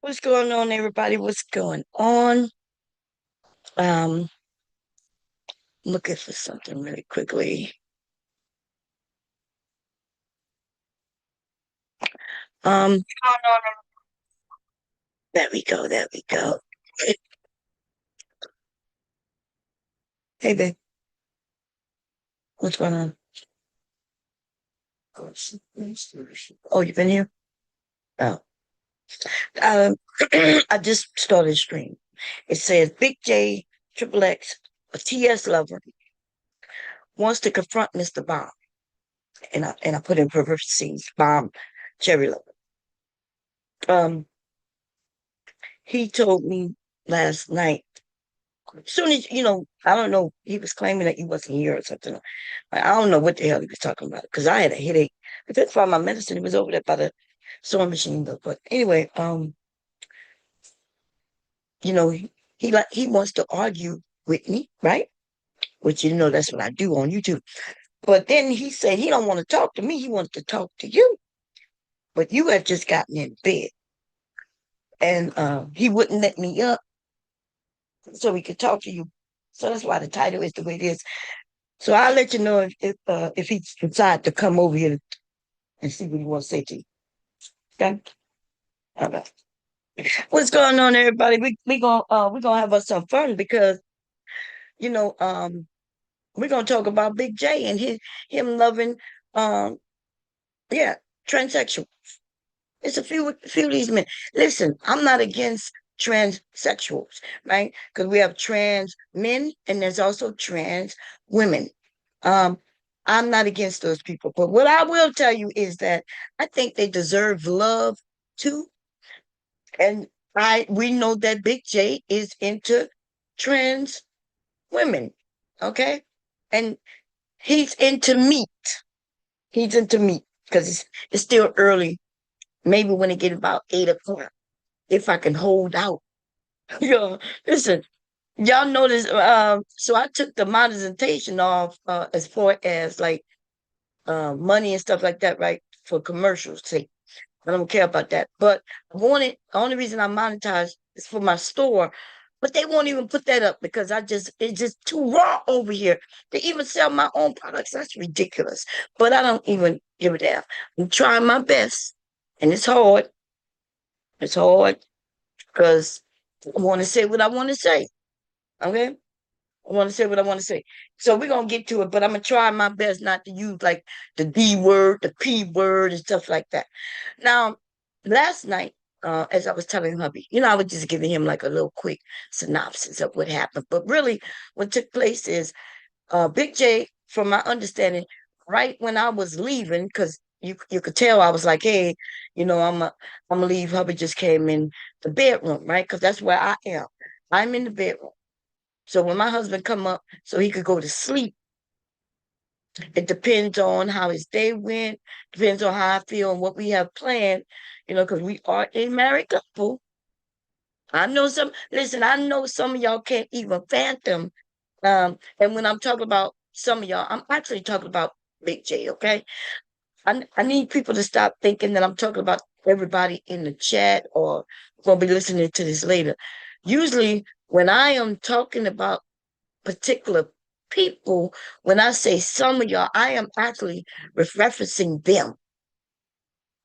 What's going on, everybody? What's going on? Um, looking for something really quickly. Um, there we go. There we go. Hey, babe, what's going on? Oh, you've been here? Oh, um, I just started a stream. It says Big J, Triple X, a TS lover wants to confront Mr. Bomb, and I put in parentheses Bomb Cherry lover. Um, he told me last night. Soon as I don't know, he was claiming that he wasn't here or something. I don't know what the hell he was talking about because I had a headache. But that's why my medicine was over there by the sewing machine. But anyway, he wants to argue with me, right? Which that's what I do on YouTube. But then he said he don't want to talk to me. He wants to talk to you. But you have just gotten in bed, and he wouldn't let me up so he could talk to you. So that's why the title is the way it is. So I'll let you know if he decides to come over here and see what he wants to say to you. Okay? All right. What's going on, everybody? We gonna have us some fun because you know we're gonna talk about Big J and him loving um yeah transsexual. It's a few of these men. Listen, I'm not against transsexuals, right? Because we have trans men and there's also trans women. Um, I'm not against those people, but what I will tell you is that I think they deserve love too. And we know that Big J is into trans women, okay? And he's into meat. He's into meat because it's still early. Maybe when it get about 8 o'clock, if I can hold out. Listen, y'all notice. So I took the monetization off as far as like money and stuff like that, right? For commercials sake. I don't care about that. But the only reason I monetize is for my store. But they won't even put that up because it's just too raw over here to even sell my own products. That's ridiculous. But I don't even give a damn. I'm trying my best. And it's hard. It's hard because I want to say what I want to say. Okay? I want to say what I want to say. So we're gonna get to it, but I'm gonna try my best not to use like the D word, the P word, and stuff like that. Now, last night, as I was telling hubby, I was just giving him like a little quick synopsis of what happened. But really, what took place is Big J, from my understanding, right when I was leaving, because you could tell I was like, hey, I'm gonna leave. Hubby just came in the bedroom, right? Because that's where I am. I'm in the bedroom. So when my husband come up so he could go to sleep, it depends on how his day went, depends on how I feel and what we have planned, because we are a married couple. I know some of y'all can't even fathom. And when I'm talking about some of y'all, I'm actually talking about Big J, okay? I need people to stop thinking that I'm talking about everybody in the chat or gonna be listening to this later. Usually when I am talking about particular people, when I say some of y'all, I am actually referencing them.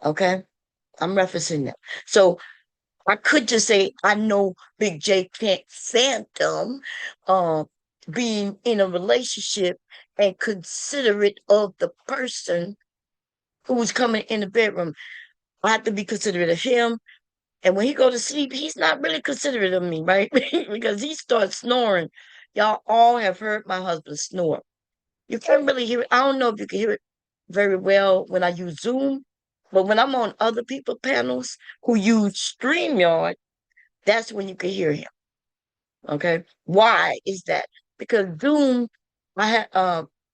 Okay. I'm referencing them. So I could just say I know Big J can't fathom uh, being in a relationship and considerate of the person who's coming in the bedroom. I have to be considerate of him. And when he go to sleep, he's not really considerate of me, right? Because he starts snoring. Y'all all have heard my husband snore. You can't really hear it. I don't know if you can hear it very well when I use Zoom, but when I'm on other people panels who use StreamYard, that's when you can hear him. Okay. Why is that? Because Zoom, I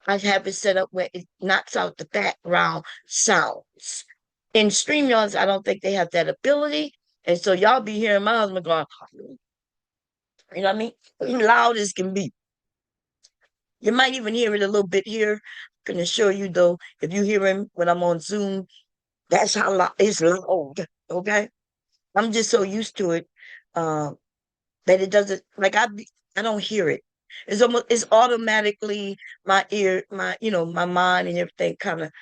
have it set up where it knocks out the background sounds. In StreamYards, I don't think they have that ability. And so y'all be hearing my husband going, you know what I mean? Loud as can be. You might even hear it a little bit here. I can assure you though, if you hear him when I'm on Zoom, that's how loud it's loud. Okay. I'm just so used to it, um, that it doesn't like I don't hear it. It's automatically my ear, my mind and everything kind of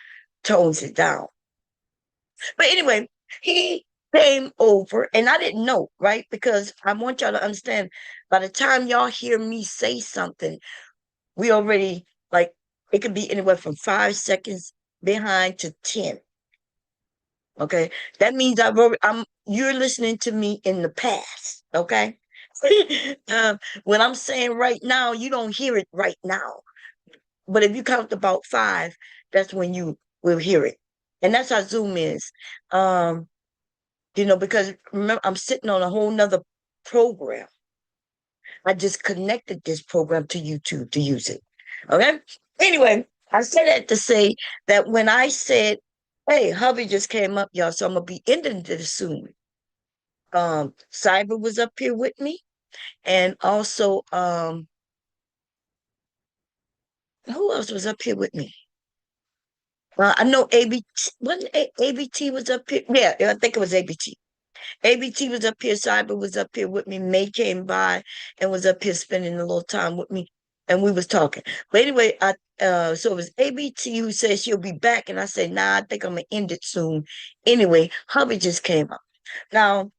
tones it down. But anyway, he came over and I didn't know, right? Because I want y'all to understand by the time y'all hear me say something, we already like it could be anywhere from 5 seconds behind to 10. Okay. That means you're listening to me in the past. Okay. When I'm saying right now, you don't hear it right now. But if you count about five, that's when you will hear it. And that's how Zoom is. Um, because remember, I'm sitting on a whole nother program. I just connected this program to YouTube to use it. Okay. Anyway, I said that to say that when I said, hey, hubby just came up, y'all, so I'm gonna be ending this soon. Cyber was up here with me, and also who else was up here with me? I know ABT, wasn't ABT was up here? Yeah, I think it was ABT. ABT was up here, Cyber was up here with me. May came by and was up here spending a little time with me, and we was talking. But anyway, so it was ABT who said she'll be back, and I said, nah, I think I'm gonna end it soon. Anyway, hubby just came up. Now,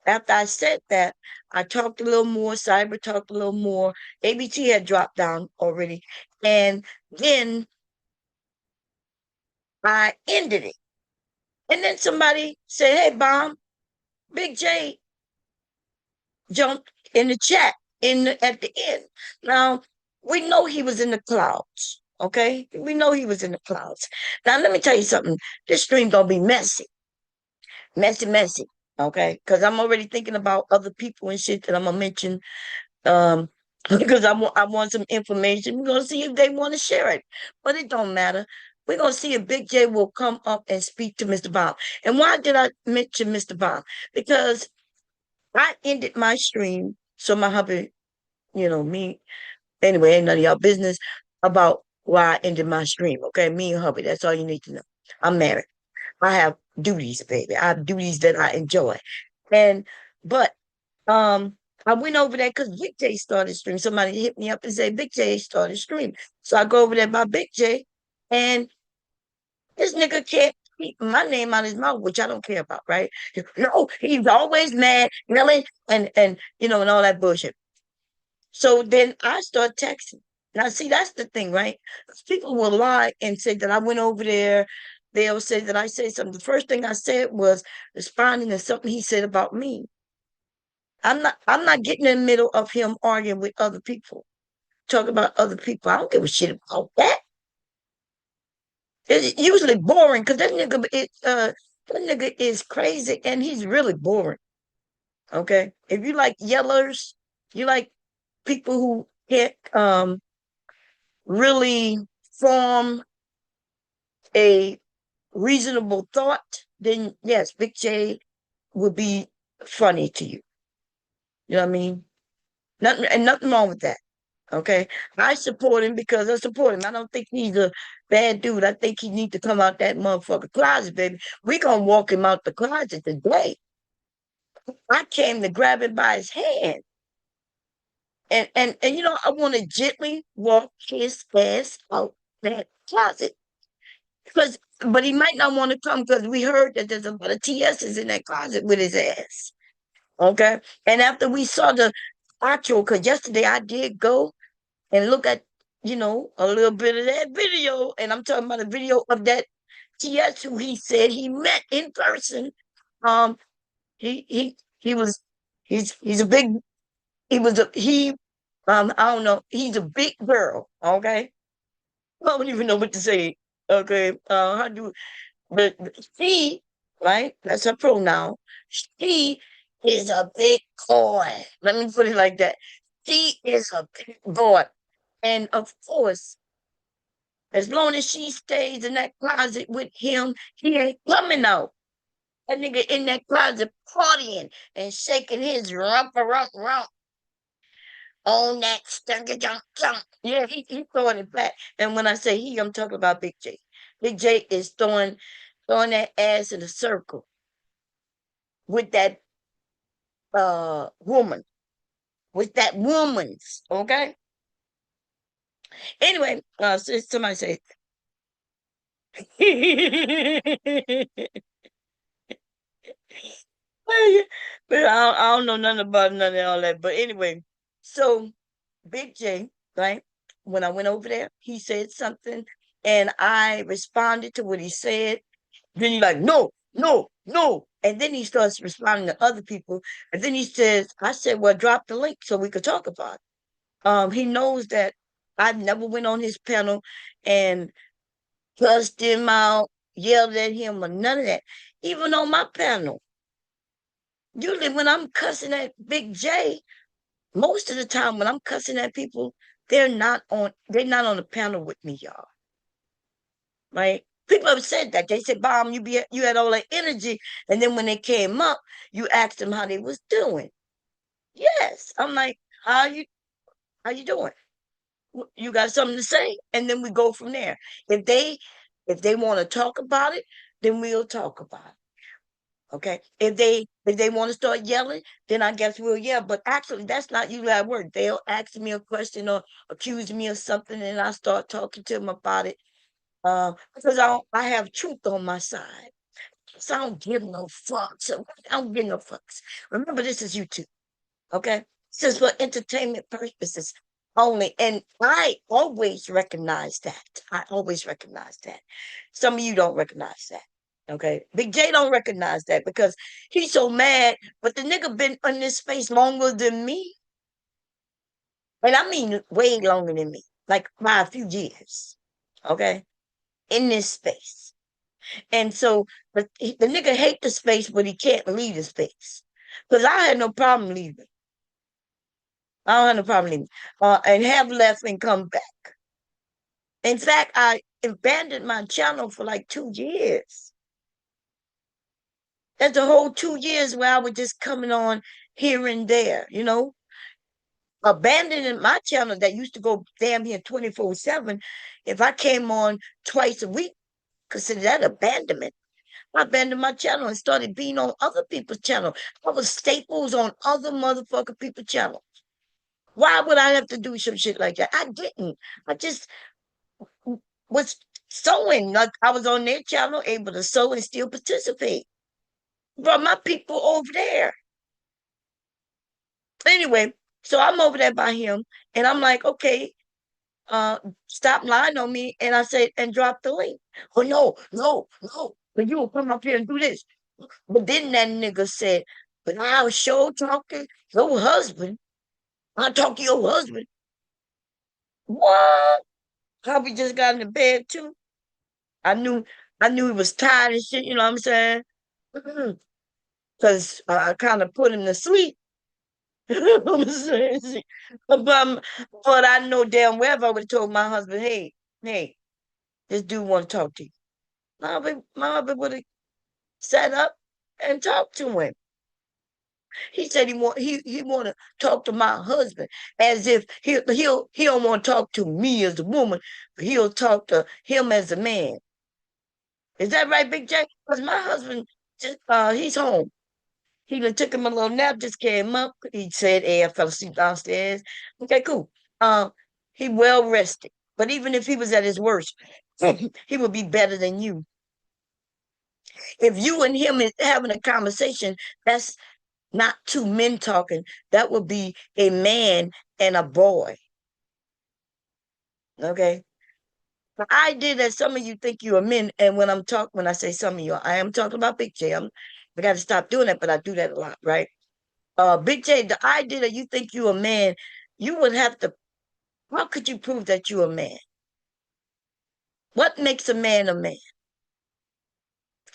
after I said that, I talked a little more, Cyber talked a little more. ABT had dropped down already, and then I ended it. And then somebody said, hey, Bomb, Big J jumped in the chat at the end. Now we know he was in the clouds. Okay, we know he was in the clouds. Now let me tell you something. This stream gonna be messy, messy, messy. Okay, because I'm already thinking about other people and shit that I'm gonna mention. Um, because I want some information. We're gonna see if they want to share it, but it don't matter. We're gonna see if Big J will come up and speak to Mr. Bomb. And why did I mention Mr. Bomb? Because I ended my stream so my hubby, me, anyway, ain't none of y'all business about why I ended my stream. Okay, me and hubby, that's all you need to know. I'm married. I have duties, baby. I have duties that I enjoy. And but I went over there because Big J started stream. Somebody hit me up and said Big J started stream. So I go over there by Big J, and this nigga can't keep my name out his mouth, which I don't care about, right? No, he's always mad, yelling, and all that bullshit. So then I start texting. Now, see, that's the thing, right? 'Cause people will lie and say that I went over there. They'll say that I said something. The first thing I said was responding to something he said about me. I'm not getting in the middle of him arguing with other people, talking about other people. I don't give a shit about that. It's usually boring because that nigga is crazy and he's really boring. Okay. If you like yellers, you like people who can't really form a reasonable thought, then yes, Big J would be funny to you. You know what I mean? Nothing wrong with that. Okay. I support him because I support him. I don't think he's a bad dude. I think he needs to come out that motherfucker closet, baby. We gonna walk him out the closet today. I came to grab him by his hand. And I want to gently walk his ass out that closet. But he might not want to come because we heard that there's a lot of TSs in that closet with his ass. Okay. And after we saw the actual, because yesterday I did go and look at, a little bit of that video. And I'm talking about a video of that TS who he said he met in person. Um, he was he's a big he was a he I don't know, he's a big girl, okay? I don't even know what to say. Okay. How do but she, right? That's her pronoun. She is a big boy. Let me put it like that. She is a big boy. And of course, as long as she stays in that closet with him, he ain't coming out. That nigga in that closet partying and shaking his rump rump rump on that stunky jump jump. Yeah, he throwing it back. And when I say he, I'm talking about Big J. Big J is throwing that ass in a circle with that woman, with that woman's, okay? Anyway, somebody say, but I don't know nothing about none of all that. But anyway, so Big J, right? When I went over there, he said something, and I responded to what he said. Then he's like, no, no, no. And then he starts responding to other people. And then he says, I said, well, drop the link so we could talk about it. He knows that I never went on his panel and cussed him out, yelled at him, or none of that. Even on my panel. Usually when I'm cussing at Big J, most of the time when I'm cussing at people, they're not on the panel with me, y'all. Right? People have said that. They said, Bomb, you had all that energy. And then when they came up, you asked them how they was doing. Yes. I'm like, how you doing? You got something to say? And then we go from there. If they want to talk about it, then we'll talk about it. Okay. If they want to start yelling, then I guess we'll yell. But actually, that's not usually how it works. They'll ask me a question or accuse me of something, and I start talking to them about it. Because I have truth on my side. So I don't give no fucks. I don't give no fucks. Remember, this is YouTube. Okay. This is for entertainment purposes only. And I always recognize that. I always recognize that. Some of you don't recognize that. Okay. Big J don't recognize that because he's so mad, but the nigga been in this space longer than me. And I mean way longer than me, like by a few years. Okay. In this space. And so the nigga hate the space, but he can't leave the space. Because I had no problem leaving. I don't have no problem leaving. And have left and come back. In fact, I abandoned my channel for like 2 years. That's the whole 2 years where I was just coming on here and there, abandoning my channel that used to go damn near 24/7. If I came on twice a week, consider that abandonment. I abandoned my channel and started being on other people's channel. I was staples on other motherfucking people's channel. Why would I have to do some shit like that? I didn't. I just was sewing. Like I was on their channel, able to sew and still participate. Brought my people over there. Anyway, so I'm over there by him, and I'm like, okay, stop lying on me. And I said, and drop the link. Oh no, no, no. But you will come up here and do this. But then that nigga said, but I'll show talking your husband. I'll talk to your husband. What? Probably just got into bed too. I knew I knew he was tired and shit, you know what I'm saying? Because I kind of put him to sleep. You know what I'm saying? But I know damn well if I would have told my husband, hey, this dude want to talk to you. My husband would have sat up and talked to him. He said he want to talk to my husband as if he don't want to talk to me as a woman, but he'll talk to him as a man. Is that right, Big J? Because my husband he's home. He done took him a little nap, just came up. He said, hey, I fell asleep downstairs. Okay, cool. He well rested. But even if he was at his worst, he would be better than you. If you and him is having a conversation, that's not two men talking. That would be a man and a boy. Okay. The idea that some of you think you are men, and when I say some of you, I am talking about Big J. I got to stop doing that, but I do that a lot, right? Big J, the idea that you think you a man, you would have to. How could you prove that you a man? What makes a man a man?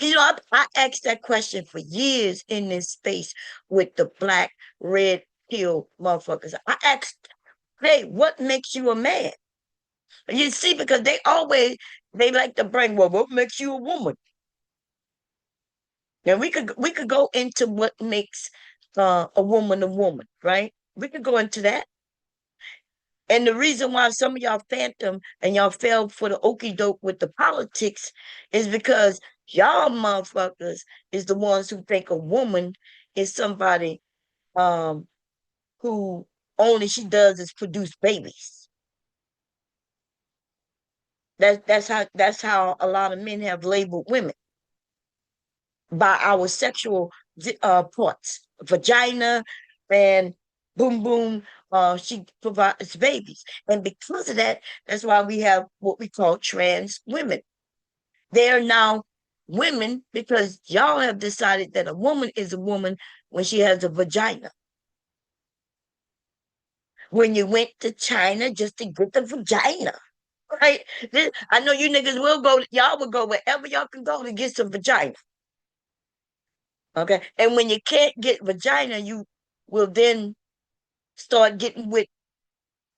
I asked that question for years in this space with the black, red pill motherfuckers. I asked, hey, what makes you a man? You see, because they like to bring, well, what makes you a woman? Now we could go into what makes a woman, right? We could go into that. And the reason why some of y'all phantom and y'all fell for the okey doke with the politics is because y'all motherfuckers is the ones who think a woman is somebody um, who only she does is produce babies. That's how a lot of men have labeled women by our sexual parts, vagina and boom boom. She provides babies, and because of that, that's why we have what we call trans women. They are now women because y'all have decided that a woman is a woman when she has a vagina. When you went to China just to get the vagina, right? I know you niggas will go, y'all will go wherever y'all can go to get some vagina. Okay. And when you can't get vagina, you will then start getting with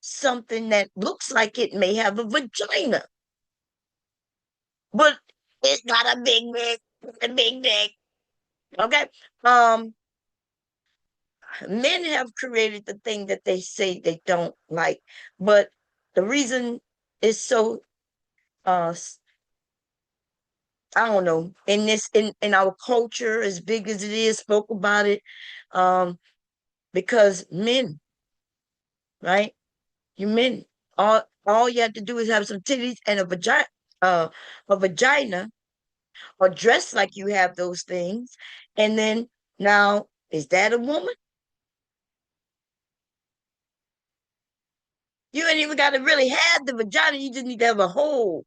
something that looks like it may have a vagina, but it's got a big dick. Okay. Um, Men have created the thing that they say they don't like, but the reason is so I don't know, in our culture, as big as it is, spoke about it, um, because men, right? You men, all you have to do is have some titties and uh, a vagina, or dress like you have those things, and then now is that a woman? You ain't even got to really have the vagina. You just need to have a hole.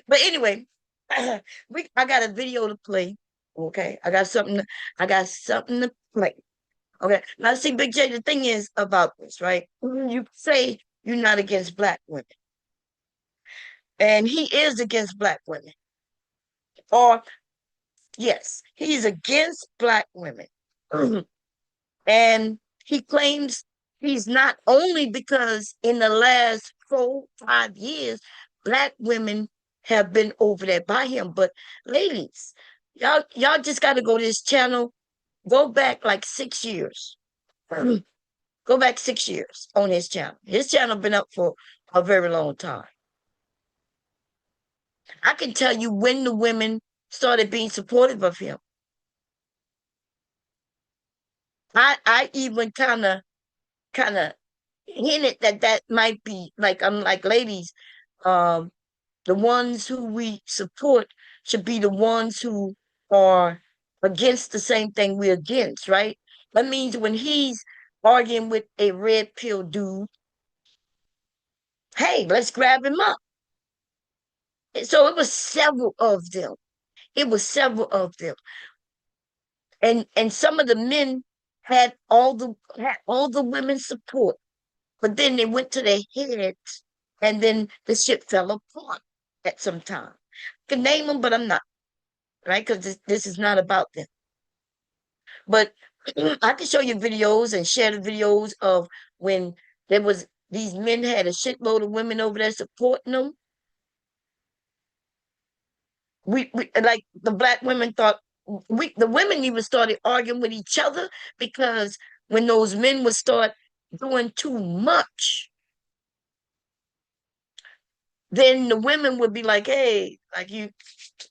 But anyway, I got a video to play. Okay, I got something to play. Okay, now see, Big J. The thing is about this, right? You say you're not against black women, and he is against black women. Or yes, he's against black women, and he claims he's not, only because in the last 4, 5 years, black women have been over there by him. But ladies, y'all just got to go to his channel. Go back like 6 years. Go back 6 years on his channel. His channel been up for a very long time. I can tell you when the women started being supportive of him. I even kind of hinted that that might be like, I'm like, ladies, um, the ones who we support should be the ones who are against the same thing we're against, right? That means when he's arguing with a red pill dude, hey, let's grab him up. So it was several of them. It was several of them. And some of the men had all the women's support, but then they went to their heads, and then the shit fell apart at some time. I can name them, but I'm not, right? Because this is not about them. But I can show you videos and share the videos of when there was these men had a shitload of women over there supporting them. We like the black women thought, the women even started arguing with each other, because when those men would start doing too much, then the women would be like, hey, like, you,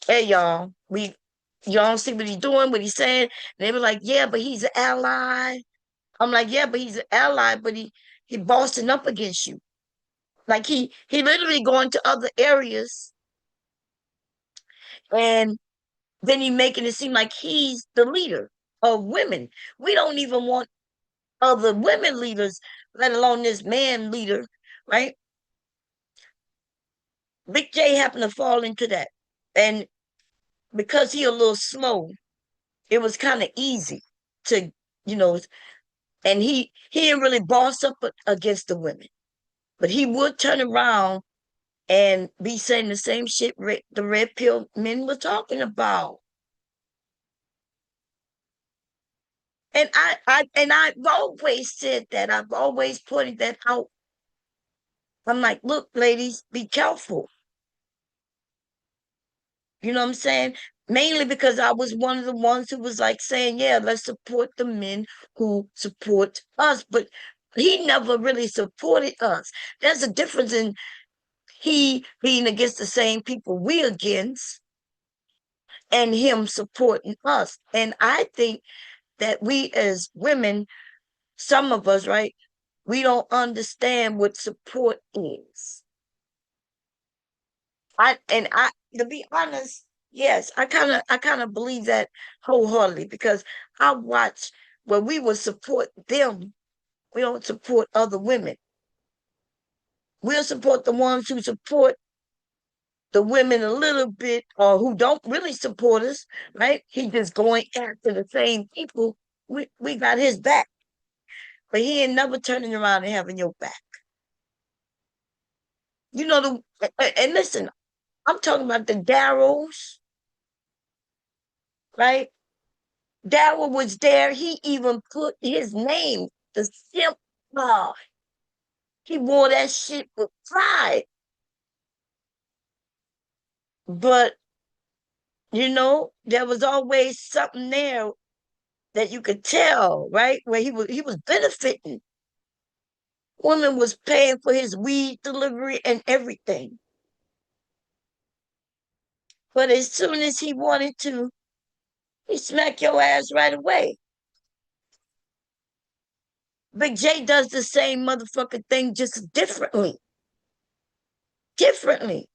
hey, y'all see what he's doing, what he's saying. And they were like, yeah, but he's an ally. I'm like, yeah, but he's an ally, but he bossing up against you. Like, he literally going to other areas, and then he making it seem like he's the leader of women. We don't even want other women leaders, let alone this man leader, right? Big J happened to fall into that. And because he a little slow, it was kind of easy to, you know, and he didn't really boss up against the women, but he would turn around and be saying the same shit the red pill men were talking about. And I've always said that. I've always pointed that out. I'm like, look, ladies, be careful. You know what I'm saying? Mainly because I was one of the ones who was like saying, yeah, let's support the men who support us. But he never really supported us. There's a difference in he being against the same people we against, and him supporting us. And I think that we as women some of us, right? We don't understand what support is. To be honest, yes, I kind of believe that wholeheartedly because I watch when we will support them, we don't support other women. We'll support the ones who support the women a little bit or who don't really support us, right? He just going after the same people. We got his back, but he ain't never turning around and having your back. You know and listen, I'm talking about the Darrows, right? Darrow was there. He even put his name, the simp. Oh, he wore that shit with pride. But there was always something there that you could tell, right? Where he was benefiting. Woman was paying for his weed delivery and everything. But as soon as he wanted to, he smacked your ass right away. Big J does the same motherfucking thing just differently. Differently.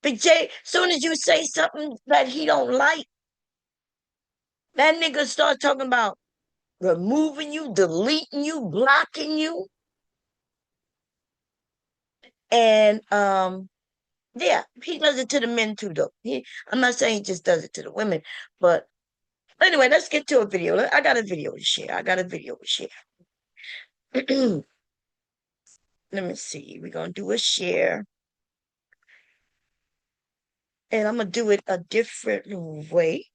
Big J, soon as you say something that he don't like, that nigga start talking about removing you, deleting you, blocking you. And yeah, he does it to the men too, though. I'm not saying he just does it to the women, but anyway, let's get to a video. I got a video to share. Let me see. We're gonna do a share, and I'm gonna do it a different way.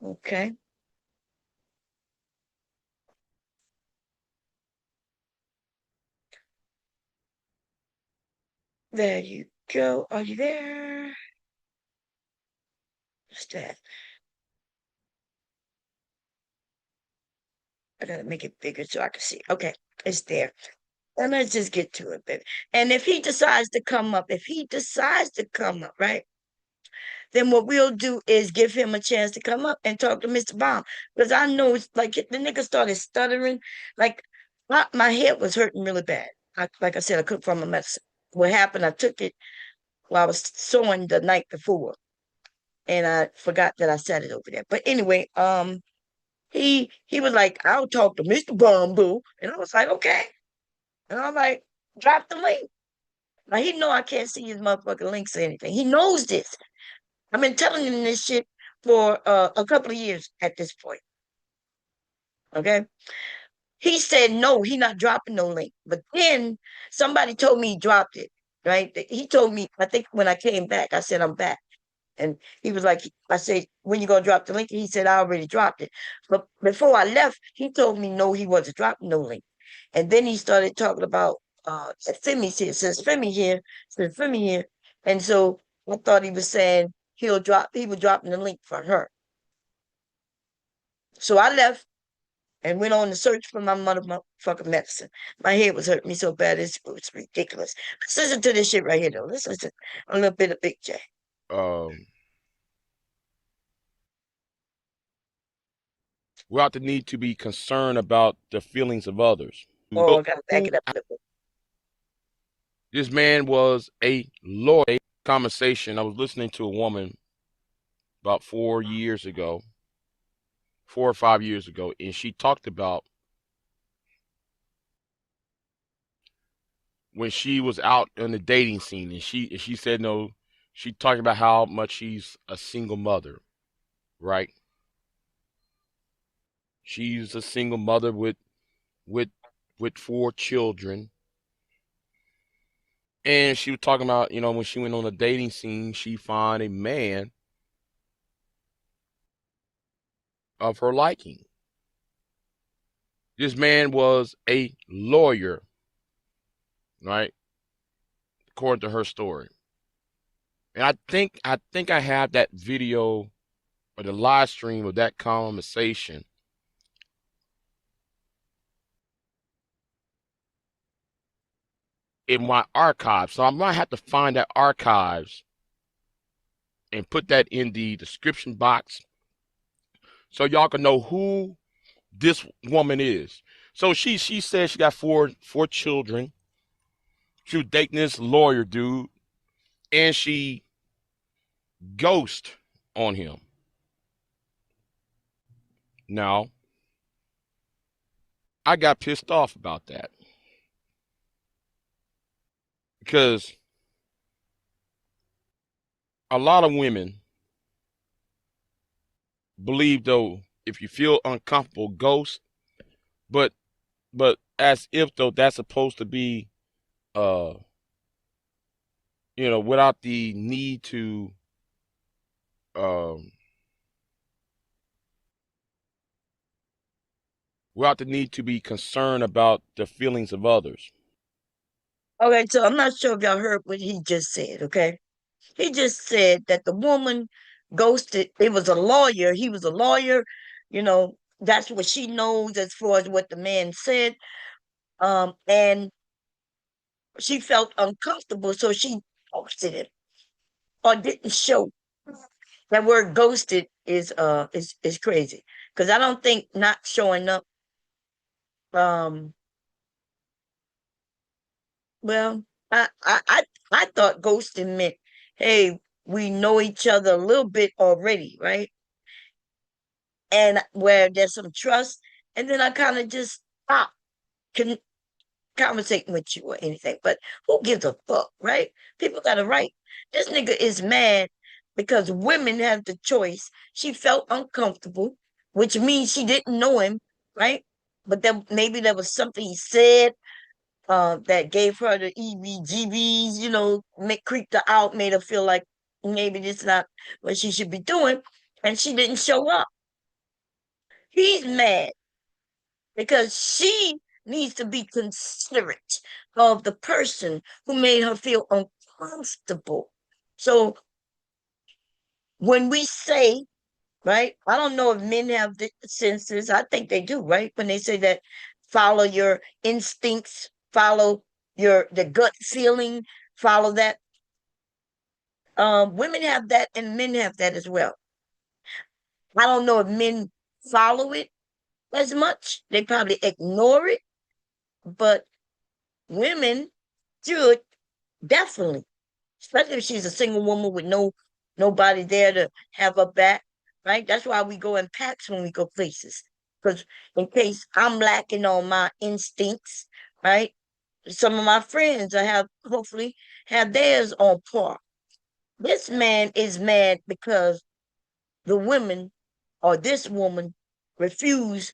Okay. There you go. Are you there? What's that? I gotta make it bigger so I can see. Okay, it's there. And let's just get to it, baby. And if he decides to come up, right, then what we'll do is give him a chance to come up and talk to Mr. Bomb. Because I know it's like the nigga started stuttering. Like my head was hurting really bad. Like I said, I cooked from a medicine. What happened, I took it while I was sewing the night before. And I forgot that I set it over there. But anyway, he was like, I'll talk to Mr. Bamboo. And I was like, okay. And I'm like, drop the link. Now he know I can't see his motherfucking links or anything. He knows this. I've been telling him this shit for a couple of years at this point. Okay. He said no, he not dropping no link. But then somebody told me he dropped it. Right. He told me, I think when I came back, I said I'm back. And he was like, I said, when you gonna drop the link? He said, I already dropped it. But before I left, he told me no, he wasn't dropping no link. And then he started talking about Femi's here, says Femi here. And so I thought he was saying he was dropping the link for her. So I left and went on to search for my motherfucking medicine. My head was hurting me so bad, it was ridiculous. Let's listen to this shit right here, though. Let's listen a little bit of Big J. Without the need to be concerned about the feelings of others. Oh, I gotta back it up a little bit. This man was a lawyer. Conversation. I was listening to a woman about 4 or 5 years ago, and she talked about when she was out on the dating scene, and she said no. She talked about how much she's a single mother, right? She's a single mother with with 4 children. And she was talking about, when she went on a dating scene, she found a man of her liking. This man was a lawyer, right? According to her story. And I think I have that video or the live stream of that conversation in my archives. So I might have to find that archives and put that in the description box so y'all can know who this woman is. So she said she got four children. She was dating this lawyer dude, and she ghost on him. Now, I got pissed off about that because a lot of women believe though if you feel uncomfortable, ghost, but as if though that's supposed to be uh without the need to um without the need to be concerned about the feelings of others. Okay, so I'm not sure if y'all heard what he just said, okay? He just said that the woman ghosted. It was a lawyer. He was a lawyer. You know, that's what she knows as far as what the man said. And she felt uncomfortable, so she ghosted him or didn't show. That word ghosted is crazy because I don't think not showing up. Um, well, I thought ghosting meant, hey, we know each other a little bit already, right? And where there's some trust, and then I kind of just stop can conversating with you or anything. But who gives a fuck, right? People got a right. This nigga is mad because women have the choice. She felt uncomfortable, which means she didn't know him, right? But then maybe there was something he said that gave her the EBGBs, creeped her out, made her feel like maybe this is not what she should be doing, and she didn't show up. He's mad because she needs to be considerate of the person who made her feel uncomfortable. So when we say, right, I don't know if men have the senses. I think they do, right? When they say that follow your instincts, follow the gut feeling, follow that. Women have that and men have that as well. I don't know if men follow it as much. They probably ignore it, but women should definitely, especially if she's a single woman with nobody there to have her back, right? That's why we go in packs when we go places. Because in case I'm lacking on my instincts, right? Some of my friends I have hopefully have theirs on par. This man is mad because the women or this woman refused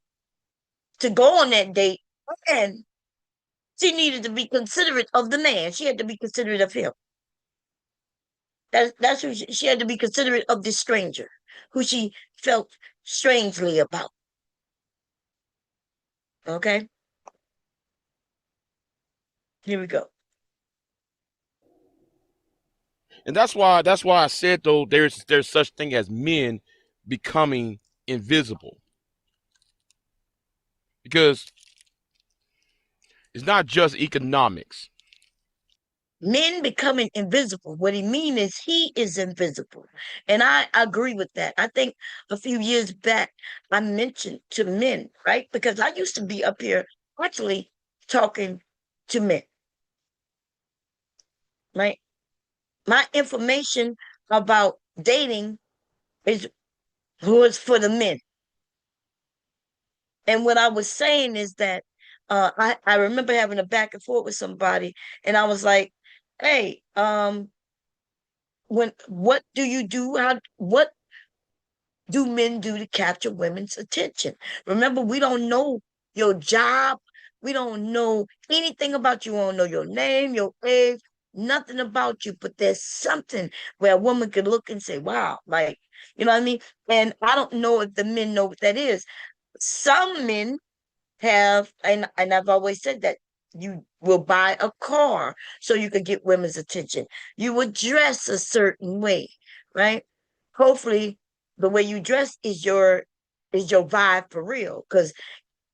to go on that date, and she needed to be considerate of the man. She had to be considerate of him. That's who she had to be considerate of this stranger who she felt strangely about. Okay, here we go. And that's why I said though there's such thing as men becoming invisible because it's not just economics. Men becoming invisible. What he mean is he is invisible. And I agree with that. I think a few years back I mentioned to men, right? Because I used to be up here actually talking to men, right? My information about dating is was for the men. And what I was saying is that I remember having a back and forth with somebody, and I was like, "Hey, when what do you do? What do men do to capture women's attention? Remember, we don't know your job. We don't know anything about you. We don't know your name, your age, nothing about you. But there's something where a woman could look and say, wow, like, you know what I mean? And I don't know if the men know what that is. Some men have, and I've always said that you will buy a car so you could get women's attention. You would dress a certain way, right? Hopefully, the way you dress is your vibe for real, because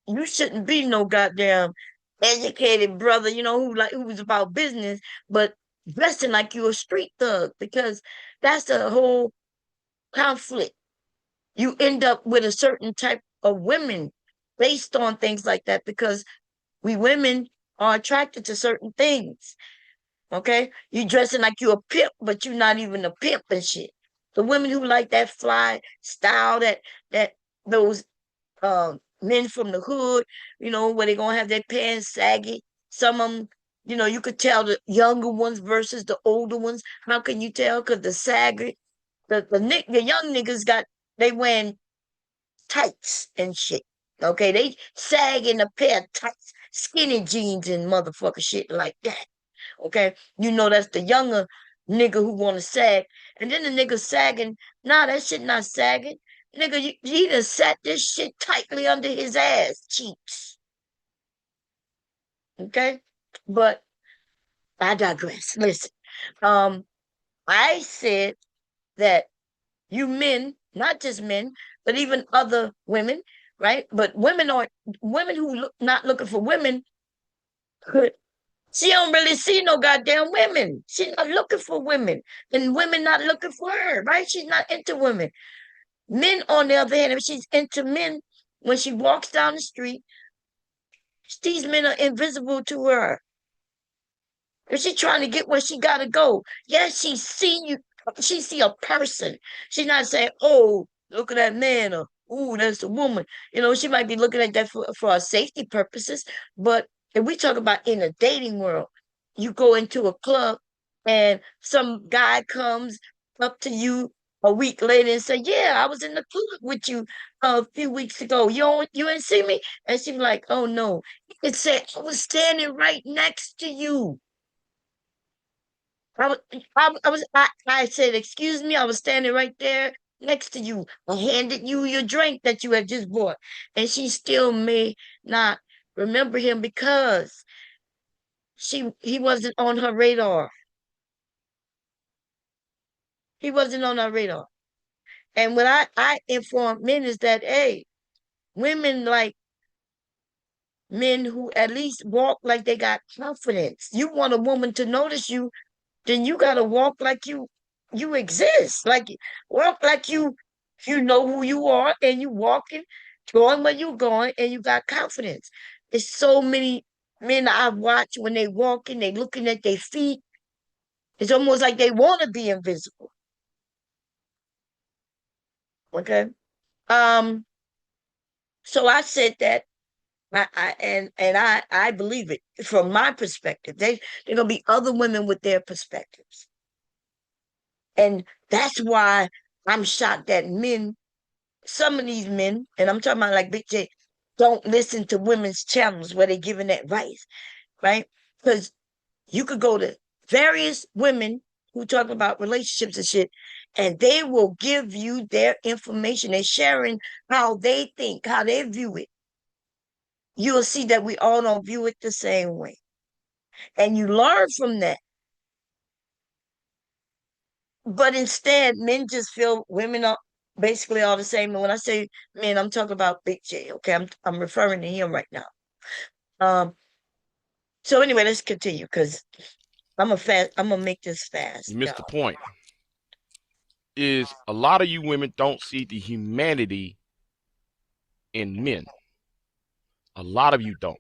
you shouldn't be no goddamn educated brother, who was about business, but dressing like you a street thug, because that's the whole conflict. You end up with a certain type of women based on things like that because we women are attracted to certain things. Okay, you dressing like you a pimp, but you're not even a pimp and shit. The women who like that fly style, that those men from the hood, where they gonna have their pants saggy. Some of them, you could tell the younger ones versus the older ones. How can you tell? Because the saggy, the young niggas they wearing tights and shit. Okay, they sag in a pair of tights, skinny jeans and motherfucker shit like that. Okay, that's the younger nigga who want to sag, and then the nigga sagging. Nah, that shit not sagging. Nigga, he done sat this shit tightly under his ass cheeks. Okay, but I digress. Listen, um, I said that you men, not just men, but even other women, right? But women who not looking for women. She don't really see no goddamn women. She's not looking for women. And women not looking for her, right? She's not into women. Men, on the other hand, if she's into men, when she walks down the street, these men are invisible to her. If she's trying to get where she gotta go, yes, she see you. She see a person. She's not saying, "Oh, look at that man," or "Ooh, that's a woman." She might be looking at that for our safety purposes. But if we talk about in a dating world, you go into a club and some guy comes up to you a week later and say, "Yeah, I was in the club with you a few weeks ago. You didn't see me?" And she's like, "Oh no." He could say, "I was standing right next to you." I was, I said, "Excuse me," I was standing right there next to you. I handed you your drink that you had just bought. And she still may not remember him because he wasn't on her radar. He wasn't on her radar. And what I inform men is that, hey, women like men who at least walk like they got confidence. You want a woman to notice you, then you gotta walk like you exist. Like walk like you know who you are and you walking, going where you going, and you got confidence. There's so many men I've watched when they walking, they looking at their feet. It's almost like they want to be invisible. Okay. Um, so I said that I believe it from my perspective. They're gonna be other women with their perspectives. And that's why I'm shocked that some of these men, and I'm talking about like Big J, don't listen to women's channels where they're giving advice, right? Because you could go to various women who talk about relationships and shit, and they will give you their information. They're sharing how they think, how they view it. You'll see that we all don't view it the same way. And you learn from that. But instead, men just feel women are basically all the same. And when I say men, I'm talking about Big J. Okay, I'm referring to him right now. Um. So anyway, let's continue because I'm gonna make this You fast, missed the y'all. point. Is a lot of you women don't see the humanity in men. A lot of you don't.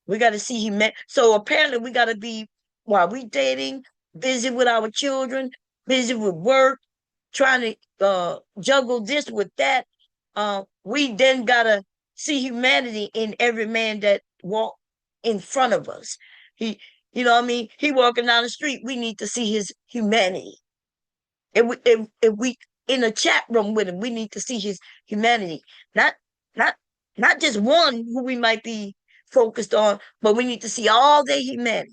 We got to see him. So apparently, we got to be while we dating, busy with our children, busy with work, trying to juggle this with that. We then gotta see humanity in every man that walk in front of us. He, what I mean? He walking down the street. We need to see his humanity. If we in a chat room with him, we need to see his humanity. Not not not just one who we might be focused on, but we need to see all their humanity.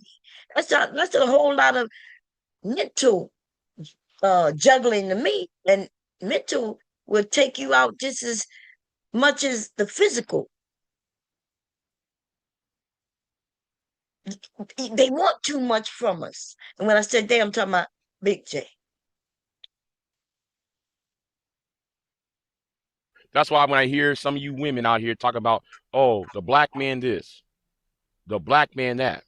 That's a whole lot of mental juggling to me, and mental will take you out just as much as the physical. They want too much from us. And when I said they, I'm talking about Big J. That's why when I hear some of you women out here talk about, oh, the black man this, the black man that,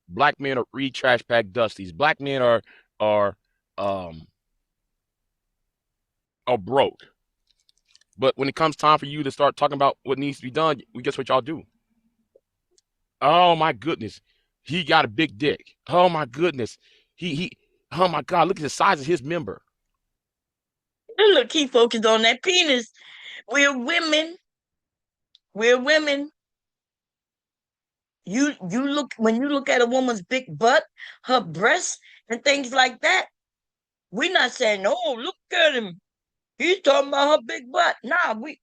black men are read trash bag dusties, black men are um are broke. But when it comes time for you to start talking about what needs to be done, guess what y'all do? Oh my goodness, he got a big dick. Oh my goodness, he. Oh my God, look at the size of his member. Look, he focused on that penis. We're women. We're women. You look when you look at a woman's big butt, her breasts, and things like that. We're not saying, "Oh, look at him. He's talking about her big butt." Nah, we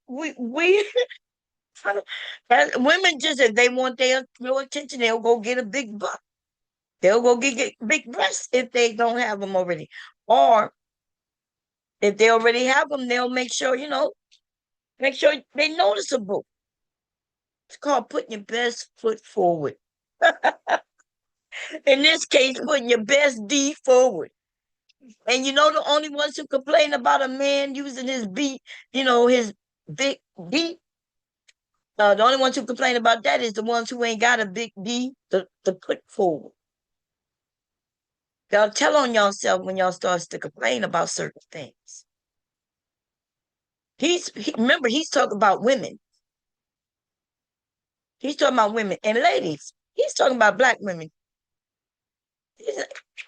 as women just if they want their attention, they'll go get a big butt. They'll go get big breasts if they don't have them already, or if they already have them, they'll make sure they're noticeable. It's called putting your best foot forward. In this case, putting your best D forward. And the only ones who complain about a man using his his big D, the only ones who complain about that is the ones who ain't got a big D to put forward. Y'all tell on yourself when y'all starts to complain about certain things. Remember, he's talking about women. He's talking about women and ladies. He's talking about black women.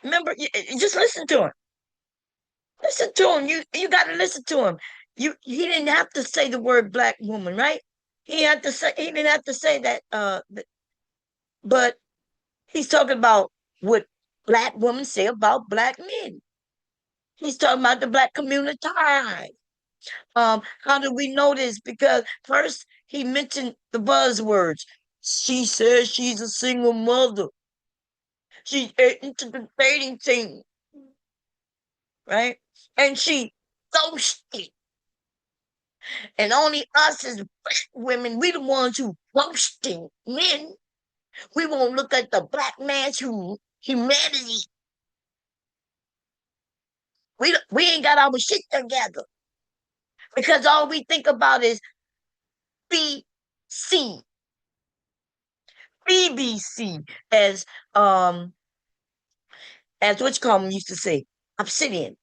Remember, just listen to him. Listen to him. You got to listen to him. He didn't have to say the word black woman, right? He didn't have to say that. But he's talking about what black women say about black men. He's talking about the black community. How do we know this? Because first he mentioned the buzzwords. She says she's a single mother. She's into the dating scene, right? And she ghosted. And only us as black women, we the ones who ghosting men. We won't look at the black man's humanity. We ain't got our shit together because all we think about is BC, BBC, as what you call them used to say, obsidian.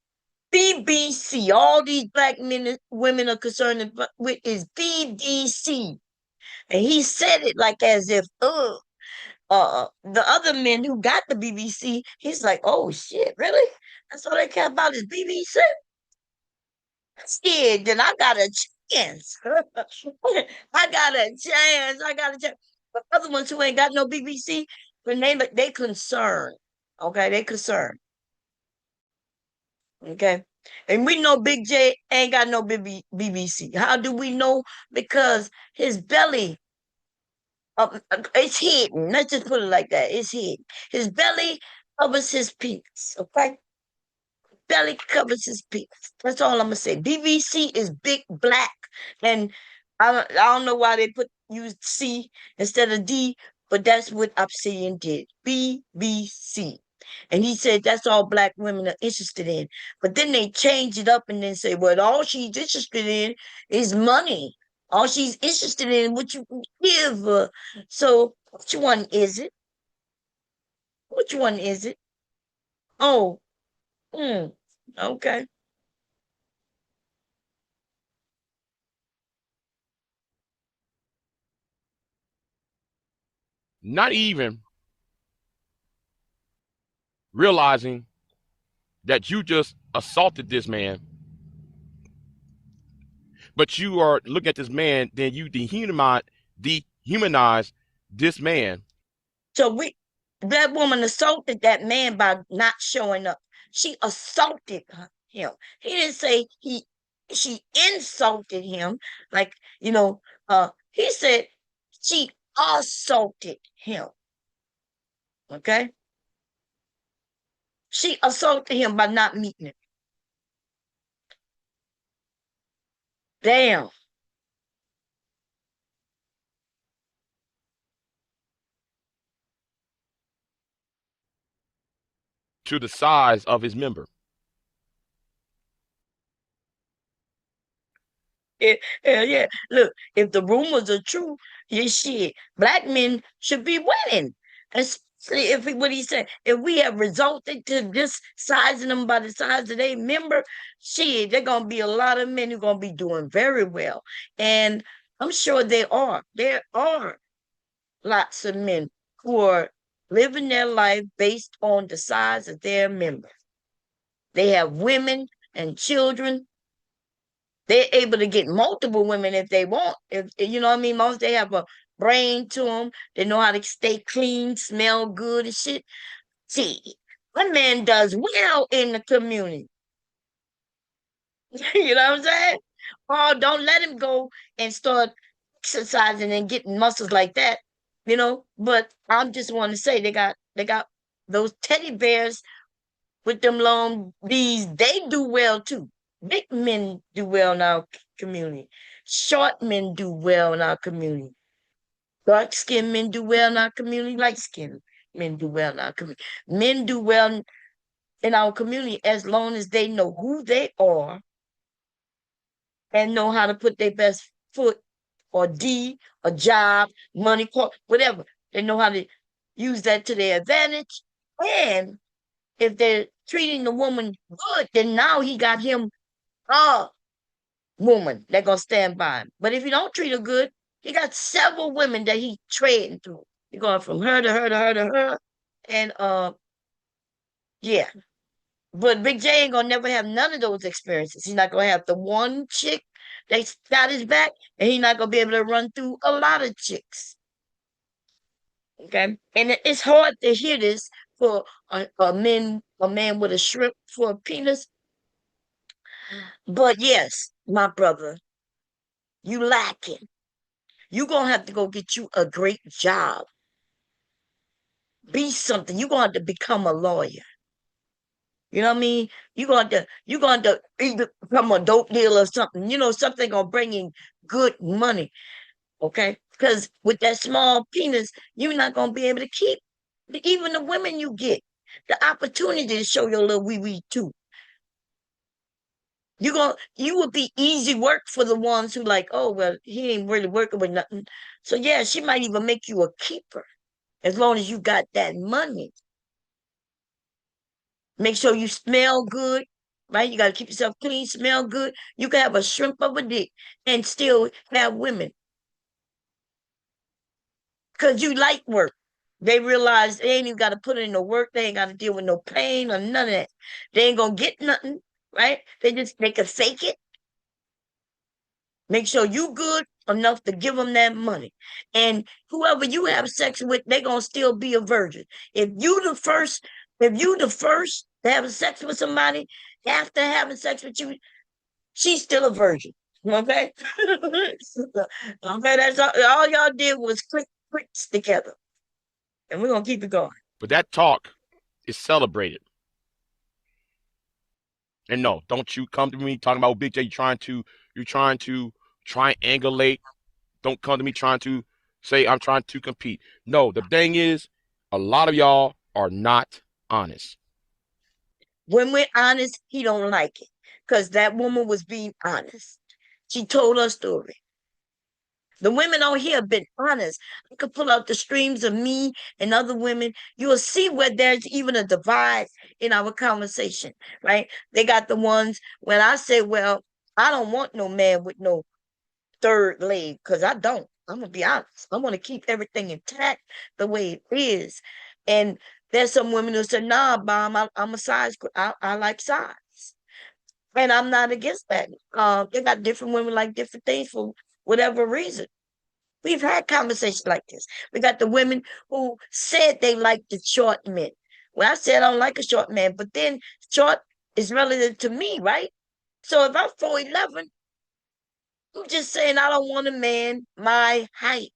BBC, all these black men and women are concerned with is BBC. And he said it like as if, the other men who got the BBC, he's like, oh shit, really? That's all they care about is BBC? Shit, then I got a chance. I got a chance. I got a chance. But other ones who ain't got no BBC, when they concerned. Okay, they concerned. Okay. And we know Big J ain't got no BBC. How do we know? Because his belly, it's hidden. Let's just put it like that. It's hidden. His belly covers his penis. Okay. Belly covers his penis. That's all I'm gonna say. BBC is big black, and I don't know why they use C instead of D, but that's what Obsidian did. BBC. And he said that's all black women are interested in. But then they change it up and then say, well, all she's interested in is money. All she's interested in what you give her. So which one is it? Which one is it? Oh, okay. Not even realizing that you just assaulted this man, but you are looking at this man, then you dehumanize this man. So that woman assaulted that man by not showing up. She assaulted him. He didn't say she insulted him. Like, he said she assaulted him. Okay. She assaulted him by not meeting him. Damn. To the size of his member. Yeah, yeah. Look, if the rumors are true, yeah, shit, black men should be winning. See, what he said, if we have resulted to just sizing them by the size of their member, shit, there gonna be a lot of men who gonna be doing very well. And I'm sure there are. There are lots of men who are living their life based on the size of their member. They have women and children. They're able to get multiple women if they want. If you know what I mean, most they have a brain to them. They know how to stay clean, smell good and shit. See, one man does well in the community. You know what I'm saying? Oh, don't let him go and start exercising and getting muscles like that. But I'm just want to say they got those teddy bears with them long bees. They do well too. Big men do well in our community. Short men do well in our community. Dark skinned men do well in our community. Light skinned men do well in our community. Men do well in our community as long as they know who they are and know how to put their best foot or a job, money, whatever. They know how to use that to their advantage. And if they're treating the woman good, then now he got him a woman that gonna stand by him. But if you don't treat her good, he got several women that he trading through. You're going from her to her to her to her. And yeah. But Big J ain't gonna never have none of those experiences. He's not gonna have the one chick that got his back, and he's not gonna be able to run through a lot of chicks. Okay, and it's hard to hear this for a man with a shrimp for a penis. But yes, my brother, you lacking. You gonna have to go get you a great job. Be something. You gonna have to become a lawyer. You know what I mean? You going to either become a dope dealer or something. Something gonna bring in good money. Okay, because with that small penis, you're not gonna be able to keep even the women you get the opportunity to show your little wee wee too. You would be easy work for the ones who like, oh well, he ain't really working with nothing. So yeah, she might even make you a keeper as long as you got that money. Make sure you smell good, right? You got to keep yourself clean, smell good. You can have a shrimp of a dick and still have women because you like work. They realize they ain't even got to put in the work. They ain't got to deal with no pain or none of that. They ain't gonna get nothing, right? They can fake it. Make sure you good enough to give them that money. And whoever you have sex with, they gonna still be a virgin. If you the first, if you the first to have sex with somebody after having sex with you, she's still a virgin. Okay? Okay, that's all y'all did was click clicks together. And we're gonna keep it going. But that talk is celebrated. And no, don't you come to me talking about Big J. You're trying to triangulate. Don't come to me trying to say I'm trying to compete. No, the thing is, a lot of y'all are not honest. When we're honest, he don't like it. Because that woman was being honest. She told her story. The women on here have been honest. I could pull out the streams of me and other women. You will see where there's even a divide in our conversation, right? They got the ones when I say, well, I don't want no man with no third leg because I don't. I'm going to be honest. I want to keep everything intact the way it is. And there's some women who say, nah, Bomb, I'm a size. I like size. And I'm not against that. They got different women like different things for whatever reason. We've had conversations like this. We got the women who said they like the short men. Well, I said I don't like a short man, but then short is relative to me, right? So if I'm 4'11", I'm just saying I don't want a man my height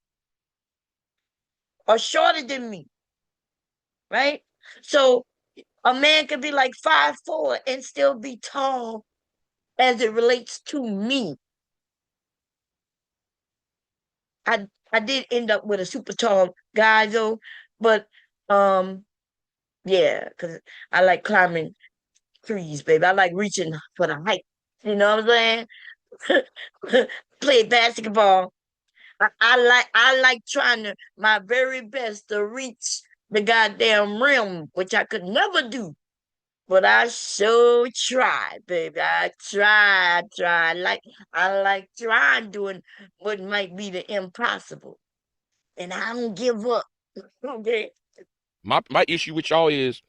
or shorter than me, right? So a man could be like 5'4" and still be tall as it relates to me. I did end up with a super tall guy though, but um yeah, because I like climbing trees, baby. I like reaching for the height. You know what I'm saying? Play basketball. I like trying to my very best to reach the goddamn rim, which I could never do. But I sure tried, baby. I tried. I like trying doing what might be the impossible. And I don't give up. Okay. My issue with y'all is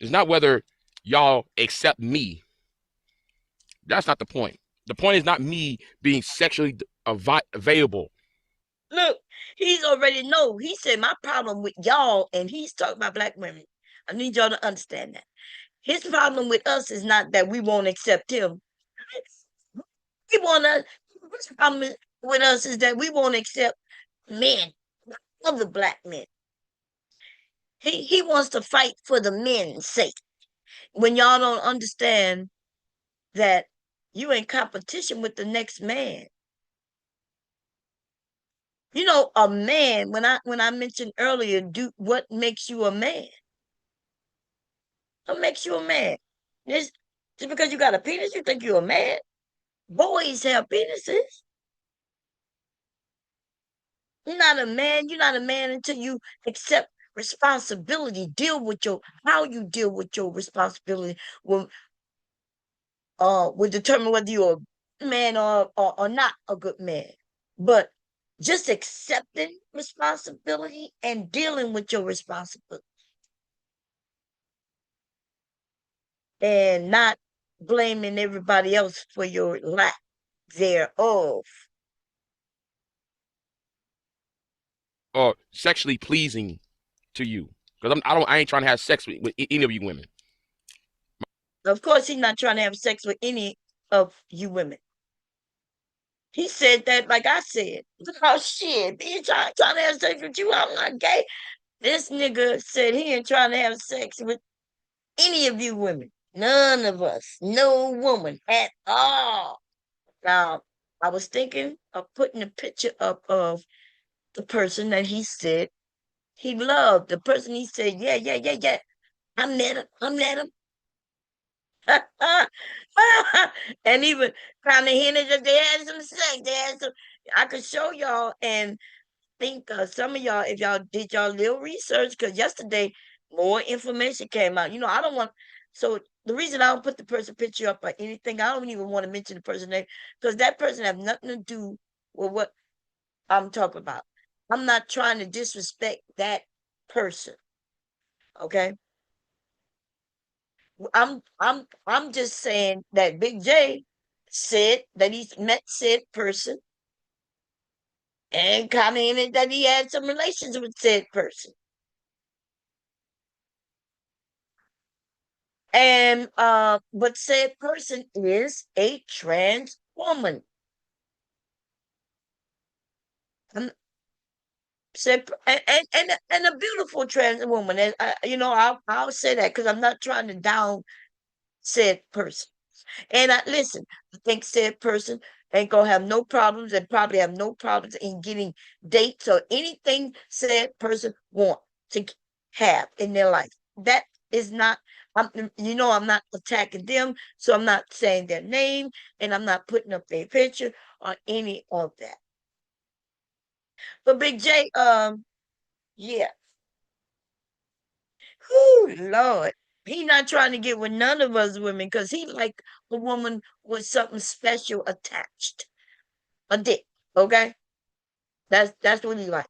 not whether y'all accept me. That's not the point. The point is not me being sexually available. Look, he's already know. He said my problem with y'all, and he's talking about black women. I need y'all to understand that. His problem with us is not that we won't accept him. He want us. His problem with us is that we won't accept men, other black men. He wants to fight for the men's sake. When y'all don't understand that you in competition with the next man. You know, a man. When I mentioned earlier, do what makes you a man? What makes you a man? Just because you got a penis, you think you're a man? Boys have penises. You're not a man. You're not a man until you accept responsibility. Deal with your how you deal with your responsibility will determine whether you're a man or not a good man. But just accepting responsibility and dealing with your responsibility and not blaming everybody else for your lack thereof. Or sexually pleasing to you. Because I ain't trying to have sex with any of you women. Of course, he's not trying to have sex with any of you women. He said that like I said. Oh shit, bitch, I ain't trying to have sex with you. I'm not gay. This nigga said he ain't trying to have sex with any of you women. None of us. No woman at all. Now, I was thinking of putting a picture up of the person that he said he loved. The person he said, yeah, yeah, yeah, yeah. I met him. I met him. And even kind of hinted that they had some sex. They had some. I could show y'all and think some of y'all, if y'all did y'all little research, because yesterday more information came out. You know, I don't want. So the reason I don't put the person picture up or anything, I don't even want to mention the person name because that person have nothing to do with what I'm talking about. I'm not trying to disrespect that person. Okay. I'm just saying that Big J said that he's met said person and commented that he had some relations with said person. And but said person is a trans woman. And said and a beautiful trans woman. And you know, I'll say that because I'm not trying to down said person. And I listen, I think said person ain't gonna have no problems and probably have no problems in getting dates or anything said person want to have in their life. That is not I'm not attacking them, so I'm not saying their name and I'm not putting up their picture or any of that. But Big J, yeah. Whew, Lord. He not trying to get with none of us women because he like a woman with something special attached. A dick. Okay? That's what he like.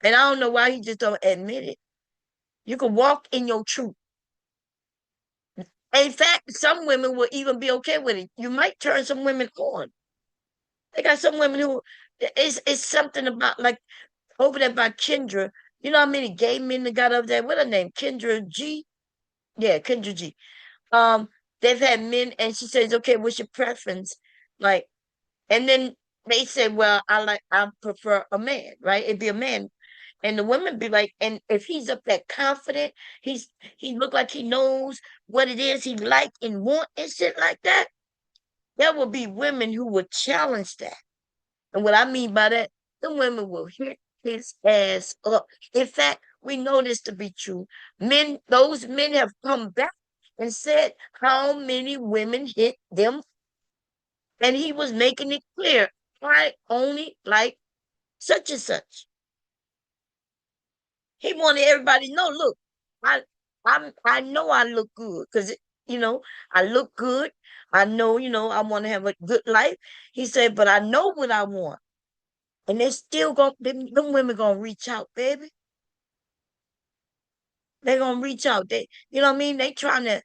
And I don't know why he just don't admit it. You can walk in your truth. In fact, some women will even be okay with it. You might turn some women on. They got some women who it's something about like over there by Kendra. You know how many gay men that got over there? What her name? Kendra G? Yeah, Kendra G. Um, they've had men and she says, okay, what's your preference? Like, and then they said, well, I prefer a man, right? It'd be a man. And the women be like, and if he's up that confident, he look like he knows what it is he like and want and shit like that. There will be women who will challenge that. And what I mean by that, the women will hit his ass up. In fact, we know this to be true. Those men have come back and said how many women hit them. And he was making it clear, I only like such and such. He wanted everybody to know, look, I I know I look good because I look good. I know, I want to have a good life. He said, but I know what I want. And they're still going them women gonna reach out, baby. They're gonna reach out. You know what I mean? They trying to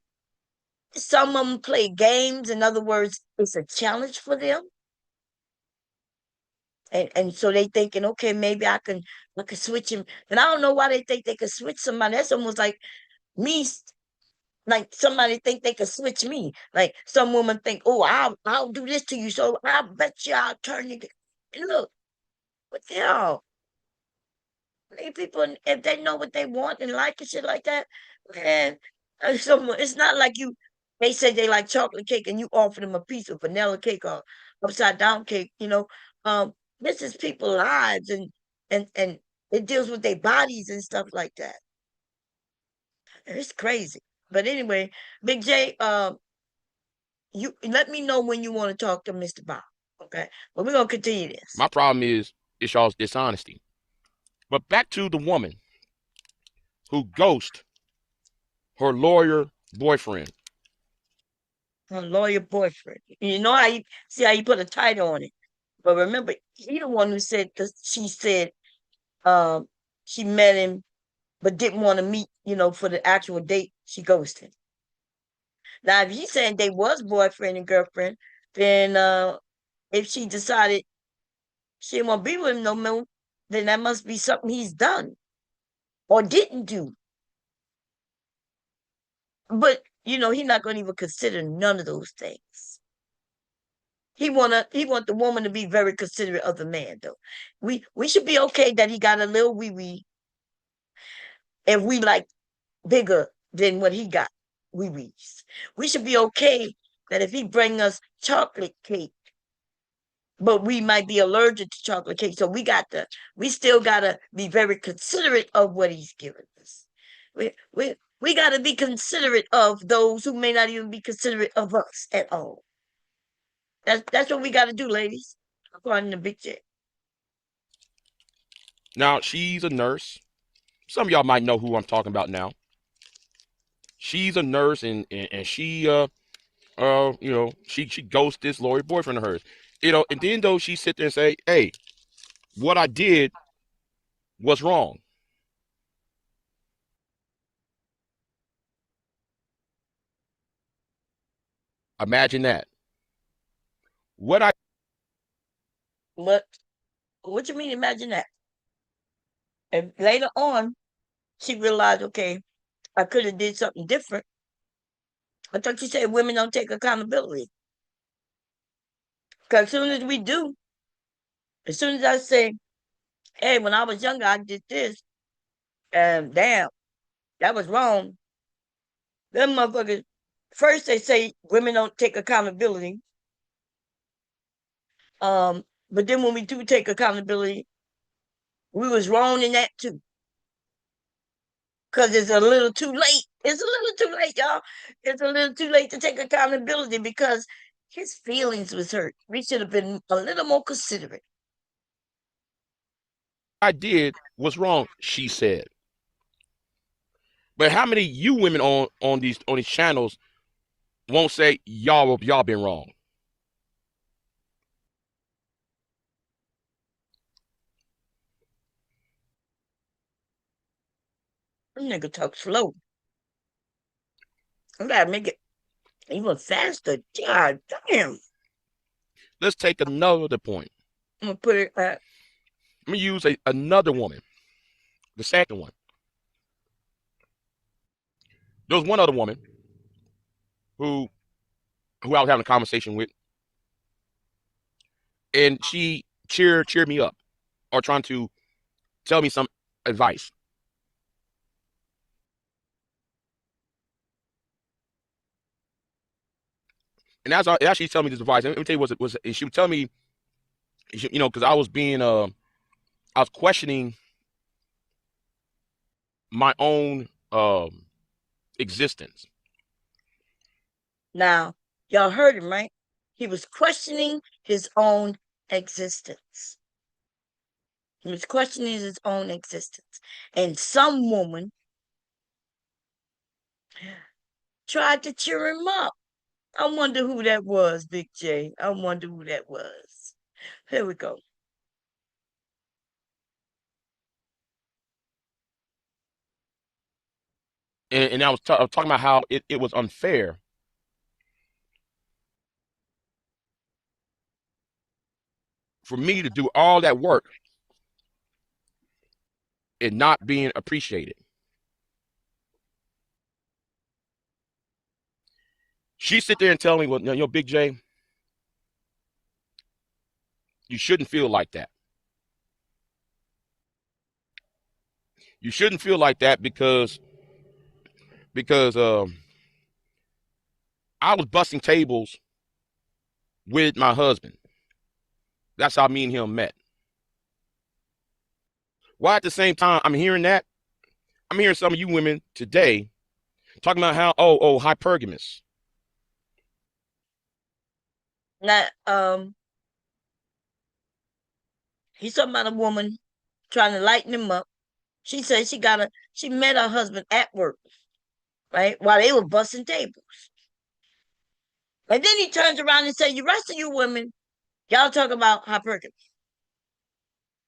some of them play games. In other words, it's a challenge for them. And so they thinking, okay, maybe I can switch him. And I don't know why they think they could switch somebody. That's almost like me, like somebody think they could switch me. Like some woman think, oh, I'll do this to you, so I bet you I'll turn you. And look, what the hell? These people, if they know what they want and like and shit like that, man, it's not like you. They say they like chocolate cake, and you offer them a piece of vanilla cake or upside down cake. This is people's lives, and it deals with their bodies and stuff like that. It's crazy. But anyway, Big J, you let me know when you want to talk to Mr. Bob. Okay, but we're gonna continue this. My problem is it's y'all's dishonesty. But back to the woman who ghosted her lawyer boyfriend. Her lawyer boyfriend. You know how you see how you put a title on it. But remember, he the one who said she said um she met him but didn't want to meet, for the actual date. She ghosted. Now, if he's saying they was boyfriend and girlfriend, then if she decided she didn't want to be with him no more, then that must be something he's done or didn't do. But he's not going to even consider none of those things. He want the woman to be very considerate of the man, though. We should be okay that he got a little wee wee if we like bigger than what he got wee wees. We should be okay that if he bring us chocolate cake, but we might be allergic to chocolate cake, so we still gotta be very considerate of what he's giving us. We gotta be considerate of those who may not even be considerate of us at all. That's what we gotta do, ladies, according to Big J. Now she's a nurse. Some of y'all might know who I'm talking about now. She's a nurse, and she she ghosts this lawyer boyfriend of hers. And then though she sit there and say, hey, what I did was wrong. Imagine that. What I But what you mean? Imagine that. And later on, she realized, okay, I could have did something different. I thought you said women don't take accountability. Because as soon as we do, as soon as I say, hey, when I was younger, I did this, and damn, that was wrong. Them motherfuckers, first they say women don't take accountability. But then when we do take accountability, we was wrong in that too. Because it's a little too late. It's a little too late, y'all. It's a little too late to take accountability because his feelings was hurt. We should have been a little more considerate. did was wrong, she said. But how many you women on these channels won't say y'all been wrong? Nigga talk slow. I gotta make it even faster. God damn. Let's take another point. I'm gonna put it at Let me use another woman, the second one. There was one other woman who I was having a conversation with, and she cheered me up or trying to tell me some advice. And as she's telling me this advice, let me tell you what it was. She would tell me, because I was questioning my own existence. now. Y'all heard him, right? He was questioning his own existence. He was questioning his own existence. And some woman tried to cheer him up. I wonder who that was, Big J. I wonder who that was. Here we go. And I was talking about how it was unfair for me to do all that work and not being appreciated. She sit there and tell me, well, Big J, you shouldn't feel like that. You shouldn't feel like that because I was busting tables with my husband. That's how me and him met. Why at the same time I'm hearing that, I'm hearing some of you women today talking about how hypergamous. Now, he's talking about a woman trying to lighten him up. She said she met her husband at work, right? While they were busting tables. And then he turns around and says, "You rest of you women, y'all talk about hypergamy."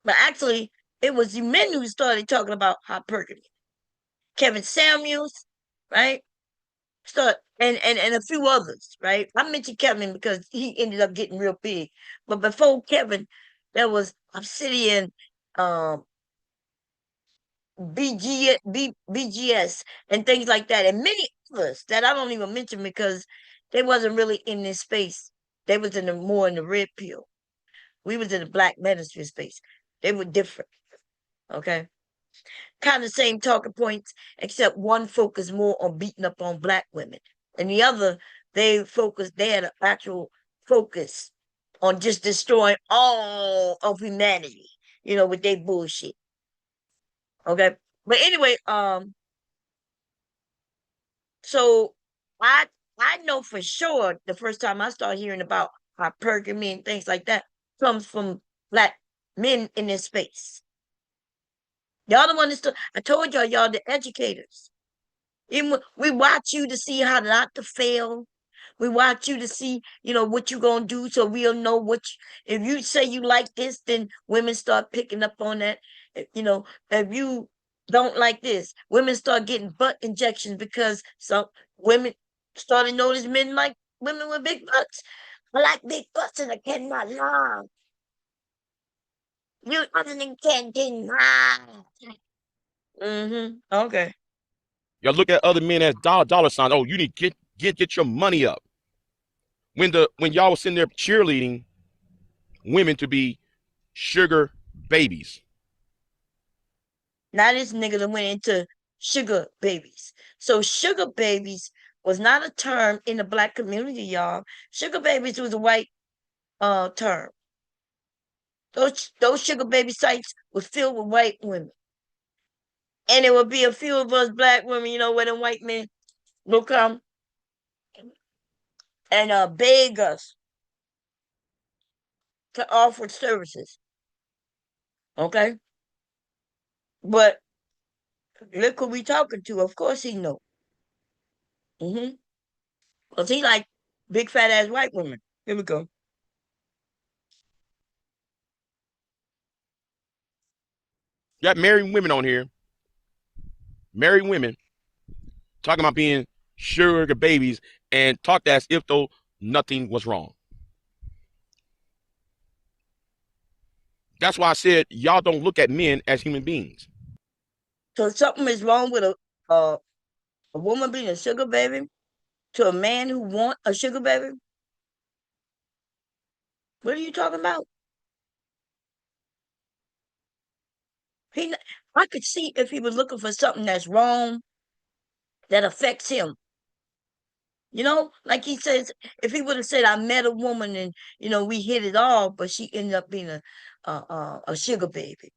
But actually, it was the men who started talking about hypergamy. Kevin Samuels, right? And a few others, right? I mentioned Kevin because he ended up getting real big. But before Kevin, there was Obsidian, um, BGS, and things like that, and many others that I don't even mention because they wasn't really in this space. They was more in the red pill. We was in the black manosphere space. They were different. Okay. Kind of same talking points, except one focused more on beating up on black women. And the other, they had an actual focus on just destroying all of humanity, with their bullshit. Okay. But anyway, so I I know for sure the first time I started hearing about hypergamy and things like that comes from black men in this space. Y'all the one that's I told y'all the educators. Even we watch you to see how not to fail. We watch you to see, what you gonna do, so we'll know if you say you like this, then women start picking up on that. If you don't like this, women start getting butt injections because some women started to notice men like women with big butts. I like big butts and I cannot lie. You other can deny. Okay. Y'all look at other men as dollar signs. Oh, you need to get your money up. When y'all was sitting there cheerleading women to be sugar babies. Now this nigga that went into sugar babies. So sugar babies was not a term in the black community, y'all. Sugar babies was a white term. Those sugar baby sites was filled with white women. And it would be a few of us black women, where the white men will come and beg us to offer services. Okay? But look who we talking to. Of course he know. Because he like big fat ass white women. Here we go. You got married women on here, married women talking about being sugar babies and talk as if though nothing was wrong. That's why I said y'all don't look at men as human beings. So something is wrong with a woman being a sugar baby to a man who want a sugar baby. What are you talking about? He, I could see if he was looking for something that's wrong that affects him. Like he says, if he would have said, "I met a woman and we hit it off, but she ended up being a sugar baby,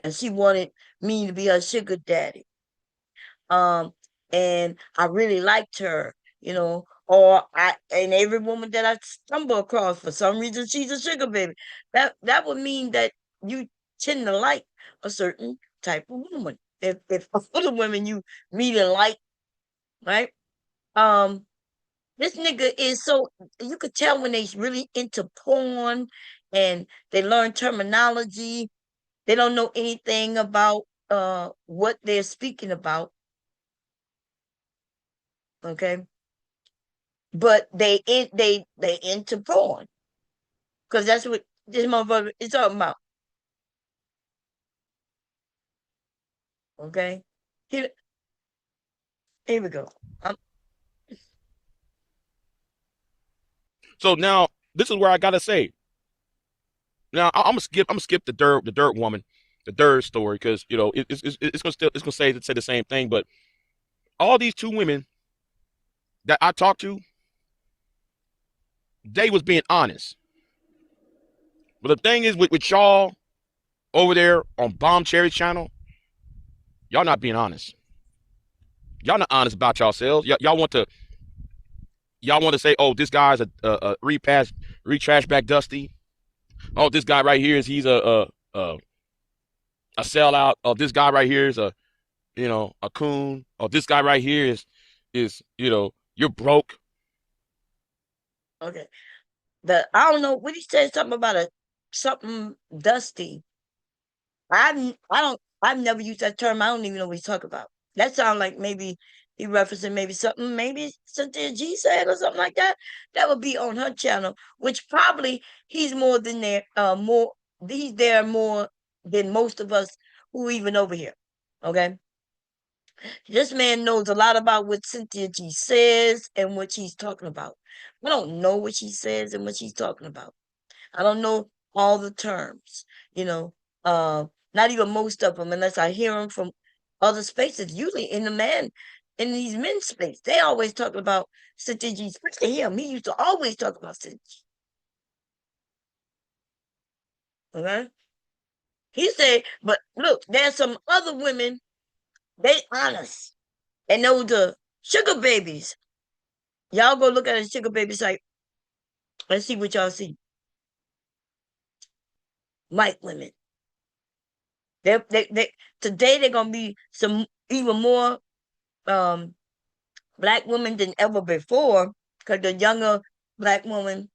and she wanted me to be her sugar daddy." Um, and I really liked her, and every woman that I stumble across for some reason she's a sugar baby. That would mean that you tend to like a certain type of woman. If other women you meet and like, right? Um, this nigga is so, you could tell when they really into porn and they learn terminology. They don't know anything about what they're speaking about. Okay, but they into porn because that's what this motherfucker is talking about. Okay, here, here we go. So now this is where I gotta say. Now I'm gonna skip the dirt woman, the dirt story because you know it's gonna say the same thing. But all these two women that I talked to, they was being honest. But the thing is with y'all over there on Bombcherry channel, y'all not being honest. Y'all not honest about yourselves. Y'all want to say, oh, this guy's a retrash back Dusty. Oh, this guy right here is he's a sellout. Oh, this guy right here is a coon. Oh, this guy right here is you're broke. Okay, the I don't know what he said something about a something dusty. I don't I've never used that term. I don't even know what he's talking about. That sounds like maybe he referencing maybe something maybe Cynthia G said or something like that. That would be on her channel, which probably he's more than there more he's there more than most of us who even over here. Okay. This man knows a lot about what Cynthia G says and what she's talking about. I don't know what she says and what she's talking about. I don't know all the terms, you know, uh, not even most of them, unless I hear them from other spaces. Usually in these men's space, they always talk about Cynthia G, especially him. He used to always talk about Cynthia G. Okay. He said, but look, there's some other women, they honest. And those the sugar babies. Y'all go look at a sugar baby site and see what y'all see. White women. They today they're gonna be some even more um black women than ever before because the younger black women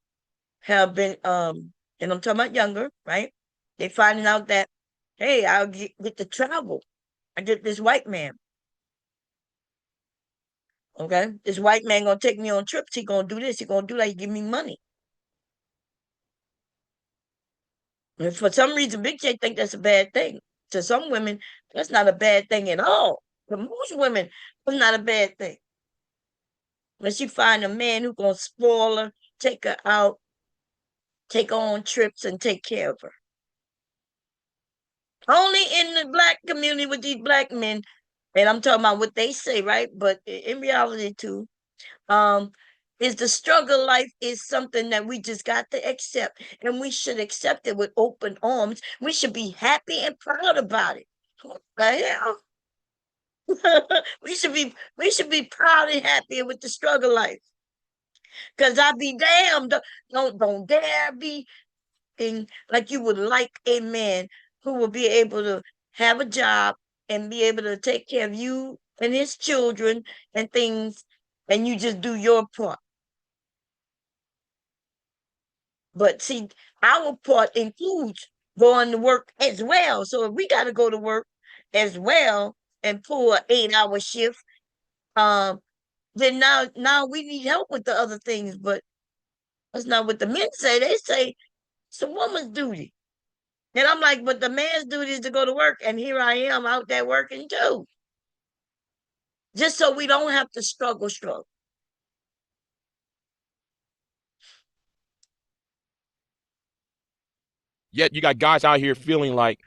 have been and I'm talking about younger, right? They finding out that hey, I'll get to travel. I get this white man. Okay, this white man gonna take me on trips. He gonna do this. He gonna do that. He give me money. And for some reason, Big J think that's a bad thing. To some women, that's not a bad thing at all. To most women, it's not a bad thing. When she find a man who gonna spoil her, take her out, take her on trips, and take care of her. Only in the black community with these black men, and I'm talking about what they say, right? But in reality too, um, is the struggle life is something that we just got to accept, and we should accept it with open arms. We should be happy and proud about it. What the hell? we should be proud and happy with the struggle life. Cause I be damned. Don't dare be in like you would like a man who will be able to have a job and be able to take care of you and his children and things, and you just do your part. But see, our part includes going to work as well. So if we got to go to work as well and pull an 8-hour shift, um, then now we need help with the other things. But that's not what the men say. They say it's a woman's duty. And I'm like, but the man's duty is to go to work. And here I am out there working too. Just so we don't have to struggle. Yet you got guys out here feeling like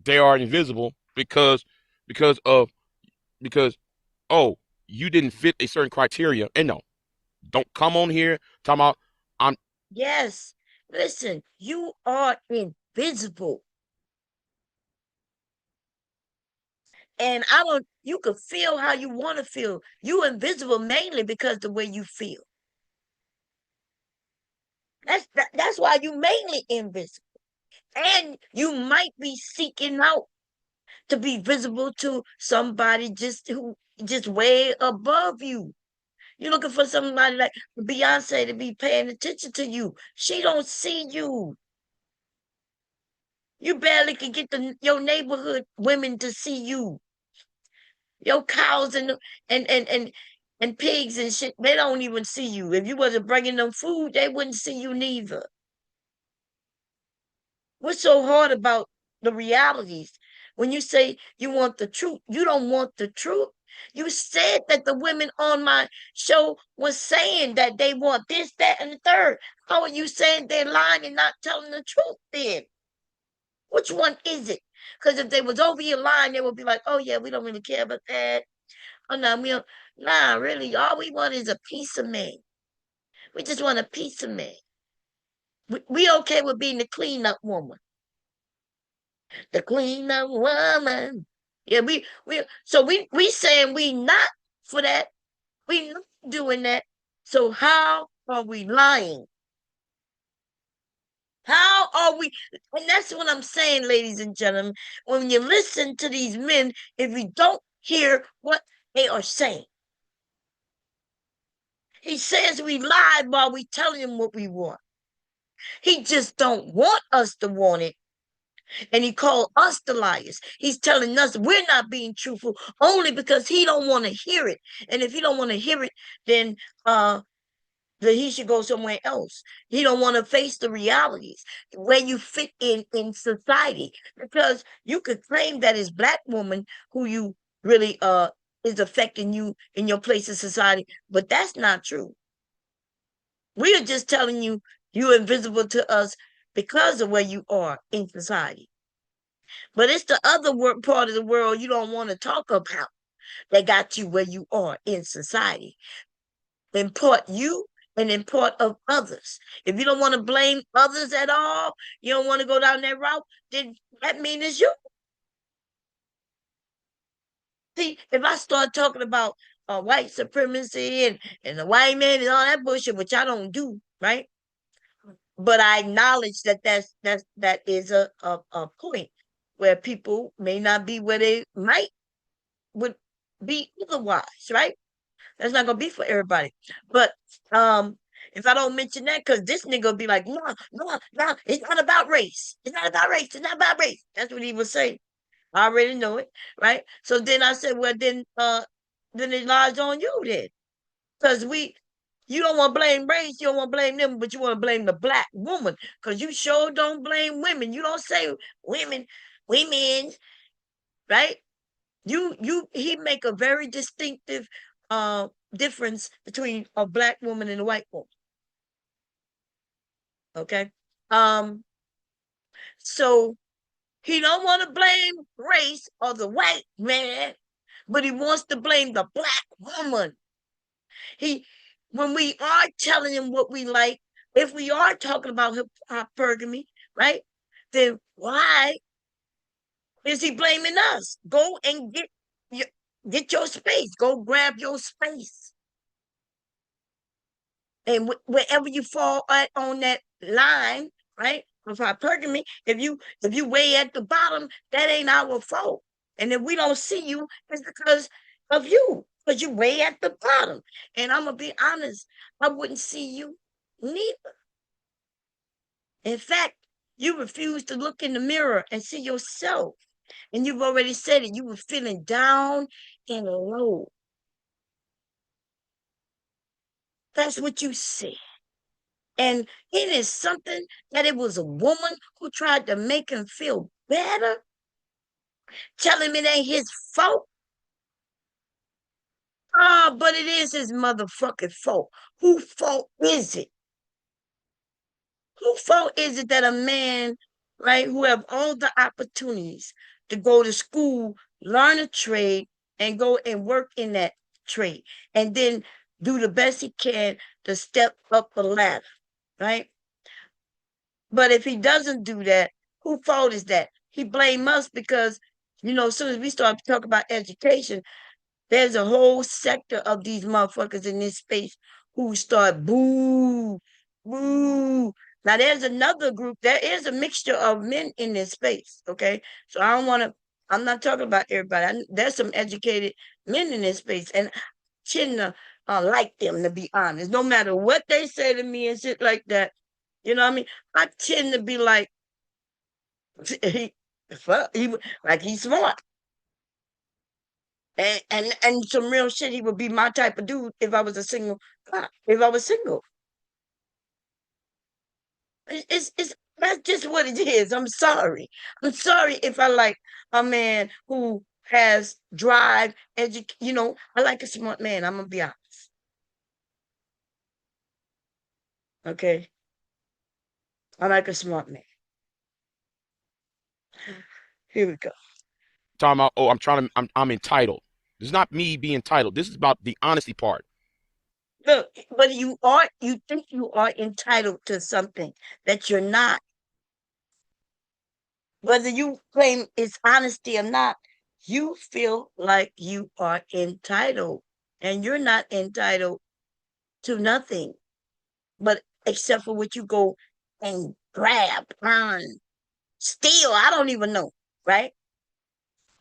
they are invisible because of because oh you didn't fit a certain criteria. And no, don't come on here talking about I'm. Yes. Listen, you are invisible. And I don't you can feel how you want to feel. You invisible mainly because the way you feel. That's why you mainly invisible. And you might be seeking out to be visible to somebody just way above you. You're looking for somebody like Beyonce to be paying attention to you. She don't see you. You barely can get your neighborhood women to see you. Your cows and pigs and shit, they don't even see you. If you wasn't bringing them food, they wouldn't see you neither. What's so hard about the realities? When you say you want the truth, you don't want the truth. You said that the women on my show was saying that they want this, that, and the third. How are you saying they're lying and not telling the truth then? Which one is it? Because if they was over here lying, they would be like, oh yeah, we don't really care about that. Oh no, we don't. Nah, really, all we want is a piece of me. We just want a piece of me. We okay with being the cleanup woman. The cleanup woman. Yeah, we saying we not for that. We not doing that. So how are we lying? How are we? And that's what I'm saying, ladies and gentlemen. When you listen to these men, if you don't hear what they are saying, he says we lied while we telling him what we want. He just don't want us to want it. And he called us the liars. He's telling us we're not being truthful only because he don't want to hear it. And if he don't want to hear it, then that he should go somewhere else. He don't want to face the realities where you fit in society, because you could claim that it's black woman who you really is affecting you in your place in society, but that's not true. We are just telling you you're invisible to us because of where you are in society. But it's the other part of the world you don't want to talk about that got you where you are in society. Import you and import of others. If you don't want to blame others at all, you don't want to go down that route, then that means it's you. See, if I start talking about white supremacy and the white man and all that bullshit, which I don't do, right? But I acknowledge that that is a point where people may not be where they might would be otherwise, right? That's not gonna be for everybody. But if I don't mention that, because this nigga will be like, no, no, no, it's not about race. It's not about race. It's not about race. That's what he would say. I already know it, right? So then I said, well, then it lies on you then. Because you don't want to blame race, you don't want to blame them, but you want to blame the black woman. Because you sure don't blame women. You don't say women, right? He make a very distinctive difference between a black woman and a white woman. Okay. Um, so he don't want to blame race or the white man, but he wants to blame the black woman. He when we are telling him what we like, if we are talking about hypergamy, right? Then why is he blaming us? Go and get your space. Go grab your space. And wherever you fall on that line, right, of hypergamy, if you way at the bottom, that ain't our fault. And if we don't see you, it's because of you, because you way at the bottom. And I'm gonna be honest, I wouldn't see you neither. In fact, you refuse to look in the mirror and see yourself. And you've already said it, you were feeling down and low. That's what you said. And it is something that it was a woman who tried to make him feel better, tell him it ain't his fault. Ah, but it is his motherfucking fault. Whose fault is it? Whose fault is it that a man, right, who have all the opportunities to go to school, learn a trade, and go and work in that trade, and then do the best he can to step up the ladder, right? But if he doesn't do that, whose fault is that? He blame us because, as soon as we start talking about education, there's a whole sector of these motherfuckers in this space who start boo, boo. Now there's another group. There is a mixture of men in this space. Okay, so I don't want to. I'm not talking about everybody. There's some educated men in this space, and I tend to like them, to be honest. No matter what they say to me and shit like that, you know what I mean. I tend to be like, he, like he's smart, and some real shit. He would be my type of dude if I was a single guy. If I was single. It's that's just what it is. I'm sorry. I'm sorry if I like a man who has drive, I like a smart man. I'm gonna be honest. Okay. I like a smart man. Here we go. Talking about, oh, I'm entitled. This is not me being entitled. This is about the honesty part. Look, but you think you are entitled to something that you're not. Whether you claim it's honesty or not, you feel like you are entitled. And you're not entitled to nothing. But except for what you go and grab, earn, steal, I don't even know, right?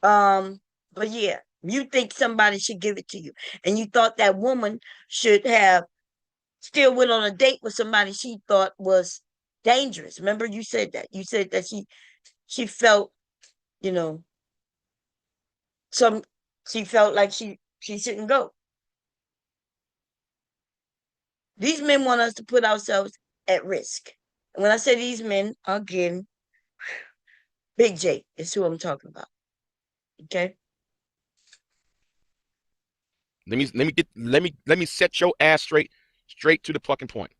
Um, but yeah, you think somebody should give it to you, and you thought that woman should have still went on a date with somebody she thought was dangerous. Remember, you said that. You said that she felt, you know, some she felt like she shouldn't go. These men want us to put ourselves at risk. And when I say these men, again, Big J is who I'm talking about. Okay. Let me set your ass straight to the fucking point.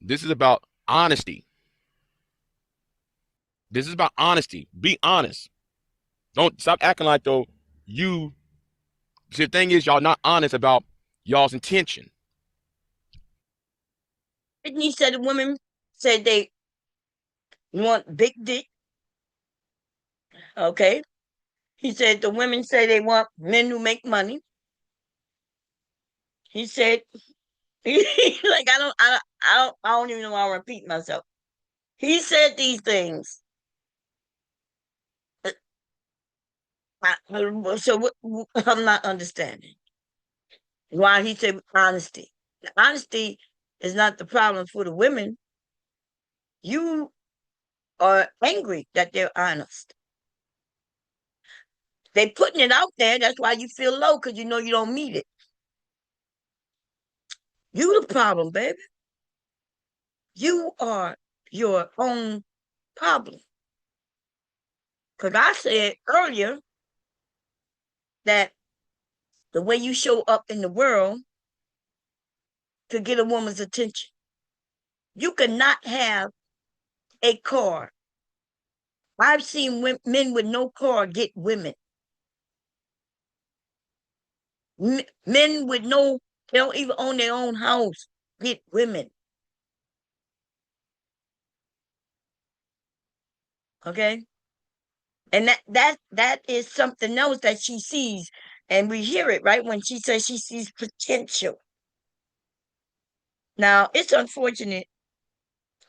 This is about honesty. This is about honesty. Be honest. Don't stop acting like though you. See, the thing is, y'all not honest about y'all's intention. And he said the women said they want big dick. Okay. He said the women say they want men who make money. He said, like I don't even know why I repeat myself. He said these things. So I'm not understanding why he said honesty. Honesty is not the problem for the women. You are angry that they're honest. They putting it out there. That's why you feel low, because you know you don't meet it. You the problem, baby. You are your own problem. Because I said earlier that the way you show up in the world to get a woman's attention, you cannot have a car. I've seen men with no car get women. Men with no, they don't even own their own house, get women. Okay. And that is something else that she sees. And we hear it, right? When she says she sees potential. Now, it's unfortunate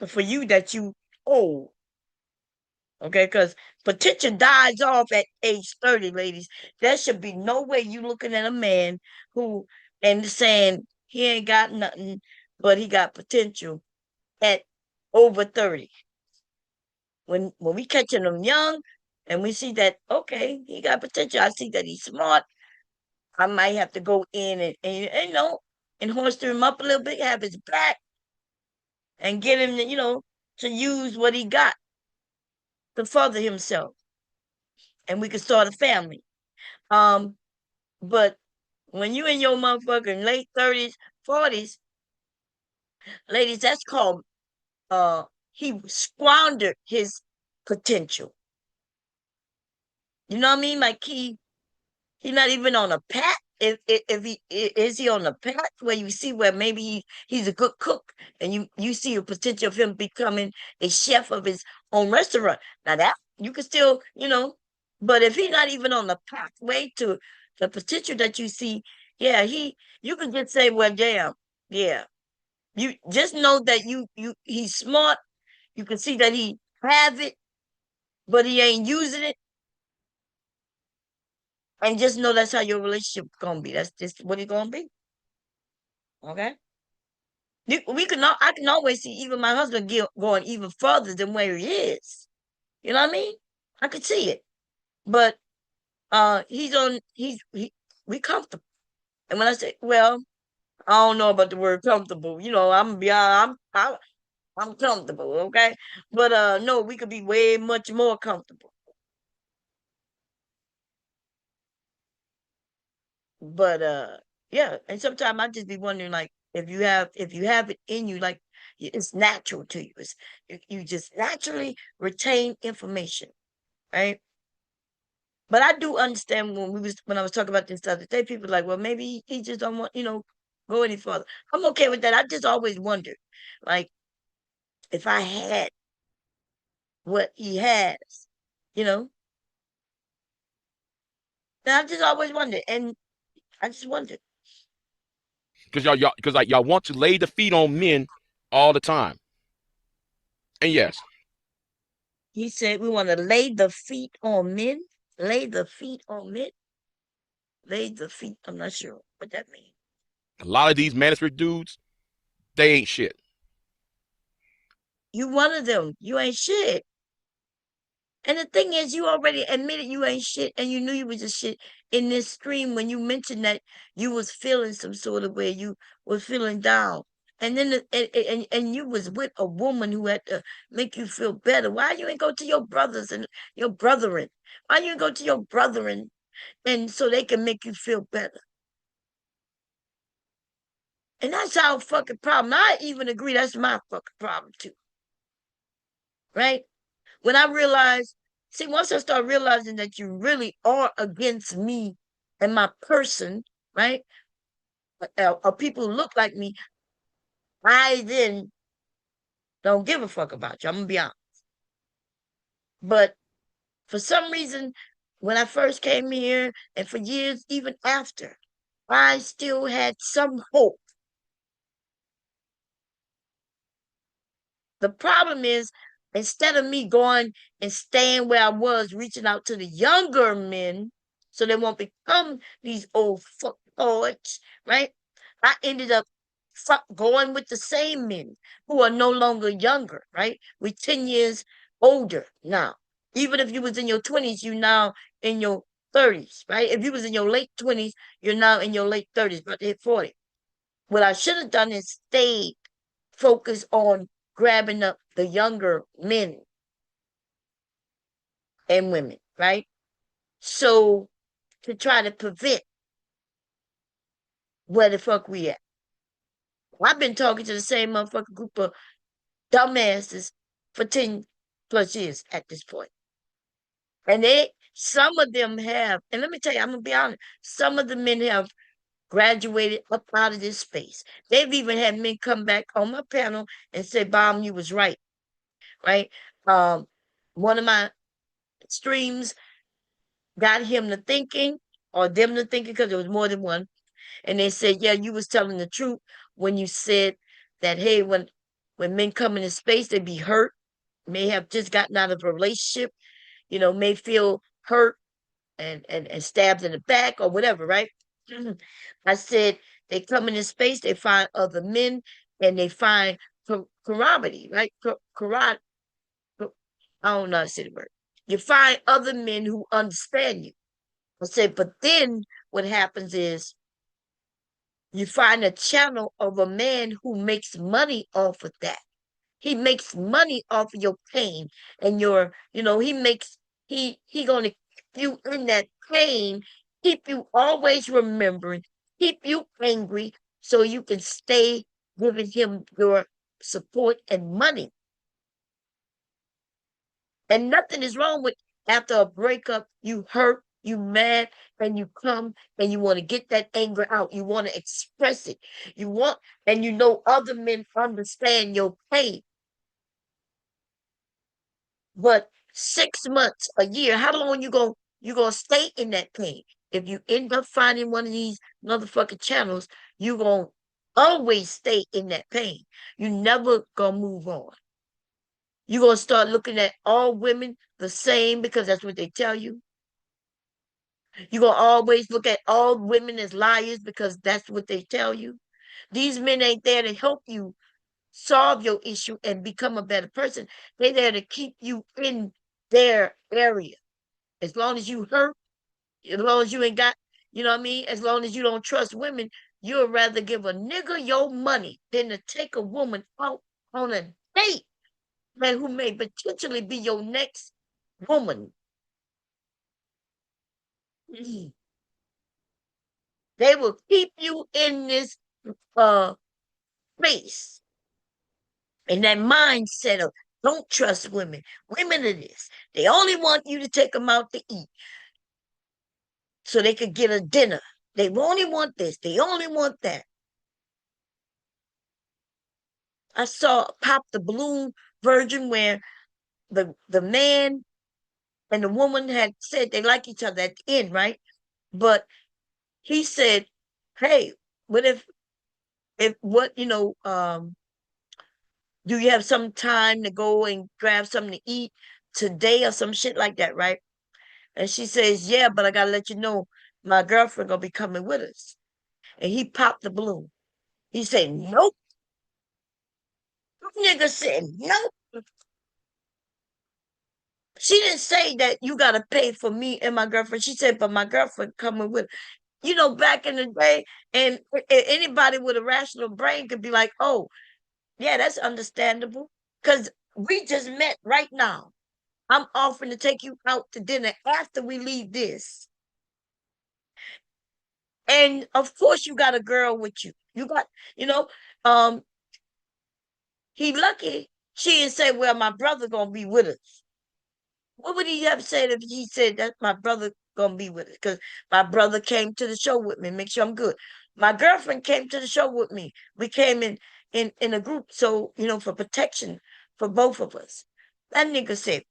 for you that you old. Okay, because potential dies off at age 30, ladies. There should be no way you looking at a man who and saying he ain't got nothing, but he got potential at over 30. When we catching them young and we see that, okay, he got potential. I see that he's smart. I might have to go in and holster him up a little bit, have his back, and get him to use what he got to further himself. And we can start a family. Um, but when you in your motherfucking late 30s, 40s, ladies, that's called he squandered his potential. You know what I mean? Like he's not even on a path. If he is he on a path where you see where maybe he's a good cook and you see a potential of him becoming a chef of his own restaurant. Now that you can still, but if he's not even on the pathway to the potential that you see, yeah, you can just say, well, damn, yeah. You just know that he's smart You can see that he have it, but he ain't using it. And just know that's how your relationship gonna be. That's just what it's gonna be. Okay. We can I can always see even my husband going even further than where he is. You know what I mean? I could see it. But we comfortable. And when I say, well, I don't know about the word comfortable. I'm comfortable, okay? But no, we could be way much more comfortable. But yeah, and sometimes I just be wondering, like, if you have it in you, like, it's natural to you. You just naturally retain information, right? But I do understand when I was talking about this the other day, people like, well, maybe he just don't want, go any further. I'm okay with that. I just always wondered, like, if I had what he has, you know, and I just always wondered, and I just wondered. Because because like y'all want to lay the feet on men all the time. And yes, He said we want to lay the feet on men, lay the feet on men, lay the feet. I'm not sure what that means. a lot of these manosphere dudes, they ain't shit. You one of them. You ain't shit. And the thing is, you already admitted you ain't shit, and you knew you was a shit in this stream when you mentioned that you was feeling some sort of way, you was feeling down, and then and you was with a woman who had to make you feel better. Why you ain't go to your brothers and your brethren? Why you ain't go to your brethren and so they can make you feel better? And that's our fucking problem. I even agree that's my fucking problem too, right? When I realized, see, once I start realizing that you really are against me and my person, right? Or people who look like me, I then don't give a fuck about you. I'm gonna be honest. But for some reason, when I first came here and for years even after, I still had some hope. The problem is, instead of me going and staying where I was, reaching out to the younger men so they won't become these old fuck poets, right? I ended up going with the same men who are no longer younger, right? We're 10 years older now. Even if you was in your 20s, you now in your 30s, right? If you was in your late 20s, you're now in your late 30s, about to hit 40. What I should have done is stayed focused on grabbing up the younger men and women, right? So to try to prevent where the fuck we at. I've been talking to the same motherfucking group of dumbasses for 10 plus years at this point. And some of them have, and let me tell you, I'm gonna be honest, some of the men have graduated up out of this space. They've even had men come back on my panel and say, Bomb, you was right, right? One of my streams got him to thinking, or them to thinking, because there was more than one. And they said, yeah, you was telling the truth when you said that, hey, when men come into space, they be hurt, may have just gotten out of a relationship, may feel hurt and stabbed in the back or whatever, right? I said they come into space, they find other men, and they find camaraderie, right? I don't know how to say the word. You find other men who understand you. I said, but then what happens is you find a channel of a man who makes money off of that. He makes money off of your pain and he gonna keep you in that pain, keep you always remembering, keep you angry so you can stay giving him your support and money. And nothing is wrong with after a breakup, you hurt, you mad, and you come and you want to get that anger out. You want to express it. And other men understand your pain. But 6 months, a year, how long you gonna stay in that pain? If you end up finding one of these motherfucking channels, you gonna always stay in that pain. You never gonna move on. You gonna start looking at all women the same because that's what they tell you. You gonna always look at all women as liars because that's what they tell you. These men ain't there to help you solve your issue and become a better person. They're there to keep you in their area. As long as you hurt, as long as you ain't got, you know what I mean? As long as you don't trust women, you'd rather give a nigga your money than to take a woman out on a date, man, who may potentially be your next woman. Mm. They will keep you in this uh space and that mindset of don't trust women. Women are this. They only want you to take them out to eat so they could get a dinner. They only want this. They only want that. I saw Pop the Balloon version where the man and the woman had said they like each other at the end, right? But he said, "Hey, what if what do you have some time to go and grab something to eat today or some shit like that, right?" And she says, "Yeah, but I gotta let you know my girlfriend gonna be coming with us." And he popped the balloon. He said, "Nope." Nigga said, "Nope." She didn't say that you gotta pay for me and my girlfriend. She said, "But my girlfriend coming with." Back in the day, and anybody with a rational brain could be like, "Oh, yeah, that's understandable." Because we just met right now. I'm offering to take you out to dinner after we leave this. And of course you got a girl with you. You got, you know, um, he lucky she didn't say, "Well, my brother gonna be with us." What would he have said if he said that my brother gonna be with us? Because my brother came to the show with me, make sure I'm good. My girlfriend came to the show with me. We came in a group, so for protection for both of us. That nigga said,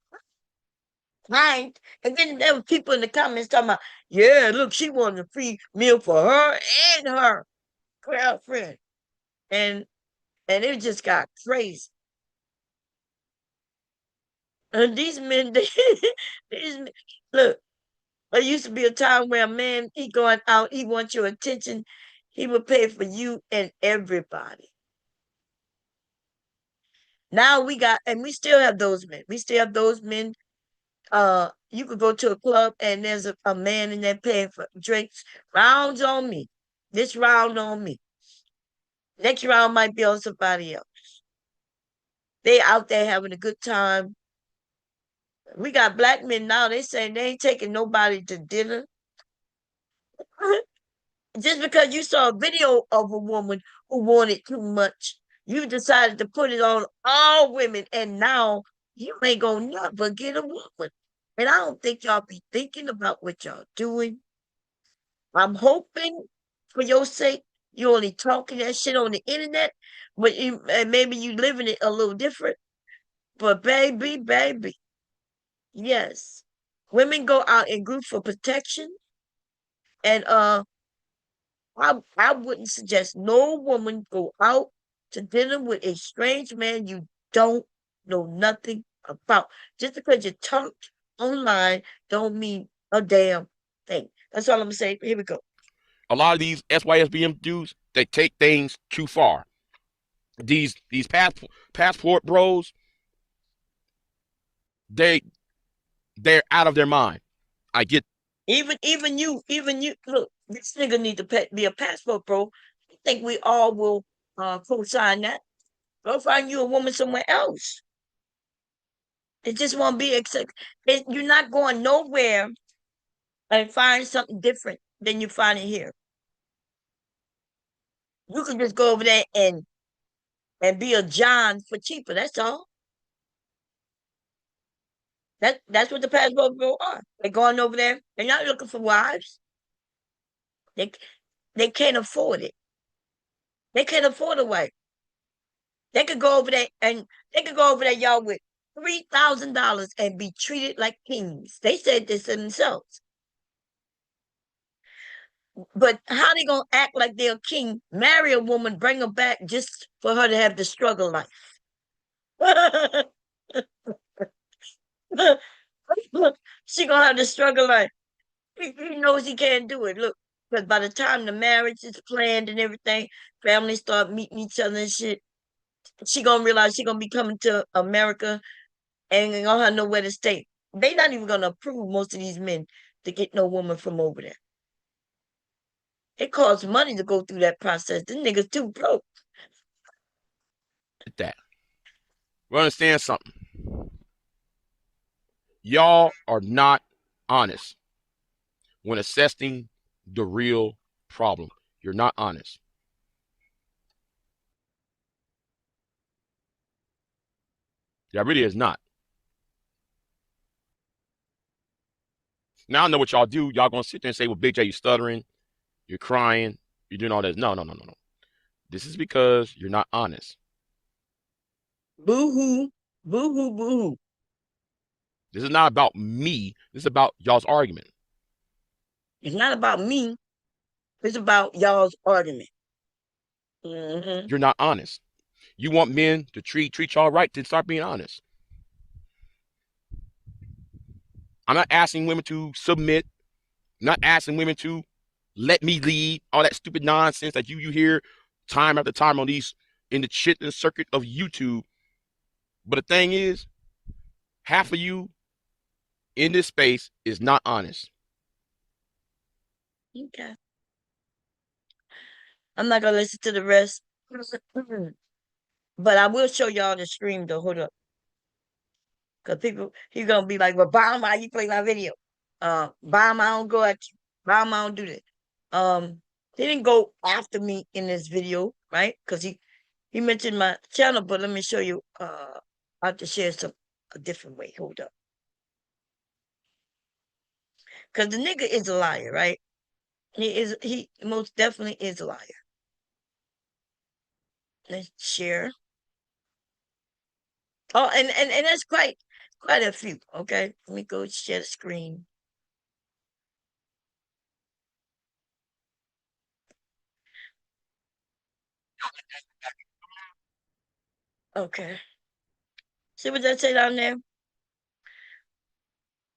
"Fine." And then there were people in the comments talking about, "Yeah, look, she wanted a free meal for her and her girlfriend." And it just got crazy. And these men, these men, look, there used to be a time where a man, he going out, he wants your attention, he would pay for you and everybody. Now we still have those men. We still have those men. You could go to a club and there's a man in there paying for drinks. Rounds on me. This round on me. Next round might be on somebody else. They out there having a good time. We got black men now. They saying they ain't taking nobody to dinner. Just because you saw a video of a woman who wanted too much, you decided to put it on all women, and now you ain't gonna never get a woman. And I don't think y'all be thinking about what y'all doing. I'm hoping for your sake you only talking that shit on the internet, but and maybe you living it a little different. But baby, yes, women go out in groups for protection, and I wouldn't suggest no woman go out to dinner with a strange man you don't know nothing about. Just because you talked online don't mean a damn thing. That's all I'm saying. Here we go. A lot of these SYSBM dudes, they take things too far. These passport bros, they they're out of their mind. I get Even you. Look, this nigga need to be a passport, bro. I think we all will co-sign that. Go find you a woman somewhere else. It just won't be accept. You're not going nowhere and find something different than you find it here. You can just go over there and be a John for cheaper. That's all. That's what the passport people are. They're going over there. They're not looking for wives. They they can't afford it. They can't afford a wife. They could go over there and they could go over there, y'all, with $3,000 and be treated like kings. They said this themselves. But how they gonna act like they're a king, marry a woman, bring her back just for her to have the struggle life? Look, she gonna have to struggle like he knows he can't do it. Look, because by the time the marriage is planned and everything, families start meeting each other and shit. She gonna realize she gonna be coming to America and ain't gonna have nowhere to stay. They not even gonna approve most of these men to get no woman from over there. It costs money to go through that process. Them niggas too broke. That. We understand something. Y'all are not honest when assessing the real problem. You're not honest. Y'all really is not. Now I know what y'all do. Y'all gonna sit there and say, well, Big J, you stuttering, you're crying, you're doing all this. No, no, no, no, no. This is because you're not honest. Boo hoo, boo hoo, boo hoo. This is not about me. This is about y'all's argument. It's not about me. It's about y'all's argument. Mm-hmm. You're not honest. You want men to treat y'all right, then start being honest. I'm not asking women to submit. I'm not asking women to let me lead. All that stupid nonsense that you hear time after time on these in the shit and circuit of YouTube. But the thing is, half of you in this space is not honest. Okay. I'm not gonna listen to the rest. But I will show y'all the stream though. Hold up. Cause people he's gonna be like, well, Bomb, why you play my video? Bomb, I don't go at you. Bomb, I don't do that. He didn't go after me in this video, right? Because he mentioned my channel, but let me show you. I have to share some a different way. Hold up. Because the nigga is a liar, right? He most definitely is a liar. Let's share. Oh, and that's quite a few. Okay. Let me go share the screen. Okay. See what that say down there?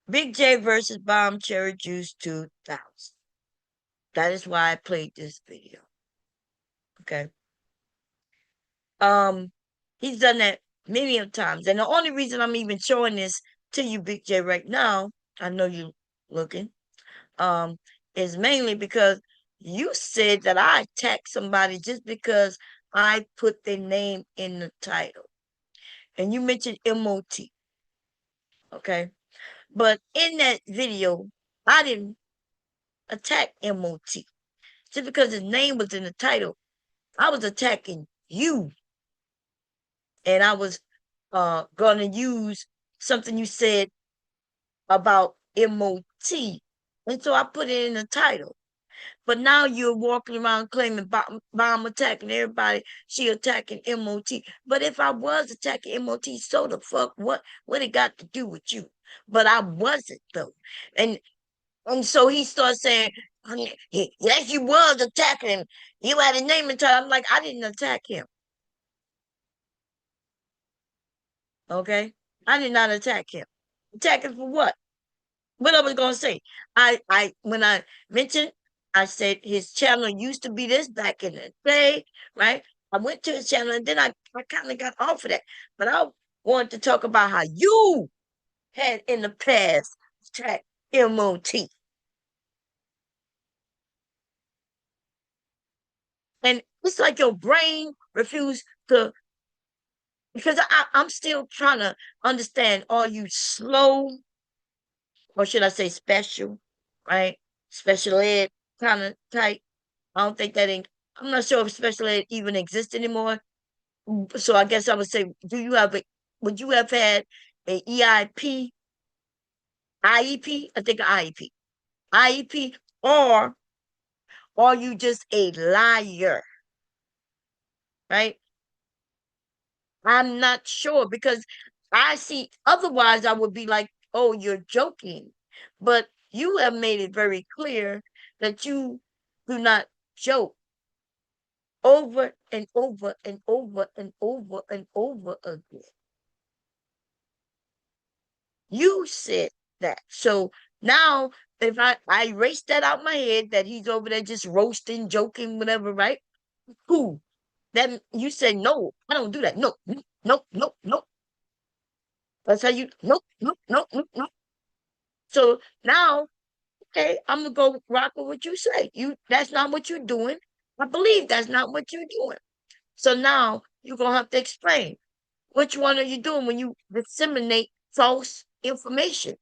Big J versus Bombcherry Juice 2000. That is why I played this video. Okay. He's done that many of times. And the only reason I'm even showing this to you, Big J, right now, I know you looking, is mainly because you said that I attacked somebody just because I put their name in the title. And you mentioned MOT. Okay. But in that video, I didn't attack MOT. Just because his name was in the title, I was attacking you. And I was gonna use something you said about MOT. And so I put it in the title. But now you're walking around claiming bomb attacking everybody. She attacking MOT. But if I was attacking MOT, so the fuck what it got to do with you? But I wasn't though. And so he starts saying, yes, you was attacking him. You had a name and title. I'm like, I didn't attack him. Okay? I did not attack him. Attack him for what? What I was gonna say. I when I mentioned, I said his channel used to be this back in the day, right? I went to his channel and then I kind of got off of that. But I wanted to talk about how you had in the past attacked MOT. And it's like your brain refused to, because I'm still trying to understand, are you slow, or should I say special, right? Special ed kind of type. I don't think that I'm not sure if special ed even exists anymore. So I guess I would say, would you have had a EIP, IEP? I think IEP. IEP, or are you just a liar, right? I'm not sure because I see otherwise I would be like, oh, you're joking. But you have made it very clear that you do not joke over and over and over and over and over again. You said that. So now, if I erase that out my head that he's over there just roasting, joking, whatever, right? Cool. Then you say no, I don't do that. No, no, no, no, no. That's how you. Nope, nope, nope, nope, nope. So now, okay, I'm gonna go rock with what you say. That's not what you're doing. I believe that's not what you're doing. So now you're gonna have to explain which one are you doing when you disseminate false information.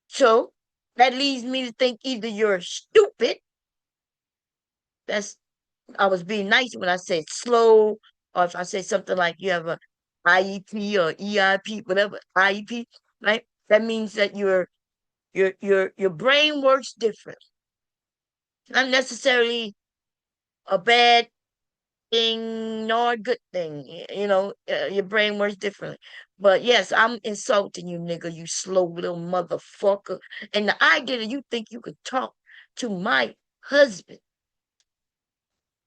So that leads me to think either you're stupid. That's I was being nice when I said slow, or if I say something like you have a IEP or EIP, whatever IEP, right? That means that your brain works different. Not necessarily a bad thing nor a good thing. Your brain works differently. But yes, I'm insulting you, nigga, you slow little motherfucker. And the idea that you think you could talk to my husband.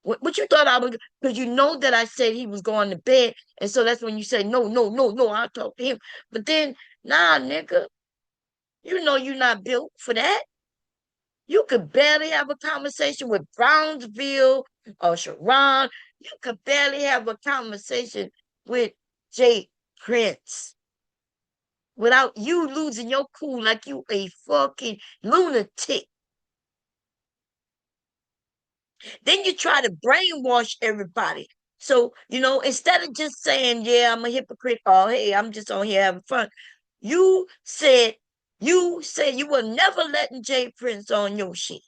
What you thought I would, because you know that I said he was going to bed. And so that's when you say, no, no, no, no, I'll talk to him. But then, nah, nigga, you know you're not built for that. You could barely have a conversation with Brownsville or Sharon. You could barely have a conversation with Jay Prince without you losing your cool like you a fucking lunatic. Then you try to brainwash everybody. So, instead of just saying, yeah, I'm a hypocrite, or hey, I'm just on here having fun, you said you were never letting Jay Prince on your shit.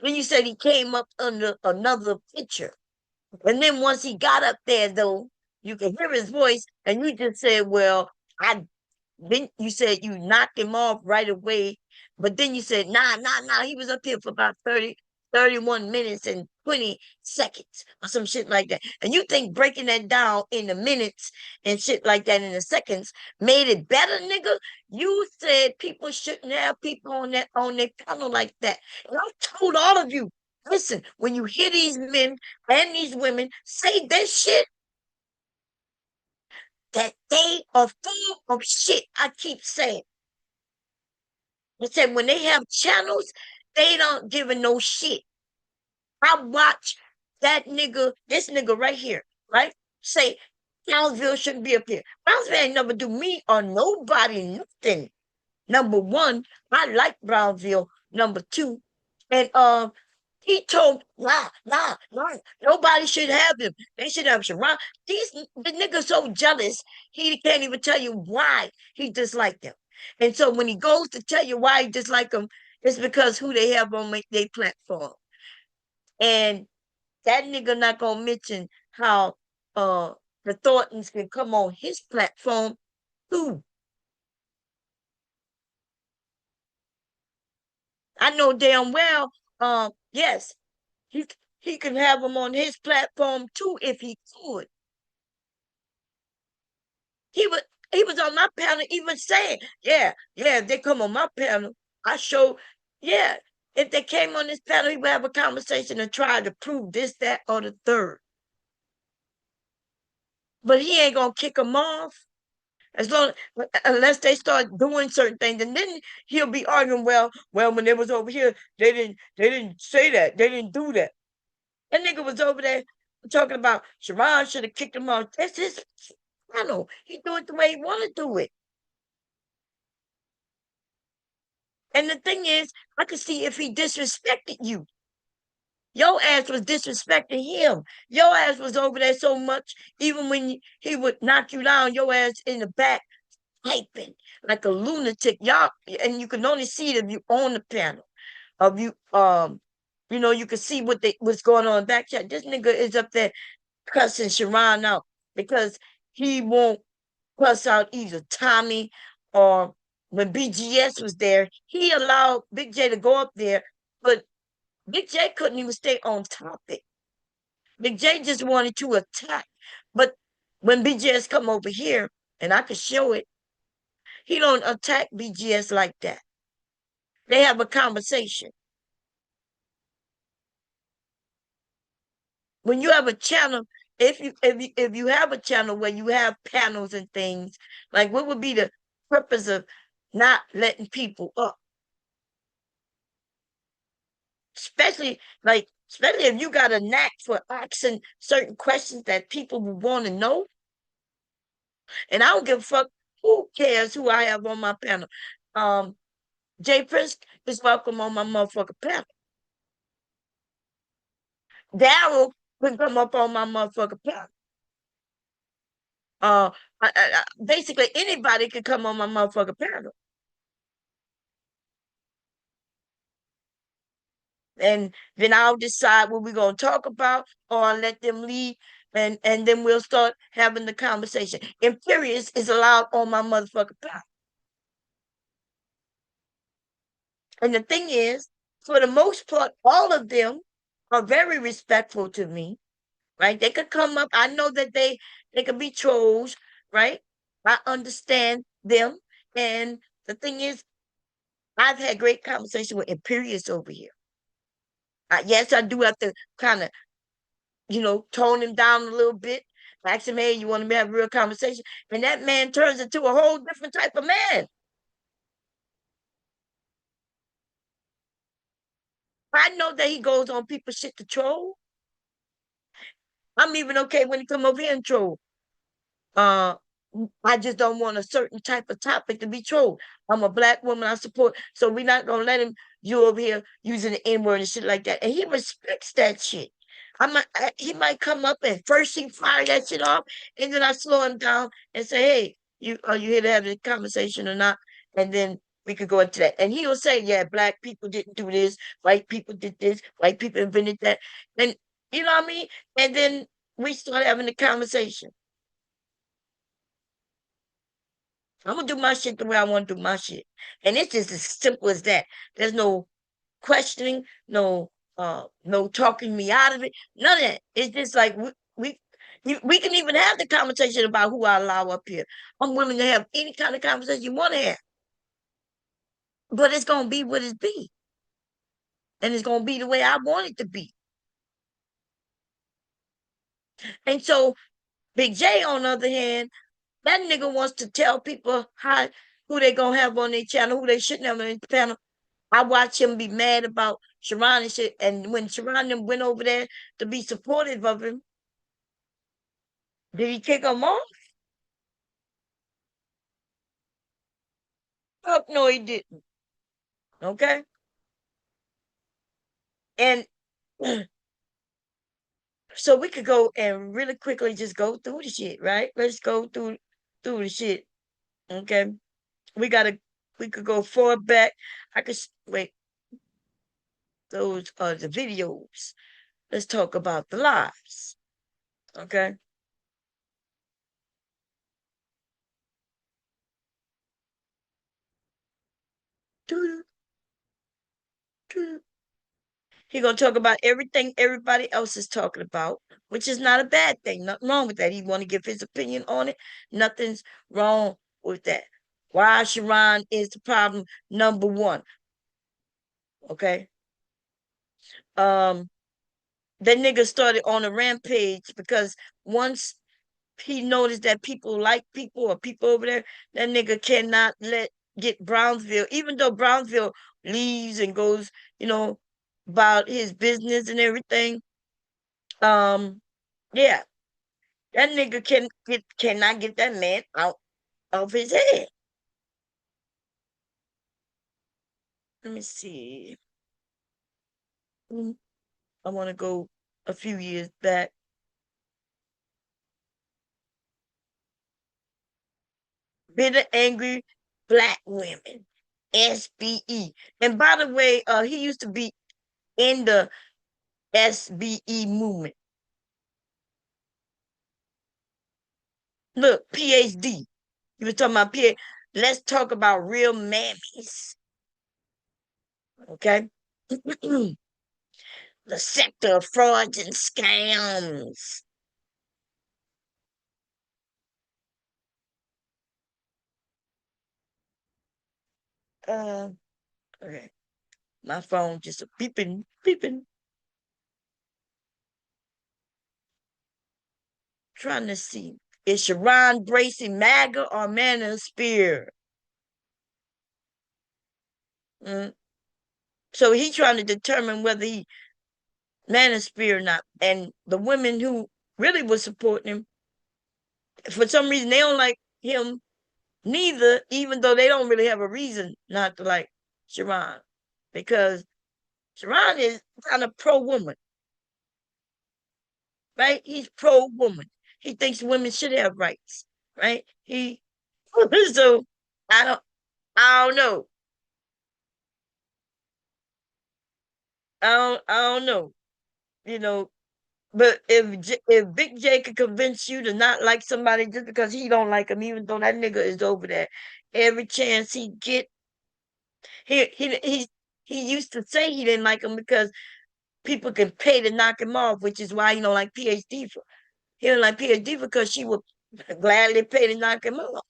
When you said he came up under another picture. And then once he got up there, though, you could hear his voice, and you just said, well, I then you said you knocked him off right away, but then you said, nah, nah, nah, he was up here for about 31 minutes and 20 seconds or some shit like that. And you think breaking that down in the minutes and shit like that in the seconds made it better, nigga? You said people shouldn't have people on their panel like that. And I told all of you, listen, when you hear these men and these women say that shit, that they are full of shit. I keep saying. I said when they have channels, they don't give a no shit. I watch this nigga right here, right? Say Brownsville shouldn't be up here. Brownsville ain't never do me or nobody nothing. Number one, I like Brownsville. Number two, and he told nobody should have him. They should have Sharon. The nigga so jealous, he can't even tell you why he disliked them. And so when he goes to tell you why he disliked them, it's because who they have on their platform. And that nigga not gonna mention how uh the Thorntons can come on his platform too. I know damn well, yes, he he can have them on his platform too if he could. He was he was on my panel even saying, yeah, yeah, if they come on my panel, I show, yeah. If they came on this panel, he would have a conversation and try to prove this, that, or the third. But he ain't gonna kick them off as long unless they start doing certain things, and then he'll be arguing. Well, when they was over here, they didn't say that, they didn't do that. That nigga was over there talking about Sharon should have kicked him off. That's his panel. He do it the way he want to do it. And the thing is, I could see if he disrespected you. Your ass was disrespecting him. Your ass was over there so much, even when he would knock you down, your ass in the back typing like a lunatic. Y'all, and you can only see it if you on the panel. Of you, you can see what's going on back chat. This nigga is up there cussing Sharon out because he won't cuss out either Tommy or when BGS was there, he allowed Big J to go up there, but Big J couldn't even stay on topic. Big J just wanted to attack. But when BGS come over here, and I could show it, he don't attack BGS like that. They have a conversation. When you have a channel if you have a channel where you have panels and things, like what would be the purpose of not letting people up? Especially if you got a knack for asking certain questions that people would want to know. And I don't give a fuck who cares who I have on my panel. Um, Jay Prince is welcome on my motherfucking panel. Daryl can come up on my motherfucking panel. Uh, Basically anybody can come on my motherfucking panel, and then I'll decide what we're gonna talk about, or I'll let them lead, and then we'll start having the conversation. Imperious is allowed on my motherfucking panel, and the thing is, for the most part, all of them are very respectful to me. Right? They could come up. I know that they could be trolls, right? I understand them, and the thing is, I've had great conversation with Imperious over here. Yes, I do have to kind of, tone him down a little bit. Ask him, hey, you want to have a real conversation? And that man turns into a whole different type of man. I know that he goes on people's shit to troll. I'm even okay when he come over here and troll. Uh, I just don't want a certain type of topic to be trolled. I'm a black woman. I support. So we're not gonna let him you over here using the N word and shit like that. And he respects that shit. He might come up and first he fire that shit off, and then I slow him down and say, "Hey, are you here to have a conversation or not?" And then we could go into that. And he'll say, "Yeah, black people didn't do this. White people did this. White people invented that." And you know what I mean? And then we start having the conversation. I'm gonna do my shit the way I want to do my shit, and it's just as simple as that. There's no questioning, no talking me out of it, none of that. It's just like we can even have the conversation about who I allow up here. I'm willing to have any kind of conversation you want to have, but it's gonna be what it be, and it's gonna be the way I want it to be. And so, Big J, on the other hand, that nigga wants to tell people who they gonna have on their channel, who they shouldn't have on their channel. I watch him be mad about Sharon and shit. And when Sharon them went over there to be supportive of him, did he kick him off? Fuck no, he didn't. Okay. And so we could go and really quickly just go through the shit, right? Let's go through the shit. Okay. We gotta we could go forward back. I could wait, those are the videos. Let's talk about the lives. Okay. Doo-doo, doo-doo. He gonna talk about everything everybody else is talking about, which is not a bad thing. Nothing wrong with that. He want to give his opinion on it. Nothing's wrong with that. Why Sharon is the problem number one. Okay. Um, that nigga started on a rampage because once he noticed that people like people or people over there, that nigga cannot get Brownsville, even though Brownsville leaves and goes, about his business and everything. Um, yeah, that nigga cannot get that man out of his head. Let me see. I want to go a few years back. Bitter, angry black women. SBE. And by the way, he used to be in the SBE movement. Look, PhD. You were talking about PhD. Let's talk about real mammies. Okay. The sector of frauds and scams. Uh, okay. My phone just beeping, beeping. Trying to see. Is Sharon bracing MAGA or Manosphere? Mm. So he's trying to determine whether he Manosphere or not. And the women who really were supporting him, for some reason, they don't like him neither, even though they don't really have a reason not to like Sharon. Because Sharon is kind of pro-woman, right? He's pro-woman. He thinks women should have rights, right? He so I don't know. I don't know. You know, but if Big J could convince you to not like somebody just because he don't like him, even though that nigga is over there, every chance he get, he he he he used to say he didn't like him because people can pay to knock him off, which is why he don't like PhD for. He don't like PhD because she would gladly pay to knock him off.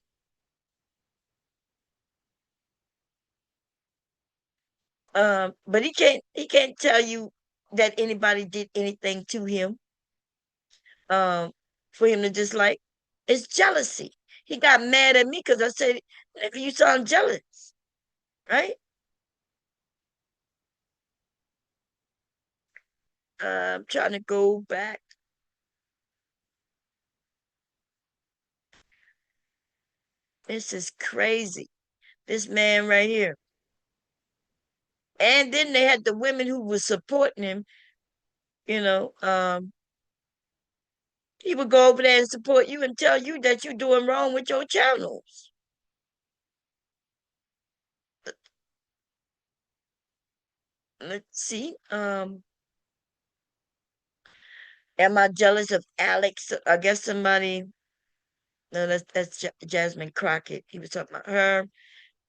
But he can't tell you that anybody did anything to him. Um, for him to dislike. It's jealousy. He got mad at me because I said, if you sound jealous, right? I'm trying to go back. This is crazy. This man right here. And then they had the women who were supporting him, you know. He would go over there and support you and tell you that you're doing wrong with your channels. Let's see. Am I jealous of Alex? I guess somebody. No, that's Jasmine Crockett. He was talking about her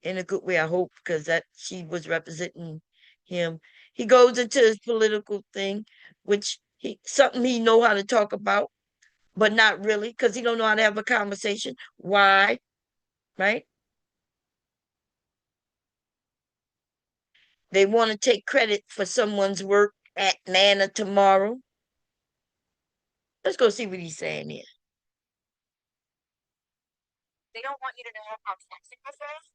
in a good way, I hope, because that she was representing him. He goes into his political thing, which he something he know how to talk about, but not really, because he don't know how to have a conversation. Why? Right? They want to take credit for someone's work at Nana tomorrow. Let's go see what he's saying here. They don't want you to know how toxic this is.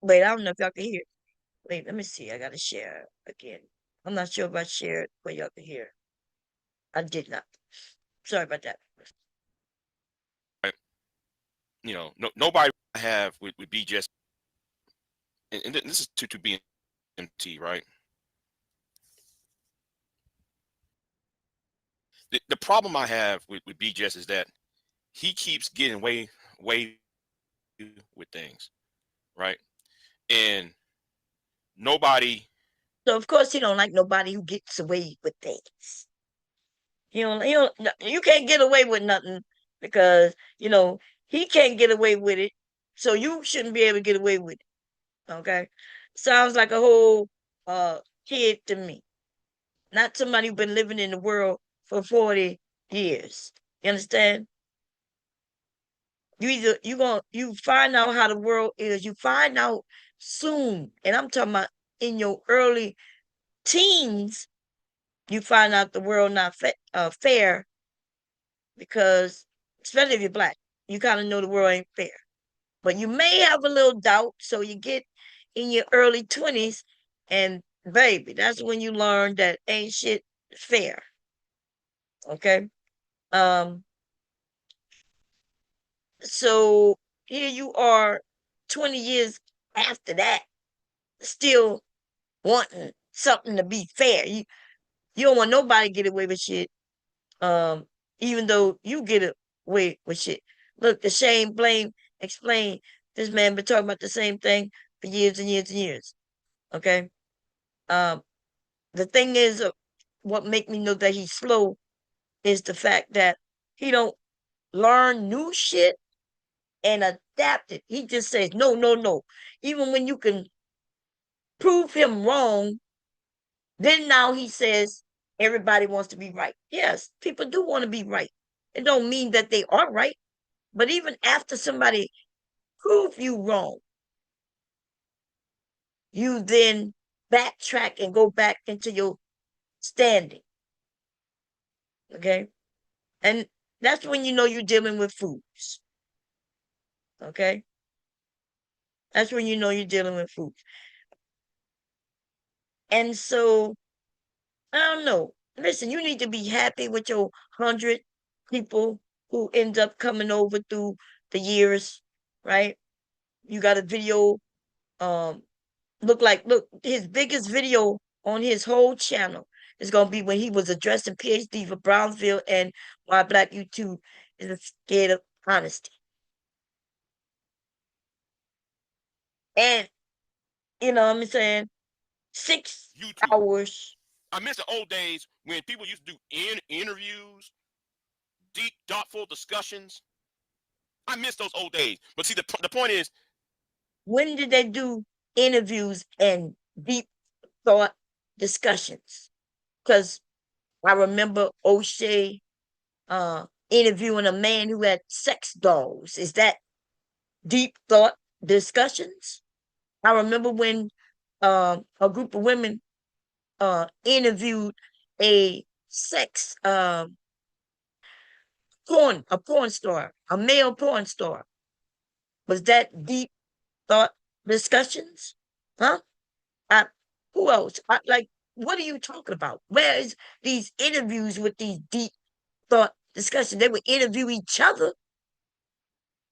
Wait, I don't know if y'all can hear. Wait, let me see. I gotta share again. I'm not sure if I shared where y'all can hear. I did not. Sorry about that. Right? No, nobody have with BGS, and this is to BMT, right? The problem I have with BGS is that he keeps getting way with things, right? And nobody. So of course he don't like nobody who gets away with things. You can't get away with nothing because he can't get away with it. So you shouldn't be able to get away with it. Okay, sounds like a whole kid to me, not somebody who's been living in the world for 40 years. You understand? You find out how the world is. You find out soon, and I'm talking about in your early teens. You find out the world not fair because, especially if you're black, you kind of know the world ain't fair. But you may have a little doubt, so you get in your early 20s, and baby, that's when you learn that ain't shit fair. Okay. Um, so here you are 20 years after that, still wanting something to be fair. You don't want nobody to get away with shit. Um, Even though you get away with shit. Look, the shame, blame, explain. This man been talking about the same thing for years and years and years. Okay. Um, the thing is, what make me know that he's slow is the fact that he don't learn new shit and adapt it. He just says no, no, no. Even when you can prove him wrong, then now he says everybody wants to be right. Yes, people do want to be right. It don't mean that they are right. But even after somebody prove you wrong, you then backtrack and go back into your standing. Okay. And that's when you know you're dealing with fools. Okay. That's when you know you're dealing with fools. And so, I don't know. Listen, you need to be happy with your 100 people who end up coming over through the years, right? You got a video, um, look, his biggest video on his whole channel is gonna be when he was addressing PhD for Brownsville and why Black YouTube is scared of honesty. And you know what I'm saying? Six YouTube. hours. I miss the old days when people used to do interviews, deep, thoughtful discussions. I miss those old days. But see, the point is, When did they do interviews and deep thought discussions? Because I remember O'Shea interviewing a man who had sex dolls. Is that deep thought discussions? I remember when a group of women interviewed a sex a porn star, a male porn star. Was that deep thought discussions? Huh? I, who else? Like, what are you talking about? Where is these interviews with these deep thought discussions? They would interview each other.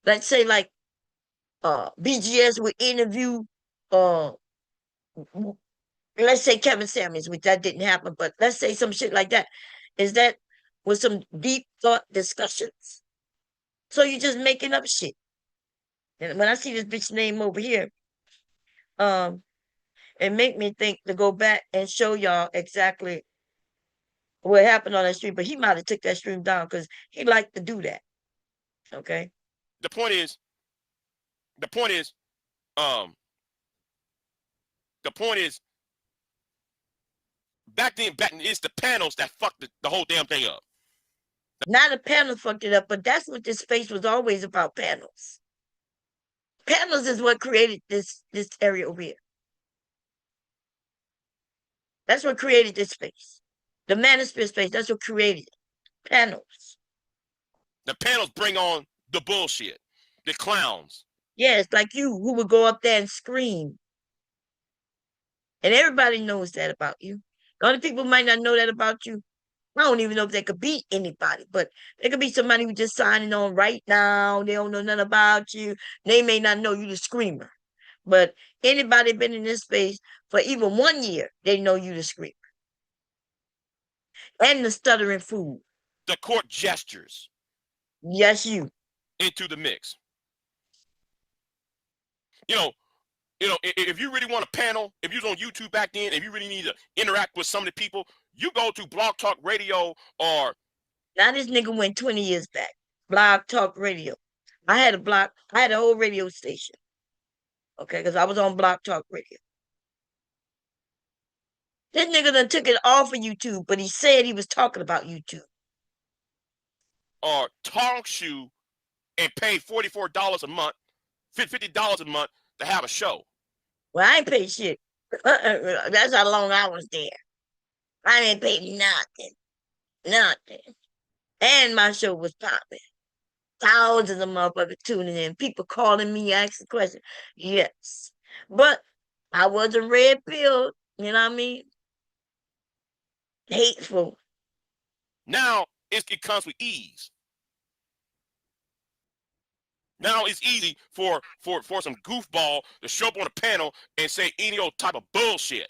Let's say, like, BGS would interview, uh, let's say Kevin Samuels, which that didn't happen, but let's say some shit like that. Is that with some deep thought discussions? So you're just making up shit. And when I see this bitch name over here, um, it make me think to go back and show y'all exactly what happened on that stream. But he might have took that stream down because he liked to do that. Okay. the point is, the point is, um, the point is, back then, it's the panels that fucked the whole damn thing up. Not a panel fucked it up, but that's what this space was always about, panels. Panels is what created this area over here. That's what created this space. The manosphere space, that's what created it. Panels. The panels bring on the bullshit, the clowns. Yes, like you, who would go up there and scream. And everybody knows that about you. The only people who might not know that about you, I don't even know if they could be anybody, but they could be somebody who just signing on right now. They don't know nothing about you. They may not know you the screamer. But anybody been in this space for even 1 year, they know you the screamer. And the stuttering fool. The court gestures. Yes, you. Into the mix. You know, if you really want a panel, if you was on YouTube back then, if you really need to interact with some of the people, you go to Blog Talk Radio or. Now this nigga went 20 years back. Blog Talk Radio. I had a whole radio station. Okay, because I was on Blog Talk Radio. This nigga done took it off of YouTube, but he said he was talking about YouTube. Or TalkShoe and pay $44 a month, $50 a month to have a show. Well, I ain't paid shit. That's how long I was there. I didn't pay nothing. Nothing. And my show was popping. Thousands of motherfuckers tuning in. People calling me, asking questions. Yes. But I wasn't red pilled. You know what I mean? Hateful. Now it comes with ease. Now it's easy for some goofball to show up on a panel and say any old type of bullshit.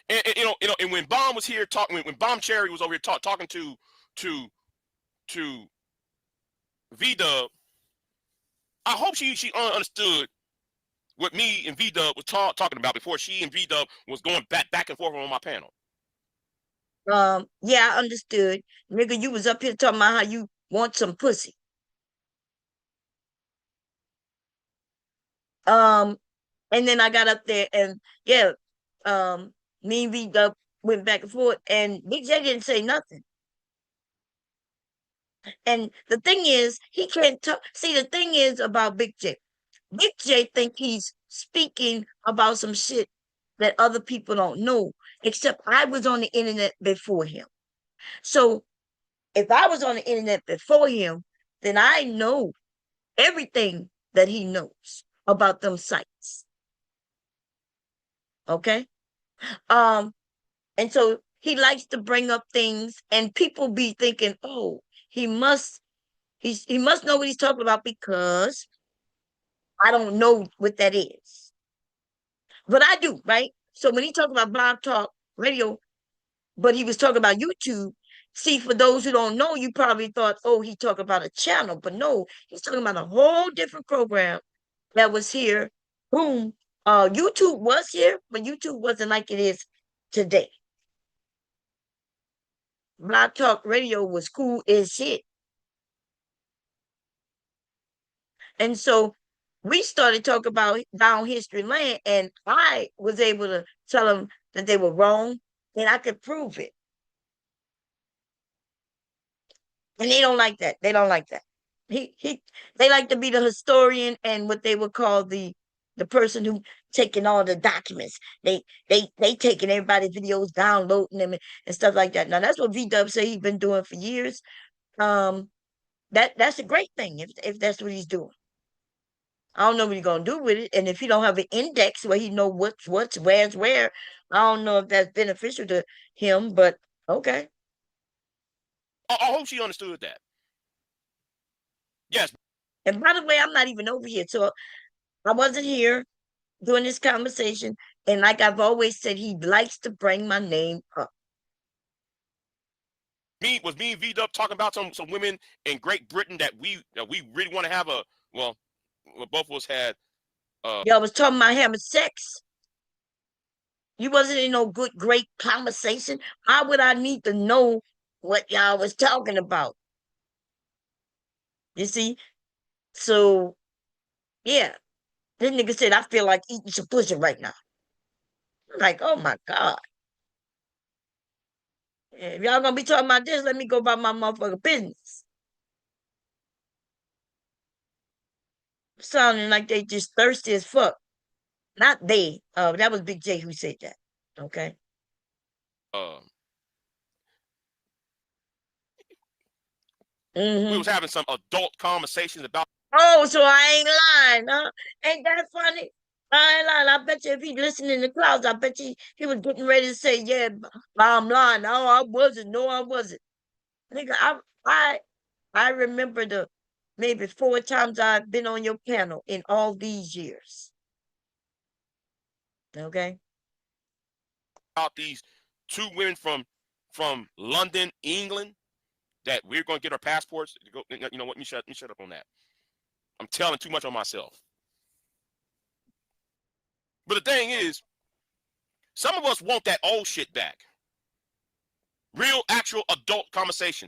And when Bomb was here talking, when Bombcherry was over here talking to to V Dub, I hope she understood what me and V Dub was talking about before she and V Dub was going back and forth on my panel. Yeah, I understood. Nigga, you was up here talking about how you want some pussy. Um, and then I got up there and yeah, me and V Dub went back and forth, and Big J didn't say nothing. And the thing is, he can't talk. See, the thing is about Big J. Big J think he's speaking about some shit that other people don't know, except I was on the internet before him. So if I was on the internet before him, then I know everything that he knows about them sites. Okay? Um, and so he likes to bring up things and people be thinking, oh, he must know what he's talking about because I don't know what that is. But I do, right? So when he talked about Blog Talk Radio, but he was talking about YouTube. See, for those who don't know, you probably thought, oh, he talked about a channel, but no, he's talking about a whole different program that was here. Boom. YouTube was here, but YouTube wasn't like it is today. Blog Talk Radio was cool as shit. And so we started talking about down history lane, and I was able to tell them that they were wrong, and I could prove it. And they don't like that. They don't like that. They like to be the historian and what they would call the person who taking all the documents. They taking everybody's videos, downloading them and stuff like that. Now that's what VW say he's been doing for years. Um, that's a great thing if that's what he's doing. I don't know what he's gonna do with it, and if he don't have an index where he know what's where's where, I don't know if that's beneficial to him. But okay. I hope she understood that. Yes. And by the way, I'm not even over here, so I wasn't here during this conversation. And like I've always said, he likes to bring my name up. Me and V Dub talking about some women in Great Britain that we really want to have a well both of us had Y'all was talking about having sex. You wasn't in no great conversation. How would I need to know what y'all was talking about? You see? So yeah. This nigga said I feel like eating some pussy right now. I'm like, oh my God. If y'all gonna be talking about this, let me go about my motherfucking business. Sounding like they just thirsty as fuck. Not they. That was Big J who said that. Okay. We Mm-hmm. was having some adult conversations about. Oh, so I ain't lying, huh? Ain't that funny? I ain't lying. I bet you if he listened in the clouds, I bet you he was getting ready to say, yeah, I'm lying. No, I wasn't. No, I wasn't. Nigga, I remember the maybe 4 times I've been on your panel in all these years. Okay. About these 2 women from London, England, that we're going to get our passports. Go, you know what? Let me shut up on that. I'm telling too much on myself. But the thing is, some of us want that old shit back. Real, actual adult conversation,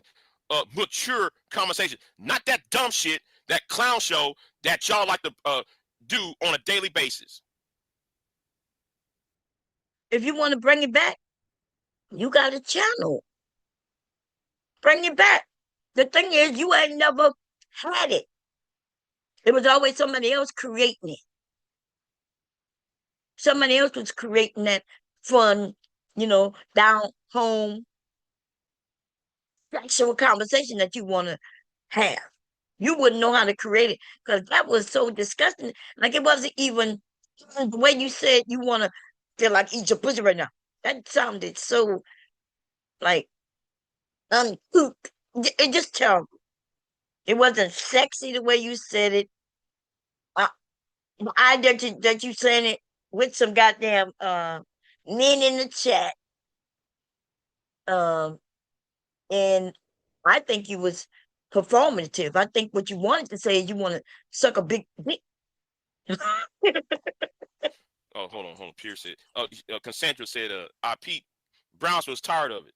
mature conversation, not that dumb shit, that clown show that y'all like to do on a daily basis. If you want to bring it back, you got a channel. Bring it back. The thing is, you ain't never had it. It was always somebody else creating it. Somebody else was creating that fun, down home sexual conversation that you want to have. You wouldn't know how to create it because that was so disgusting. Like it wasn't even the way you said you want to feel like eat your pussy right now. That sounded so like uncouth. It just terrible. It wasn't sexy the way you said it. I, I that you saying it with some goddamn men in the chat. Um, and I think you was performative. I think what you wanted to say is you want to suck a big dick. Oh, hold on. Pierce said. Cassandra said. I Pete Browns was tired of it.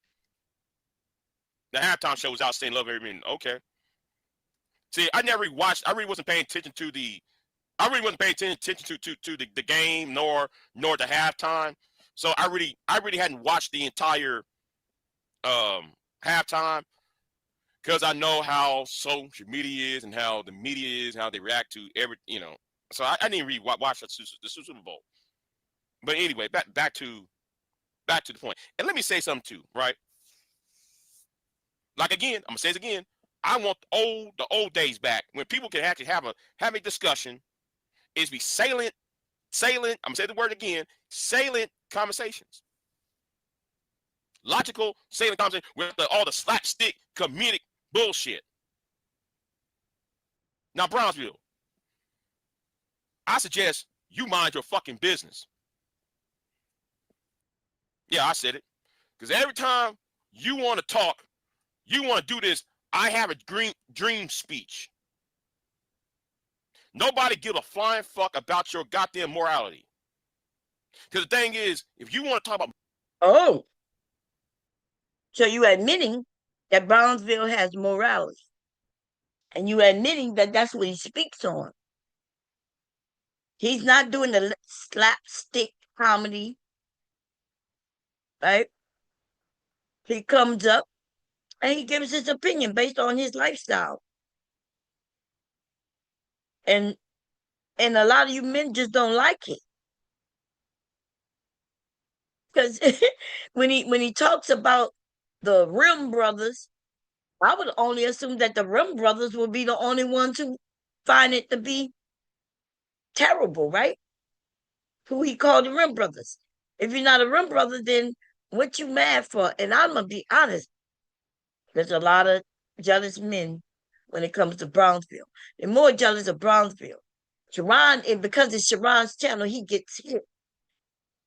The halftime show was out saying love every minute. Okay. See, I never watched. I really wasn't paying attention to the. I really wasn't paying attention to the game nor the halftime. So I really hadn't watched the entire halftime because I know how social media is and how the media is, how they react to every. So I didn't really watch the Super Bowl. But anyway, back to the point. And let me say something too, right? Like again, I'm gonna say it again. I want the old days back when people can actually have a discussion. Is be salient. I'm gonna say the word again. Salient conversations. Logical, salient conversation with all the slapstick comedic bullshit. Now, Brownsville, I suggest you mind your fucking business. Yeah, I said it. Because every time you want to talk, you want to do this, I have a dream speech. Nobody give a flying fuck about your goddamn morality. Because the thing is, if you want to talk about... Oh, so you admitting that Brownsville has morality, and you admitting that that's what he speaks on. He's not doing the slapstick comedy, right? He comes up and he gives his opinion based on his lifestyle. And a lot of you men just don't like it. Because when he talks about the Rim brothers, I would only assume that the Rim brothers will be the only ones who find it to be terrible, right? Who he called the Rim brothers. If you're not a Rim brother, then what you mad for? And I'm gonna be honest, there's a lot of jealous men when it comes to Brownsville. They're more jealous of Brownsville. Sharon, and because it's Sharon's channel, he gets hit.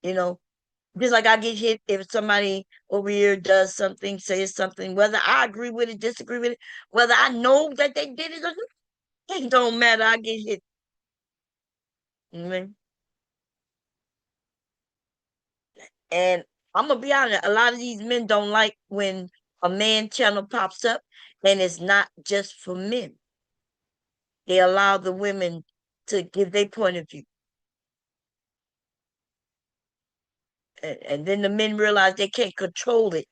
You know, just like I get hit if somebody over here does something, says something, whether I agree with it, disagree with it, whether I know that they did it or not, it don't matter. I get hit. Mhm. And I'm gonna be honest, a lot of these men don't like when a man channel pops up and it's not just for men. They allow the women to give their point of view. And then the men realize they can't control it.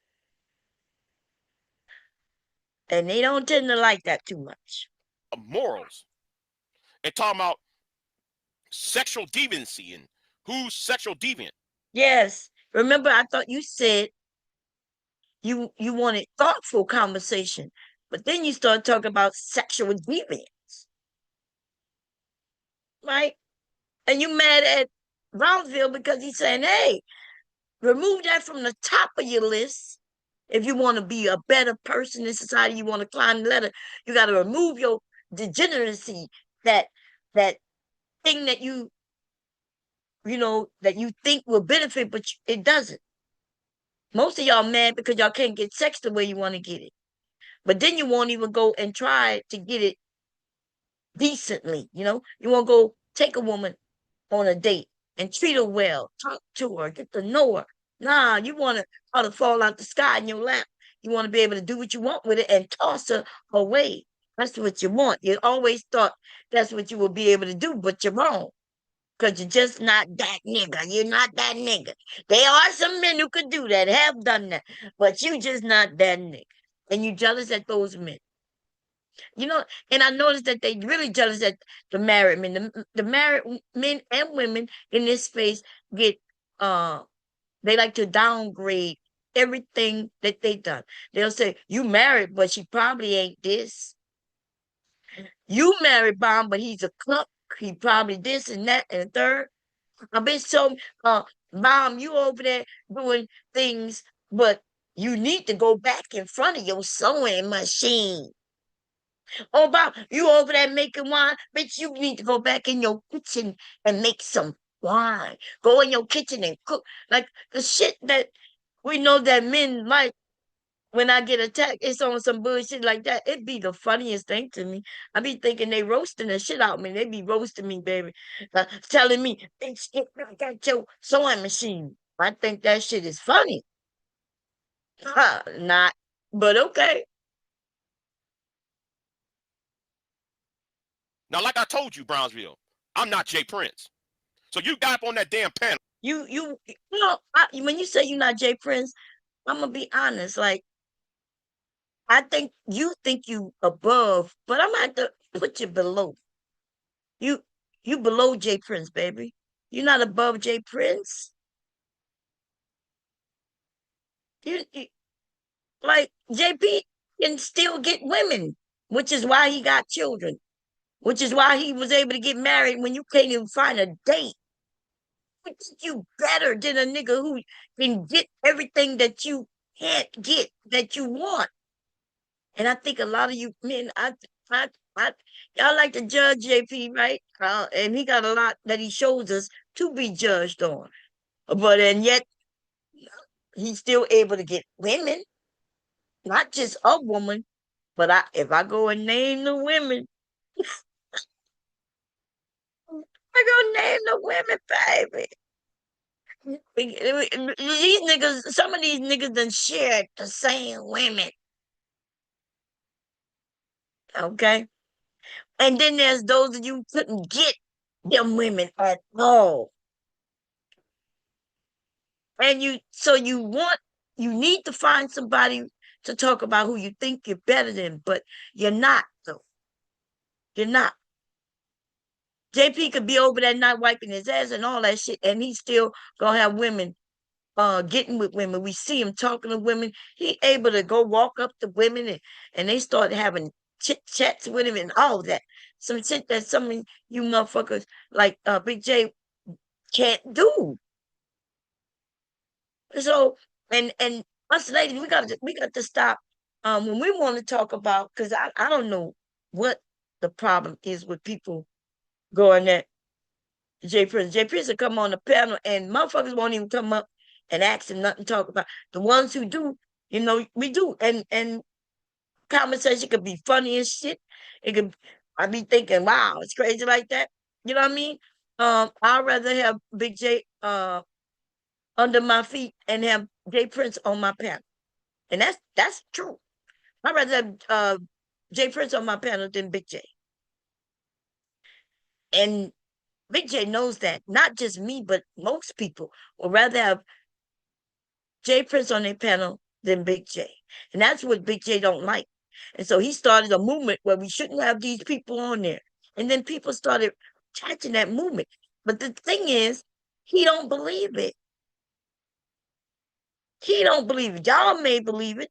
And they don't tend to like that too much. morals and talking about sexual deviancy and who's sexual deviant. Yes. Remember, I thought you said you wanted thoughtful conversation, but then you start talking about sexual deviance, right? And you mad at Brownsville because he's saying, hey, remove that from the top of your list. If you want to be a better person in society, you want to climb the ladder, you got to remove your degeneracy, that that thing that that you think will benefit, but it doesn't. Most of y'all mad because y'all can't get sex the way you want to get it. But then you won't even go and try to get it decently. You won't go take a woman on a date and treat her well, talk to her, get to know her. Nah, you want her to fall out the sky in your lap. You want to be able to do what you want with it and toss her away. That's what you want. You always thought that's what you would be able to do, but you're wrong. Because you're just not that nigga. You're not that nigga. There are some men who could do that, have done that, but you just not that nigga. And you jealous at those men. And I noticed that they really jealous at the married men. The married men and women in this space get they like to downgrade everything that they done. They'll say, you married, but she probably ain't this. You married Bomb, but he's a cook. He probably this and that and the third. I've been so Bomb, you over there doing things, but You need to go back in front of your sewing machine. Oh, Bob, you over there making wine? Bitch, you need to go back in your kitchen and make some wine. Go in your kitchen and cook. Like the shit that we know that men like when I get attacked, it's on some bullshit like that. It'd be the funniest thing to me. I be thinking they roasting the shit out of me. They be roasting me, baby. Telling me, bitch, get back at your sewing machine. I think that shit is funny. Huh, not, but okay. Now, like I told you, Brownsville, I'm not Jay Prince. So you got up on that damn panel. When you say you're not Jay Prince, I'm gonna be honest. Like, I think you above, but I'm gonna have to put you below. You you below Jay Prince, baby. You're not above Jay Prince. You like JP can still get women, which is why he got children, which is why he was able to get married when you can't even find a date. What think you better than a nigga who can get everything that you can't get that you want? And I think a lot of you men, I y'all like to judge JP, right? And he got a lot that he shows us to be judged on. But and yet he's still able to get women, not just a woman. But if I go and name the women, I go name the women, baby. These niggas, some of these niggas done shared the same women. Okay. And then there's those of you who couldn't get them women at all. And you need to find somebody to talk about who you think you're better than, but you're not, though. You're not. JP could be over there not wiping his ass and all that shit, and he's still gonna have women getting with women. We see him talking to women. He able to go walk up to women and they start having chit chats with him and all that. Some shit that some of you motherfuckers like Big J can't do. So and us ladies, we got to stop when we want to talk about because I don't know what the problem is with people going at Jay Prince. Jay Prince will come on the panel and motherfuckers won't even come up and ask him nothing to talk about. The ones who do, we do. And conversation could be funny as shit. It could I be thinking, wow, it's crazy like that. You know what I mean? I'd rather have Big J under my feet and have Jay Prince on my panel. And that's true. I'd rather have Jay Prince on my panel than Big J. And Big J knows that. Not just me, but most people would rather have Jay Prince on their panel than Big J. And that's what Big J don't like. And so he started a movement where we shouldn't have these people on there. And then people started catching that movement. But the thing is, he don't believe it. He don't believe it. Y'all may believe it.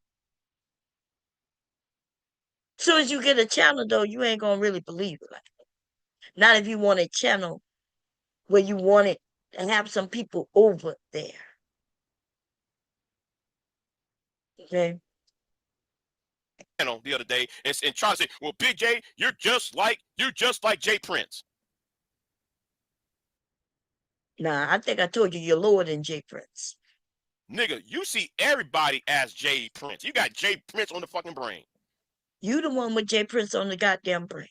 Soon as you get a channel, though, you ain't gonna really believe it. Like not if you want a channel where you want it to have some people over there. Okay. The other day and try to say, well, Big J, you're just like Jay Prince. Nah, I think I told you you're lower than Jay Prince. Nigga, you see everybody as Jay Prince. You got Jay Prince on the fucking brain. You the one with Jay Prince on the goddamn brain.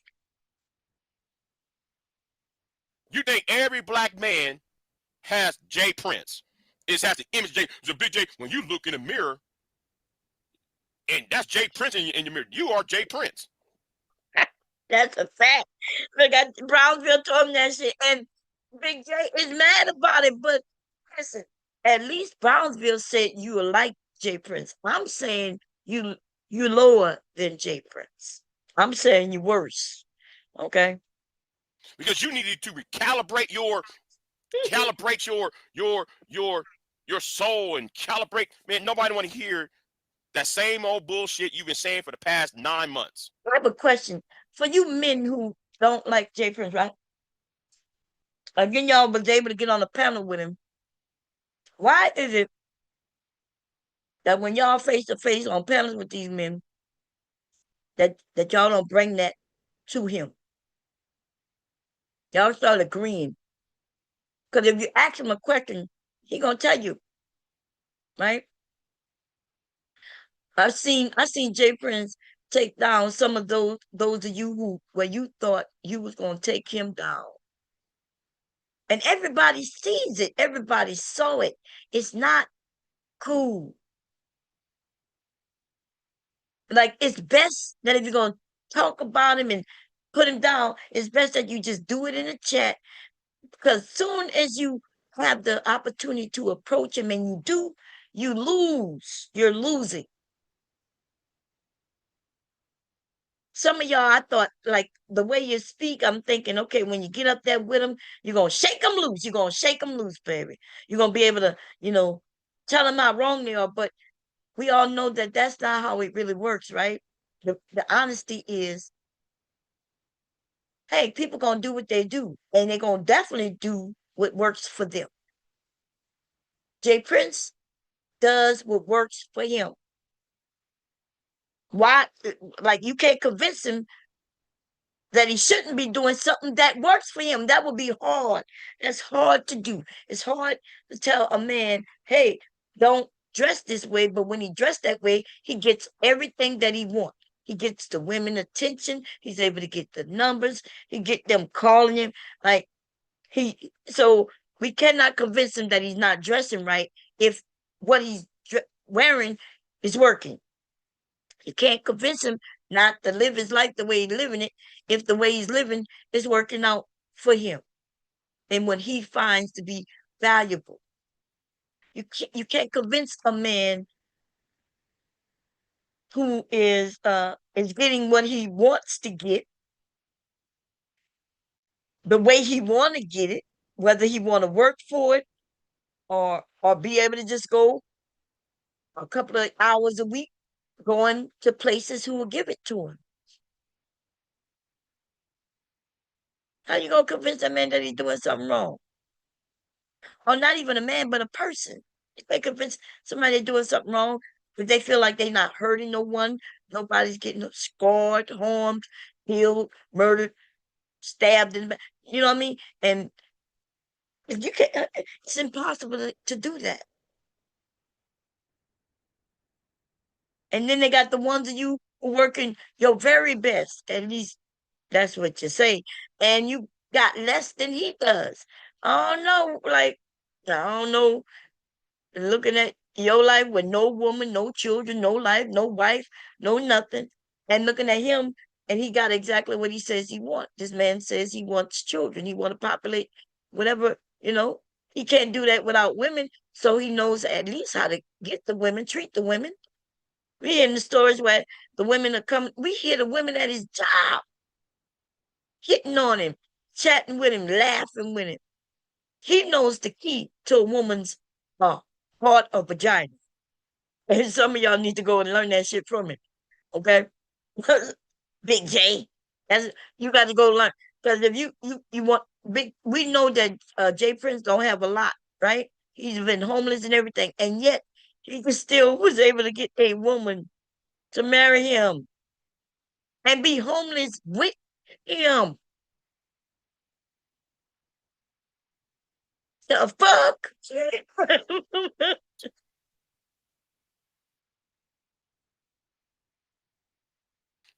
You think every black man has Jay Prince? It has the image Jay. So Big J, when you look in the mirror, and that's Jay Prince in your mirror, you are Jay Prince. That's a fact. Look, Brownsville told him that shit, and Big J is mad about it. But listen, at least Brownsville said you were like Jay Prince. I'm saying you lower than Jay Prince. I'm saying you worse. Okay. Because you needed to recalibrate your soul and calibrate. Man, nobody want to hear that same old bullshit you've been saying for the past 9 months. I have a question for you men who don't like Jay Prince, right? Again, y'all was able to get on the panel with him. Why is it that when y'all face to face on panels with these men, that y'all don't bring that to him. Y'all start agreeing. Because if you ask him a question, he gonna tell you, right? I seen Jay Prince take down some of those of you who where you thought you was gonna take him down. And everybody sees it. Everybody saw it. It's not cool. Like, it's best that if you're gonna talk about him and put him down, it's best that you just do it in a chat. Because soon as you have the opportunity to approach him and you do, you lose. You're losing. Some of y'all, I thought, like, the way you speak, I'm thinking, okay, when you get up there with him, you're going to shake him loose. You're going to shake him loose, baby. You're going to be able to, tell him how wrong they are. But we all know that that's not how it really works, right? The honesty is, hey, people going to do what they do. And they're going to definitely do what works for them. Jay Prince does what works for him. Why? Like, you can't convince him that he shouldn't be doing something that works for him. That would be hard. That's hard to do. It's hard to tell a man, hey, don't dress this way. But when he dressed that way, he gets everything that he wants. He gets the women attention. He's able to get the numbers. He get them calling him. So we cannot convince him that he's not dressing right if what he's wearing is working. You can't convince him not to live his life the way he's living it if the way he's living is working out for him and what he finds to be valuable. You can't convince a man who is getting what he wants to get the way he want to get it, whether he want to work for it or be able to just go a couple of hours a week going to places who will give it to him. How you gonna convince a man that he's doing something wrong? Or not even a man, but a person. If they convince somebody doing something wrong, if they feel like they're not hurting no one, nobody's getting scarred, harmed, killed, murdered, stabbed in the back, you know what I mean? And you can't, it's impossible to do that. And then they got the ones of you who working your very best, at least that's what you say, and you got less than he does. I don't know, like, I don't know, looking at your life with no woman, no children, no life, no wife, no nothing, and looking at him, and he got exactly what he says he wants. This man says he wants children. He want to populate whatever, he can't do that without women, so he knows at least how to get the women, treat the women. We hear in the stories where the women are coming. We hear the women at his job hitting on him, chatting with him, laughing with him. He knows the key to a woman's heart or vagina. And some of y'all need to go and learn that shit from him. Okay? Big J. You got to go learn. Because if you want big, we know that Jay Prince don't have a lot, right? He's been homeless and everything. And yet he still was able to get a woman to marry him and be homeless with him. The fuck?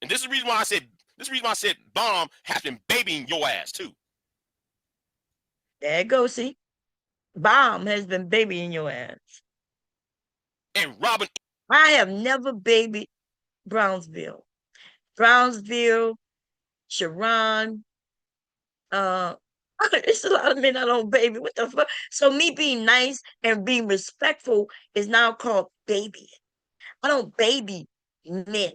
And this is the reason why I said Bomb has been babying your ass too. There you go, see? Bomb has been babying your ass. And Robin, I have never babied Brownsville. Brownsville, Sharon, it's a lot of men I don't baby. What the fuck? So me being nice and being respectful is now called baby. I don't baby men.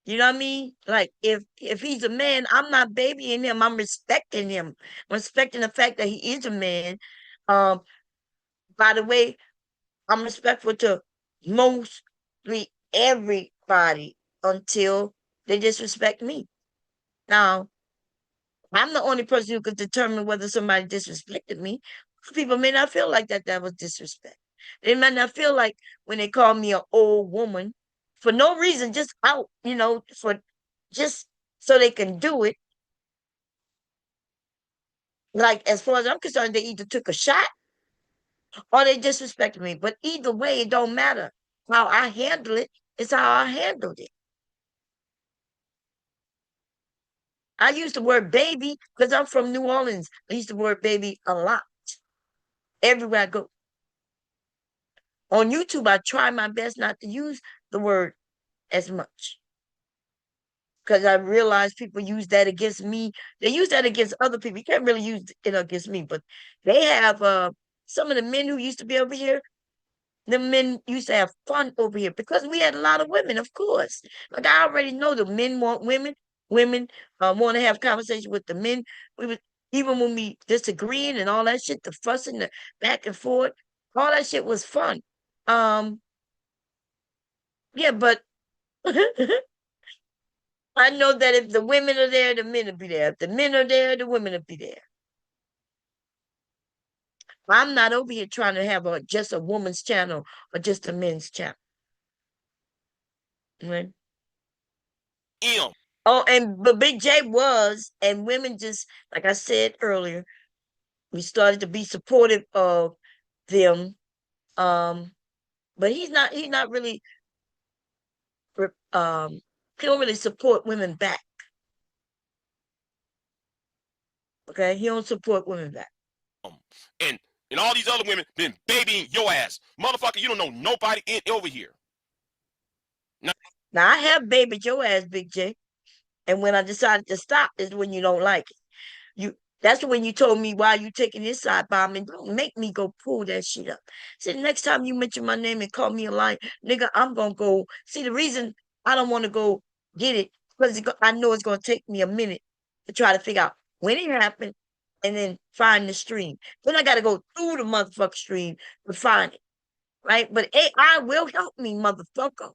You know what I mean? Like, if he's a man, I'm not babying him. I'm respecting him. I'm respecting the fact that he is a man. By the way, I'm respectful to mostly everybody until they disrespect me. Now, I'm the only person who could determine whether somebody disrespected me. People may not feel like that was disrespect. They might not feel like when they call me an old woman for no reason, just out, for just so they can do it. Like, as far as I'm concerned, they either took a shot or they disrespected me. But either way, it don't matter. How I handle it is how I handled it. I use the word baby because I'm from New Orleans. I use the word baby a lot everywhere I go. On YouTube, I try my best not to use the word as much because I realize people use that against me. They use that against other people. You can't really use it against me, but they have some of the men who used to be over here. The men used to have fun over here because we had a lot of women, of course. Like, I already know the men want women. Women want to have conversation with the men. We would, even when we disagreeing and all that shit, the fussing, the back and forth, all that shit was fun. Yeah, but I know that if the women are there, the men will be there. If the men are there, the women will be there. I'm not over here trying to have just a woman's channel or just a men's channel. Right? Oh, but Big J was, and women just, like I said earlier, we started to be supportive of them. But he's not really, he don't really support women back. Okay, he don't support women back. And all these other women been babying your ass, motherfucker. You don't know nobody over here. Now I have babied your ass, Big J, and when I decided to stop is when you don't like it. That's when you told me, why you taking this side bomb, and don't make me go pull that shit up. See, the next time you mention my name and call me a liar, nigga, I'm gonna go. See, the reason I don't want to go get it, because I know it's gonna take me a minute to try to figure out when it happened and then find the stream. Then I gotta go through the motherfucker stream to find it. Right? But AI will help me, motherfucker.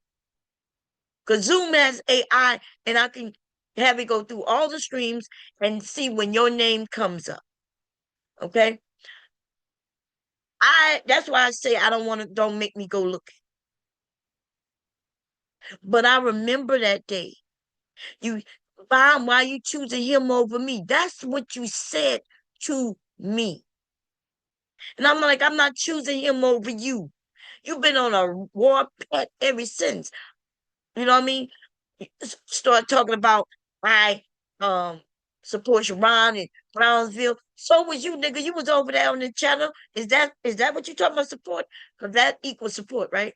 Because Zoom has AI and I can have it go through all the streams and see when your name comes up. Okay? That's why I say I don't make me go looking. But I remember that day. Bomb, why you choosing him over me? That's what you said to me. And I'm like, I'm not choosing him over you. You've been on a war pet ever since. You know what I mean? Start talking about I support Sharon and Brownsville. So was you, nigga. You was over there on the channel. Is that what you talking about, support? Because that equals support, right?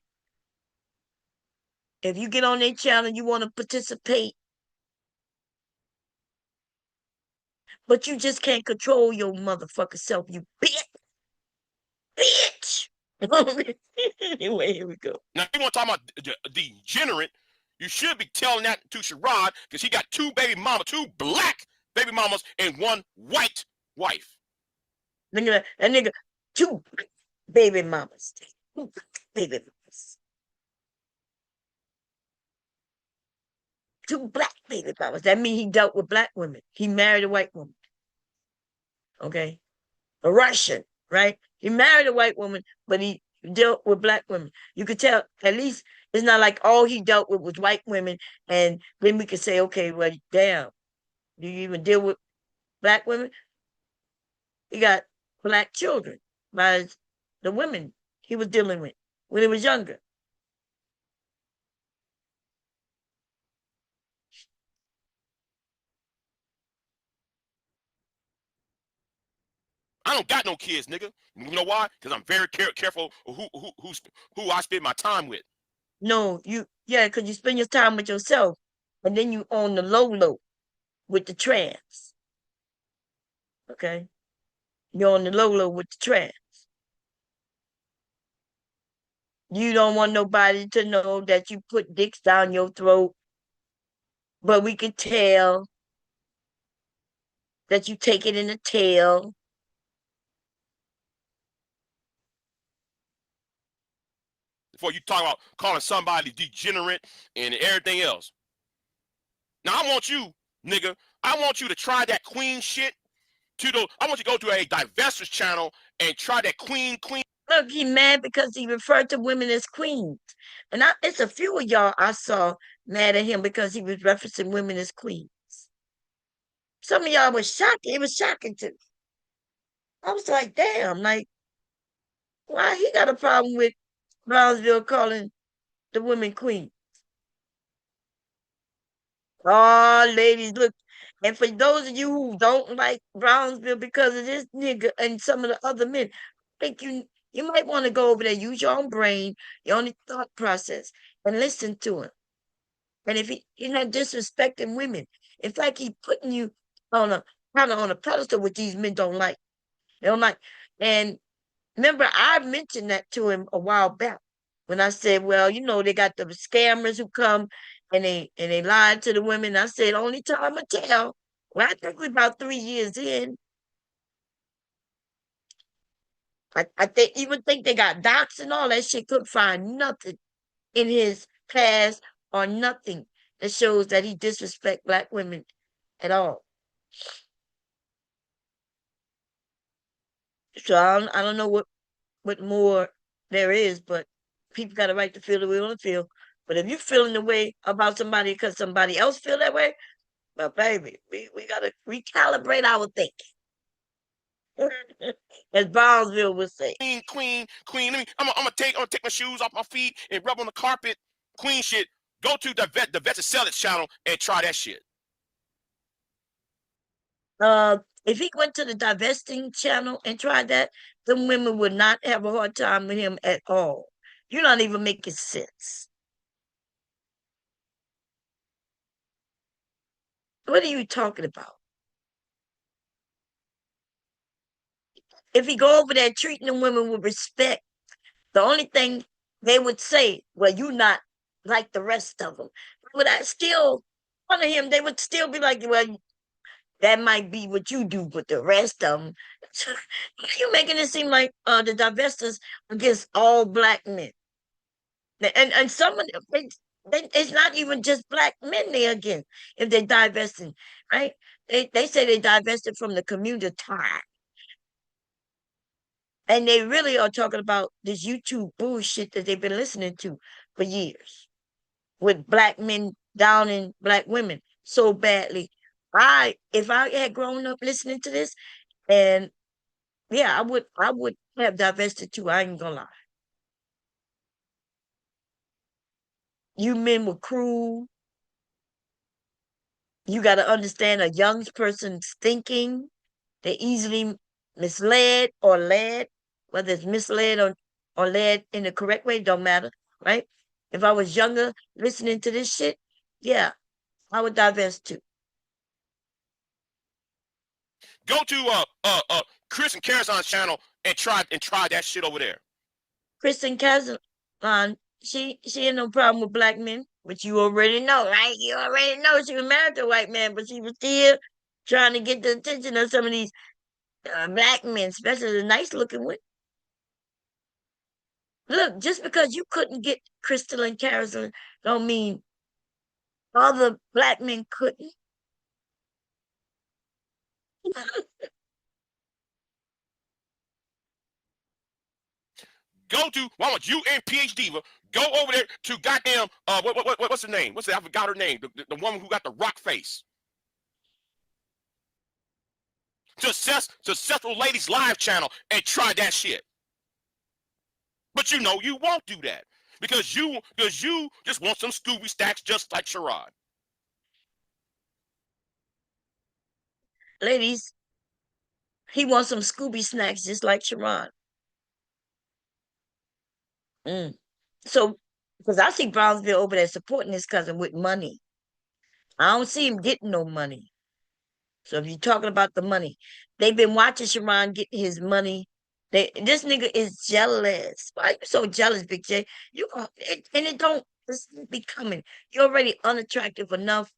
If you get on their channel, you want to participate, but you just can't control your motherfucking self, you bitch. Anyway, here we go. Now, you want to talk about degenerate? You should be telling that to Sharon because he got two black baby mamas, and one white wife. That nigga, two baby mamas. Baby mamas. Two black baby mamas. That means he dealt with black women. He married a white woman. Okay? A Russian, right? He married a white woman, but he dealt with black women. You could tell, at least it's not like all he dealt with was white women, and then we could say, okay, well, damn, do you even deal with black women? He got black children by the women he was dealing with when he was younger. I don't got no kids, nigga. You know why? Because I'm very careful who I spend my time with. No, because you spend your time with yourself, and then you on the low with the trans. Okay? You're on the low with the trans. You don't want nobody to know that you put dicks down your throat, but we can tell that you take it in the tail. Before you talk about calling somebody degenerate and everything else. Now I want you, nigga, I want you to try that queen shit. I want you to go to a divestors channel and try that queen. Look, he mad because he referred to women as queens. And it's a few of y'all I saw mad at him because he was referencing women as queens. Some of y'all was shocked. It was shocking to me. I was like, damn, like, why he got a problem with Brownsville calling the women queen? Oh, ladies, look. And for those of you who don't like Brownsville because of this nigga and some of the other men, I think you might want to go over there, use your own brain, your own thought process, and listen to him. And if he's not disrespecting women, in fact, he's putting you on a kind of on a pedestal, which these men don't like. They don't like. And remember, I mentioned that to him a while back when I said, well, they got the scammers who come and they lied to the women. I said, only time I tell. Well, I think we're about 3 years in. I think they got docs and all that shit. Couldn't find nothing in his past or nothing that shows that he disrespect black women at all. So I don't know what more there is, but people got a right to feel the way they want to feel. But if you're feeling the way about somebody because somebody else feel that way, well, baby, we gotta recalibrate our thinking. As Brownsville would say. Queen. I'm gonna take my shoes off my feet and rub on the carpet. Queen shit. Go to the vet to sell it channel and try that shit. If he went to the divesting channel and tried that, them women would not have a hard time with him at all. You're not even making sense. What are you talking about? If he go over there treating the women with respect, the only thing they would say, well, you not like the rest of them. But I still, one of him, they would still be like, well, that might be what you do, but the rest of them, you making it seem like the divestors against all black men. And some of them, it's not even just black men they against if they're divesting, right? They say they divested from the community tie. And they really are talking about this YouTube bullshit that they've been listening to for years with black men downing black women so badly. If I had grown up listening to this, and yeah, I would have divested too. I ain't gonna lie. You men were cruel. You got to understand a young person's thinking. They're easily misled or led, whether it's misled or led in the correct way, don't matter, right? If I was younger listening to this shit, yeah, I would divest too. Go to Chris and Karazan's channel and try that shit over there. Kristen Kazan, she had no problem with black men, which you already know, right? You already know she was married to a white man, but she was still trying to get the attention of some of these black men, especially the nice looking ones. Look, just because you couldn't get Crystal and Karazan don't mean other black men couldn't. Go to why don't you and PhD go over there to goddamn what's her name? I forgot her name. The woman who got the rock face. Successful Ladies Live channel and try that shit. But you know you won't do that because you just want some Scooby stacks just like Sherrod. Ladies, he wants some Scooby snacks just like Sharon. So, because I see Brownsville over there supporting his cousin with money. I don't see him getting no money. So if you're talking about the money, they've been watching Sharon get his money. This nigga is jealous. Why you so jealous, Big J? And it don't be coming. You're already unattractive enough,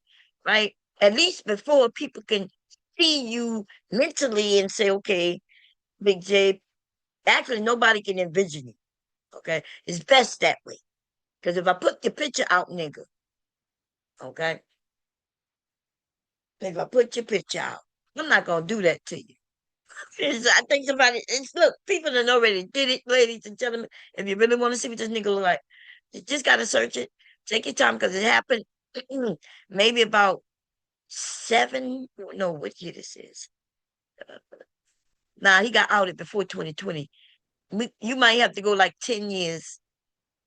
right? At least before people can see you mentally and say, okay, Big J, actually nobody can envision you. Okay. It's best that way. Because if I put your picture out, nigga, okay? If I put your picture out, I'm not gonna do that to you. I think somebody. Look. People that already did it, ladies and gentlemen. If you really want to see what this nigga look like, you just gotta search it. Take your time because it happened. Maybe about 7. No, what year this is? Nah, he got outed before 2020. You might have to go like 10 years.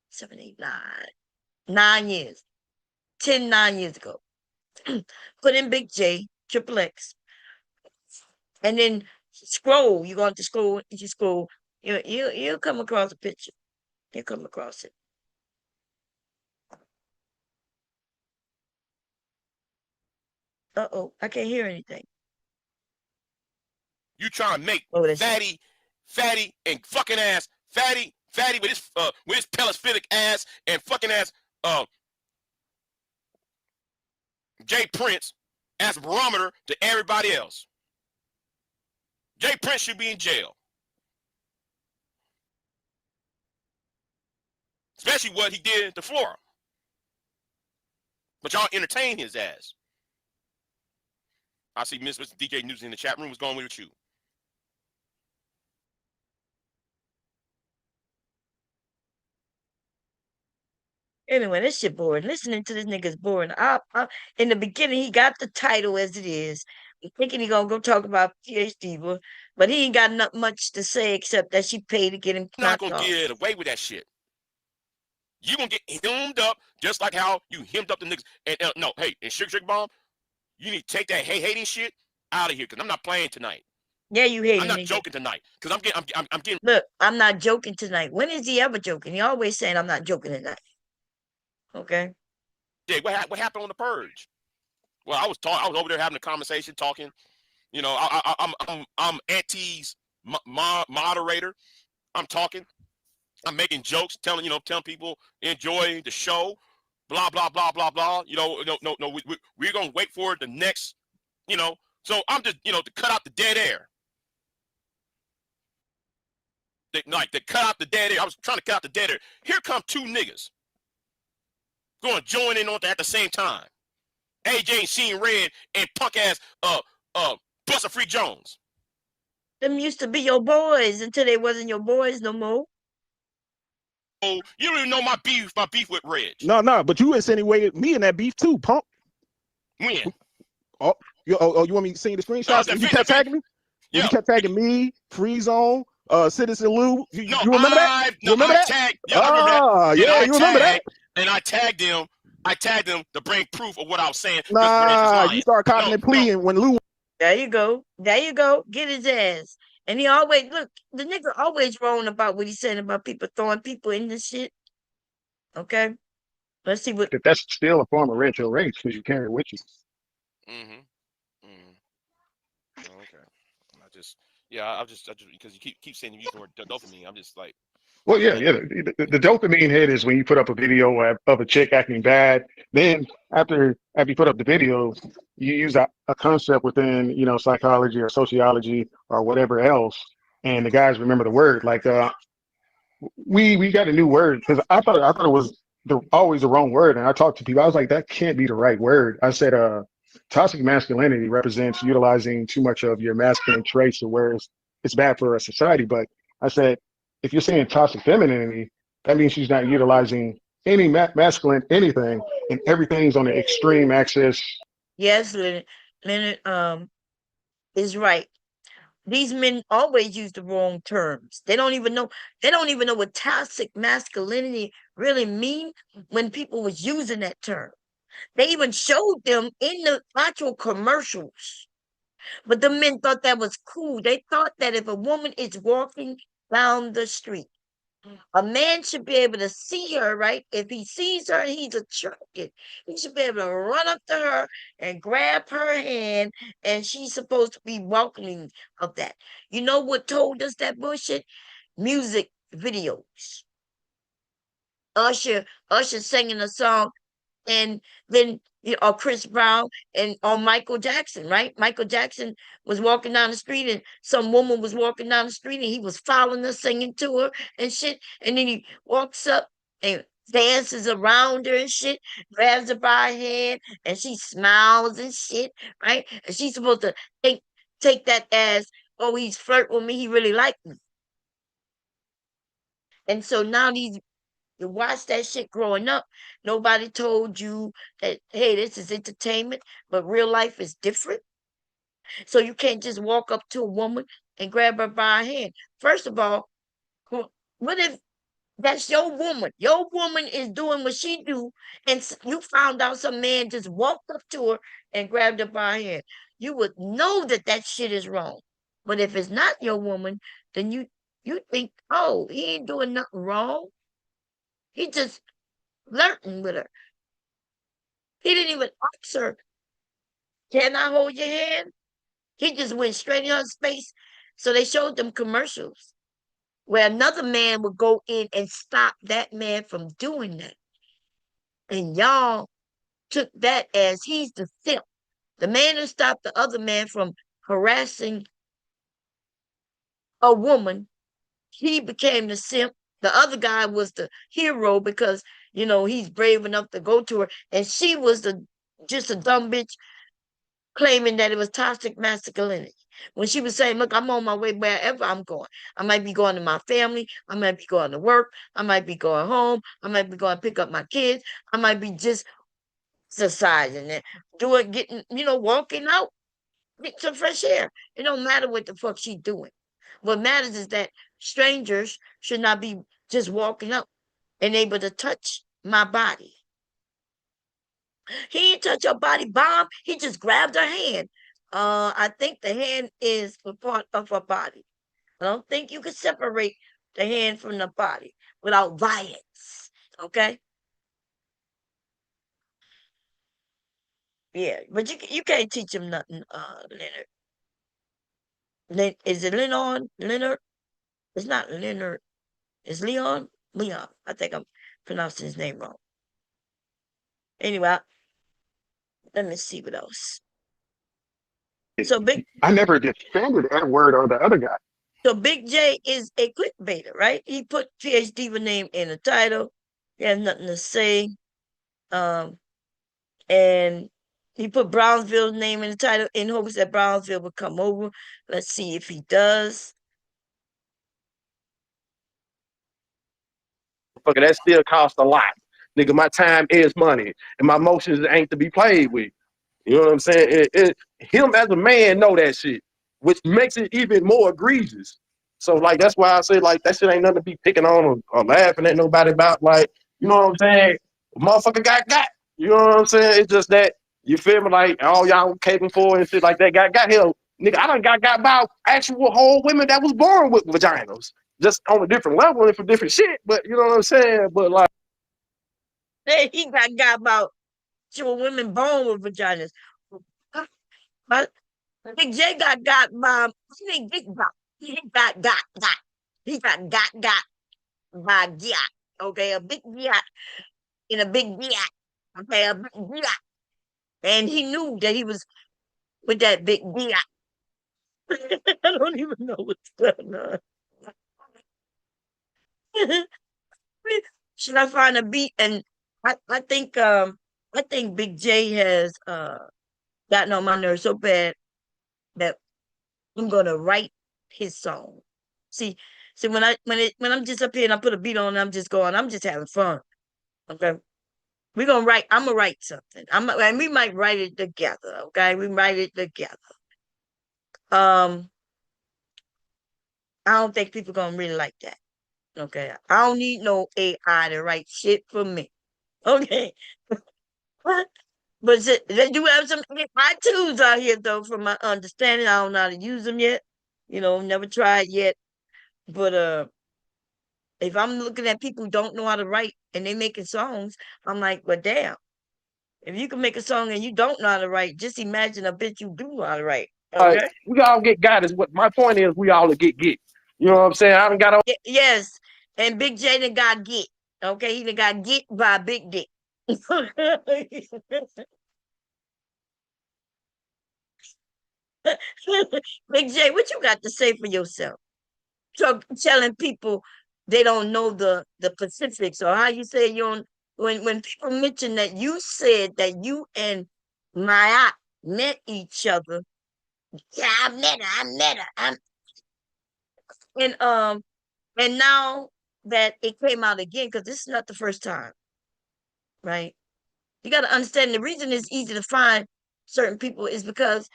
7, 8, 9. 9 years. 9 years ago. Put in Big J, Triple X, and then scroll. You're going to scroll. You scroll. You'll come across a picture. You'll come across it. Uh-oh, I can't hear anything. You trying to make that's fatty and fucking ass, fatty with his pellisphitic ass and fucking ass Jay Prince as a barometer to everybody else. Jay Prince should be in jail. Especially what he did to Flora. But y'all entertain his ass. I see Mr. DJ News in the chat room. What's going with you? Anyway, this shit boring. Listening to this nigga's boring. In the beginning, he got the title as it is. Thinking he gonna go talk about PhD, but he ain't got not much to say except that she paid to get him not knocked gonna off. get away with that shit. You gonna get hemmed up just like how you hemmed up the niggas. And no, hey, and Sugar Bomb, you need to take that hating shit out of here because I'm not playing tonight. Yeah, you hating. I'm not joking tonight because I'm getting. Look, I'm not joking tonight. When is he ever joking? He always saying I'm not joking tonight. Okay. Yeah, what happened on the purge? Well, I was over there having a conversation, talking. You know, I'm Auntie's moderator. I'm talking. I'm making jokes, telling people enjoy the show, blah blah blah blah blah. No. We're gonna wait for the next. So I'm just to cut out the dead air. To cut out the dead air. I was trying to cut out the dead air. Here come two niggas going to join in on that at the same time. AJ and Sheen Red and punk ass Buster Free Jones. Them used to be your boys until they wasn't your boys no more. Oh, you don't even know my beef with Reg. No, but you insinuated me in that beef too, punk. When? You want me to see the screenshots? You kept tagging me? Yeah. You kept tagging me, Free Zone, Citizen Lou. You remember that? You remember that? You remember that? And I tagged them. To bring proof of what I was saying. Nah, you start copying and pleading when Lou. There you go. Get his ass. And he always, look, the nigga always wrong about what he's saying about people throwing people in this shit. Okay? Let's see what. That's still a form of retro race because you carry it with you. Okay. I just because you keep saying you use the word dopamine, I'm just like. Well, yeah. The dopamine hit is when you put up a video of a chick acting bad. Then after you put up the video, you use a concept within psychology or sociology or whatever else, and the guys remember the word. Like we got a new word because I thought it was always the wrong word, and I talked to people. I was like, that can't be the right word. I said, toxic masculinity represents utilizing too much of your masculine traits to where it's bad for a society. But I said, if you're saying toxic femininity, that means she's not utilizing any masculine anything, and everything's on the extreme axis. Yes, Leonard is right. These men always use the wrong terms. They don't even know what toxic masculinity really mean when people was using that term. They even showed them in the actual commercials. But the men thought that was cool. They thought that if a woman is walking down the street, a man should be able to see her, right? If he sees her and he's attracted, he should be able to run up to her and grab her hand, and she's supposed to be welcoming of that. You know what told us that bullshit? Music videos. Usher singing a song, and then Chris Brown or Michael Jackson, right? Michael Jackson was walking down the street and some woman was walking down the street and he was following her, singing to her and shit. And then he walks up and dances around her and shit, grabs her by her hand, and she smiles and shit, right? And she's supposed to take that as oh, he's flirting with me, he really liked me. And so now you watch that shit growing up. Nobody told you that, hey, this is entertainment, but real life is different. So you can't just walk up to a woman and grab her by her hand. First of all, what if that's your woman? Your woman is doing what she do, and you found out some man just walked up to her and grabbed her by her hand. You would know that that shit is wrong. But if it's not your woman, then you think, oh, he ain't doing nothing wrong. He just flirting with her. He didn't even ask her, can I hold your hand? He just went straight in her face. So they showed them commercials where another man would go in and stop that man from doing that. And y'all took that as he's the simp. The man who stopped the other man from harassing a woman, he became the simp. The other guy was the hero because, he's brave enough to go to her. And she was just a dumb bitch claiming that it was toxic masculinity. When she was saying, look, I'm on my way wherever I'm going. I might be going to my family. I might be going to work. I might be going home. I might be going to pick up my kids. I might be just exercising and walking out, get some fresh air. It don't matter what the fuck she doing. What matters is that strangers should not be just walking up and able to touch my body. He didn't touch her body, Bomb. He just grabbed her hand. I think the hand is a part of her body. I don't think you can separate the hand from the body without violence. Okay? Yeah, but you can't teach him nothing, Leonard. Is it Leon? Leonard? It's not Leonard. It's Leon? Leon. I think I'm pronouncing his name wrong. Anyway, let me see what else. So I never defended Edward or the other guy. So Big J is a clickbaiter, right? He put PhD name in the title. He has nothing to say. And he put Brownsville's name in the title in hopes that Brownsville would come over. Let's see if he does. Fucker, that still costs a lot. Nigga, my time is money, and my emotions ain't to be played with. You know what I'm saying? Him as a man know that shit, which makes it even more egregious. So, like, that's why I say, like, that shit ain't nothing to be picking on or laughing at nobody about. Like, you know what I'm saying? Motherfucker got. You know what I'm saying? It's just that, you feel me? Like, all y'all caping for and shit like that got hell. Nigga, I done got by actual whole women that was born with vaginas. Just on a different level and for different shit. But, you know what I'm saying? But, like, Hey, he got about women born with vaginas. But Big J got by, he ain't get got. He got. He got by yacht. Okay, a big yacht in a big yacht. Okay, a big yacht. And he knew that he was with that big yacht. I don't even know what's going on. Should I find a beat? And I think Big J has gotten on my nerves so bad that I'm gonna write his song. See, when I'm just up here and I put a beat on, I'm just having fun. Okay. I'm gonna write something. And we might write it together. Okay. We write it together. I don't think people gonna really like that. Okay. I don't need no AI to write shit for me. Okay. But they do have some iTunes out here though, from my understanding. I don't know how to use them yet. Never tried yet. But if I'm looking at people who don't know how to write and they making songs, I'm like, well, damn. If you can make a song and you don't know how to write, just imagine a bitch you do know how to write. Okay. we all get got is what my point is. We all get. You know what I'm saying? I done got Yes. And Big J done got get. Okay. He done got get by Big Dick. Big J, what you got to say for yourself? Telling people they don't know the specifics, or how you say you don't. When people mention that you said that you and Maya met each other. Yeah, I met her. And now that it came out again, because this is not the first time, right? You got to understand the reason it's easy to find certain people is because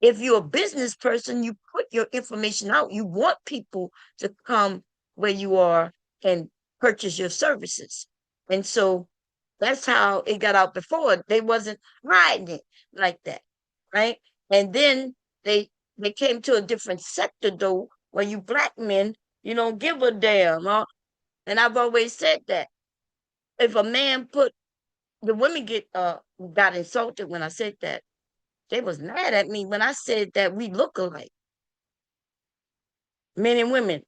if you're a business person, you put your information out. You want people to come where you are and purchase your services. And so that's how it got out before. They wasn't hiding it like that, right? And then they came to a different sector though, where you black men, you don't give a damn. Huh? And I've always said that if a man put the women got insulted when I said that. They was mad at me when I said that we look alike, men and women.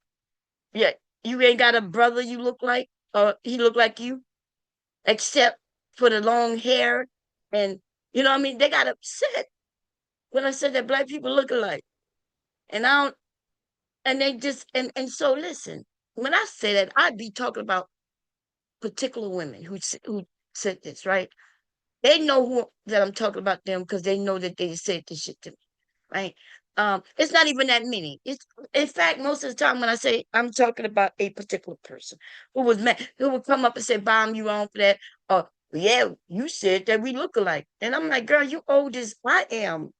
Yeah, you ain't got a brother you look like, or he look like you, except for the long hair, and you know what I mean. They got upset when I said that black people look alike, and I don't, and they just and so listen. When I say that, I'd be talking about particular women who said this, right? They know that I'm talking about them because they know that they said this shit to me, right? It's not even that many. It's in fact most of the time when I say I'm talking about a particular person who was mad, who would come up and say, "Bomb, you wrong for that," or "Yeah, you said that we look alike," and I'm like, "Girl, you old as I am.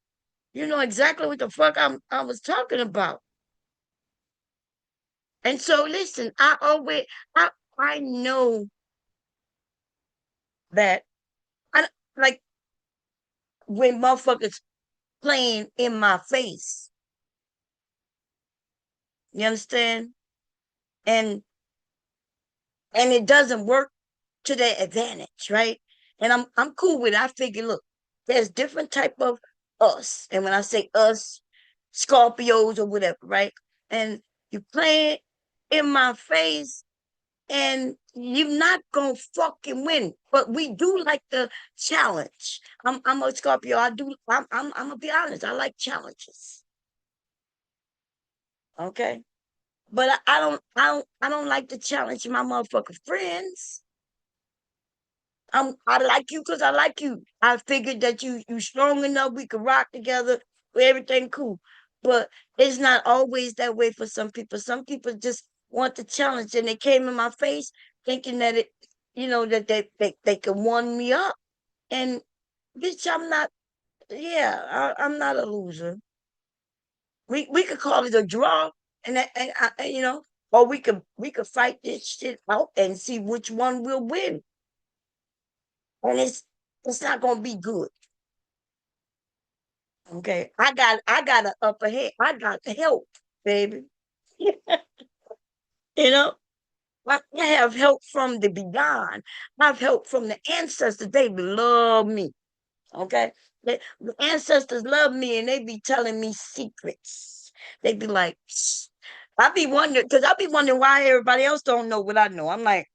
You know exactly what the fuck I was talking about." And so listen, I know that I like when motherfuckers playing in my face. You understand? And it doesn't work to their advantage, right? And I'm cool with it. I figure, look, there's different type of us. And when I say us, Scorpios or whatever, right? And you play it in my face and you're not gonna fucking win. But we do like the challenge. I'm a Scorpio. I'm gonna be honest, I like challenges. Okay. But I don't like to challenge my motherfucking friends. I like you because I like you. I figured that you strong enough, we could rock together, everything cool. But it's not always that way for some people. Some people just want the challenge, and they came in my face thinking that that they can one me up. And bitch, I'm not. Yeah, I'm not a loser. We could call it a draw, and or we could fight this shit out and see which one will win. And it's not gonna be good. Okay. I got an upper head. I got help, baby. You know, I have help from the beyond. I've help from the ancestors. They love me. Okay. The ancestors love me and they be telling me secrets. They be like, "Shh." I be wondering why everybody else don't know what I know. I'm like,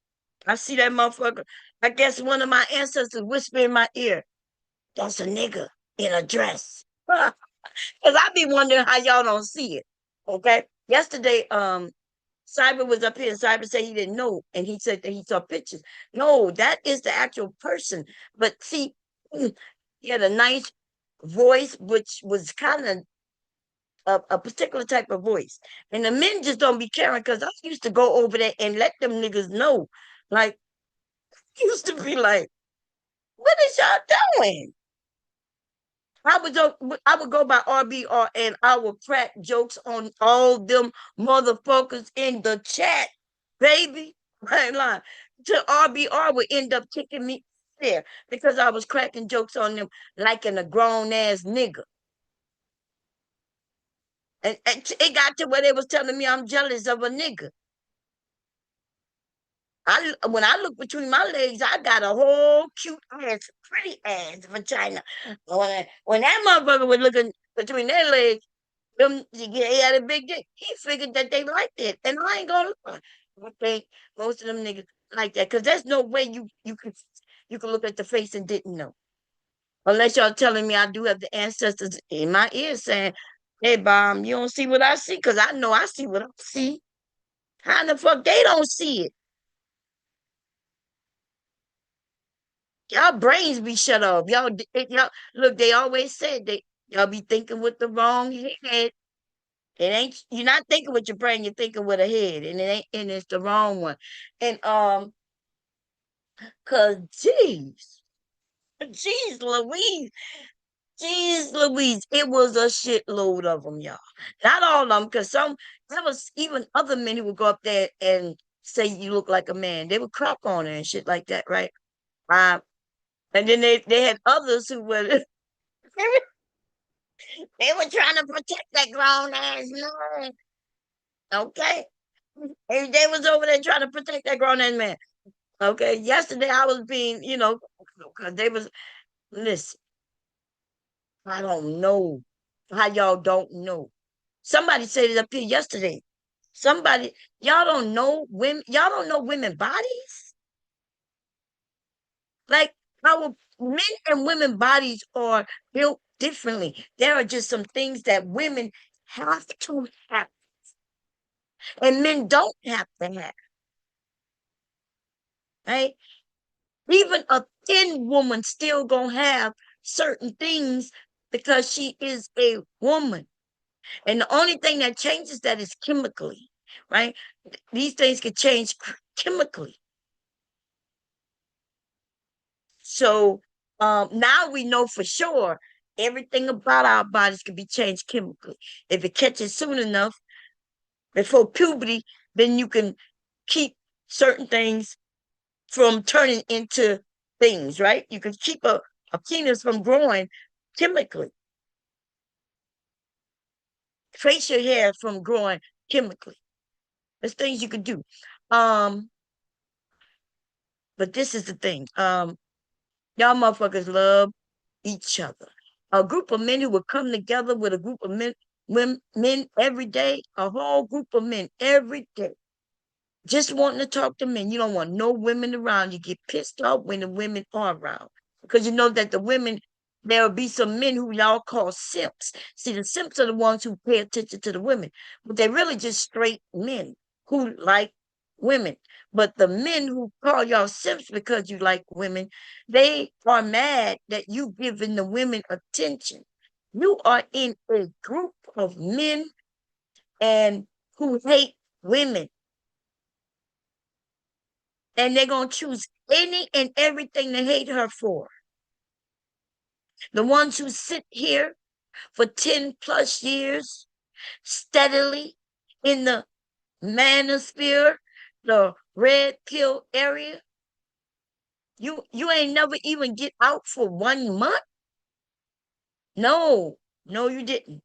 I see that motherfucker. I guess one of my ancestors whisper in my ear, "That's a nigga in a dress." Because I be wondering how y'all don't see it. Okay. Yesterday, Cyber was up here and Cyber said he didn't know. And he said that he saw pictures. No, that is the actual person. But see, he had a nice voice, which was kind of a particular type of voice. And the men just don't be caring because I used to go over there and let them niggas know. Like, used to be like, what is y'all doing? I would go by RBR and I would crack jokes on all them motherfuckers in the chat, baby. Right line. To RBR would end up kicking me there because I was cracking jokes on them like in a grown ass nigga. And it got to where they was telling me I'm jealous of a nigga. When I look between my legs, I got a whole cute ass, pretty ass vagina. When that motherfucker was looking between their legs, he had a big dick. He figured that they liked it, and I ain't gonna lie. I think most of them niggas like that because there's no way you could look at the face and didn't know, unless y'all telling me I do have the ancestors in my ear saying, "Hey, Bomb, you don't see what I see," because I know I see what I see. How the fuck they don't see it? Y'all brains be shut off. Y'all look. They always said y'all be thinking with the wrong head. It ain't, you're not thinking with your brain, you're thinking with a head, and it ain't, and it's the wrong one. And cause geez Louise, it was a shitload of them, y'all. Not all of them, because there was even other men who would go up there and say you look like a man. They would crap on her and shit like that, right? And then they had others who were they were trying to protect that grown ass man. Okay. And they was over there trying to protect that grown ass man. Okay. Yesterday I was being, because they was, listen, I don't know how y'all don't know. Somebody said it up here yesterday. Somebody, y'all don't know women bodies? Like our men and women bodies are built differently. There are just some things that women have to have and men don't have to have, right? Even a thin woman still gonna have certain things because she is a woman. And the only thing that changes that is chemically, right? These things can change chemically. So now we know for sure everything about our bodies can be changed chemically. If it catches soon enough before puberty, then you can keep certain things from turning into things, right? You can keep a penis from growing chemically, facial hair from growing chemically. There's things you can do. Um, but this is the thing. Y'all motherfuckers love each other. A group of men who would come together with a group of men every day, a whole group of men every day, just wanting to talk to men. You don't want no women around. You get pissed off when the women are around because you know that the women, there will be some men who y'all call simps. See, the simps are the ones who pay attention to the women, but they're really just straight men who like women. But the men who call y'all simps because you like women, they are mad that you giving the women attention. You are in a group of men and who hate women. And they're going to choose any and everything to hate her for. The ones who sit here for 10 plus years steadily in the manosphere, the red pill area, you ain't never even get out for 1 month. No, you didn't.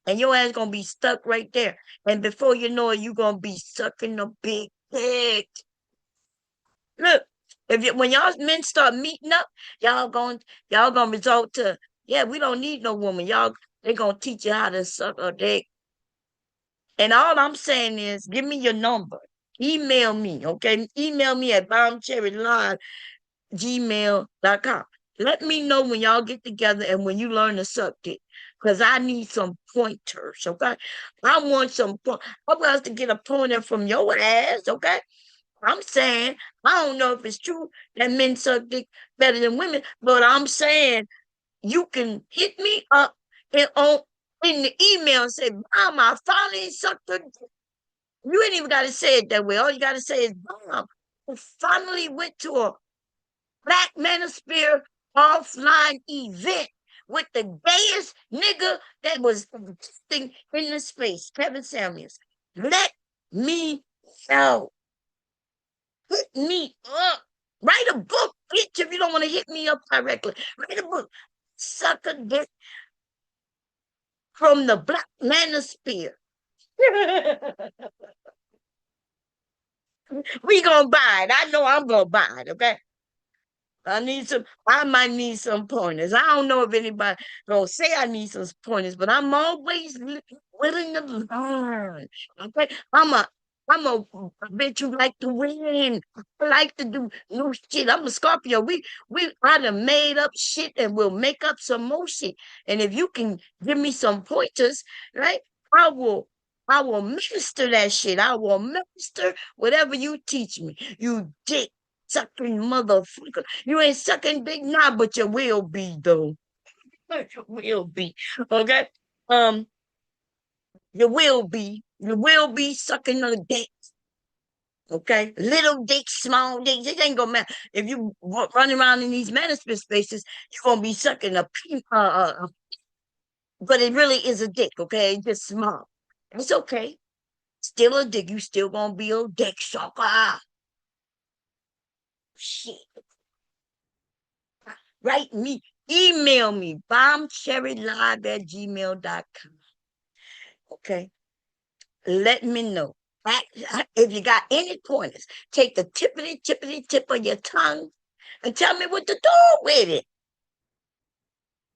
And your ass gonna be stuck right there. And before you know it, you gonna be sucking a big dick. Look, when y'all men start meeting up, y'all gonna resort to, yeah, we don't need no woman. They gonna teach you how to suck a dick. And all I'm saying is, give me your number. Email me, okay? Email me at bombcherrylive@gmail.com. Let me know when y'all get together and when you learn to suck dick. Because I need some pointers, okay? I want some I want us to get a pointer from your ass, okay? I'm saying, I don't know if it's true that men suck dick better than women, but I'm saying you can hit me up in the email and say, Mom, I finally sucked a dick. You ain't even got to say it that way. All you got to say is, Mom, I finally went to a Black Manosphere offline event with the gayest nigga that was existing in the space, Kevin Samuels. Let me know. Hit me up. Write a book, bitch, if you don't want to hit me up directly. Write a book. Suck a dick from the Black Manosphere. We gonna buy it. I know I'm gonna buy it, okay? I might need some pointers. I don't know if anybody gonna say I need some pointers, but I'm always willing to learn. Okay. I'm a bitch who like to win. I like to do new shit. I'm a Scorpio. I done made up shit and we'll make up some more shit. And if you can give me some pointers, right? I will I will master that shit. I will master whatever you teach me. You dick sucking motherfucker. You ain't sucking dick now, but you will be though. You will be. Okay. Um, You will be sucking on dick. Okay, little dicks, small dicks, it ain't gonna matter. If you run around in these management spaces, you're gonna be sucking but it really is a dick, okay? It's just small. It's okay. Still a dick. You still gonna be a dick sucker. Shit. Write me, email me, bombcherrylive@gmail.com. Okay. Let me know. If you got any pointers, take the tippity tip of your tongue and tell me what to do with it.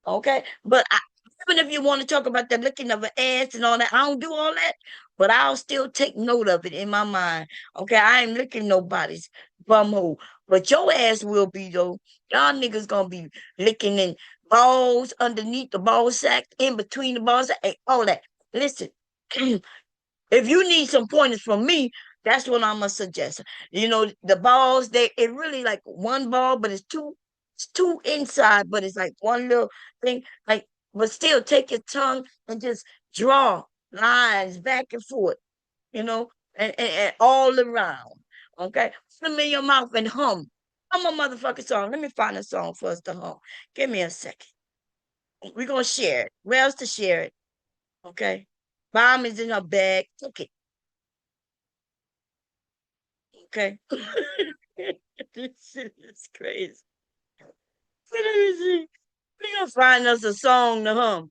Okay. But even if you want to talk about the licking of an ass and all that, I don't do all that, but I'll still take note of it in my mind. Okay. I ain't licking nobody's bumhole, but your ass will be though. Y'all niggas gonna be licking in balls underneath the ball sack, in between the balls, all that. Listen. If you need some pointers from me, that's what I'm gonna suggest. You know, the balls, it really like one ball, but it's two inside, but it's like one little thing. Like, but still take your tongue and just draw lines back and forth, you know, and all around. Okay. Put them in your mouth and hum. Hum a motherfucking song. Let me find a song for us to hum. Give me a second. We're gonna share it. Where else to share it? Okay. Bomb is in her bag. Took it. Okay. This shit is crazy. Let me see. We gonna find us a song to hum.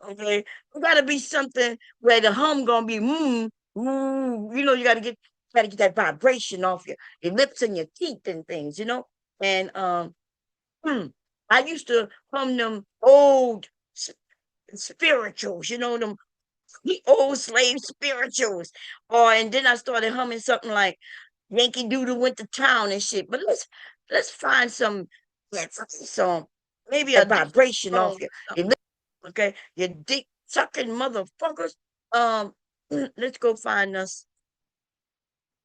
Okay. We gotta be something where the hum gonna be you know, you gotta get that vibration off your lips and your teeth and things, you know. And I used to hum them old spirituals, you know, them the old slave spirituals. And then I started humming something like Yankee Doodle went to town and shit. But let's find some song. Maybe a vibration off your lip, okay? You dick sucking motherfuckers. Let's go find us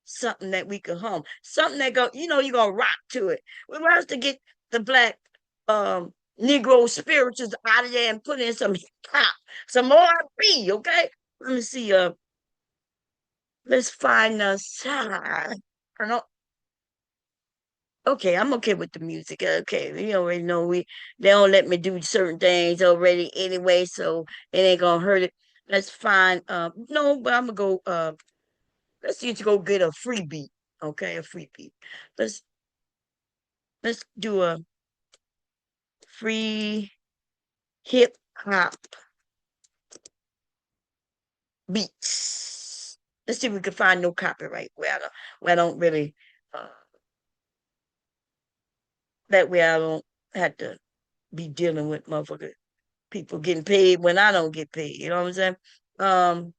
something that we can hum. Something that you know, you're gonna rock to it. We want us to get the black Negro spirituals out of there and put in some hip hop, some R&B, okay? Let me see. Let's find us. I don't know. Okay, I'm okay with the music. Okay, you already know they don't let me do certain things already anyway, so it ain't gonna hurt it. Let's find no, but I'm gonna go let's see to go get a free beat. Okay, a free beat. Let's do a free hip hop beats. Let's see if we can find no copyright where I don't really that way I don't have to be dealing with motherfucker people getting paid when I don't get paid. You know what I'm saying?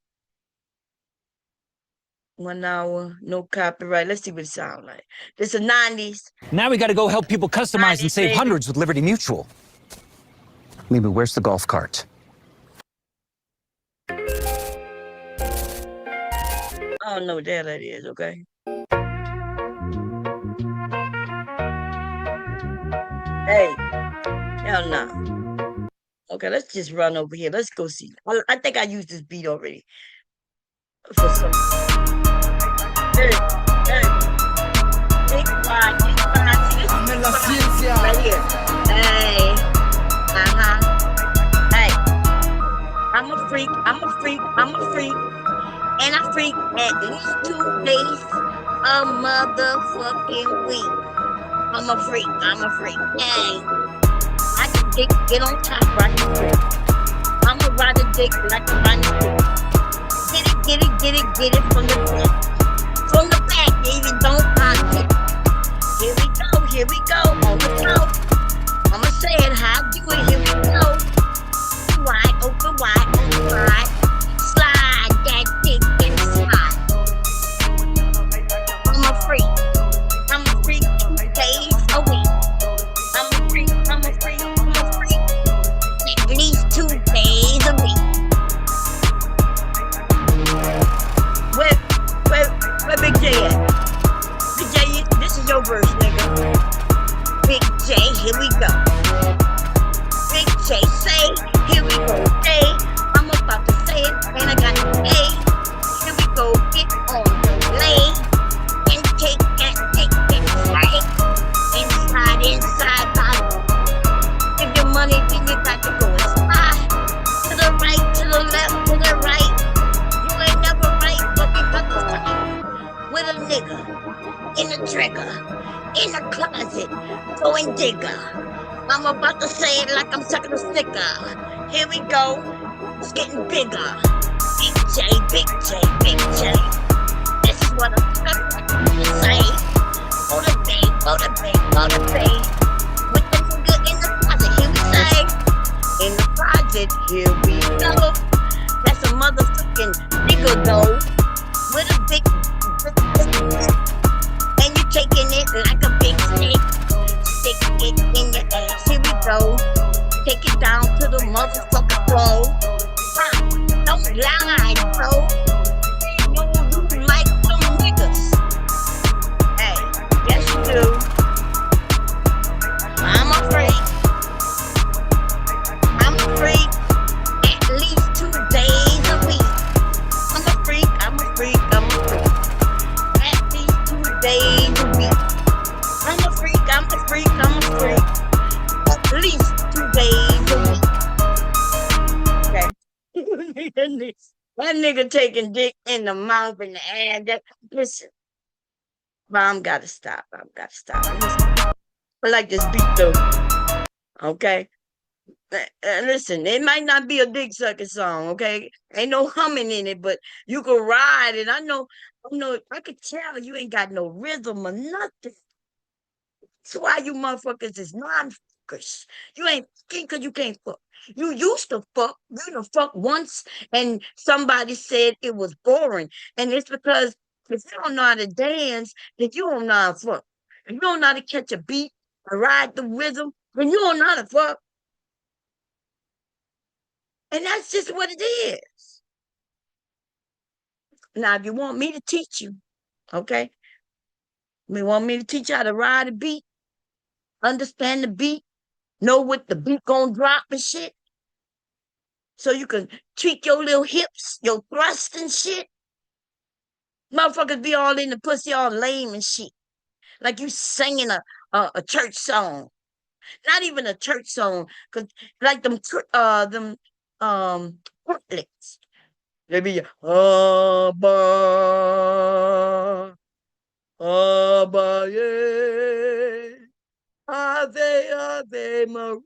1 hour, no copyright. Let's see what it sounds like. This is 90s. Now we got to go help people customize and save baby. hundreds with Liberty Mutual. Maybe where's the golf cart? I don't know what the hell that is, okay? Hey, hell no. Okay, let's just run over here. Let's go see. I think I used this beat already. For some. Hey. Big one. See, this is right here. Hey. Hey. I'm a freak. And I freak at least 2 days a motherfucking week. I'm a freak. Hey. I can get on top right quick. I'm a ride a dick like a rhino. Get it from the back. From the back, baby, don't hide it. Here we go, on the floor. I'ma say it how I do it, here we go. Wide open, wide. Slide that dick inside. I'm a freak 2 days a week. I'm a freak. At least 2 days a week. Where Big J at? Big J in the closet, going digger. I'm about to say it like I'm sucking a sticker. Here we go. It's getting bigger. Big J, Big J, Big J. This is what I'm say. Motivate, motivate, motivate. With the nigga in the closet, here we say. In the closet, here we go. That's a motherfucking nigga though. With a big, and you taking it like a big stick. Stick it in your ass. Here we go. Take it down to the motherfucking floor. Don't lie, bro. You like them niggas. Hey, yes you do. I'm a freak. I'm a freak. At least 2 days a week. I'm a freak. I'm a freak. I'm a freak. At least 2 days a week. I'm a freak. I'm a freak. I'm a freak. At least 2 days a week. Okay. That nigga taking dick in the mouth and the ass. Listen, Mom gotta stop. I gotta stop. I like this beat though. Okay. Listen, it might not be a dick sucking song, okay? Ain't no humming in it, but you can ride it. I know, I could tell you ain't got no rhythm or nothing. That's why you motherfuckers is non-fuckers. You ain't fucking because you can't fuck. You used to fuck. You done fuck once, and somebody said it was boring. And it's because if you don't know how to dance, then you don't know how to fuck. If you don't know how to catch a beat or ride the rhythm, then you don't know how to fuck. And that's just what it is. Now, if you want me to teach you, okay? You want me to teach you how to ride a beat, understand the beat, know what the beat gonna drop and shit, so you can tweak your little hips, your thrust and shit. Motherfuckers be all in the pussy, all lame and shit, like you singing a church song. Not even a church song, cause like them portlets. They be Abba, yeah. Ave, Ave Maria.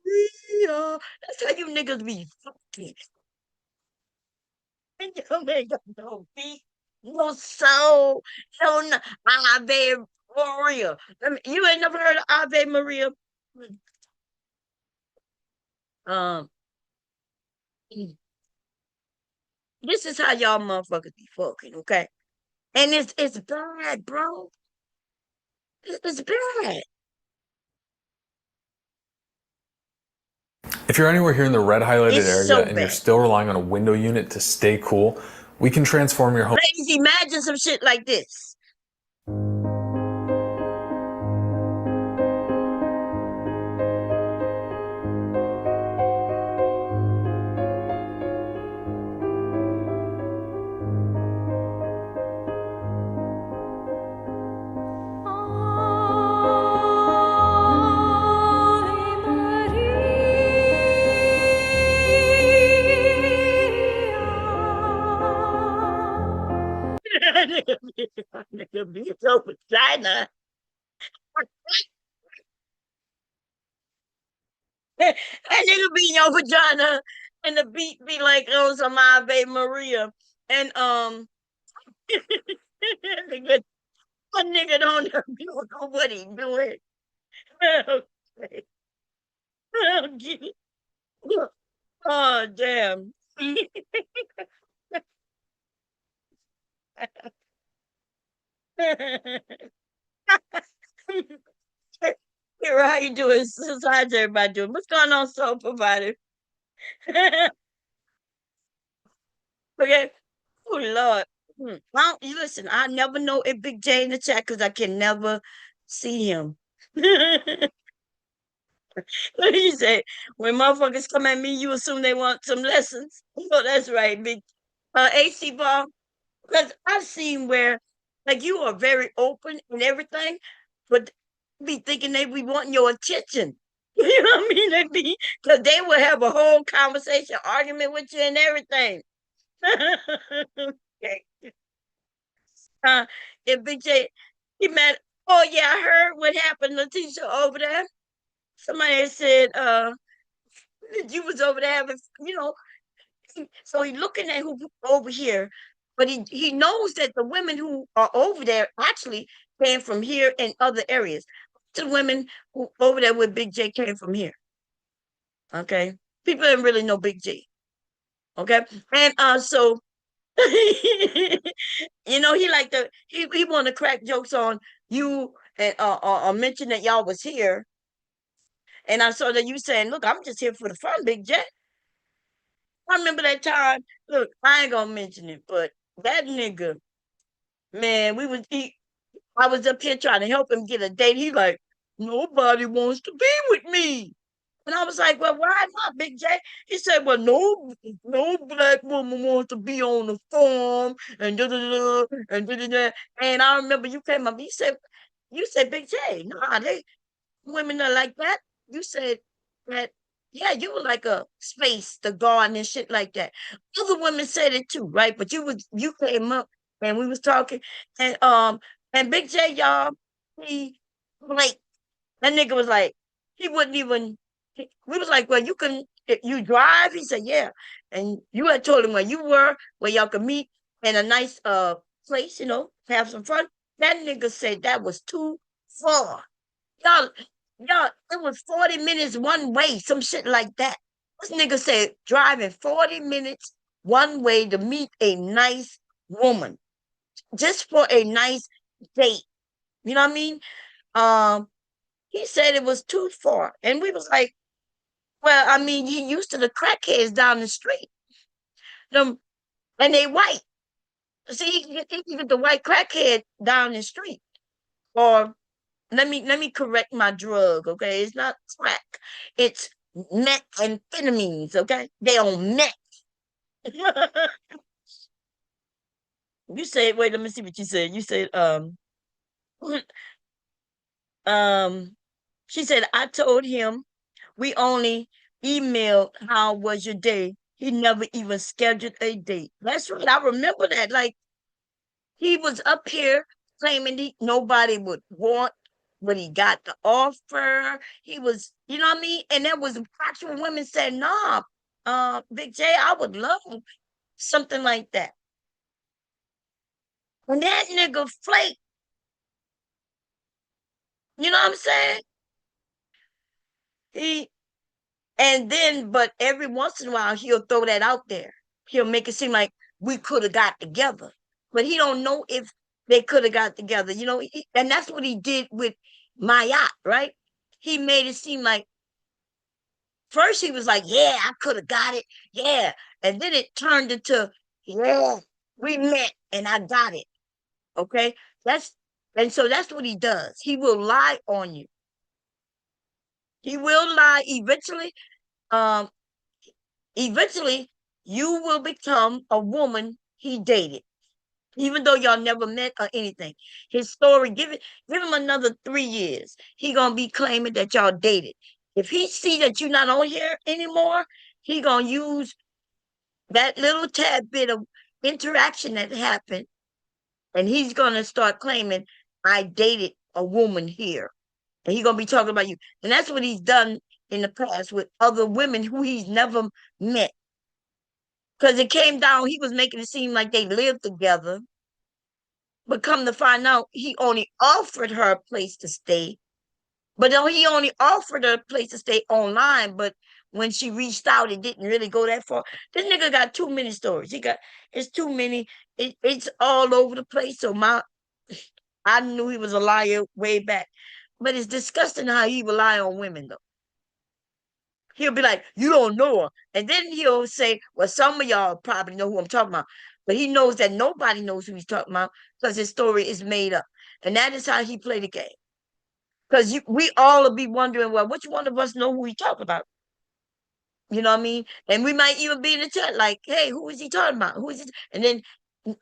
That's how you niggas be fucking. You ain't got no beat, no soul, no Ave Maria. You ain't never heard of Ave Maria? Um, this is how y'all motherfuckers be fucking, okay? And it's bad, bro. It's bad. If you're anywhere here in the red highlighted It's area so and you're bad. still relying on a window unit to stay cool, we can transform your home. Ladies, imagine some shit like this. Nigga be so vagina. That nigga be in your vagina, and the beat be like, oh, some Ave Maria. And nigga, a nigga don't know what he doing. Okay. Oh, damn. Here, how you doing? How's everybody doing? What's going on, soul provider? Okay. Oh Lord. Well, you listen, I never know if Big J in the chat because I can never see him. What did you say? When motherfuckers come at me, you assume they want some lessons. Oh, that's right, Big AC Ball. Because I've seen where like you are very open and everything, but be thinking they be wanting your attention. You know what I mean? They be because they will have a whole conversation, argument with you and everything. Okay. If Big J, he mad. Oh yeah, I heard what happened, Letitia, over there. Somebody said, that you was over there having, so he looking at who over here, but he knows that the women who are over there actually came from here and other areas. The women who over there with Big J came from here. Okay, people didn't really know Big J. Okay, and so he like he want to crack jokes on you and mention that y'all was here. And I saw that you saying, "Look, I'm just here for the fun, Big J." I remember that time. Look, I ain't gonna mention it, but that nigga, man, I was up here trying to help him get a date. He like, nobody wants to be with me. And I was like, well, why not, Big J? He said, well, no black woman wants to be on the farm and da da da and da da da. And I remember you came up, you said, Big J, nah, women are like that. You said that, yeah, you were like a space, the garden and shit like that. Other women said it too, right? But you came up and we was talking, and Big J, y'all, he like that nigga was like, he wouldn't even. We was like, well, you drive. He said, yeah. And you had told him where you were, where y'all could meet in a nice place, have some fun. That nigga said that was too far. Y'all, y'all, it was 40 minutes one way, some shit like that. This nigga said driving 40 minutes one way to meet a nice woman, just for a nice date. You know what I mean? Um, he said it was too far. And we was like, well, I mean, he used to the crackheads down the street. Them and they white. See, he can get the white crackhead down the street. Or let me correct my drug, okay? It's not crack. It's methamphetamines, okay? They on meth. You said, wait, let me see what you said. You said, um, she said, I told him we only emailed how was your day. He never even scheduled a date. That's right. I remember that. Like he was up here claiming nobody would want what he got to offer. He was, you know what I mean? And there was actual women said, nah, Big J, I would love something like that. And that nigga flake, you know what I'm saying? He but every once in a while he'll throw that out there. He'll make it seem like we could have got together, but he don't know if they could have got together. And that's what he did with Mayat, right? He made it seem like first he was like, "Yeah, I could have got it, yeah," and then it turned into, "Yeah, we met and I got it." Okay, so that's what he does. He will lie on you. He will lie eventually. Um, Eventually you will become a woman he dated, even though y'all never met or anything. His story, give him another 3 years. He gonna be claiming that y'all dated. If he see that you're not on here anymore, he gonna use that little tad bit of interaction that happened, and he's gonna start claiming I dated a woman here. And he's gonna be talking about you. And that's what he's done in the past with other women who he's never met. Because it came down, he was making it seem like they lived together. But come to find out, he only offered her a place to stay. But he only offered her a place to stay online. But when she reached out, it didn't really go that far. This nigga got too many stories. It's too many. It's all over the place. So I knew he was a liar way back. But it's disgusting how he rely on women, though. He'll be like, you don't know her. And then he'll say, well, some of y'all probably know who I'm talking about. But he knows that nobody knows who he's talking about because his story is made up. And that is how he played the game. Because we all will be wondering, well, which one of us know who he talking about? You know what I mean? And we might even be in the chat like, hey, who is he talking about? Who is it? And then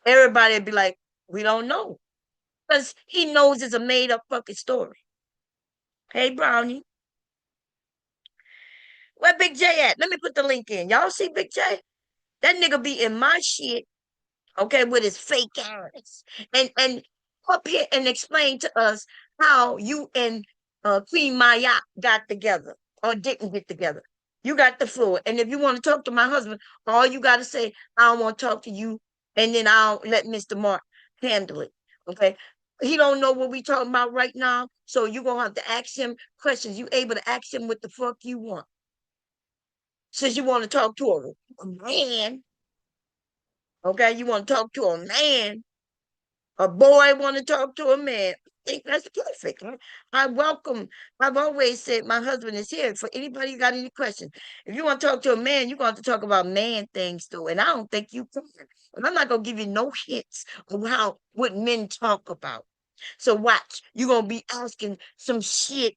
everybody will be like, we don't know. Because he knows it's a made up fucking story. Hey, Brownie. Where Big J at? Let me put the link in. Y'all see Big J? That nigga be in my shit, okay, with his fake ass. And up here and explain to us how you and Queen Maya got together or didn't get together. You got the floor. And if you want to talk to my husband, all you got to say, I don't want to talk to you. And then I'll let Mr. Mark handle it. Okay. He don't know what we talking about right now. So you're going to have to ask him questions. You able to ask him what the fuck you want. Since you want to talk to a man. Okay. You want to talk to a man. A boy want to talk to a man. I think that's perfect. I've always said my husband is here for anybody who got any questions. If you want to talk to a man, you're going to talk about man things too. And I don't think you can. And I'm not going to give you no hints of what men talk about. So watch, you're going to be asking some shit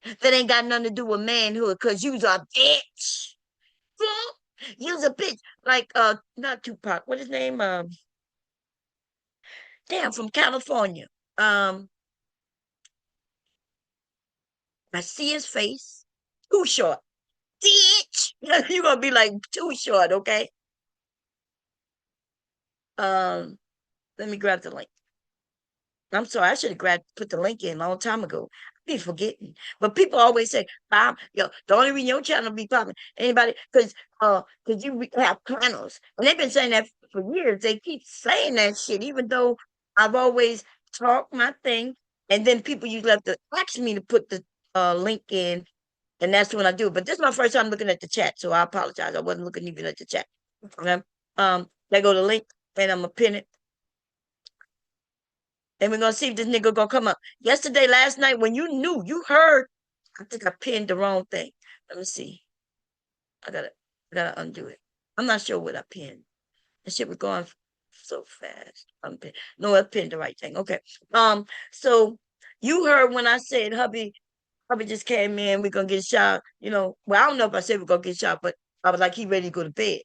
that ain't got nothing to do with manhood because you's a bitch. You's a bitch. Like, not Tupac. What his name? Damn, from California. I see his face. Too short. Bitch. You're gonna be like too short, okay? Um, Let me grab the link. I'm sorry, I should have put the link in a long time ago. I be forgetting. But people always say, Bob, the only reason your channel be popping, anybody, because you have channels. And they've been saying that for years. They keep saying that shit, even though I've always talked my thing. And then people usually have to ask me to put the link in. And that's when I do. But this is my first time looking at the chat, so I apologize. I wasn't looking even at the chat. Okay. They go to link, and I'm gonna pin it. And we're gonna see if this nigga gonna come up. Yesterday, last night, when you heard, I think I pinned the wrong thing. Let me see. I gotta undo it. I'm not sure what I pinned. That shit was going so fast. No, I pinned the right thing. Okay. So you heard when I said hubby just came in, we're gonna get shot, Well, I don't know if I said we're gonna get shot, but I was like, he ready to go to bed.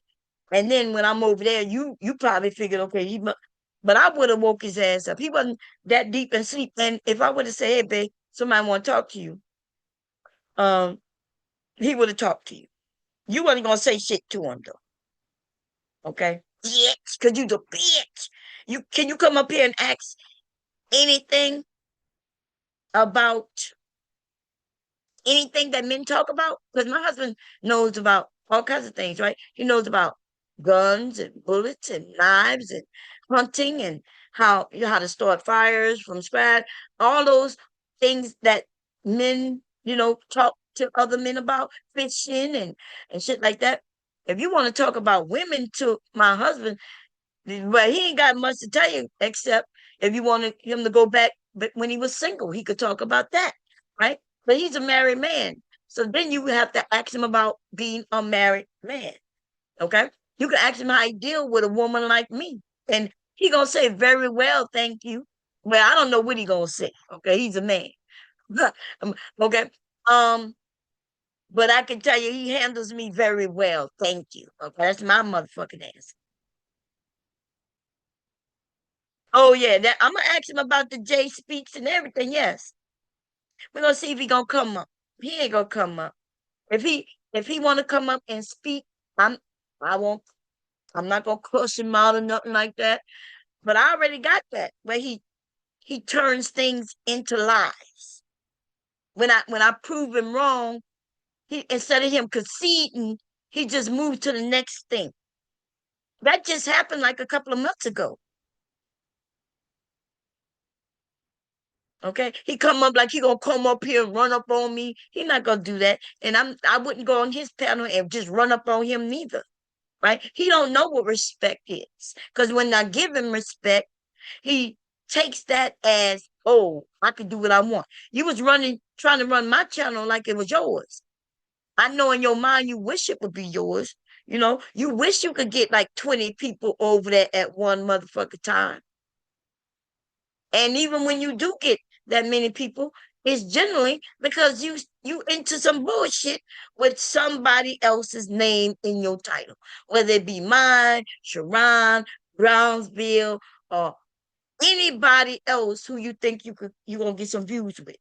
And then when I'm over there, you probably figured, okay, but I would have woke his ass up. He wasn't that deep in sleep. And if I would have said, hey, babe, somebody want to talk to you, um, he would have talked to you. You wasn't gonna say shit to him though. Okay? Bitch, cause you the bitch. Can you come up here and ask anything about anything that men talk about? Because my husband knows about all kinds of things, right? He knows about guns and bullets and knives and hunting and how to start fires from scratch. All those things that men, talk to other men about, fishing and shit like that. If you want to talk about women to my husband, but he ain't got much to tell you except if you wanted him to go back, but when he was single, he could talk about that, right? But he's a married man. So then you have to ask him about being a married man. Okay? You can ask him how he deal with a woman like me. And he gonna say, very well, thank you. Well, I don't know what he gonna say. Okay, he's a man. Okay. Um, but I can tell you he handles me very well. Thank you. Okay, that's my motherfucking ass. Oh yeah, that I'm gonna ask him about the J speaks and everything. Yes, we're gonna see if he gonna come up. He ain't gonna come up. If he want to come up and speak, I won't. I'm not gonna cuss him out or nothing like that. But I already got that where he turns things into lies. When I prove him wrong, he instead of him conceding, he just moved to the next thing. That just happened like a couple of months ago. Okay, he come up like he gonna come up here and run up on me. He not gonna do that, and I wouldn't go on his panel and just run up on him neither. Right? He don't know what respect is, because when I give him respect, he takes that as, oh, I can do what I want. You was trying to run my channel like it was yours. I know in your mind you wish it would be yours. You wish you could get like 20 people over there at one motherfucking time. And even when you do get that many people, it's generally because you into some bullshit with somebody else's name in your title, whether it be mine, Sharon, Brownsville, or anybody else who you think you gonna get some views with.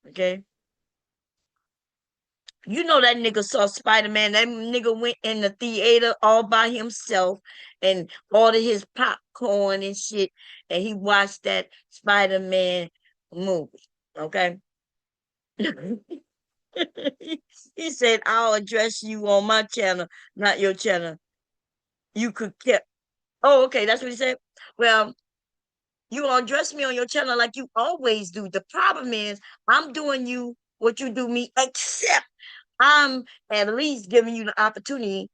Okay. You know that nigga saw Spider-Man. That nigga went in the theater all by himself and ordered his popcorn and shit and he watched that Spider-Man movie. Okay. He said, I'll address you on my channel, not your channel. You could get. Oh, okay, that's what he said. Well, you gonna address me on your channel like you always do. The problem is I'm doing you what you do me, except I'm at least giving you the opportunity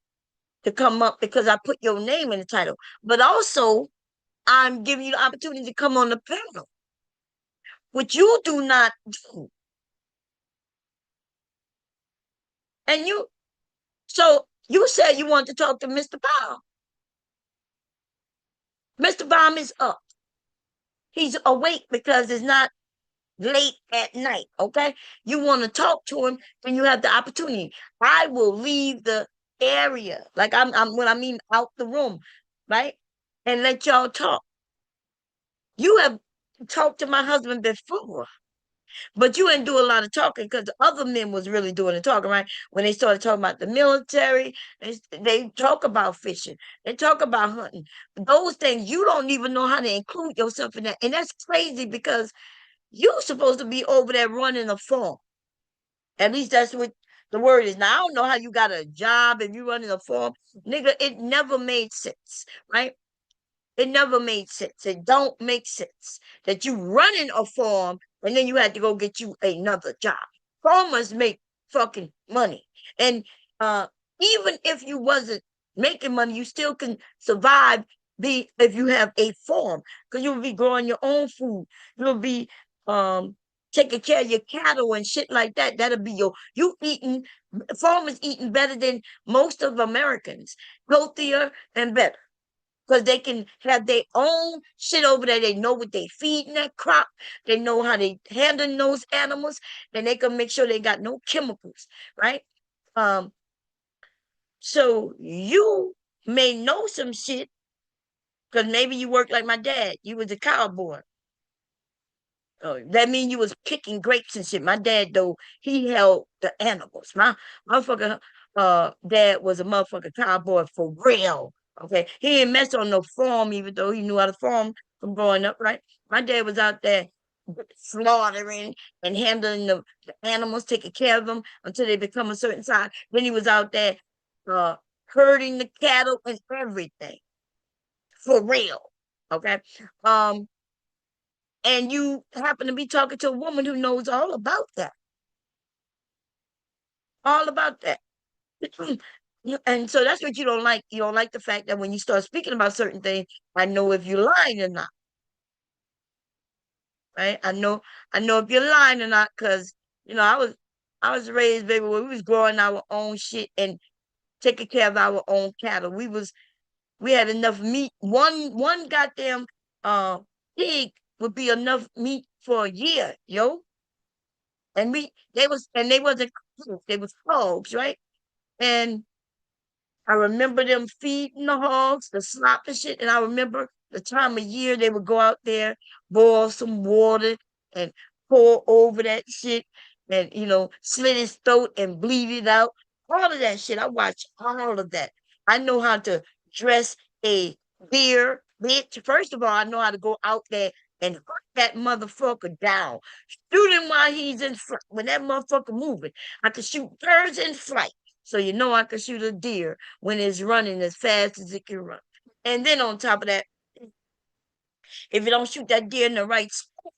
to come up because I put your name in the title. But also, I'm giving you the opportunity to come on the panel, which you do not do. And so you said you want to talk to Mr. Baum. Mr. Baum is up. He's awake because it's not late at night. Okay. You want to talk to him, then you have the opportunity. I will leave the area. Like I'm when I mean out the room, right? And let y'all talk. You have talked to my husband before, but you didn't do a lot of talking because the other men was really doing the talking, right? When they started talking about the military, they talk about fishing, they talk about hunting. Those things, you don't even know how to include yourself in that. And that's crazy because you're supposed to be over there running a farm. At least that's what the word is. Now, I don't know how you got a job if you're running a farm. Nigga, it never made sense, right? It never made sense. It don't make sense that you running a farm and then you had to go get you another job. Farmers make fucking money. And even if you wasn't making money, you still can survive if you have a farm, because you'll be growing your own food. You'll be taking care of your cattle and shit like that. That'll be you eating, farmers eating better than most of Americans, healthier and better because they can have their own shit over there. They know what they feeding that crop. They know how they handling those animals, and they can make sure they got no chemicals, right? So you may know some shit because maybe you work like my dad. You was a cowboy. That mean you was picking grapes and shit. My dad, though, he held the animals. My motherfucker dad was a motherfucking cowboy for real. Okay. He didn't mess on no farm, even though he knew how to farm from growing up, right? My dad was out there slaughtering and handling the animals, taking care of them until they become a certain size. Then he was out there herding the cattle and everything. For real. Okay. And you happen to be talking to a woman who knows all about that. All about that. And so that's what you don't like. You don't like the fact that when you start speaking about certain things, I know if you're lying or not. Right? I know if you're lying or not, because I was raised, baby, where we was growing our own shit and taking care of our own cattle. We had enough meat. One goddamn pig would be enough meat for a year, yo. And they wasn't cooks, they was hogs, right? And I remember them feeding the hogs, the slop and shit. And I remember the time of year they would go out there, boil some water and pour over that shit and, slit his throat and bleed it out. All of that shit. I watch all of that. I know how to dress a deer, bitch. First of all, I know how to go out there and hunt that motherfucker down. Shoot him while he's in flight. When that motherfucker moving, I can shoot birds in flight. So I can shoot a deer when it's running as fast as it can run. And then on top of that, if you don't shoot that deer in the right spot,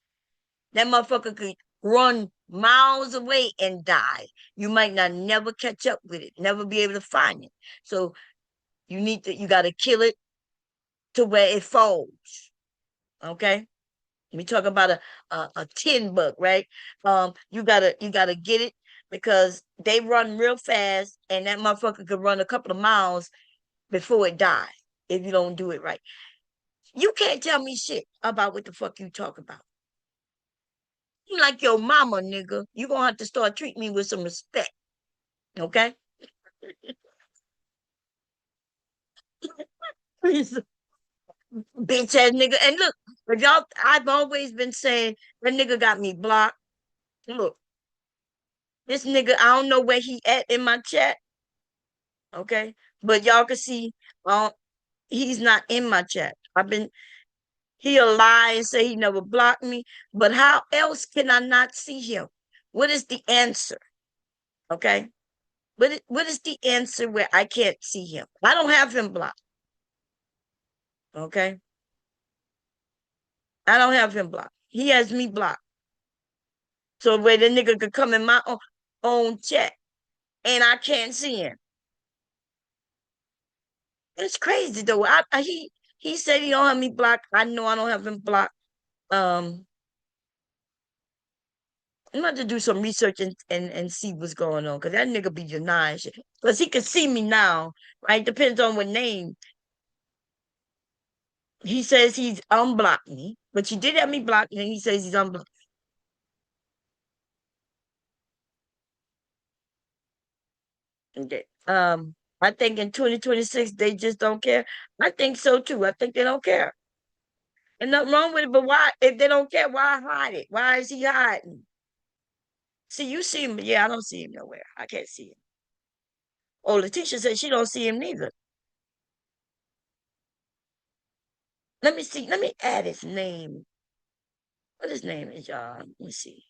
that motherfucker could run miles away and die. You might not never catch up with it, never be able to find it. So you gotta kill it to where it falls. Okay? We talk about a tin bug, right? You gotta get it because they run real fast, and that motherfucker could run a couple of miles before it dies if you don't do it right. You can't tell me shit about what the fuck you talk about. You like your mama, nigga. You gonna have to start treating me with some respect, okay? Please, bitch ass nigga. And look, if y'all, I've always been saying that nigga got me blocked. Look, this nigga, I don't know where he at in my chat, okay? But y'all can see, he's not in my chat. He'll lie and say he never blocked me. But how else can I not see him? What is the answer? Okay. What is the answer where I can't see him? I don't have him blocked. Okay. I don't have him blocked. He has me blocked. So where the nigga could come in my own chat and I can't see him. It's crazy though. He said he don't have me blocked. I know I don't have him blocked. I'm about to do some research and see what's going on, because that nigga be denying shit. Because he can see me now, right? Depends on what name. He says he's unblocked me, but he did have me blocked, and he says he's unblocked. Okay. I think in 2026 they just don't care. I think so too. I think they don't care. And nothing wrong with it, but why, if they don't care, why hide it? Why is he hiding? See, you see him. Yeah, I don't see him nowhere. I can't see him. Oh, Letitia said she don't see him neither. Let me see. Let me add his name. What his name is, y'all? Let me see.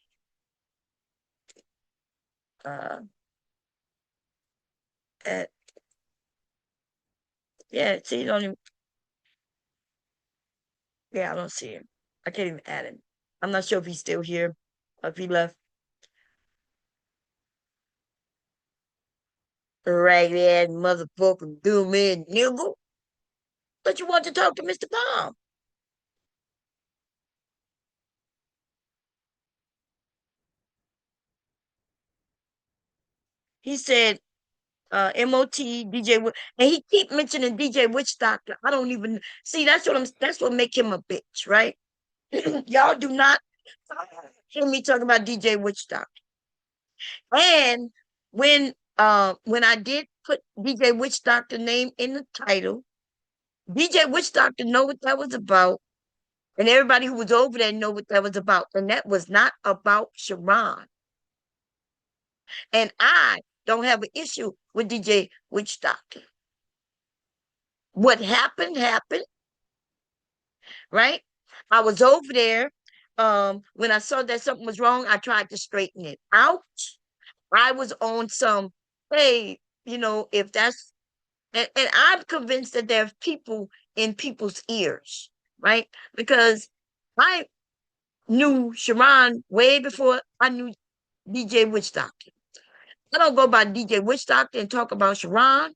Uh, add, yeah, see, you don't even, yeah, I don't see him. I can't even add him. I'm not sure if he's still here or if he left. Raggedy ass motherfucker, doom man nigga. But you want to talk to Mr. Palm. He said, MOT, DJ, and he keep mentioning DJ Witch Doctor. I don't even see. That's what make him a bitch, right? Y'all do not hear me talking about DJ Witch Doctor. And when I did put DJ Witch Doctor name in the title, DJ Witch Doctor know what that was about, and everybody who was over there know what that was about, and that was not about Sharon. And I don't have an issue with DJ Witch Doctor. What happened, happened, right? I was over there. When I saw that something was wrong, I tried to straighten it out. I was on some, hey, if that's, and I'm convinced that there's people in people's ears, right? Because I knew Sharon way before I knew DJ Witch Doctor. I don't go by DJ Witch Doctor and talk about Sharon,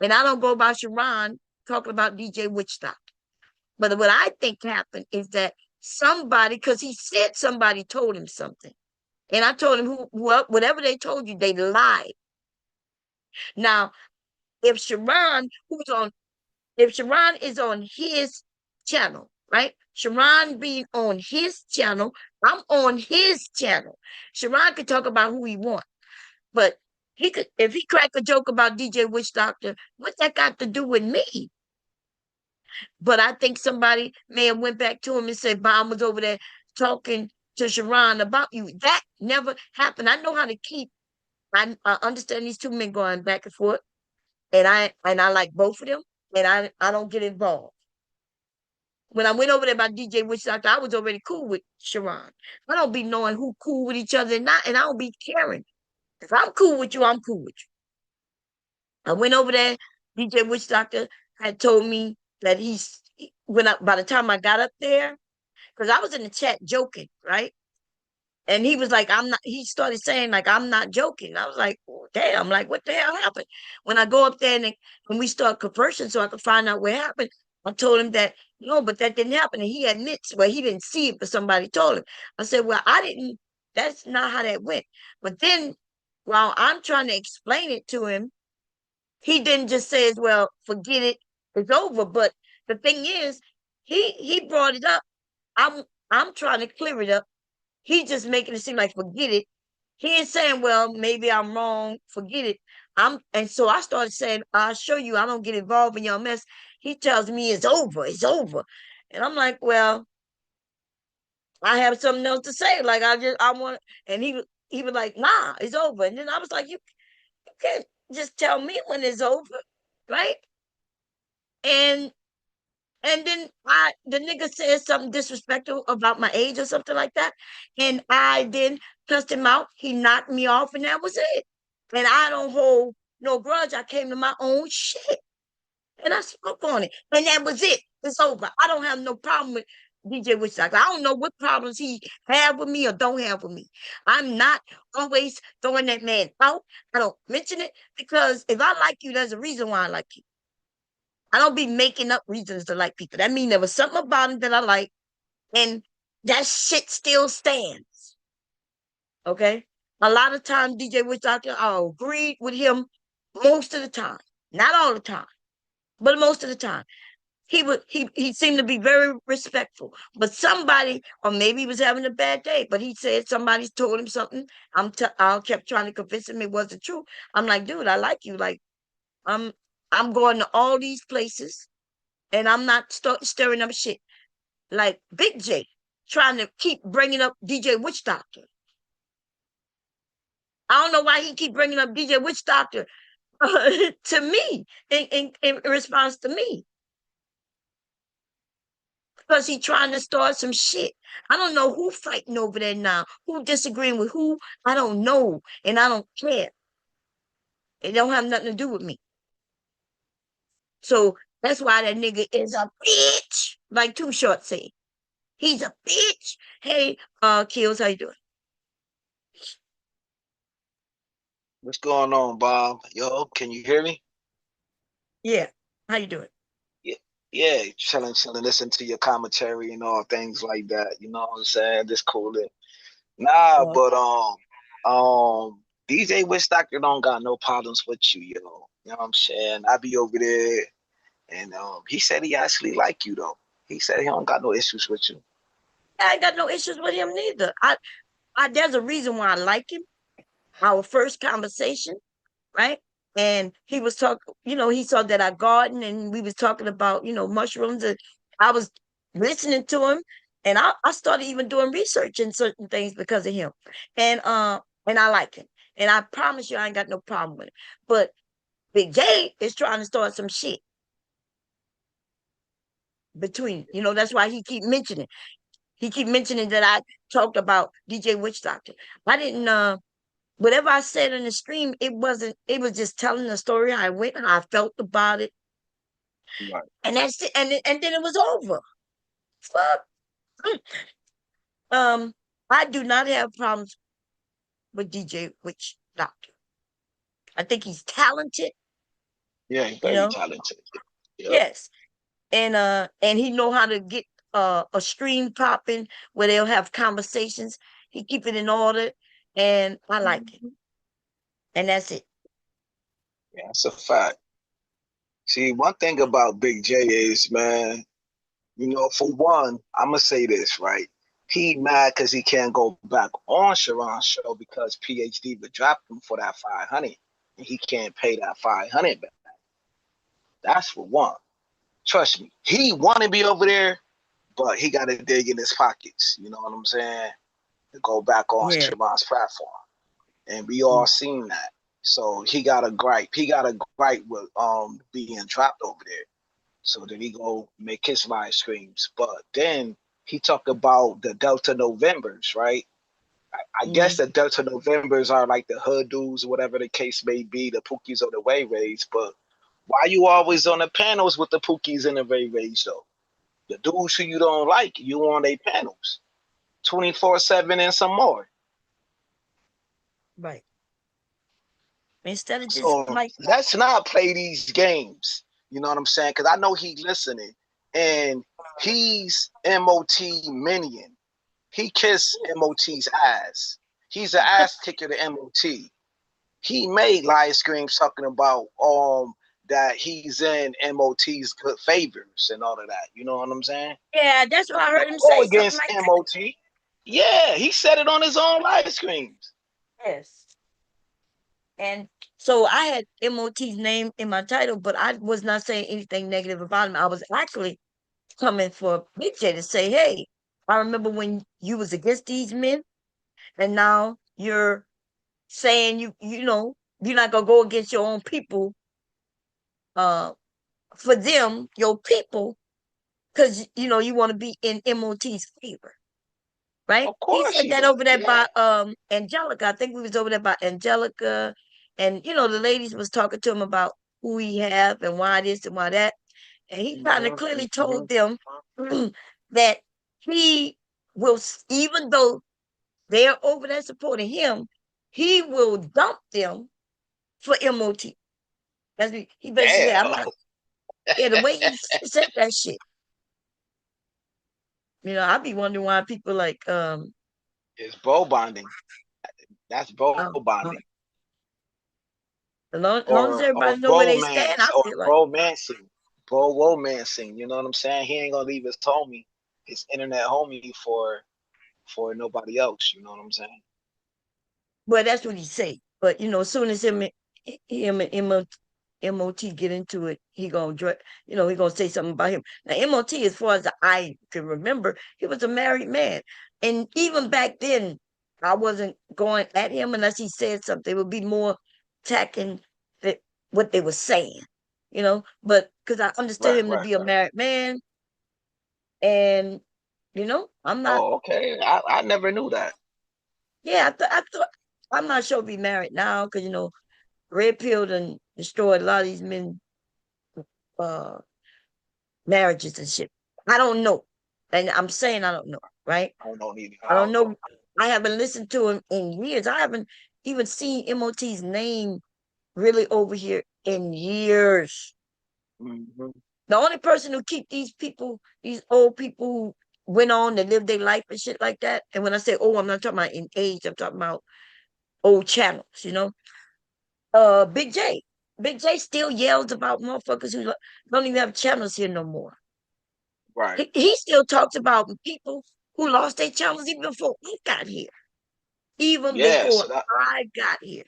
and I don't go by Sharon talking about DJ Witch Doctor. But what I think happened is that somebody, because he said somebody told him something. And I told him, whatever they told you, they lied. Now, if Sharon, if Sharon is on his channel, right? Sharon being on his channel, I'm on his channel. Sharon could talk about who he wants, but if he crack a joke about DJ Witch Doctor, what's that got to do with me? But I think somebody may have went back to him and said, Bomb was over there talking to Sharon about you. That never happened. I know how to keep, I understand these two men going back and forth, and I like both of them, and I don't get involved. When I went over there about DJ Witch Doctor, I was already cool with Sharon. I don't be knowing who cool with each other and not, and I don't be caring. If I'm cool with you, I'm cool with you. I went over there, DJ Witch Doctor had told me that by the time I got up there, because I was in the chat joking, right? And he was like, he started saying, like, I'm not joking. I was like, oh, damn, like, what the hell happened? When I go up there and we start conversing so I could find out what happened, I told him that, no, but that didn't happen. And he admits, well, he didn't see it, but somebody told him. I said, well, that's not how that went. But then while I'm trying to explain it to him, he didn't just say, well, forget it, it's over. But the thing is, he brought it up. I'm trying to clear it up. He's just making it seem like forget it. He ain't saying, well, maybe I'm wrong, forget it. And so I started saying, I'll show you, I don't get involved in your mess. He tells me it's over, it's over. And I'm like, well, I have something else to say. Like I want, and he was like, nah, it's over. And then I was like, you can't just tell me when it's over, right? And And then the nigga said something disrespectful about my age or something like that. And I then cussed him out. He knocked me off, and that was it. And I don't hold no grudge. I came to my own shit. And I spoke on it. And that was it. It's over. I don't have no problem with DJ Witchdock. I don't know what problems he have with me or don't have with me. I'm not always throwing that man out. I don't mention it because if I like you, there's a reason why I like you. I don't be making up reasons to like people. That means there was something about him that I like, and that shit still stands. Okay? A lot of times, DJ Witchdock, I agreed with him most of the time. Not all the time, but most of the time. He seemed to be very respectful. But somebody, or maybe he was having a bad day, but he said somebody told him something. I kept trying to convince him it wasn't true. I'm like, dude, I like you. Like, I'm going to all these places, and I'm not stirring up shit. Like Big J trying to keep bringing up DJ Witch Doctor. I don't know why he keep bringing up DJ Witch Doctor to me in response to me. Because he trying to start some shit. I don't know who fighting over there now, who disagreeing with who. I don't know, and I don't care. It don't have nothing to do with me. So that's why that nigga is a bitch, like Too Short said. He's a bitch. Hey, Kills, how you doing? What's going on, Bob? Yo, can you hear me? Yeah, how you doing? Yeah, yeah, chilling, listen to your commentary and all things like that. You know what I'm saying? Just cooling. Nah, but DJ Wish Doctor don't got no problems with you, yo. You know what I'm saying? I be over there, and he said he actually like you though. He said he don't got no issues with you. I ain't got no issues with him neither. There's a reason why I like him. Our first conversation, right? And he was talking, he saw that I garden, and we was talking about, mushrooms, and I was listening to him, and I started even doing research in certain things because of him. And I like him. And I promise you I ain't got no problem with it. But Big J is trying to start some shit between, that's why he keep mentioning. He keep mentioning that I talked about DJ Witch Doctor. I didn't whatever I said in the stream, it was just telling the story how I went, how I felt about it. Right. And that's it. And then it was over. Fuck. I do not have problems with DJ Witch Doctor. I think he's talented, Yeah, very talented. Yep. Yes. And he know how to get a stream popping where they'll have conversations. He keep it in order, and I like it. And that's it. Yeah, that's a fact. See, one thing about Big J is, man, for one, I'm gonna say this, right? He mad because he can't go back on Sharon's show because PhD would drop him for that 500, and he can't pay that 500 back. That's for one. Trust me, he want to be over there, but he got to dig in his pockets. You know what I'm saying? To go back on Sharon's platform, and we all seen that. So he got a gripe. He got a gripe with being dropped over there. So then he go make his live streams. But then he talked about the Delta Novembers, right? I guess the Delta Novembers are like the hood dudes, whatever the case may be, the Pookies or the Ray Rays. But why you always on the panels with the Pookies and the Ray Rays, though? The dudes who you don't like, you on their panels 24/7 and some more. Right. Instead of just So let's not play these games. You know what I'm saying? Because I know he's listening, and he's MOT minion. He kissed MOT's ass. He's an ass kicker to MOT. He made live streams talking about that he's in MOT's good favors and all of that. You know what I'm saying? Yeah, that's what I heard him Go say. against Something like MOT. That. Yeah, he said it on his own live streams. Yes. And so I had MOT's name in my title, but I was not saying anything negative about him. I was actually coming for Big J to say, hey, I remember when you was against these men, and now you're saying you're not gonna go against your own people, for them, your people, because you know you want to be in MOT's favor, right? Of He course said he that does. over there Yeah. by Angelica. I think we was over there by Angelica, and you know the ladies was talking to him about who he have and why this and why that, and he kind of clearly told them that he will, even though they're over there supporting him, he will dump them for MOT. He basically said, I'm Damn. not. Yeah, the way he said that shit. You know, I'd be wondering why people like It's bro bonding. That's bro um, um bonding. long as Or everybody know where they stand, romance I or feel like. romancing. Bro romancing. You know what I'm saying? He ain't gonna leave his homie, his internet homie for nobody else. You know what I'm saying? Well, that's what he say. But you know, as soon as him and MOT get into it, you know, he gonna say something about him. Now, MOT, as far as I can remember, he was a married man, and even back then, I wasn't going at him unless he said something. It would be more attacking that what they were saying, you know. But because I understood Right, him to right, be a right. married man, and you know, I'm not. Oh, okay. I never knew that. Yeah, I thought I'm not sure if he married now because you know red pill and destroyed a lot of these men uh marriages and shit. I don't know. And I'm saying I don't know, right? I don't know either. I I don't don't know. know. I haven't listened to him in years. I haven't even seen MOT's name really over here in years. Hmm. The only person who keep these people, these old people who went on to live their life and shit like that. And when I say oh, I'm not talking about in age, I'm talking about old channels, you know. Big J. Big J still yells about motherfuckers who don't even have channels here no more. Right. He still talks about people who lost their channels even before I got here. Even Yeah. before I got here.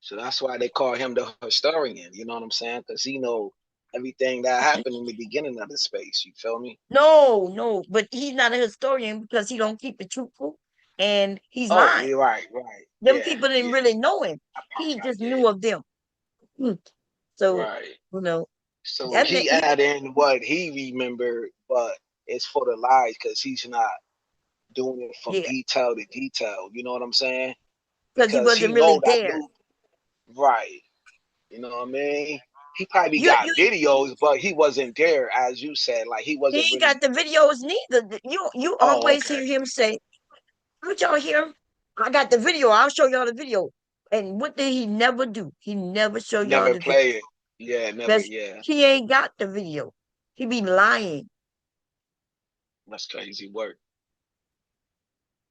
So that's why they call him the historian. You know what I'm saying? Because he know everything that happened in the beginning of the space. You feel me? No, but he's not a historian because he don't keep it truthful and he's Oh, lying. you're right, right. Them Yeah, people didn't yeah. really know him. He I just get knew it. of them. Hmm. So, Right. you know, So that he add in what he remembered, but it's for the lies because he's not doing it from yeah, detail to detail. You know what I'm saying? because he Because he wasn't really know that there. new right. You know what I mean? He probably You got videos, but he wasn't there, as you said. Like he he wasn't ain't really. got the videos neither. You Oh, always okay. hear him say, "Don't y'all hear him? I got the video. I'll show y'all the video." And what did he never do? He never show y'all Never the video. play it. Yeah, never. Because Yeah, he ain't got the video. He be lying. that's crazy work.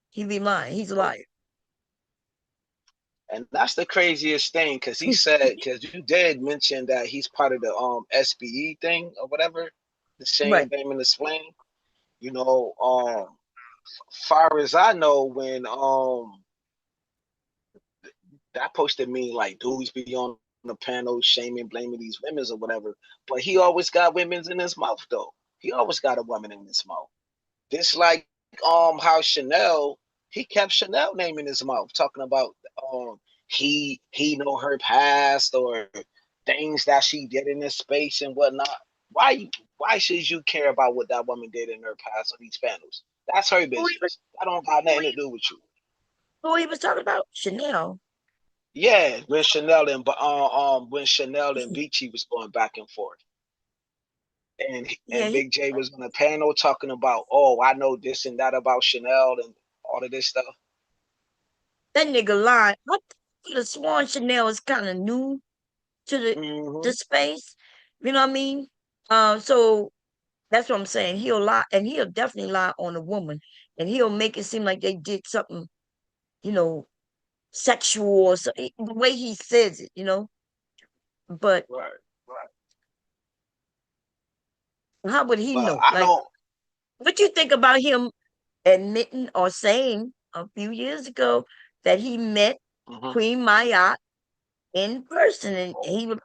He be lying. He's a Oh, liar. and that's the craziest thing because he said because you did mention that he's part of the SBE thing or whatever, the Right. shame, blame, and explain. You know, far as I know, when that posted me like dudes be on the panel shaming, blaming these women or whatever, but he always got women's in his mouth though. He always got a woman in his mouth. This like how Chanel, he kept Chanel name in his mouth, talking about he know her past or things that she did in this space and whatnot. Why should you care about what that woman did in her past on these panels? That's her Who he was, business. That don't got who nothing to he, do with you. who he was talking about? Chanel. Yeah, when Chanel and Beachy was going back and forth. Yeah, And Big J was on a panel talking about, oh, I know this and that about Chanel and all of this stuff. that nigga lied. I could have sworn Chanel is kind of new to the Hmm. space. You know what I mean? So that's what I'm saying. He'll lie, and he'll definitely lie on a woman, and he'll make it seem like they did something, you know, sexual or so, the way he says it, you know. But Right, right. how would he But know? I Like, don't. what you think about him admitting or saying a few years ago that he met Mhm. Queen Maya in person, and he was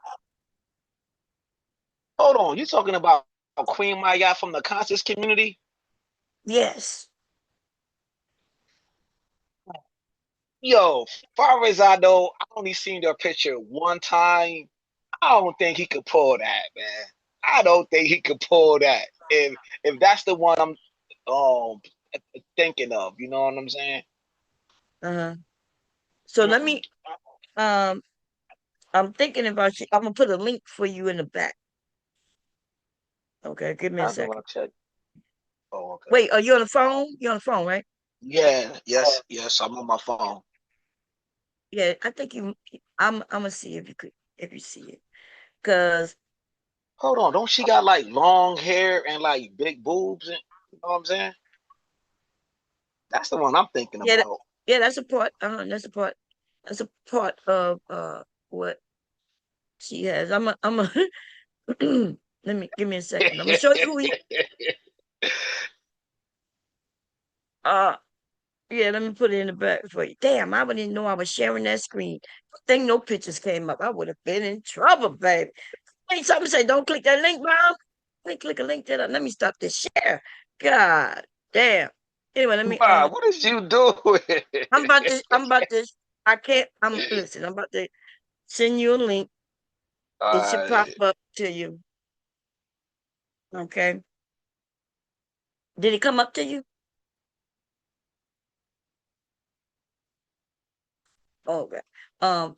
Hold on, you talking about Queen Maya from the conscious community? yes, Yo, far as I know, I only seen their picture one time. I don't think he could pull that, man. I don't think he could pull that. If that's the one I'm thinking of, you know what I'm saying? So let me I'm thinking about you. I'm gonna put a link for you in the back. Okay, give me a How do I second. check? Oh, okay. Wait, are you on the phone? You're on the phone, right? Yeah, yes, I'm on my phone. Yeah, I think you. I'm gonna see if you see it, cause Hold on, don't she got like long hair and like big boobs and you know what I'm saying? That's the one I'm thinking yeah, about. yeah, that's a part. That's a part. That's a part of what she has. I'm a. Let me give me a second. I'm gonna show you who he. Uh, yeah, let me put it in the back for you. Damn, I wouldn't know I was sharing that screen. Good thing no pictures came up. I would have been in trouble, baby. Hey, something say, don't click that link, Mom. Click a link to that. Let me stop this share. God damn. Anyway, let me Wow, what is you doing? I'm about to I can't listen, I'm about to send you a link. It should pop Alright. up to you. Okay. Did it come up to you? Okay. Um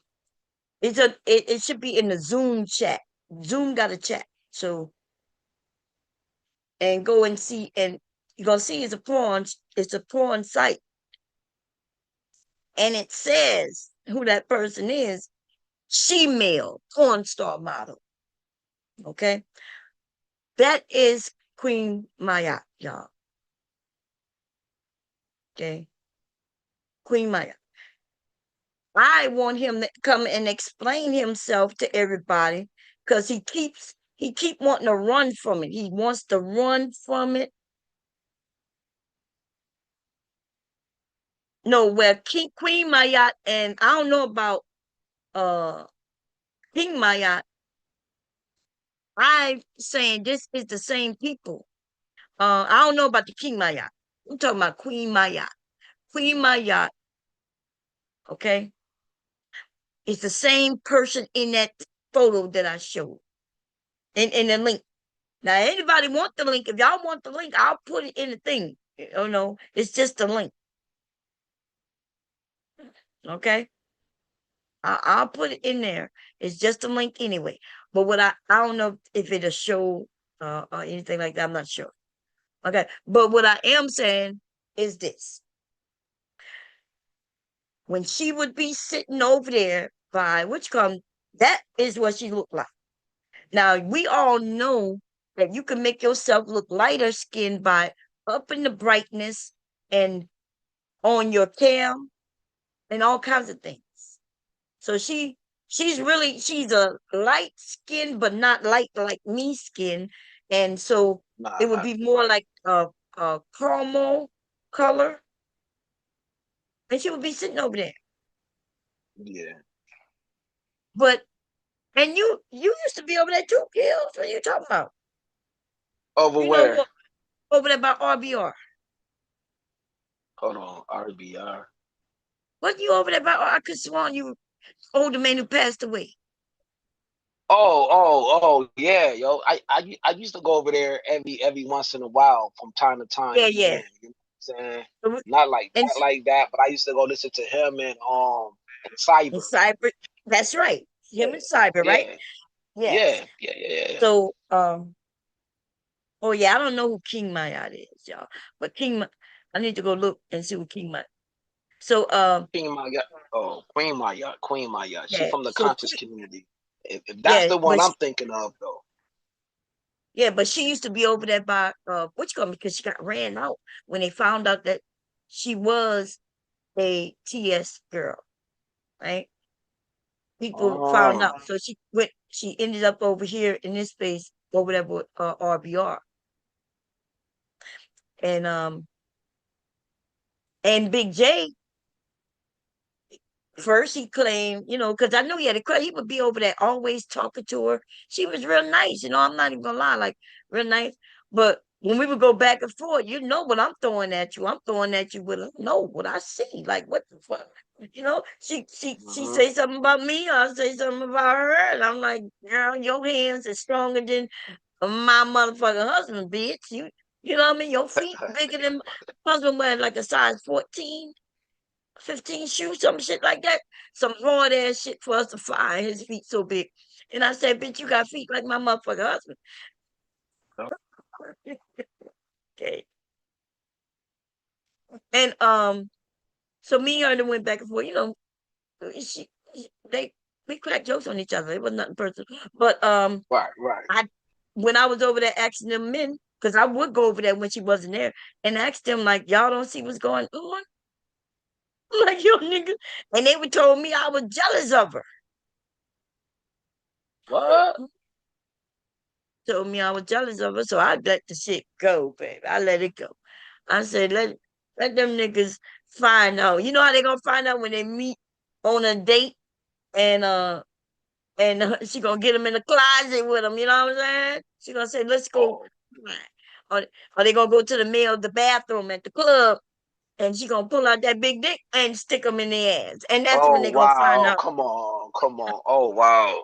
it should be in the Zoom chat. Zoom got a chat. So and go and see, and you're gonna see it's a porn site. And it says who that person is. She-male porn star model. Okay. That is Queen Maya, y'all. Okay. Queen Maya. I want him to come and explain himself to everybody because he keep wanting to run from it. He wants to run from it. No, where Queen Mayat, and I don't know about uh King Mayat. I'm saying this is the same people. I don't know about the King Mayat. I'm talking about Queen Mayat. Queen Mayat, okay? It's the same person in that photo that I showed. In the link. Now, anybody want the link? If y'all want the link, I'll put it in the thing. You know, it's just a link. Okay, I'll put it in there. It's just a link anyway. But what I don't know if it'll show or anything like that. I'm not sure. Okay, but what I am saying is this: when she would be sitting over there by which come, that is what she looked like. Now we all know that you can make yourself look lighter skinned by upping the brightness and on your cam and all kinds of things. So she's a light skin, but not light like me skin. And so it would Nah, be more like a caramel color. And she would be sitting over there. yeah. But and you used to be over there too, Kills. What are you talking about? Over You know where? what? Over there by RBR. Hold on, RBR. What you over there by? I could sworn you older man who passed away. Yeah, yo. I used to go over there every once in a while from time to time Yeah, yeah. again. You know what I'm saying? So And Not like that, but I used to go listen to him and Cyber. cyber, that's right. Him and cyber, right? Yeah, Yes. yeah. So oh yeah, I don't know who King Mayat is, y'all. But I need to go look and see who King Mayat. So Queen Maya. Oh, Queen Maya. Queen Maya. She yeah, from the so conscious community. If that's yeah, the one I'm thinking of, though. but she used to be over there by which company because she got ran out when they found out that she was a TS girl, right? People found Oh, out. So she ended up over here in this space over there with RBR. And Big J, first he claimed, because I know he had a crush. He would be over there always talking to her. She was real nice, I'm not even gonna lie, like real nice. But when we would go back and forth, what I'm throwing at you. I'm throwing at you with what I see. Like what the fuck? She hmm say something about me, I say something about her, and I'm like, girl, your hands are stronger than my motherfucking husband, bitch. You know what I mean? Your feet bigger than husband wearing like a size 14, 15 shoes, some shit like that. Some hard ass shit for us to fly. His feet so big. And I said, bitch, you got feet like my motherfucking husband. Okay. And so me and her went back and forth, she, they we cracked jokes on each other. It was nothing personal. But Right. when I was over there asking them men, because I would go over there when she wasn't there and ask them like, y'all don't see what's going on? Like, yo, nigga. And they would told me I was jealous of her. What? Told me I was jealous of her, so I let the shit go, baby. I let it go. I said, let them niggas find out. You know how they gonna find out when they meet on a date and she gonna get them in the closet with them. You know what I'm saying? She gonna say, let's go. Oh, Or they gonna go to the bathroom at the club, and she gonna pull out that big dick and stick them in their ass, and that's when oh they gonna find wow. out. Come on. Come on. Oh wow.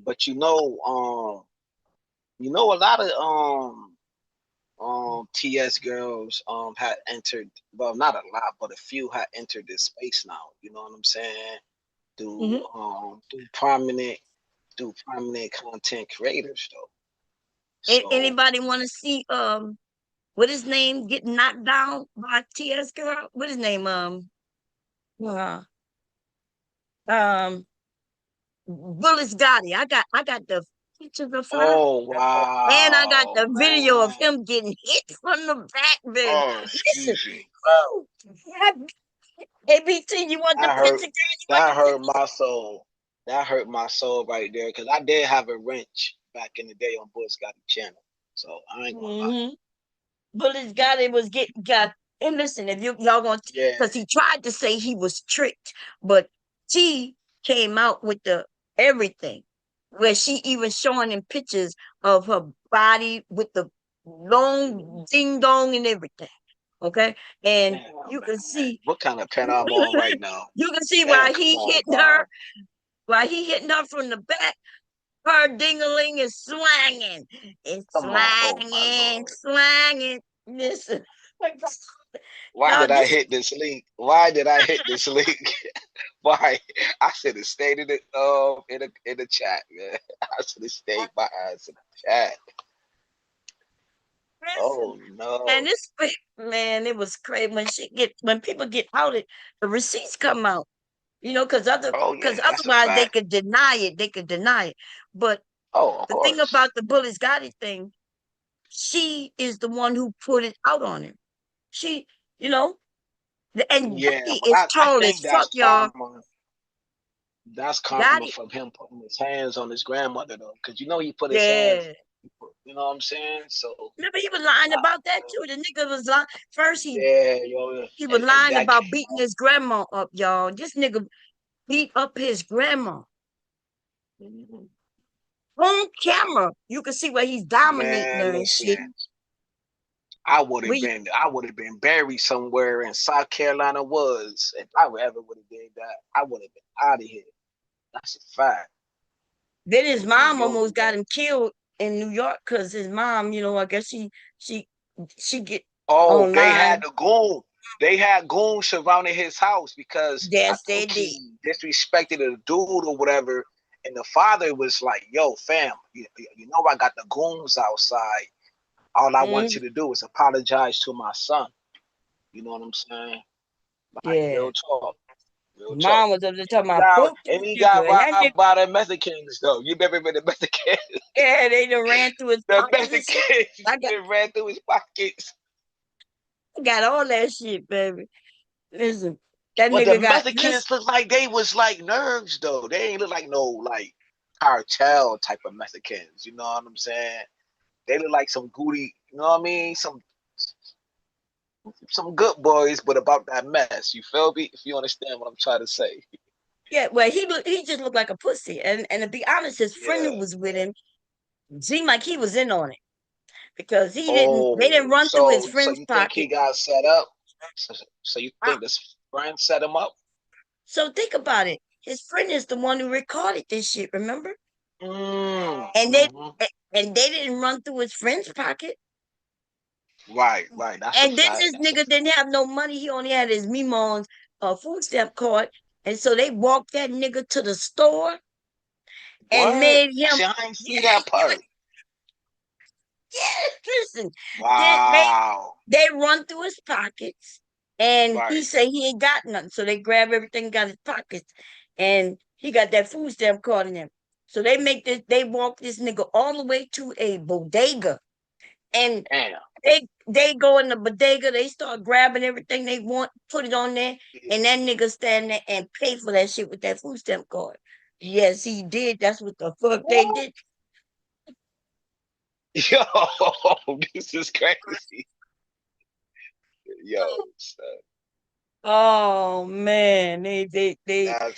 But a lot of TS girls had entered, well, not a lot, but a few had entered this space now. You know what I'm saying? Mhm. Through prominent content creators though. So Anybody want to see what his name get knocked down by TS girl? What his name? Uh, um Bullis Gotti. I got the pictures of her, oh and I got wow, the video of man. him getting hit from the back, baby. Oh, Listen, excuse me. oh, ABT, you want the That picture, hurt. girl? You want That the hurt picture? my soul. That hurt my soul right there because I did have a wrench back in the day on Bull Scotty channel. So I ain't gonna lie. Mm-hmm. Bullis Gotti was getting got. And listen, if y'all gonna, Yeah. because he tried to say he was tricked, but she came out with the everything, where she even showing him pictures of her body with the long ding dong and everything. Okay, and Damn, you man. can see, What kind of pen I'm on right now? you can see Damn, why come he on, hitting her, Bob. from the back. Her dingaling is swanging. It's Come on. Oh my swanging, lord. swanging. Listen, Why y'all, did I hit this link? Why did I hit this link? Why? I should have stayed in the chat, man. I should have stayed my ass in the chat. listen. Oh And no. this man, it was crazy when people get outed, the receipts come out. Because Oh because yeah, that's a otherwise they fact. could deny it. They could deny it. But Oh, of the thing about course. the Bullis Gotti thing, she is the one who put it out on him. She, you know, and Yeah, Gotti but is I tall as think fuck, that's y'all. karma. That's karma Gotti, from him putting his hands on his grandmother though, because he put his hands. yeah. You know what I'm saying? So, Remember, he was lying uh, about that too. The nigga was lying. First, yeah, yo, he was and lying that about came beating out. his grandma up, y'all. This nigga beat up his grandma on camera. You can see where he's dominating Man, her and shit. listen, We I would have been buried somewhere in South Carolina woods if I ever would have did that. I would have been out of here. That's a fact. Then his And mom yo, almost got him killed in New York because his mom, I guess she she get oh, they had online. the goon. They had goons surrounding his house because I Yes, they think did. he disrespected a dude or whatever. And the father was like, "Yo, fam, you know I got the goons outside. All I want you Mm, to do is apologize to my son." You know what I'm saying? Like yeah. real talk, real talk. Mom was up there talking And about fuck this he got nigga. And that nigga, robbed by the Mexicans though. You remember the Mexicans? yeah, they done ran through his The pockets and shit. Mexicans I got they ran through his pockets. I got all that shit, baby. Listen, that But the nigga got listen. Mexicans look like they was like nerds though. They ain't look like no like cartel type of Mexicans. You know what I'm saying? They look like some goody. You know what I mean? Some good boys, but about that mess. You feel me? If you understand what I'm trying to say. Yeah, well, he just looked like a pussy. And to be honest, his friend who Yeah. was with him seemed like he was in on it because they didn't Oh, run through his so friend's you think he pocket. got set up? So you Uh, think this friend set him up? So think about it. His friend is the one who recorded this shit, remember? And they Mm-hmm. and they didn't run through his friend's pocket. Right, right. That's a And then fact. this That's a nigga fact. didn't have no money. He only had his Mimon's food stamp card. And so they walked that nigga to the store and What? made him. See, I ain't see Yeah, that part. listen. They Wow. they run through his pockets, and he Right. say he ain't got nothing. So they grab everything, got his pockets, and he got that food stamp card in him. So they make this. They walk this nigga all the way to a bodega, and Damn. they go in the bodega. They start grabbing everything they want, put it on there, and that nigga stand there and pay for that shit with that food stamp card. Yes, he did. That's what the fuck they What? did. Yo, this is crazy. Yo, son, Oh man, that's they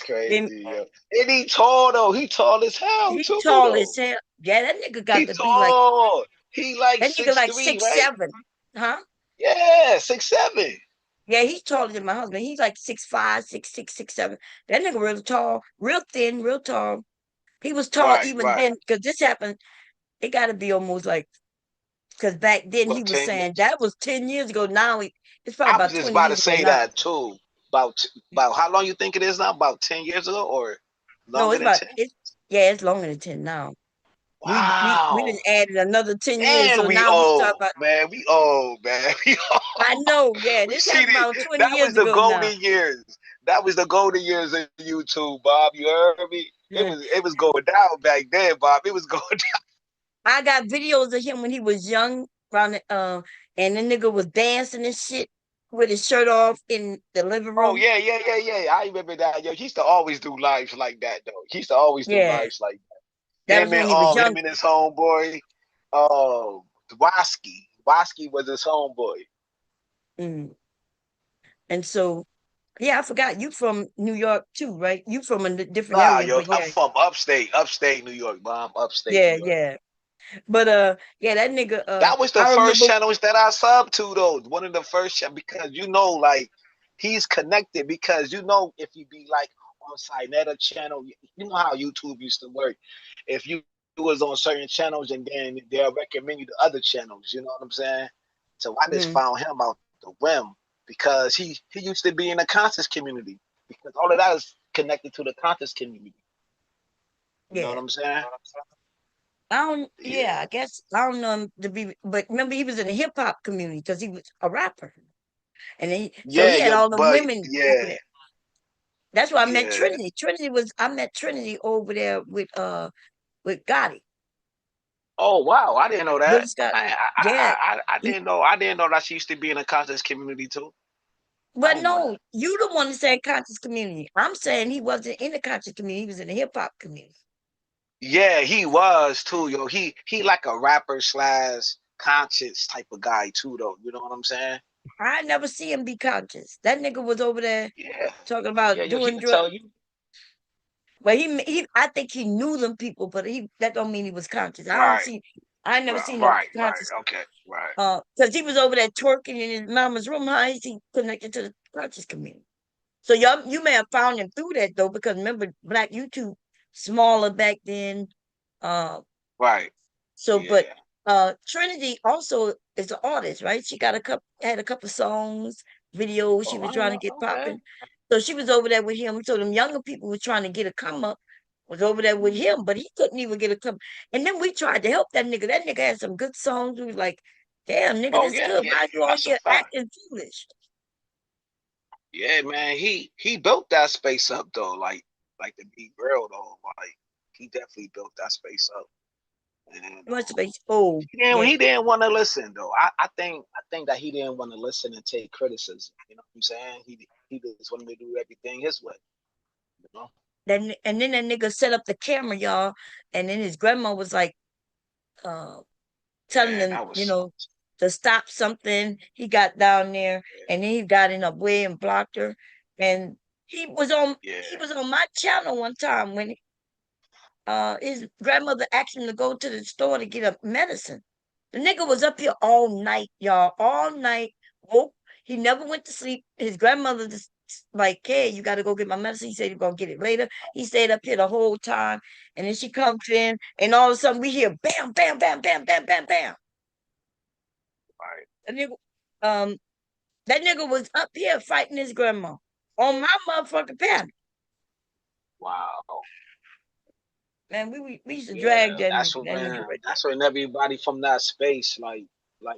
crazy, yo. And he tall though. He tall as hell he too tall as though. hell. Yeah, that nigga got He to be like tall. He like that nigga like 6'3", right? 6'7". Huh? Yeah, 6'7". Yeah, he's taller than my husband. He's like 6'5", 6'6", 6'7". That nigga real tall, real thin, real tall. He was tall Right, even right. then, because this happened, it gotta be almost like because back then he What, was 10 saying years? that was 10 years ago. Now it's probably I was about just 20 about to years ago say now. that too. About how long you think it is now? About 10 years ago or No, longer it's than about 10? it's longer than 10 now. We Wow. didn't added another 10 years, And so we now we talk old, about man. We old, man. We I old. know, yeah, We this see happened this. about 20 That was years the ago now. golden years. That was the golden years of YouTube, Bob. You heard me? Yeah. It was going down back then, Bob. It was going down. I got videos of him when he was young, around and the nigga was dancing and shit with his shirt off in the living Oh room. yeah, yeah, yeah, yeah. I remember that. Yo, he used to always do lives like that though. He used to always do Yeah, lives like that. that was when he was young. Him and his homeboy, uh Wasky. Wasky was his homeboy. Mm. And so, yeah, I forgot you from New York too, right? You from a different Nah, area, yo, but I'm yeah, from upstate New York, Mom. Upstate New yeah, York. yeah. But yeah, that nigga. That was the I first remember. channels that I subbed to though. One of the first because like he's connected because if you be like on Sinetta channel, you know how YouTube used to work. If you was on certain channels and then they'll recommend you to other channels, you know what I'm saying? So I just Mm, found him out the whim because he used to be in the conscious community because all of that is connected to the conscious community. You know what yeah. I'm saying? I don't. Yeah. Yeah, I guess I don't know him to be, but remember he was in the hip hop community because he was a rapper, and so Yeah, he had yo, all the but women over yeah, there. That's why I met yeah. Trinity. I met Trinity over there with Gotti, Oh wow, I didn't know that. Billy Scott. Yeah, I he, didn't know. I didn't know that she used to be in the conscious community too. I but didn't know no, that. you the one that said conscious community. I'm saying he wasn't in the conscious community. He was in the hip hop community. Yeah, he was too, yo. He like a rapper slash conscious type of guy too, though. You know what I'm saying? I never see him be conscious. That nigga was over there Yeah, talking yeah, about yo. He doing can drugs. tell you. Well, he I think he knew them people, but he that don't mean he was conscious. Right, I never seen no right, right. conscious. Okay, right. Because he was over there twerking in his mama's room. How is he connected to the conscious community? So you may have found him through that though, because remember, Black YouTube smaller back then. Uh, Right. so but Yeah. Trinity also is an artist, right? She had a couple songs, videos. She Oh, was I didn't trying to know. get Okay. popping. So she was over there with him. So them younger people were trying to get a come up, was over there with him, but he couldn't even get a come. And then we tried to help that nigga. That nigga had some good songs. We was like, damn, nigga, Oh this yeah, good. yeah. Why you on That's a here fact. acting foolish? Yeah, man. He built that space up though. Like to be real though. Like he definitely built that space up. And Much space. Oh, yeah. he didn't want to listen though. I think that he didn't want to listen and take criticism. You know what I'm saying? He just wanted to do everything his way. You know? And then that nigga set up the camera, y'all. And then his grandma was like, uh, telling Man, him, that was to stop something. He got down there and then he got in a way and blocked her. And he yeah, was on my channel one time when his grandmother asked him to go to the store to get a medicine. The nigga was up here all night, y'all, all night. Woke. He never went to sleep. His grandmother just like, hey, you got to go get my medicine. He said you're going to get it later. He stayed up here the whole time. And then she comes in, and all of a sudden we hear bam, bam, bam, bam, bam, bam, bam. Right. That nigga was up here fighting his grandma on my motherfucking panel. Wow. Man, we used to drag Yeah, that that's nigga. what That nigga man. right there. That's when everybody from that space like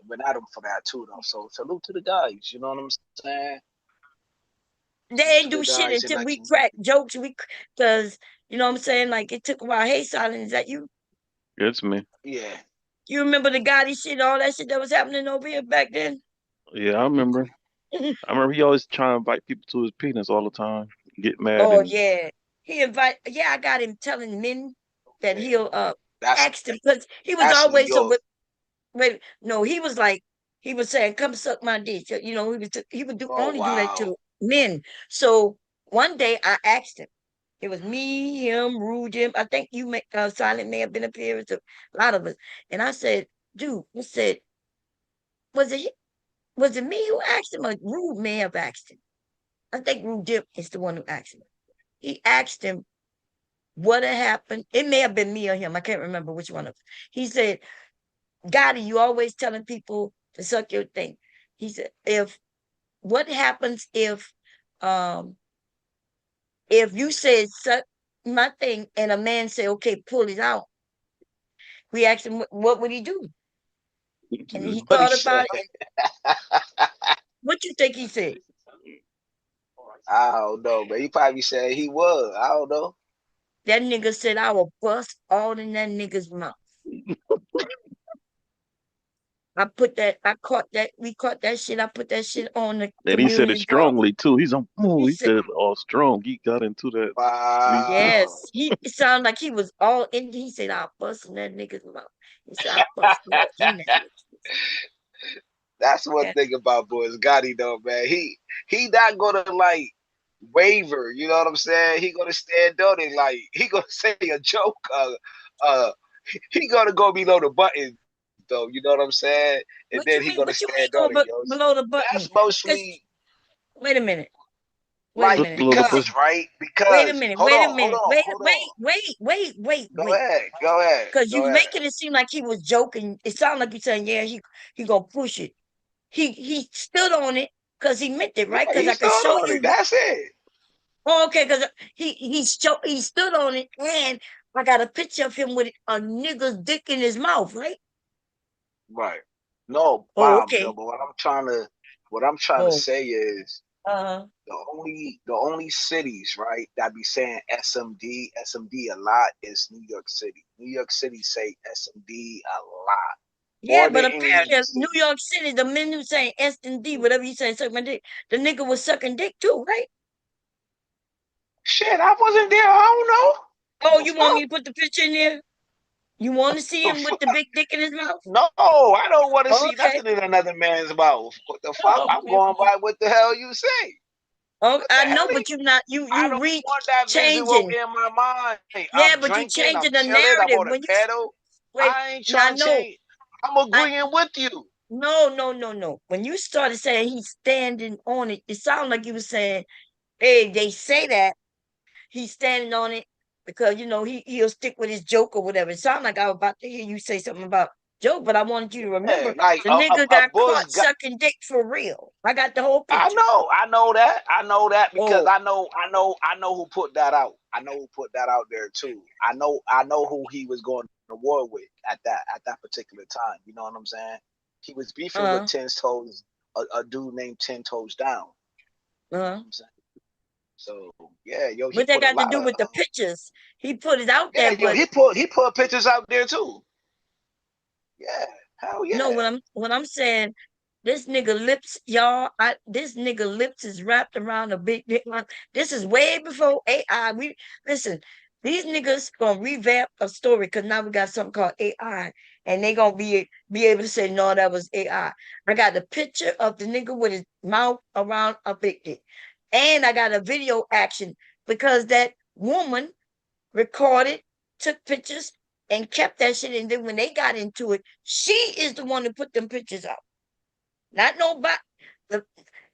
went at him for that too though. So salute to the guys. You know what I'm saying? They Salute ain't to the do shit guys in until that we community. cracked jokes. Cause you know what I'm saying? Like it took a while. Hey, Silent, is that you? It's me. Yeah. You remember the Gotti shit, all that shit that was happening over here back then? Yeah, I remember. I remember he always trying to invite people to his penis all the time. Get mad Oh and yeah. I got him telling men that Yeah. he'll That's ask them because he was that's New always so York. wait, no, he was like, he was saying, "Come suck my dick." You know, he would Oh only do that wow. to men. So one day I asked him. It was me, him, Rude Jim. I think Silent may have been up here. It's a lot of us. And I said, "Dude," I said, "Was it was it me who asked him, or Rude may have asked him?" I think Rude Jim is the one who asked him. He asked him what had happened. It may have been me or him. I can't remember which one of them. He said, Gotti, you always telling people to suck your thing. He said, what happens if you said suck my thing and a man say, okay, pull it out? We asked him what would he do? And he What he thought said? about it. What you think he said? I don't know, but he probably said he was. I don't know. That nigga said I will bust all in that nigga's mouth. We caught that shit. I put that shit on the and he said it community board. strongly too. He's on. Oh, He he said, said all strong. He got into that. Wow. yes, it sounded like he was all in. He said, "I'll bust in that nigga's mouth." He said, "I'll bust all in that nigga's That's one mouth." thing about Boys Gotti though, man. He not gonna like waver. You know what I'm saying? He gonna stand on it. Like he gonna say a joke. Uh, he gonna go below the button though. You know what I'm saying? And What then you he mean? gonna What you mean stand go on it, yo. below the button? That's Because mostly wait a minute. Wait a like Just minute. below the Because pussy. right wait a because minute. hold Wait a on, hold minute. on, Wait, hold wait, on. wait, wait, wait, Go wait. ahead, go ahead, Because go you ahead. making it seem like he was joking. It sounded like you saying, "Yeah, he gonna push it." He stood on it because he meant it, right? Yeah, Because he I could stood show on you it. That's it. Oh, okay, because he stood on it, and I got a picture of him with a nigga's dick in his mouth, right? Right. No, Oh, Bob, okay. Joe, but what I'm trying to Oh, say is uh, the only cities, right, that be saying SMD a lot is New York City. New York City say SMD a lot. yeah, More than but any apparently other New city. York City, the men who saying S and D, whatever you say, suck my dick, the nigga was sucking dick too, right? Shit, I wasn't there. I don't know. Oh, The you want me fuck? to put the picture in there? You want to see The him with fuck? the big dick in his mouth? No, I don't want to Oh, see okay. nothing in another man's mouth. What the fuck? Oh, I'm going by what the hell you say. oh, What the I hell? know, but you not you I you don't reach want that visual changing. in my mind. Yeah, I'm but you drinking. I'm changing the chilling. I'm narrative on a when you pedal. wait. I ain't Now, trying to no, change. I'm I agreeing with you. No, no, no, no. When you started saying he's standing on it, it sounded like you were saying, hey, they say that he's standing on it because you know he'll stick with his joke or whatever. It sounded like I was about to hear you say something about joke, but I wanted you to Yeah, remember like the a, nigga a got buzz caught got. sucking dick for real. I got the whole I picture. know. I know that because Oh, I know who put that out. I know who put that out there too. I know who he was going to war with at that particular time. You know what I'm saying? He was beefing with uh, 10 toes, a dude named 10 toes down. You know what uh. I'm saying? So yeah, yo, he What that put a got to lot do of with the pictures? He put it out yeah, there, yo, but he put pictures out there too. Yeah, hell no, yeah. what I'm saying, this nigga lips, y'all. This nigga lips is wrapped around a big dick. This is way before AI. We listen. These niggas gonna revamp a story because now we got something called AI, and they gonna be able to say no, that was AI. I got the picture of the nigga with his mouth around a big dick, and I got a video action because that woman recorded, took pictures, and kept that shit. And then when they got into it, she is the one who put them pictures out. Not nobody. The,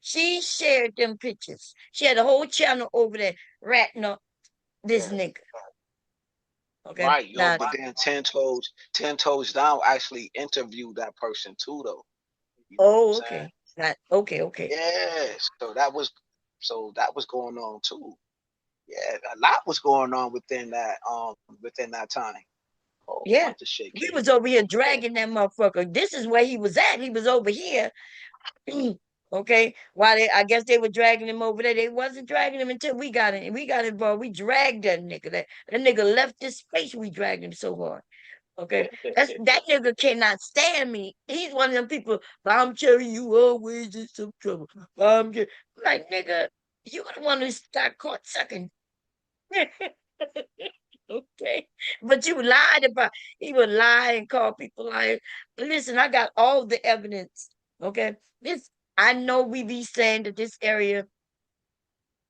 She shared them pictures. She had a whole channel over there ratting up this Yeah. nigga. Okay. Right, yo, Now, but then ten toes down actually interviewed that person too, though. You know what I'm oh, saying? okay. Not okay, okay. Yeah, so that was going on too. Yeah, a lot was going on within that time. Oh, Yeah. bunch of shit We came. was over here dragging that motherfucker. This is where he was at. He was over here. Okay. Why I guess they were dragging him over there. They wasn't dragging him until we got in. We got involved. We dragged that nigga. That nigga left this space. We dragged him so hard. Okay. That nigga cannot stand me. He's one of them people, Bombcherry, you always in some trouble. Bombcherry. Like, nigga, you the one who got caught sucking. Okay. But you lied about he would lie and call people liars. Listen, I got all the evidence. Okay. This I know we be saying that this area,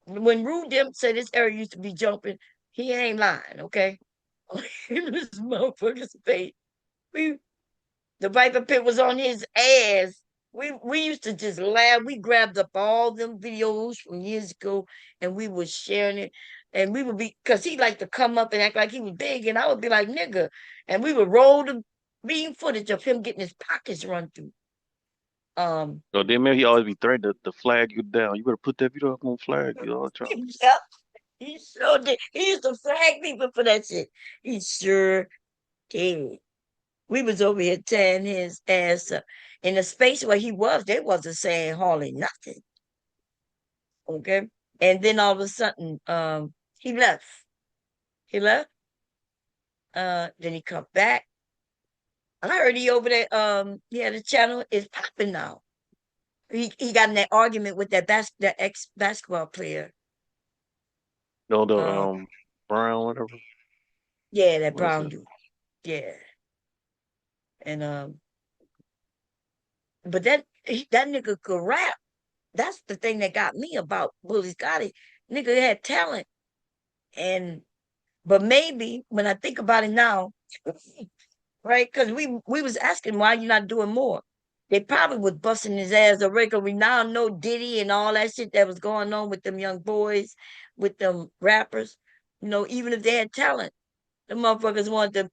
when Rue Dim said this area used to be jumping, he ain't lying, okay? This motherfucker's face. We the Viper Pit was on his ass. We used to just laugh. We grabbed up all them videos from years ago and we was sharing it. And we would be because he liked to come up and act like he was big, and I would be like, nigga. And we would roll the beam footage of him getting his pockets run through. So then maybe he always be threatening to flag you down. You better put that video up on flag you all the time. Yep, he sure did. He used to flag people for that shit. He sure did. We was over here tearing his ass up. In the space where he was, they wasn't saying hardly nothing. Okay. And then all of a sudden, he left. He left. Then he come back. I heard he over there, the channel is popping now. He got in that argument with that ex basketball player. No, the Uh Brown, whatever. yeah, that What is brown it? dude. Yeah. And but that nigga could rap. That's the thing that got me about Bully Scotty. Nigga had talent. And but maybe when I think about it now, right? Because we was asking why you not doing more. They probably was busting his ass already. 'Cause we now know Diddy and all that shit that was going on with them young boys, with them rappers. You know, even if they had talent, the motherfuckers wanted to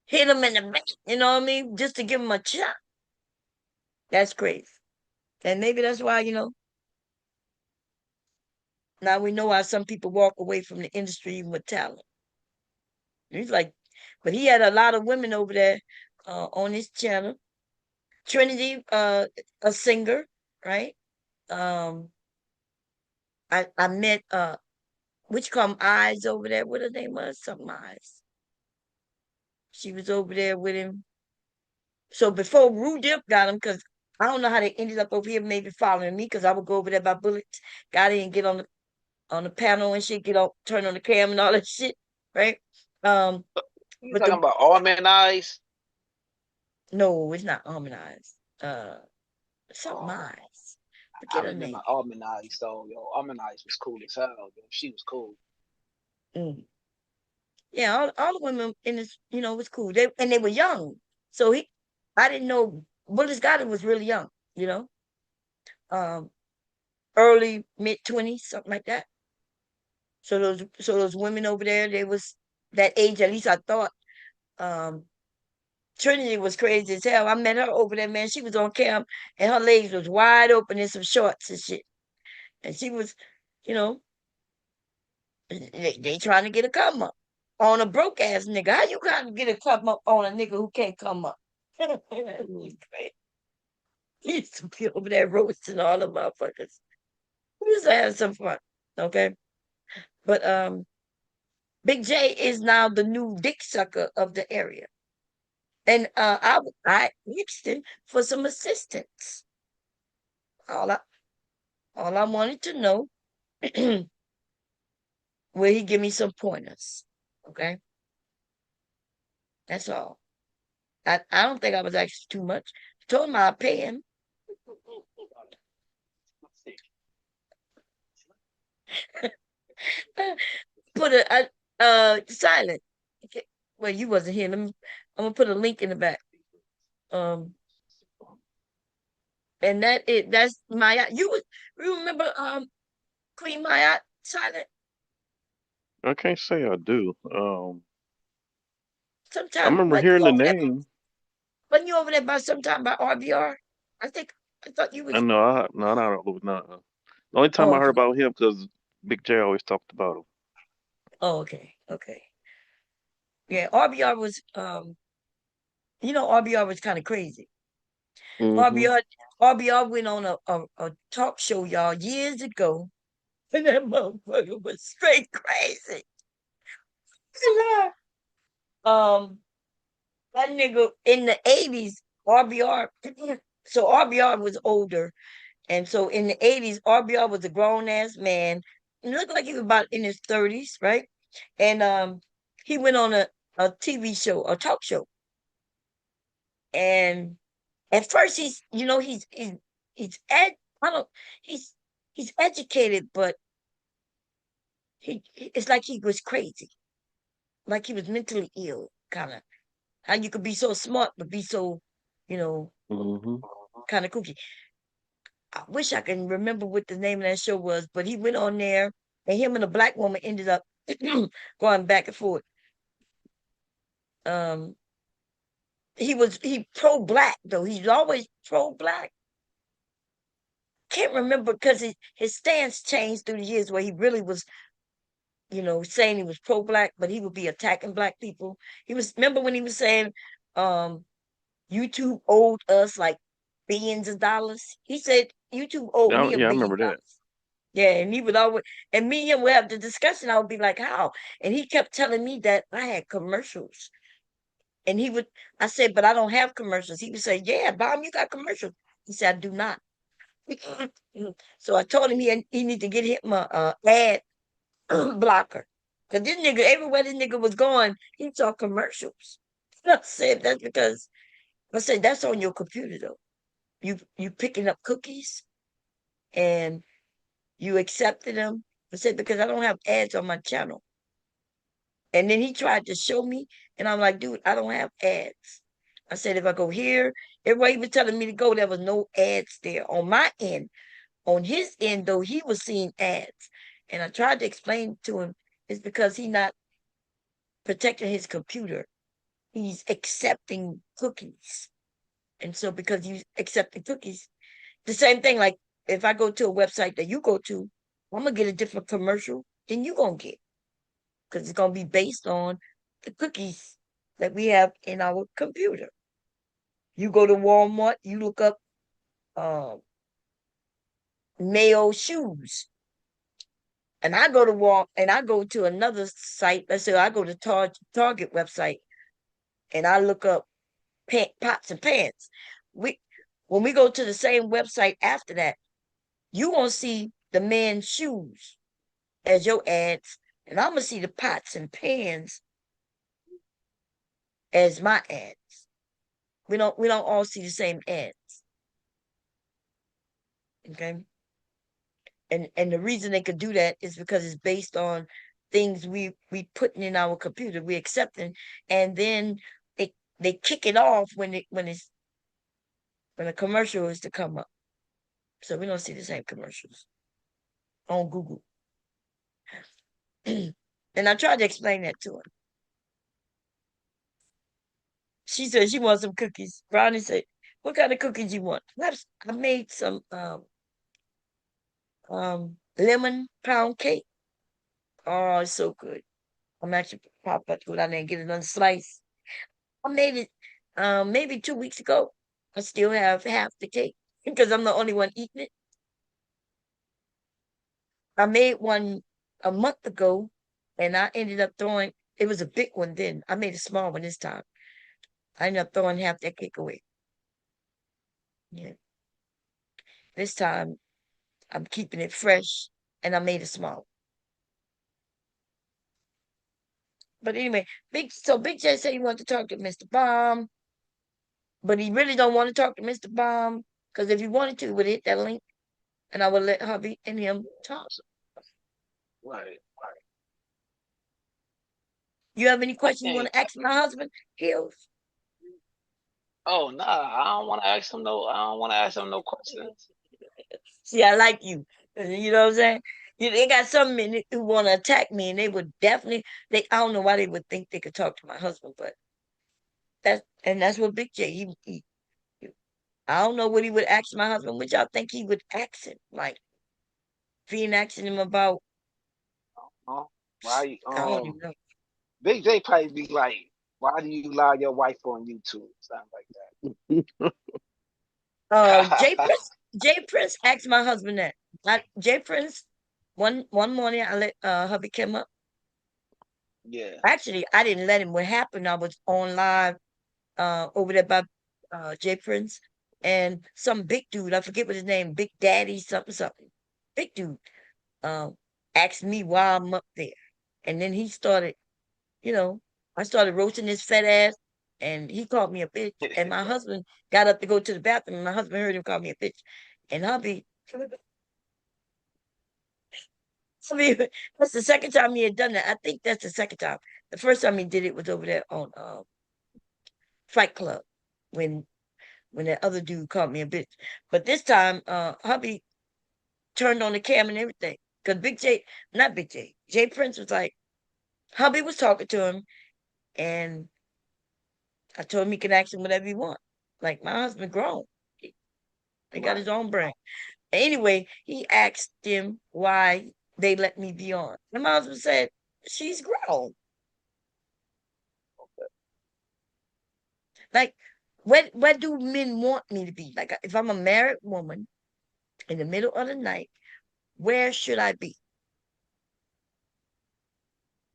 hit them in the back. You know what I mean? Just to give them a shot. That's crazy. And maybe that's why now we know why some people walk away from the industry even with talent. He's like, but he had a lot of women over there on his channel. Trinity, a singer, right? Um, I met which come Eyes over there. What her name was? Something Eyes. She was over there with him. So before Rue Dip got him, because I don't know how they ended up over here, maybe following me, because I would go over there by Bullets, got in and get on the panel and shit, get on, turn on the cam and all that shit, right? You But talking about Almond Eyes? no, it's not harmonized. Something Oh, Eyes. I Forget her remember name. Almond Eyes though. Yo, Almond Eyes was cool as hell. Yo. She was cool. Mm. Yeah, all the women in this, was cool. They were young. So I didn't know Willis Goddard was really young, you know, um, early mid-20s, something like that. So those women over there, they was that age. At least I thought. Um, Trinity was crazy as hell. I met her over there, man. She was on cam, and her legs was wide open in some shorts and shit. And she was, you know, they trying to get a come up on a broke ass nigga. How you trying to get a come up on a nigga who can't come up? He used to be over there roasting all the motherfuckers. We used to have some fun, okay? But Big J is now the new dick sucker of the area, and I asked him for some assistance. All I wanted to know, will he give me some pointers? Okay, that's all. I don't think I was asking too much. I told him I'd pay him. Put silent. Okay. Well, you wasn't here. I'm gonna put a link in the back. Um, And that's Maya. You remember Queen Maya silent? I can't say I do. I Sometime remember hearing the name. wasn't you over there by sometime by RBR? I think I thought you I was know. No, not. The only time oh I heard okay. about him because Big J always talked about him. Oh, okay. Okay. Yeah, RBR was RBR was kind of crazy. Hmm. RBR went on a talk show, y'all, years ago. And that motherfucker was straight crazy. um that nigga in the 80s, RBR so RBR was older. And so in the 80s, RBR was a grown ass man. He looked like he was about in his 30s, right? And he went on a TV show, a talk show. And at first he's I don't he's he's educated, but it's like he was crazy. Like he was mentally ill, kind of. How you could be so smart but be so, you know, Hmm. kind of kooky. I wish I can remember what the name of that show was, but he went on there and him and a black woman ended up going back and forth. Um, he pro-black though. He's always pro-black. Can't remember because his stance changed through the years where he really was, saying he was pro-black, but he would be attacking black people. Remember when he was saying, um, YouTube owed us like billions of dollars? He said YouTube owed Yeah, me a yeah, I billion remember that. dollars. Yeah, and he would always, and me and him would have the discussion. I would be like, how? And he kept telling me that I had commercials. And I said, but I don't have commercials. He would say, yeah, Bomb, you got commercials. He said, I do not. So I told him he need to get him a ad blocker. Because this nigga, everywhere this nigga was going, he saw commercials. I said, that's on your computer though. You picking up cookies and you accepted them. I said, because I don't have ads on my channel. And then he tried to show me, and I'm like, dude, I don't have ads. I said, if I go here, everybody was telling me to go, there was no ads there on my end. On his end, though, he was seeing ads. And I tried to explain to him, it's because he's not protecting his computer. He's accepting cookies. And so because you accepting cookies, the same thing, like if I go to a website that you go to, I'm going to get a different commercial than you going to get. Because it's going to be based on the cookies that we have in our computer. You go to Walmart, you look up male shoes. And I go to and I go to another site. Let's say I go to Target website and I look up pots and pans. When we go to the same website after that, you won't see the men's shoes as your ads, and I'm gonna see the pots and pans as my ads. We don't all see the same ads. Okay. And the reason they could do that is because it's based on things we putting in our computer, we accepting, and then they kick it off when a commercial is to come up. So we don't see the same commercials on Google. And I tried to explain that to her. She said she wants some cookies. Brownie said, "What kind of cookies you want?" I made some lemon pound cake. Oh, it's so good. I'm actually pop up to go down there and get another slice. I made it maybe 2 weeks ago. I still have half the cake because I'm the only one eating it. I made one a month ago and I ended up throwing it was a big one then. I made a small one this time. I ended up throwing half that cake away. Yeah. This time I'm keeping it fresh and I made a small. But anyway, Big J said he wanted to talk to Mr. Bomb, but he really don't want to talk to Mr. Bomb because if he wanted to, he would hit that link and I would let hubby and him talk. Right. You have any questions you want Hey, to ask my husband? Hills. Oh nah, I don't want to ask him no. I don't want to ask him no questions. See, I like you. You know what I'm saying? They got some men who want to attack me, and they would definitely. I don't know why they would think they could talk to my husband, but that's what Big J. I don't know what he would ask my husband, which I think he would ask him. Like, if he ain't asking him about, Why? I don't even know. Big J probably be like, "Why do you allow your wife on YouTube?" Something like Jay that. Prince. Jay Prince asked my husband that. Jay Prince. One morning, I let hubby come up. Yeah. Actually, I didn't let him. What happened? I was on live over there by Jay Prince and some big dude. I forget what his name. Big Daddy something something. Big dude. Um, asked me why I'm up there, and then he started. I started roasting his fat ass, and he called me a bitch. And my husband got up to go to the bathroom, and my husband heard him call me a bitch. And hubby, that's the second time he had done that. I think that's the second time. The first time he did it was over there on Fight Club when that other dude called me a bitch. But this time, hubby turned on the cam and everything. Because not Big J, Jay Prince was like, hubby was talking to him, and I told him he can ask him whatever he want. Like, my husband grown. He got his own brain. Anyway, he asked him why they let me be on. And my husband said, she's grown. Like, where do men want me to be? Like, if I'm a married woman in the middle of the night, where should I be?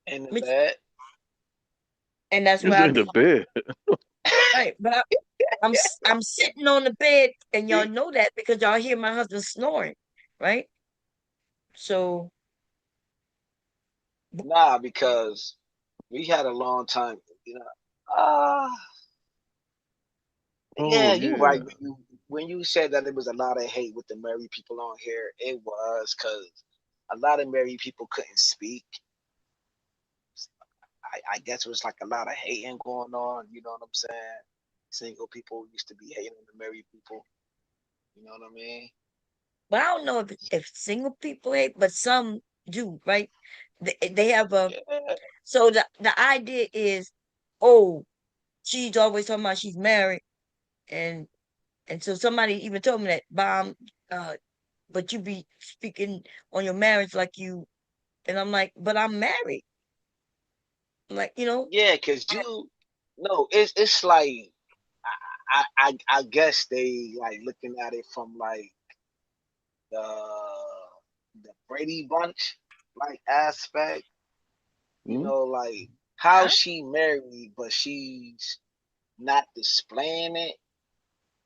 In the Which, bed. and that's It's where I in the be. bed. Right. But I'm sitting on the bed, and y'all know that because y'all hear my husband snoring, right? So Nah, because we had a long time. Uh Oh yeah, you right. yeah. When you said that it was a lot of hate with the married people on here, it was because a lot of married people couldn't speak. I guess it was like a lot of hating going on. You know what I'm saying? Single people used to be hating on the married people. You know what I mean? But I don't know if single people hate, but some do, right? They have a Yeah. so the idea is, oh, she's always talking about she's married, and so somebody even told me that bomb, but you be speaking on your marriage like you, and I'm like, but I'm married, like Yeah, cause you no, it's like I guess they like looking at it from like the the Brady Bunch like aspect, Hmm? like how huh? she married, but she's not displaying it.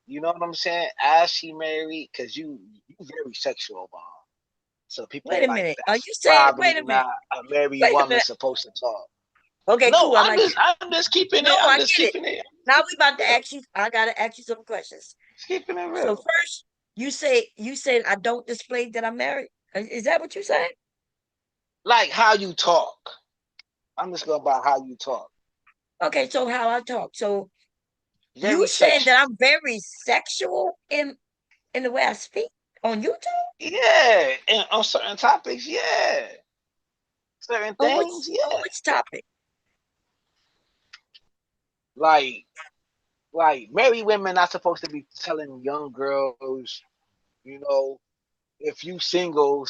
You know what I'm saying? As she married, cause you very sexual, Bob. So people Wait are a like, minute, are that's you saying? Wait probably a minute, not a married wait a woman minute. supposed to talk. Okay, No, cool. I I'm like just that. I'm just keeping No, it. I'm I just get it. keeping it. Now we about to Real. ask you. I gotta ask you some questions. Just keeping it So real. first, you said I don't display that I'm married. Is that what you said? Like how you talk. I'm just going by how you talk. Okay, so how I talk. So you Very saying that sexual. I'm very sexual in the way I speak on YouTube? Yeah, and on certain topics, yeah. Certain things, On yeah. which topic? Like married women not supposed to be telling young girls, you know, if you single,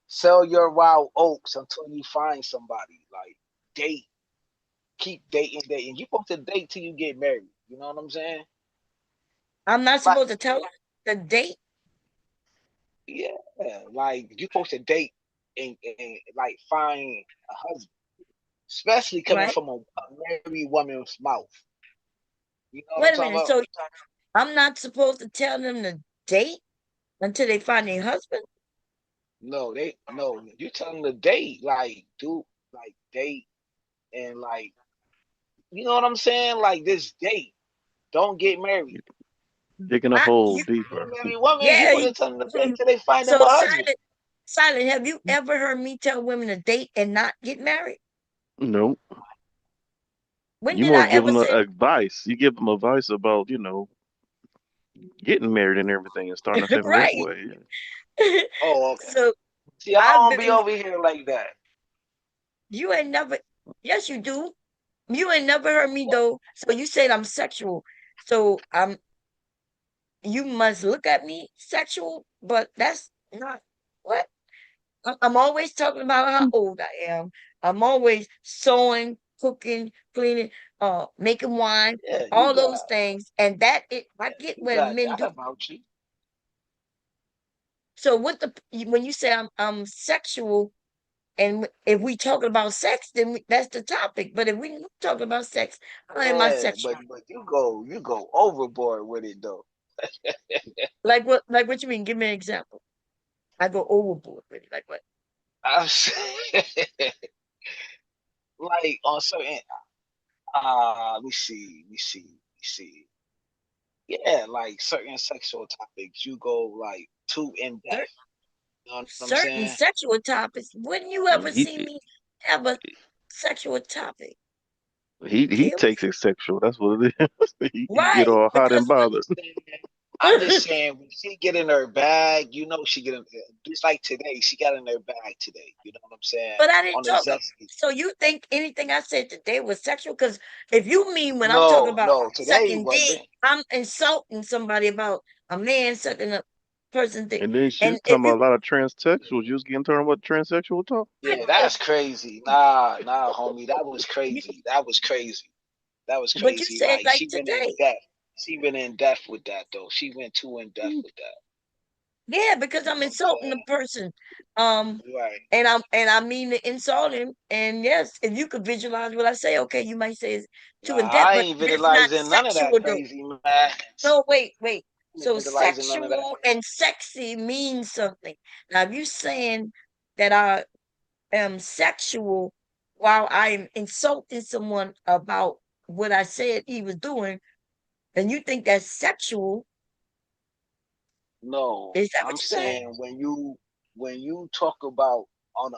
sell your wild oats until you find somebody. Like date, keep dating. You supposed to date till you get married. You know what I'm saying? I'm not Like supposed to tell her the date, yeah, like you supposed to date and like find a husband, especially coming right? from a married woman's mouth. You know what I'm Wait a talking minute. about? So I'm not supposed to tell them the date until they find their husband? No, you tell them to date, like do like date and like you know what I'm saying? Like this date. Don't get married. Digging a I hole you deeper. Married women, you yeah. supposed to tell them to date till they find them So a husband. silent. Have you ever heard me tell women to date and not get married? Nope. When You did more I give ever them say advice. You give them advice about, getting married and everything and starting a family that right? way. Oh, okay. So See, I I've don't be been. over here like that. You ain't never. Yes, you do. You ain't never heard me though. So you said I'm sexual. So you must look at me sexual, but that's not what I'm always talking about how old I am. I'm always sewing, cooking, cleaning, making wine, Yeah, all those things. And that I get you when got men that do. about you. So when you say I'm sexual, and if we talking about sex, then that's the topic. But if we not talking about sex, how am I Yeah, sexual? but you go overboard with it though. Like what? Like what you mean? Give me an example. I go overboard with it. Like what? I'm saying, like on certain let me see. Yeah, like certain sexual topics, you go like too in Cer- depth. You know what I'm Certain saying? sexual topics. When you And ever see me have a sexual topic? he Kim? takes it sexual. That's what it is. He get Right? all hot and Because bothered. I'm just saying when she get in her bag, she get in just like today, she got in her bag today. You know what I'm saying? but I didn't On the talk. zesty. So you think anything I said today was sexual? Because if you mean when I'm talking No, about no, today sucking dick, wasn't. I'm insulting somebody about a man sucking a person's dick. And then she And was if talking you about a lot of transsexuals. You was getting turned about transsexual talk. Yeah, that's crazy. Nah, homie, that was crazy. That was crazy. That was but you crazy. said Like like she went in today. depth. She went in depth with that though. She went too in depth with that. Yeah, because You I'm know what I'm insulting the saying? person. Um, Right. and I mean to insult him. And yes, if you could visualize what I say, okay, you might say it's Nah, too in depth, I but ain't that's not vandalizing none of that sexual though. crazy man. No, wait. I ain't So vandalizing none of that. sexual and sexy means something. Now, if you saying that I am sexual while I'm insulting someone about what I said he was doing, and you think that's sexual, No, is that what I'm you're saying? saying when you talk about on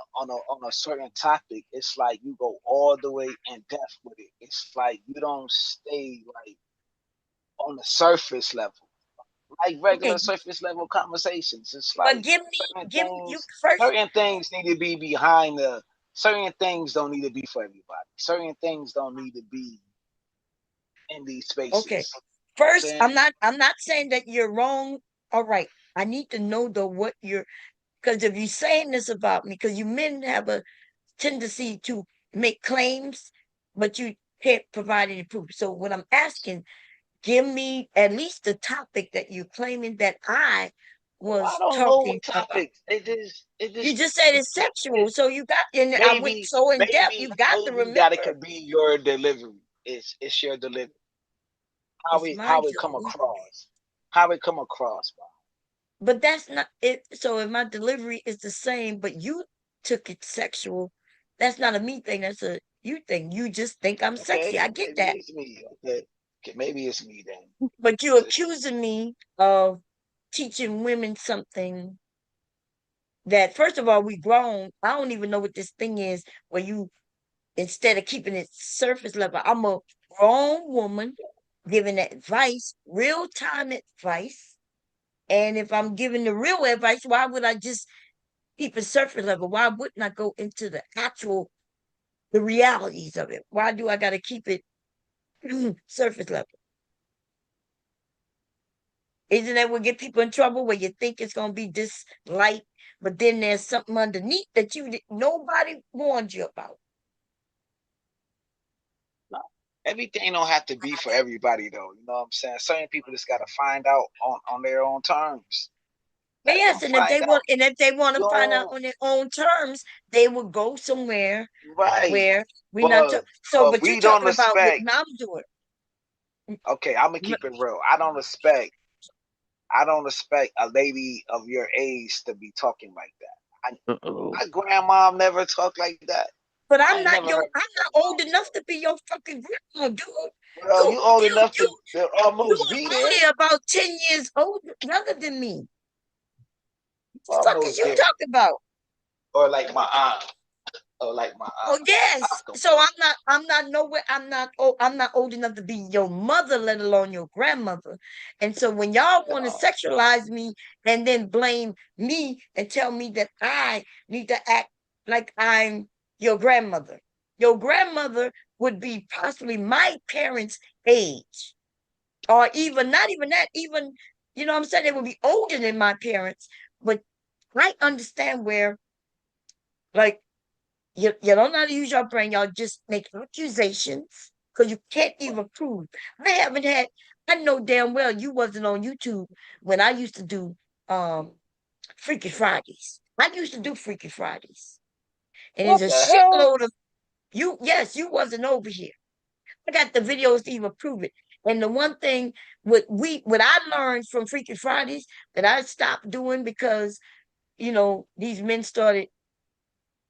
a certain topic, it's like you go all the way in depth with it. It's like you don't stay like on the surface level, like regular Okay, surface level conversations. It's but like give you first. certain things need to be behind the certain things don't need to be for everybody. Certain things don't need to be in these Okay. spaces. First, Saying I'm not saying that you're wrong or right. I need to know though what you're because if you're saying this about me, because you men have a tendency to make claims, but you can't provide any proof. So what I'm asking, give me at least the topic that you're claiming that I I was don't know talking what about. topics. It You just just said it it's just sexual. So you got and I went maybe so in depth, maybe you got to maybe that it remember could be your delivery. It's your delivery. How it's it my how it come delivery. across. How it come across, bro. But that's not it. So if my delivery is the same, but you took it sexual, that's not a me thing. That's a you thing. You just think I'm sexy. I Okay, get maybe that. it's me. Okay, maybe it's me then. But you're accusing me of teaching women something that, first of all, we grown. I don't even know what this thing is where you, instead of keeping it surface level, I'm a grown woman giving advice, real time advice. And if I'm giving the real advice, why would I just keep it surface level? Why wouldn't I go into the realities of it? Why do I got to keep it surface level? Isn't that what get people in trouble where you think it's going to be this light, but then there's something underneath that nobody warned you about? No, everything don't have to be for everybody though. You know what I'm saying? Certain people just gotta find out on their own terms. Let them Yes, find out. and if they want to You find out know, on their own terms, they will go somewhere right. where we're not. But So, but but you're we don't talking about what respect. I'm doing. Okay, I'm gonna keep it real. I don't respect a lady of your age to be talking like that. Uh-oh. My grandma never talked like that. But I ain't never heard I'm my not old grandma enough talk. to be your fucking grandma, dude. Well, you old enough You to you almost be are there. only about 10 years younger than me. What the fuck is Almost you there. talking about? Or like my aunt. Oh, like my Oh yes. uncle. So I'm not nowhere. I'm not old enough to be your mother, let alone your grandmother. And so when y'all want to God. sexualize me and then blame me and tell me that I need to act like I'm your grandmother. Your grandmother would be possibly my parents' age. Or even not even that, even you know what I'm saying, they would be older than my parents. But I understand where like you don't know how to use your brain. Y'all just make accusations because you can't even prove. I haven't had. I know damn well you wasn't on YouTube when I used to do um Freaky Fridays. I used to do Freaky Fridays, and What there's a the hell? shitload of you. Yes, you wasn't over here. I got the videos to even prove it. And the one thing what I learned from Freaky Fridays that I stopped doing because these men started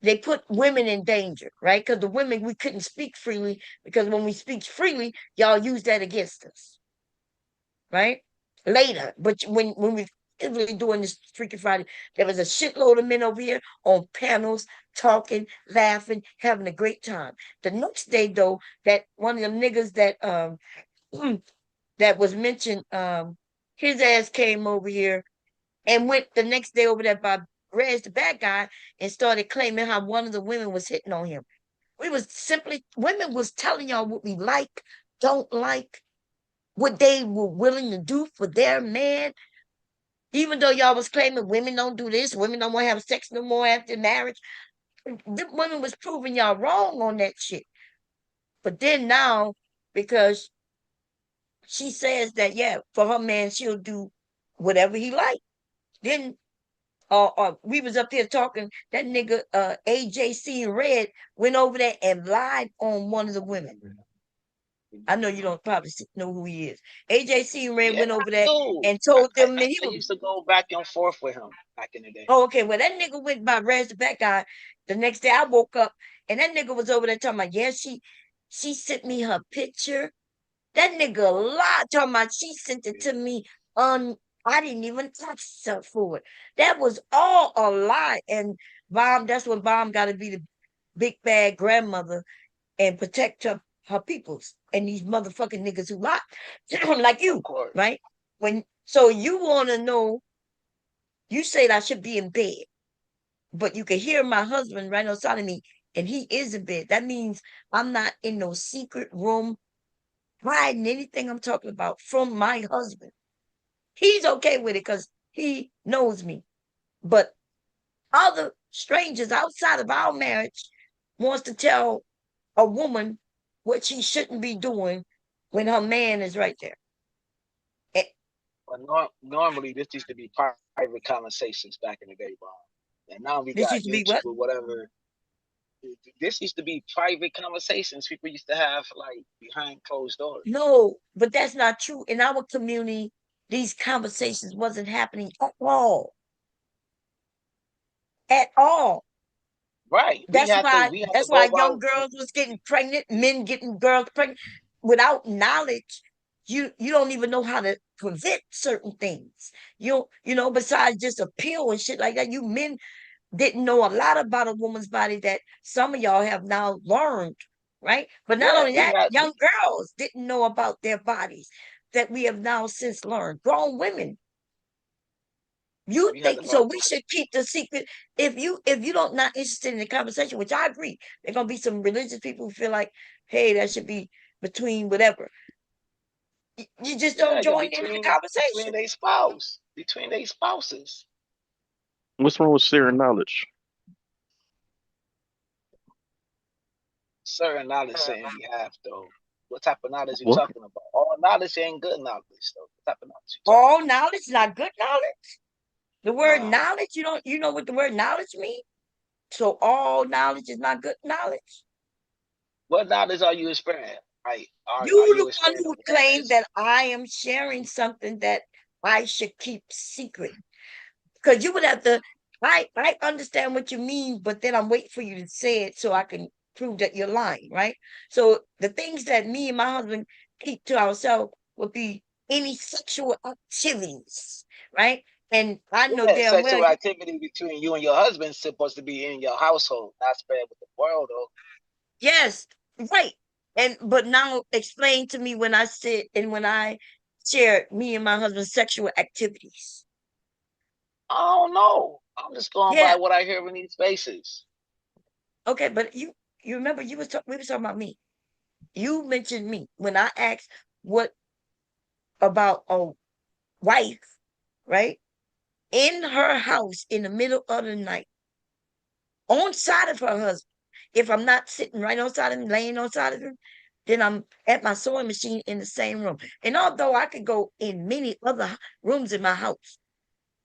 they put women in danger, right? Because the women, we couldn't speak freely because when we speak freely, y'all use that against us, right? Later. But when we really doing this Freaky Friday, there was a shitload of men over here on panels, talking, laughing, having a great time. The next day, though, that one of them niggas that was mentioned, his ass came over here and went the next day over there by Rez, the bad guy, and started claiming how one of the women was hitting on him. Women was telling y'all what we like, don't like, what they were willing to do for their man. Even though y'all was claiming women don't do this, women don't want to have sex no more after marriage. The women was proving y'all wrong on that shit. But then now, because she says that, yeah, for her man, she'll do whatever he like. Then we was up here talking. That nigga AJC Red went over there and lied on one of the women. I know you don't probably know who he is. AJC Red Yeah, went over I there do. and told them that he I was. used to go back and forth with him back in the day. Oh, okay. Well, that nigga went by Rez the Bad Guy. The next day I woke up and that nigga was over there talking about, yeah, she sent me her picture. That nigga lied, talking about she sent it to me on. I didn't even touch her for it. That was all a lie. And that's when Bomb got to be the big bad grandmother and protect her peoples and these motherfucking niggas who lie, like Of you, course. right? So you want to know, you said I should be in bed, but you can hear my husband right outside of me, and he is in bed. That means I'm not in no secret room hiding anything I'm talking about from my husband. He's okay with it because he knows me. But other strangers outside of our marriage wants to tell a woman what she shouldn't be doing when her man is right there. Eh, But normally, this used to be private conversations back in the day, bro. And now we This got used to be YouTube what? or whatever. This used to be private conversations people used to have like behind closed doors. No, but that's not true. In our community, these conversations wasn't happening at all. At all. Right. That's why We had to that's go why young about. girls was getting pregnant, men getting girls pregnant without knowledge. You don't even know how to prevent certain things. Besides just a pill and shit like that. You men didn't know a lot about a woman's body that some of y'all have now learned, right? But not Yeah, only that, young girls didn't know about their bodies that we have now since learned. Grown women. You we had to think so? learn We through. should keep the secret. If you don't not interested in the conversation, which I agree, there gonna be some religious people who feel like, hey, that should be between whatever. You just don't Yeah, join in the conversation. between their spouses. What's wrong with sharing knowledge? Certain knowledge saying we have though. What type of knowledge you What? talking about? All knowledge ain't good knowledge though. What type of knowledge you talking All knowledge, not good knowledge. The word about? Nah. knowledge, you know what the word knowledge means? So all knowledge is not good knowledge. What knowledge are you experiencing? Are You you the one experiencing who claimed awareness? that I am sharing something that I should keep secret. Because you would have to, I understand what you mean, but then I'm waiting for you to say it so I can prove that you're lying, right? So the things that me and my husband keep to ourselves would be any sexual activities, right? And I know Yeah, damn well, sexual activity between you and your husband is supposed to be in your household, not spread with the world, though. yes, right. But now explain to me when I sit and when I share me and my husband's sexual activities. I don't know. I'm just going by Yeah. what I hear in these spaces. Okay, but you remember we was talking about me. You mentioned me when I asked what about a wife, right? In her house in the middle of the night, on side of her husband. If I'm not sitting right on side of him, laying on side of him, then I'm at my sewing machine in the same room. And although I could go in many other rooms in my house,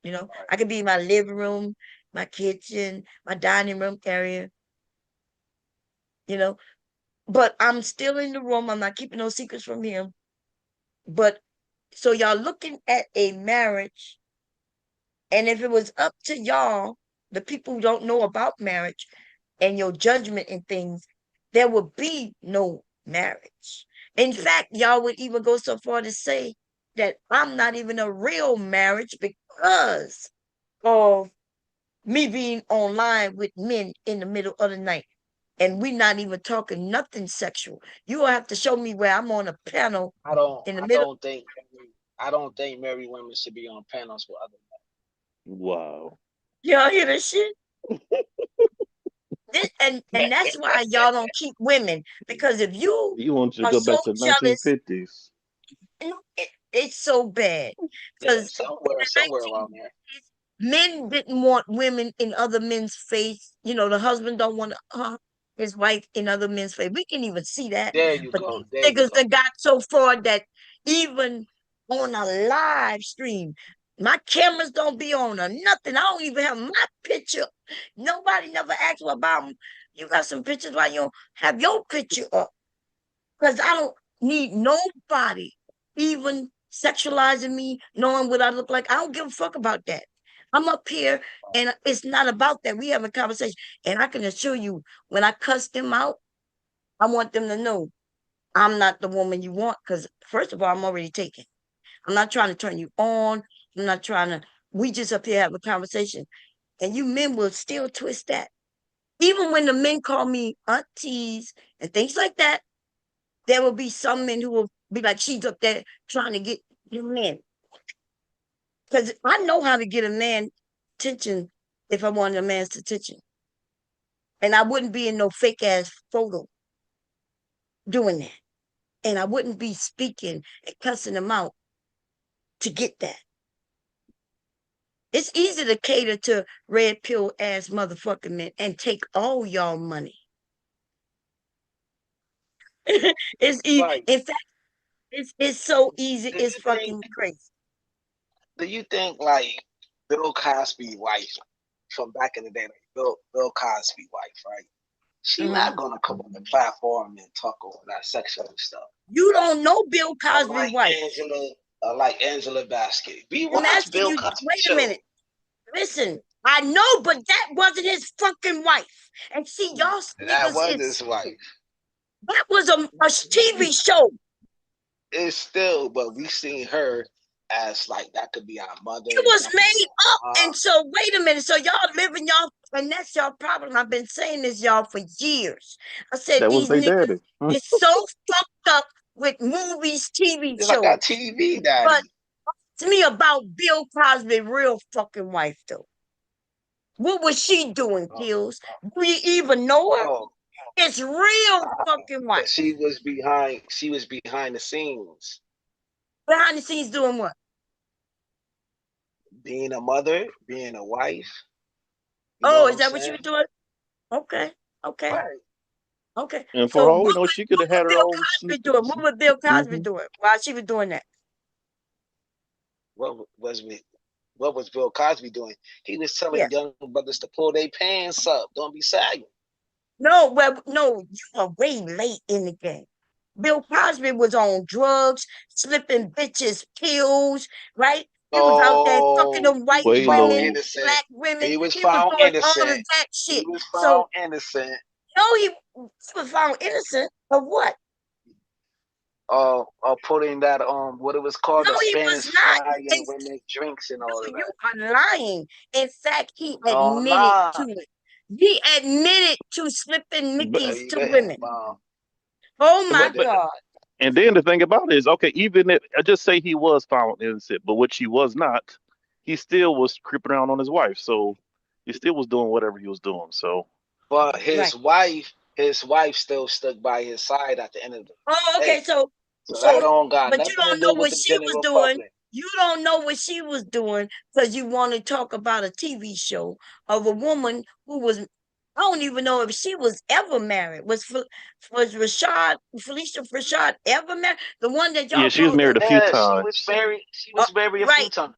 I could be in my living room, my kitchen, my dining room area, you know, but I'm still in the room. I'm not keeping no secrets from him. But so y'all looking at a marriage, and if it was up to y'all, the people who don't know about marriage and your judgment and things, there would be no marriage. In fact, y'all would even go so far to say that I'm not even a real marriage because of me being online with men in the middle of the night. And we're not even talking nothing sexual. You will have to show me where I'm on a panel I don't. in the I middle. don't think. I don't think married women should be on panels with other Wow. Y'all hear this shit? And that's why y'all don't keep women, because if you You want you to are go so back to jealous, 1950s. it's so bad. men. Because Yeah, somewhere around there. men didn't want women in other men's face. The husband don't want his wife in other men's face. We can even see that. There you But go. There these you niggas go. that got so far that even on a live stream, my cameras don't be on or nothing. I don't even have my picture. Nobody never asked me about you got some pictures why you don't have your picture up. Because I don't need nobody even sexualizing me, knowing what I look like. I don't give a fuck about that. I'm up here and it's not about that. We have a conversation. And I can assure you, when I cuss them out, I want them to know I'm not the woman you want. Because, first of all, I'm already taken. I'm not trying to turn you on. I'm not trying to, we just up here have a conversation. And you men will still twist that. Even when the men call me aunties and things like that, there will be some men who will be like, she's up there trying to get your man. Because I know how to get a man attention if I wanted a man's attention. And I wouldn't be in no fake ass photo doing that. And I wouldn't be speaking and cussing them out to get that. It's easy to cater to red pill ass motherfucking men and take all y'all money. It's easy. Right. In fact, it's so easy. Do It's you think? fucking crazy. Do you think like Bill Cosby wife from back in the day, like Bill Cosby wife, right? She Mhm. not gonna come on the platform and talk over that sexual stuff. You don't know Bill Cosby Unlike wife. Angela Basket. We I'm watch asking Bill you, Cosby wait a show. minute. Listen, I know, but that wasn't his fucking wife. And see, y'all That niggas was is his wife. that was a TV show. It's still, but we seen her as like that could be our mother, It was that could be made up. our And so, wait a minute. So y'all living y'all, and that's y'all problem. I've been saying this, y'all, for years. I said That was these their niggas daddy. is so fucked up with movies, TV it's like a shows. TV But daddy. to me about Bill Cosby, real fucking wife, though. What was she doing, Oh, Kills? Do you even know her? oh, It's real fucking wife. but she was behind the scenes, Behind the scenes doing what? being a mother, being a wife. You know Oh, what is I'm that what you saying? were doing? Okay. Okay. Right. Okay. And for So all we know, she could what have was had her Bill own Cosby doing? sneakers. What was Bill Cosby Hmm. doing while she was doing that? What was Bill Cosby doing? He was Yeah. telling young brothers to pull their pants up. Don't be sagging. No, well, no, you are way late in the game. Bill Cosby was on drugs, slipping bitches pills, right? He was out there fucking No, them he white was Way found low. women, innocent. black women. He was He was found doing all of innocent. that He shit. was So found innocent. no, he was found innocent of what? putting that what it was called, No, a he Spanish was not. fly In and women's drinks and all of You that. are lying. In fact, he No, I'm admitted to not. it. He admitted to slipping But Have Mickey's you to been, women. Oh my but Th- God. and then the thing about it is, okay, even if I just say he was found innocent, but which he was not, he still was creeping around on his wife. So he still was doing whatever he was doing. So but Right. his wife still stuck by his side at the end of the Oh, okay. day. So that So, don't got but you nothing to don't do know with what the she was general doing. public. You don't know what she was doing because you want to talk about a TV show of a woman who was. I don't even know if she was ever married. Was Felicia Rashad ever married? The one that yeah, y'all she was called married a few Yeah, she was times. married. She uh, was married a few right. times.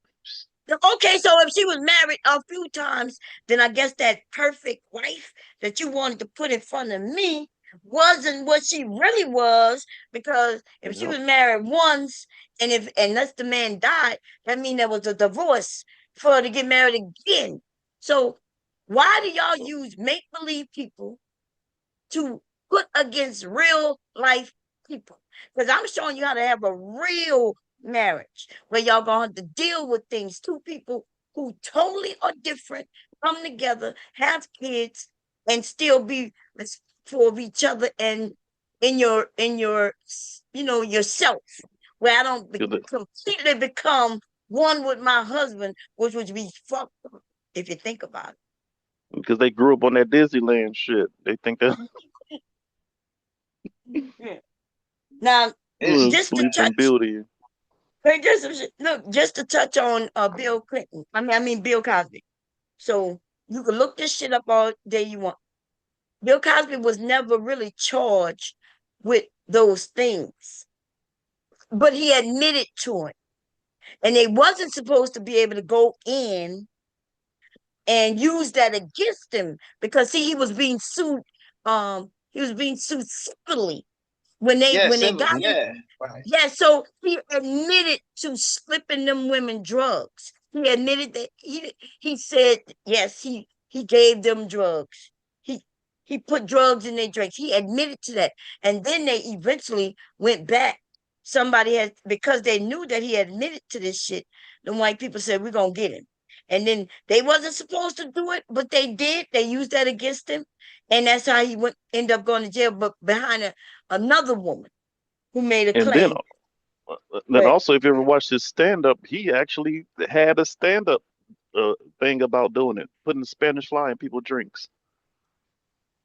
Okay, so if she was married a few times, then I guess that perfect wife that you wanted to put in front of me wasn't what she really was. Because if she Yep. was married once, unless the man died, that means there was a divorce for her to get married again. So why do y'all use make believe people to put against real life people? Because I'm showing you how to have a real marriage where y'all gonna have to deal with things. Two people who totally are different come together, have kids, and still be respectful of each other and in your yourself. Where I don't completely become one with my husband, which would be fucked up if you think about Because they grew up on that Disneyland shit. They think that it. Now, It's just to Sleeping touch Beauty. Hey, just to touch on Bill Clinton. I mean Bill Cosby. So you can look this shit up all day you want. Bill Cosby was never really charged with those things, but he admitted to it, and they wasn't supposed to be able to go in and use that against him because see, he was being sued. He was being sued civilly yeah, when they civil. got him. Yeah, right. Yeah, so he admitted to slipping them women drugs. He admitted that he said yes, he gave them drugs. He he put drugs in their drinks. He admitted to that. And then they eventually went back. Somebody had because they knew that he admitted to this shit. The white people said, we're gonna get him. And then they wasn't supposed to do it, but they did. They used that against him. And that's how he end up going to jail, but behind another woman who made a And then claim. then Right. also, if you ever watched his stand up, he actually had a stand up thing about doing it, putting the Spanish fly in people's drinks.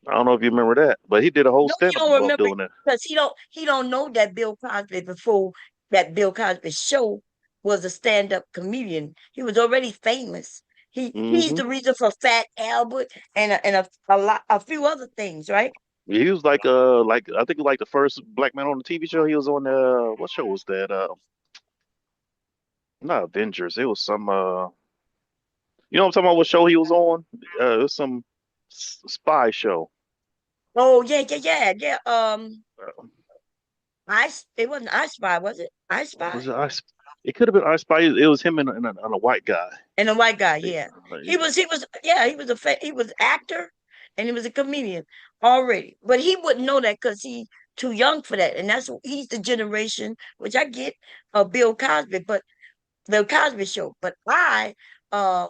I don't know if you remember that, but he did a whole No, he stand up don't about remember doing that. because he don't know that Bill Cosby before that Bill Cosby show was a stand-up comedian. He was already famous. He's Hmm the reason for Fat Albert and a few other things, right? He was like I think like the first black man on the TV show. He was on what show was that? Not Avengers. It was some you know what I'm talking about? What show he was on? It was some spy show. Oh yeah, yeah, yeah, yeah. Uh, It wasn't I Spy, was it? I was Spy? it Ice? It could have been I Spy. It was him and a white guy. And a white guy, They- yeah. like, He was yeah, he was actor and he was a comedian already. But he wouldn't know that because he's too young for that. And he's the generation, which I get of Bill Cosby, but the Cosby show. But I uh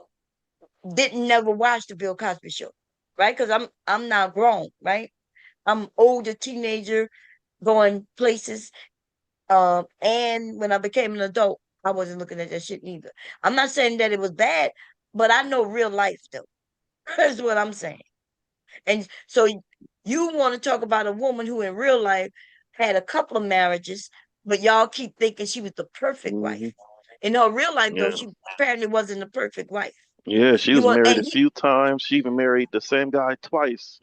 didn't never watch the Bill Cosby show, right? Because I'm now grown, right? I'm older teenager going places. And when I became an adult, I wasn't looking at that shit either. I'm not saying that it was bad, but I know real life though. That's what I'm saying. And so you want to talk about a woman who in real life had a couple of marriages, but y'all keep thinking she was the perfect mhm. wife. In her real life though, Yeah, she apparently wasn't the perfect wife. yeah. She You was want married and a few times. She even married the same guy twice.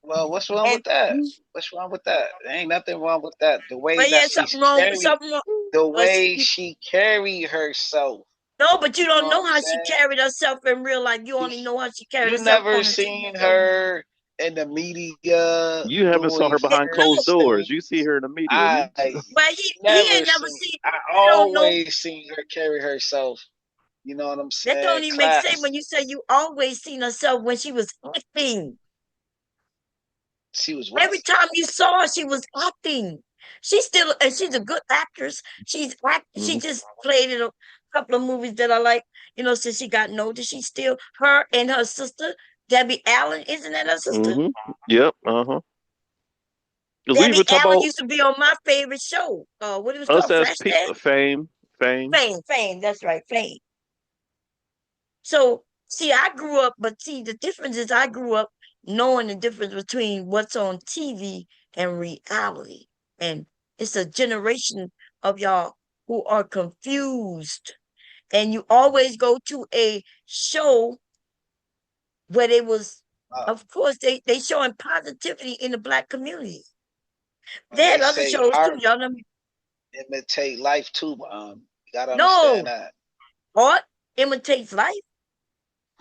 Well, what's wrong and with that? What's wrong with that? There ain't nothing wrong with that. The way but that yeah, she's carried, something wrong. the But way she carried herself. no, but you You know don't what know I'm how she saying? carried herself in real life. You You, only know how she carried you herself never on the TV seen show. her in the media You haven't saw doing her behind No, closed certain doors. things. You see her in the media. I but he never ain't never seen. seen. I You don't know. always seen her carry herself. You know what I'm That saying? don't even make sense Class. when you say you always seen herself when she was acting. She was what? Every time you saw her, she was acting. She's still, and she's a good actress. She Mm-hmm. just played in a couple of movies that I like. You know, since she got older, she's still her and her sister Debbie Allen. Isn't that her sister? Mm-hmm. Yep. Uh-huh. Because we Debbie even talk Allen about used to be on my favorite show. What it was us called, as Flashback. people, fame. Fame. That's right, Fame. So see, I grew up, but see, the difference is I grew up knowing the difference between what's on TV and reality, and it's a generation of y'all who are confused, and you always go to a show where they was, Uh, of course, they showing positivity in the black community. when They they had other say shows too, art y'all know. imitate life too, you gotta understand No, that. art imitates life.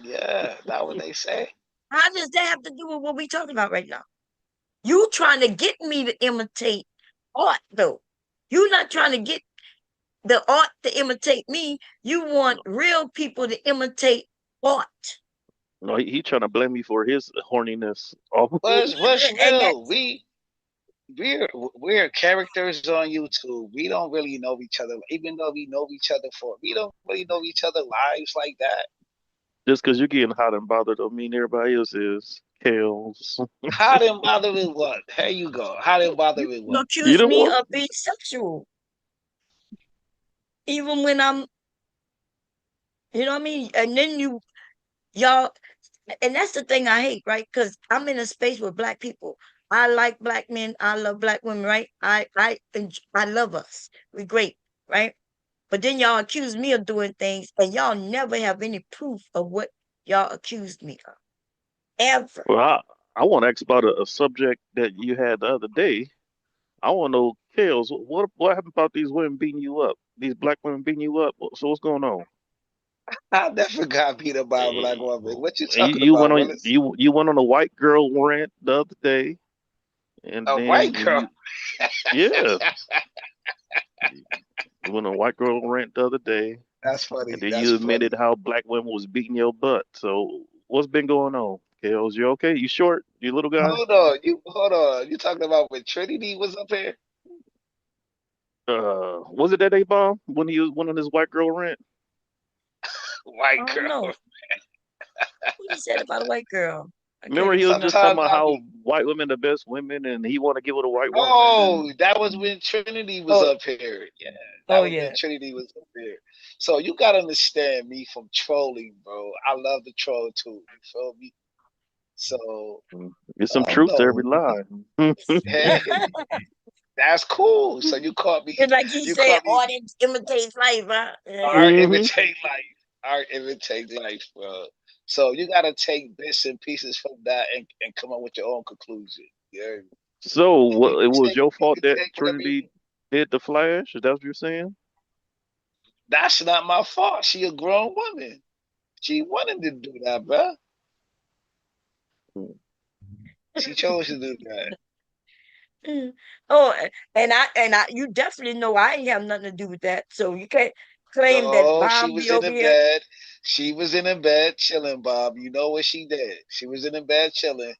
Yeah, that's what they say. How does that have to do with what we talking about right now? You trying to get me to imitate art, though. You not trying to get the art to imitate me. You want real people to imitate art. No, he trying to blame me for his horniness. Oh, What's And real? that's We're characters on YouTube. We don't really know each other, even though we know each other we don't really know each other lives like that. just because you're getting hot and bothered don't mean everybody else is. Kales. How didn't bother with what? Here you go. How didn't bother you with what? You accuse the me one? of being sexual, even when I'm, you know what I mean? And then y'all, and that's the thing I hate, right? Because I'm in a space with black people. I like black men. I love black women, right? I love us. We're great, right? But then y'all accuse me of doing things, and y'all never have any proof of what y'all accused me of, ever. Well, I want to ask about a subject that you had the other day. I want to know, Kales, what happened about these women beating you up? These black women beating you up? So what's going on? I never got beat up by a black Eh, woman. What you You, talking you went about, on Willis? you went on a white girl rant the other day, and A then white girl. yeah, you went on a white girl rant the other day, That's and funny. then That's you admitted funny. how black women was beating your butt. So what's been going on, Kales? You okay? You short? You little guy? Hold on. You talking about when Trinity was up here? Was it that day, bomb when he was went on this white girl rant? I White don't girl. know what he said about a white girl. I can't Remember, he even was just remember. talking Sometimes about I how be. white women the best women, and he want to get with a white woman, and Oh, that was when Trinity was Oh, up here. Yeah, that oh was when yeah. Trinity was up here. So you gotta understand me from trolling, bro. I love to troll too. You feel me? So there's some truth to every no, lie. hey, that's cool. So you caught me. It's like he You said, caught me. art imitates life, huh? Yeah. Art hmm imitate life. Art imitate life, bro. So you gotta take bits and pieces from that and come up with your own conclusion. Yeah. So You it can was take your you fault can that take whatever you. Trinity did the Flash? Is that what you're saying? That's not my fault. She a grown woman. She wanted to do that, bro. Mm. She chose to do that. Mm. Oh, and I, you definitely know I ain't have nothing to do with that. So you can't claim that No, she Bob be was in over the here. bed. She was in the bed chilling, Bob. You know what she did? She was in the bed chilling.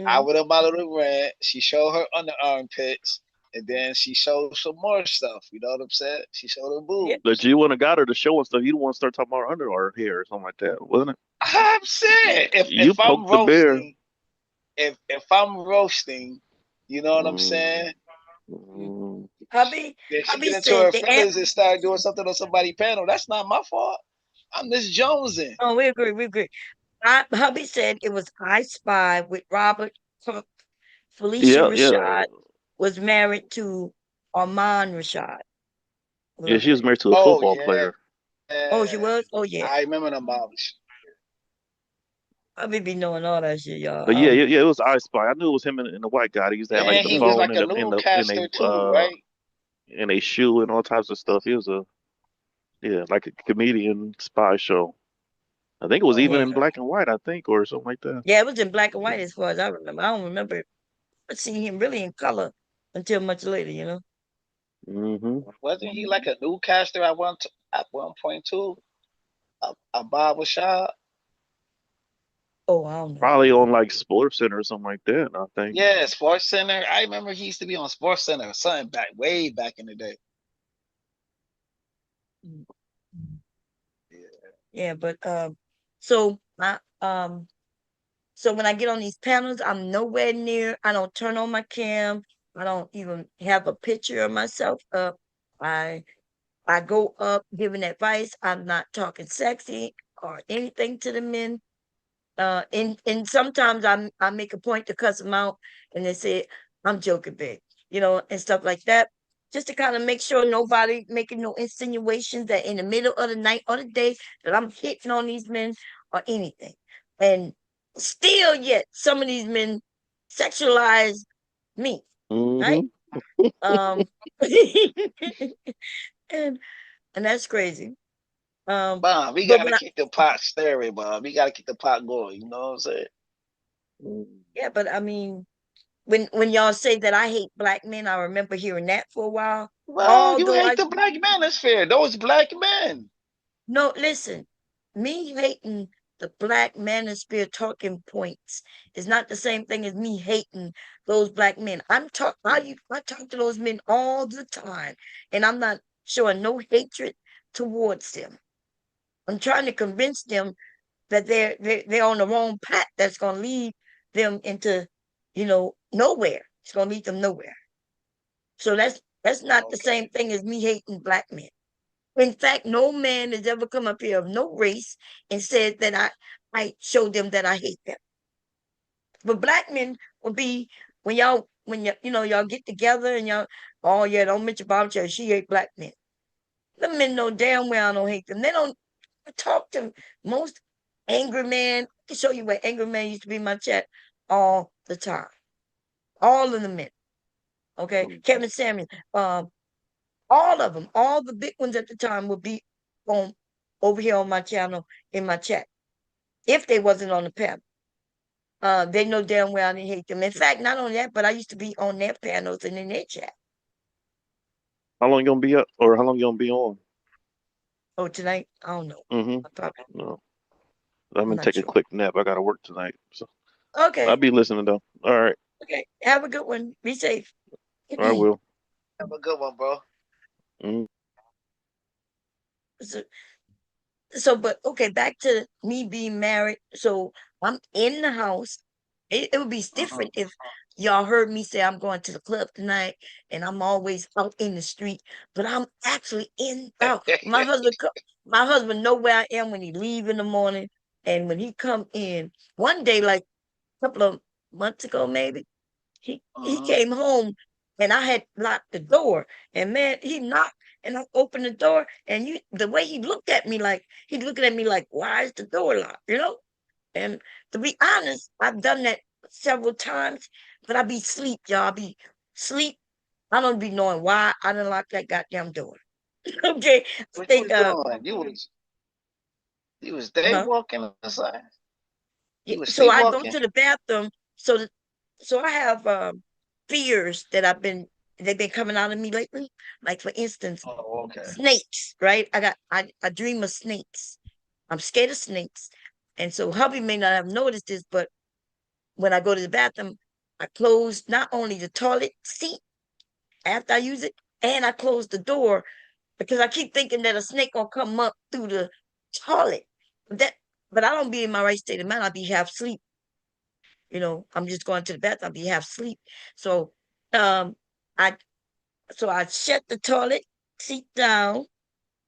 I Mm. went up my little rant. She showed her under armpits, and then she showed some more stuff. You know what I'm saying? She showed her Yeah. But boobs. you wouldn't have got her to show and stuff. You don't want to start talking about under our hair or something like that, wasn't it? I'm saying You if I'm poked the bear. roasting, if I'm roasting, you know what I'm Mm, saying? mm. Hubby, Then she hubby get into said her the ant. feelings and start doing something on somebody's panel. That's not my fault. I'm Miss Jonesing. Oh, we agree. We agree. Hubby said it was I Spy with Robert Cook. Felicia Yeah, yeah, Rashad was married to Armand Rashad. yeah. Whoever She that was is. married to a Oh football yeah, player. Oh, she was. Oh yeah. I remember the moms. Hubby be knowing all that shit, y'all. But yeah, yeah, yeah, it was I Spy. I knew it was him and the white guy. He used to have like And the he was Yeah. phone like a newscaster too, right? in a shoe and all types of stuff. He was a yeah, like a comedian spy show. I think it was Oh even Yeah. in okay. black and white. I think or something like that. Yeah, it was in black and white as far as I remember. I don't remember seeing him really in color until much later, you know. Hmm Wasn't he like a newscaster at one point too? A Bob Rashad? Oh, I don't know. Probably on like Sports Center or something like that, I think. Yeah, Sports Center. I remember he used to be on Sports Center or something way back in the day. Mm. Yeah. Yeah, but so so when I get on these panels, I'm nowhere near. I don't turn on my cam. I don't even have a picture of myself up. I I go up giving advice. I'm not talking sexy or anything to the men. And sometimes I make a point to cuss them out, and they say I'm joking big, and stuff like that, just to kind of make sure nobody making no insinuations that in the middle of the night or the day that I'm hitting on these men or anything. And still, yet some of these men sexualize me, right? Hmm. Um, and and that's crazy. Bob, we But gotta when I keep the pot stirring, Bob. We gotta keep the pot going. You know what I'm saying? yeah, but I mean, when y'all say that I hate black men, I remember hearing that for a while. Well, you Although hate the black manosphere. Those black men. no, listen, me hating the black manosphere talking points is not the same thing as me hating those black men. I talk to those men all the time, and I'm not showing no hatred towards them. I'm trying to convince them that they're on the wrong path that's gonna lead them into, nowhere. It's gonna lead them nowhere. So that's not the Okay. same thing as me hating black men. In fact, no man has ever come up here of no race and said that I showed them that I hate them. But black men will be when y'all get together and y'all, oh yeah, don't mention Bombcherry, she hate black men. The men know damn well I don't hate them. They don't talk to most angry man. I can show you where angry man used to be in my chat all the time. All of the men. Okay. Kevin Samuel, all of them, all the big ones at the time would be on over here on my channel in my chat if they wasn't on the panel. They know damn well I didn't hate them. In fact, not only that, but I used to be on their panels and in their chat. How long you gonna be up, or how long you gonna be on? Oh, tonight? I don't know. Mm-hmm. I probably, No, I'm I'm gonna not take a sure. quick nap. I gotta work tonight, so I'll Okay. be listening though. All right, Okay. Have a good one. Be safe. I will. Have a good one, bro. Mm. so, but okay, back to me being married. So I'm in the house. It would be different if y'all heard me say I'm going to the club tonight and I'm always out in the street, but I'm actually in the house. My husband know where I am when he leave in the morning, and when he come in. One day, like a couple of months ago, maybe he came home and I had locked the door, and man, he knocked and I opened the door, and the way he looked at me, like he looking at me like, why is the door locked? And to be honest, I've done that several times, but I be sleep, y'all. I be sleep. I don't be knowing why I didn't lock that goddamn door. Okay. I What you think was doing? You was day huh? walking or something? Yeah, You was so I go sleepwalking? to the bathroom. So I have fears that they've been coming out of me lately. Like for instance, Oh, okay. snakes, right? I dream of snakes. I'm scared of snakes. And so hubby may not have noticed this, but when I go to the bathroom, I close not only the toilet seat after I use it, and I close the door because I keep thinking that a snake gonna come up through the toilet. That, but I don't be in my right state of mind. I be half asleep. I'm just going to the bathroom. I be half asleep. So, um, I I shut the toilet seat down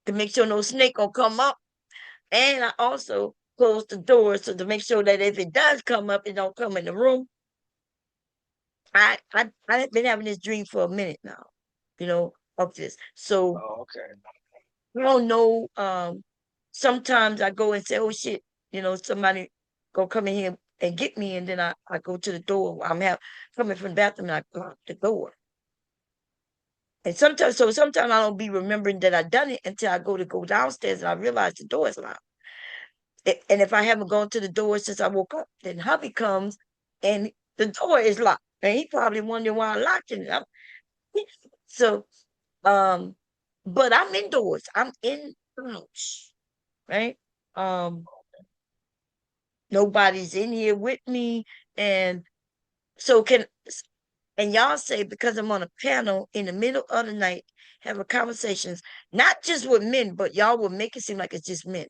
to make sure no snake gonna come up, and I also close the door so to make sure that if it does come up, it don't come in the room. I've been having this dream for a minute now, of this. So Oh, okay. I don't know. Sometimes I go and say, "Oh shit," somebody go come in here and get me, and then I go to the door. Coming from the bathroom, and I lock the door. And sometimes I don't be remembering that I done it until I go downstairs and I realize the door is locked. And if I haven't gone to the door since I woke up, then hubby comes and the door is locked, and he probably wondering why I locked it. So, um, but I'm indoors. I'm in the house, right? Um, Nobody's in here with me. And so and y'all say because I'm on a panel in the middle of the night having conversations, not just with men, but y'all will make it seem like it's just men,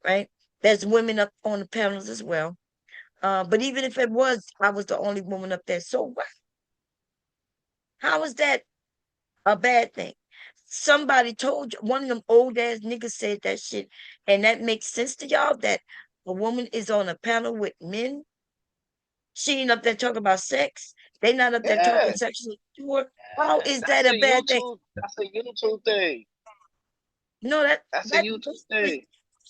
right? There's women up on the panels as well. But even if it was, I was the only woman up there. So what? How is that a bad thing? Somebody told you, one of them old ass niggas said that shit, and that makes sense to y'all that a woman is on a panel with men. She ain't up there talking about sex. They not up there talking Yeah, sexually to her. How yeah. is that a bad thing? That's a YouTube thing. No, That's a that YouTube first thing.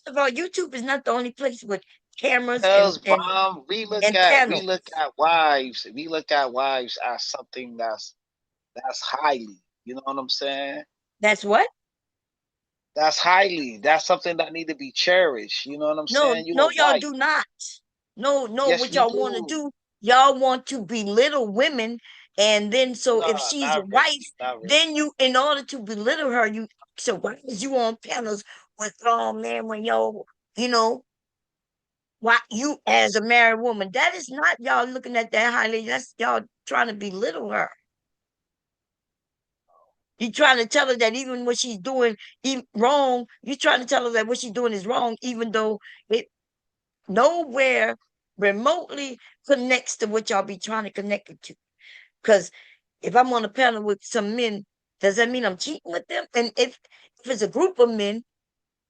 of all, YouTube is not the only place with cameras Because and Bomb, we panels. look at wives. We look at wives as something that's highly. You know what I'm saying? That's what? That's highly. That's something that need to be cherished. You know what I'm No, saying? You no, a y'all wife. do not. No, no, Yes, what we y'all want to do. do, y'all want to belittle women. And then, so if Nah, she's a not really. wife, Not really. then you, in order to belittle her, so why is you on panels with, oh man, when you know, why you as a married woman, that is not y'all looking at that highly. That's y'all trying to belittle her. You trying to tell her that even what she's doing wrong, you trying to tell her that what she's doing is wrong, even though it nowhere remotely connects to what y'all be trying to connect it to. Because if I'm on a panel with some men, does that mean I'm cheating with them? And if it's a group of men,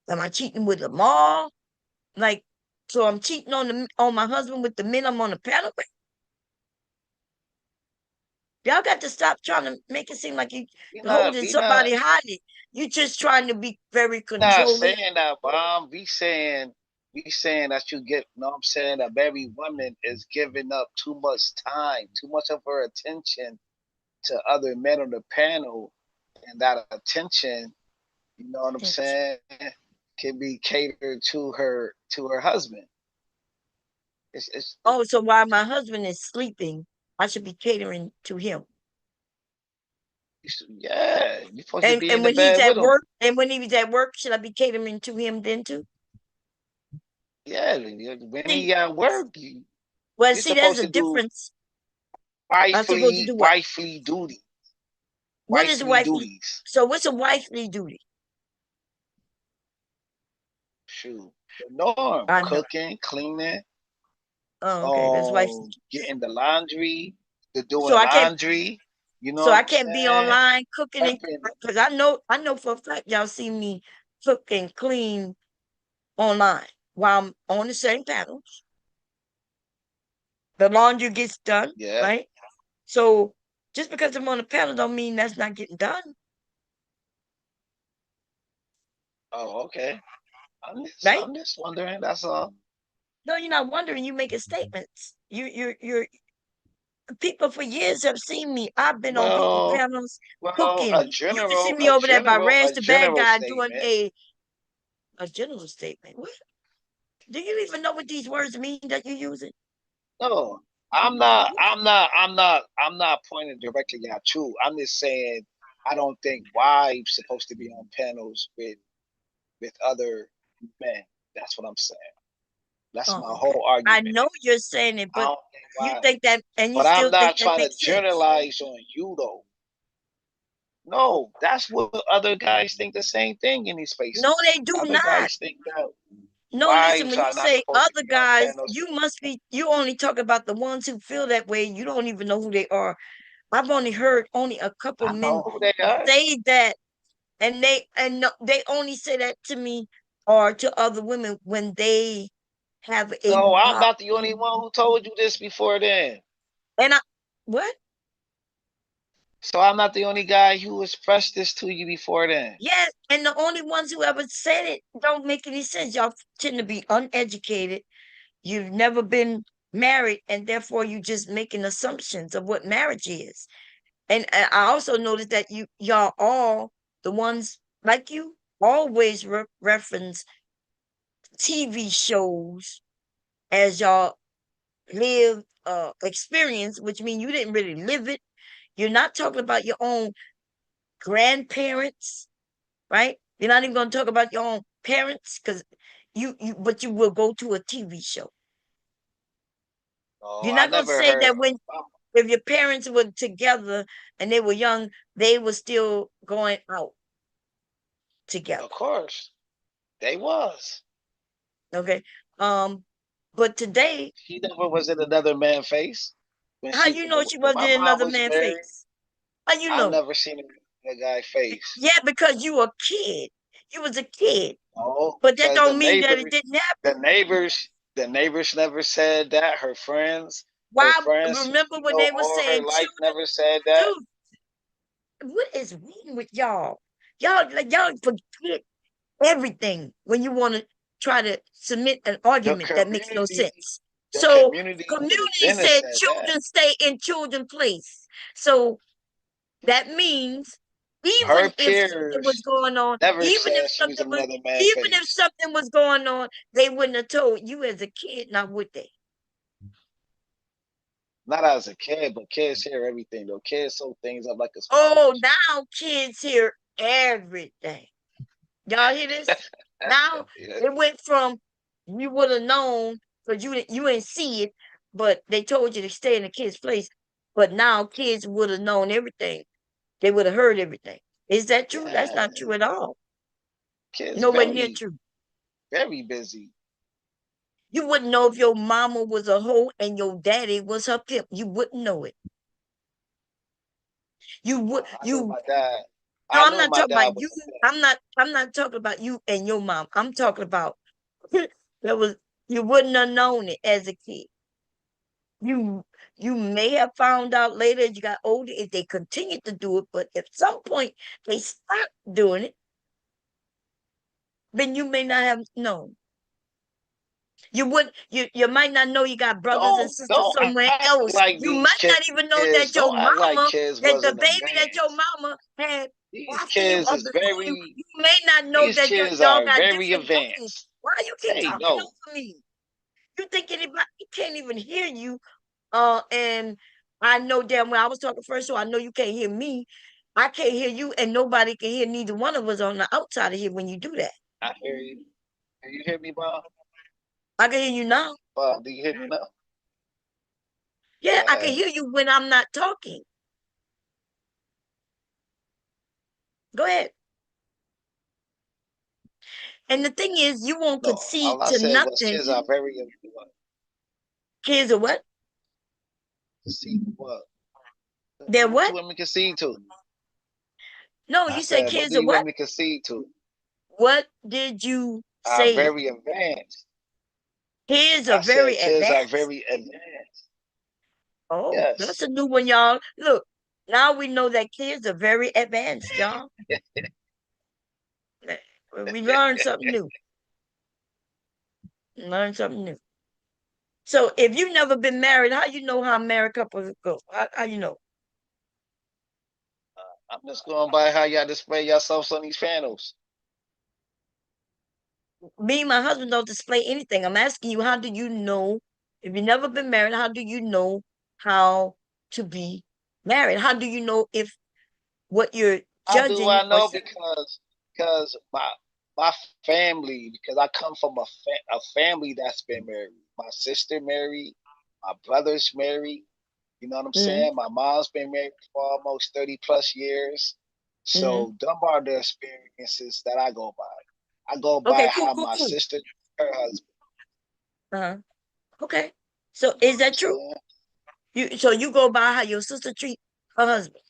am I cheating with them all? Like, so I'm cheating on my husband with the men I'm on a panel with. Y'all got to stop trying to make it seem like you We not. holding We not. somebody highly. You just trying to be very Not controlling. saying that, Bomb. We saying that you get. No, I'm saying that every woman is giving up too much time, too much of her attention to other men on the panel, and that attention, you know what I'm saying, can be catered to her husband. It's Oh, so while my husband is sleeping, I should be catering to him. yeah, you're supposed to be in And the when he's bed with at him. work, and when he was at work, should I be catering to him then too? Yeah, when See, he at work, well, you're see, there's supposed a to do difference. I'm supposed to wifely do what? wifely duty, What is wifely wifely? duties. So what's a wifely duty? Shoot, the norm: I know. cooking, cleaning, Oh, okay, that's wifely. getting the laundry, the So doing I can't. laundry. You know So what I I'm can't be saying? online cooking and Prepping. because I know for a fact y'all see me cook and clean online while I'm on the same panel. The laundry gets done, Yeah. right? So just because I'm on the panel don't mean that's not getting done, Oh, okay. right? I'm just wondering. That's all. No, you're not wondering. You making statements. You're people for years have seen me. I've been on people Well, panels cooking. You can see me a over there by general, Rash a the Bad general Guy doing statement. a general statement. What? Do you even know what these words mean that you're using? No, I'm not pointing directly at you. I'm just saying I don't think wives supposed to be on panels with other men. That's what I'm saying. That's my Oh, okay. whole I argument. know you're saying it, I but don't think you why, think that, and you but I'm still think not that trying to makes sense. generalize on you though. No, that's what other guys think the same thing in these No, spaces. they do Other not. guys think that No, listen, wives when you are not say supposed to other be on guys, panels with. you only talk about the ones who feel that way. You don't even know who they are. I've only heard only a couple I know men who they are. say that, and they only say that to me or to other women when they have a No, I'm problem. not the only one who told you this before then. And what? So I'm not the only guy who expressed this to you before then. Yes, and the only ones who ever said it don't make any sense. Y'all tend to be uneducated. You've never been married, and therefore you just making assumptions of what marriage is. And I also noticed that y'all all the ones like you always reference TV shows as y'all live experience, which means you didn't really live it. You're not talking about your own grandparents, right? You're not even going to talk about your own parents because but you will go to a TV show. Oh, You're I not gonna never say heard. that when if your parents were together and they were young, they were still going out together. Of course, they was. Okay. But today, She never was in another man's face when how you know she when wasn't my in mom another was man's married. face? How you I know? never seen a guy face. Yeah, because you were a kid. You was a kid. No, But that because the don't mean that it neighbors, didn't happen. the neighbors never said that. Her Why? friends who Remember she when know they were all her saying life children? never said that. Dude, what is wrong with y'all? Y'all forget everything when you want to try to submit an The argument that makes no community, sense. the So community would have community been said said that. children stay in children place. So that means Her even if something was peers going on, never said she was in another man's even if face. something was going on, they wouldn't have told you as a kid, not would they? Not as a kid, but kids hear everything though. Kids sew things up like a Oh, sponge. now kids hear everything. Y'all hear this? Now Yeah. it went from you would have known because you didn't see it, but they told you to stay in the kid's place. But now kids would have known everything. They would have heard everything. Is that true? That's Yeah. not true at all. Kids Nowhere near very, true. very busy. You wouldn't know if your mama was a hoe and your daddy was her pimp. You wouldn't know it. You would I know you my dad. No, I I'm know not my talking about dad was you. a pimp. I'm not talking about you and your mom. I'm talking about that was you wouldn't have known it as a kid. You you may have found out later as you got older if they continued to do it, but at some point they stopped doing it, then you may not have known. You might not know you got brothers and sisters Don't somewhere act else. like You these might not even know kids. that your Don't act like mama, kids that the wasn't baby that your advanced. mama had These after you kids or is before you. very. You may not know These that kids y'all are got very different days. advanced. Why you keep They talking know. over me? You think anybody can't even hear you? And I know damn well I was talking first, so I know you can't hear me. I can't hear you, and nobody can hear neither one of us on the outside of here when you do that. I hear you. Do you hear me, Bob? I can hear you now. Bob, do you hear me now? Yeah, Go I can ahead. hear you when I'm not talking. Go ahead. And the thing is, you won't No, concede all I to said was nothing. kids are very Kids are what? conceited. What? They're What what? you want me to concede to? No, I you said said, what kids do are you what? want me to concede to? What did you Are say? very advanced. Kids are I very said kids are advanced. very advanced. Oh, that's Yes. a new one, y'all. Look, now we know that kids are very advanced, y'all. We learned something new. Learn something new. So if you've never been married, how you know how married couples go? How you know? I'm just going by how y'all display yourselves on these panels. Me and my husband don't display anything. I'm asking you, how do you know? If you've never been married, how do you know how to be married? How do you know if what you're How do judging I or know? Because my family, because I come from a family that's been married. My sister married, my brother's married. You know what I'm mm, saying? My mom's been married for almost 30 plus years. mm. So them are the experiences that I go by. I go by Okay, cool, how cool, my cool. sister, her husband. Uh-huh. Okay. So You know is what I'm that true? saying? You go by how your sister treat her husband.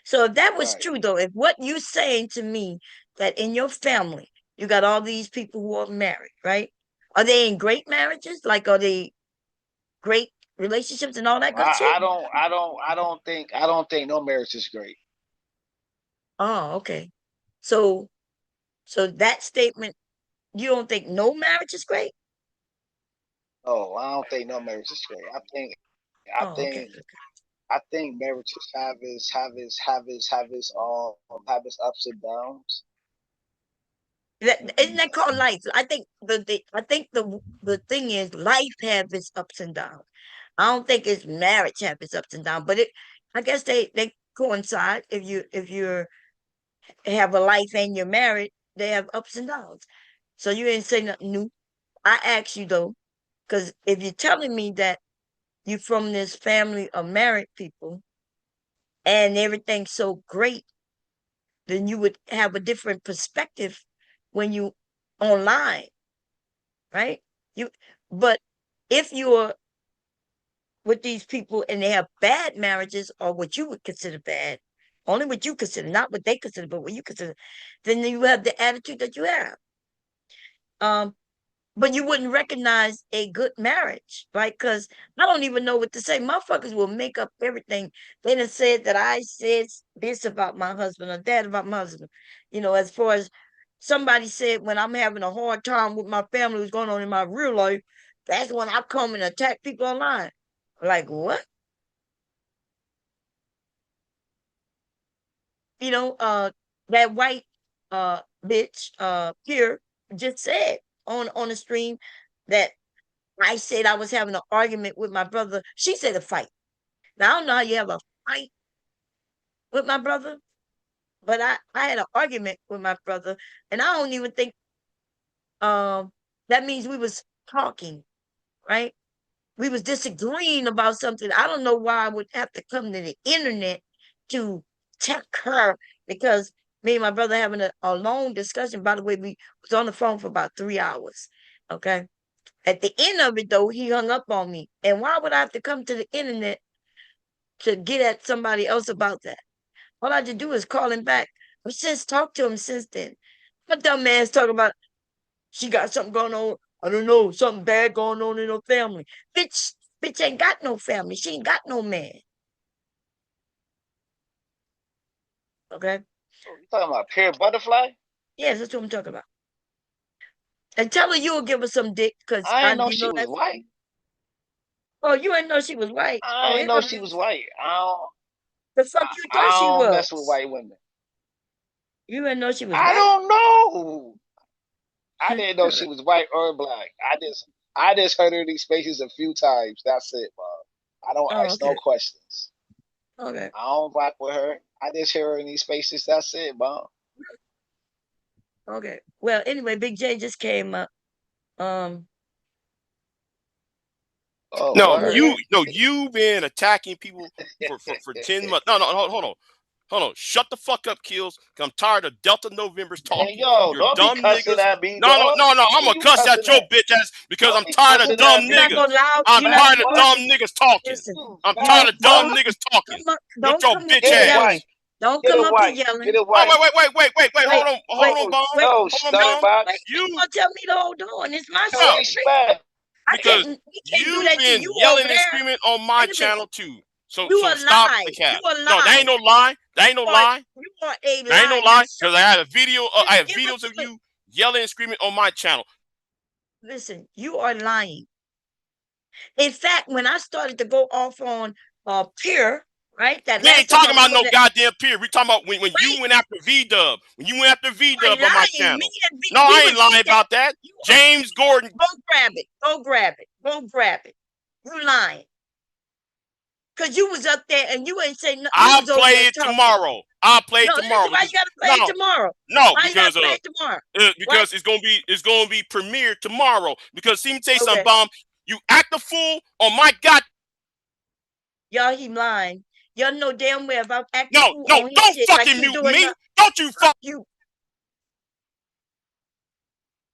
So if that was Right. true though, if what you saying to me that in your family you got all these people who are married, right? Are they in great marriages? Like are they great relationships and all that good shit? I don't think no marriage is great. Oh, okay. So so that statement, you don't think no marriage is great? No, I don't think no marriage is great. I Oh, okay. think I think marriages have its ups and downs. Isn't that called life? I think the thing is life have its ups and downs. I don't think it's marriage have its ups and downs, but I guess they coincide. If you have a life and you're married, they have ups and downs. So you ain't say nothing new. I asked you though, because if you're telling me that you from this family of married people and everything's so great, then you would have a different perspective when you online, right? But if you're with these people and they have bad marriages or what you would consider bad, only what you consider, not what they consider, but what you consider, then you have the attitude that you have. But you wouldn't recognize a good marriage, right? Because I don't even know what to say. Motherfuckers will make up everything. They done said that I said this about my husband or that about my husband. As far as somebody said when I'm having a hard time with my family, what's going on in my real life, that's when I come and attack people online. Like, what? That white bitch here just said on the stream that I said I was having an argument with my brother. She said a fight. Now I don't know how you have a fight with my brother, but I had an argument with my brother, and I don't even think that means we was talking, right? We was disagreeing about something. I don't know why I would have to come to the internet to check her, because me and my brother having a long discussion. By the way, we was on the phone for about 3 hours. Okay. At the end of it, though, he hung up on me. And why would I have to come to the internet to get at somebody else about that? All I had to do is call him back. I've since talked to him since then. My dumb man's talking about she got something going on. I don't know, something bad going on in her family. Bitch ain't got no family. She ain't got no man. Okay? You talking about Pure Butterfly? Yes, that's what I'm talking about. And tell her you'll give her some dick, because I ain't know you she know was white. Oh, you ain't know she was white. I Oh, ain't know she was white. The fuck you I thought she don't was? mess with white women. You didn't know she was I white? don't know. I didn't know she was white or black. I just heard her in these spaces a few times. That's it, Bob. I don't ask no okay. questions. Okay. I don't rock with her. I just hear her in these spaces. That's it, Bob. Okay. Well, anyway, Big J just came up. Oh, No, word. you've been attacking people for 10 months. No, hold on. Hold on. Shut the fuck up, Kills. I'm tired of Delta Novembers Man, talking. yo, You're don't be dumb cussing niggas. at me, No. dog. I'm Who gonna you cuss cussing at your at? bitch ass because Don't I'm be tired of cussing dumb at You're not me. niggas. gonna allow. I'm You're not tired gonna of What? dumb niggas talking. listen. I'm Fat tired of dumb fuck. niggas talking. With Don't your come up bitch here Get it ass. white. yelling. Don't Get come it up here white. yelling. Get it Oh, white. wait. Wait, Hold on, Bone. wait. No, Hold on, stud Bone. Wait. box. You You gonna tell me to hold on? It's my No no, shit. respect. because We can't do you've that to been you over yelling and there. screaming on my Wait a minute. channel too. So You a stop lie. the You cap. a No, that ain't lie. no lie. That ain't no lie. You are a That ain't no lie lie. yourself. Because I had a video. I have Give us videos of you yelling and screaming on my channel. Listen, you are lying. In fact, when I started to go off on Pure, right? That We last ain't time I talking about was on no that. goddamn peer. We talking about when you Wait, went after V-Dub. When you went after you are V-Dub on my lying. Me channel. and B, No, we I was ain't lying up there. about that. You James Gordon. go grab it. Go grab it. Go grab it. You lying. Cause you was up there and you ain't say nothing. You I'll was over play there it talking. tomorrow. I'll play it No, tomorrow listen, why you because gotta play it tomorrow? no, Why you gotta because play it tomorrow? What? it's gonna be premiered tomorrow. Because see me tell you something, Okay. Bomb. You act a fool on my god. Y'all, he lying. Y'all know damn well if I'm acting No, fool on his don't shit like fucking you mute doing me. nothing. Don't you fuck You.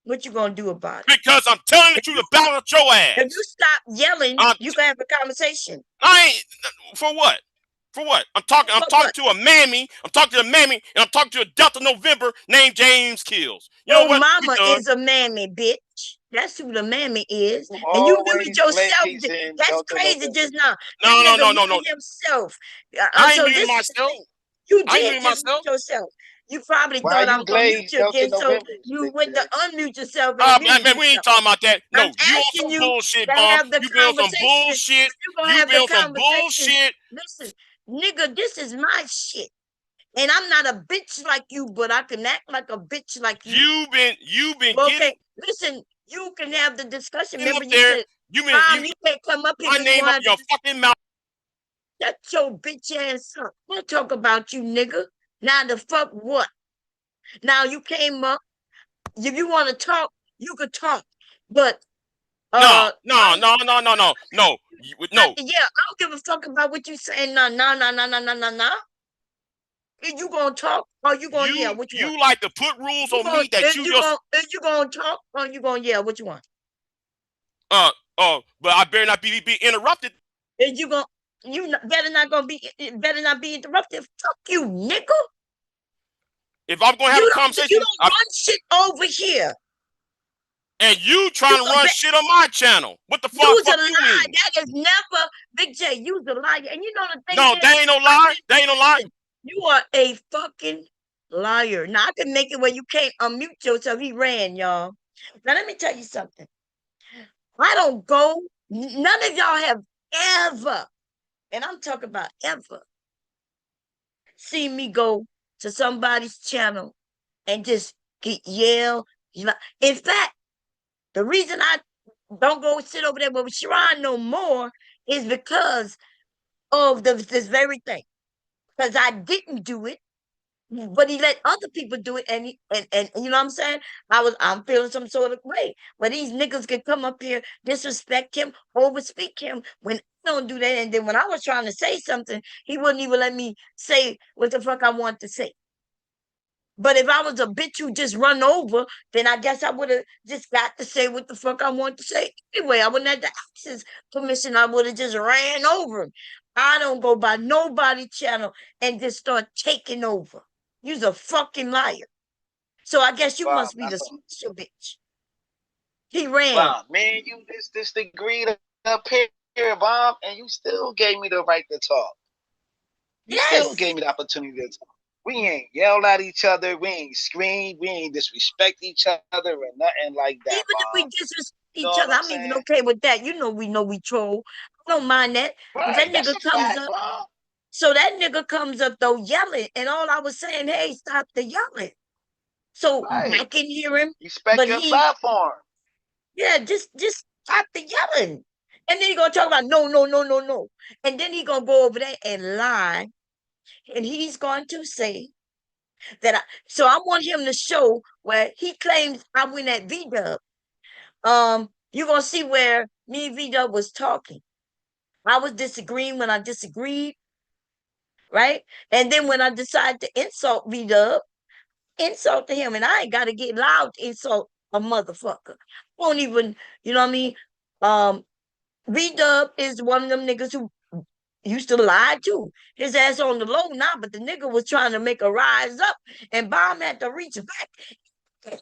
What you gonna do about it? because I'm telling the If truth you, about your if you ass. stop yelling, I'm you can have a conversation. I ain't for what? For what? I'm talking What? to a mammy. I'm talking to a mammy, and I'm talking to a Delta November named James Kills. You know Your what? We mama done. is a mammy, bitch. That's who the mammy is. You And you muted always yourself. blaze in That's Delta crazy November. just now. That No, nigga no. muted himself. I ain't So muting this is the myself. thing. You I ain't did muting just mute myself. yourself. You probably Why thought I you was gonna mute blaze you Delta again, so Novembers, you Big went to J? unmute yourself and Man, muted we ain't yourself. talking about that. I'm No, you on asking some you bullshit, to Bomb. have the You been on some conversation. bullshit. If you're gonna You have been the on some conversation, bullshit. listen, nigga, this is my shit. And I'm not a bitch like you, but I can act like a bitch like you. You've been Okay, getting listen, you can have the discussion. up Remember, you there. said, You been Mom, you can't come up here my because you name want up to have your to fucking mouth. shut your bitch ass up. We'll talk about you, nigga. Now the fuck what? Now you came up. If you want to talk, you could talk. But No, no, I'm no, no, no, no, no, no. yeah, I don't give a fuck about what you saying. No, no, no, no, no, no, no, no. Is you gonna talk or you gonna yell? What you want? You like to put rules You on gonna me that you just is you gonna talk or you gonna yell? What you want? but I better not be interrupted. Is you gonna better not be interrupted? Fuck you, nigga. If I'm gonna have a You conversation, don't run shit over here. and you You trying to a run ba- shit on my channel, what the fuck You's a you lie. mean? That is never Big J. You's a liar. And you know the thing No, is, that ain't no I lie. can That ain't no lie. listen. You are a fucking liar. Now I can make it where you can't unmute yourself. He ran, y'all. Now let me tell you something. I don't go. None of y'all have ever, and I'm talking about ever, seen me go to somebody's channel and just get yell. In fact, the reason I don't go sit over there with Sharon no more is because of this very thing. Because I didn't do it, but he let other people do it, and you know what I'm saying? I'm feeling some sort of way. But these niggas can come up here, disrespect him, overspeak him when I don't do that. And then when I was trying to say something, he wouldn't even let me say what the fuck I want to say. But if I was a bitch who just run over, then I guess I would have just got to say what the fuck I want to say anyway. I wouldn't have to ask his permission. I would have just ran over him. I don't go by nobody channel and just start taking over. You's a fucking liar. So I guess you Bob, must be the that's special bitch. He ran. Bob, man, you this degree up here, Bob, and you still gave me the right to talk. You still Yes. gave me the opportunity to talk. We ain't yelled at each other. We ain't screamed. We ain't disrespect each other or nothing like that, Even if we Bob. disrespect You know each what other, I'm I'm even saying? okay with that. You know we troll. I don't mind that. But that Right, that's nigga a comes fact, up. Bob. So that nigga comes up though yelling, and all I was saying, hey, stop the yelling. So I Right. can hear him, Respect but your platform. yeah, just stop the yelling. And then he gonna talk about no, no, no, no, no. And then he gonna go over there and lie, and he's going to say that so I want him to show where he claims I win at V-Dub. You're gonna see where me and V-Dub was talking. I was disagreeing when I disagreed, right? And then when I decided to insult V-Dub, insult to him, and I ain't gotta get loud to insult a motherfucker. Won't even, you know what I mean? V-Dub is one of them niggas who used to lie too. His ass on the low now, but the nigga was trying to make a rise up, and Bomb had to reach back.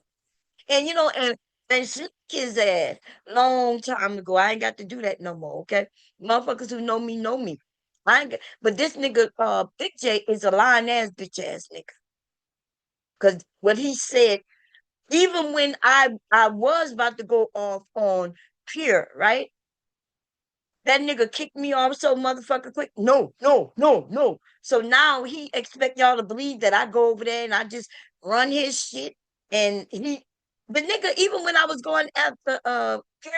And you know, and slick his ass long time ago. I ain't got to do that no more. Okay, motherfuckers who know me know me. I ain't. But this nigga, Big J, is a lying ass bitch ass nigga. Cause what he said, even when I was about to go off on Pure, right? That nigga kicked me off so motherfucker quick. No, no, no, no. So now he expect y'all to believe that I go over there and I just run his shit. And the nigga, even when I was going after Pure,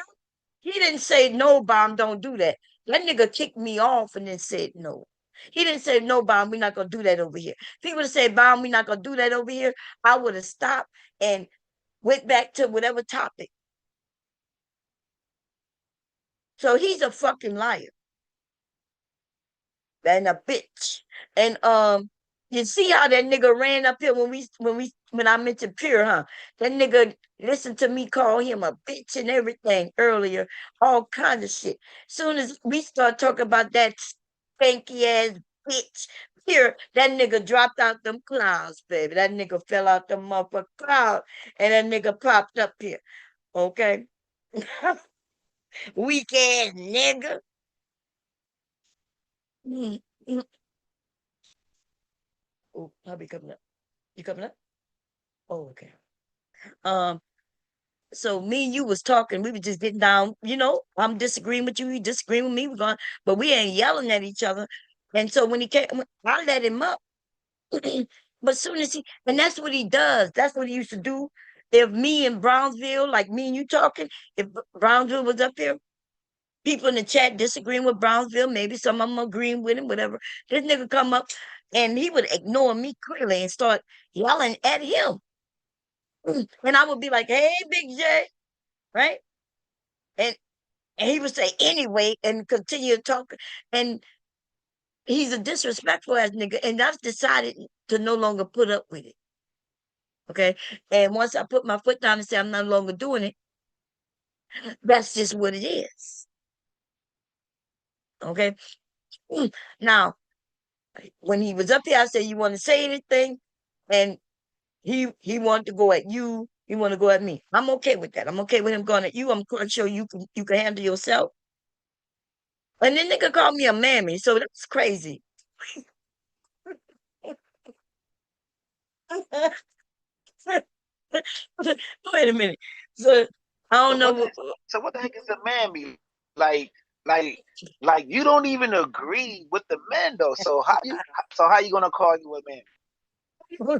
he didn't say no, Bomb, don't do that. That nigga kicked me off and then said no. He didn't say no, Bomb, we're not gonna do that over here. If he would have said, Bomb, we're not gonna do that over here, I would have stopped and went back to whatever topic. So he's a fucking liar and a bitch. And you see how that nigga ran up here when I mentioned Pure, huh? That nigga listened to me call him a bitch and everything earlier, all kinds of shit. Soon as we start talking about that spanky ass bitch, Pure, that nigga dropped out them clouds, baby. That nigga fell out the motherfucking cloud, and that nigga popped up here. Okay, weak ass nigga. Mm, mm. Oh, I'll be coming up. You coming up? Oh, okay. Um, so me and you was talking, we were just getting down, I'm disagreeing with you, you disagreeing with me, we're going, but we ain't yelling at each other. And so when he came, I let him up. But soon as and that's what he does. That's what he used to do. If me and Brownsville, like me and you talking, if Brownsville was up here, people in the chat disagreeing with Brownsville, maybe some of them agreeing with him, whatever. This nigga come up and he would ignore me clearly and start yelling at him. And I would be like, hey, Big J, right? And he would say anyway and continue to talk. And he's a disrespectful ass nigga. And I've decided to no longer put up with it. Okay. And once I put my foot down and say I'm no longer doing it, that's just what it is. Okay. Now, when he was up here, I said, "You want to say anything?" And he wanted to go at you. He want to go at me. I'm okay with that. I'm okay with him going at you. I'm quite sure you can handle yourself. And then nigga called me a mammy, so that's crazy. Wait a minute. So I don't know. So what the heck is a mammy? Like, like, like you don't even agree with the men though. So how you gonna call you a man?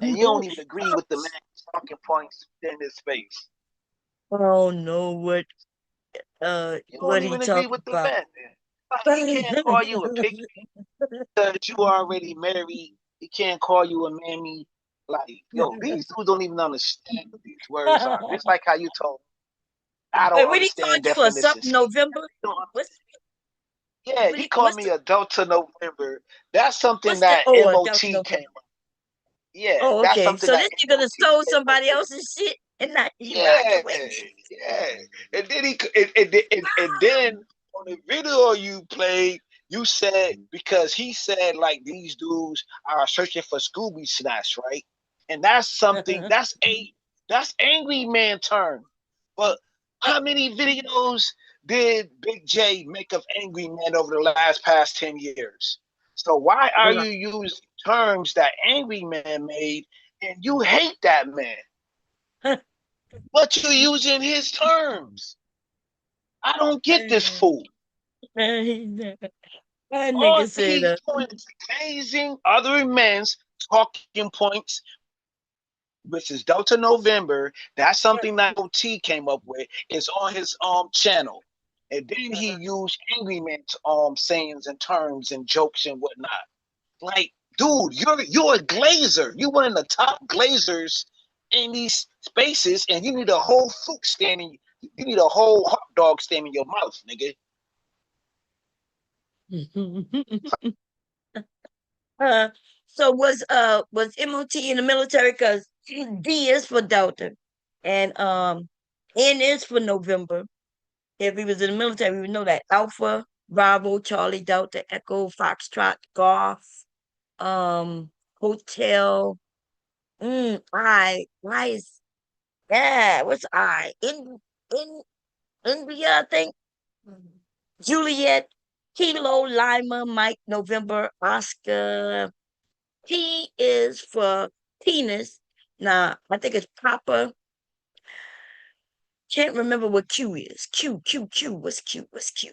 And you don't even agree with the man's talking points in his space. Oh no, You what don't he even agree talking with the about? man. Like, he can't call you a pig because you already married. He can't call you a mammy. Like, yo, these dudes don't even understand what these words are. Just like how you told me, I Wait, don't what he called understand you for? Something definitions. November? You don't What's Yeah, what he he, called what's me the adult to November. That's something what's the that Delta MOT November? came up. Yeah, Oh, that's okay. something So that this nigga done MOT stole came up somebody with. else's shit and now he rocking Yeah, with me. yeah. And then and then on the video you played, you said because he said like these dudes are searching for Scooby snacks, right? And that's something that's angry man term. But how many videos did Big J make of angry men over the past 10 years? So why are you using terms that angry man made and you hate that man? But you using his terms. I don't get this fool. That All nigga said, he's doing is amazing other men's talking points, which is Delta November. That's something that OT came up with. It's on his channel. And then he used angry men's sayings and terms and jokes and whatnot. Like, dude, you're a glazer. You one of the top glazers in these spaces, and you need a whole fruit standing. You need a whole hot dog stand in your mouth, nigga. uh, so was MOT in the military? Because D is for Delta, and N is for November. If he was in the military, we would know that. Alpha, Bravo, Charlie, Delta, Echo, Foxtrot, Golf, um, Hotel. I is yeah. What's I in India? I think Juliet, Kilo, Lima, Mike, November, Oscar. T is for penis. Now I think it's Papa. Can't remember what Q is. Q. What's Q? What's Q?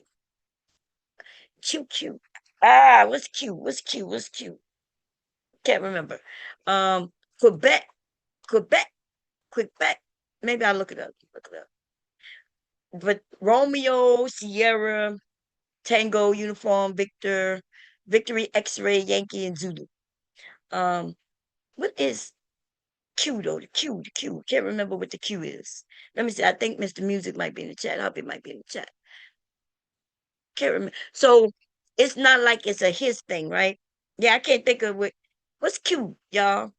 Q. What's Q? What's Q? What's Q? Can't remember. Quebec, Quebec, Quebec. Maybe I'll look it up. Look it up. But Romeo, Sierra, Tango, Uniform, Victor, Victory, X-Ray, Yankee, and Zulu. Um, what is Q though? The Q. Can't remember what the Q is. Let me see. I think Mr. Music might be in the chat. Hubby might be in the chat. Can't remember. So it's not like it's a his thing, right? Yeah, I can't think of what's Q, y'all.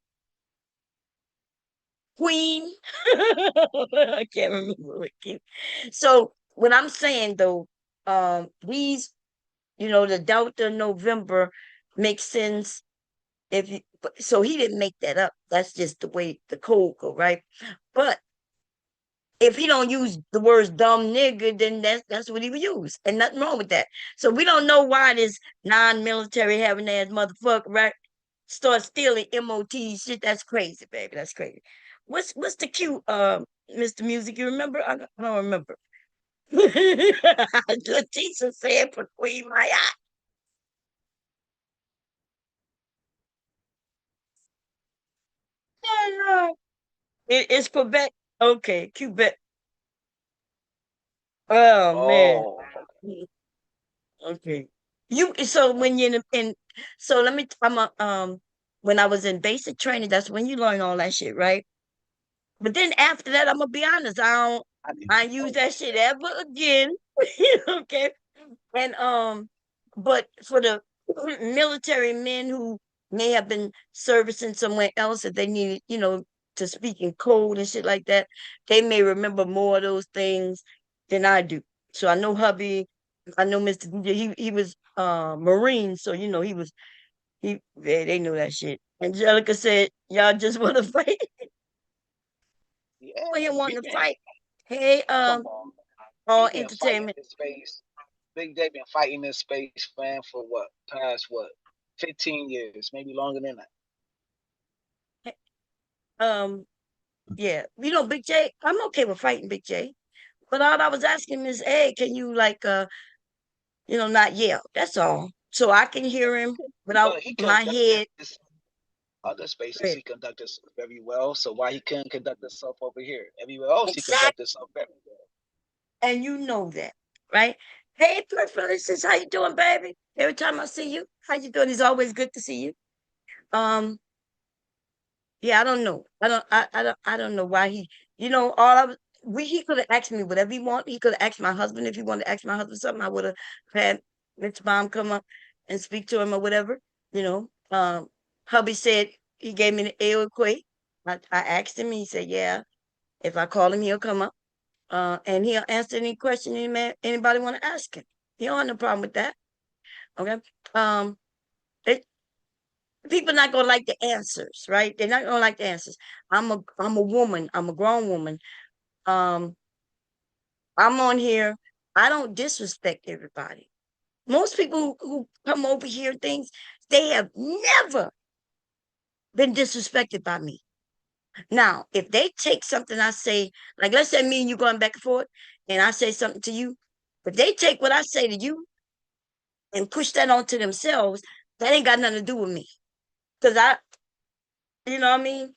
Queen. I can't remember what Q. So what I'm saying though, these, the Delta November makes sense if you. So he didn't make that up. That's just the way the code go, right? But if he don't use the words dumb nigga, then that's what he would use. And nothing wrong with that. So we don't know why this non-military having ass motherfucker, right? Start stealing MOT shit. That's crazy, baby. That's crazy. What's the cue, Mr. Music? You remember? I don't remember. Leticia said for Queen Maya. It's Quebec. Okay, Quebec. Oh man. Oh, Okay. So when you're so let me when I was in basic training, that's when you learn all that shit, right? But then after that, I'm gonna be honest, I use that shit ever again. Okay. And but for the military men who may have been servicing somewhere else, if they needed, to speak in code and shit like that, they may remember more of those things than I do. So I know hubby, I know Mr. DJ, he was Marine, so they know that shit. Angelica said, y'all just want to fight. Yeah, For him we wanting to been fight. Hey, come on. all He been fighting entertainment. this space. Big J been fighting this space, man, for what? Past what? 15 years, maybe longer than that. Um, yeah, Big J, I'm okay with fighting Big J. But all I was asking is, hey, can you like not yell? That's all. So I can hear him without But he my conducted head. this other spaces. Right. He conducted himself very well. So why he couldn't conduct himself over here? Everywhere else, he Exactly. conducted himself very well. And you know that, right? Hey, Thrift, how you doing, baby? Every time I see you, how you doing? It's always good to see you. Um, Yeah, I don't know. I don't know why all I was he could have asked me whatever he want. He could have asked my husband if he wanted to ask my husband something. I would have had Rich Mom come up and speak to him or whatever. You know. Hubby said he gave me the equate. I asked him, he said, yeah, if I call him, he'll come up. And he'll answer any question anybody want to ask him. He don't have no problem with that. Okay. Um, People not gonna like the answers, right? They're not gonna like the answers. I'm a woman. I'm a grown woman. Um, I'm on here. I don't disrespect everybody. Most people who come over here, things they have never been disrespected by me. Now, if they take something I say, like let's say me and you going back and forth, and I say something to you, but they take what I say to you and push that onto themselves, that ain't got nothing to do with me. Cause you know what I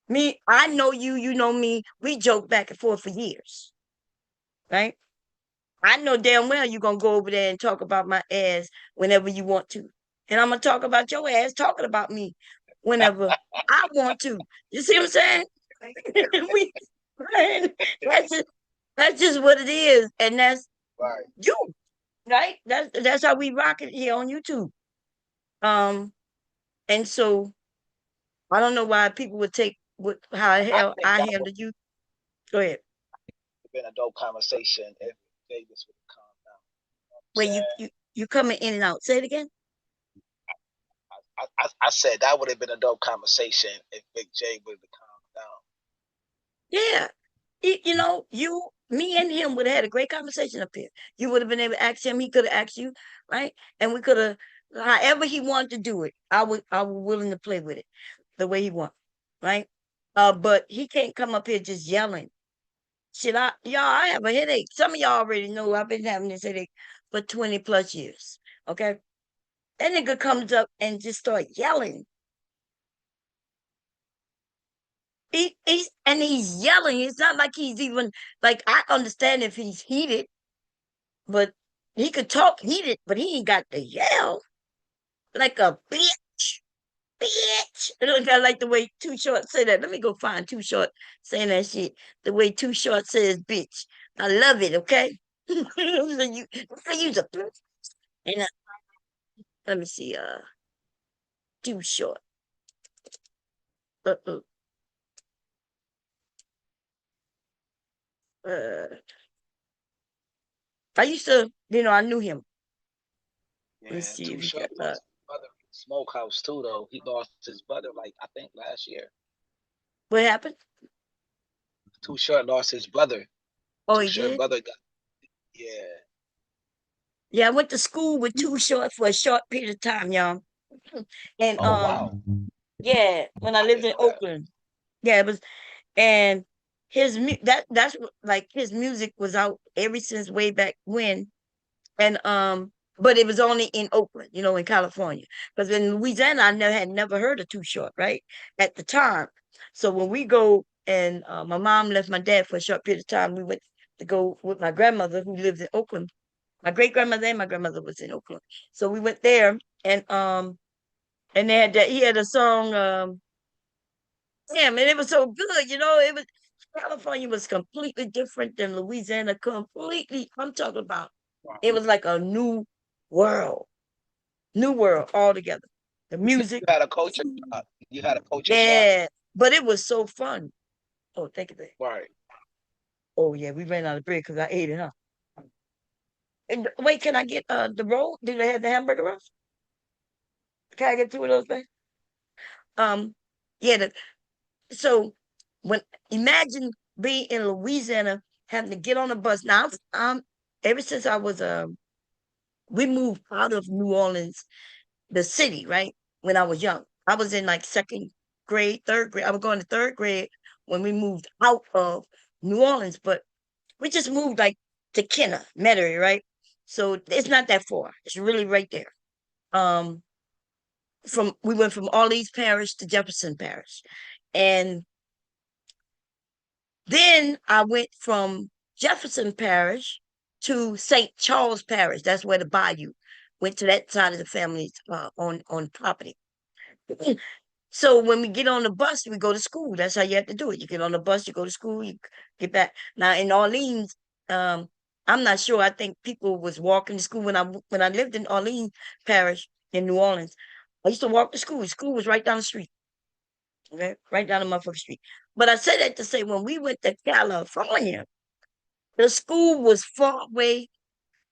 mean? I know you, you know me. We joke back and forth for years, right? I know damn well you're gonna go over there and talk about my ass whenever you want to. And I'm gonna talk about your ass talking about me whenever I want to. You see what I'm saying? we right? that's just what it is. And that's Right. you, right? That's how we rock it here on YouTube. Um, and so I don't know why people would take how I hell think I that would handle you. Go ahead. have been a dope conversation if Vegas would have calmed down. You know what I'm Where you saying? you you coming in and out. Say it again. I said that would have been a dope conversation if Big J would have calmed down. Yeah. Me and him would have had a great conversation up here. You would have been able to ask him, he could have asked you, right? And we could have, however he wanted to do it, I was willing to play with it the way he want, right? But he can't come up here just yelling. I have a headache. Some of y'all already know I've been having this headache for 20 plus years. Okay. That nigga comes up and just start yelling. He's yelling. It's not like he's even like I understand if he's heated, but he could talk heated, but he ain't got to yell like a bitch. Bitch. I like the way Too Short say that. Let me go find Too Short saying that shit. The way Too Short says bitch. I love it, okay? so use a bitch. And let me see, Too Short. Uh, uh, uh, I used to, I knew him. Let's Yeah, see Too if he Short got lost his brother in the Smokehouse too, though. He lost his brother, like I think last year. what happened? Too Short lost his brother. Oh, Too he Short did? brother got yeah. Yeah, I went to school with Too Short for a short period of time, y'all. And Oh wow, yeah, when I I lived didn't in know that. Oakland. Yeah, it was and that's his music was out ever since way back when. And but it was only in Oakland, in California. Because in Louisiana I never heard of Too Short, right? At the time. So when we go and my mom left my dad for a short period of time, we went to go with my grandmother who lived in Oakland. My great grandmother and my grandmother was in Oakland. So we went there and he had a song, damn, and it was so good, it was California was completely different than Louisiana. Completely, I'm talking about. It was like a world, new world altogether. The music, You had a culture shock. You had a culture shock. yeah, but it was so fun. Oh, thank you, babe. Right. Oh yeah, we ran out of bread because I ate it, huh? And wait, can I get the roll? Do they have the hamburger rolls? Can I get two of those, babe? Yeah. So when imagine being in Louisiana, having to get on a bus. Now, ever since I was we moved out of New Orleans, the city, right? When I was young, I was in like second grade, third grade. I was going to third grade when we moved out of New Orleans, but we just moved like to Kenner, Metairie, right? So it's not that far. It's really right there. Um, we went from Orleans Parish to Jefferson Parish, and then I went from Jefferson Parish to St. Charles Parish. That's where the bayou went to that side of the family's on property. So when we get on the bus, we go to school. That's how you have to do it. You get on the bus, you go to school, you get back. Now in Orleans, I'm not sure. I think people was walking to school when I lived in Orleans Parish in New Orleans. I used to walk to school. School was right down the street. Okay, right down the motherfucking street. But I said that to say when we went to California, the school was far away,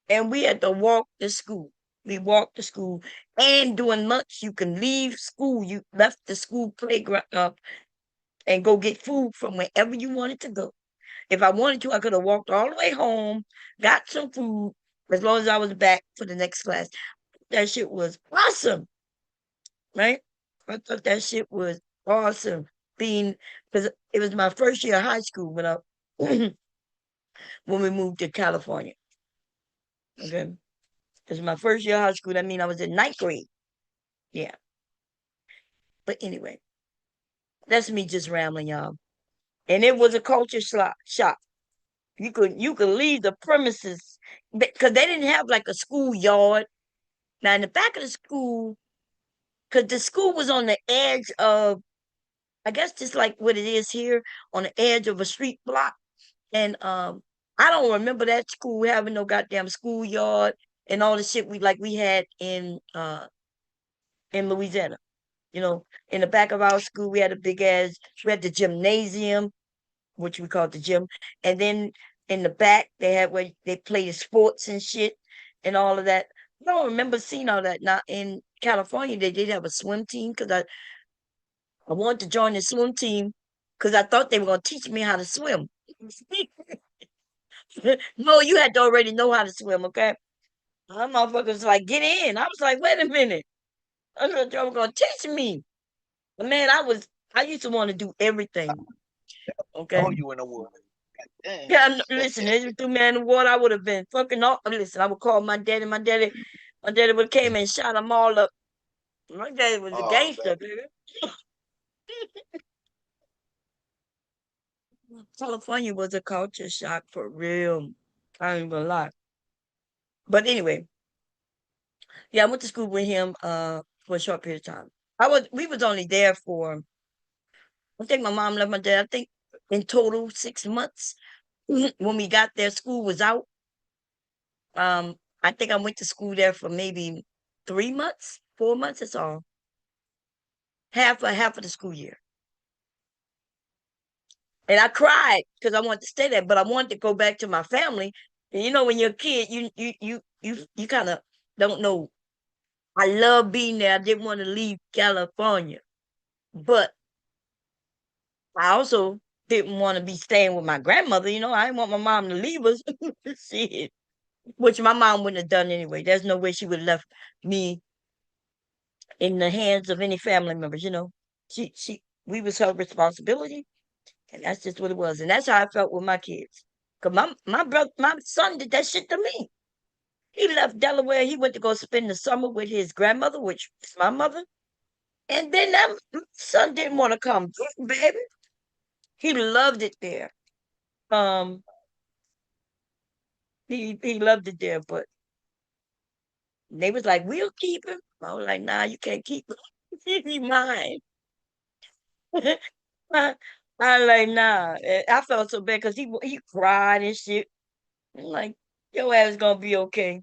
and we had to walk to school. We walked to school, and during lunch, you can leave school. You left the school playground up and go get food from wherever you wanted to go. If I wanted to, I could have walked all the way home, got some food, as long as I was back for the next class. That shit was awesome, right? I thought that shit was awesome. Being because it was my first year of high school when I when we moved to California. Okay, it was my first year of high school. That means I was in ninth grade. Yeah, but anyway, that's me just rambling, y'all. And it was a culture shock. You could leave the premises because they didn't have like a schoolyard. Now in the back of the school, because the school was on the edge of, I guess just like what it is here, on the edge of a street block. And I don't remember that school having no goddamn schoolyard and all the shit we had in Louisiana. You know, in the back of our school, we had we had the gymnasium, which we called the gym, and then in the back they had where they played sports and shit and all of that. I don't remember seeing all that. Now in California, they did have a swim team because I wanted to join the swim team because I thought they were gonna teach me how to swim. No, you had to already know how to swim, okay? That motherfuckers like, get in. I was like, wait a minute. I thought y'all were gonna teach me. But man, I used to want to do everything. Okay. Oh, you in the water. Damn. Yeah, listen, if you threw me in the water, I would have been fucking off. Listen, I would call my daddy. My daddy would have came and shot them all up. My daddy was a Oh, gangster, man. baby. California was a culture shock for real. I ain't gonna lie. But anyway, yeah, I went to school with him for a short period of time. We was only there for, I think my mom left my dad, I think in total 6 months. When we got there, school was out. I think I went to school there for maybe 3 months, 4 months, that's all. Half of the school year. And I cried because I wanted to stay there, but I wanted to go back to my family. And you know, when you're a kid, you kind of don't know. I love being there. I didn't want to leave California, but I also didn't want to be staying with my grandmother. You know, I didn't want my mom to leave us. Shit. Which my mom wouldn't have done anyway. There's no way she would have left me in the hands of any family members. You know, we was her responsibility, and that's just what it was. And that's how I felt with my kids. Cause my son did that shit to me. He left Delaware. He went to go spend the summer with his grandmother, which is my mother. And then that son didn't want to come back, baby. He loved it there. Um, he loved it there, but they was like, "We'll keep him." I was like, "Nah, you can't keep him. He's mine." I like, nah. I felt so bad because he cried and shit. I'm like, your ass gonna be okay.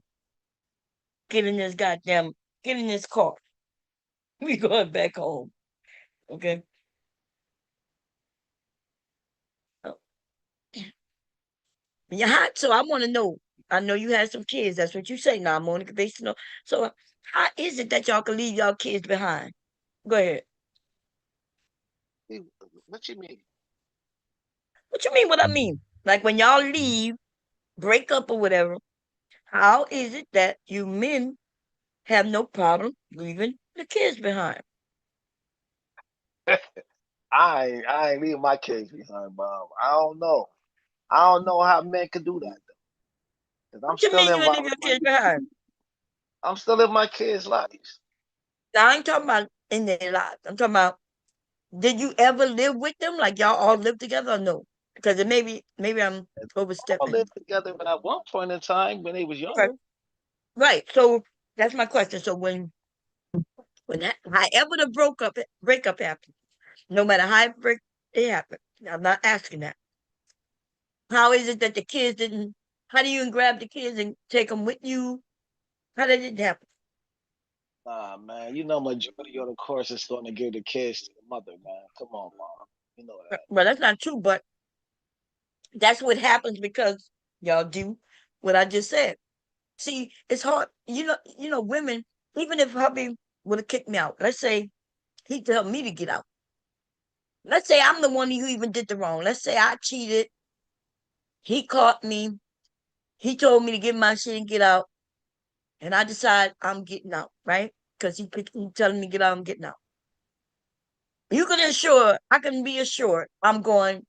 Get in this car. We going back home. Okay. Oh, yeah, so I want to know. I know you had some kids. That's what you say now, Monica. Based on so, how is it that y'all can leave y'all kids behind? Go ahead. What you mean? What you mean? What I mean? Like when y'all leave, break up or whatever. How is it that you men have no problem leaving the kids behind? I ain't leaving my kids behind, Bob. I don't know. I don't know how men can do that because I'm What you still mean you ain't leave involved your in my kids behind? I'm still in my kids' lives. Now, I ain't talking about in their lives. I'm talking about, did you ever live with them? Like y'all all live together or no? Because it maybe I'm All overstepping. lived together at one point in time when they was Okay. younger. Right. So that's my question. So when that however the breakup happened, no matter how it happened, I'm not asking that. How is it that the kids didn't? How do you grab the kids and take them with you? How did it happen? Nah, man, you know majority of the course is going to give the kids to the mother, man. Come on, mom. You know that. Well, that's not true, but that's what happens because y'all do what I just said. See, it's hard. Women, even if hubby would have kicked me out, let's say he tell me to get out. Let's say I'm the one who even did the wrong. Let's say I cheated. He caught me. He told me to get my shit and get out. And I decide I'm getting out, right? Because he telling me to get out, I'm getting out. I can be assured I'm going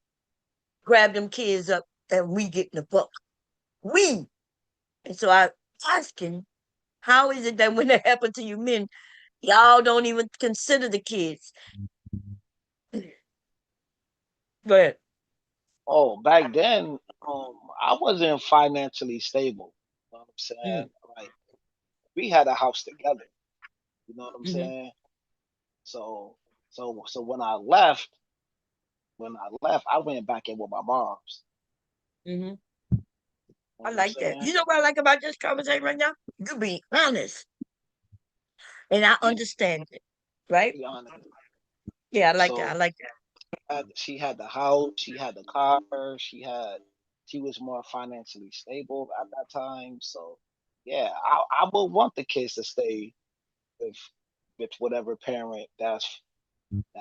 grab them kids up and we get in the book. We. And so I asking, how is it that when that happened to you men, y'all don't even consider the kids? Go ahead. Oh, back then, I wasn't financially stable. You know what I'm saying? Mm, Like we had a house together. You know what I'm mm-hmm, saying? So, so when I left, I went back in with my moms. mm-hmm. You know I what I'm like that. saying? You know what I like about this conversation right now? You being honest, and I Yeah, understand it, right? be honest. Yeah, I like that. I So like that. she had the house, she had the car, she was more financially stable at that time. So yeah, I would want the kids to stay with whatever parent that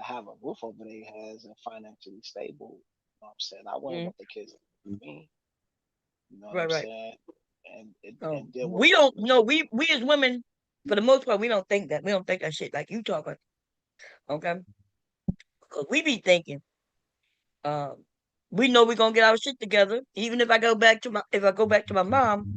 have a roof over their heads and financially stable. You know what I'm saying? I wouldn't Mm, want the kids to be with me. You know what right, I'm right. saying? And deal with We my don't know. We as women, for the most part, we don't think that. We don't think that shit like you talking. Okay, because we be thinking, um, we know we're gonna get our shit together. Even if I go back to my mom,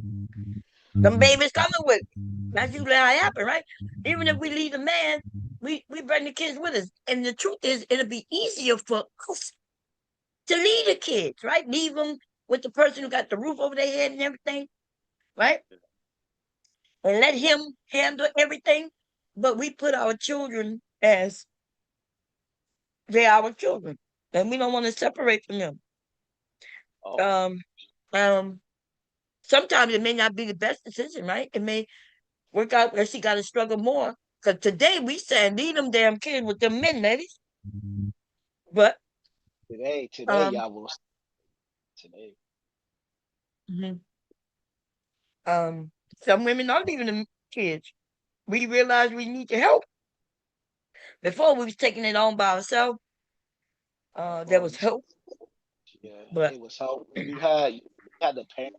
them babies coming with me. That's usually how it happen, right? Even if we leave the man, we bring the kids with us. And the truth is, it'll be easier for us to leave the kids, right? Leave them with the person who got the roof over their head and everything, right? And let him handle everything. But we put our children as they're our children, and we don't want to separate from them. oh Um, um, Sometimes it may not be the best decision, right? It may work out where she got to struggle more. Because today we saying leave them damn kids with them men, ladies. But today um, y'all will today. mhm, um, some women are leaving them kids. We realize we need to help. Before we was taking it on by ourselves. There Well, was help, yeah, but it was help. You had the parents.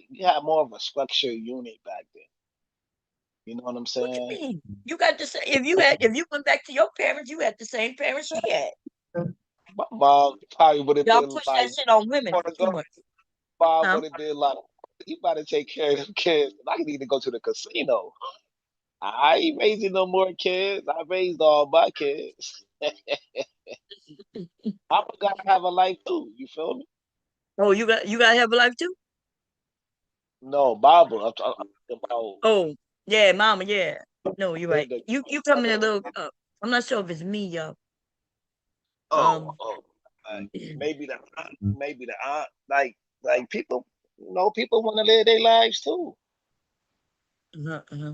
You had more of a structured unit back then. You know what I'm what you saying? mean? You got to say if you went back to your parents, you had the same parents she had. My mom probably would have Y'all been push that like, shit on women "Want to too go?" much, Mom huh? would have been like, "You better take care of them kids. I need to go to the casino. I ain't raising no more kids. I raised all my kids. I gotta have a life too. You feel me? Oh, you gotta have a life too. No, Baba. I'm talking about Oh, yeah, mama, yeah. No, you're right. You coming a other. little. I'm not sure if it's me, y'all. Oh, Um, oh. Maybe the aunt, like people, people want to live their lives too. Uh-huh.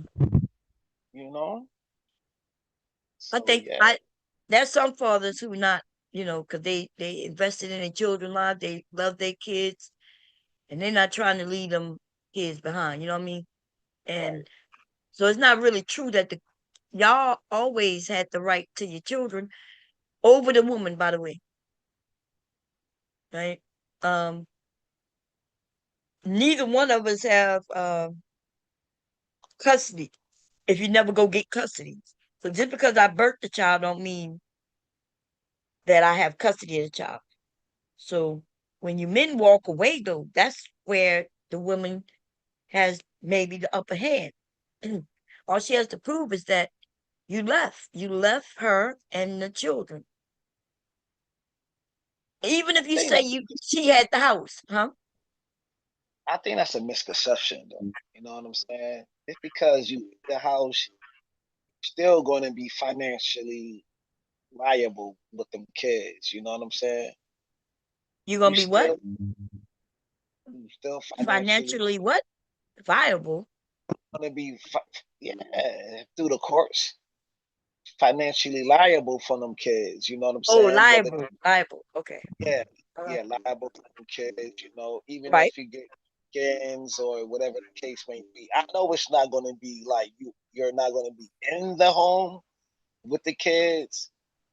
You know. I So think yeah, there's some fathers who not, because they invested in their children's lives, they love their kids, and they're not trying to leave them kids behind. You know what I mean? And right. so it's not really true that y'all always had the right to your children over the woman. By the way, right? Um, Neither one of us have custody if you never go get custody. So just because I birthed the child don't mean that I have custody of the child. So when you men walk away, though, that's where the woman has maybe the upper hand. All she has to prove is that you left. You left her and the children. Even I if you think say that she had the house, huh? I think that's a misconception, though. You know what I'm saying? Just because you in the house, still going to be financially liable with them kids. You know what I'm saying? You You gonna be what? still you still financially Financially what? Viable. going to be yeah, through the courts, financially liable for them kids. You know what I'm Oh, saying? Whether liable. Okay. yeah, Uh, yeah, liable for them kids. Even right. if you get skins or whatever the case may be. I know it's not going to be like you're not going to be in the home with the kids,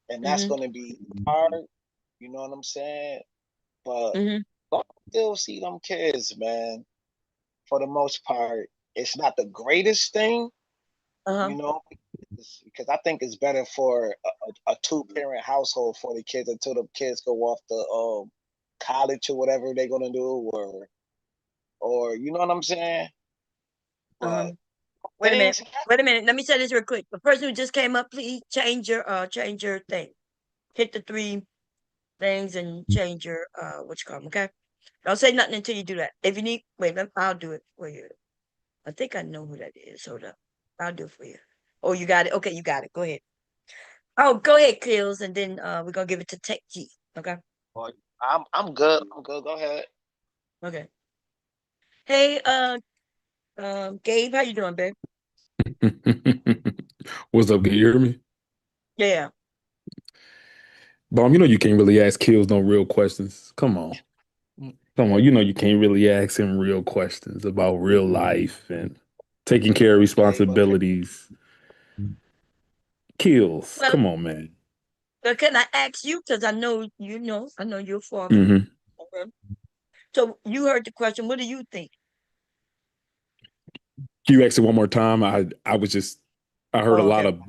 and that's Mm-hmm. going to be hard. You know what I'm saying? But Mm-hmm. I still see them kids, man. For the most part, it's not the greatest thing, Uh-huh. you know, because I think it's better for a two-parent household for the kids until the kids go off the college or whatever they're gonna do, or you know what I'm saying. Uh-huh. But Wait a minute. things, Wait a minute. Let me say this real quick. The person who just came up, please change your thing. Hit the three things and change your what you call them, okay? Don't say nothing until you do that. If you need wait, I'll do it for you. I think I know who that is. Hold up. I'll do it for you. Oh, you got it. Okay, you got it. Go ahead. Oh, go ahead, Kills, and then we're gonna give it to Tech G. Okay. I'm good. I'm good. Go ahead. Okay. Hey, Gabe, how you doing, babe? What's up? Can you hear me? Yeah. Bomb, you can't really ask Kills no real questions. Come on. Come on. You can't really ask him real questions about real life and taking care of Okay, but responsibilities. Kills. Well, Come on, man. can I ask you? Because I know you're a father. Hmm. Okay. So you heard the question. What do you think? Can you ask it one more time? I heard Oh, okay. a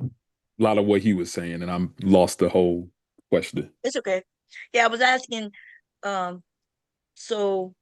lot of what he was saying and I'm lost the whole question. It's okay. Yeah, I was asking, um, so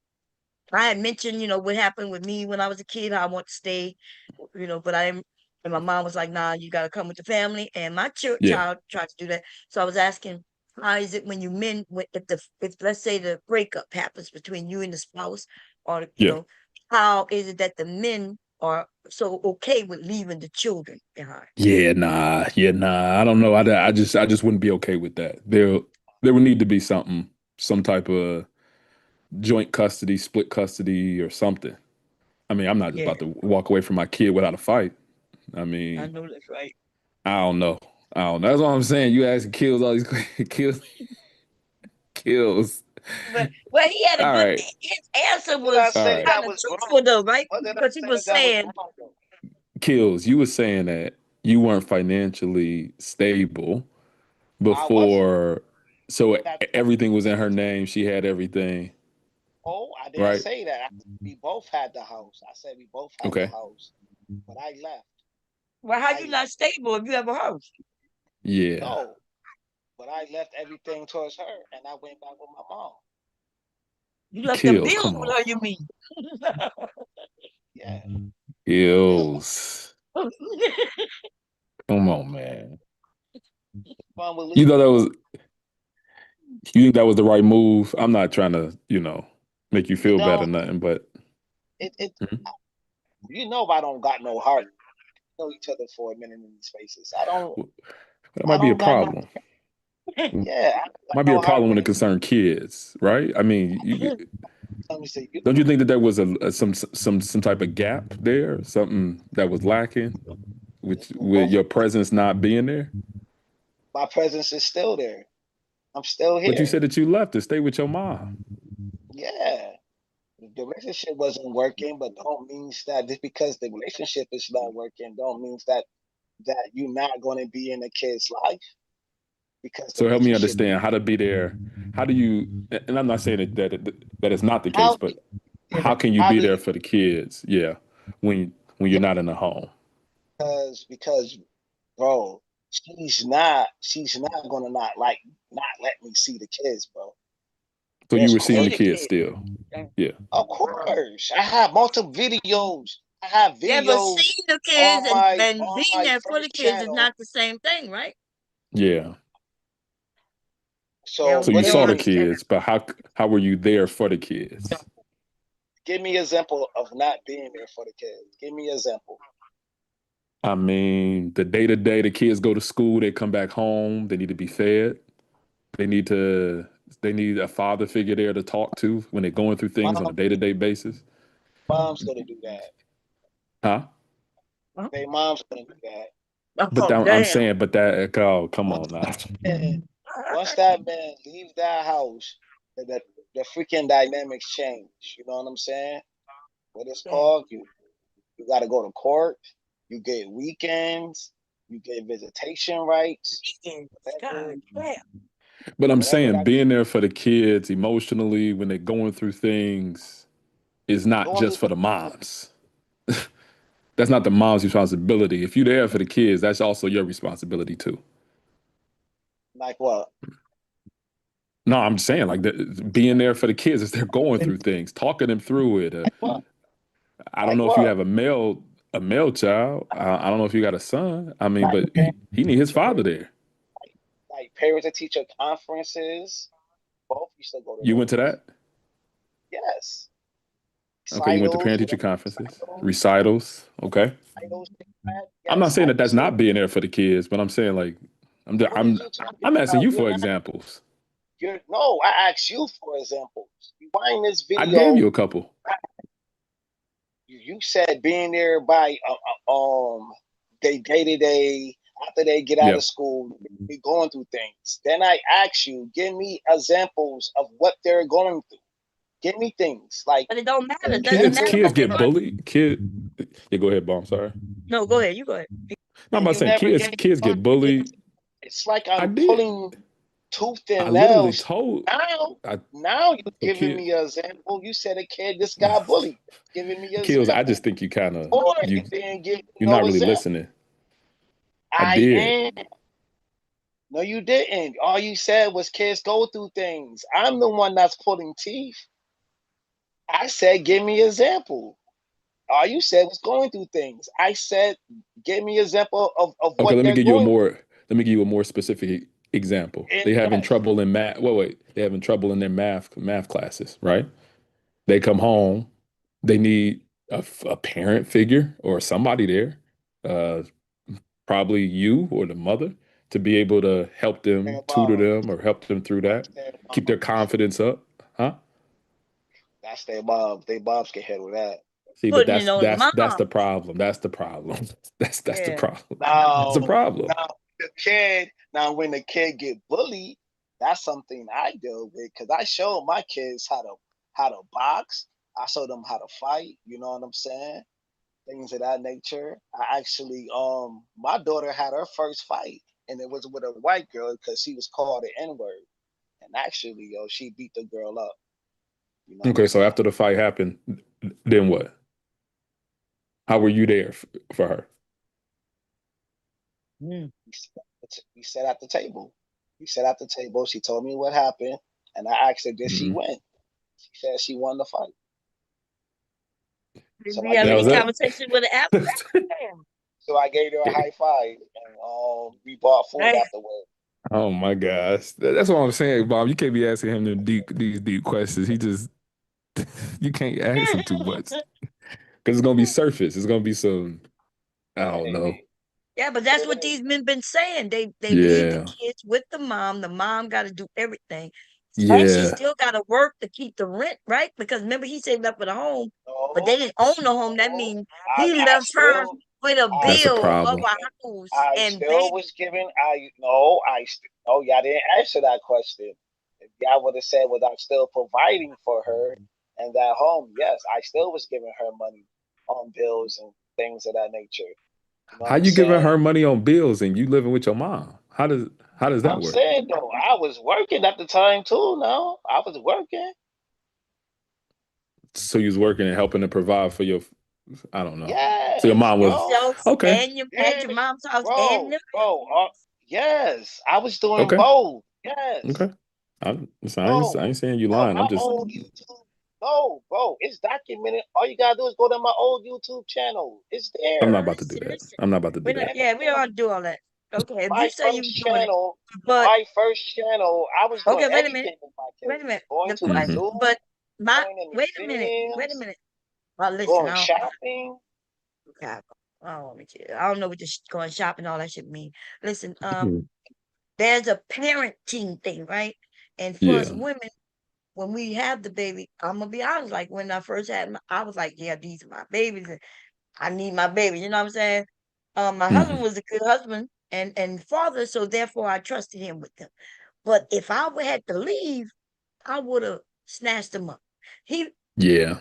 I had mentioned, what happened with me when I was a kid, how I want to stay, but I didn't, and my mom was like, nah, you got to come with the family. And my Yeah. child tried to do that. So I was asking, how is it when if let's say the breakup happens between you and the spouse, or, Yeah. how is it that the men are so okay with leaving the children behind? Yeah, nah. Yeah, nah. I don't know. I just wouldn't be okay with that. There would need to be some type of joint custody, split custody, or something. I mean, I'm not just Yeah, about to walk away from my kid without a fight. I I mean, know that's right. I don't know. I don't know. That's what I'm saying. You asking kills all these kills, kills. But well, he had a All good. right, His answer what did I was all say right. that kind of was wrong? truthful, though, right? What did I Because he say was that was saying, wrong? Though? Kills. You were saying that you weren't financially stable I wasn't. before, so That everything was in her name. She had everything, Oh, I didn't right? say that. We both had the house. I said we both had the Okay. house, but I left. "Well, how you I not stable if you have a house? Yeah. no, but I left everything towards her, and I went back with my mom. You left them Kills. bills Come with on. her. You mean?" Yeah, still Kills. Come on, man. fun with You thought leaving. that was You think that was the right move? I'm not trying to, make you You feel bad or know, nothing, but it. Mhm. I don't got no heart. We know each other for a minute in these spaces. That I might be a don't got no. problem. Yeah, I Might be know a how problem when it many. concerns kids, right? I mean, Let me see. don't you think that there was some type of gap there, something that was lacking with Both your presence not being there? my presence is still there. I'm still But you here. said that you left to stay with your mom. Yeah. The relationship wasn't working, but don't means that just because the relationship is not working, don't means that you're not going to be in the kid's life because the So help me relationship. understand how to be there. How do you? And I'm not saying that it's not the case, How but how can you how be do there you? for the kids? Yeah, when you're Yeah, not in the home. because bro, she's not gonna not let me see the kids, bro. So you There's were seeing See the the kids court. kid. still. Yeah. Of course, I have multiple videos. I have Yeah, but videos seeing the kids on my and on being my there for the first kids is channel. not the same thing, right? Yeah. So So you They what do don't saw you the mean? understand. kids, but how were you there for the kids? Give me an example of not being there for the kids. Give me an example. I mean, the day to day, the kids go to school, they come back home, they need to be fed. They need to they need a father figure there to talk to when they're going through things on a Mom, day to day basis. mom's gonna do that. Huh? Huh? They mom's gonna do that. But Oh, I'm damn. saying, but that oh, come on Once now. that man, once that man leaves that house, the freaking dynamics change. You know what I'm saying? What it's Damn. called? You got to go to court. You get weekends. You get visitation rights. Weekends. Whatever, God damn. But I'm whatever saying that being there for the kids emotionally when they're going through things is not going just through. for the moms. That's not the mom's responsibility. If you're there for the kids, that's also your responsibility too. Like what? No, I'm saying like being there for the kids as they're going through things, talking them through it. Like what? I don't Like know if you what? have a male child. I don't know if you got a son. I mean, Like but he need his father there. like parents and teacher conferences. Both used to go to You went to those. that? Yes. Okay, you went to Recitals. parent You teacher went to conferences, recitals. Okay. recitals. I'm not Yes, saying I that that's used to. not being there for the kids, but I'm saying like I'm What is I'm you talking I'm asking about? you for examples. No, I asked you for examples. Rewind this I gave video. you a couple. You said being there by they day to day after they get out Yeah. of school, be going through things. Then I asked you, give me examples of what they're going through. Give me things like But it don't matter. It doesn't Kids matter example kids what of they're get what going. bullied. Yeah, go ahead, Bomb. Sorry. No, go ahead. You go ahead. No, I'm and about you saying never kids gave kids one. get bullied. It's like I I'm did. pulling tooth I and literally nails. told Now, I now you're so giving kid me an example. You said a kid just got bullied. Giving me an kills. I example. just think you kind of Or you didn't give me you're not no really example. listening. I I did. am. No, you didn't. All you said was kids go through things. I'm the one that's pulling teeth. I said, give me an example. All you said was going through things. I said, give me an example of Okay, what they're going through. let me give you a more specific example. And They having yes, trouble in math. Wait. They having trouble in their math classes, right? They come home. They need a parent figure or somebody there, uh, probably you or the mother, to be able to help them, their tutor moms. them, or help them through That's that, their keep their moms. confidence up, huh? That's their moms. Their moms can handle that. See, but Putting it on the that's the mom. problem. That's the problem. That's the Yeah. problem. That's Now, the problem. now when the kid get bullied, that's something I deal with because I show my kids how to box. I show them how to fight. You know what I'm saying? Things of that nature. I actually, my daughter had her first fight, and it was with a white girl because she was called the N word, and actually, she beat the girl up. You know what I'm Okay, so saying? after the fight happened, then what? How were you there for her? Mm. We sat at the table. We sat at the table. She told me what happened, and I asked her, did she Hmm. win? She said she won the fight. Did So we I have That gave any was her, it. conversation with it after that? Damn. so I gave her a high five, and we bought food Damn. afterward. Oh my gosh, that's what I'm saying, Bob. You can't be asking him these deep questions. He just you can't ask him too much because it's gonna be surface. It's gonna be some I don't know. Hey, Yeah, but that's what these men been saying. They leave the Yeah. kids with the mom. The mom got to do everything, and she Yeah. still got to work to keep the rent, right? Because remember, he said left with a home, but No, they didn't own the home. That no. means I, he I left her still, with a I That's a bill still of problem. giving, a house I and still baby. was giving, no, y'all didn't answer that question. If y'all would have said, was I still providing for her and that home? Yes, I still was giving her money on bills and things of that nature. You know what How I'm you giving saying? her money on bills and you living with your mom? How does that I'm work? saying though, I was working at the time too. No, I was working. So you was working and helping to provide for your, I don't know. So your Yes, mom was bro. So, okay. and you at your Yes, mom's house and bro, them. bro. Yes, I was doing Okay. both. Yes, Okay. I ain't bro. saying you Hell, lying. I'm my just old YouTube. No, bro, it's documented. All you gotta do is go to my old YouTube channel. It's I'm not there. about to do Listen, that. listen. I'm not about to do We're not, that. yeah, we don't And have to do all that. Okay, if you my say you first was doing it, channel, but my first channel, I was doing okay, wait a minute. everything with my Wait a kids. minute. Going The to the question, Hmm. zoo, but my going in the wait a minute. Wait a gyms, minute. Well, listen, going I don't, shopping. okay, I don't want me to. I don't know what this going shopping all that shit mean. Listen, there's a parenting thing, right? And for us Yeah. women, when we have the baby, I'm gonna be honest. Like when I first had, I was like, yeah, these are my babies, and I need my baby. You know what I'm saying? My husband Hmm. was a good husband and father, so therefore I trusted him with them. But if I would had to leave, I would have snatched him up. He, Yeah.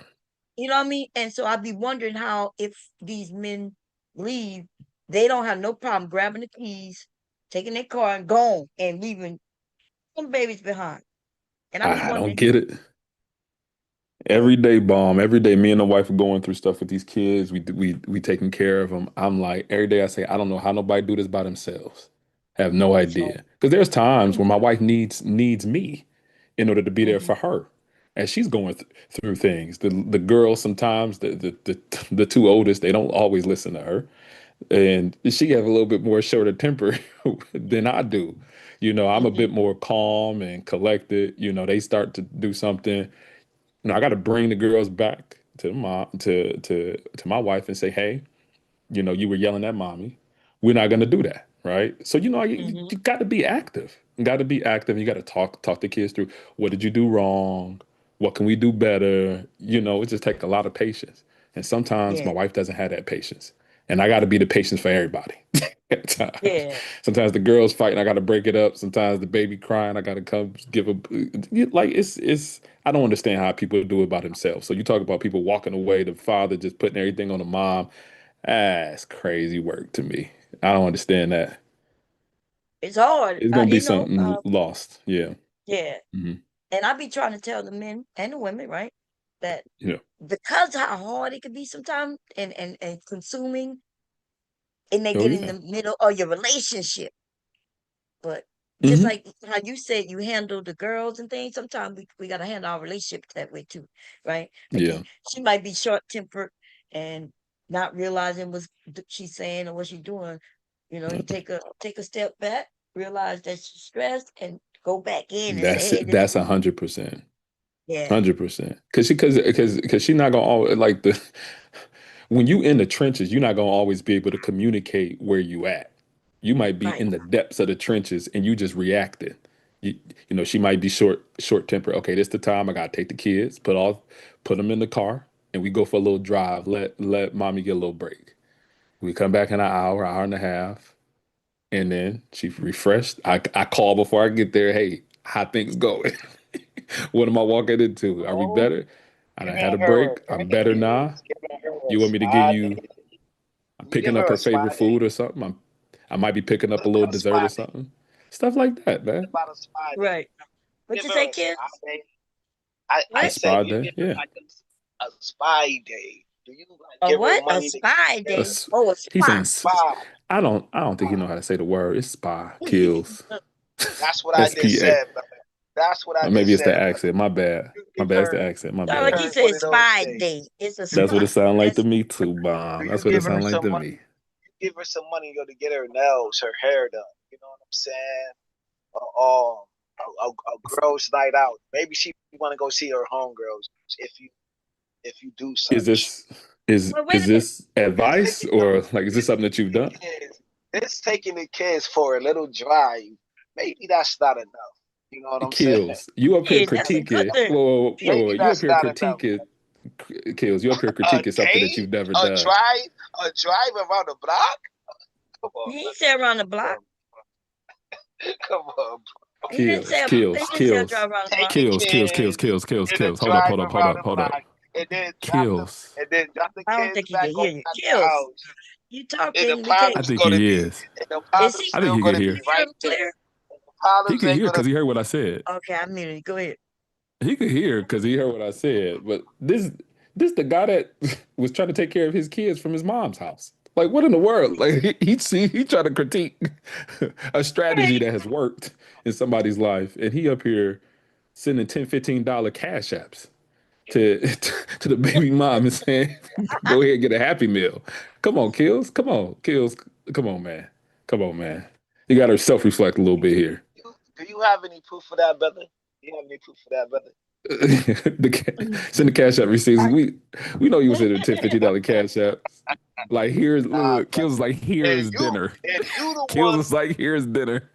you know what I mean? And so I'd be wondering how if these men leave, they don't have no problem grabbing the keys, taking their car and going and leaving some babies behind. And I'd be I don't wondering, get it. uh, Every day, bomb. Every day, me and the wife are going through stuff with these kids. We taking care of them. I'm like, every day I say, I don't know how nobody do this by themselves. Have no so, idea. Because there's times where my wife needs me in order to be there mhm, for her, and she's going through things. The girls sometimes the two oldest, they don't always listen to her, and she have a little bit more shorter temper than I do. I'm a mhm, bit more calm and collected. They start to do something. I got to bring the girls back to the mom to my wife and say, hey, you were yelling at mommy. We're not going to do that, right? So mhm, you got to be active. You got to be active. You got to talk the kids through what did you do wrong, what can we do better. It just takes a lot of patience, and sometimes yeah, my wife doesn't have that patience, and I got to be the patience for everybody. At times. yeah. Sometimes the girls fighting, I got to break it up. Sometimes the baby crying, I got to come give a like it's. I don't understand how people do it by themselves. So you talk about people walking away, the father just putting everything on the mom. That's crazy work to me. I don't understand that. It's hard, It's gonna be you know. something lost. Yeah. Yeah, Hmm. and I be trying to tell the men and the women, right, that Yeah. because how hard it can be sometimes and consuming, and they Oh get in the yeah. middle of your relationship. But just Hmm. like how you said you handle the girls and things, sometimes we gotta handle our relationship that way too, right? Yeah. Again, she might be short tempered and not realizing what she's saying or what she's doing. You take a step back, realize that she's stressed, and go back in and say, That's "Hey, this that's is 100%. yeah, 100%. Because she not gonna always like the when you in the trenches, you're not gonna always be able to communicate where you at. You might be right, in the depths of the trenches and you just reacting. You, she might be short temper. Okay, this the time I gotta take the kids, put them in the car, and we go for a little drive. Let mommy get a little break. We come back in an hour and a half, and then she refreshed. I call before I get there. Hey, how things going? What am I walking into? Are we No, better? I done had a giving her break. a I'm break better now. is giving her a You want me to give spa you? day. I'm You give picking her up a her spa favorite day. food or something. I might be picking up What a little about a dessert or spa day? something. Stuff like that, What man. about a spa day? right." What Give you her say, a spa kids? day. I A What? said spa you day, give her yeah. like a spy day. Do you like A give her what? A money to spy A day? get s- Oh, a He's spy. saying spy? I don't think he Spy. know how to say the word. It's spa kills. That's what I just SPA. said, brother. That's what I Or maybe just it's the said, brother. accent. My bad. You My give bad. It's the her, accent. My you Sound give like bad. he her one said of those spy days. day. It's a You That's what spy. it sounded like to That's me too, bomb. do That's you what it give her sounded like some to money? me. You give her some money, to get her nails, her hair done. You know what I'm saying? A girl's night out. Maybe she want to go see her homegirls if you do Is such. this is well, wait is a minute. this advice or like is this something that you've done? It is. it's taking the kids for a little drive. Maybe that's not enough. You know what I'm saying? Kills. You up here Yeah, that's a good critiquing. thing. Whoa. Maybe You up that's here not enough. critiquing. Kills. You up here A critiquing something that date, you've never a done. drive, a drive around the block. Come on, He said around the block. come on. He didn't say a drive around the block. Take the kids in a Hold up, drive around the block, and then Kills. drop the I don't kids think he back can off hear you. at the Kills. house. You And the talking? We can't. I father's think gonna he be, is. and the Is father's he? I think still he can gonna Can be hear. you hear right him there. clear? The fathers He can ain't hear gonna because he be. heard what I said. Okay, I muted you. Go ahead. He could hear because he heard what I said. But this the guy that was trying to take care of his kids from his mom's house. Like what in the world? Like he tried to critique a strategy that has worked in somebody's life, and he up here sending $10, $15 cash apps to to the baby mom and saying, "Go ahead and get a Happy Meal." Come on, Kills. Come on, Kills. Come on, man. Come on, man. You got to self reflect a little bit here. Do you have any proof for that, brother? Do you have any proof for that, brother? Send the cash app receipts. We know you was sending $10, $15 cash apps. Like here's Nah, Kills brother. is like And here's dinner. you the Kills one. is like here's dinner.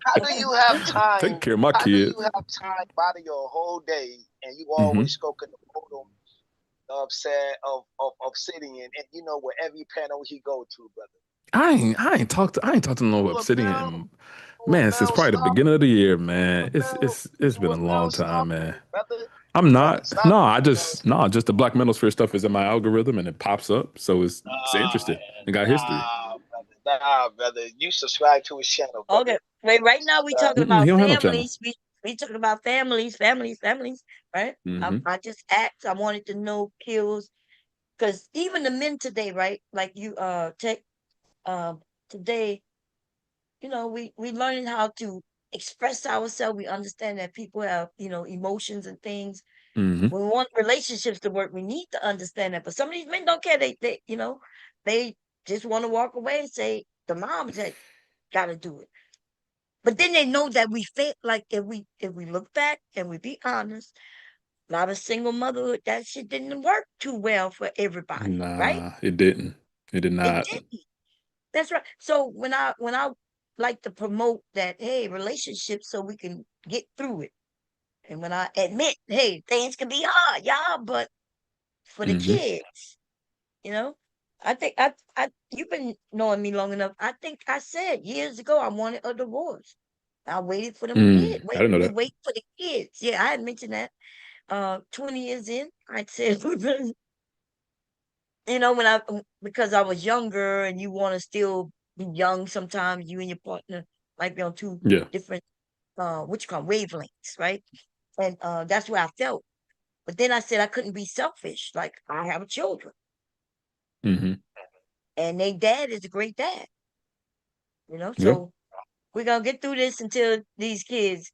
How do you have Take time? care of my How do you kids. have time out of your whole day, and you Hmm. always go to the photo upset of sitting in, and you know where every panel he go to, brother. I ain't talked to no You a male, obsidian man since male probably the star, beginning of the year, you man. a male, It's you been a a male long star, time, man. brother. I'm Brother, not. stop No, being a male star. just the Black Manosphere stuff is in my algorithm and it pops up, so it's interesting. It got history. Nah, brother. You subscribe to his channel, brother. Okay. Wait, right now we talking He about don't have no channel. families. We talking about families, right? Hmm. I just asked. I wanted to know Kills because even the men today, right? Like you, tech, um, today, we learning how to express ourselves. We understand that people have, emotions and things. Hmm. When we want relationships to work, we need to understand that. But some of these men don't care. They just want to walk away and say the moms that got to do it. But then they know that we fail. Like if we look back and we be honest, a lot of single motherhood, that shit didn't work too well for everybody, right? Nah, it didn't. It did It not. didn't. That's right. So when I like to promote that, hey, relationships, so we can get through it, and when I admit, hey, things can be hard, y'all, but for the Hmm. kids, you know, I think I you've been knowing me long enough. I think I said years ago I wanted a divorce. I waited for them kids. I didn't know that. Wait for the kids. Yeah, I had mentioned that. 20 years in, I said, because I was younger and you want to still be young sometimes, you and your partner might be on two Yeah. different what you call wavelengths, right? And that's where I felt. But then I said I couldn't be selfish. Like I have children Hmm. and their dad is a great dad, Yeah. so we're gonna get through this until these kids,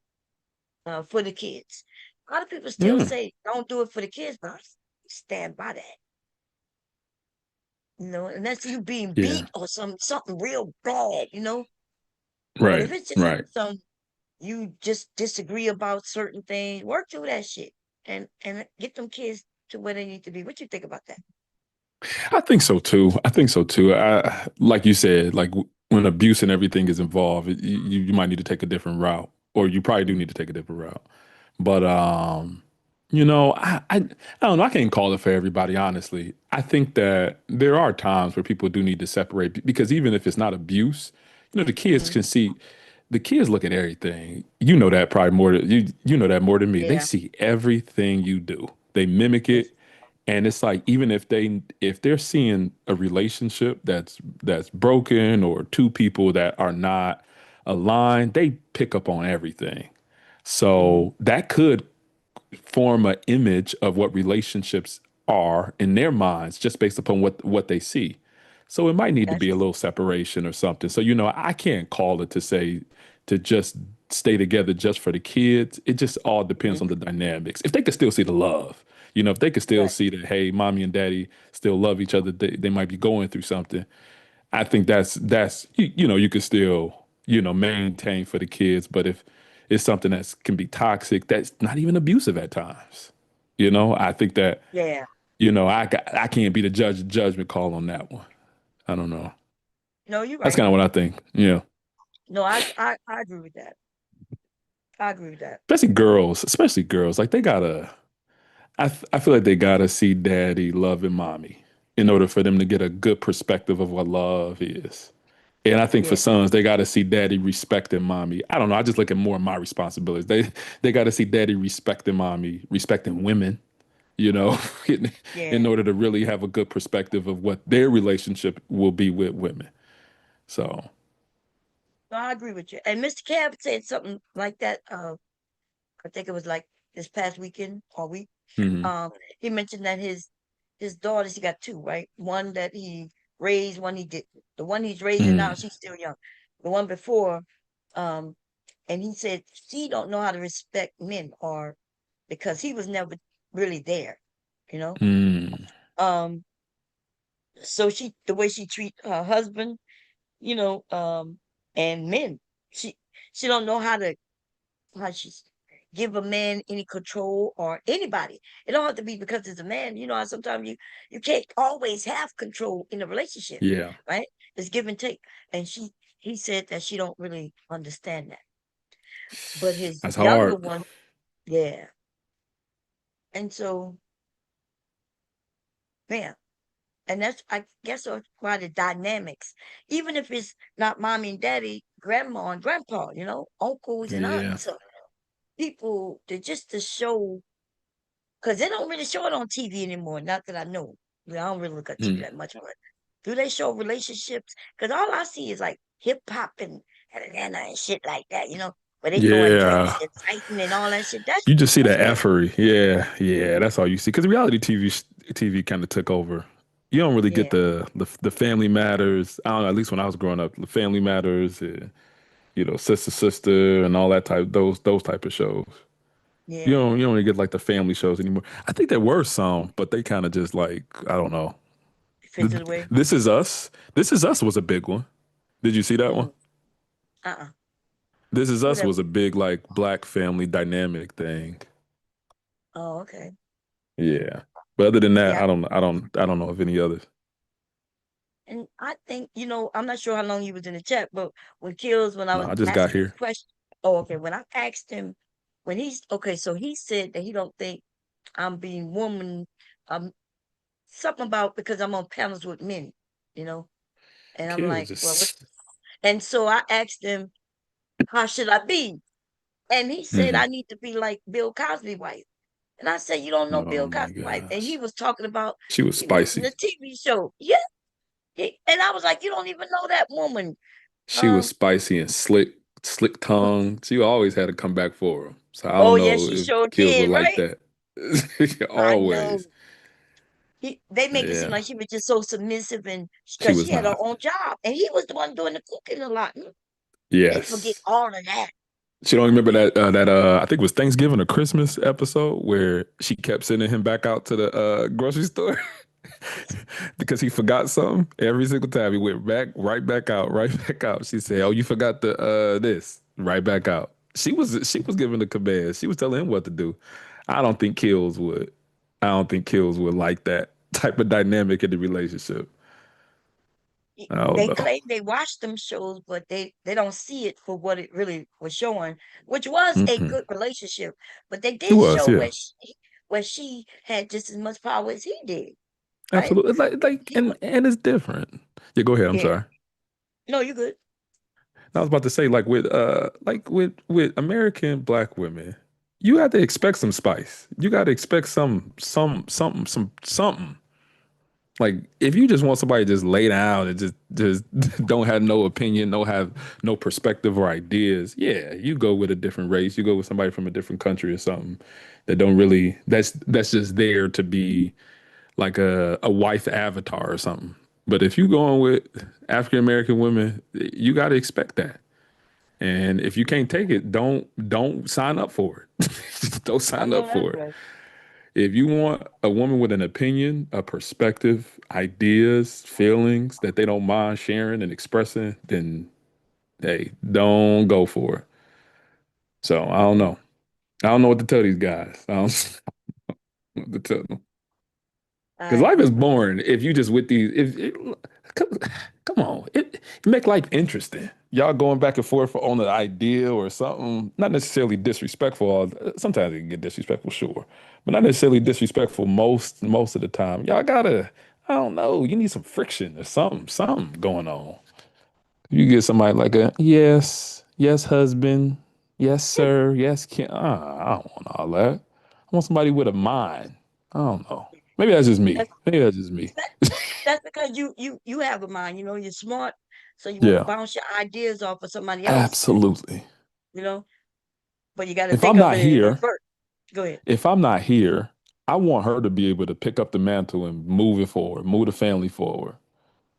for the kids. A lot of people still Yeah. say don't do it for the kids, but I stand by that. Unless you being Yeah. beat or something real bad. But if Right. it's just Right. some you just disagree about certain things, work through that shit and get them kids to where they need to be. What you think about that? I think so too. I think so too. Like you said, like when abuse and everything is involved, you might need to take a different route, or you probably do need to take a different route. But I don't know. I can't call it for everybody, honestly. I think that there are times where people do need to separate because even if it's not abuse, the kids Mhm. can see. The kids look at everything. You know that probably more. You know that more than me. They Yeah. see everything you do. They mimic Yes. it, and it's like even if they're seeing a relationship that's broken or two people that are not aligned, they pick up on everything. Mhm. So that could form an image of what relationships are in their minds just based upon what they see. So it might need to That's be a true. little separation or something. So I can't call it to say to just stay together just for the kids. It just all depends Mhm. on the dynamics. If they could still see the love, if they could still Right. see that, hey, mommy and daddy still love each other, they might be going through something. I think that's you could still maintain for the kids, but if it's something that can be toxic, that's not even abusive at times. I think that Yeah. I can't be the judgment call on that one. I don't know. No, you're That's right. kind of what I think. Yeah. No, I agree with that. I agree with that. Especially girls. Like they gotta. I feel like they gotta see daddy loving mommy in order for them to get a good perspective of what love is. And I think for Yeah, sons, they gotta see daddy respecting mommy. I don't know. I just look at more of my responsibilities. They gotta see daddy respecting mommy, respecting women. You know, in yeah. order to really have a good perspective of what their relationship will be with women. So, No, I agree with you. And Mr. Cab said something like that. I think it was like this past weekend or week. mhm. Um, he mentioned that his daughters, he got two, right? One that he raised, one he didn't. The one he's raising now, Mm, she's still young. The one before, um, and he said she don't know how to respect men, or because he was never really there, you know. mm, Um, so the way she treat her husband, you know, and men, she she don't know how she give a man any control or anybody. It don't have to be because it's a man. You know how sometimes you can't always have control in a relationship, yeah, right? It's give and take. And he said that she don't really understand that. But his that's younger hard. one, yeah. And so, man, and that's I guess that's why the dynamics, even if it's not mommy and daddy, grandma and grandpa, you know, uncles and Yeah. aunts, people to just to show. Because they don't really show it on TV anymore. Not that I know. I don't really look at TV Mm. that much, but do they show relationships? Because all I see is like hip hop and Atlanta and shit like that, you know, where they throwing drinks Yeah. and fighting and all that shit. That's You just see that's the good. effery. Yeah, yeah, that's all you see. Because reality TV kind of took over. You don't really get Yeah, the family matters. I don't know. At least when I was growing up, the family matters. Sister sister and all that those type of shows. yeah. You don't really get like the family shows anymore. I think there were some, but they kind of just like I don't know. It fits it away. This is us. This is us was a big one. Did you see that one? Mm, uh-uh. This is us Whatever. was a big like black family dynamic thing. Oh, okay. Yeah. But other than that, Yeah. I don't know of any others. And I think, I'm not sure how long you was in the chat, but when I No, was I just got asking him here. question. Oh, okay. When I asked him, okay, so he said that he don't think I'm being woman, um, something about because I'm on panels with men, you know, and I'm Kill like, well, just and so I asked him, how should I be? And he said, hmm I need to be like Bill Cosby wife. And I said, you don't know Oh Bill my Cosby wife. And he gosh. was talking about, She was he mentioned spicy. the TV show. Yeah. And I was like, you don't even know that woman. She was Um, spicy and slick tongue. She always had to come back for him. So I oh don't yeah, know she if sure kills were did, like right? that. I know. Always. They make it seem Yeah. like she was just so submissive and She because was she had her not. own job and he was the one doing the cooking a lot. They forget Yes. all of that. She don't remember that I think it was Thanksgiving or Christmas episode where she kept sending him back out to the grocery store because he forgot something. Every single time he went right back out, right back out. She said, "Oh, you forgot the this." Right back out. She was giving the command. She was telling him what to do. I don't think Kills would. I don't think Kills would like that type of dynamic in the relationship. I don't They know. claim they watch them shows, but they don't see it for what it really was showing, which was a Mm-mm. good relationship. But they It did was, show yeah, where she had just as much power as he did, right? absolutely. Like, He was, and it's different. Yeah, go ahead. I'm yeah. sorry. No, you good. I was about to say, with American black women, you have to expect some spice. You got to expect something. Like if you just want somebody to just lay down and just don't have no opinion, no perspective or ideas, yeah, you go with a different race. You go with somebody from a different country or something that don't really that's just there to be like a wife avatar or something. But if you going with African American women, you got to expect that. And if you can't take it, don't sign up for it. Don't I sign know up that's for it. right. If you want a woman with an opinion, a perspective, ideas, feelings that they don't mind sharing and expressing, then hey, don't go for it. So I don't know. I don't know what to tell these guys. I don't know what to tell them. Because I life is agree. boring if you just with these. If come Come on, it make life interesting. Y'all going back and forth on an idea or something, not necessarily disrespectful. Sometimes it can get disrespectful, sure, but not necessarily disrespectful most of the time. Y'all gotta, I don't know, you need some friction or something going on. You get somebody like a yes, husband, yes, sir, yes, Ken. I don't want all that. I want somebody with a mind. I don't know. Maybe that's just me. That's Maybe that's just me. that, that's because you have a mind. You know, you're smart, so you want to Yeah, bounce your ideas off of somebody else. absolutely. You know, but you got to If think I'm of not it in here, reverse. Go ahead. if I'm not here, I want her to be able to pick up the mantle and move it forward, move the family forward.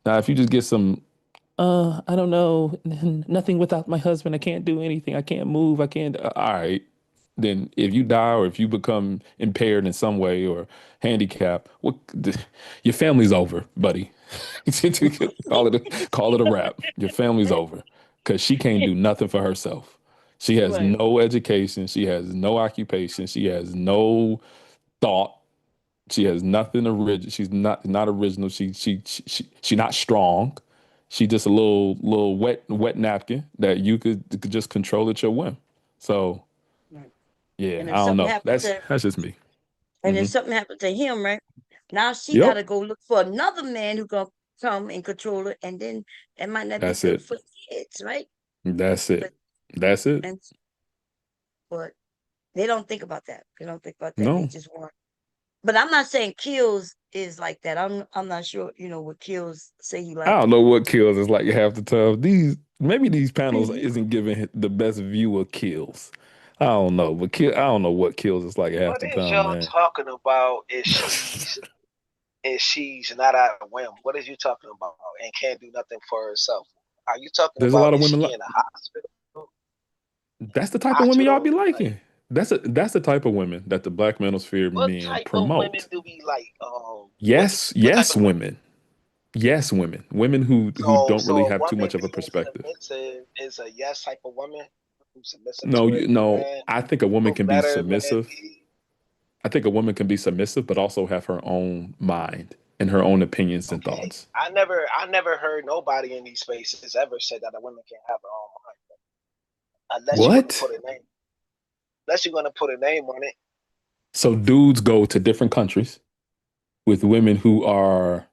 Now, if you just get some, I don't know, nothing without my husband. I can't do anything. I can't move. I can't. All right. Then if you die or if you become impaired in some way or handicapped, what, your family's over, buddy. Call it a wrap. Your family's over because she can't do nothing for herself. She has Right. no education. She has no occupation. She has no thought. She has nothing original. She's not original. She not strong. She just a little wet napkin that you could just control at your whim. So Right. yeah, And I if don't something know. happened That's to that's just me. and if Hmm. something happened to him, right? Now she got Yep, to go look for another man who gonna come and control her, and then that might not be that's good it. for the kids, right? That's But it. That's it. and but they don't think about that. They don't think about that. They No, just want. But I'm not saying Kills is like that. I'm not sure. You know what Kills say he I like. don't know what kills is like half the time. These panels isn't giving the best view of kills. I don't know, but I don't know what kills is like half What the is time, y'all man. talking about if she's not at a whim? What is you talking about and can't do nothing for herself? Are you talking There's a about lot of is women she like in a hospital? that's the type of women y'all be Hospital? Like liking. That's the type of women that the black manosphere what men type of women promote. do we like? What type Yes, of women? women. Yes, women. Women who don't So really a have too woman much of a being perspective. submissive is a yes type of woman who's submissive No, to her no. man, I think a woman who can be let her man submissive. be. I think a woman can be submissive, but also have her own mind and her own opinions and Okay. thoughts. I never heard nobody in these spaces ever said that a woman can't have her own mind. Unless you're gonna What? put a name. Unless you're gonna put a name on it. So dudes go to different countries with women who are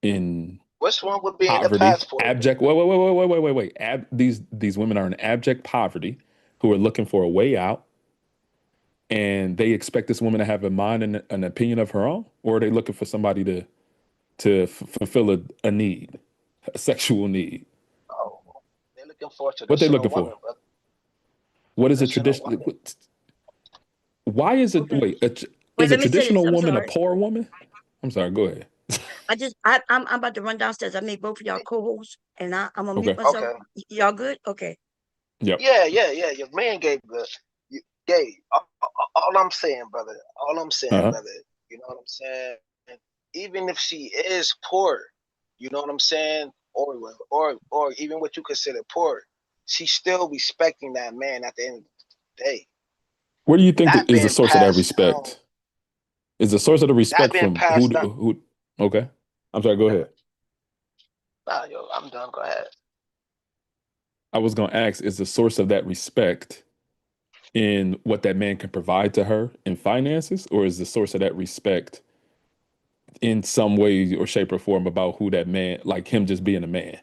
in Which one would be in the poverty, passport then? abject. Wait. These women are in abject poverty who are looking for a way out, and they expect this woman to have a mind and an opinion of her own, or are they looking for somebody to fulfill a need, a sexual need? Oh, they're looking for a What they traditional looking for? woman, brother. What is a Traditional tradition? woman. Why is it? Okay. Wait, Wait. is a Let me say this. traditional I'm woman a sorry. poor woman? I'm sorry. Go ahead. I'm about to run downstairs. I made both of y'all co-hosts, and I'm gonna mute Okay. myself. Okay. Y'all good? Okay. Yep. Yeah. Your man gave Gabe. All I'm saying, brother. All I'm saying, Uh-huh. brother. You know what I'm saying? Even if she is poor, you know what I'm saying, or even what you consider poor, she's still respecting that man at the end of the day. Where do you think That is the been source of that passed down. respect? Is the source of the That respect been from passed down. who? Okay. I'm sorry. Go ahead. Nah, yo, I'm done. Go ahead. I was gonna ask: is the source of that respect in what that man can provide to her in finances, or is the source of that respect in some way or shape or form about who that man, like him just being a man?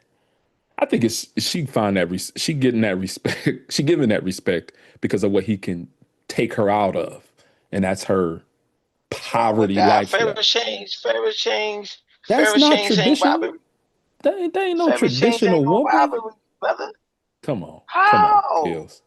I think it's she find that she getting that respect. She giving that respect because of what he can take her out of, and that's her What's wrong with poverty that? lifestyle. That's Fair not change ain't traditional. robbery. That ain't no Fair change traditional ain't no woman. robbery, brother. Come on, How? kills.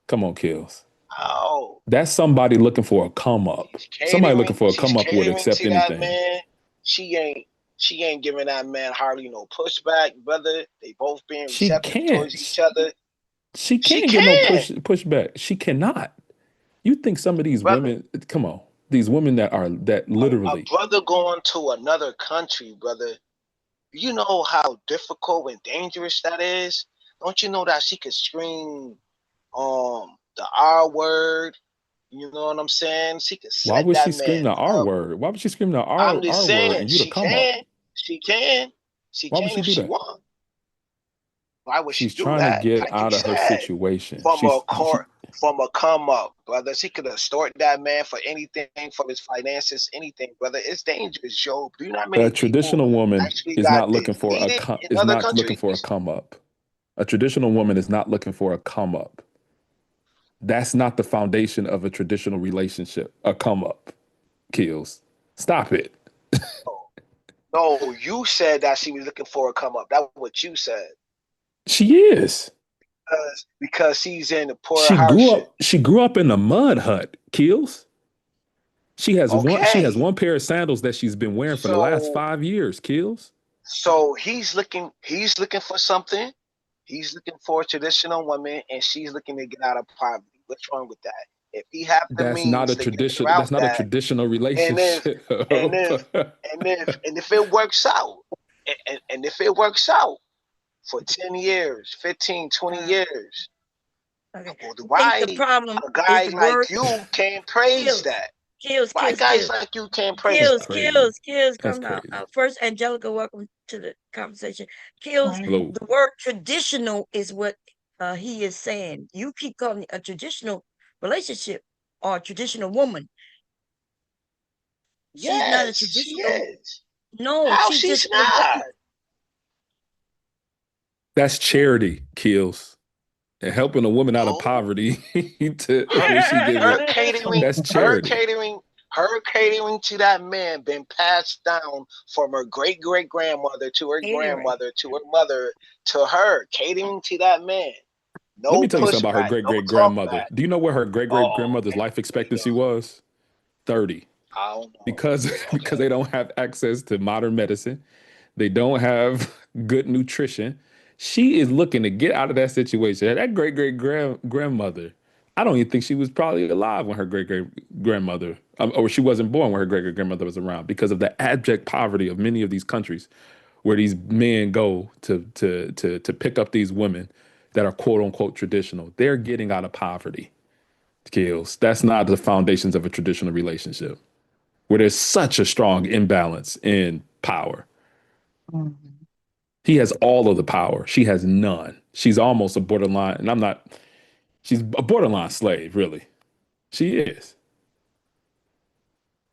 Come on, kills. How? That's somebody looking for a come up. Somebody looking for a She's come up would catering accept to that anything. man. She ain't she ain't giving that man hardly no pushback, brother. They both being She receptive towards can't. each other. She She can't get no can, pushback. She cannot. You think some of these brother. women? Come on, these women that A literally. brother going to another country, brother. You know how difficult and dangerous that is? Don't you know that she could scream the R word? You know what I'm saying? She could Why set would she that scream man the R up. word? Why would she scream the I'm just R word saying, and you to come up? she can. She Why would can she if do she that? want. Why would she She's do trying to that? get Like you out of her said, situation. from a court, from a come up, brother. She could have stored that man for anything, for his finances, anything, brother. It's dangerous, Joe. Do you know how A many people traditional woman actually is got not looking for deleted in is other not looking countries? for a come up. A traditional woman is not looking for a come up. That's not the foundation of a traditional relationship. A come up kills. Stop it. No, you said that she was looking for a come up. That's what you said. She is. Because she's in the poor She grew hardship. up. She grew up in a mud hut. Kills. She has one. She has Okay. one pair of sandals that she's been wearing for the last So 5 years. Kills. so he's looking for something. He's looking for a traditional woman and she's looking to get out of poverty. What's wrong with that? If he have the That's not means a to get her tradition. out That's not a that, traditional and if relationship. and if and if it works out, and if it works out for 10 years, 15, 20 years, Okay. well, I think why the problem a is guy the word like you can't praise kills, that? kills, Why kills, guys kills, like you can't praise That's kills, that? crazy. kills. That's Come now. crazy. First, Angelica, welcome to the conversation. Kills. Hello. The word traditional is what he is saying. You keep calling it a traditional relationship or a traditional woman. She's not a Yes, she traditional. is. No, How she's she's just a not? That's charity. Kills. And helping a woman out of No. poverty to Her when she gives her it. catering That's her charity. catering her catering to that man been passed down from her great great grandmother to her catering. grandmother to her mother to her, catering to that man. Let No me tell you something about her pushback, great no great talk grandmother. back. Do you know what her great great Oh, grandmother's life expectancy was? 30. I don't know. Because Okay. they don't have access to modern medicine. They don't have good nutrition. She is looking to get out of that situation. That great great grandmother, I don't even think she was probably alive when her great great grandmother, or she wasn't born when her great great grandmother was around, because of the abject poverty of many of these countries where these men go to pick up these women that are quote unquote traditional. They're getting out of poverty. Kills. That's not the foundations of a traditional relationship where there's such a strong imbalance in power. He has all of the power. She has none. She's almost a borderline, and she's a borderline slave, really. She is.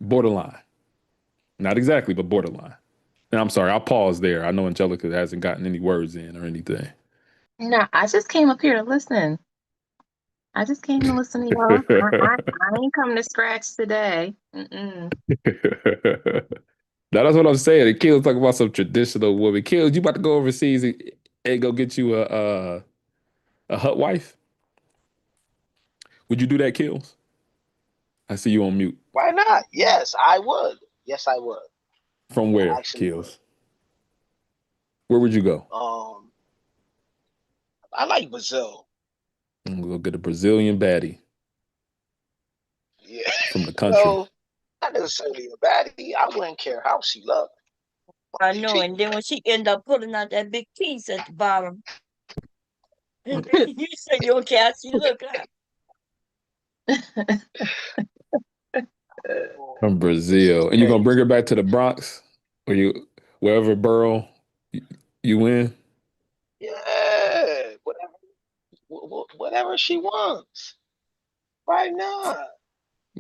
Borderline. Not exactly, but borderline. And I'm sorry, I'll pause there. I know Angelica hasn't gotten any words in or anything. No, I just came up here to listen. I just came to listen to y'all. I ain't come to scratch today. Mm-mm. Now, that's what I'm saying. And Kill's talking about some traditional woman. Kill, you about to go overseas and go get you a hut wife? Would you do that, Kills? I see you on mute. Why not? Yes, I would. Yes, I would. From I where, actually would. Kills? Where would you go? I like Brazil. I'm gonna go get a Brazilian baddie Yeah. from the country. No, not necessarily a baddie. I wouldn't care how she looked. I know. And then when she end up pulling out that big piece at the bottom, you say you don't care how she look, huh? From Brazil. And you're gonna bring her back to the Bronx? Or wherever borough you in? Yeah, whatever she wants. Why not?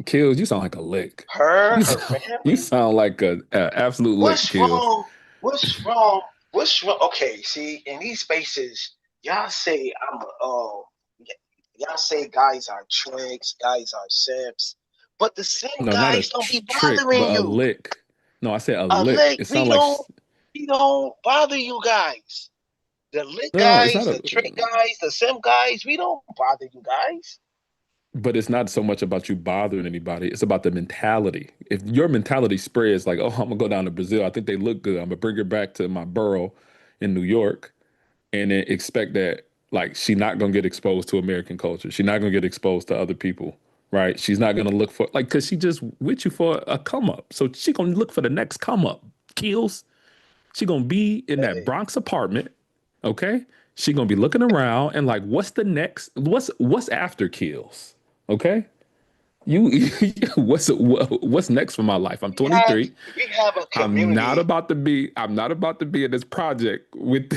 Kills, you sound like a lick. Her You family. sound like a absolute lick, What's Kills. wrong? What's wrong? What's wrong? Okay, see, in these spaces, y'all say y'all say guys are tricks, guys are simps, but the simp No, not a guys don't be trick, but bothering a you. lick. No, I said a A lick. lick, It sounds like we don't bother you guys. The lick no, it's guys, not the trick guys, the simp guys, we don't bother you guys. but it's not so much about you bothering anybody. It's about the mentality. If your mentality spreads like, oh, I'm gonna go down to Brazil. I think they look good. I'm gonna bring her back to my borough in New York, and then expect that like she's not gonna get exposed to American culture. She's not gonna get exposed to other people, right? She's not gonna look for because she just with you for a come up. So she gonna look for the next come up. Kills. She gonna be in that Bronx apartment, okay? She gonna be looking around and like, what's the next? What's after Kills? Okay? What's next for my life? I'm 23. We have a I'm not community. about to be in this project with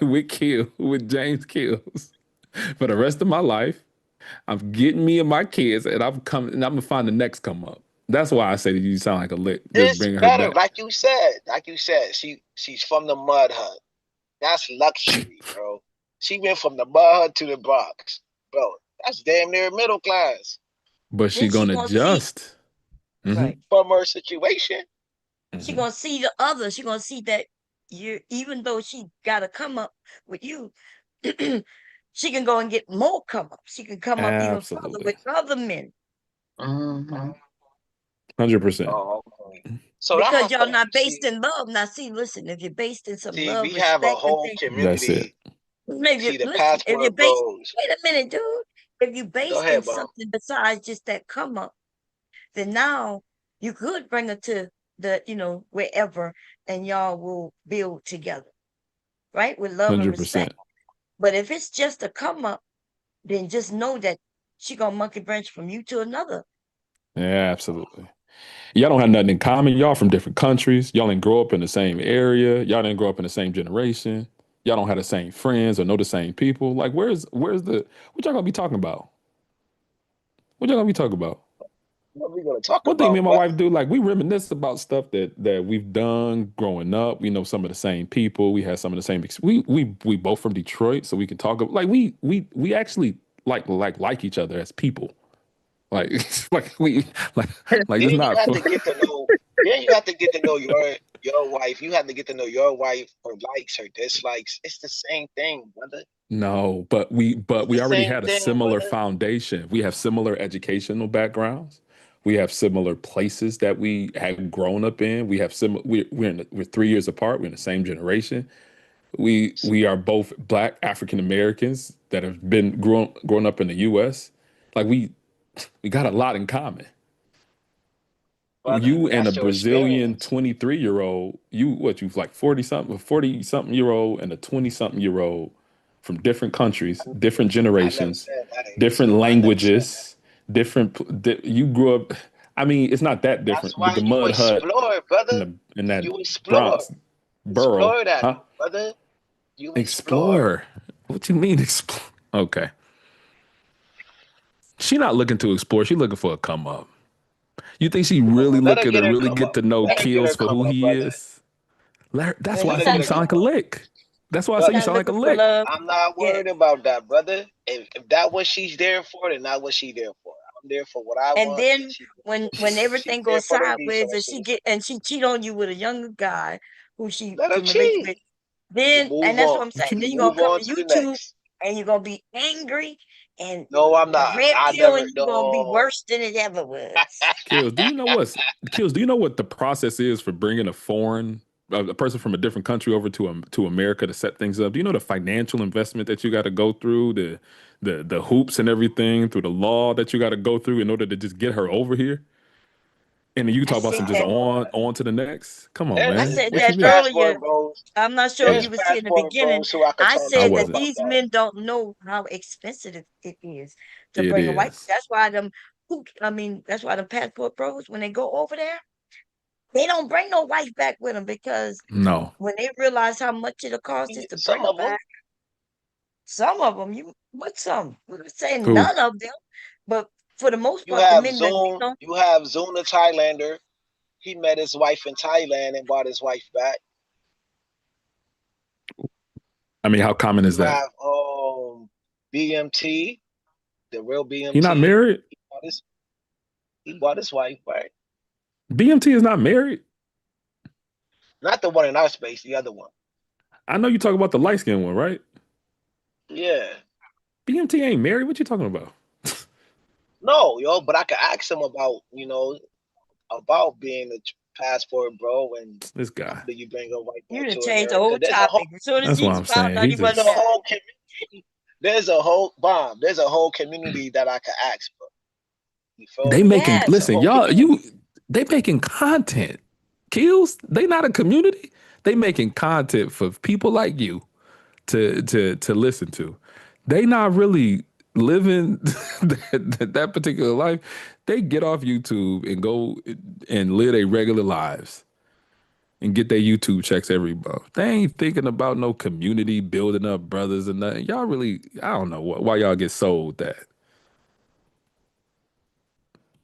with James Kills for the rest of my life. I'm getting me and my kids, and I'm gonna find the next come up. That's why I say that you sound like a lick. Just It's bringing her better, back. like you said. She's from the mud hut. That's luxury, bro. She went from the mud hut to the Bronx, bro. That's damn near middle class But Then she gonna adjust. right. from her situation. She gonna see the other. She gonna see that even though she gotta come up with you, she can go and get more come up. She can come up even further Absolutely. with other men. 100%. Oh, okay. So that Because y'all happens. not based in love. Now, see, listen, if you're based in some See, love, we have a respect, and whole things, That's it. community. maybe See, the listen, if you're passport based, bros. wait a minute, dude. If you Go based in ahead, bro. something besides just that come up, then now you could bring her to the, wherever, and y'all will build together, right? With love and respect. 100%. But if it's just a come up, then just know that she gonna monkey branch from you to another. Yeah, absolutely. Y'all don't have nothing in common. Y'all from different countries. Y'all didn't grow up in the same area. Y'all didn't grow up in the same generation. Y'all don't have the same friends or know the same people. Like, where's the what y'all gonna be talking about? What y'all gonna be talking about? What are we gonna talk One thing me about, and my brother? wife do, like, we reminisce about stuff that we've done growing up. We know some of the same people. We had some of the same. We both from Detroit, so we can talk. Like, we actually like each other as people. Like like we like Then it's you not have fun. to get to know. Then you have to get to know your wife. You have to get to know your wife, her likes, her dislikes. It's the same thing, brother. No, but we The already same had a thing, similar brother. foundation. We have similar educational backgrounds. We have similar places that we have grown up in. We have similar. We're 3 years apart. We're in the same generation. We are both Black African Americans that have been grown up in the U.S. Like we got a lot in common. Brother, You and a that's your Brazilian experience. 23-year-old, you like 40-something year old and a 20-something-year-old from different countries, different I never generations, said that age. different I never said that. languages, you grew up, I mean, it's not that That's different, but why the you mud hut explore, brother. in that You explore. Bronx borough, Explore that, huh? brother. You explore. Explore. What you mean explore? Okay. She not looking to explore. She looking for a come up. You think she really Let her looking get to her really come get up. to know Let her get her Kills for come who up, he brother. is? That's And why I Let she's her say get you not her sound come like a up. lick. That's why I she's say you not sound like a looking for lick. love. I'm not Yeah. worried about that, brother. If that what she's there for, then not what she there for. I'm there for what I And want. then when She's everything there goes for the sideways resources. and she cheat on you with a younger guy who she Let her can relate cheat. with, You then and move that's what on. I'm saying. What you Then you're mean? gonna Move come on to to the YouTube next. and you're gonna be angry and No, I'm a not. red I pill never and you're gonna be no. worse than it ever was. Kills, do you know what the process is for bringing a person from a different country over to America to set things up? Do you know the financial investment that you got to go through, the hoops and everything, through the law that you got to go through in order to just get her over here? And then you I talk about said some just that on to the next. Come on, I man. said What you that mean? earlier. Passport bros. I'm not sure if Yeah, There's you was here in the passport beginning. bros who I could I talk I to said that wasn't. about these that. men don't know how expensive it is to It bring a wife. is. That's why that's why the passport pros, when they go over there, they don't bring no wife back with them because No. when they realize how much it'll cost just to bring Some her of them. back, some of them, some, we're not saying Who? none of them, but for the most You part, the have men that Zoom. You have Zoom, the Thailander. He met his wife in Thailand and brought his wife back. I mean, how common is You that? have BMT, the real He not BMT. married? Brought his, he brought his wife back. BMT is not married? Not the one in our space, the other one. I know you talk about the light skinned one, right? Yeah. BMT ain't married. What you talking about? No, yo, but I could ask him about, about being a passport bro and This how guy. do you bring a white you back done to changed the America? whole topic. As soon as That's he what I'm found saying. out He he There's wasn't a just married. whole community. There's a whole bomb. There's a whole community that I could ask for. You feel they me? making Yes. It's a listen, whole y'all, community. they making content. Kills, they not a community. They making content for people like you to listen to. They not really living that particular life, they get off YouTube and go and live their regular lives and get their YouTube checks every month. They ain't thinking about no community building up brothers and nothing. Y'all really, I don't know why y'all get sold that.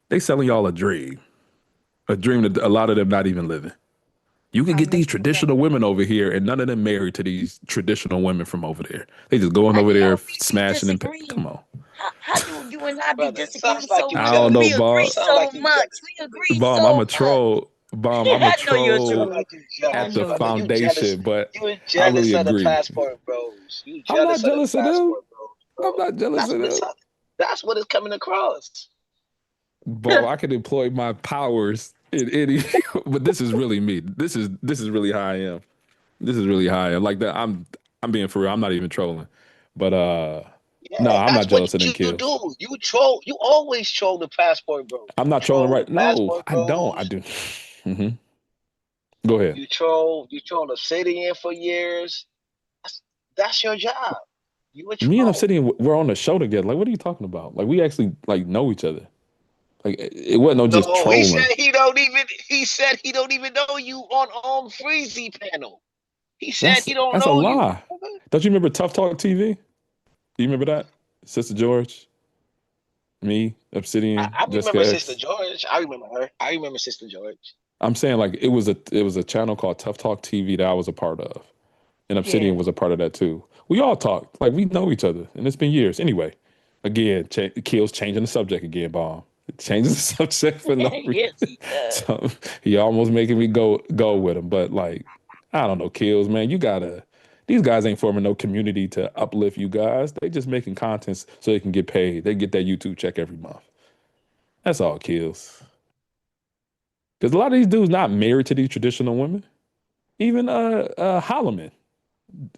They selling y'all a dream that a lot of them not even living. You can get these traditional women over here, and none of them married to these traditional women from over there. They just going over there smashing and come on. How do you and I be Brother, it disagreeing sounds like so you I much? don't But know, we jealous. agree Bob. Sound so like you much. jealous. We agree Bomb, I'm so a much. troll. Bomb, I'm a I know you're Sound troll true. like you I at jealous, the know brother. you. You jealous. foundation, but You I really jealous of the agree. passport bros. You I'm jealous not of the jealous of them. passport bros, I'm bro. not jealous That's of what them. that's what it's coming across. Bob, I can employ my powers in any, but this is really me. This is really how I am. This is really how I am. Like that, I'm being for real. I'm not even trolling. But no, Yeah, I'm not that's what jealous of them you kills. do. You troll. You always troll the passport bros. I'm You not trolling troll the right. No, passport I don't. I bros. do. hmm Go ahead. You troll. You troll Obsidian for years. That's your job. You a Me and troll. Obsidian, we're on the show together. Like, what are you talking about? Like, we actually like know each other. Like, it wasn't no just No, he said trolling. he don't even. He said he don't even know you on Freezy panel. He said That's he don't that's a know you. lie. Don't you remember Tough Talk TV? Do you remember that? Sister George, me, Obsidian, I Jessica remember Sister X. George. I remember her. I remember Sister George. I'm saying like it was a channel called Tough Talk TV that I was a part of, and Yeah. Obsidian was a part of that too. We all talked like we know each other, and it's been years. Anyway, again, Kill's changing the subject again, bomb. Changing the subject for no reason. Yes, he does. So he almost making me go with him, but like I don't know, Kills, man. You gotta. These guys ain't forming no community to uplift you guys. They just making contents so they can get paid. They get that YouTube check every month. That's all, Kills. Because a lot of these dudes not married to these traditional women. Even Holloman,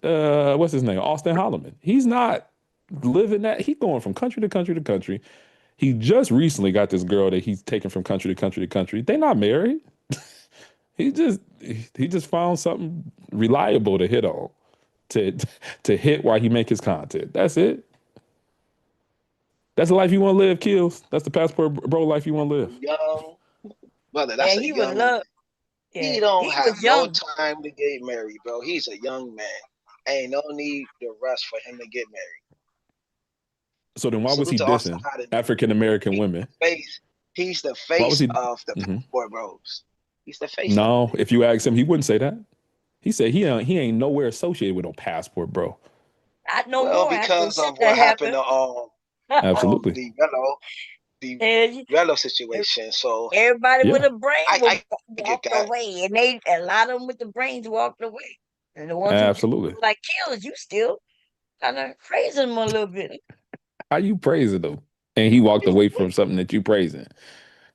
what's his name? Austin Holloman. He's not living that. He's going from country to country to country. He just recently got this girl that he's taking from country to country to country. They not married. He just found something reliable to hit on, to to hit while he make his content. That's it. That's the life you want to live, Kills. That's the passport bro life you want to live. Young brother. Yeah, That's a he would young man. love. He Yeah, don't he have was no young. time to get married, bro. He's a young man. Ain't no need to rush for him to get married. So then why was Salute he to Austin dissing Hotton. African American He's women? the face. He's the Why was face he? of the Mhm. passport bros. He's the face of No, it. if you ask him, he wouldn't say that. He said he ain't nowhere associated with no passport, bro. Not no Well, more after the because shit of that what happened happened. to Absolutely. the And Rello situation. So everybody with Yeah, a brain I get walked that. away, and a lot of them with the brains walked away, and the ones who didn't, absolutely. like Kills, you still kind of praising them a little bit. How you praising him? And he walked away from something that you praising.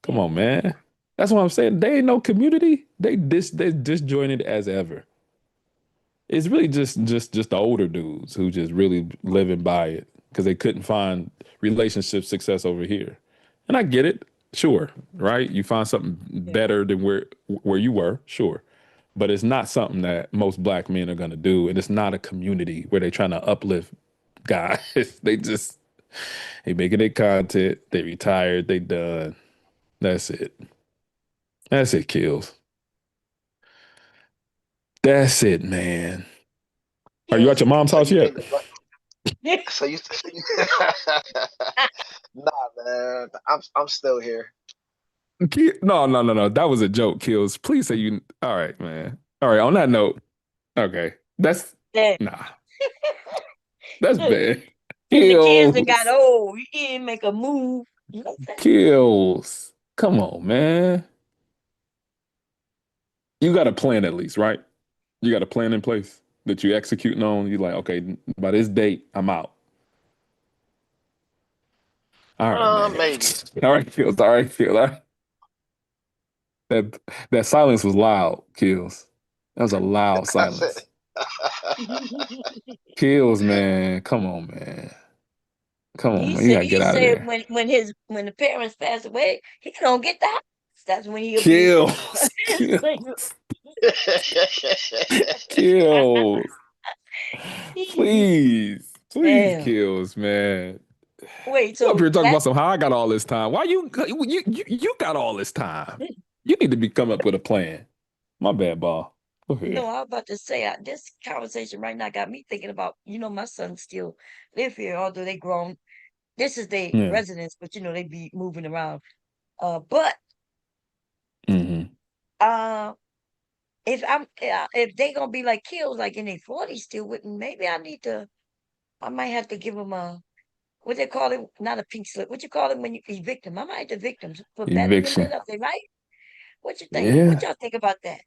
Come on, man. That's what I'm saying. They ain't no community. They disjointed as ever. It's really just the older dudes who just really living by it because they couldn't find relationship success over here. And I get it. Sure, right? You find something Yeah. better than where you were, sure. But it's not something that most black men are gonna do. And it's not a community where they're trying to uplift guys. They making their content, they retired, they done. That's it. That's it, Kills. That's it, man. Are you at your mom's So house you yet? think so you nah, man. I'm still here. No. That was a joke, Kills. Please say you. All right, man. All right. On that note, okay. That's Yeah. nah. That's bad. And the kids that got Kills. old, you didn't make a move. Nothing. Kills. Come on, man. You got a plan at least, right? You got a plan in place that you executing on. You like, okay, by this date, I'm out. All right, man. Maybe. All right, Kills. All right, Kills. All right. That that silence was loud, Kills. That was a loud I said silence. Kills, man. Come on, man. Come on, man. You gotta get He out of said there. when the parents pass away, he don't get the house. That's when he'll be Kills. single. Kills. Kills. Please. Please, Damn. Kills, man. Wait, You up so here talking that about some how I got all this time. Why you got all this time? You need to be come up with a plan. My bad, ball. Go no, ahead. I was about to say this conversation right now got me thinking about, my sons still live here, although they grown. This is their Yeah. residence, but they be moving around. But Mm-hmm. if they gonna be like Kills, like in their 40s still with me, maybe I might have to give them what they call it, not a pink slip. What you call it when you evict them? I might have to evict them for better than Eviction. live. They right? What you think? What Yeah. y'all think about that?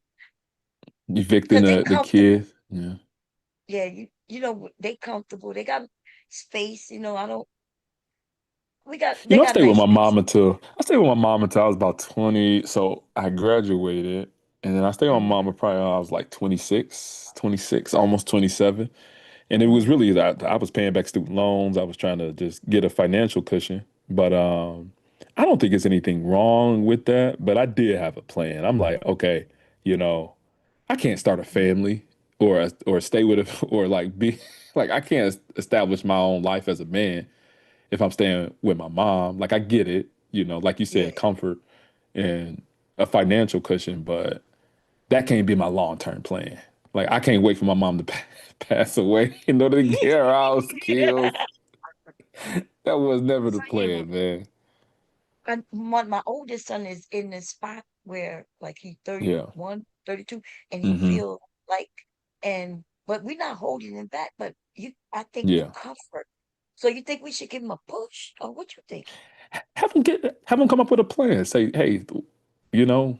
Evicting Because they the comfortable. kids. Yeah. Yeah, they comfortable. They got space. I don't. You They know, I got stayed with nice my space. mom until I was about 20. So I graduated and then I stayed with my Mm-hmm. mama probably when I was like 26, almost 27. And it was Mm-hmm. really that I was paying back student loans. I was trying to just get a financial cushion. But I don't think there's anything wrong with that. But I did have a plan. I'm like, okay, you know, I can't start a family or stay with a or like be like I can't establish my own life as a man if I'm staying with my mom. Like I get it, like you Yeah, said, comfort and a financial cushion, but that can't be my long-term plan. Like I can't wait for my mom to pass away in order to get her house yeah. killed. That was never the Same. plan, man. My oldest son is in this spot where like he's Yeah. 31, 32, and he Hmm. feel like but we're not holding him back, but I think the Yeah. comfort. So you think we should give him a push, or what you think? Have them come up with a plan. Say, hey, you know,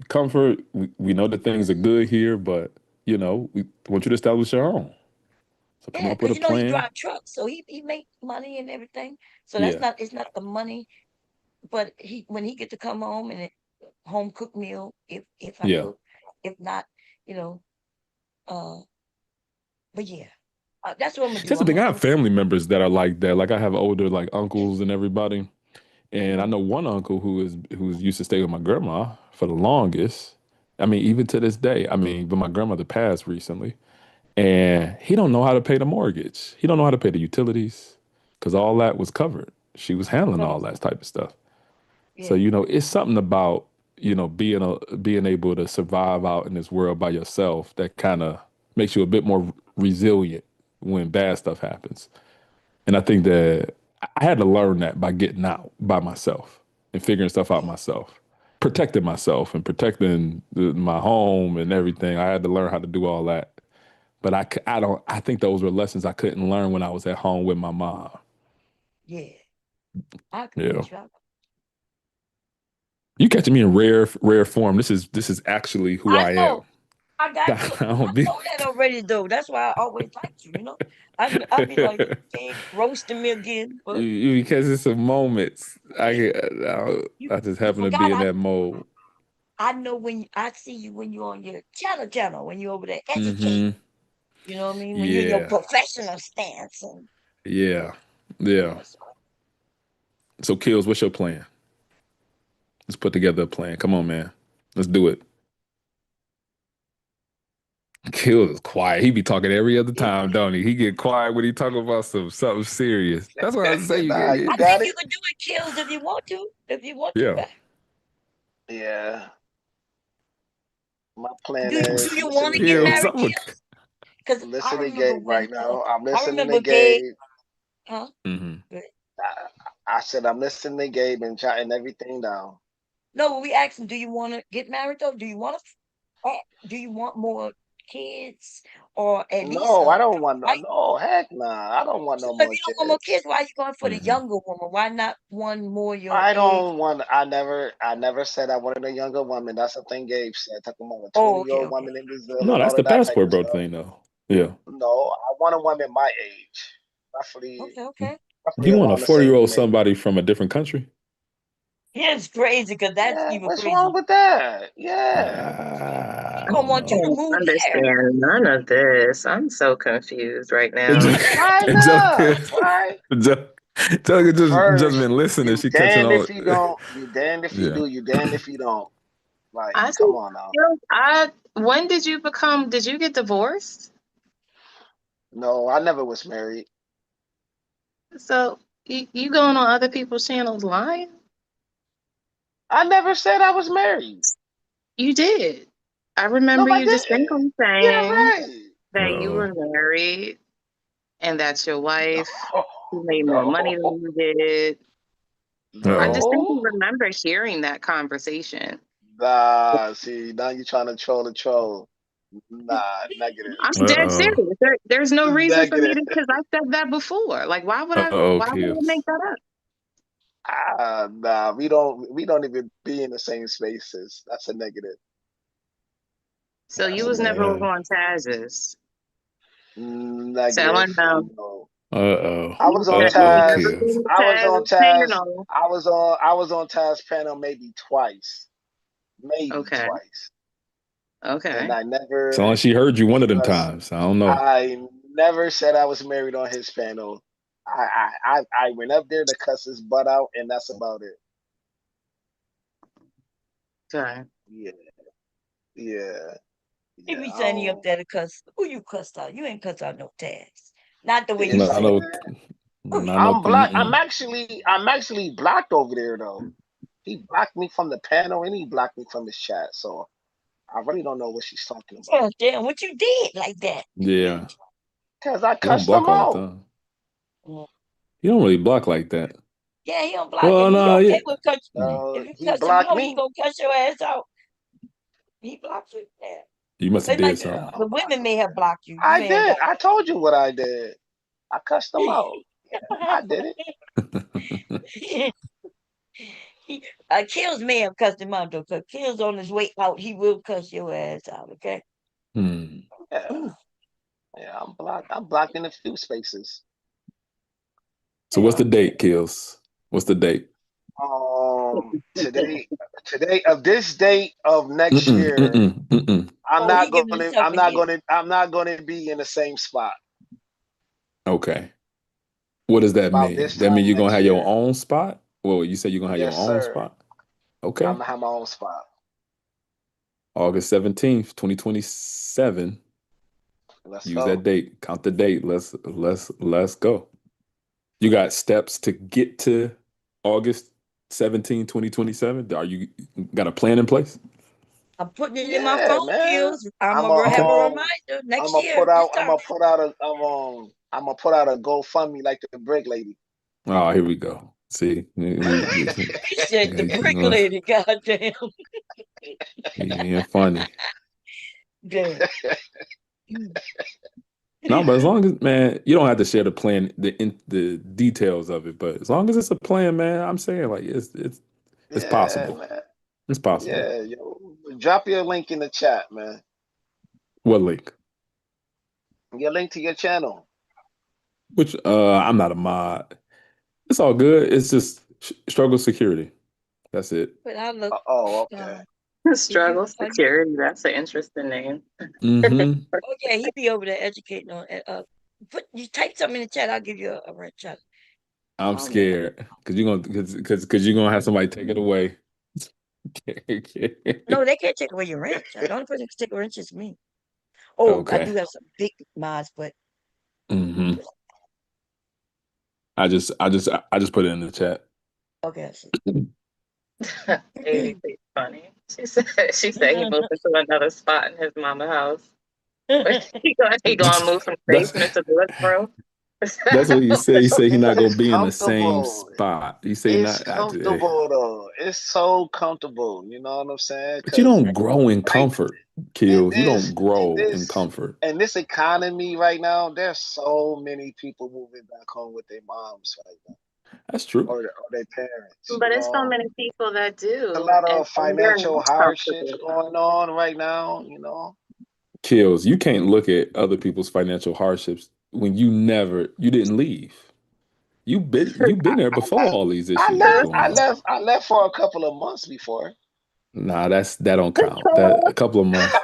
comfort. We know that things are good here, but we want you to establish your own. So come Yeah, up with because a he plan. drive trucks, so he make money and everything. So Yeah. it's not the money, but when he get to come home and home cooked meal, if I Yeah. cook, if not, you know, uh, but yeah, that's what I'm gonna do. That's the I'm thing. gonna, I I'm have gonna family members that are like that. Like I have older like uncles and everybody. And I mhm. know one uncle who's used to stay with my grandma for the longest. I mean, even to this day. I mean, but my grandmother passed recently, and he don't know how to pay the mortgage. He don't know how to pay the utilities because all that was covered. She was handling Oh, all that type of stuff. So yeah, it's something about being able to survive out in this world by yourself that kind of makes you a bit more resilient when bad stuff happens. And I think that I had to learn that by getting out by myself and figuring stuff out yeah, myself, protecting myself and protecting my home and everything. I had to learn how to do all that. But I think those were lessons I couldn't learn when I was at home with my mom. yeah. I agree Yeah. with you. You catching me in rare form. This is actually who I I am. know. I got you. I I don't be know that already, though. That's why I always liked you. I'd be like, okay, roasting me again, but because it's some moments. you I just you happen to be forgot. in that mode. I know I see you when you're on your channel when you're over there educating. Hmm. You know what I mean? When you're in your Yeah. professional stance and Yeah. Yeah. yes, So, Kills, what's your plan? Let's put together a plan. Come on, man. Let's do it. Kills is quiet. He be talking every other time, don't he? He get quiet when he talk about something serious. That's why I say you Nah, get you I got think it. you could do it, Kills, if you want to. If you want to, yeah. back. Yeah. My plan Do is you want listen to to get Kills. Gabe. married, I'm a. Kills? Because Listen I to remember Gabe when right now. I'm I listening to remember Gabe, Gabe. huh? Mhm. Good. I said I'm listening to Gabe and jotting everything down. No, we asked him, do you want to get married though? Do you want more kids or at least No, I don't want no. right? No, heck nah. I don't want So no if more you don't want more kids. kids, why are you going for the Mhm. younger woman? Why not one more your I age? don't want. I never said I wanted a younger woman. That's the thing Gabe said. Talking about a Oh, 20-year okay, old okay. woman in Brazil No, and that's all the of that type passport of bro stuff. thing, though. Yeah. No, I want a woman my age, roughly, Okay, okay. roughly You want a around the same 40-year-old age. somebody from a different country? Yeah, it's crazy because that's Yeah, even what's wrong crazy. with that? Yeah. She I gonna don't want I you know. to don't move there. understand none of this. I'm so confused right now. Why Joker, not? Right? Joker just First, been listening. you She catching damned all. if you don't. You damned if you Yeah. do. You damned if you don't. Like, I come see. on now. I when did you get divorced? No, I never was married. So You going on other people's channels lying? I never said I was married. You did. I remember No, I you didn't. distinctly Yeah, saying right. that you Uh-oh. were married and that your wife who made more money than No, you did. I Uh-oh. distinctly no. remember hearing that conversation. Nah, see, now you're trying to troll the troll. Nah, negative. I'm dead Uh-oh. serious. There's no reason for me Negative. to, because I said that before. Like, why would I? Uh-oh, Why would I Kills. make that up? Nah, we don't even be in the same spaces. That's a negative. So you That's a was never negative. over on Taz's. Negative. Telling them No. Uh-oh. I was on you Uh-oh, Taz. never Kills. been to I was on Taz's Taz. panel. I was on Taz panel maybe twice. Maybe Okay. twice. And Okay. I So long never as she heard you one of them expressed times. I don't know. I never said I was married on his panel. I went up there to cuss his butt out, and that's about it. Okay. Yeah, yeah, He yeah. be I saying he up don't. there to cuss. Who you cussed out? You ain't cussed out no tags. Not the way you Not say it. no, Yeah. Who you not no. I'm blocked. I'm Mm-mm. actually I'm actually blocked over there though. He blocked me from the panel and he blocked me from his chat. So I really don't know what she's talking about. God damn, what you did like that? Yeah. Cause I You don't cussed block him all the out. time. Mm. You don't really block like that. Yeah, he don't block Well, him. He no, yeah. okay with cuss. Mm. If you He cuss him blocked out, he me. gonna cuss your ass out. He blocked you. Yeah. You must have It did might Yeah, something. the women may have blocked you. You I may have did. got I told you what I did. I cussed him out. Yeah, I did it. he Kills may have cussed him out though, because Kills on his way out, he will cuss your ass out, okay? Hmm. Yeah, Ooh, yeah. I'm blocked. I'm blocked in a few spaces. So what's the date, Kills? What's the date? Today, of this date of next Mm-mm, year, mm-mm, mm-mm. I'm oh, he not giving gonna. himself I'm a not hint. gonna. I'm not gonna be in the same spot Okay. What does that about mean? this That mean time you're gonna next have your year. own spot? Well, you said you're gonna have your Yes, own sir. spot. I'm Okay. gonna have my own spot. August 17th, 2027. Let's Use that go. date. Count the date. Let's go. You got steps to get to August 17, 2027? Are you got a plan in place? I'm putting it in my Yeah, phone, man. Kills. I'm I'm gonna have a Okay. reminder next year. This I'm time. gonna put out a I'm gonna put out a GoFundMe like the brick lady. Oh, here we go. See, He said the brick lady, goddamn. yeah, funny. Damn. No, but as long as man, you don't have to share the plan, the details of it. But as long as it's a plan, man, I'm saying like it's Yeah, possible. man. It's possible. Yeah, yo. Drop your link in the chat, man. What link? Your link to your channel. Which I'm not a mod. It's all good. It's just struggle security. That's it. But I look, Oh, okay. is you Struggle funny? security. That's an interesting name. Mm-hmm. Oh yeah, he be over there educating on. Put you type something in the chat. I'll give you a red chat. I'm Oh man. scared because you're gonna have somebody take it away. No, they can't take away your wrench. The only person who can take a wrench is me. Oh, I Okay. do have some big mods, but Mm-hmm. I just put it in the chat. okay, I see. It's funny. She said he moved into another spot in his mama house. He gonna move from the That's basement to the living room. that's what he said. He said he not It's gonna be in the same comfortable. spot. He say It's not. comfortable though. It's so comfortable. You know what I'm saying? But you Because don't grow in right comfort, in Kills. You don't in grow in this comfort. in this economy right now, there's so many people moving back home with their moms right now, That's true. or their parents. But it's so many people that A do, lot and of they're financial not hardships comfortable. going on right now. Kills. You can't look at other people's financial hardships when you didn't leave. You've been there I before left. all these issues was going on. I left for a couple of months before. Nah, that don't count. That a couple of months.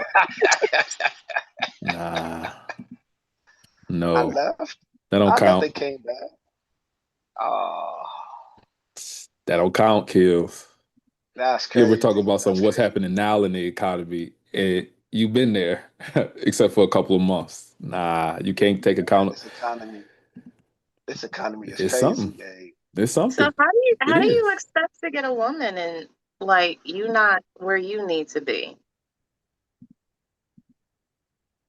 Nah, I no, left. that don't I left count. and came back. Oh, That don't count, Kills. that's You ever talk crazy. about some That's what's crazy. happening now in the economy, and you've been there, except for a couple of months. Nah, you can't take Man, account. this economy is It's something. crazy, Gabe. It's So something. It how do you is. expect to get a woman and like you not where you need to be?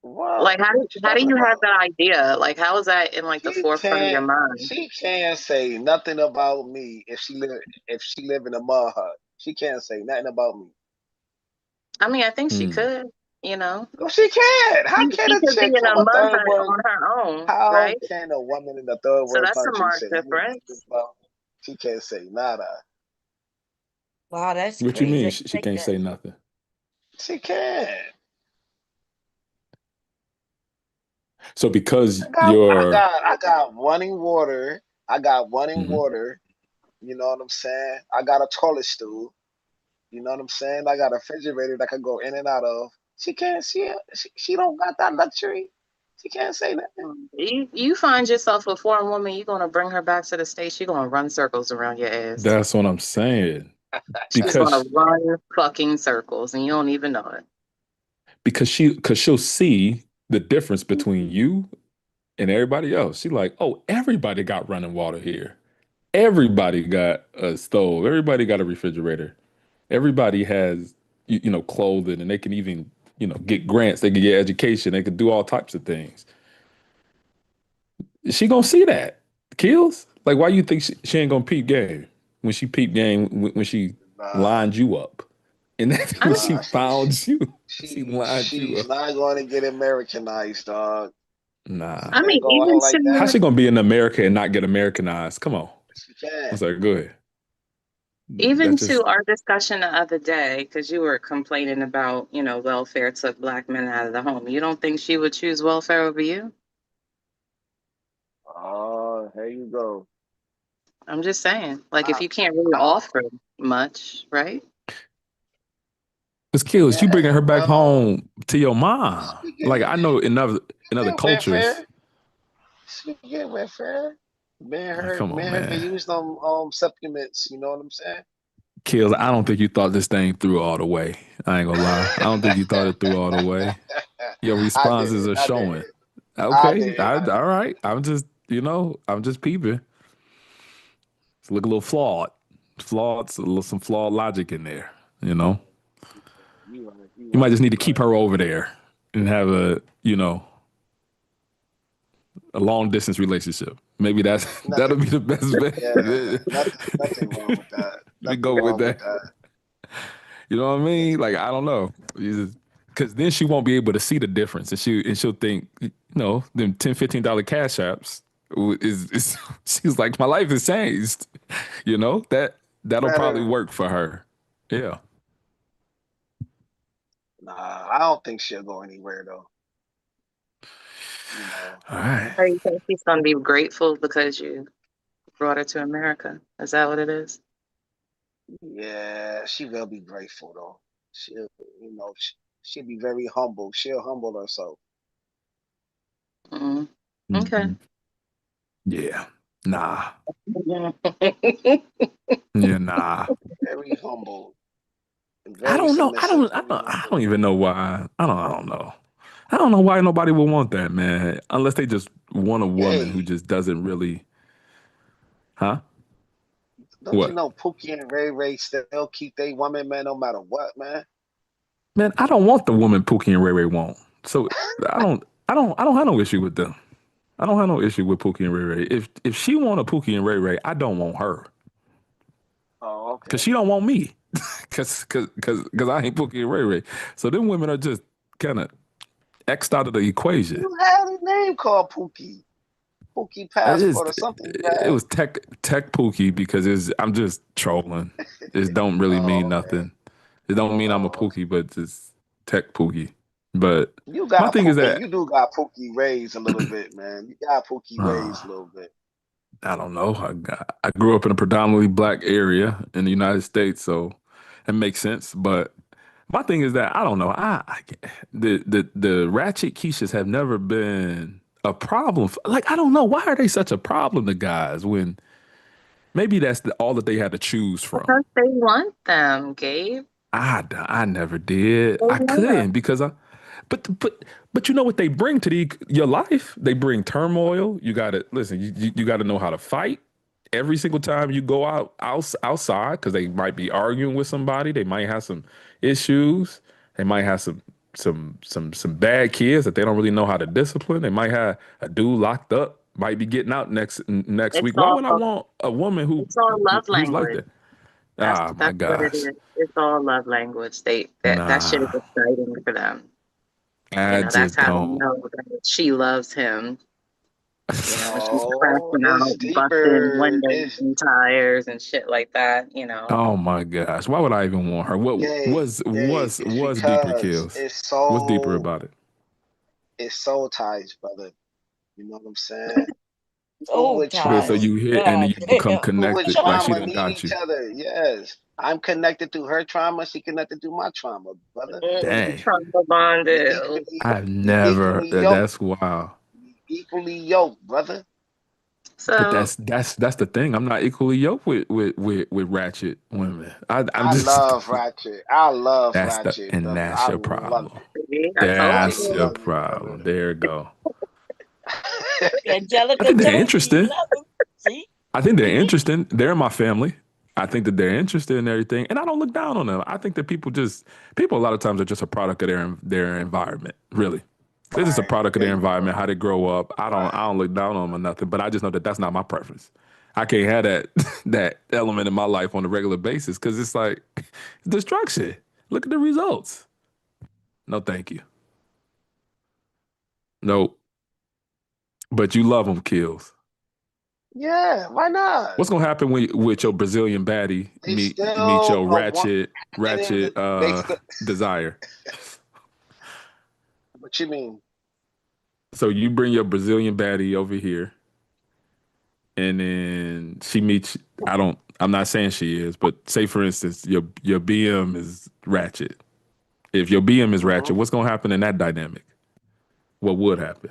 What? Like What you how do talking you have about? that idea? Like how is that in like the She forefront of your can't. mind? She can't say nothing about me if she live in a mud hut. She can't say nothing about me. I mean, I think she Hmm. could, you know. No, she can't. How can She a could be chick in from a a mud third hut world? on her own, How right? can a woman in a third So world that's a country marked say anything difference. about me? She can't say nada. Wow, that's What you crazy. mean I she think can't that. say nothing? She can't. So because I got, I you're got, I got running water. I got running Mhm. water. You know what I'm saying? I got a toilet stool. You know what I'm saying? I got a refrigerator that I can go in and out of. She can't. She don't got that luxury. She can't say nothing. You find yourself a foreign woman, you're gonna bring her back to the States, you're gonna run circles around your ass. that's what I'm saying. She's gonna Because run fucking circles and you don't even know it. because she'll see the difference between you and everybody else. She like, oh, everybody got running water here. Everybody got a stove. Everybody got a refrigerator. Everybody has clothing, and they can even get grants. They can get education. They can do all types of things. She gonna see that kills. Like, why you think she ain't gonna peep game when she peep game when she Nah, lined you up, and that's I when mean, she nah. found you. She lined you She's up. not going to get Americanized, dog. She Nah. I can't mean, go even out like How's that. to she gonna be in America and not get Americanized? Come on. She I can't. was like, go ahead. even That to just our discussion the other day, because you were complaining about, welfare took black men out of the home. You don't think she would choose welfare over you? Oh, here you go. I'm just saying. Like if I, you can't really I don't. offer much, right? it's kills. You bringing Yeah, her back well, home to your mom. she Like, get I know in she other get cultures. welfare. She get welfare. Like, come Me on, and her can man. use them supplements. You know what I'm saying? Kills. I don't think you thought this thing through all the way. I ain't gonna lie. I don't think you thought it through all the way. Your I responses did. are I did. showing. I Okay. did. I All did. right. I'm just peeping. It's look a little flawed. Some flawed logic in there, you know? You right. You You might right. just need to You keep right. her over there and have a long distance relationship. Maybe that'll Nothing. be the best Yeah. bet. Nothing wrong with that. We Nothing go with wrong with that. that. You know what I mean? Nothing Like, wrong. I don't know. Because then she won't be able to see the difference, and she'll think, them $10, $15 cash apps is she's like, my life has changed. That'll probably Better. work for her. Yeah. Nah, I don't think she'll go anywhere though. You know. All right. Or you think she's gonna be grateful because you brought her to America? Is that what it is? Yeah, she will be grateful though. She'll, she'll be very humble. She'll humble herself. Mm. Okay. Mhm. Yeah. Nah. Yeah. Yeah. Nah. Very humble and I very don't know. I submissive. don't. I Very don't. I humble. don't even know why. I don't know. I don't know why nobody would want that, man. Unless they just want a woman who Hey, just doesn't really, huh? don't you What? know Pookie and Ray Ray still keep they woman, man, no matter what, man? Man, I don't want the woman Pookie and Ray Ray want. So I don't. I don't have no issue with them. I don't have no issue with Pookie and Ray Ray. If she want a Pookie and Ray Ray, I don't want her Oh, because okay. she don't want me. Cause I ain't Pookie and Ray Ray. So them women are just kind of X'd out of the equation. You had a name called Pookie. Pookie It is. Passport or something you It had. was tech Pookie because I'm just trolling. It don't really mean Oh, okay. nothing. It don't mean I'm a Oh, okay. Pookie, but it's tech Pookie. But You my got thing is Pookie. that You do got Pookie raised a little bit, man. You got Pookie uh, raised a little bit. I don't know. I grew up in a predominantly black area in the United States, so it makes sense. But my thing is that I don't know. The ratchet quiches have never been a problem. Like, I don't know, why are they such a problem to guys when maybe that's all that they had to choose from. Because they want them, Gabe. I never did. They I want them. couldn't because but you know what they bring to your life? They bring turmoil. You gotta listen. You gotta know how to fight, every single time you go outside, because they might be arguing with somebody, they might have some issues, they might have some bad kids that they don't really know how to discipline. They might have a dude locked up, might be getting out next It's week. Why all would I want a woman it's all love who's like language. that? Ah, my That's what it gosh. is. It's all love language. That shit is Nah, exciting for them. I That's just how they don't. know that she loves him. She's No, crashing it's out, busting deeper. windows It's and tires and shit like that. Oh my gosh. Why would I even want her? What gay, gay. It's was deeper because kills? What's deeper about it? it's soul ties, brother. You know what I'm saying? People Soul with But so ties. trauma, you hit and then God you become damn. people with connected like she trauma done need got each you. other. Yes, I'm connected to her trauma. She connected to my trauma, brother. Dang. Trauma We bonded. I've we never equally yoked. that's wild. We equally yoked, brother. But So that's the thing. I'm not equally yoked with ratchet women. I'm I just love Ratchet. I love Ratchet, and brother. that's I your love problem. see, I told I That's your you. love it, problem. There you go. I Angelica think they're told you you interesting. love him. See? I think they're See? interesting. They're in my family. I think that they're interested in everything, and I don't look down on them. I think that people a lot of times are just a product of their environment. Really, they're just a Right. product of There their you environment, go. how they grow up. I Right. don't look down on them or nothing, but I just know that that's not my preference. I can't have that that element in my life on a regular basis because it's like destruction. Look at the results. No, thank you. Nope. But you love them kills. Yeah, why not? What's gonna happen with your Brazilian baddie They meet still your want ratchet they still desire? what you mean? So you bring your Brazilian baddie over here, and then she meets. I'm not saying she is, but say for instance, your BM is ratchet. If your BM is Hmm. ratchet, what's gonna happen in that dynamic? What would happen?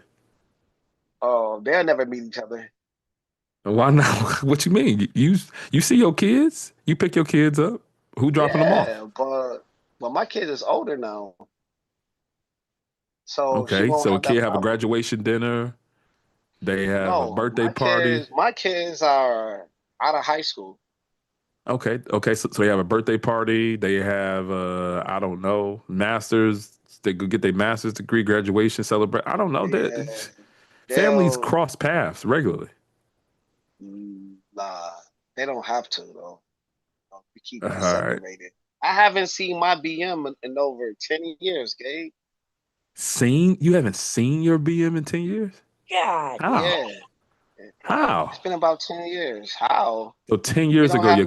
Oh, they'll never meet each other. Why not? What you mean? You see your kids? You pick your kids up? Who dropping them off? Yeah, but my kid is older now, so she Okay, won't so a have that kid have a problem. graduation dinner. They have a No, birthday party. my kids are out of high school. Okay. So they have a birthday party. They have I don't know, masters. They go get their master's degree, graduation, celebrate. I don't know that Yeah, families they'll cross paths regularly. nah, they don't have to though. We keep All that right. separated. I haven't seen my BM in over 10 years, Gabe. You haven't seen your BM in 10 years? God How? Yeah, it's How? been about 10 years. How? So 10 We years don't ago, have no.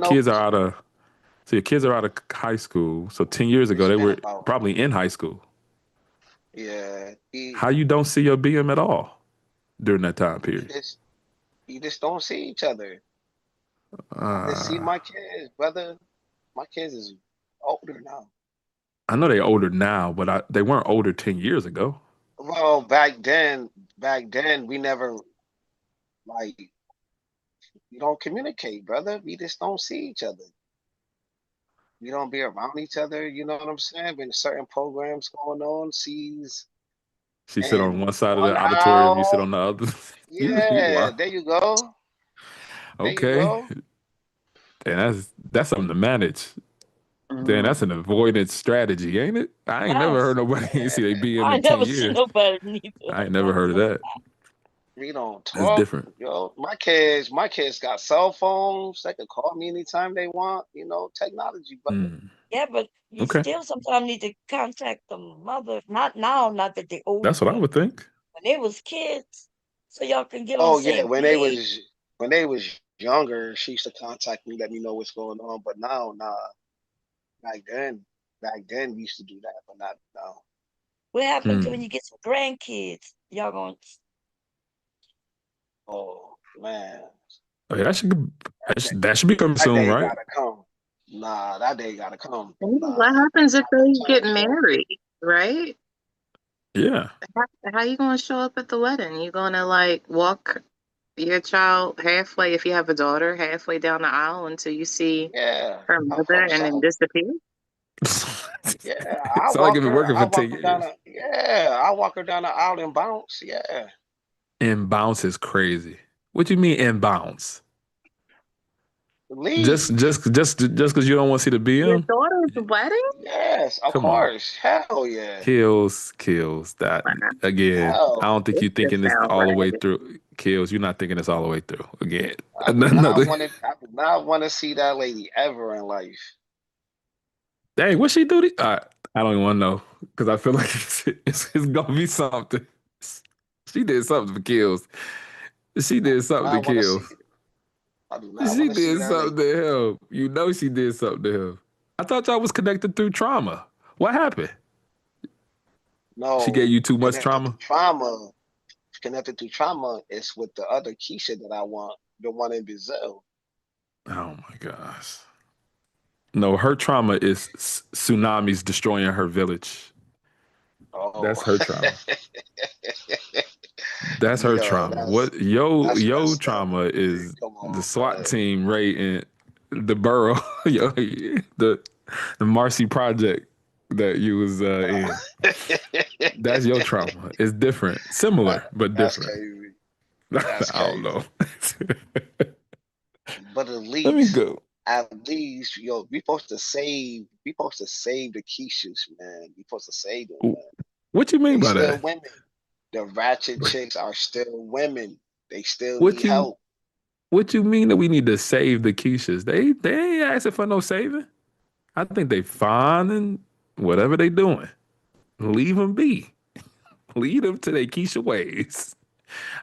your kids are out of high school. So 10 years ago, It's they been were about probably in high school. yeah. How you don't see your BM at all during that time We period? just we just don't see each other. I just see Uh, my kids, brother. My kids is older now. I know they're older now, but they weren't older 10 years ago. Well, back then we never like we don't communicate, brother. We just don't see each other. We don't be around each other. You know what I'm saying? When certain programs going on, sees She sit on and one side of one the auditorium, you sit out. on the other. You Yeah, wow. there you go. There you Okay. go. And that's something to manage. Then Mm. that's an avoidance strategy, ain't it? I ain't never heard Yes. nobody see they BM I in 10 never see years. nobody neither. I ain't never heard of that. We don't That's talk. different. Yo, my kids got cell phones. They can call me anytime they want. You know, technology, brother. Mm. Yeah, but you Okay. still sometimes need to contact the mother. Not now, not that they're older, That's what I but would think. when they was kids, so y'all can get on the Oh yeah, same page. when they was younger, she used to contact me, let me know what's going on. But now, nah. Back then, we used to do that, but not now. What happened to when Hmm. you get some grandkids? Y'all gonna Oh man, Oh, yeah, that day, that should be coming that soon, day right? gotta come. Nah, that day gotta come. Nah, What happens if not no they time get soon. married, right? Yeah. How you gonna show up at the wedding? You gonna like walk your child halfway if you have a daughter, halfway down the aisle until you see Yeah, her I mother hope and then so. disappear? Yeah, Sound like it's been working I for walk 10 her down years. the. Yeah, I walk her down the aisle and bounce. Yeah, And bounce is crazy. What you mean in bounce? Just Leave. because you don't want to see the Your BM? daughter's wedding? Yes, of Come on. course. Hell yeah. Kills. That again. I Hell. don't think This you're just thinking this sounds all the way ragged. through. Kills. You're not thinking this all the way through. Again. I do not Another. want to. I do not want to see that lady ever in life. Dang, what she do? I don't even want to know because I feel like it's gonna be something. She did something for Kills. She did something to I want to see. Kills. I do not She want to see did that something lady. to him. You know she did something to him. I thought y'all was connected through trauma. What happened? She gave No, you too much connected to trauma? trauma. Connected to trauma is with the other Keisha that I want, the one in Brazil. Oh my gosh. No, her trauma is tsunamis destroying her village. That's Oh, her trauma. That's her yo, trauma. What that's yo messed up. trauma Man. is Come the on, SWAT team raiding the borough, the Marcy project that you was in. man. That's your trauma. It's different, similar but That's different. crazy. That's I don't crazy. know. But Let me go. at least, yo, we supposed to save the Keishas, man. We supposed to save them, man. What you mean They by still that? women. The ratchet chicks are still women. They still What need you help. what you mean that we need to save the Keishas? They ain't asking for no saving. I think they fine and whatever they doing. Leave them be. Lead them to their Keisha ways.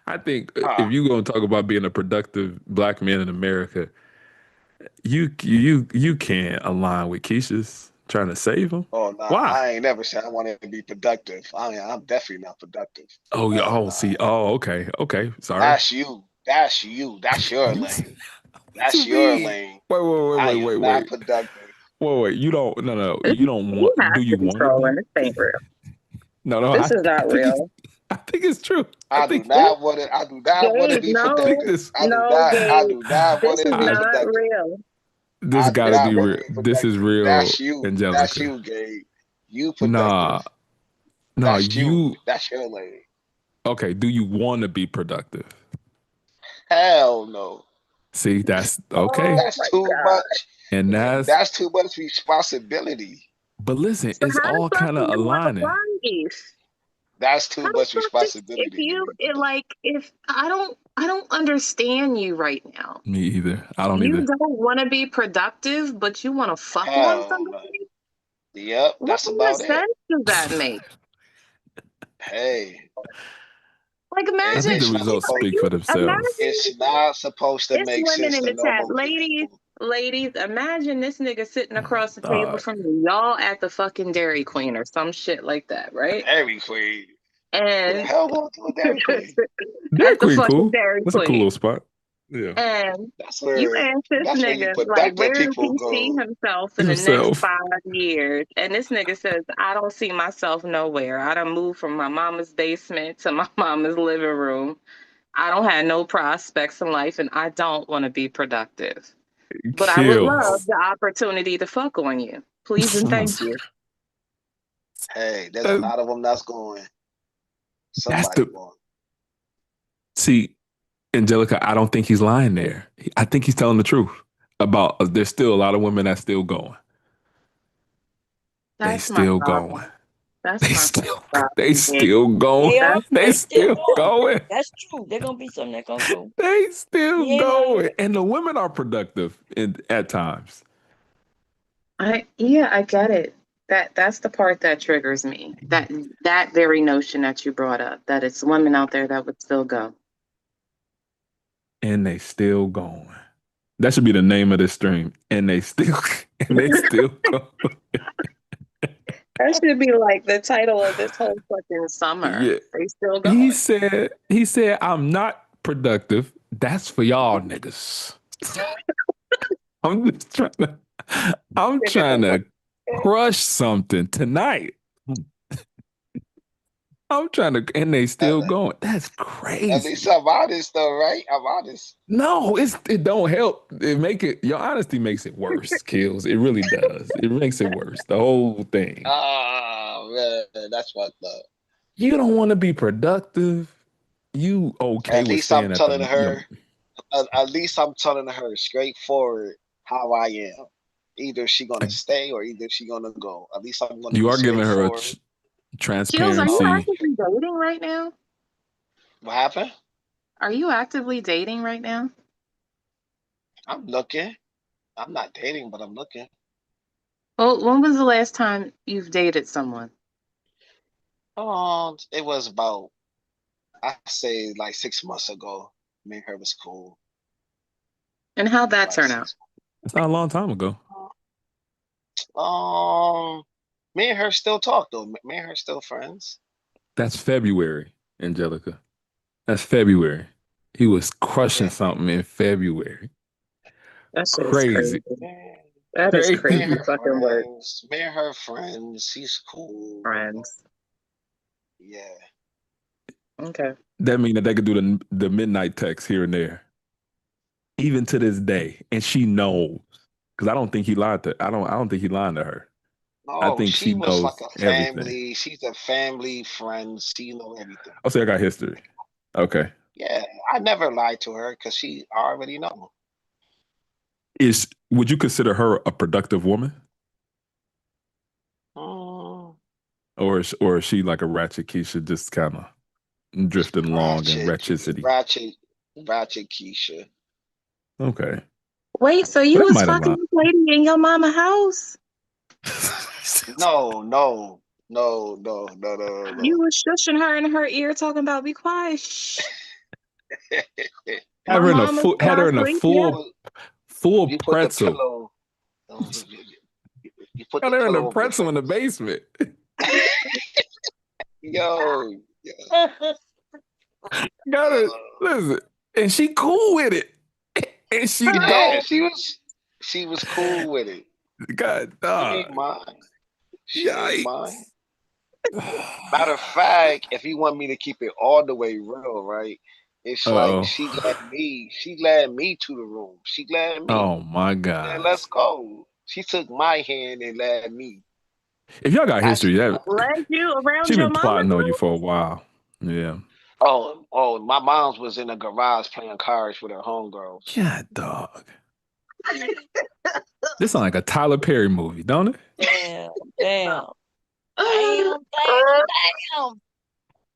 I think if Ah, you're gonna talk about being a productive black man in America, you can't align with Keisha's trying to save them. oh nah, Why? I ain't never said I wanted to be productive. I'm definitely not productive. Oh yeah. Hell Oh, nah. see. Oh, okay. Okay. Sorry. That's you. That's you. That's your You. lane. What That's you your mean? lane. Wait, I wait, am wait, not wait. productive. Wait. You don't. No, no. This, You don't you want. have Do to you be want to trolling. be? This ain't real. No, no. This is I not think it's. real. I think it's true. I I do think. This, not want to. I do not want to Gabe, be I think no, productive. this. no, I Gabe. do not want This to is be I, not productive. real. this I do got to not be want real. to be This is productive. real, That's you. That's Angelica. you, Gabe. You Nah, productive. nah. That's you. You That's your lane. okay? Do you want to be productive? Hell no. See, that's okay, Oh That's my too God. much. and That's too much responsibility. but listen, So it's how the all fuck kind do of you want a aligning. wife? That's How too the much fuck if responsibility to you be it productive. like if I don't understand you right now. Me either. I don't You either. don't want to be productive, but you want to fuck on Hell no. somebody? Yep, What that's kind of about it. sense does that make? Hey, Like I it, think imagine the it's not results supposed. speak for themselves. imagine It's not supposed to it's make women sense in to the chat. normal Ladies, people. ladies, imagine this nigga sitting across the table Uh, from you, y'all at the fucking Dairy Queen or some shit like that, right? Dairy Queen. Who the And hell going to a Dairy Queen? Dairy at the Queen, fucking cool. Dairy That's a cool Queen. little spot. Yeah. And That's you where ask this that's where you nigga, like, productive where does people he see go. himself in the next Himself. 5 years? And this nigga says, I don't see myself nowhere. I done moved from my mama's basement to my mama's living room. I don't have no prospects in life and I don't want to be productive. But I would love Kills. the opportunity to fuck on you. Please and thank you. Hey, there's a That- lot of them that's going. That's Somebody the going. see, Angelica. I don't think he's lying there. I think he's telling the truth about. There's still a lot of women that's still going. They That's my still going. problem. That's They my still. They problem. still going. They are. They They still still going. going. That's true. They're gonna be some that gonna go. They still He ain't lying. going. And the women are productive at times. I get it. That's the part that triggers me. That very notion that you brought up, that it's women out there that would still go. And they still going. That should be the name of this stream. And they still go. That should be like the title of this whole fucking summer. Yeah. They still He going. said, I'm not productive. That's for y'all niggas. I'm just I'm trying to crush something tonight. I'm trying to, and they still going. That's At least crazy. I'm honest though, right? I'm honest. No, it don't help. Your honesty makes it worse, Kills. It really does. It makes it worse. The whole thing. Oh man, that's fucked up. You don't want to be productive. You okay At with least I'm staying at telling the her at least I'm telling her straightforward how I am. Either she gonna stay or either she gonna go. At least I'm gonna You be are giving her a straightforward. Jules, are you Oh, transparency. actively dating right now? what happened? Are you actively dating right now? I'm looking. I'm not dating, but I'm looking. Well, when was the last time you've dated someone? It was about I say like 6 months ago. Me and her was cool. And how'd that Like turn out? 6 It's not a long time ago. Me and her still talk though. Me and her still friends. That's February, Angelica. That's February. He was crushing Yeah. something in February. That shit is crazy. Crazy. That is Me and crazy Crazy. her fucking work. friends. Me and her friends. She's cool. Friends. Yeah. Okay. That means that they could do the midnight text here and there, even to this day, and she knows. Because I don't think he lied to. I don't think he lied to her. I No, think she she was like knows a everything. family. She's a family friend. She know everything. I'll say I got history. Okay. Yeah, I never lied to her because she already know. Would you consider her a productive woman, Mm, or is she like a ratchet Keisha, just kind of drifting along in ratchet, ratchicity? ratchet Keisha. Okay. Wait, so Well, you that was might fucking align. this lady in your mama house? No, no, no, no, no, no, You no. was shushing her in her ear talking about be quiet. Shh. Had My her in a mama's full. Had her not in a asleep yet. full You put the pretzel. pillow. You put Had the her in a pillow over your pretzel in the face. basement. Yo, Got her. Listen, and she cool with it, and she yeah, don't. she was cool with it. God, She ain't mine. She ain't mine. yikes. Matter of fact, if you want me to keep it all the way real, right? It's like Oh, she led me to the room. She led me. oh my Said, let's gosh. go. She took my hand and led me. If y'all got history, Actually, that Led you around she your been mama's plotting on you house? for a while. Yeah. oh, my mom's was in the garage playing cards with her homegirls. God, dog. This sounds like a Tyler Perry movie, don't it? Damn, damn, damn, damn, damn.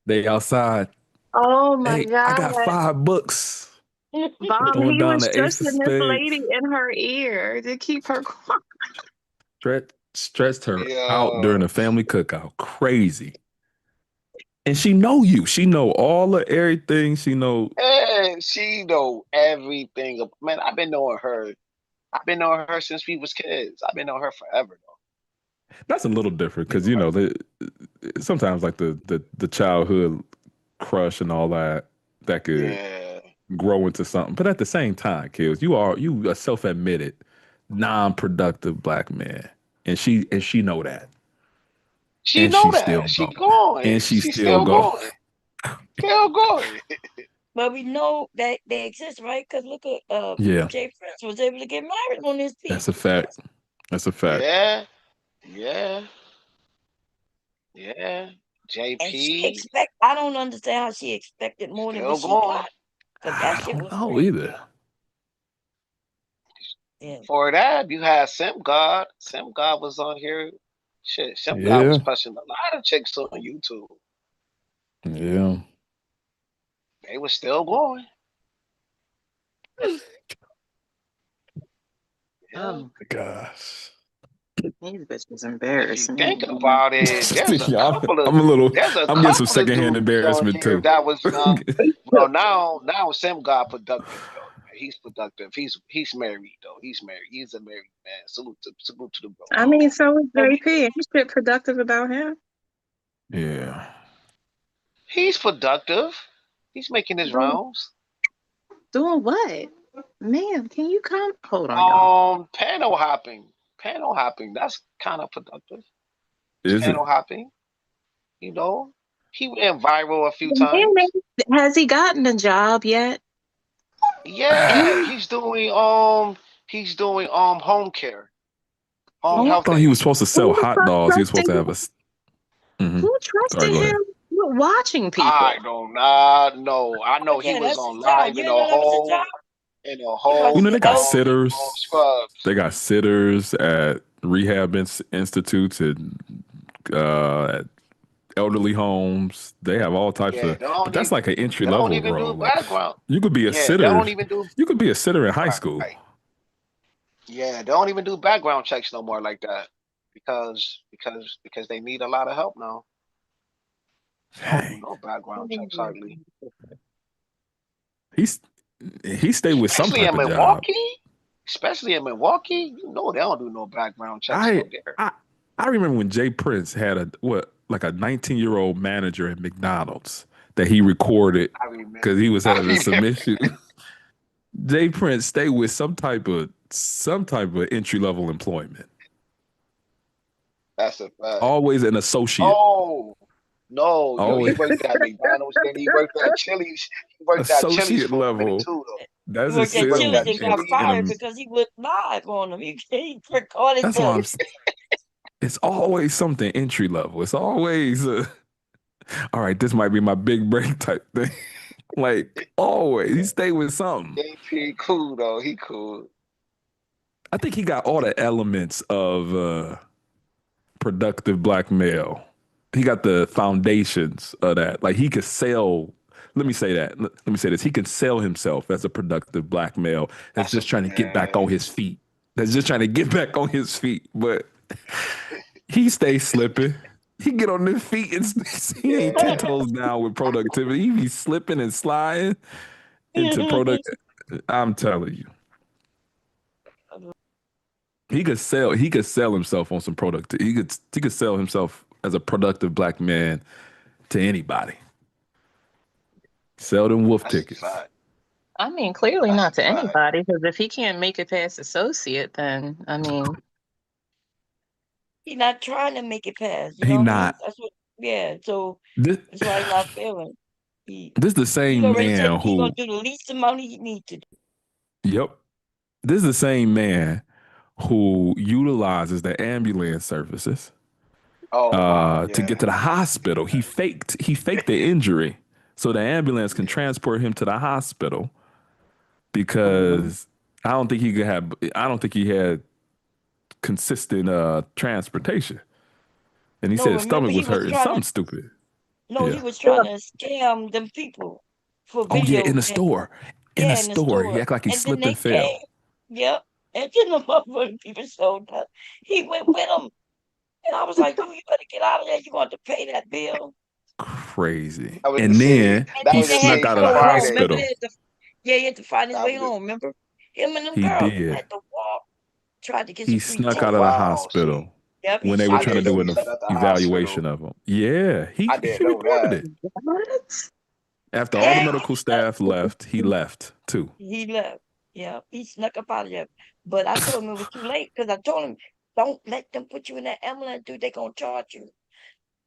They outside. Oh my Hey, I God. got 5 books. Bomb, Throwing he down was the ace of shushing this spades. lady in her ear to keep her quiet. Stretched her out during Yeah. a family cookout. Crazy. And she know you. She know all of everything. She know. And she know everything. Man, I've been knowing her. I've been knowing her since we was kids. I've been knowing her forever though. That's a little different You because know her. sometimes like the childhood crush and all that could Yeah. grow into something. But at the same time, kids, you a self-admitted non-productive black man, and she know that, She and know she's that. still She going, and going. she's She's still still going. going. Still going. But we know that they exist, right? Because look at Yeah, Jay Prince was able to get married on his that's feet. a fact. That's a fact. Yeah. Yeah. Yeah. And she JP I don't understand how she expected more than what still she going. got. Because that I shit don't was know crazy. either. Yeah. For that, you had Simp God. Simp God was on here. Shit, Simp God was Yeah, pushing a lot of chicks on YouTube. yeah. They were still going. Yeah. Oh, Gosh. these bitches If embarrass you me. think about it, Yeah, I'm getting some there's a secondhand dudes on embarrassment here too. that was well now Sim got productive though. He's productive. He's married though. He's married. He's a married man. Salute to the bro. I mean, so is But JP. Ain't shit productive about him. Yeah. he's productive. He's making his Doing, rounds. doing what? Ma'am, can you come? Hold on, y'all. Panel hopping. Panel hopping. That's kind of productive. It's Is it? panel hopping. You know, he went viral a few The man, times. has he gotten a job yet? Yeah, he's doing home care, home Who, I health thought he was aid. supposed to sell who the hot fuck dogs. He was supposed trusted to have him? a. Who Sorry, trusted go him ahead. with watching I people? do not know. I Oh know he yeah, was that's his on job. live You in didn't a know that was his job? whole in a Because You whole know, you they got know, sitters. scrubs. They got sitters at rehab institutes and at elderly homes. They have all types Yeah, of, but that's like an entry they don't level even do role. Like background. you could be a Yeah, they sitter. don't even do You could be a sitter in high school. right. Yeah, they don't even do background checks no more like that because they need a lot of help now. They don't do Dang. no background checks hardly, He's he stayed with some especially type in of job. Milwaukee. Especially in Milwaukee, you know they don't do no background checks I no there. I I remember when Jay Prince had a what like a 19-year-old manager at McDonald's that he recorded I remember. because he was I having some remember. issue. Jay Prince stayed with some type of entry level employment. That's a fact. Always an associate. Oh no, yo, he Always worked at McDonald's, then he worked at Chili's. He worked at Chili's associate for a minute level. too, though. That's he a worked He at worked Chili's at and in, got Chili's. in fired a. because he went live on them. He recorded That's why himself. it's always something entry level. It's always all right. This might be my big break type thing. Like always, he stayed with something. JP cool though. He cool. I think he got all the elements of productive black male. He got the foundations of that. Like he could sell. Let me say that. Let me say this. He can sell himself as a productive black male that's That's a just trying to get back yeah. on his feet. That's just trying to get back on his feet. But he stays slipping. He get on his feet and he ain't 10 toes down with productivity. He be slipping and sliding into product. I'm telling you. He could sell himself on some product. He could sell himself as a productive black man to anybody. Sell them wolf That's a tickets. fact. I mean, clearly That's not a to fact. anybody, because if he can't make it past associate, then I mean, He's not trying to make it past. You He know what I mean? not. That's what. Yeah. So This, that's why he's not failing. He this the he same already said man he's gonna who. do the least amount he need to do. Yep. This is the same man who utilizes the ambulance services Oh wow, to get yeah. to the hospital. He faked the injury so the ambulance can Yeah. transport him to the hospital mm, because I don't think he had consistent transportation. And he No, said his remember stomach he was was hurting. trying to. Something stupid. No, he Yeah. was trying to scam them people for Oh yeah, in video. the store. In the Yeah, in the store. He store, acted like he and then slipped and they came. fell. Yep, and then the motherfucking people showed up. He went with them, and I was like, "Dude, you better get out of there. You want to pay that bill?" Crazy. That was the And same. then And That he then was the they had snuck same to out of the for go home. Friday. Remember, hospital. he had to find his That way was home. Remember, him and them He girls did. had to walk, tried to get He some free snuck oh out tickets. of the wow. See, hospital Yep, he when they were I trying to slipped. didn't do know an he slept at the evaluation hospital. of him. Yeah, I he didn't know that. reported it. what? After all the Yeah, medical staff left, he left too. he left. Yeah, he snuck up out of there. But I told him it was too late because I told him, "Don't let them put you in that ambulance, dude. They're gonna charge you."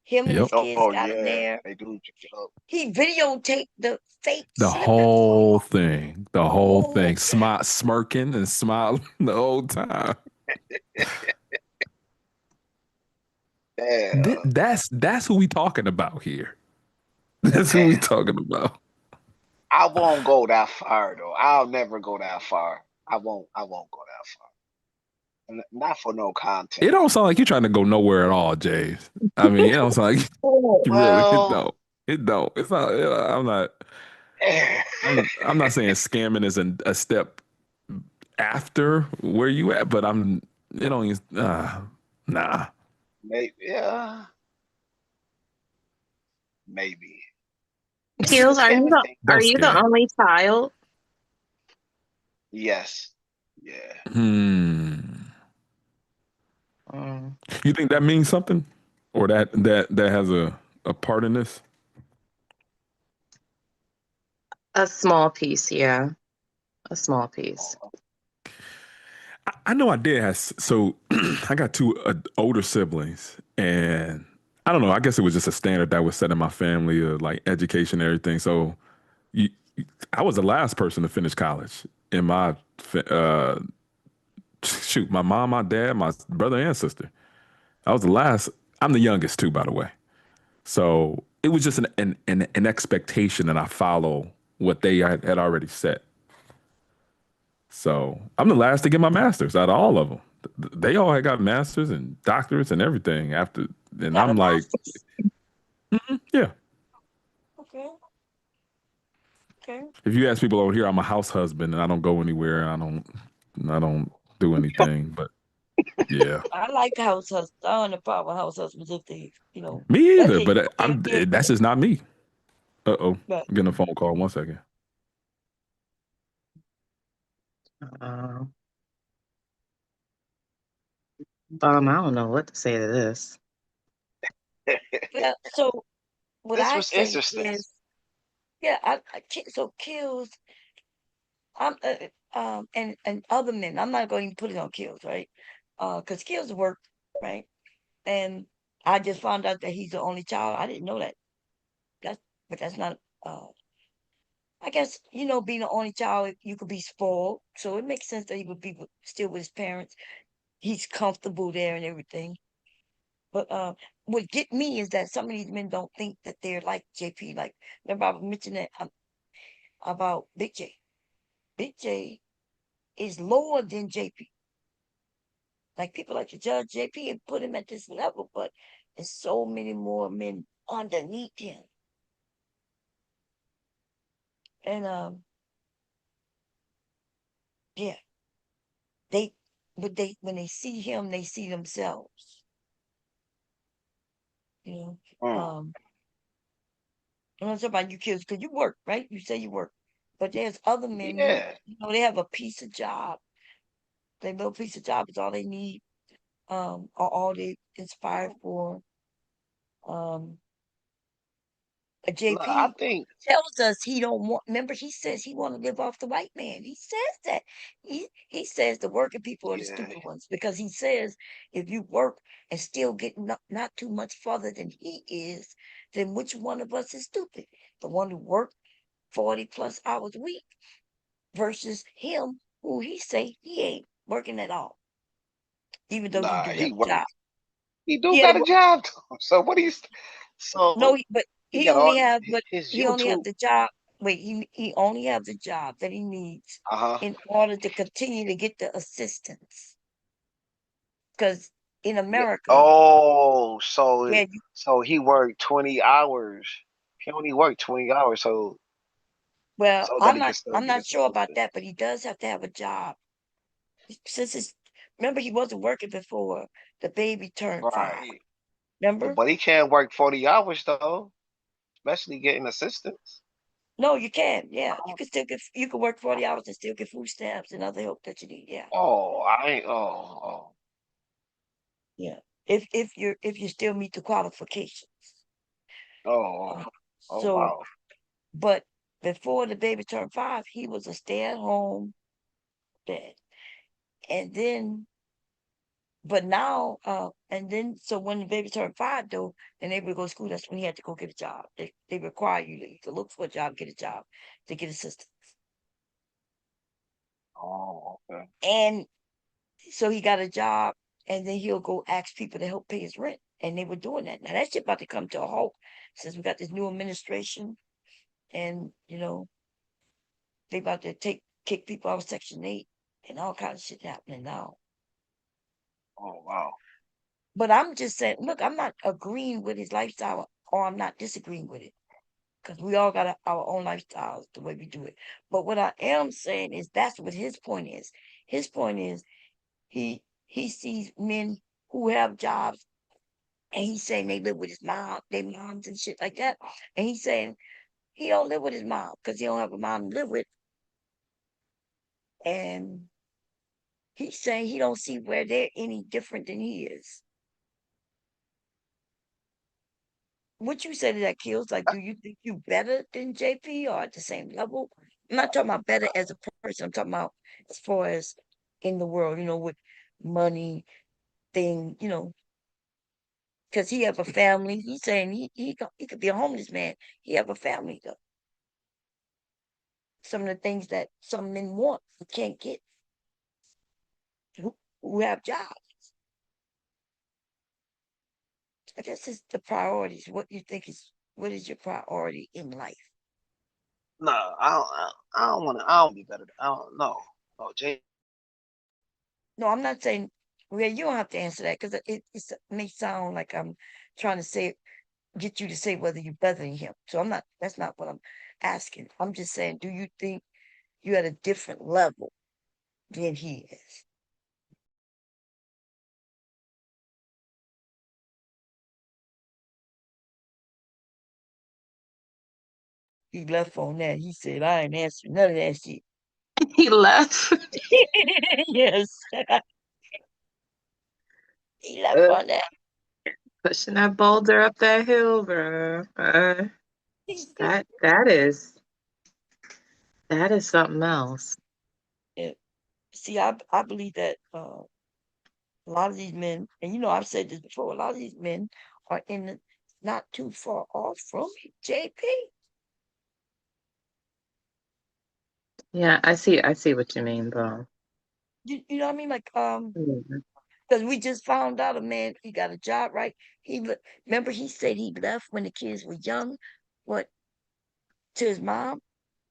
Him and his Yep. kids Oh got in yeah, there. they do check it up. He videotaped the fake The slip and whole fall. thing. The The whole whole thing. Smirking and smiling the whole time. Yeah. That's who we talking about here. That's who we talking about. I won't go that far though. I'll never go that far. I won't go that far. Not for no It content. don't sound like you're trying to go nowhere at all, James. I mean, it don't sound like you really. It Well, don't. It don't. It's not. I'm not. I'm not saying scamming is a step after where you at, but I'm. It don't. Nah. maybe, yeah, maybe. Maybe the Heels, scamming thing. are Don't you the scam. only child? Yes. Yeah. Hmm. Mm, You think that means something, or that has a part in this? a small piece, yeah, a small piece. Oh, I know I did have so I got two older siblings, and I don't know. I guess it was just a standard that was set in my family of like education and everything. So you, I was the last person to finish college in my shoot. My mom, my dad, my brother and sister. I was the last. I'm the youngest too, by the way. So it was just an expectation that I follow what they had already set. So I'm the last to get my master's out of all of them. They all had got masters and doctorates and everything after, and Got a I'm like, master's. yeah. Okay. Okay. If you ask people over here, I'm a house husband and I don't go anywhere. I don't do anything. But yeah, I like house husbands. I don't have a problem with house husbands if they, me let's either. say But they're good. that's just not me. Uh-oh, But I'm getting a phone call. 1 second. I don't know what to say to this. yeah, so what This I was say interesting. is, yeah, so kills. I'm and other men. I'm not going to put it on kills, right? Because kills work, right? And I just found out that he's the only child. I didn't know that. But that's not. I guess being the only child, you could be spoiled, so it makes sense that he would be still with his parents. He's comfortable there and everything. But what get me is that some of these men don't think that they're like JP. Like, remember I was mentioning that about Big J. Big J is lower than JP. Like, people like to judge JP and put him at this level, but there's so many more men underneath him. And yeah, when they see him, they see themselves. You know, I'm not talking about you kids because you work, right? You say you work, but there's other men who, Yeah. they have a piece of job. Their little piece of job is all they need, or all they inspired for. Um, a No, I JP think tells us he don't want. Remember, he says he want to live off the white man. He says that. He says the working people are the yeah. stupid ones because he says if you work and still get not too much farther than he is, then which one of us is stupid? The one who worked 40 plus hours a week versus him who he say he ain't working at all, even though he Nah, do have he a job. worked. He do Yeah, got a job though. So what he's no, so but he he got only all have but his he only have YouTube. the job. Wait, he only have the job that he needs Uh-huh. in order to continue to get the assistance. Because in Yeah. America, Oh, yeah, so he worked 20 hours. He only worked 20 hours well, so that I'm he can not still I'm get not his sure about assistance. that, but he does have to have a job. Since it's remember he wasn't working before the baby turned 5. Right. Remember? But he can't work 40 hours though, especially getting assistance. No, you can. Yeah, you can work 40 hours and still get food stamps and other help that you need. Yeah. Oh, I ain't oh. Yeah. If you still meet the qualifications. Oh. Uh, Oh so wow. but before the baby turned 5, he was a stay-at-home dad. And then but now and then so when the baby turned 5 though, and they would go to school, that's when he had to go get a job. They require you to look for a job, get a job to get assistance. Oh, okay. And so he got a job, and then he'll go ask people to help pay his rent. And they were doing that. Now that shit about to come to a halt since we got this new administration, and they about to kick people out of Section 8 and all kinds of shit happening now. Oh wow. But I'm just saying, look, I'm not agreeing with his lifestyle, or I'm not disagreeing with it, because we all got our own lifestyles, the way we do it. But what I am saying is that's what his point is. His point is he sees men who have jobs, and he's saying they live with his mom, their moms and shit like that. And he's saying he don't live with his mom because he don't have a mom to live with. And he's saying he don't see where they're any different than he is. What you say to that, Kills? Like, do you think you better than JP or at the same level? I'm not talking about better as a person. I'm talking about as far as in the world, with money, thing, because he have a family. He's saying he could be a homeless man. He have a family though. Some of the things that some men want, you can't get who have jobs. I guess it's the priorities. What is your priority in life? No, I don't be better. I don't know. Oh, Jay. No, I'm not saying. Well, you don't have to answer that because it may sound like I'm trying to say get you to say whether you're better than him. So I'm not. That's not what I'm asking. I'm just saying, do you think you're at a different level than he is? He left on that. He said, "I ain't answering none of that shit." He left. Yes, he left on that. Pushing that boulder up that hill, bro. That is something else. Yeah. See, I believe that a lot of these men, and I've said this before, a lot of these men are in the not too far off from JP. Yeah, I see what you mean, bro. You know what I mean? Like, Mhm. because we just found out a man, he got a job, right? Remember he said he left when the kids were young, what, to his mom?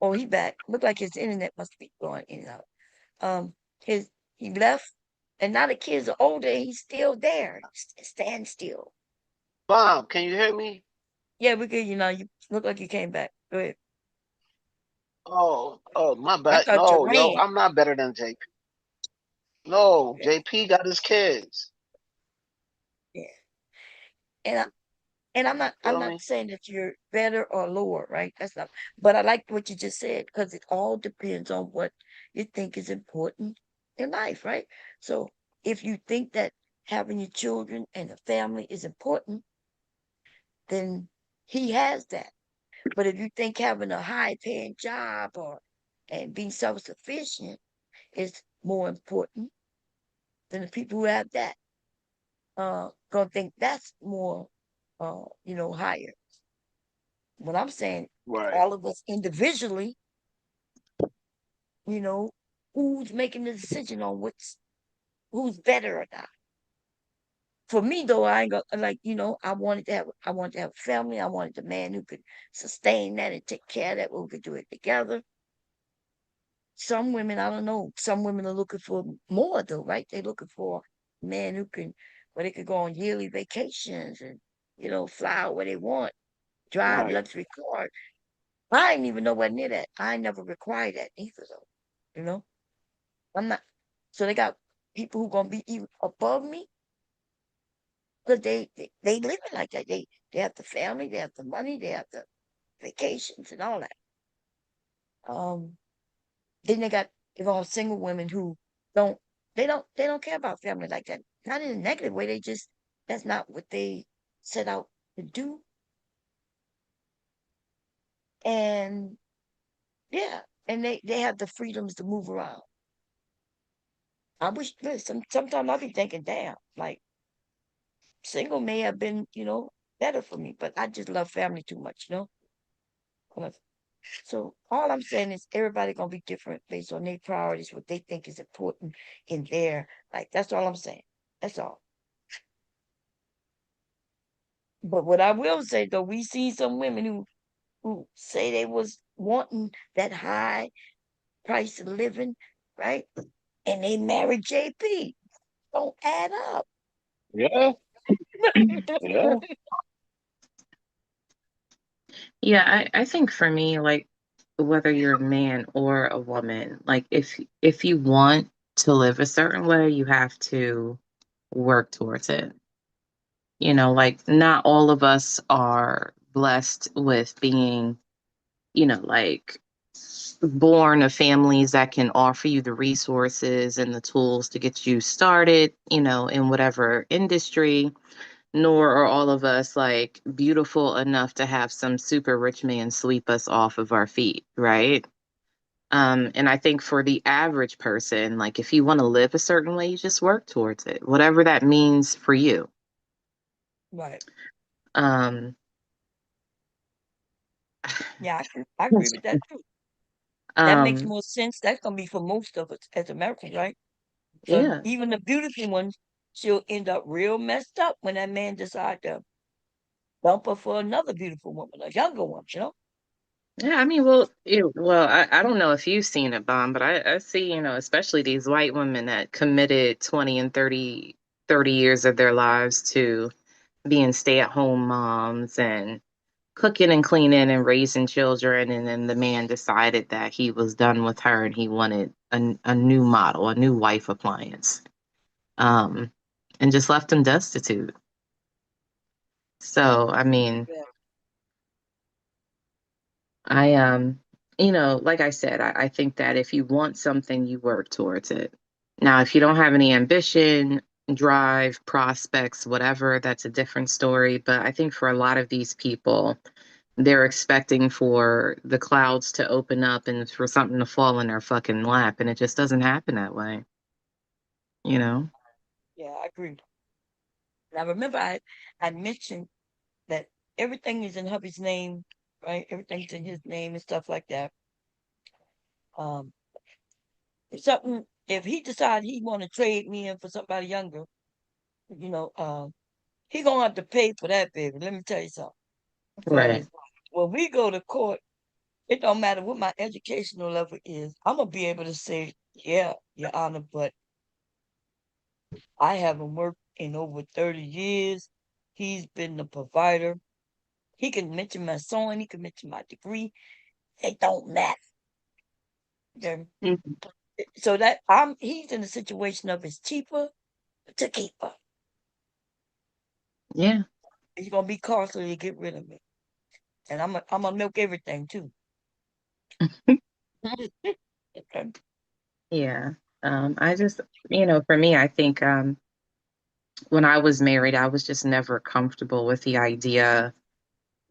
Oh, he back. Looked like his internet must be going in and out. His he left, and now the kids are older, and he's still there, stand still. Bob, can you hear me? Yeah, we could, you look like you came back. Go ahead. Oh, my I bad. thought you No, yo, ran. I'm not better than JP. No, Yeah, JP got his kids. yeah. And I'm not I'm Feel not me? saying that you're better or lower, right? That's not. But I like what you just said because it all depends on what you think is important in life, right? So if you think that having your children and a family is important, then he has that. But if you think having a high paying job and being self sufficient is more important, then the people who have that gonna think that's more higher. What I'm saying, Right. all of us individually, you know, who's making the decision on who's better or not. For me though, I ain't gonna like, I wanted to have a family. I wanted a man who could sustain that and take care of that, we could do it together. Some women, I don't know, some women are looking for more though, right? They're looking for a man where they could go on yearly vacations and, fly out where they want, drive Right. luxury cars. I ain't even nowhere near that. I ain't never required that either though. You know? I'm not so they got people who gonna be even above me because they live it like that. They have the family, they have the money, they have the vacations and all that. Um then they got single women who don't they don't care about family like that. Not in a negative way. They just that's not what they set out to do. And yeah, and they have the freedoms to move around. I wish listen, sometimes I'll be thinking, damn, like single may have been, better for me, but I just love family too much. Uh, So all I'm saying is everybody gonna be different based on their priorities, what they think is important in their like. That's all I'm saying. That's all. But what I will say though, we see some women who say they was wanting that high price of living, right? And they married JP. Don't add up. Yeah, yeah. Yeah, I think for me, like whether you're a man or a woman, like if you want to live a certain way, you have to work towards it. Like not all of us are blessed with being, like born of families that can offer you the resources and the tools to get you started, in whatever industry, nor are all of us like beautiful enough to have some super rich man sweep us off of our feet, right? And I think for the average person, like if you want to live a certain way, you just work towards it, whatever that means for you. Right. Um, Yeah, I agree with that too. That makes um, more sense. That's gonna be for most of us as Americans, right? Because yeah, even the beautiful ones, she'll end up real messed up when that man decides to bump her for another beautiful woman, a younger one. Yeah, I mean, I don't know if you've seen it, Bomb, but I see, especially these white women that committed 20 and 30 years of their lives to being stay-at-home moms and cooking and cleaning and raising children, and then the man decided that he was done with her and he wanted a new model, a new wife appliance, um, and just left them destitute. So, I mean, Yeah. like I said, I think that if you want something, you work towards it. Now, if you don't have any ambition, drive, prospects, whatever, that's a different story. But I think for a lot of these people, they're expecting for the clouds to open up and for something to fall in their fucking lap, and it just doesn't happen that way, you know? Yeah, I agree. Now remember, I mentioned that everything is in hubby's name, right? Everything's in his name and stuff like that. Um, if he decide he want to trade me in for somebody younger, you know, he gonna have to pay for that, baby. Let me tell you something. Right. Because when we go to court, it don't matter what my educational level is. I'm gonna be able to say, yeah, Your Honor, but I haven't worked in over 30 years. He's been the provider. He can mention my son. He can mention my degree. It don't matter. Okay? Mhm. So that he's in a situation of it's cheaper to keep her. Yeah. It's gonna be costly to get rid of me, and I'm gonna milk everything too. Okay. Yeah. I just, for me, I think when I was married, I was just never comfortable with the idea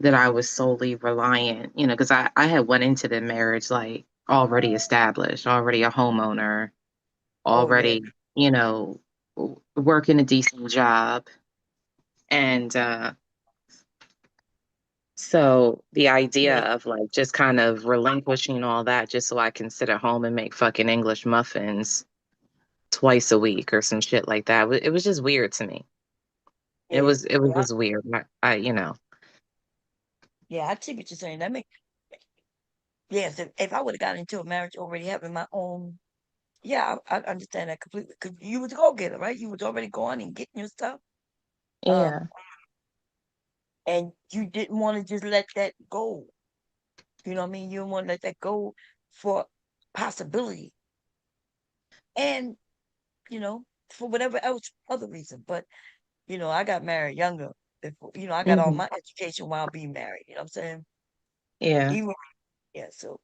that I was solely reliant, because I had went into the marriage like already established, already a homeowner, Oh yeah. already, you know, working a decent job. And so the idea Yeah. of like just kind of relinquishing all that just so I can sit at home and make fucking English muffins twice a week or some shit like that, it was just weird to me. Yeah. It was Yeah. just weird. Yeah. I see what you're saying. That make yes. If I would have gotten into a marriage already having my own, yeah, I understand that completely. Cause you was a go getter, right? You was already going and getting your stuff. Um, Yeah. and you didn't want to just let that go. You know what I mean? You don't want to let that go for possibility. And, for whatever else other reason. But, I got married younger. I got all Hmm. my education while being married. You know what I'm saying? Yeah. Even yeah, so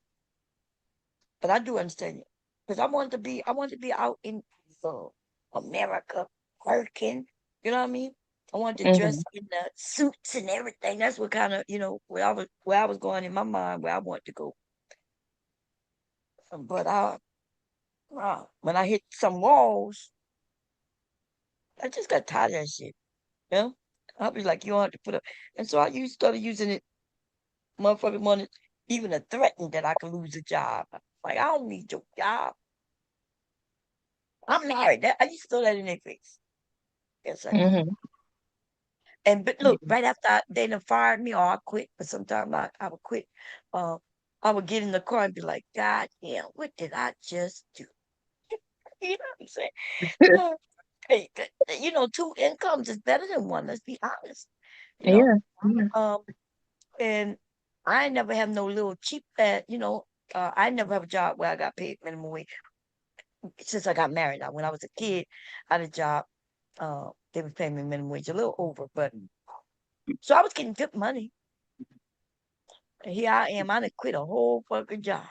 but I do understand you. Because I wanted to be out in America working. You know what I mean? I wanted to dress Hmm. in the suits and everything. That's what kind of, where I was going in my mind, where I wanted to go. But when I hit some walls, I just got tired of that shit. You know? I'll be like, you don't have to put up. And so started using it, motherfucking money, even to threaten that I could lose a job. Like, I don't need your job. I'm married. I used to throw that in their face. Yes, I did. Hmm. But look, right after they done fired me or I quit, but sometimes I would quit. Uh, I would get in the car and be like, God damn, what did I just do? You know what I'm saying? Uh, hey, two incomes is better than one. Let's be honest. You know, Yeah. Yeah. um, and I never have no little cheap I never have a job where I got paid minimum wage since I got married. Now, when I was a kid, I had a job. They was paying me minimum wage, a little over, but so I was getting good money. And here I am. I done quit a whole fucking job.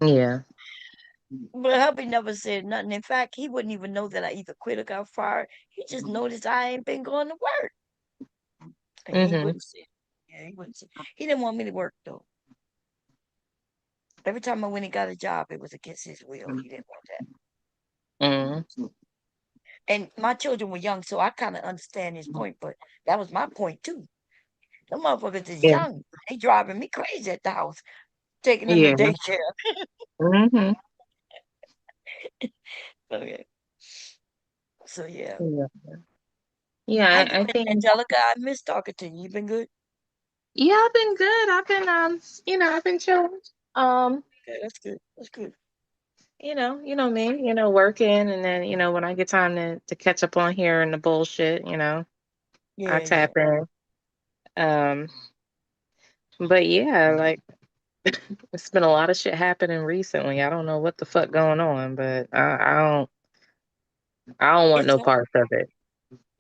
Yeah. But hubby never said nothing. In fact, he wouldn't even know that I either quit or got fired. He just noticed I ain't been going to work. And he Hmm. wouldn't say, yeah, he wouldn't say. He didn't want me to work though. Every time I went and got a job, it was against his will. He didn't want that. Hmm. And my children were young, so I kind of understand his point, but that was my point too. The motherfuckers is Yeah. young. They driving me crazy at the house, taking them to Yeah. daycare. Hmm. Okay. So yeah. Yeah. Yeah. How you I been, think Angelica? I miss talking to you. You been good? Yeah, I've been good. I've been I've been chilling. Okay, that's good. That's good. You know me, working, and then, when I get time to catch up on here and the bullshit, I Yeah, yeah. tap in. Um, but yeah, like it's been a lot of shit happening recently. I don't know what the fuck going on, but I don't want It's no hard. parts of it.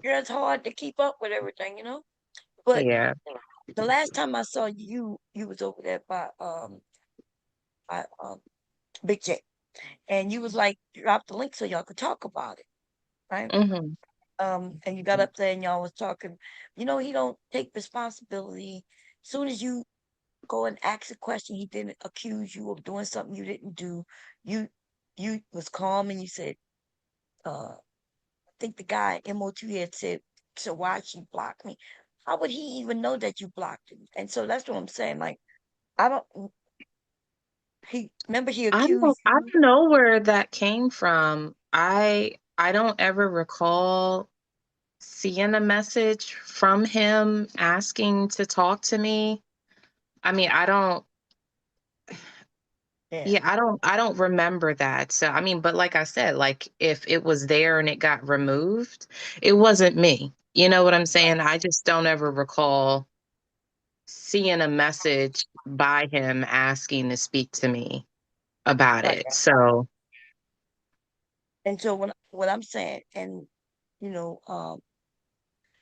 Yeah, it's hard to keep up with everything, But Yeah. the last time I saw you, you was over there by Big J, and you was like, drop the link so y'all could talk about it, right? Mhm. And you got up there and y'all was talking. He don't take responsibility. Soon as you go and ask a question, he didn't accuse you of doing something you didn't do. You you was calm and you said, I think the guy MO2 had said, so why she blocked me? How would he even know that you blocked him? And so that's what I'm saying. Like, I don't. He accused I you. don't know where that came from. I don't ever recall seeing a message from him asking to talk to me. I mean, Yeah, yeah, I don't remember that. So, I mean, but like I said, like if it was there and it got removed, it wasn't me. You know what I'm right, saying? I just don't ever recall seeing a message by him asking to speak to me about right. it. So, And so what I'm saying, and you know,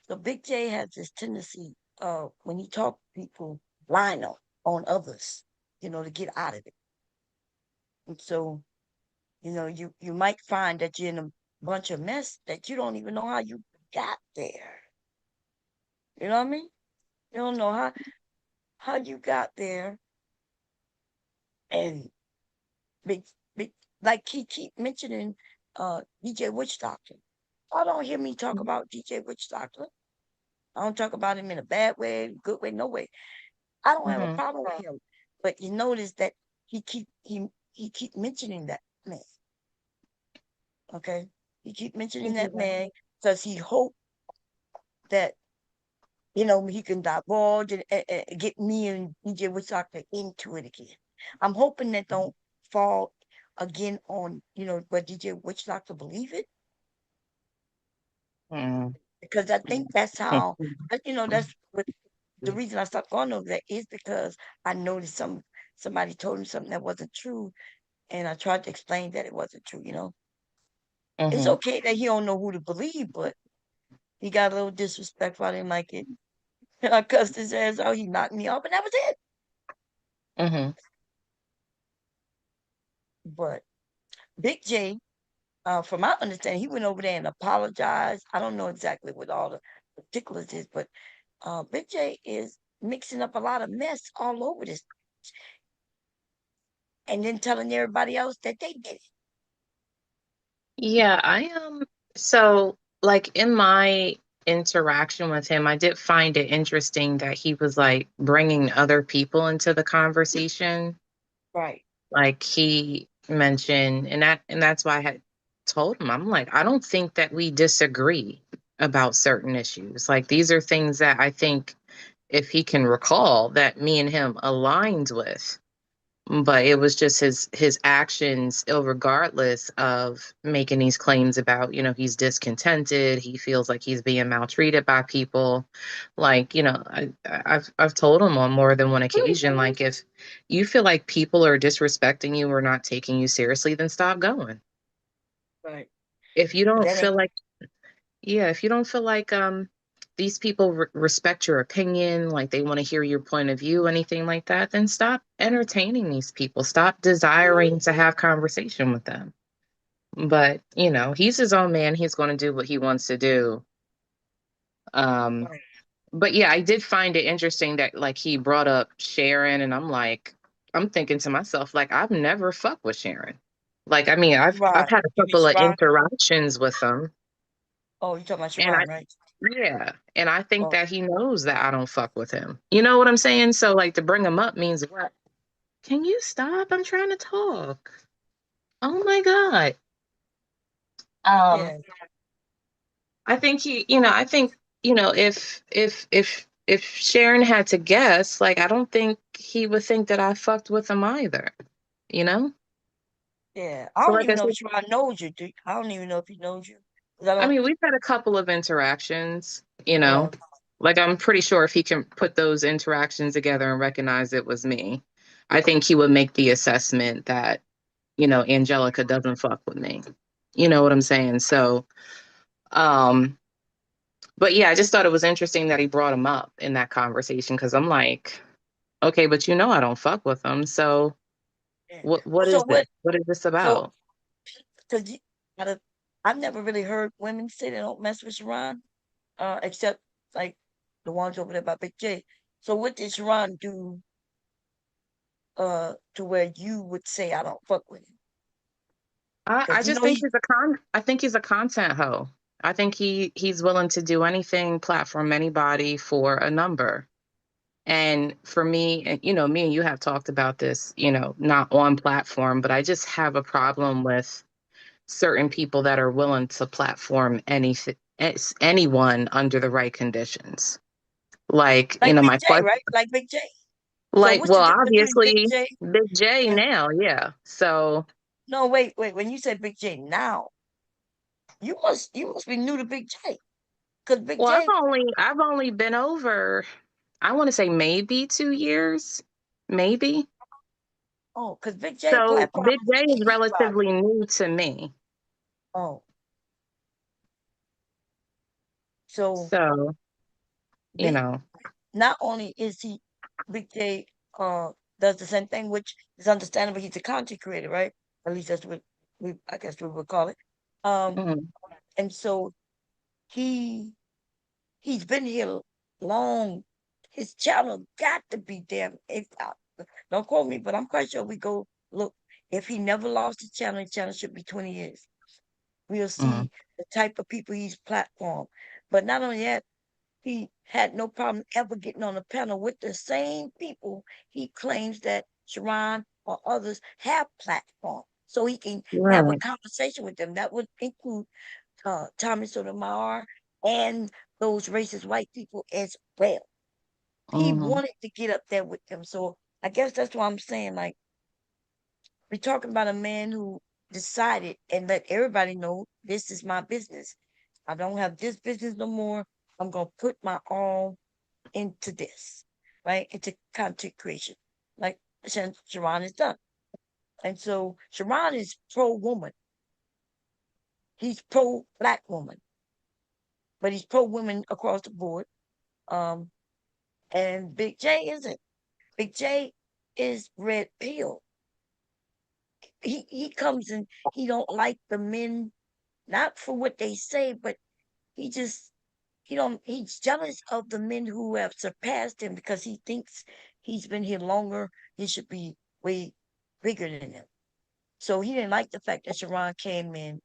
so Big J has this tendency, when he talk to people, line up on others, to get out of it. And so, you might find that you're in a bunch of mess that you don't even know how you got there. You know what I mean? You don't know how you got there, and big big like he keep mentioning DJ Witch Doctor. I don't hear me talk about DJ Witch Doctor. I don't talk about him in a bad way, good way, no way. I don't have a mhm, problem with him. But you notice that he keep mentioning that man. Okay? He keep mentioning that yeah. man because he hope that he can divulge and get me and DJ Witch Doctor into it again. I'm hoping that don't fall again on what DJ Witch Doctor believe it, Mm. because I think that's how that's what the reason I stopped going over that is because I noticed somebody told him something that wasn't true, and I tried to explain that it wasn't true. It's Mhm. okay that he don't know who to believe, but he got a little disrespectful. I didn't like it. And I cussed his ass out. He knocked me off, and that was it. Mhm. But Big J, from my understanding, he went over there and apologized. I don't know exactly what all the particulars is, but Big J is mixing up a lot of mess all over this, and then telling everybody else that they did it. Yeah, I am. So, like in my interaction with him, I did find it interesting that he was like bringing other people into the conversation. Right. Like he mentioned, and that's why I had told him, I'm like, I don't think that we disagree about certain issues. Like these are things that I think if he can recall that me and him aligned with. But it was just his actions, regardless of making these claims about, he's discontented, he feels like he's being maltreated by people. Like, I've told him on more than one occasion, like if you feel like people are disrespecting you or not taking you seriously, then stop going. Right. If you But don't that ain't feel like Yeah, if you don't feel like these people respect your opinion, like they want to hear your point of view, anything like that, then stop entertaining these people. Stop desiring to have conversation with them. But, he's his own man. He's going to do what he wants to do. Um, right. but yeah, I did find it interesting that like he brought up Sharon, and I'm thinking to myself, like, I've never fucked with Sharon. Like, I mean, I've Sharon. had a You mean couple of Sharon? interactions with them, Oh, you talking about and Sharon, right? yeah, and I think Oh, that he knows that I don't fuck with him. You know what I'm saying? So like to bring him up means what? Can you stop? I'm trying to talk. Oh my God. Um, yeah. I think he, I think, if if Sharon had to guess, like, I don't think he would think that I fucked with him either, you know? Yeah, I So don't like I even know said, if Sharon knows you. I don't even know if he knows you. 'Cause I I don't. mean, we've had a couple of interactions, you Yeah, know. Like I'm pretty sure if he can put those interactions together and recognize it was me, I think he would make the assessment that, Angelica doesn't fuck with me. You know what I'm saying? So, um, but yeah, I just thought it was interesting that he brought him up in that conversation because I'm like, okay, but I don't fuck with him. So yeah. what So is this? what? What is this So about? because I've never really heard women say they don't mess with Sharon, except like the ones over there by Big J. So what did Sharon do to where you would say I don't fuck with him? I Because just think I think he's a content hoe. I think he's willing to do anything, platform anybody for a number. And for me, and me and you have talked about this, not on platform, but I just have a problem with certain people that are willing to platform anyone under the right conditions. Like, like Big my J, question, right? Like Big J. So like, what's the well, difference between Big obviously, J Big J and now, yeah. So, no? Wait. When you said Big J now, you must be new to Big J because Big well, J. I've only been over, I want to say maybe 2 years, maybe. Oh, because Big J So platform Big J is anybody. relatively new to me. Oh, so So, you Big. know, Not only is he Big J, does the same thing, which is understandable. He's a content creator, right? At least that's what I guess we would call it. Um, mhm, and so he he's been here long. His channel got to be damn. If don't quote me, but I'm quite sure we go look. If he never lost his channel should be 20 years. We'll mhm. see the type of people he's platformed. But not only that, he had no problem ever getting on a panel with the same people he claims that Sharon or others have platform. So he can have a Right. conversation with them. That would include Tommy Sotomayor and those racist white people as well. He Mhm. wanted to get up there with them. So I guess that's why I'm saying, like, we're talking about a man who decided and let everybody know this is my business. I don't have this business no more. I'm gonna put my all into this, right? Into content creation, like Sharon has done. And so Sharon is pro woman. He's pro black woman, but he's pro women across the board. Um, and Big J isn't. Big J is red pill. He comes and he don't like the men, not for what they say, but he just he's jealous of the men who have surpassed him because he thinks he's been here longer. He should be way bigger than him. So he didn't like the fact that Sharon came in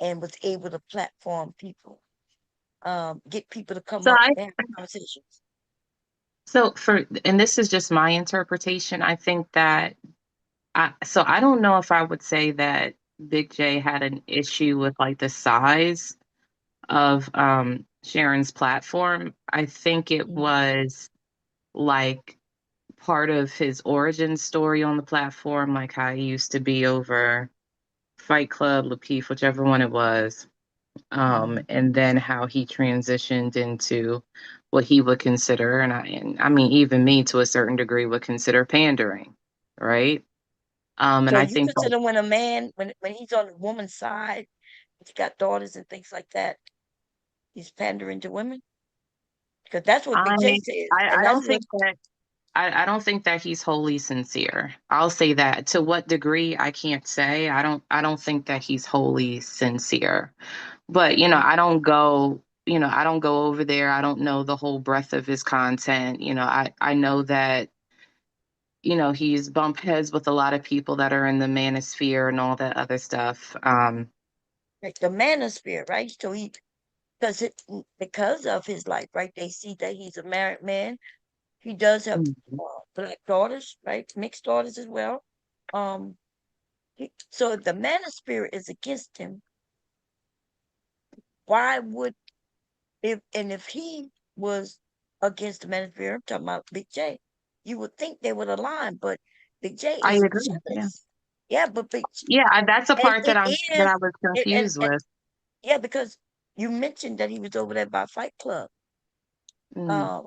and was able to platform people, get people to come So up I and have conversations. so for and this is just my interpretation. I think that I don't know if I would say that Big J had an issue with like the size of Sharon's platform. I think it Mhm. was like part of his origin story on the platform, like how he used to be over Fight Club, Lapeef, whichever one it was. Mhm. And then how he transitioned into what he would consider, and I mean, even me to a certain degree would consider pandering, right? And So I you think that consider when a man, when he's on the woman's side, he's got daughters and things like that, he's pandering to women? Because that's what I, Big J says, I and that's don't what think that I don't think that he's wholly sincere. I'll say that. To what degree, I can't say. I don't think that he's wholly sincere. But, I don't go over there. I don't know the whole breadth of his content. I know that, he's bumped heads with a lot of people that are in the manosphere and all that other stuff. like the manosphere, right? So because of his life, right? They see that he's a married man. He does have Mhm. black daughters, right? Mixed daughters as well. Um, so if the manosphere is against him, why would if he was against the manosphere. I'm talking about Big J. You would think they would align, but Big J I is agree. Yeah. jealous. Yeah, but Big Yeah, that's the and part it that is I was confused and with. yeah, because you mentioned that he was over there by Fight Club. Mm, Um,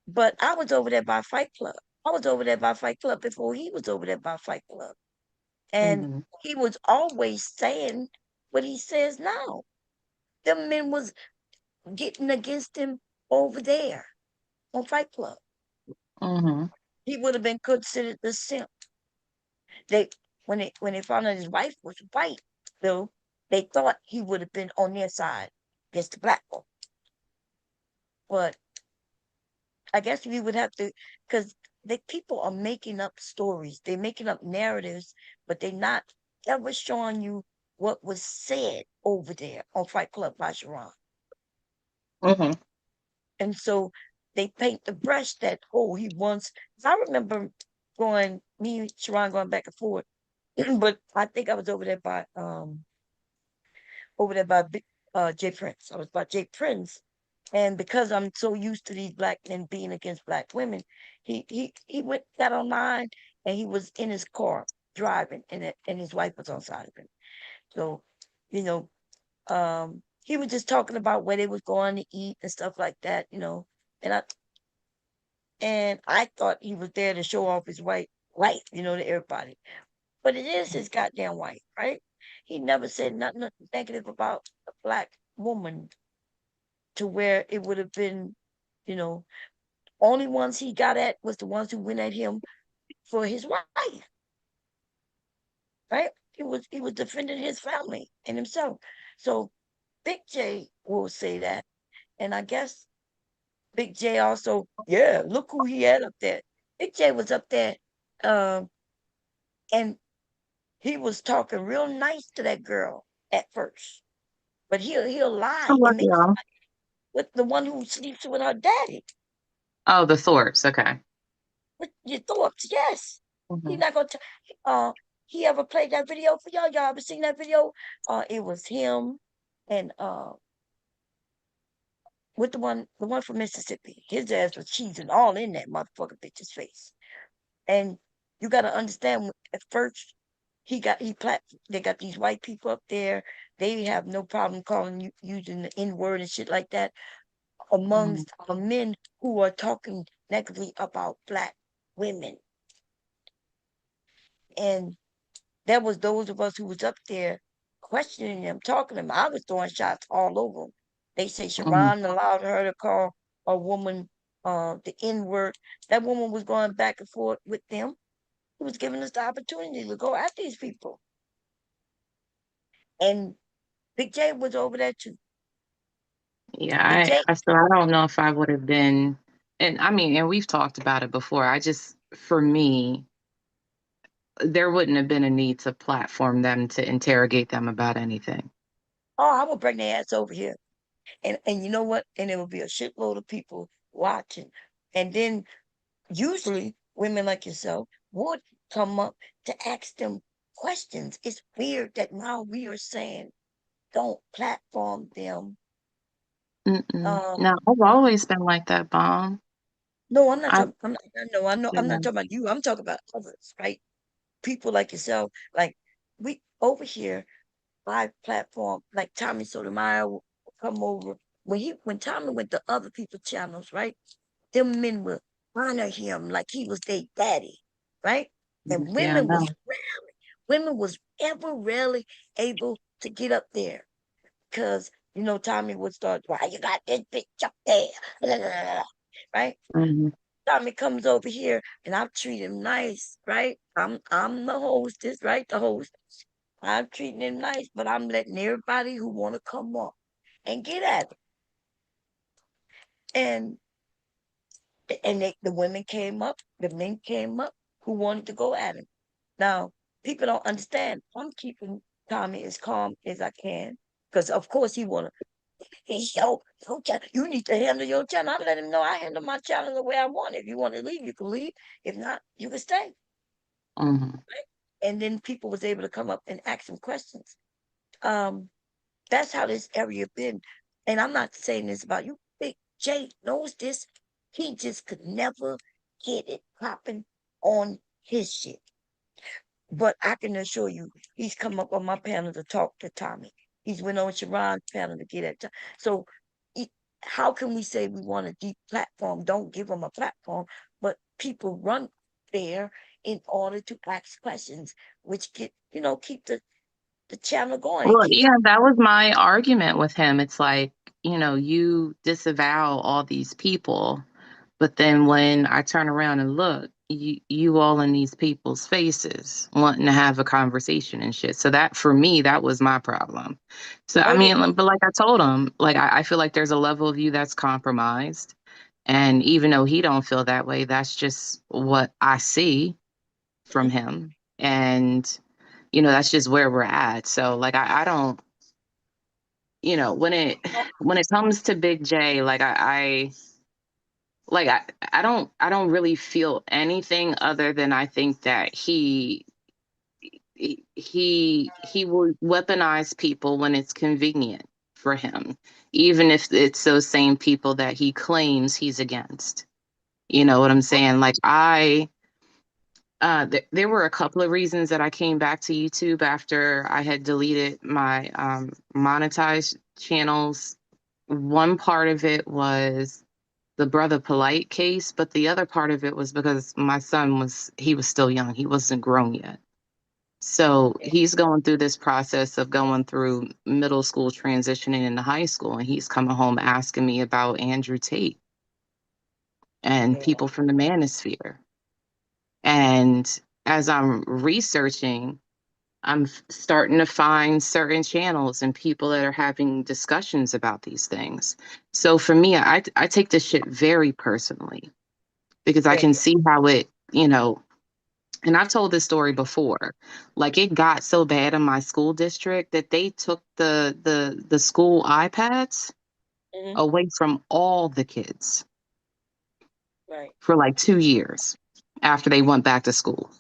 but I was over there by Fight Club. I was over there by Fight Club before he was over there by Fight Club. And mhm, he was always saying what he says now. Them men was getting against him over there on Fight Club. mhm, He would have been considered the simp. They when they found out his wife was white, though, they thought he would have been on their side against the black one. But I guess we would have to, because the people are making up stories. They're making up narratives, but they're not ever showing you what was said over there on Fight Club by Sharon. mhm. And so they paint the brush that, oh, he wants. I remember me and Sharon going back and forth, but I think I was over there by Jay Prince. I was by Jay Prince. And because I'm so used to these black men being against black women, he got online and he was in his car driving and his wife was on side of him. So, you know, he was just talking about where they was going to eat and stuff like that, And I thought he was there to show off his white wife, to everybody. But it is his goddamn wife, right? He never said nothing negative about a black woman to where it would have been, you know, only ones he got at was the ones who went at him for his wife, right? He was defending his family and himself. So Big J will say that. And I guess Big J also, yeah, look who he had up there. Big J was up there, um, and he was talking real nice to that girl at first. But he'll lie Oh, and what make y'all? with the one who sleeps with her daddy. Oh, the Thorpes. Okay. With your thoughts, yes. He's Mhm, not gonna he ever played that video for y'all? Y'all ever seen that video? It was him and with the one from Mississippi. His ass was cheesing all in that motherfucker bitch's face. And you gotta understand at first they got these white people up there. They have no problem calling you using the N-word and shit like that mhm, amongst men who are talking negatively about black women. And there was those of us who was up there questioning them, talking to them. I was throwing shots all over them. They say mhm. Sharon allowed her to call a woman the N-word. That woman was going back and forth with them. He was giving us the opportunity to go at these people. And Big J was over there too. Yeah, Big J, I don't know if I would have been, and I mean, and we've talked about it before. For me, there wouldn't have been a need to platform them to interrogate them about anything. I will bring their ass over here. And you know what? And there will be a shitload of people watching. And then usually women like yourself would come up to ask them questions. It's weird that now we are saying don't platform them. Mm-mm. Um, No, I've always been like that, Bomb. no, I'm not I, talking. I know. I'm not yeah. talking about you. I'm talking about others, right? People like yourself. Like we over here, live platform. Like Tommy Sotomayor will come over when Tommy went to other people's channels, right? Them men would honor him like he was their daddy, right? And Yeah, I know. women was ever rarely able to get up there because Tommy would start, why you got this bitch up there? Blah, blah, blah, right? Mhm. Tommy comes over here and I treat him nice, right? I'm the hostess, right? The host. I'm treating him nice, but I'm letting everybody who want to come up and get at him. And the women came up, the men came up who wanted to go at him. Now, people don't understand. I'm keeping Tommy as calm as I can because, of course, he want to. Hey, you need to handle your channel. I let him know I handle my channel the way I want. If you want to leave, you can leave. If not, you can stay. Mhm. And then people was able to come up and ask him questions. Um, that's how this area been. And I'm not saying this about you. Big J knows this. He just could never get it popping on his shit. But I can assure you, he's come up on my panel to talk to Tommy. He's went on Sharon's panel to get at. So how can we say we want a deep platform? Don't give them a platform, but people run there in order to ask questions, which keep the channel going. Well, yeah, that was my argument with him. It's like, you disavow all these people, but then when I turn around and look, you all in these people's faces wanting to have a conversation and shit. So that, for me, that was my problem. So, I Oh yeah, mean, but like I told him, like, I feel like there's a level of you that's compromised. And even though he don't feel that way, that's just what I see from him. And, that's just where we're at. So like, I don't, when it comes to Big J, like I don't really feel anything other than I think that he will weaponize people when it's convenient for him, even if it's those same people that he claims he's against. You know what I'm saying? Like there were a couple of reasons that I came back to YouTube after I had deleted my monetized channels. One part of it was the Brother Polite case, but the other part of it was because my son was still young. He wasn't grown yet. So he's going through this process of going through middle school, transitioning into high school, and he's coming home asking me about Andrew Tate and people from the manosphere. And as I'm researching, I'm starting to find certain channels and people that are having discussions about these things. So for me, I take this shit very personally because I can see how it, and I've told this story before. Like it got so bad in my school district that they took the school iPads away from all the kids for like 2 years after they went back to school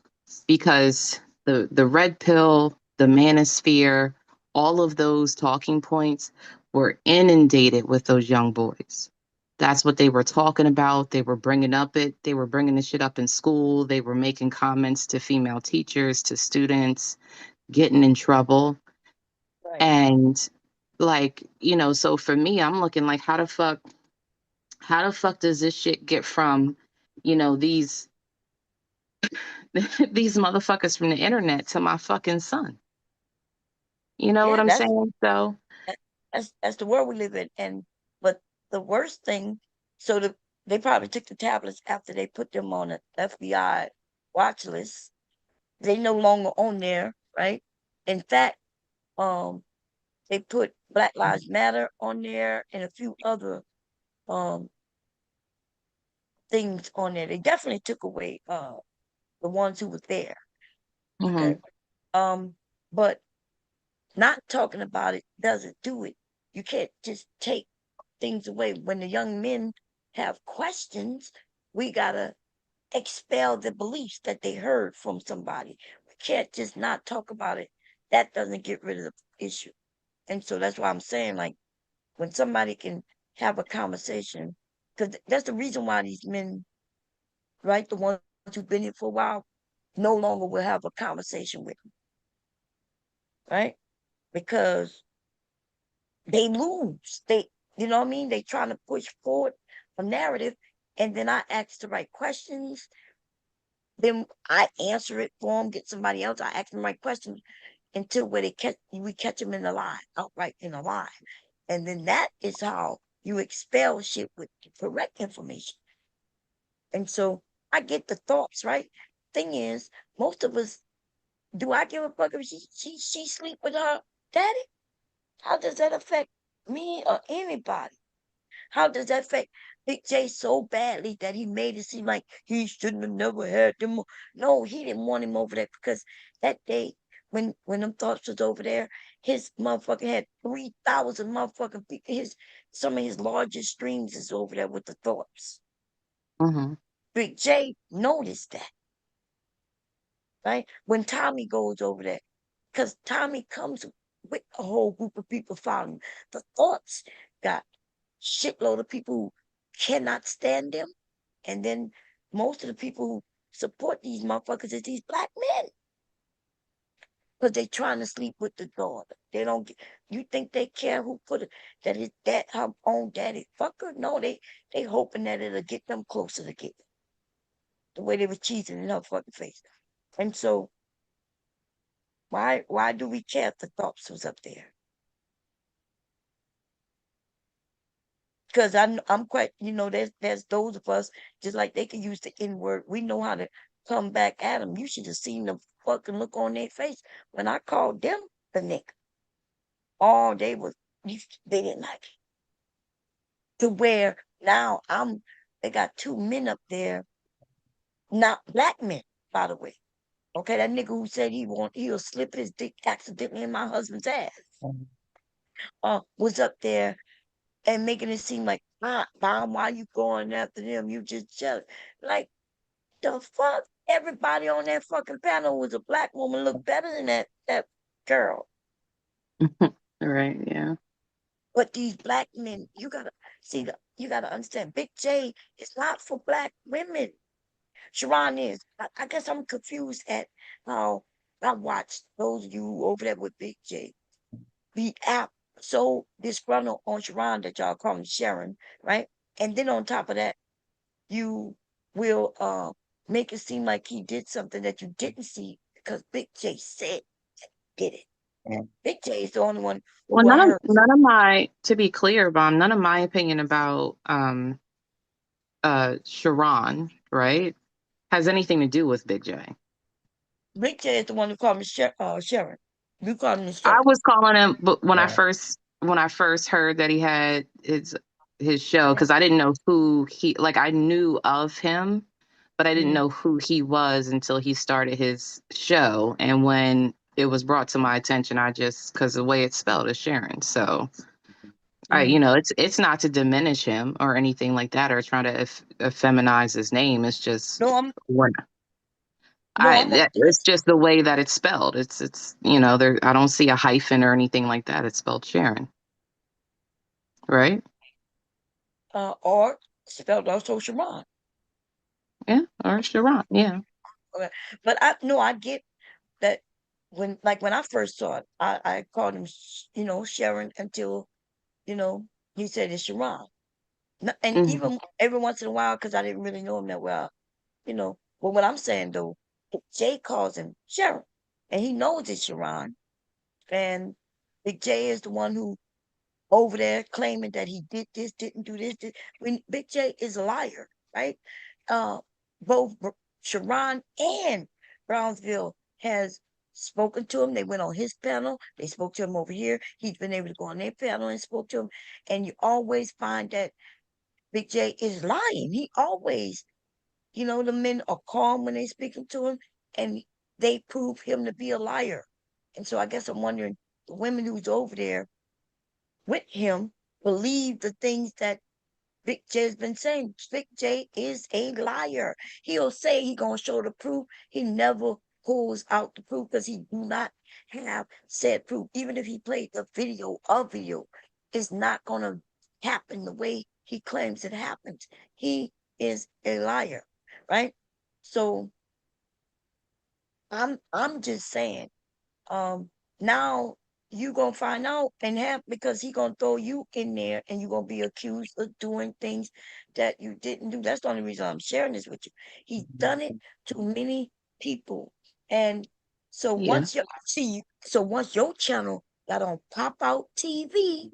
because the red pill, the manosphere, all of those talking points were inundated with those young boys. That's what they were talking about. They were bringing the shit up in school. They were making comments to female teachers, to students, getting in trouble. And like, so for me, I'm looking like how the fuck does this shit get from, these these motherfuckers from the internet to my fucking son? You know what I'm saying? So that's the world we live in. But the worst thing, they probably took the tablets after they put them on the FBI watch list. They no longer on there, right? In fact, they put Black Lives Matter on there and a few other things on there. They definitely took away the ones who were there. Okay. But not talking about it doesn't do it. You can't just take things away. When the young men have questions, we gotta expel the beliefs that they heard from somebody. We can't just not talk about it. That doesn't get rid of the issue. And so that's why I'm saying, like, when somebody can have a conversation, because that's the reason why these men, right, the ones who've been here for a while, no longer will have a conversation with them, right? Because they lose. You know what I mean? They trying to push forward a narrative, and then I ask the right questions. Then I answer it for them, get somebody else. I ask them the right questions until where we catch them in the lie, outright in a lie. And then that is how you expel shit with correct information. And so I get the thoughts, right? Thing is, most of us, do I give a fuck if she sleep with her daddy? How does that affect me or anybody? How does that affect Big J so badly that he made it seem like he shouldn't have never had them? No, he didn't want him over there because that day when them thoughts was over there, his motherfucker had 3,000 motherfucking people. Some of his largest streams is over there with the thoughts. Big J noticed that, right? When Tommy goes over there, because Tommy comes with a whole group of people following. The thoughts got shitload of people who cannot stand them, And then most of the people who support these motherfuckers is these black men. Because they trying to sleep with the daughter. They don't get, you think they care who put it, that it's that her own daddy fucker? No, they hoping that it'll get them closer together. The way they was cheating in her fucking face. And so why do we care if the thoughts was up there? Because I'm quite, there's those of us, just like they can use the N-word, we know how to come back at them. You should have seen the fucking look on their face when I called them the nigga. All they didn't like it. To where now they got two men up there, not black men, by the way. Okay, that nigga who said he'll slip his dick accidentally in my husband's ass, was up there and making it seem like, Bomb, why you going after them? You just jealous. Like, the fuck? Everybody on that fucking panel was a black woman, looked better than that girl. Right, yeah. But these black men, you gotta understand, Big J is not for black women. Sharon is. I guess I'm confused at how I watched those of you over there with Big J be out so disgruntled on Sharon that y'all call him Sharon, right? And then on top of that, you will make it seem like he did something that you didn't see because Big J said did it. And Big J is the only one Well, who I heard. to be clear, Bomb, none of my opinion about Sharon, right, has anything to do with Big J. Big J is the one who called me Sharon. You called me I Sharon. was calling him, but when I first heard that he had his show, because I didn't know who I knew of him, but I didn't know who he was until he started his show. And when it was brought to my attention, because the way it's spelled is Sharon. So it's not to diminish him or anything like that, or trying to feminize his name. It's just it's just the way that it's spelled. It's there. I don't see a hyphen or anything like that. It's spelled Sharon, right? Or spelled also Sharon. Yeah, or Sharon. Yeah. Okay. But I get that when I first saw it, I called him Sharon until he said it's Sharon. And even every once in a while, because I didn't really know him that well, but what I'm saying though, Jay calls him Sharon, and he knows it's Sharon, and Big J is the one who over there claiming that he did this, didn't do this. When Big J is a liar, right? Both Sharon and Brownsville has spoken to him. They went on his panel. They spoke to him over here. He's been able to go on their panel and spoke to him. And you always find that Big J is lying. He always, the men are calm when they speaking to him, and they prove him to be a liar. And so I guess I'm wondering, the women who's over there with him believe the things that Big J has been saying. Big J is a liar. He'll say he gonna show the proof. He never pulls out the proof because he do not have said proof. Even if he played the video, it's not gonna happen the way he claims it happens. He is a liar, right? So I'm just saying, now you gonna find out and have, because he gonna throw you in there and you gonna be accused of doing things that you didn't do. That's the only reason I'm sharing this with you. He's done it to many people. And so once your channel got on Pop Out TV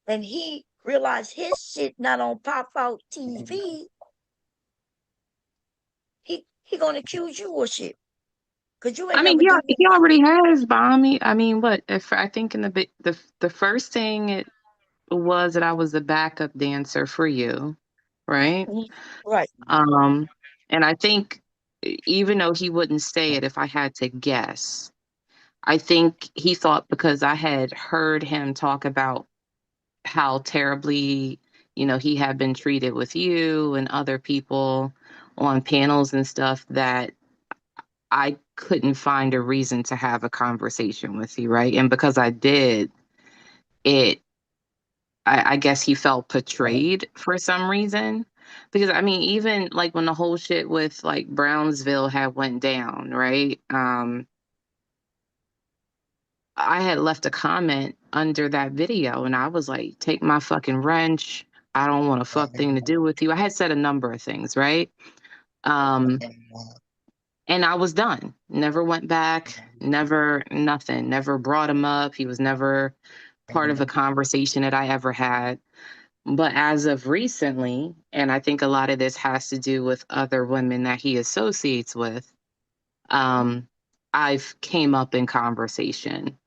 and he realized his shit not on Pop Out TV, he gonna accuse you of shit. Cause you ain't I mean, never did he already has Bomb. I mean, what if I think in the first thing it was that I was the backup dancer for you, right? Right. And I think even though he wouldn't say it, if I had to guess, I think he thought because I had heard him talk about how terribly, he had been treated with you and other people on panels and stuff, that I couldn't find a reason to have a conversation with you, right? And because I did, I guess he felt betrayed for some reason. Because I mean, even like when the whole shit with like Brownsville had went down, right? I had left a comment under that video and I was like, take my fucking wrench. I don't want a fuck thing to do with you. I had said a number of things, right? And I was done. Never went back, never nothing, never brought him up. He was never part of a conversation that I ever had. But as of recently, and I think a lot of this has to do with other women that he associates with, I've came up in conversation.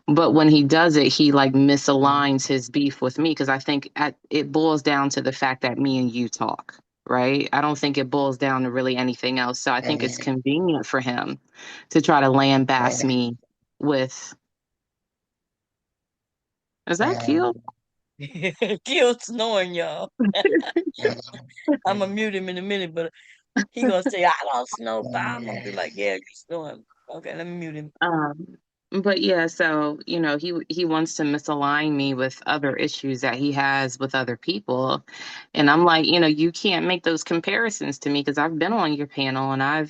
But when he does it, he like misaligns his beef with me because I think it boils down to the fact that me and you talk, right? I don't think it boils down to really anything else. So I think it's convenient for him to try to lambast me with, is that cute? Kill snoring, y'all. I'm gonna mute him in a minute, but he gonna say, I don't snore, but I'm gonna be like, yeah, you snoring. Okay, let me mute him. But yeah, so you know, he wants to misalign me with other issues that he has with other people, and I'm like, you know, you can't make those comparisons to me because I've been on your panel and I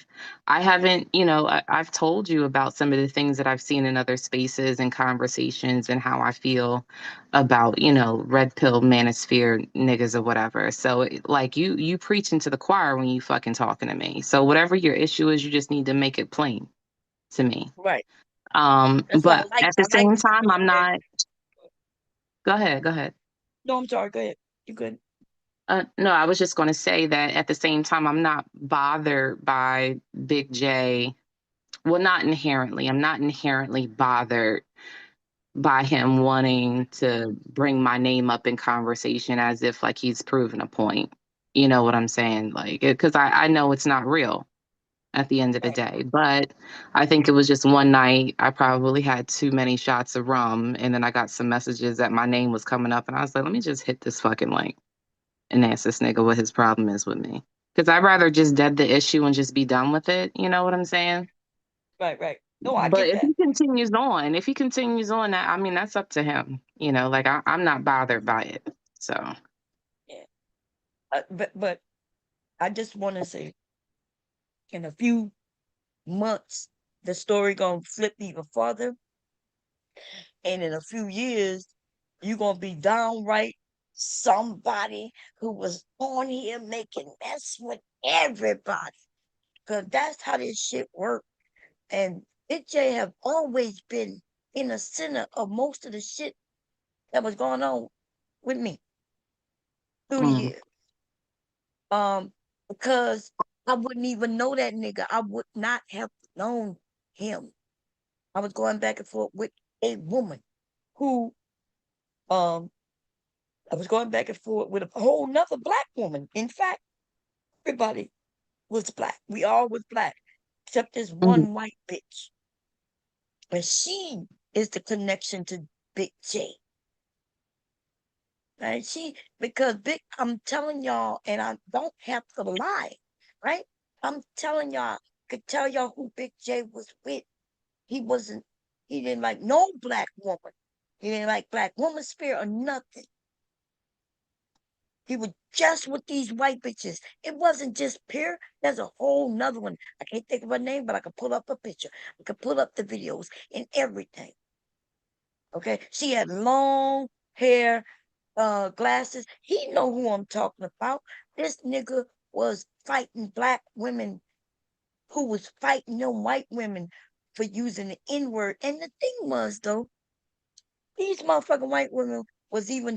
haven't, you know, I've told you about some of the things that I've seen in other spaces and conversations and how I feel about, you know, red pill manosphere niggas or whatever. So like you preaching to the choir when you fucking talking to me. So whatever your issue is, you just need to make it plain to me. Right. That's why But at the I like same the time, I'm fact that. not. Go ahead. Go ahead. No, I'm sorry. Go ahead. You good? No, I was just going to say that at the same time, I'm not bothered by Big J. Well, not inherently. I'm not inherently bothered by him wanting to bring my name up in conversation as if like he's proven a point. You know what I'm saying? Like, because I know it's not real at the end of the Right. day. But I think it was just one night I probably had too many shots of rum and then I got some messages that my name was coming up and I was like, let me just hit this fucking link and ask this nigga what his problem is with me. Because I'd rather just dead the issue and just be done with it. You know what I'm saying? Right. Right. No, I But get that. if he continues on that, I mean, that's up to him. You know, like I'm not bothered by it. So. Yeah. But I just want to say, in a few months, the story gonna flip even farther, and in a few years, you gonna be downright somebody who was on here making mess with everybody. Cause that's how this shit works. And Big J have always been in the center of most of the shit that was going on with me through the years. Because I wouldn't even know that nigga. I would not have known him. I was going back and forth with a woman who I was going back and forth with a whole nother black woman. In fact, everybody was black. We all was black, except this one white bitch. And she is the connection to Big J. Right? Because I'm telling y'all, and I don't have to lie, right? I'm telling y'all, I could tell y'all who Big J was with. He didn't like no black woman. He didn't like black woman spirit or nothing. He was just with these white bitches. It wasn't just pure. There's a whole nother one. I can't think of her name, but I can pull up a picture. I can pull up the videos and everything. Okay? She had long hair, glasses. He know who I'm talking about. This nigga was fighting black women who was fighting them white women for using the N-word. And the thing was, though, these motherfucking white women was even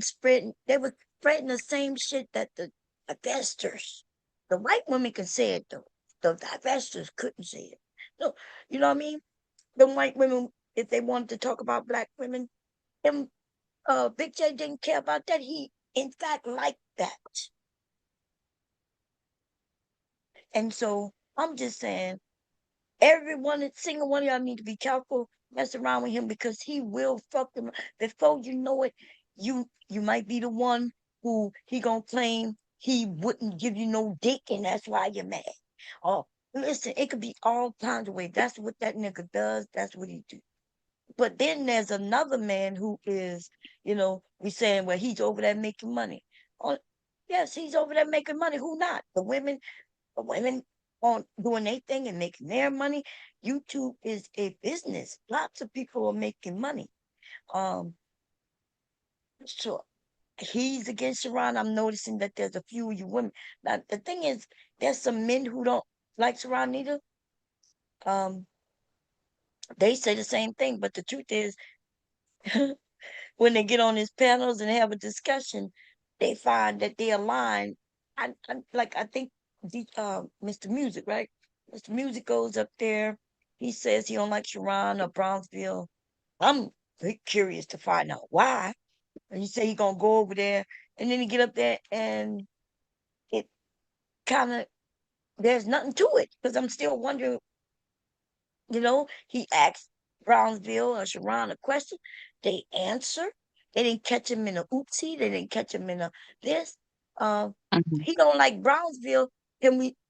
they were spreading the same shit that the divestors. The white women can say it, though. The divestors couldn't say it. No, you know what I mean? The white women, if they wanted to talk about black women, them Big J didn't care about that. He, in fact, liked that. And so I'm just saying, single one of y'all need to be careful, mess around with him because he will fuck them. Before you know it, you might be the one who he gonna claim he wouldn't give you no dick, and that's why you're mad. Oh, listen, it could be all kinds of ways. That's what that nigga does. That's what he do. But then there's another man who is, we saying, well, he's over there making money. Yes, he's over there making money. Who not? The women on doing their thing and making their money. YouTube is a business. Lots of people are making money. Um, so he's against Sharon. I'm noticing that there's a few of you women. Now the thing is, there's some men who don't like Sharon either. Um, they say the same thing, but the truth is, when they get on his panels and have a discussion, they find that they align. I think Mr. Music, right? Mr. Music goes up there. He says he don't like Sharon or Brownsville. I'm very curious to find out why. And he say he gonna go over there, and then he get up there, and it kind of there's nothing to it because I'm still wondering. He asked Brownsville or Sharon a question. They answer. They didn't catch him in a oopsie. They didn't catch him in a this. Mhm. He don't like Brownsville.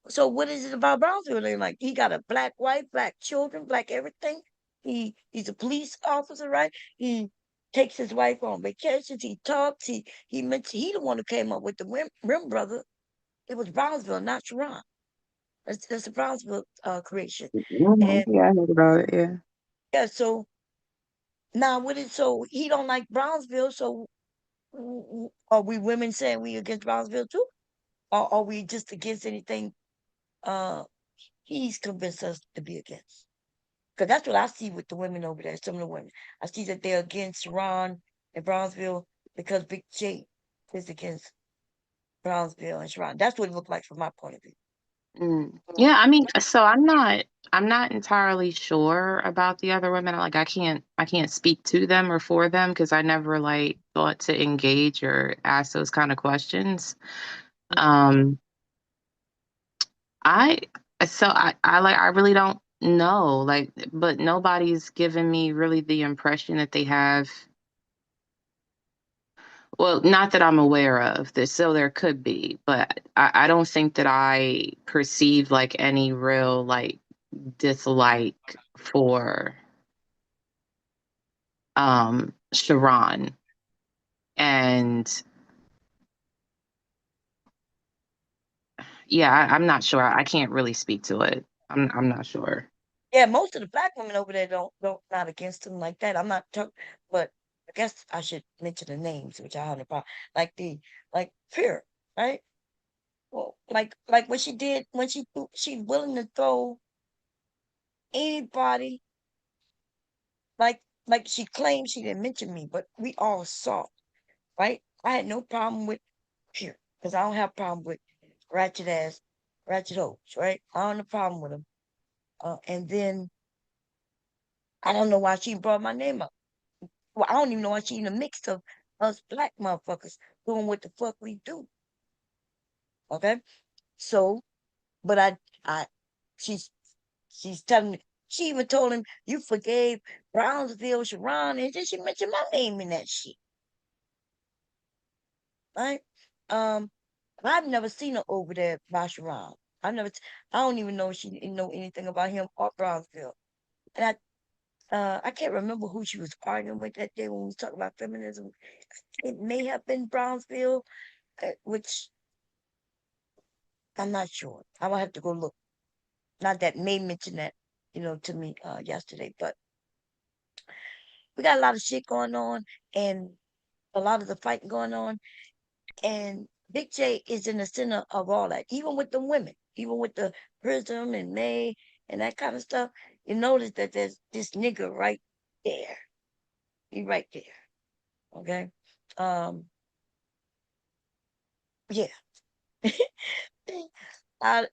So what is it about Brownsville? They like he got a black wife, black children, black everything. He's a police officer, right? He takes his wife on vacations. He talks. He mentioned he the one who came up with the Rim brother. It was Brownsville, not Sharon. That's a Brownsville creation. Mhm. And Yeah, I heard about it. Yeah. yeah, so now so he don't like Brownsville, so are we women saying we against Brownsville too? Or are we just against anything uh he's convinced us to be against? Because that's what I see with the women over there, some of the women. I see that they're against Ron and Brownsville because Big J is against Brownsville and Sharon. That's what it looked like from my point of view. Yeah, I mean, so I'm not entirely sure about the other women. Like I can't speak to them or for them because I never like thought to engage or ask those kind of questions. Um I I really don't know. Like, but nobody's given me really the impression that they have. Well, not that I'm aware of. So there could be, but I don't think that I perceive like any real like dislike for Sharon. And yeah, I'm not sure. I can't really speak to it. I'm not sure. Yeah, most of the black women over there don't not against them like that. I'm not talking, but I guess I should mention the names, which I have no problem. Like Fear, right? Well, like what she did when she's willing to throw anybody. Like she claimed she didn't mention me, but we all saw, right? I had no problem with Fear because I don't have a problem with ratchet ass, ratchet hoes, right? I don't have a problem with them. And then I don't know why she brought my name up. Well, I don't even know why she in the mix of us black motherfuckers doing what the fuck we do. Okay, so but I, she's she's telling me. She even told him you forgave Brownsville, Sharon, and then she mentioned my name in that shit, right? Um, I've never seen her over there by Sharon. I don't even know if she didn't know anything about him or Brownsville. And I can't remember who she was arguing with that day when we was talking about feminism. It may have been Brownsville, which I'm not sure. I will have to go look. Not that May mentioned that, to me yesterday, but we got a lot of shit going on and a lot of the fighting going on. And Big J is in the center of all that, even with the women, even with the Prism and May and that kind of stuff. You notice that there's this nigga right there. He right there. Okay. Um, yeah. I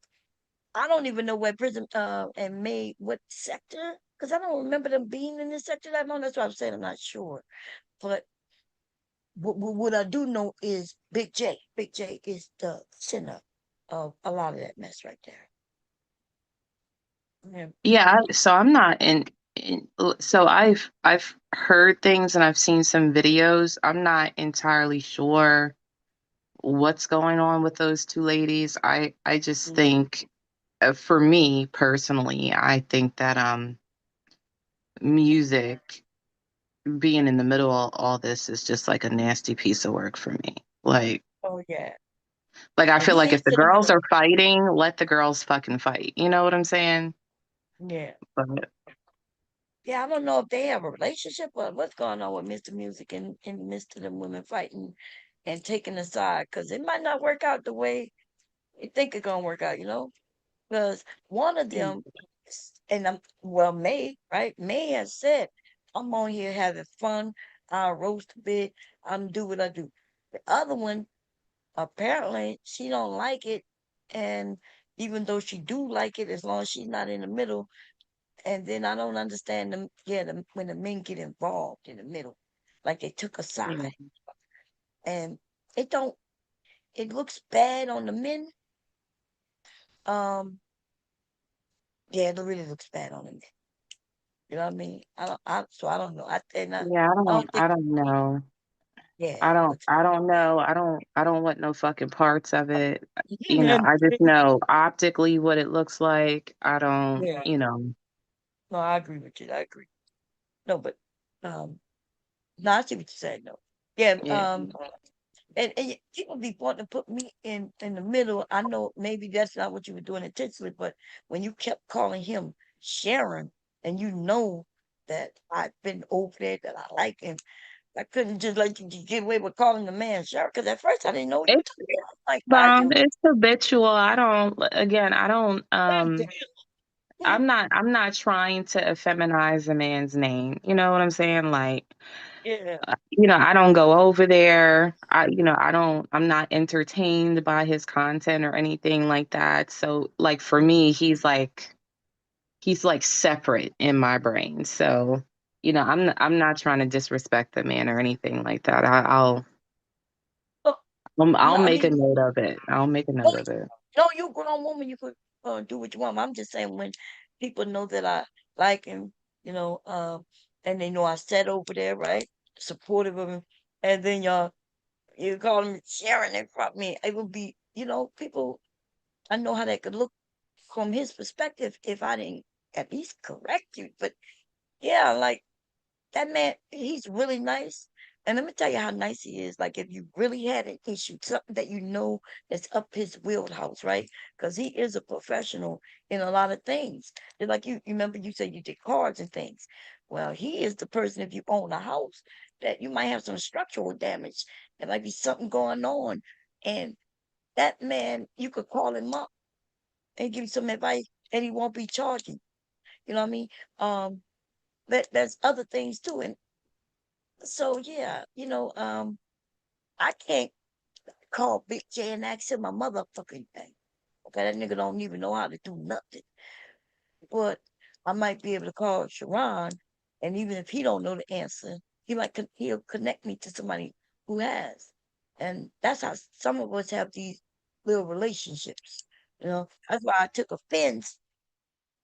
I don't even know where Prism and May what sector, because I don't remember them being in this sector that long. That's why I'm saying I'm not sure. But what I do know is Big J. Big J is the center of a lot of that mess right there. Yeah. Yeah, so I'm not so I've heard things and I've seen some videos. I'm not entirely sure what's going on with those two ladies. I just Mhm. think for me personally, I think that music being in the middle of all this is just like a nasty piece of work for me. Like Oh yeah. Like, I And feel he like if ain't the to the girls middle. are fighting, let the girls fucking fight. You know what I'm saying? Yeah. But Yeah, I don't know if they have a relationship or what's going on with Mr. Music and Mr. Them women fighting and taking a side because it might not work out the way you think it's gonna work out, you know? Because one of them, and well, May, right? May has said, I'm on here having fun. I roast a bit. I'm do what I do. The other one, apparently, she don't like it. And even though she do like it, as long as she's not in the middle, and then I don't understand them, yeah, when the men get involved in the middle, like they took a yeah, side. And it don't, it looks bad on the men. Um, yeah, it really looks bad on the men. You know what I mean? So I don't know. yeah, I don't think, I don't know. yeah, looks, I don't know. I don't want no fucking parts of it. You know, yeah, I just know optically what it looks like. I don't, yeah. you know. No, I agree with you. I agree. No, but, um, no, I see what you said. No, yeah, Yeah. and people be wanting to put me in the middle. I know maybe that's not what you were doing intentionally, but when you kept calling him Sharon, and you know that I've been over there, that I like him, I couldn't just let you get away with calling the man Sharon because at first I didn't know what you were It's talking about. Like, why you? it's habitual. I don't again, I don't Yeah, I'm not trying to effeminize a man's name. You know what I'm saying? Like, yeah. you know, I don't go over there. You know, I'm not entertained by his content or anything like that. So like for me, he's like separate in my brain. So, you know, I'm not trying to disrespect the man or anything like that. Oh, no, I'll I make a mean, note of it. I'll make a no, note of it. no, you a grown woman. You could do what you want. I'm just saying when people know that I like him, you know, and they know I sat over there, right, supportive of him, and then you call him Sharon in front of me. It would be, you know, people. I know how that could look from his perspective if I didn't at least correct you. But yeah, like that man, he's really nice. And let me tell you how nice he is. Like if you really had an issue, something that you know that's up his wheelhouse, right? Because he is a professional in a lot of things. Just like you remember you said you did cards and things. Well, he is the person if you own a house that you might have some structural damage. There might be something going on. And that man, you could call him up and give you some advice and he won't be charging. You know what I mean? Um, there's other things too. And so yeah, I can't call Big J and ask him a motherfucking thing. Okay, that nigga don't even know how to do nothing. But I might be able to call Sharon, and even if he don't know the answer, he'll connect me to somebody who has. And that's how some of us have these little relationships. You know, that's why I took offense.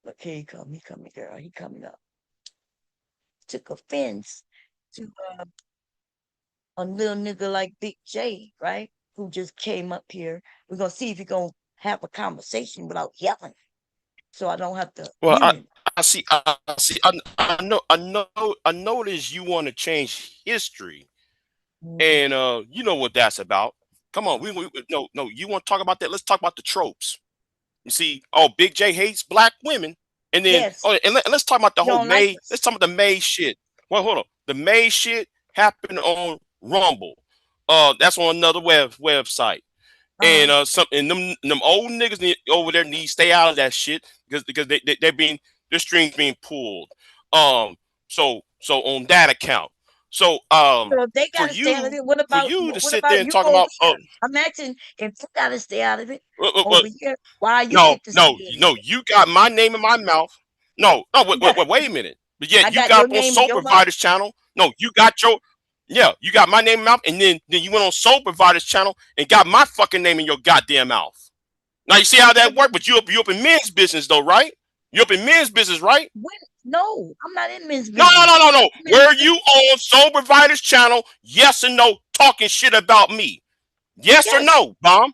Look, here he coming, girl. He coming up. Took offense to a little nigga like Big J, right? Who just came up here. We're gonna see if he gonna have a conversation without yelling, so I don't have to Well, mute him. I see. I see. I notice you want to change history, Mhm. and you know what that's about. Come on, no. You want to talk about that? Let's talk about the tropes. You see, oh, Big J hates black women, and then Yes, let's talk about the you whole don't like May. Let's us. talk about the May shit. Well, hold on. The May shit happened on Rumble. That's on another website. And Uh-huh. some and them old niggas over there need to stay out of that shit because they're being their strings being pulled. Um, so on that account, so So if they for gotta stay out of it, what about you to what sit there about and you talk over about here? I'm asking if you gotta stay out of it uh, uh, uh, over here, why you no get to stay no in no you got my name in my mouth. No, it? wait a minute. But yet I you got your got on name in Soul your mouth. Providers channel. No, you got your you got my name in my mouth, and then you went on Soul Providers channel and got my fucking name in your goddamn mouth. Now you see how that worked, but you up in men's business though, right? You up in men's business, right? When, no, I'm not in men's No, no, business. no, no, no. I'm in Were you on Soul Providers channel? Yes or no? Talking shit about me? Yes or yes, no, Bomb?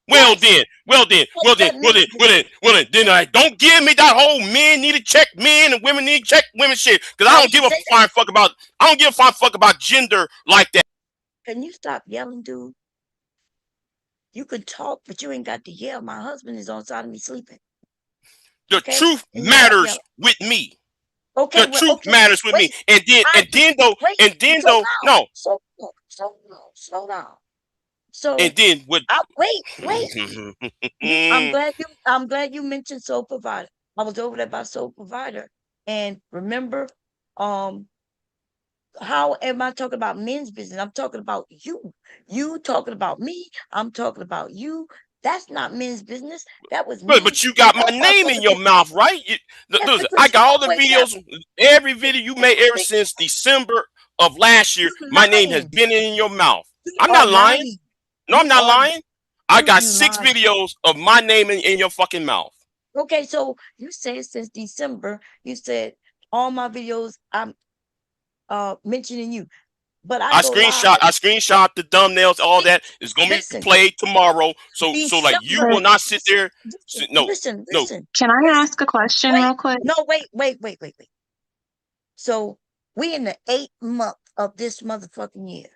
Well yes. then, well then, Fuck well then, that well then, nigga. well then, well then. Then I don't give me that whole men need to check men and women need to check women shit because I I don't give didn't a say that. fine fuck about I don't give a fine fuck about gender like that. Can you stop yelling, dude? You could talk, but you ain't got to yell. My husband is on side of me sleeping. The Okay? truth And you gotta matters yell. with me. Okay, The well, truth okay. matters with me. Wait. And then Slow down. no. Slow down. So And then what? wait. I'm glad you mentioned sole provider. I was over there by sole provider. And remember, how am I talking about men's business? I'm talking about you. You talking about me. I'm talking about you. That's not men's business. That was me But you and got my your name in motherfucking your business. mouth, right? Yes, Listen, I because you got all the always have. videos, every video you made ever Wait, since December of last year. you My name has lying. been in your mouth. You I'm are not lying. lying. No, I'm You not are lying. I got you 6 lying. videos of my name in your fucking mouth. Okay, so you said since December, you said all my videos I'm mentioning you. But I I go live. screenshot the thumbnails, all that is gonna be Listen, played tomorrow. So like you December. will not sit there. No, Listen. no. Can I Listen. ask a question Wait. real quick? No, wait. So we in the 8th month of this motherfucking year.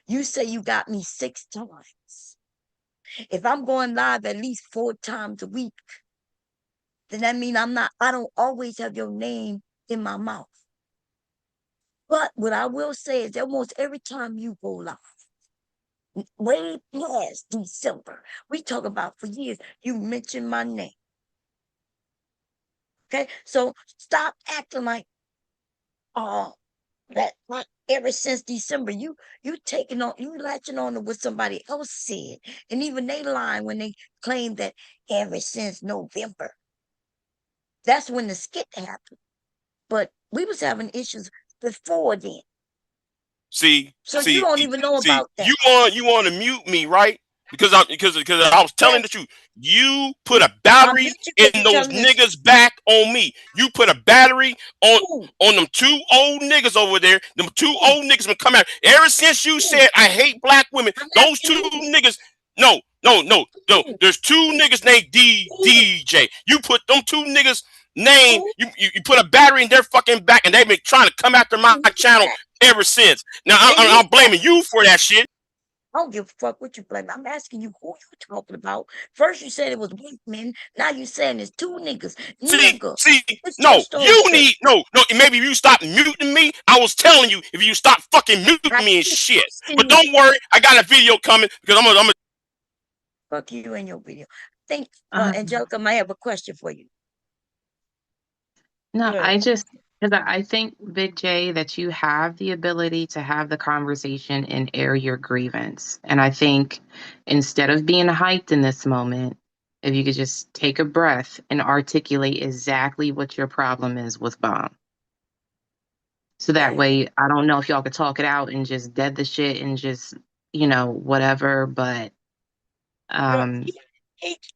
You say you got me 6 times. If I'm going live at least 4 times a week, then that means I don't always have your name in my mouth. But what I will say is almost every time you go live, way past December, we talk about for years, you mention my name. Okay, so stop acting like that ever since December, you latching on to what somebody else said. And even they lying when they claim that ever since November. That's when the skit happened. But we was having issues before then. See, So you don't even know about that. you want to mute me, right? Because I was telling Yes, the truth. You put a I battery mute you because in you're those telling the truth. niggas back on me. You put a battery Ooh, on them 2 old niggas over there. Them 2 ooh, old niggas been coming out. Ever since you ooh. said I hate black women, I'm those asking 2 you. niggas. No. Ooh, There's 2 niggas named ooh, DJ. You put them 2 niggas name. ooh, You put a battery in their fucking back, and they've been trying to come after my they knew channel that. ever since. Now They knew I'm that. blaming you for that shit. I don't give a fuck what you blame. I'm asking you who you talking about. First you said it was white men. Now you saying it's 2 niggas. Nigga, get your No, story you straight. need no. Maybe if you stop muting me, I was telling you if you stop fucking I muting me and keep shit. asking But you. don't worry, I got a video coming because I'm gonna. Fuck you and your video. I think Um, Angelica might have a question for you. no, Good. because I think, Big J, that you have the ability to have the conversation and air your grievance. And I think instead of being hyped in this moment, if you could just take a breath and articulate exactly what your problem is with Bomb. So that Okay. way, I don't know if y'all could talk it out and just dead the shit and just, whatever. But Well, um,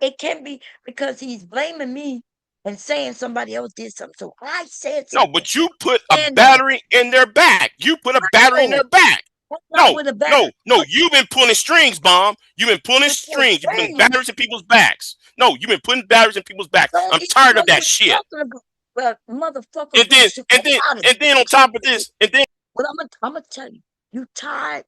it can be because he's blaming me and saying somebody else did something. So I said No, something. but you put a And that. battery in their back. You put a battery in No, their back. that's not No, with a battery. You've been pulling strings, Bomb. You've been pulling It's for strings. You've been putting strings. batteries in people's backs. No, you've been putting batteries in people's backs. Don't I'm even tired know of that what shit. you're talking about. Well, motherfucker, And we then, sick and then, tired of and it. then on top of this, and then Well, I'm gonna tell you, you tired.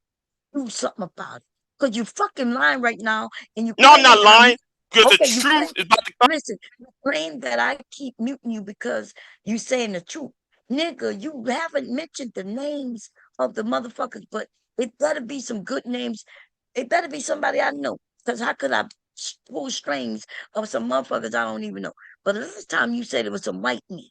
Do something about it. Cause you fucking lying right now, and you no, I'm claim not that I'm lying because the okay. You claim. truth is about to come. Listen, you claim that I keep muting you because you saying the truth, nigga. You haven't mentioned the names of the motherfuckers, but it better be some good names. It better be somebody I know. Cause how could I pull strings of some motherfuckers I don't even know? But last time you said it was some white men.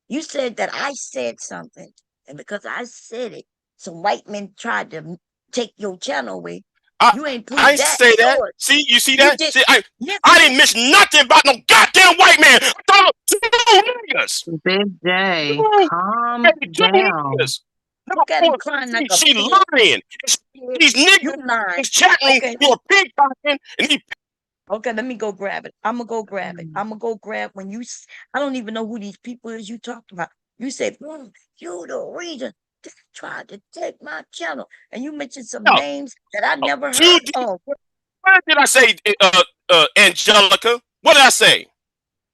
You said that I said something, and because I said it, some white men tried to take your channel away. I You ain't I proved ain't that. say that. Show it. See, you see You that? did. See, I Nigga, didn't mention nothing about no goddamn white man. I thought two niggas. Big J, Two, calm two down. niggas. look at him No, crying like a she bitch. lying. These niggas You in lying. this chat room Okay, who are pigtalking and these okay, let me go grab it. I'm gonna go grab it. I'm gonna go grab when I don't even know who these people is you talked about. You said, you the reason they tried to take my channel. And you mentioned some no, names that I never two. heard of. What did I say, Angelica? What did I say?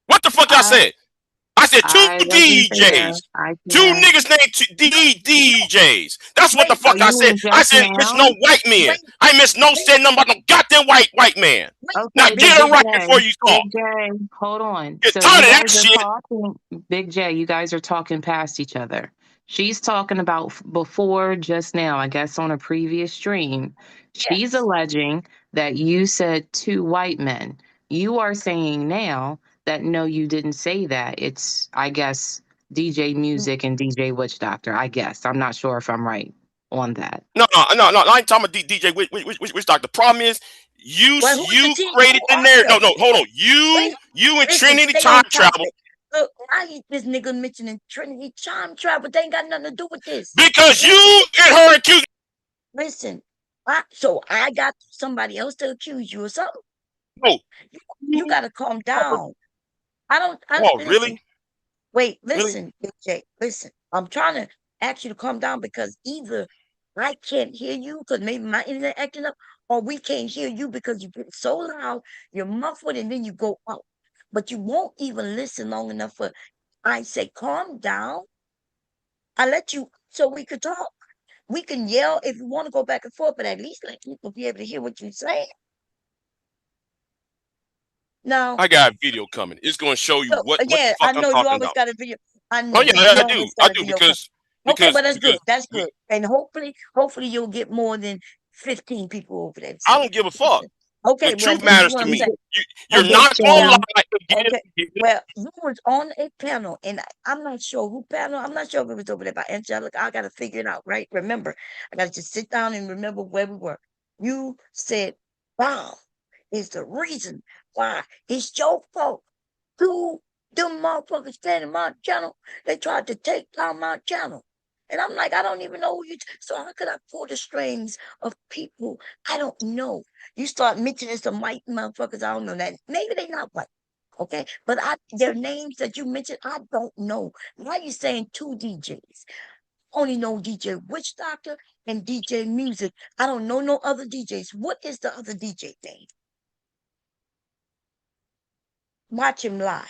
What the fuck I I said? I said two I wasn't there. DJs. I Two can't. niggas named DJs. That's what the Wait, Are fuck I you said. in I just said miss no now? white men. wait, I ain't miss no wait, said nothing about no goddamn white man. wait, Now Okay, but get it Big right J, before you talk. Big J, hold on. Get So tired you of that guys are shit. talking, Big J, you guys are talking past each other. She's talking about before just now, I guess on a previous stream. She's yes. alleging that you said two white men. You are saying now that no, you didn't say that. It's, I guess, DJ Music and DJ Witch Doctor. I guess. I'm not sure if I'm right on that. No. I ain't talking about DJ. Which doctor? The problem is Well, who's the you T? Who created the are narrative. you? No. Hold on. Wait, You and listen, Trinity stay time on travel topic. Look, why is this nigga mentioning Trinity time travel? They ain't got nothing to do with this. because Listen, you and her accused. listen. So I got somebody else to accuse you of something. No. You gotta calm down. I Oh, listen. really? Wait, Really? listen, BJ, listen. I'm trying to ask you to calm down because either I can't hear you because maybe my internet acting up, or we can't hear you because you get so loud, you're muffled, and then you go out. But you won't even listen long enough for I say calm down. I let you so we could talk. We can yell if you want to go back and forth, but at least let people be able to hear what you say. Now, I got a video coming. It's going to show you so what the again, fuck I I'm know you talking always about. got a video. I Oh know yeah, you I do. always I got a do video. Okay, because but that's good. because That's good. And hopefully you'll get more than 15 people over there to I say, don't give a fuck. listen. Okay, The well, truth this is matters what to I'm me. saying. You're Big not Okay, gonna J, now, lie again. okay. Well, you was on a panel, and I'm not sure who panel. I'm not sure if it was over there by Angelica. I got to figure it out, right? Remember, I got to just sit down and remember where we were. You said, "Wow, is the reason why it's your fault." Two them motherfuckers standing my channel. They tried to take down my channel. And I'm like, I don't even know who so how could I pull the strings of people I don't know? You start mentioning some white motherfuckers, I don't know that. Maybe they not white. Okay. But their names that you mentioned, I don't know. Why you saying two DJs? Only know DJ Witch Doctor and DJ Music. I don't know no other DJs. What is the other DJ name? Watch him lie.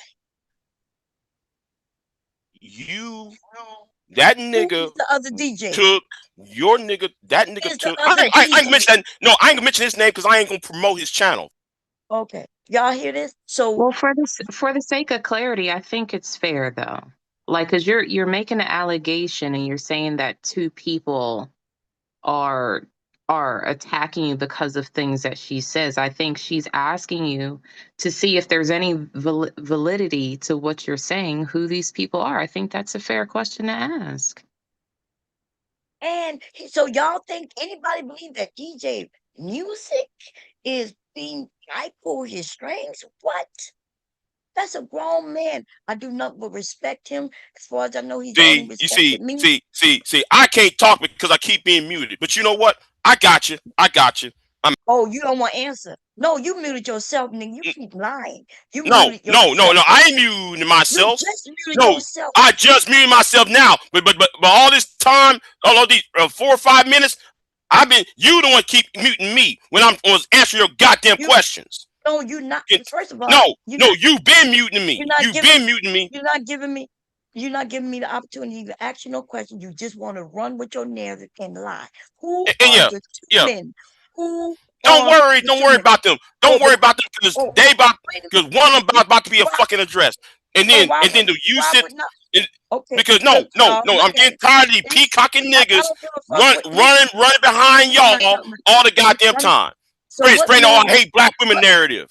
That Who nigga is the other DJ? took your nigga. That Who nigga is the took. other I ain't DJ? mention. No, I ain't gonna mention his name because I ain't gonna promote his channel. Okay. Y'all hear this? So well, for the sake of clarity, I think it's fair though. Like, cause you're making an allegation and you're saying that two people are attacking you because of things that she says. I think she's asking you to see if there's any validity to what you're saying, who these people are. I think that's a fair question to ask. so y'all think anybody believe that DJ Music is being I pull his strings? What? That's a grown man. I do nothing but respect him. As far as I know, he's only See, you respected me. see. I can't talk because I keep being muted. But you know what? I got you. I'm Oh, you don't want to answer. No, you muted yourself, nigga. You keep lying. You no, muted no, no, yourself. no. I ain't muting You myself. just muted No, yourself. I just muted myself now. But all this time, all of these 4 or 5 minutes, I've been you the one keep muting me when I was answering your goddamn You questions. no, you're not. First of all, No, you're no, not you've been muting You're me. not You've giving been muting me. you're not giving me you're not giving me the opportunity to ask you no question. You just want to run with your narrative and lie. Who And are yeah, the two yeah. men? Who are the Don't two worry men? about them. Oh, Don't but worry about them because oh, they about wait a because minute. one of them about to be a Why? fucking address, Oh, why and then would the why usage. would not? And, Okay, because look, y'all, no, look I'm at getting it. tired of these This peacocking I niggas don't give a fuck what. Listen, running behind I'm not y'all talking about. all the Who's goddamn running? time. So what Spreading all man? hate black women What narrative.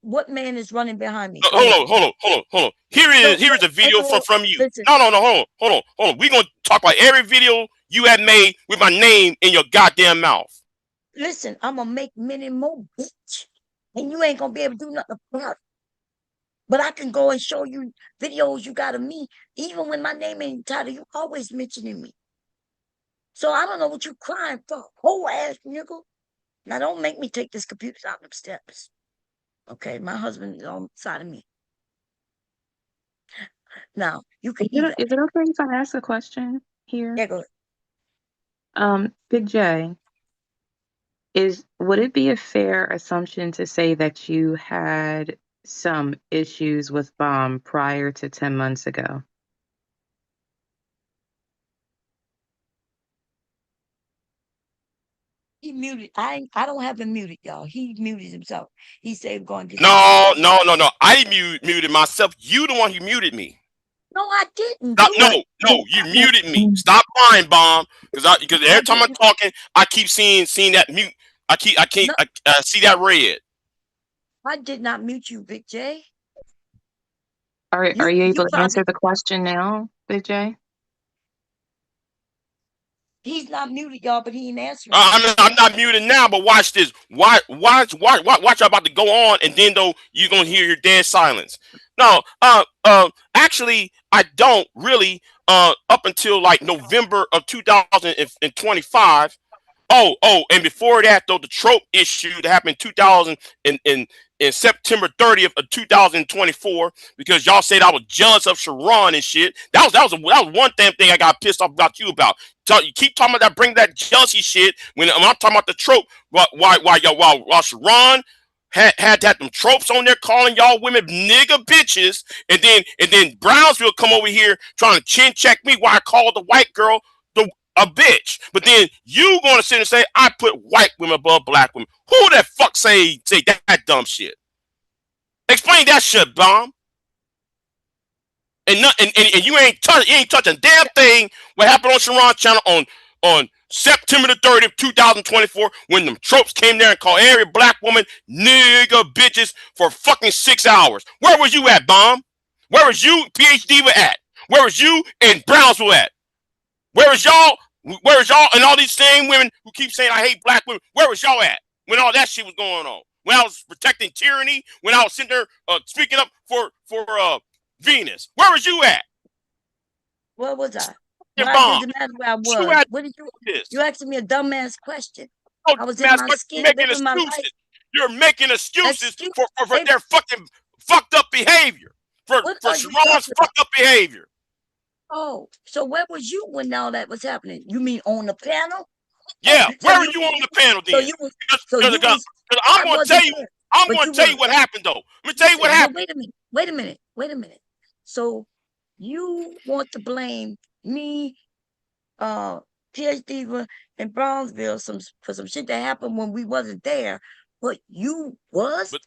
what man is running behind me? Go Hold ahead. on, hold on. Here So is a video no, from you. listen. No, hold on. We're gonna talk about every video you have made with my name in your goddamn mouth. Listen, I'm gonna make many more, bitch. And you ain't gonna be able to do nothing about it. But I can go and show you videos you got of me, even when my name ain't titled, you always mentioning me. So I don't know what you crying for. Whole ass nigga. Now don't make me take this computer out them steps. Okay, my husband is on the side of me. Now you can either Is it okay if I ask a question here? yeah, go ahead. Big J, would it be a fair assumption to say that you had some issues with Bomb prior to 10 months ago? He muted. I don't have him muted, y'all. He muted himself. He said going to get some No, sleep. no. I muted myself. You the one who muted me. No, I didn't Stop, do it. no, you muted me. Stop lying, Bomb. Because every time I'm talking, I keep seeing that mute. I see that red. I did not mute you, Big J. Are you able to answer the question now, Big J? He's not muted, y'all, but he ain't answering. I'm not muted now, but watch this. Watch y'all about to go on, and then though you're gonna hear your dead silence. No, actually, I don't really. Up until like November of 2025. And before that, though, the trope issue that happened in 2000 in September 30th of 2024, because y'all said I was jealous of Sharon and shit. That was one damn thing I got pissed off about you about. You keep talking about that, bring that jealousy shit when I'm talking about the trope. While Sharon had them tropes on there calling y'all women nigga bitches, and then Brownsville come over here trying to chin check me while I called the white girl a bitch. But then you gonna sit and say I put white women above black women. Who the fuck say that dumb shit? Explain that shit, Bomb. And you ain't touching damn thing what happened on Sharon's channel on September the 30th, 2024, when them tropes came there and called every black woman nigga bitches for fucking 6 hours. Where was you at, Bomb? Where was you, PhD at? Where was you and Brownsville at? Where was y'all and all these same women who keep saying I hate black women? Where was y'all at when all that shit was going on? When I was protecting tyranny? When I was sitting there speaking up for Venus? Where was you at? Where was I? Your Why Bomb. does it matter where I was? What did you asking me a dumbass question? Oh, I was in my skin living my life. You're making excuses for their fucking fucked up behavior. For Sharon's fucked up behavior. Oh, so where was you when all that was happening? You mean on the panel? Yeah, where were you on the panel then? I'm going to tell you. I'm going to tell you what happened though. Let me tell you what happened. Wait a minute. So you want to blame me, PhD in Brownsville for some shit that happened when we wasn't there, but you was there?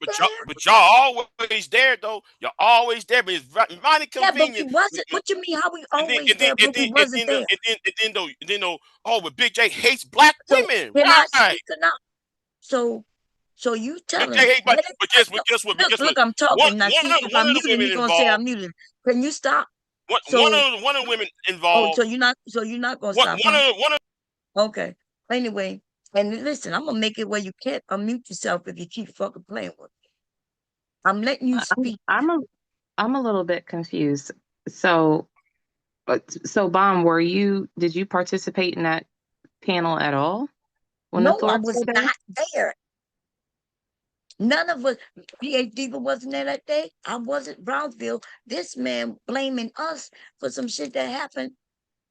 But y'all always there though. You're always there, but it's mighty convenient. Yeah, but we wasn't. What you mean? How we always there, but we wasn't there? And then though, but Big J hates black women. Can Why? I speak or not? So you telling me? But guess what? Look, I'm talking. Now, see, if I'm muted, he's gonna say I'm muted. Can you stop? One of the women involved. Oh, so you're not gonna stop? Okay. Anyway, and listen, I'm gonna make it where you can't unmute yourself if you keep fucking playing with me. I'm letting you speak. I'm a little bit confused. So Bomb, did you participate in that panel at all? No, I was not there. None of us, PhD wasn't there that day. I wasn't Brownsville. This man blaming us for some shit that happened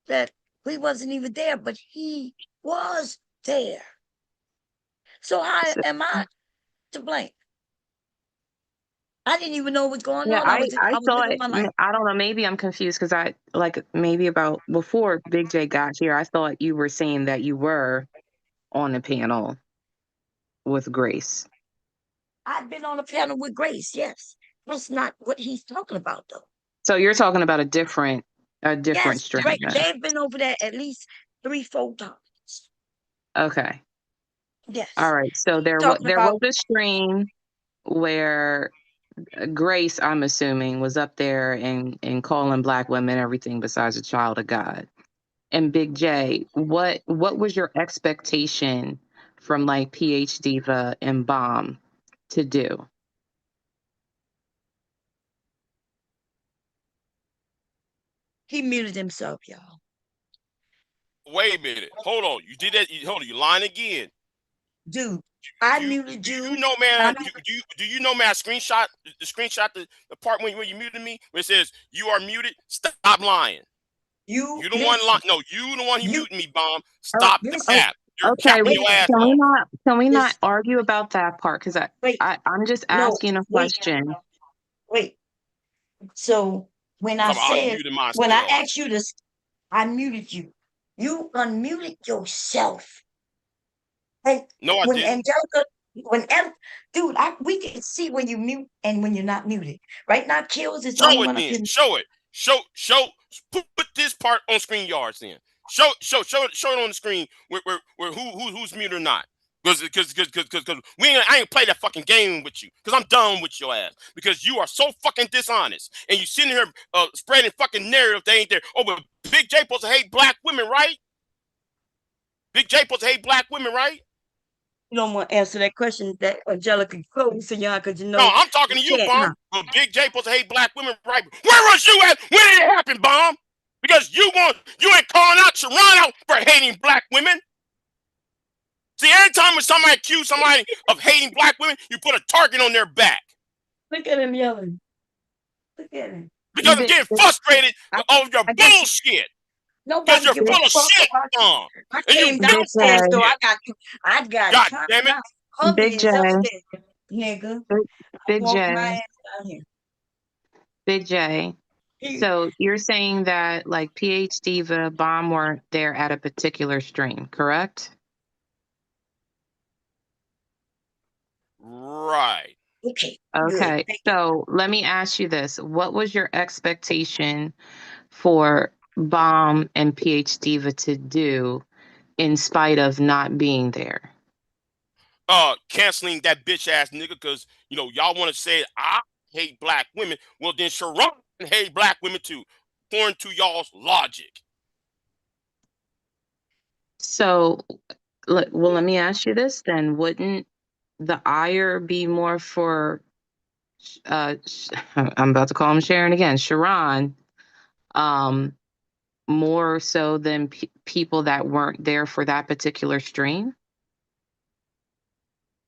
that we wasn't even there, but he was there. So how am I to blame? I didn't even know what was going on. I thought, I don't know, maybe I'm confused because maybe about before Big J got here, I thought you were saying that you were on the panel with Grace. I've been on a panel with Grace, yes. That's not what he's talking about, though. So you're talking about a different stream. Right. They've been over there at least 3-4 times. Okay. Yes. All right. So there was a stream where Grace, I'm assuming, was up there and calling black women everything besides a child of God. And Big J, what was your expectation from like PhD and Bomb to do? He muted himself, y'all. Wait a minute. Hold on. You did that. Hold on. You lying again. Dude, I muted you. Do you know, man? Do you know, man? I screenshot the part when you muted me where it says you are muted. Stop lying. You the one lying. No, you the one who muted me, Bomb. Stop the cap. You're capping your ass off. Can we not argue about that part? Because I'm just asking a question. Wait. So when I I'm said, unmuting when I myself. asked you to, I muted you. You unmuted yourself. And No, I when didn't. Angelica, dude, we can see when you mute and when you're not muted. Right now, Kills is the only Show it one up then. here. Show it. Put this part on screen yards then. Show it on the screen where who's muted or not. Because I ain't play that fucking game with you. Because I'm done with your ass. Because you are so fucking dishonest. And you sitting here spreading fucking narrative they ain't there. Oh, but Big J supposed to hate black women, right? Big J supposed to hate black women, right? You don't want to answer that question that Angelica close to y'all because you No, know I'm talking you to you, can't Bomb. now. But Big J supposed to hate black women, right? Where was you at? When did it happen, Bomb? Because you ain't calling out Sharon out for hating black women. See, every time when somebody accuse somebody of hating black women, you put a target on their back. Look at him yelling. Look at him. Because I'm getting frustrated over your I guess bullshit. Because nobody you're give a full of fuck shit, about you. Bomb. I And you came know Big downstairs, so J, I got God time damn it. now. Hubby Big J, is upstairs, nigga. Big, I Big walk my J, ass down here. Big J. He, So you're saying that like PH Diva, Bomb weren't there at a particular stream, correct? Right. okay, good. Okay. Thank So let me ask you this. What was your expectation for Bomb and PH Diva to do in spite of not being there? Canceling that bitch ass nigga because y'all want to say I hate black women. Well, then Sharon hate black women too, according to y'all's logic. So, well, let me ask you this then. Wouldn't the ire be more for, I'm about to call him Sharon again, Sharon, um, more so than people that weren't there for that particular stream?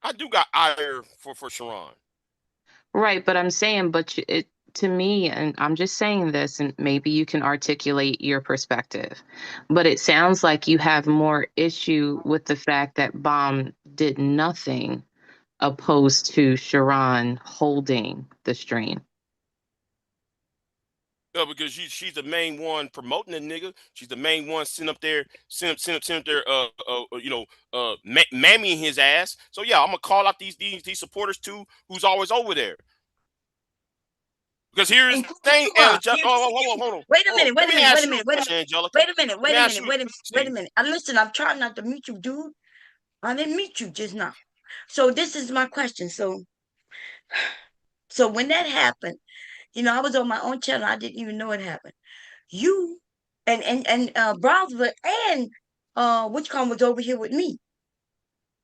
I do got ire for Sharon. Right, but I'm saying, to me, and I'm just saying this, and maybe you can articulate your perspective, but it sounds like you have more issue with the fact that Bomb did nothing opposed to Sharon holding the stream. Because she's the main one promoting the nigga. She's the main one sitting up there, mammying his ass. So yeah, I'm gonna call out these supporters too, who's always over there. Because here's the thing, Angelica. Hold on. Wait a minute, Let me ask you a question, Angelica. wait a minute. Listen, I'm trying not to mute you, dude. I didn't meet you just now. So this is my question. So when that happened, I was on my own channel. I didn't even know it happened. You and Brownsville and Witchcom was over here with me,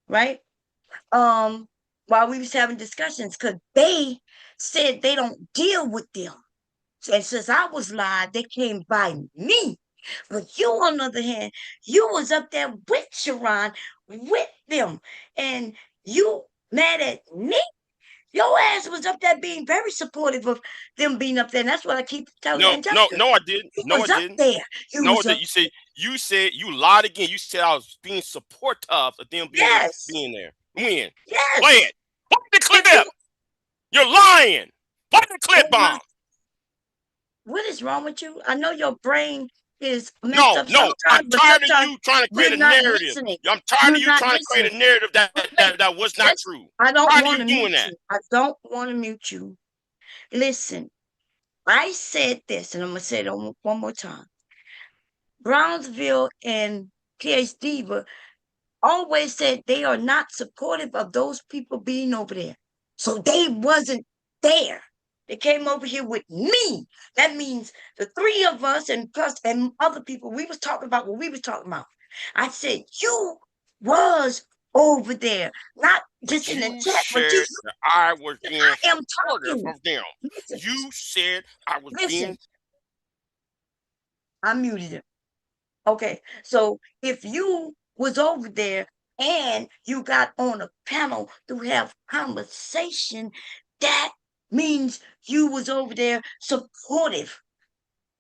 right? While we was having discussions, because they said they don't deal with them. And since I was live, they came by me. But you, on the other hand, you was up there with Sharon, with them. And you mad at me? Your ass was up there being very supportive of them being up there. And that's what I keep telling Angelica. No, I didn't. You No, I was up didn't. there. You No, was up. you said you lied again. You said I was being supportive of them Yes. being there. When? Yes. Play it. Play the clip. You're lying. Play the clip, Bomb. What is wrong with you? I know your brain is messed up No. sometimes, I'm but tired of sometimes you trying to create you're a not narrative. listening. I'm tired of you You're not trying to create a listening. narrative Wait, that was not true. I don't Tired of want you to doing mute that. you. I don't want to mute you. Listen, I said this, and I'm going to say it one more time. Brownsville and PH Diva always said they are not supportive of those people being over there. So they wasn't there. They came over here with me. That means the three of us and plus and other people, we was talking about what we was talking about. I said, you was over there, not just in the You chat, but you. said that I was being I am supportive talking. of them. Listen, You said I was being. I muted him. Okay, so if you was over there and you got on a panel to have conversation, that means you was over there supportive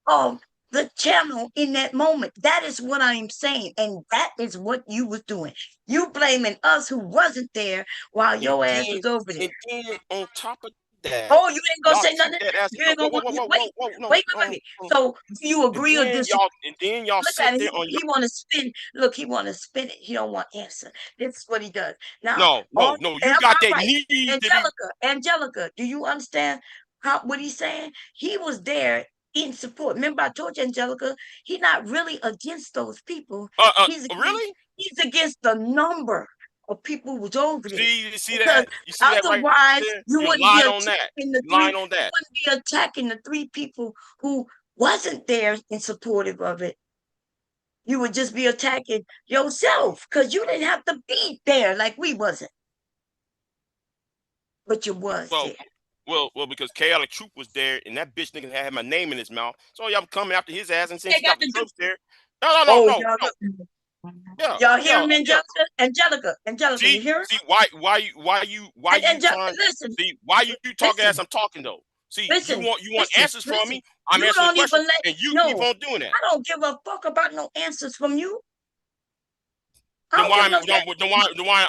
of the channel in that moment. That is what I'm saying, and that is what you was doing. You blaming us who wasn't there while your ass was over there. And then on top of that. Oh, you ain't gonna Y'all say keep nothing? that as You ain't whoa, gonna whoa, whoa, whoa, wait, whoa, no, wait. So do you agree or disagree? and then y'all Look sit at him. there on your He want to spin. Look, he want to spin it. He don't want answer. This is what he does. Now, no, all and you I'm got all that right. need to be. Angelica, do you understand what he's saying? He was there in support. Remember, I told you, Angelica, he's not really against those people. Really? He's against the number of people who's over there. See, you see Because that? You see that right otherwise, there? you You're wouldn't be lying on that. attacking the You're lying three. on that. You wouldn't be attacking the three people who wasn't there in supportive of it. You would just be attacking yourself because you didn't have to be there like we wasn't. But you was Well, there. because Chaotic Troop was there, and that bitch nigga had my name in his mouth. So y'all coming after his ass, and since They he got got the to do. troops there, no. Oh, y'all hear Yeah. him, Angelica, you hear him? See why you trying? Listen. See why you talking as I'm talking though. See, you want answers from me. I'm you answering don't the question, even let and you no. keep on doing that. I don't give a fuck about no answers from you. Then why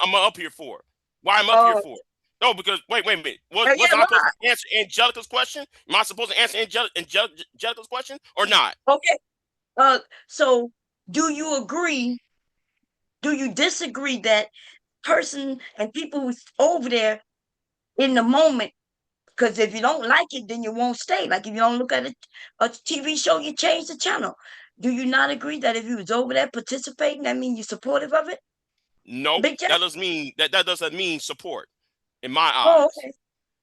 I'm up here for? Why I'm up here for? No, because wait a minute. Was I supposed to answer Angelica's question? Am I supposed to answer Angelica's question or not? Okay. So do you agree? Do you disagree that person and people who's over there in the moment? Because if you don't like it, then you won't stay. Like if you don't look at a TV show, you change the channel. Do you not agree that if you was over there participating, that means you're supportive of it? No, Big Jack? that doesn't mean support in my eyes.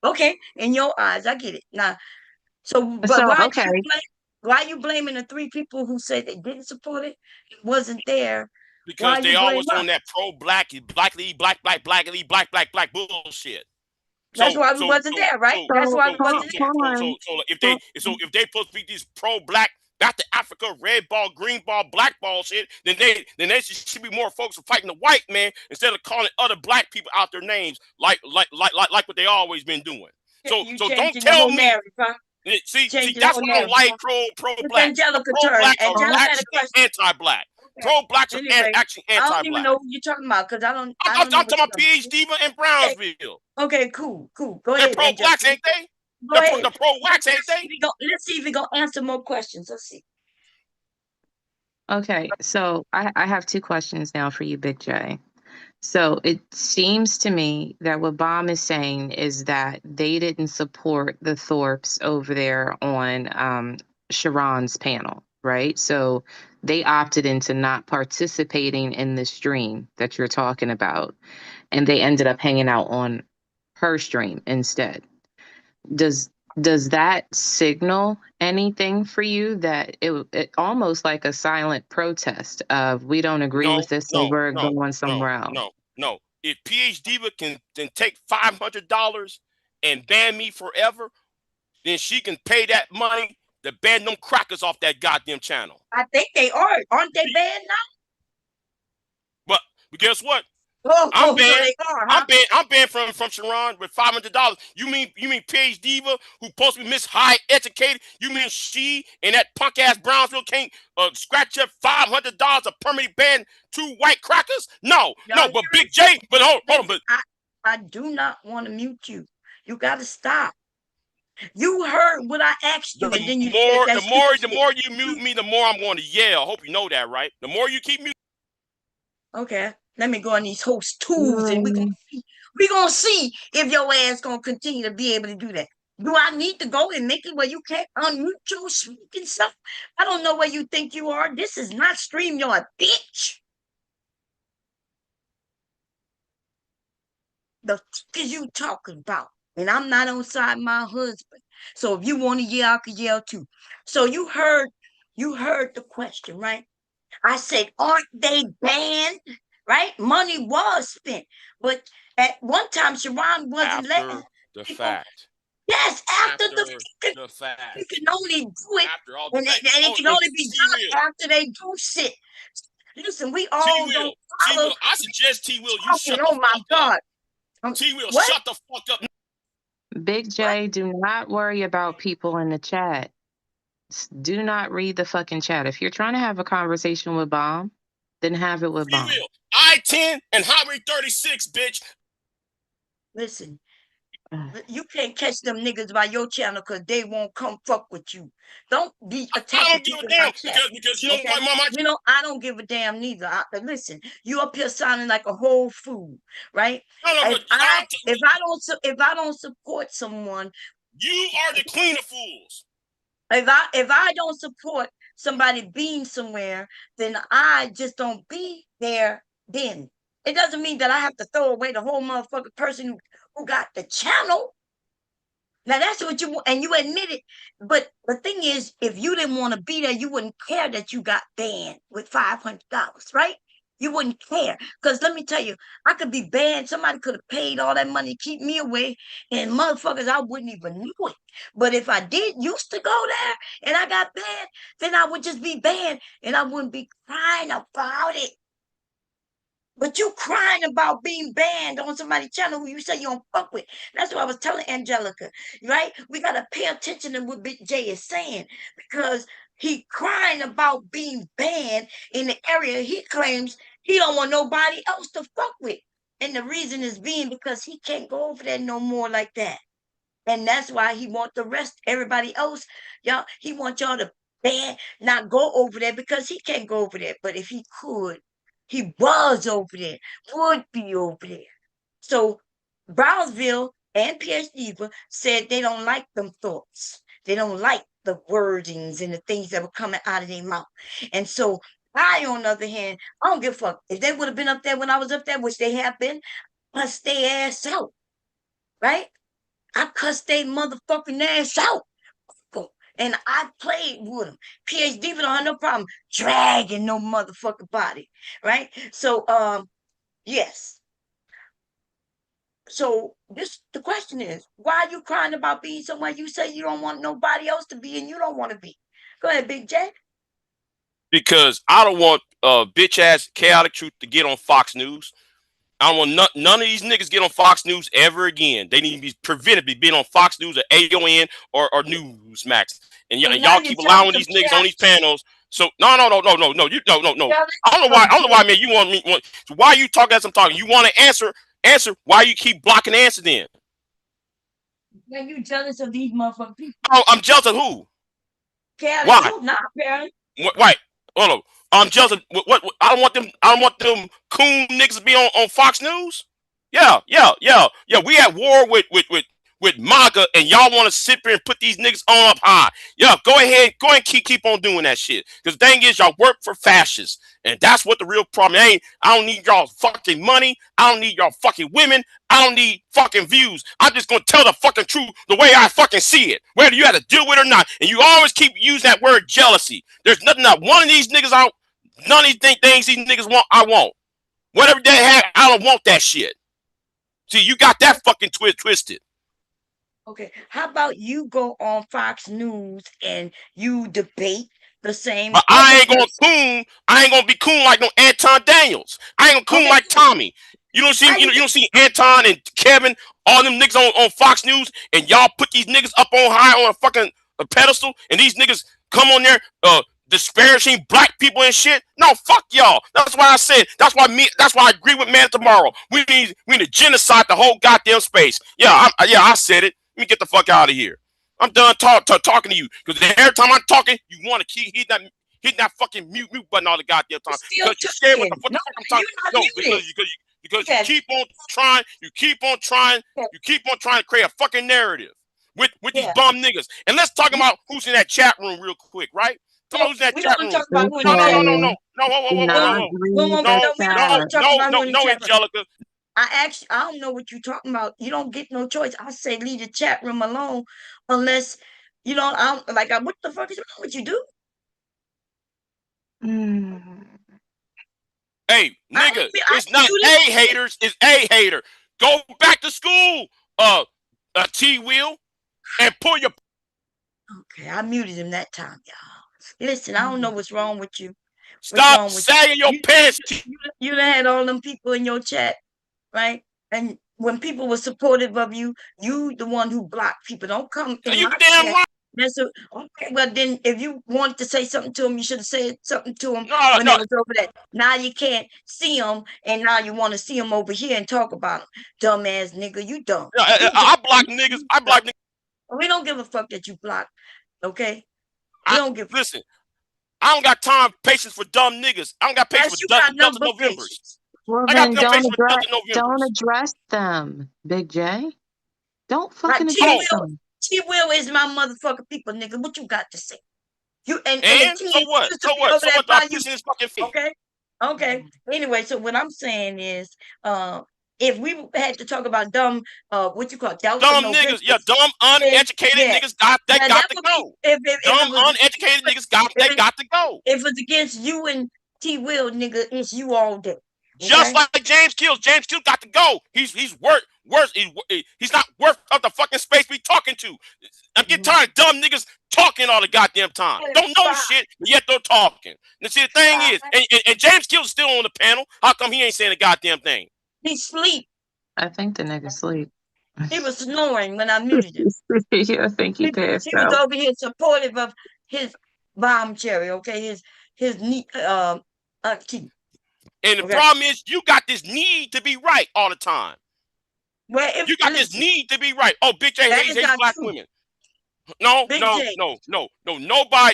Oh, okay. In your eyes, I get it. Now, but why you blaming the three people who said they didn't support it, wasn't there? Because Why they you blame always on that black bullshit. That's why we wasn't there, right? That's why we wasn't there. So if they supposed to be these pro-black, not the Africa red ball, green ball, black ball shit, then they should be more folks fighting the white man instead of calling other black people out their names like what they always been doing. So don't tell me. See, that's what I don't like pro-black. Pro-black are actually anti-black. Pro-blacks are actually anti-black. I don't even know who you're talking about because I don't. I'm talking about PhD in Brownsville. Okay, cool. Go ahead. Pro-blacks, ain't they? The pro-blacks, ain't they? Let's see if we gonna answer more questions. Let's see. Okay, so I have two questions now for you, Big J. So it seems to me that what Bomb is saying is that they didn't support the Thorpes over there on Sharon's panel, right? So they opted into not participating in the stream that you're talking about, and they ended up hanging out on her stream instead. Does that signal anything for you that it almost like a silent protest of we don't agree with this, so we're going somewhere else? No. If PhD can take $500 and ban me forever, then she can pay that money to ban them crackers off that goddamn channel. I think they are. Aren't they banned now? But guess what? I'm banned. I'm banned from Sharon with $500. You mean PhD who supposed to be Miss High Educated? You mean she and that punk ass Brownsville can't scratch up $500 a permanent ban 2 white crackers? No. But Big J. But hold on. But I do not want to mute you. You got to stop. You heard what I asked you, and then you said the more you mute me, the more I'm going to yell. I hope you know that, right? The more you keep muting. Okay, let me go on these host tools, and we're gonna see if your ass gonna continue to be able to do that. Do I need to go and make it where you can't unmute your speaking stuff? I don't know where you think you are. This is not StreamYard, bitch. The fuck is you talking about? And I'm not on side my husband. So if you want to yell, I can yell too. So you heard the question, right? I said, aren't they banned? Right? Money was spent. But at one time, Sharon wasn't letting the fact. Yes, after the fact. You can only do it. After all and it can only be done after they do shit. Listen, we all don't follow. I suggest T-Will, you shut the oh my fuck God. up. T-Will, shut the fuck up. Big J, do not worry about people in the chat. Do not read the fucking chat. If you're trying to have a conversation with Bomb, then have it with Bomb. I-10 and Highway 36, bitch. Listen, You can't catch them niggas by your channel because they won't come fuck with you. Don't be I attacking don't give a people damn by chat. because you know Okay? my You know, I don't give a damn neither. Listen, you up here sounding like a whole fool, right? no, but If I don't support someone, you are the queen of fools. if I don't support somebody being somewhere, then I just don't be there then. It doesn't mean that I have to throw away the whole motherfucking person who got the channel. Now that's what you want, and you admit it. But the thing is, if you didn't want to be there, you wouldn't care that you got banned with $500, right? You wouldn't care. Because let me tell you, I could be banned. Somebody could have paid all that money to keep me away, and motherfuckers, I wouldn't even know it. But if I did used to go there and I got banned, then I would just be banned and I wouldn't be crying about it. But you crying about being banned on somebody's channel who you say you don't fuck with. That's what I was telling Angelica, right? We got to pay attention to what Big J is saying because he crying about being banned in the area he claims he don't want nobody else to fuck with. And the reason is being because he can't go over there no more like that. And that's why he want the rest, everybody else, y'all, he want y'all to ban, not go over there because he can't go over there. But if he could, he was over there, would be over there. So Brownsville and PS Diva said they don't like them thoughts. They don't like the wordings and the things that were coming out of their mouth. And so I, on the other hand, I don't give a fuck. If they would have been up there when I was up there, which they have been, I stay ass out, right? I cussed they motherfucking ass out. And I played with them. PhD don't have no problem dragging no motherfucking body. Right? So yes. So the question is, why are you crying about being somewhere you say you don't want nobody else to be and you don't want to be? Go ahead, Big J. Because I don't want bitch ass chaotic truth to get on Fox News. I don't want none of these niggas get on Fox News ever again. They need to be prevented from being on Fox News or AON or Newsmax. And y'all keep allowing these niggas on these panels. So no. I don't know why, man. You want me? So why are you talking as I'm talking? You want to answer? Why you keep blocking the answer then? Man, you jealous of these motherfucking people? Oh, I'm jealous of who? Why? Not apparently. Right. Hold on. I'm jealous of what I don't want them. I don't want them coon niggas to be on Fox News. Yeah. We at war with MAGA, and y'all want to sit there and put these niggas on up high. Yeah, go ahead, keep on doing that shit. Because the thing is, y'all work for fascists, and that's what the real problem ain't. I don't need y'all fucking money. I don't need y'all fucking women. I don't need fucking views. I'm just gonna tell the fucking truth the way I fucking see it, whether you have to deal with it or not. And you always keep using that word jealousy. There's nothing that one of these niggas out. None of these things these niggas want, I want. Whatever they have, I don't want that shit. See, you got that fucking twisted. Okay, how about you go on Fox News and you debate the same? But I ain't gonna coon. I ain't gonna be coon like no Anton Daniels. I ain't gonna coon like Tommy. You don't see, you don't see Anton and Kevin, all them niggas on Fox News, and y'all put these niggas up on high on a fucking pedestal, and these niggas come on there disparaging black people and shit. No, fuck y'all. That's why I said. That's why I agree with Man Tomorrow. We need to genocide the whole goddamn space. Yeah, I said it. Let me get the fuck out of here. I'm done talking to you because every time I'm talking, you want to keep hitting that fucking mute button all the goddamn time because you're scared what the fuck I'm talking. No, because you keep on trying, you keep on trying to create a fucking narrative with these bum niggas. And let's talk about who's in that chat room real quick, right? Talk about who's in that chat room. No, Angelica. I don't know what you're talking about. You don't get no choice. I say leave the chat room alone unless, what the fuck is wrong with you, dude? Hey, nigga, it's not A haters, it's A hater. Go back to school, T-Wheel, and pull your... Okay, I muted him that time, y'all. Listen, I don't know what's wrong with you. Stop sagging your pants. You done had all them people in your chat, right? And when people were supportive of you, you the one who blocked people. Don't come in my chat. That's a, okay. Well, then, if you wanted to say something to him, you should have said something to him No, when no. they was over there. Now you can't see him, and now you want to see him over here and talk about him. Dumbass nigga, you dumb. You I dumb. block niggas. I block niggas. We don't give a fuck that you block. Okay, we I don't give. listen. I don't got time, patience for dumb niggas. I don't got patience Yes, for you got duds of number Novembers. patience. Well, I got then dumb patience for duds of don't Novembers. address them, Big J. Don't Right, fucking T address Will. them. T Will is my motherfucking people, nigga. What you got to say? You and the And kids so what? used to So be what? over So there what? Do I by you. piss in his fucking feet? Okay. Okay. Anyway, so what I'm saying is, if we had to talk about dumb, what you call Delta Dumb November, niggas, yeah, dumb uneducated yeah, niggas got now got that to would go. be if Dumb it was uneducated niggas got if it, got to go. if it's against you and T Will, nigga, it's you all day. Just Okay. like James Kills. James Kills got to go. He's worth. He's not worth of the fucking space we talking to. I'm getting tired of dumb niggas talking all the goddamn time. Don't know shit, but yet they're talking. And see, the thing is, and James Kills is still on the panel. How come he ain't saying a goddamn thing? He sleep. I think the nigga sleep. He was snoring when I muted him. Yeah, I think he passed He was out. over here supportive of his Bombcherry, okay, his auntie. And the Okay. problem is, you got this need to be right all the time. Well, You got this need to be right. Oh, Big J that hates is not black true. women. No.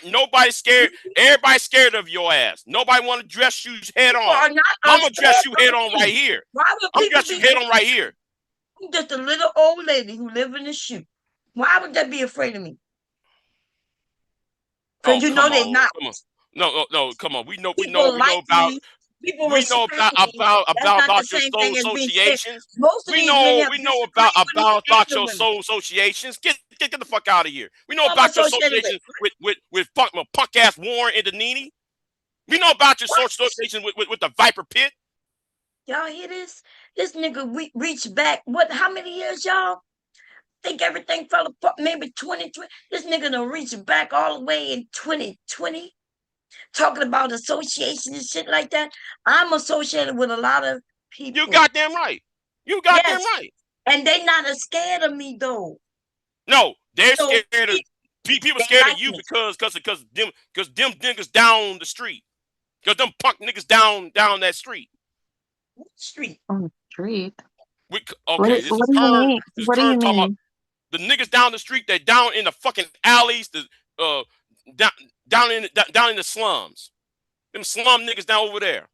Nobody's scared. Everybody's scared of your ass. Nobody want to dress you head People on. are not I'm gonna dress you scared head of on me. right here. Why would I'm people dress you be head on right here. I'm just a little old lady who live in a shoe. Why would they be afraid of me? Because Oh, you know come they're on, not. come on. No, come on. We know People like about me. People respect me. That's not the your same soul thing as being scared. associations. Most of these men have We know disagreed with me and about the your women. soul associations. Get the fuck out of here. We know Who I'm about your associated with. associations with punk ass Warren and Danini. We know about your What? association with the Viper Pit. Y'all hear this? This nigga reached back. What? How many years, y'all? Think everything fell apart. Maybe 2020. This nigga done reached back all the way in 2020. Talking about association and shit like that. I'm associated with a lot of people. You goddamn right. You goddamn right. And they not as scared of me though. No, they're scared of people scared of you because them niggas down the street. Because them punk niggas down that street. What street? On the street. Okay, this is Kern. This is Kern talking about the niggas down the street. They're down in the fucking alleys. Down in the slums. Them slum niggas down over there.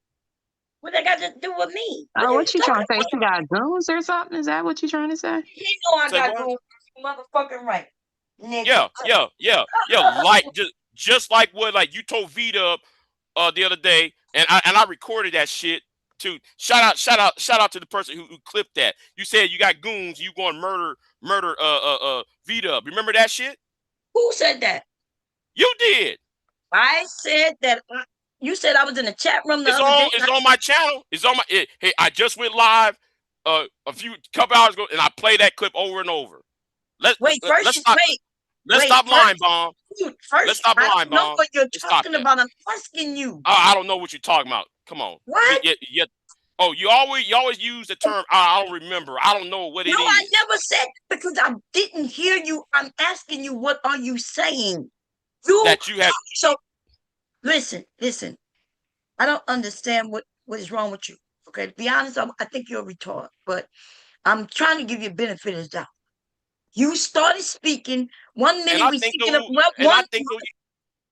What they got to do with me? Oh, what you trying to say? You got goons or something? Is that what you trying to say? He know I got goons. Motherfucking right. Nigga. Yeah. Like just like what like you told Vita the other day, and I recorded that shit too. Shout out to the person who clipped that. You said you got goons. You going to murder Vita. Remember that shit? Who said that? You did. I said that. You said I was in the chat room the other day. It's on my channel. It's on my. Hey, I just went live a couple hours ago, and I play that clip over and over. Let's stop lying, Bomb. Let's stop lying, Bomb. I know what you're talking about. I'm asking you. I don't know what you're talking about. Come on. What? Yeah. Oh, you always use the term. I don't remember. I don't know what it is. No, I never said because I didn't hear you. I'm asking you, what are you saying? That you have. So listen. I don't understand what is wrong with you. Okay, to be honest, I think you're a retard, but I'm trying to give you a benefit of the doubt. You started speaking 1 minute. We speaking of one.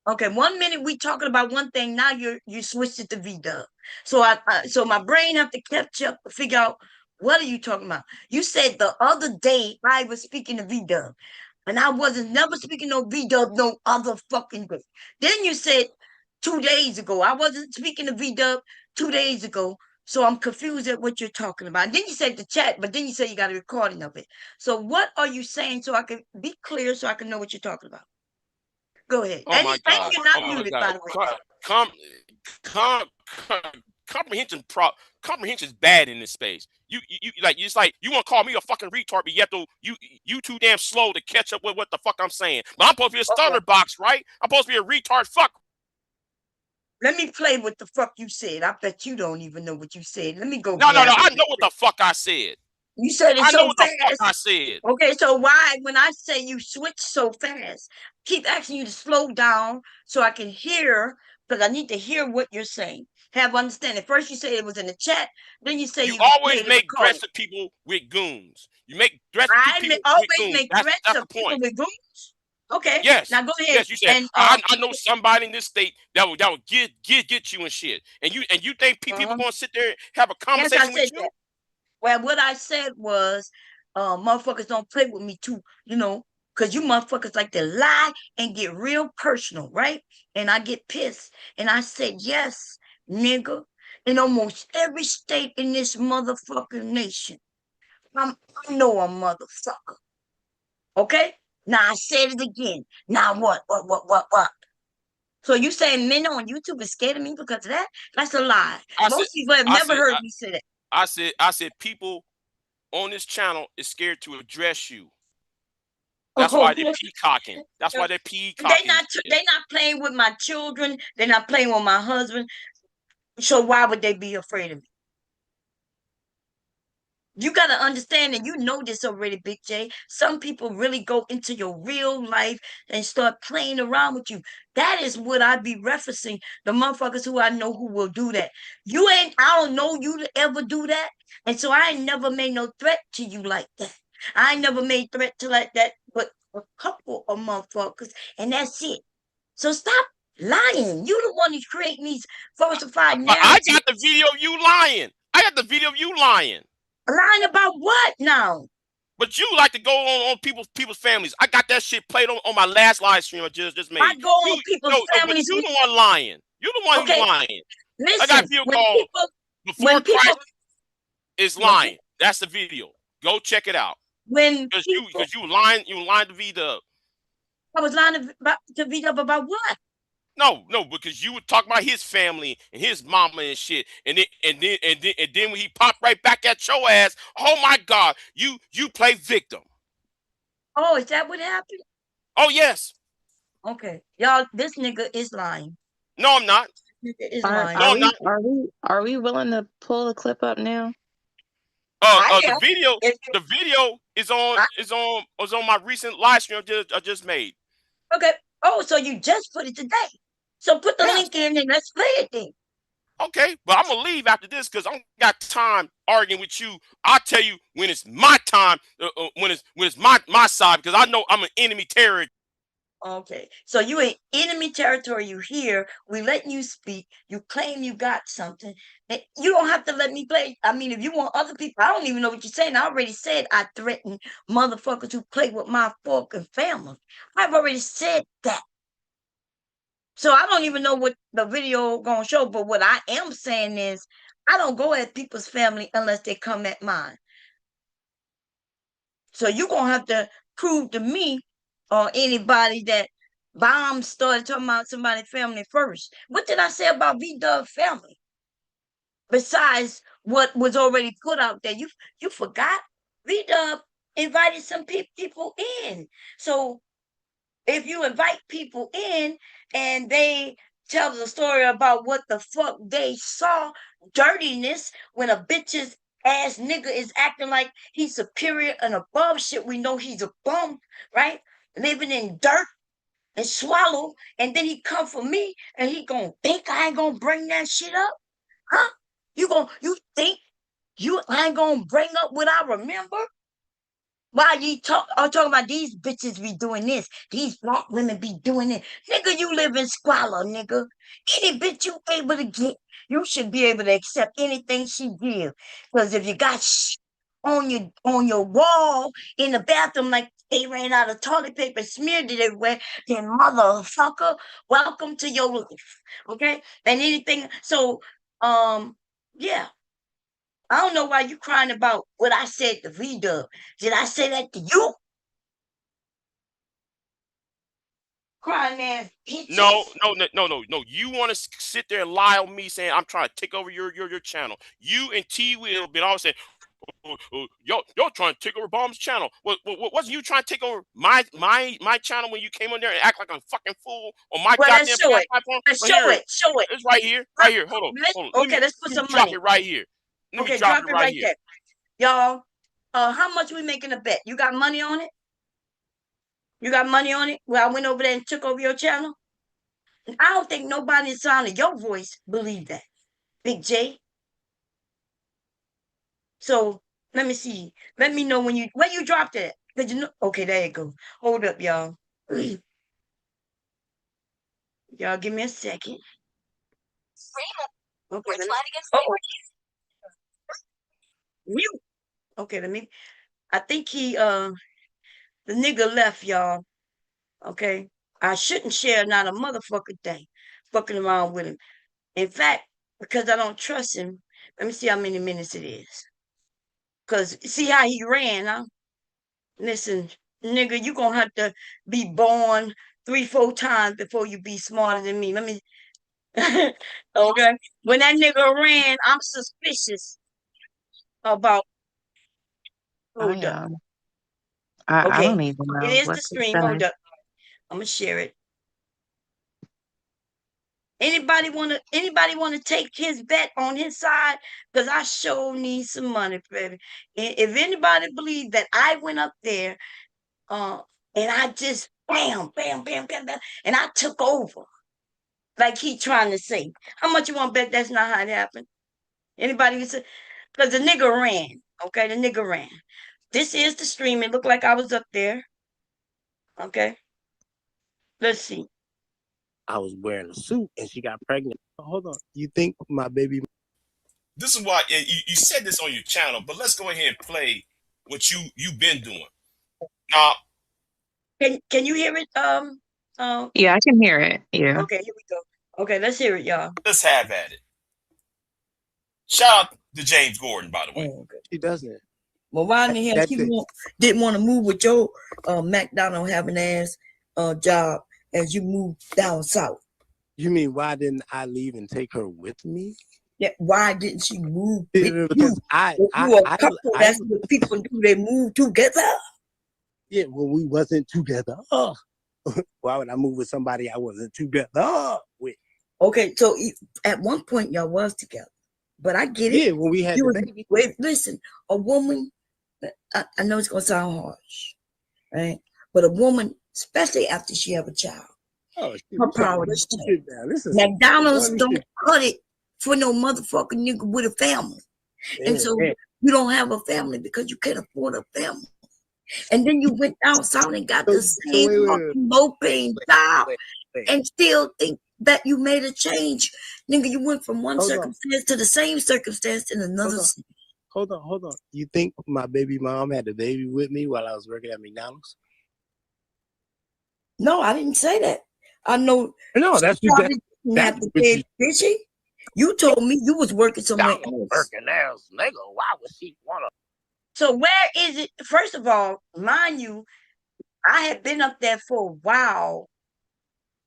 Okay, 1 minute we talking about one thing. Now you switched it to V-Dub. So so my brain have to catch up to figure out what are you talking about. You said the other day I was speaking to V-Dub, and I wasn't never speaking no V-Dub no other fucking day. Then you said 2 days ago I wasn't speaking to V-Dub 2 days ago. So I'm confused at what you're talking about. And then you said the chat, but then you said you got a recording of it. So what are you saying so I can be clear so I can know what you're talking about? Go ahead. Oh my God. You're not muted, by the way. Comprehension's bad in this space. You it's like you want to call me a fucking retard, but yet though you too damn slow to catch up with what the fuck I'm saying. But I'm supposed to be a stutter box, right? I'm supposed to be a retard fuck. Let me play what the fuck you said. I bet you don't even know what you said. Let me go. No. I know what the fuck I said. You said it I know so what the fuck fast. I said. Okay, so why, when I say you switch so fast, keep asking you to slow down so I can hear, because I need to hear what you're saying. Have understanding. First you say it was in the chat, then you say You you always played it make recorded. threats to people with goons. You make threats to I people with always goons. make threats That's of the people point. with goons. Okay, Yes. now go ahead Yes, you said and I know somebody in this state that will get you and shit. And you think people gonna sit there and have a yes, I conversation with said you? that. Well, what I said was, motherfuckers don't play with me too, because you motherfuckers like to lie and get real personal, right? And I get pissed. And I said, yes, nigga, in almost every state in this motherfucking nation, I know a motherfucker. Okay? Now I said it again. Now what? What? So you saying men on YouTube is scared of me because of that? That's a lie. I said Most people have I never said heard me say that. I said people on this channel is scared to address you. That's Oh, why they're peacocking. That's why they're They peacocking not shit. they not playing with my children. They're not playing with my husband. So why would they be afraid of me? You gotta understand, and you know this already, Big J. Some people really go into your real life and start playing around with you. That is what I be referencing. The motherfuckers who I know who will do that. I don't know you to ever do that. And so I ain't never made no threat to you like that. I ain't never made threat to like that, but a couple of motherfuckers, and that's it. So stop lying. You the one who's creating these falsified But I got narratives. the video of you lying. I got the video of you lying. Lying about what now? But you like to go on people's families. I got that shit played on my last live stream I just I made. go on people's But families. you the one lying. You the one who's Okay, lying. I got a listen. video called Before When people, Christ is when Lying. people, That's the video. Go check it out. when Because people, you lying to V-Dub. I was lying to beat up about what? No, because you would talk about his family and his mama and shit, and then when he popped right back at your ass, oh my God, you play victim. Oh, is that what happened? Oh yes. Okay, y'all, this nigga is lying. No, I'm not. This nigga is Are lying. No, are I'm we not. are we willing to pull the clip up now? I The am. video, If the video is on I, my recent live stream I just made. okay. Oh, so you just put it today. So put the Yes. link in and let's play it then. Okay, but I'm gonna leave after this because I don't got time arguing with you. I'll tell you when it's my time, when it's my side, because I know I'm an enemy terrorist. Okay, so you in enemy territory. You here? We letting you speak. You claim you got something. And you don't have to let me play. I mean, if you want other people, I don't even know what you're saying. I already said I threaten motherfuckers who play with my fucking family. I've already said that. So I don't even know what the video gonna show. But what I am saying is, I don't go at people's family unless they come at mine. So you're gonna have to prove to me or anybody that Bomb started talking about somebody's family first. What did I say about V-Dub family? Besides what was already put out there, you forgot. V-Dub invited some people in. So if you invite people in and they tell the story about what the fuck they saw, dirtiness, when a bitch's ass nigga is acting like he's superior and above shit, we know he's a bum, right? Living in dirt and swallow, and then he come for me and he gonna think I ain't gonna bring that shit up? Huh? You think I ain't gonna bring up what I remember? Why I'm talking about these bitches be doing this. These black women be doing it. Nigga, you live in squalor, nigga. Any bitch you able to get, you should be able to accept anything she give. Because if you got on your wall in the bathroom like they ran out of toilet paper, smeared it everywhere, then motherfucker, welcome to your life. Okay? And anything, so yeah. I don't know why you crying about what I said to V-Dub. Did I say that to you? Crying ass No, bitches. no. You want to sit there and lie on me saying I'm trying to take over your channel. You and T Will been always saying, y'all trying to take over Bomb's channel. Wasn't you trying to take over my channel when you came on there and act like a fucking fool on my Well, let's goddamn show it. platform? Let's Right show here, it. Show it. it's right here, right here. Hold on. Let Okay, me let's put some drop money. it right here. Let me Okay, drop drop it it right right here. there. Y'all, How much we making a bet? You got money on it? You got money on it? Well, I went over there and took over your channel. And I don't think nobody in sound of your voice believe that, Big J. So let me see. Let me know where you dropped it. Cause you know. Okay, there you go. Hold up, y'all. Y'all, give me a second. Okay, mute. Okay, let me. I think the nigga left, y'all. Okay, I shouldn't share not a motherfucking thing, fucking around with him. In fact, because I don't trust him. Let me see how many minutes it is. Cause see how he ran, huh? Listen, nigga, you gonna have to be born 3-4 times before you be smarter than me. Let me. Okay, when that nigga ran, I'm suspicious about. Hold up. I Okay, don't even it know is what the to stream. say. Hold up. I'm gonna share it. Anybody wanna take his bet on his side? Because I sure need some money, baby. And if anybody believe that I went up there, and I just bam, bam, bam, bam, bam, and I took over, like he trying to say. How much you want to bet that's not how it happened? Anybody can say? Because the nigga ran. Okay, the nigga ran. This is the stream. It looked like I was up there. Okay. Let's see. I was wearing a suit and she got pregnant. Hold on. You think my baby? This is why you said this on your channel, but let's go ahead and play what you've been doing. Now, Can you hear it? Yeah, I can hear it. Yeah. Okay, here we go. Okay, let's hear it, y'all. let's have at it. Shout out to James Gordon, by the way. Oh, okay. She doesn't. Well, why in the hell That's she it. didn't want to move with your McDonald having ass job as you moved down south? You mean why didn't I leave and take her with me? Yeah, why didn't she move with Because you? you a couple, that's what people do. They move together. Yeah, well, we wasn't together. Why would I move with somebody I wasn't together with? Okay, so at one point y'all was together, but I get it. Yeah, when we had the baby. Wait, listen, a woman. I know it's gonna sound harsh, right? But a woman, especially after she have a child, her priorities change. McDonald's don't cut it for no motherfucking nigga with a family, and so you don't have a family because you can't afford a family. And then you went down south and got the same fucking low-paying job, and still think that you made a change, nigga. You went from one circumstance to the same circumstance in another city. Hold on. You think my baby mom had a baby with me while I was working at McDonald's? No, I didn't say that. I know. No, that's did she? You told me you was working somewhere else. Working else, nigga. Why would she wanna? So where is it? First of all, mind you, I had been up there for a while.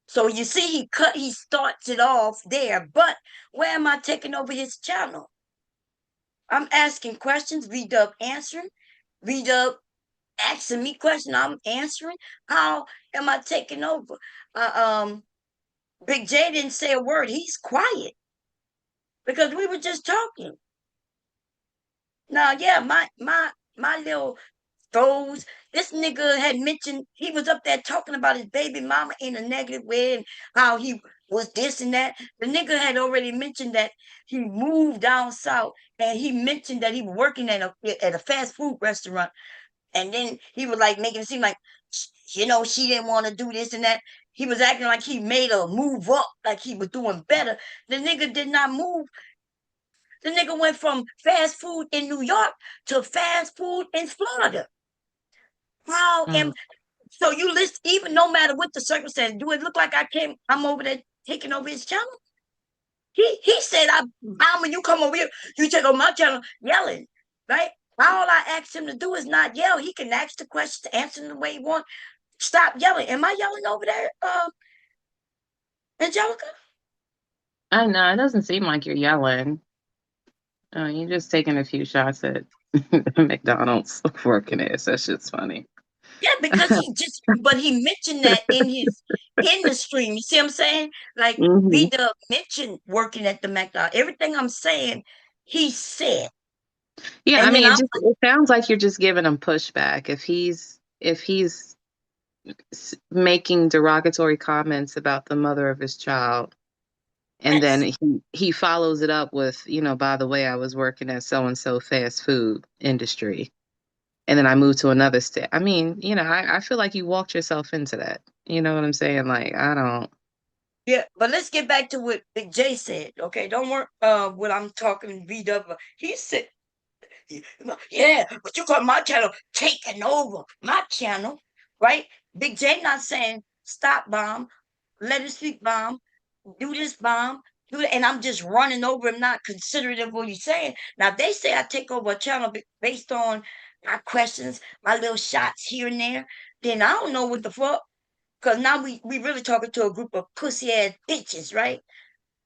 So you see, he starts it off there. But where am I taking over his channel? I'm asking questions, V-Dub answering, V-Dub asking me questions, I'm answering. How am I taking over? Big J didn't say a word. He's quiet because we were just talking. Now, yeah, my little throws. This nigga had mentioned he was up there talking about his baby mama in a negative way and how he was this and that. The nigga had already mentioned that he moved down south, and he mentioned that he was working at a fast food restaurant, and then he was like making it seem like, she didn't want to do this and that. He was acting like he made a move up, like he was doing better. The nigga did not move. The nigga went from fast food in New York to fast food in Florida. So you list, even no matter what the circumstance, do it look like I'm over there taking over his channel? He said, when you come over here, you take over my channel yelling, right? All I asked him to do is not yell. He can ask the questions, answer them the way he wants. Stop yelling. Am I yelling over there, Angelica? I know, it doesn't seem like you're yelling. You're just taking a few shots at McDonald's working ass. That shit's funny. Yeah, because he mentioned that in the stream. You see what I'm saying? Like, V-Dub mentioned working at the McDonald's. Everything I'm saying, he said. Yeah, I And then mean, I'm it sounds like you're just giving him pushback. If he's making derogatory comments about the mother of his child, and then yes, he follows it up with, by the way, I was working at so and so fast food industry, and then I moved to another state. I mean, I feel like you walked yourself into that. You know what I'm saying? Like, I don't. yeah, but let's get back to what Big J said. Okay, don't worry. What I'm talking VW. He said, yeah, but you got my channel taking over my channel, right? Big J not saying stop bomb, let it speak bomb, do this bomb, do that, and I'm just running over him, not considerate of what he's saying. Now they say I take over a channel based on my questions, my little shots here and there. Then I don't know what the fuck, cause now we really talking to a group of pussy ass bitches, right?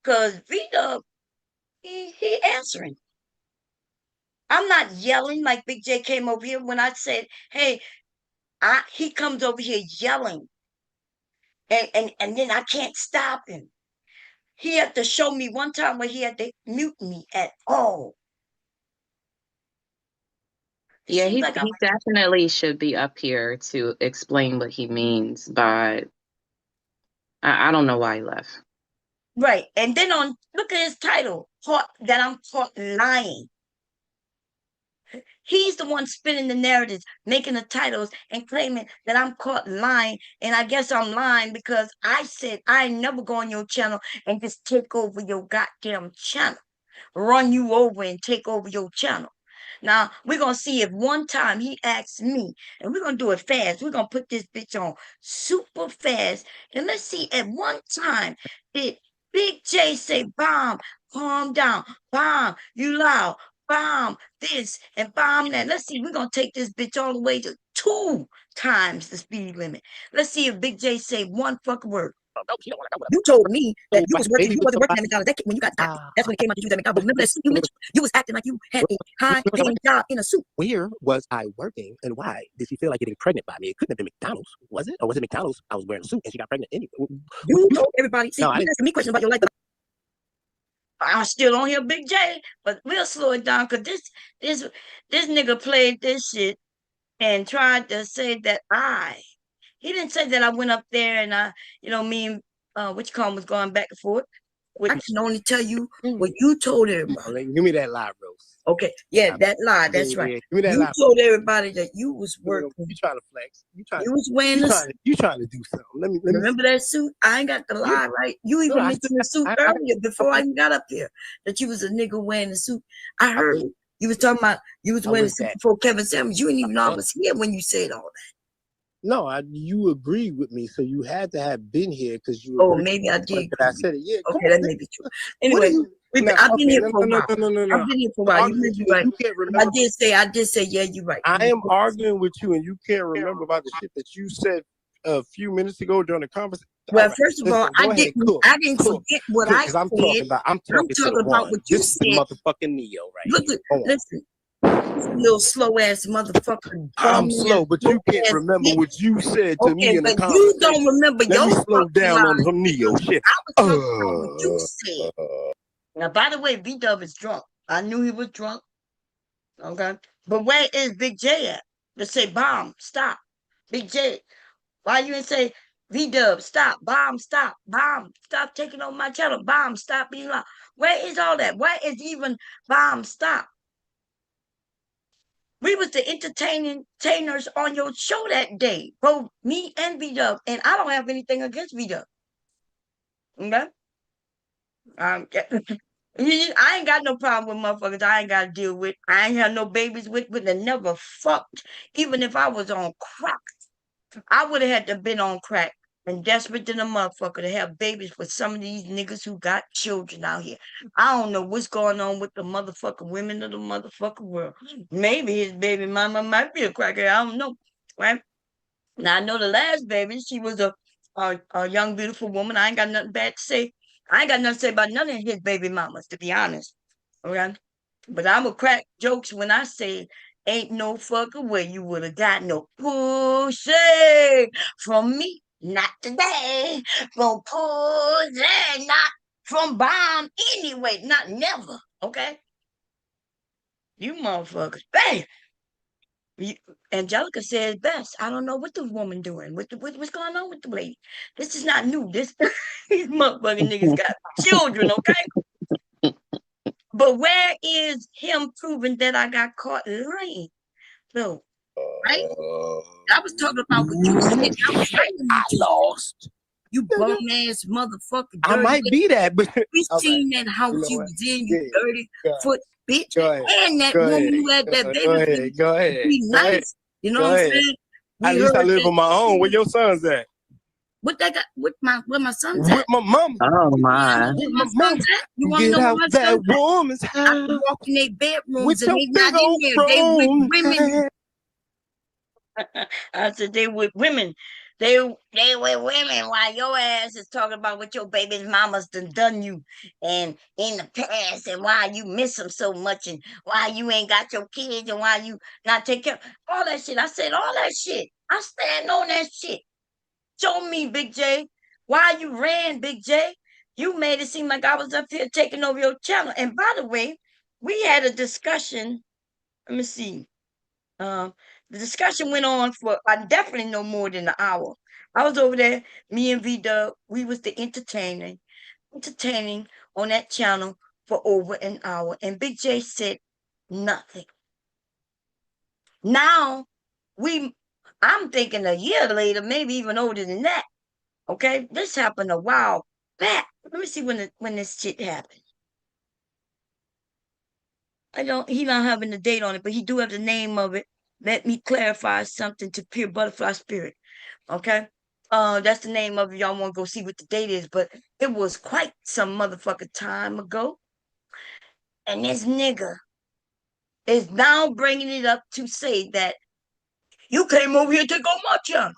Cause Vito, he answering. I'm not yelling like Big J came over here when I said, hey, he comes over here yelling. And then I can't stop him. He had to show me one time where he had to mute me at all. It Yeah, seems he like I'm definitely should be up here to explain what he means, but I don't know why he left. right. And then look at his title, that I'm caught lying. He's the one spinning the narratives, making the titles, and claiming that I'm caught lying. And I guess I'm lying because I said I never go on your channel and just take over your goddamn channel, run you over and take over your channel. Now, we're going to see if one time he asks me, and we're going to do it fast. We're going to put this bitch on super fast. And let's see, at one time, did Big J say, bomb, calm down, bomb, you loud, bomb, this, and bomb that. Let's see, we're going to take this bitch all the way to 2 times the speed limit. Let's see if Big J say one fucking word. You told me that you was working, you wasn't working at McDonald's. That when you got the captain, that's when it came out that you was at McDonald's. Remember that suit you mentioned? You was acting like you had a high-paying job in a suit. Where was I working and why did she feel like getting pregnant by me? It couldn't have been McDonald's, was it? Or was it McDonald's? I was wearing a suit and she got pregnant anyway. You told everybody. See, No, you asking me questions about your life. I'm still on here, Big J, but we'll slow it down because this nigga played this shit and tried to say that he didn't say that I went up there and me and what you call him was going back and forth. I can only tell you what you told everybody. Give me that lie, Rose. Okay, yeah, that lie, that's right. Give me that You lie. told everybody that you was working. You trying to flex. You was wearing the suit. You trying to do something. Let me remember that suit? I ain't got the lie, right? You even mentioned the suit earlier before I even got up here. That you was a nigga wearing the suit. I heard it. You was talking about you was wearing the suit before Kevin Samuels. You didn't even know I was here when you said all that. No, you agreed with me, so you had to have been here because you. Oh, maybe I did. But I said it. Yeah. Okay, that may be true. Anyway, I've been here for a while. No. I've been here for a while. You may be right. I did say, yeah, you're right. I am arguing with you, and you can't remember about the shit that you said a few minutes ago during the conversation. Well, first of all, I didn't forget what I said. I'm talking about what you said. Motherfucking Neo, right? Listen. Little slow ass motherfucker. I'm slow, but you can't remember what you said to me in the conversation. You don't remember your slow down on some Neo shit. I was talking about what you said. Now, by the way, V-Dub is drunk. I knew he was drunk. Okay. But where is Big J at? To say, bomb, stop. Big J, why you didn't say, V-Dub, stop, bomb, stop taking over my channel, bomb, stop being loud. Where is all that? Where is even bomb, stop? We was the entertainers on your show that day, both me and V-Dub, and I don't have anything against V-Dub. Okay? I ain't got no problem with motherfuckers I ain't got to deal with. I ain't had no babies with and never fucked. Even if I was on crack, I would have had to been on crack and desperate than a motherfucker to have babies with some of these niggas who got children out here. I don't know what's going on with the motherfucking women of the motherfucking world. Maybe his baby mama might be a cracker. I don't know. Right? Now I know the last baby, she was a young, beautiful woman. I ain't got nothing bad to say. I ain't got nothing to say about none of his baby mamas, to be honest. Okay? But I'm going to crack jokes when I say, ain't no fucking way you would have got no pussy from me. Not today. From pussy, not from bomb anyway. Not never. Okay? You motherfuckers. Bam! Angelica said best. I don't know what the woman doing. What's going on with the lady? This is not new. These motherfucking niggas got children, okay? But where is him proving that I got caught lying? No, right? I was talking about what you said. I was lying. I lost. You bum ass motherfucker. I might be that, but We seen that house You know you what? was in, Yeah, you 30 go ahead. foot bitch. Go ahead. And that Go woman ahead. you had that baby Go with, ahead. Go ahead. be Go ahead. nice. You know Go what I'm ahead. saying? At We least I heard live that on my own. Where your son's at? what they got where my son's at? With my mama. Oh my. With Where my my mama. son's at? You wanna Get know where out my that son's at? woman's I house can walk in their bedrooms with and your they not big in old there. They with grown women. head. I said they with women. They with women while your ass is talking about what your baby's mama's done you and in the past and why you miss them so much and why you ain't got your kids and why you not take care all that shit. I said all that shit. I stand on that shit. Show me, Big J. Why you ran, Big J? You made it seem like I was up here taking over your channel. And by the way, we had a discussion. Let me see. Um, the discussion went on for I definitely no more than an hour. I was over there, me and V Dub, we was the entertaining on that channel for over an hour. And Big J said nothing. Now I'm thinking a year later, maybe even older than that. Okay, this happened a while back. Let me see when this shit happened. He don't have the date on it, but he do have the name of it. Let me clarify something to Pure Butterfly Spirit. Okay. That's the name of it. Y'all want to go see what the date is, but it was quite some motherfucking time ago. And this nigga is now bringing it up to say that you came over here to take over my channel.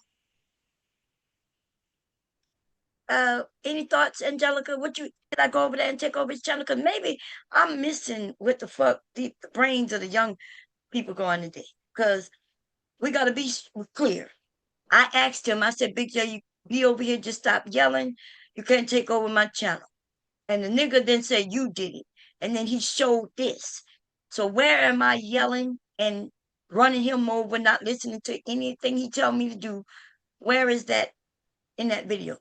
Any thoughts, Angelica? Did I go over there and take over his channel? Because maybe I'm missing what the fuck the brains of the young people going today. Because we got to be clear. I asked him, I said, Big J, you be over here, just stop yelling. You can't take over my channel. And the nigga then said, you did it. And then he showed this. So where am I yelling and running him over, not listening to anything he tell me to do? Where is that in that video?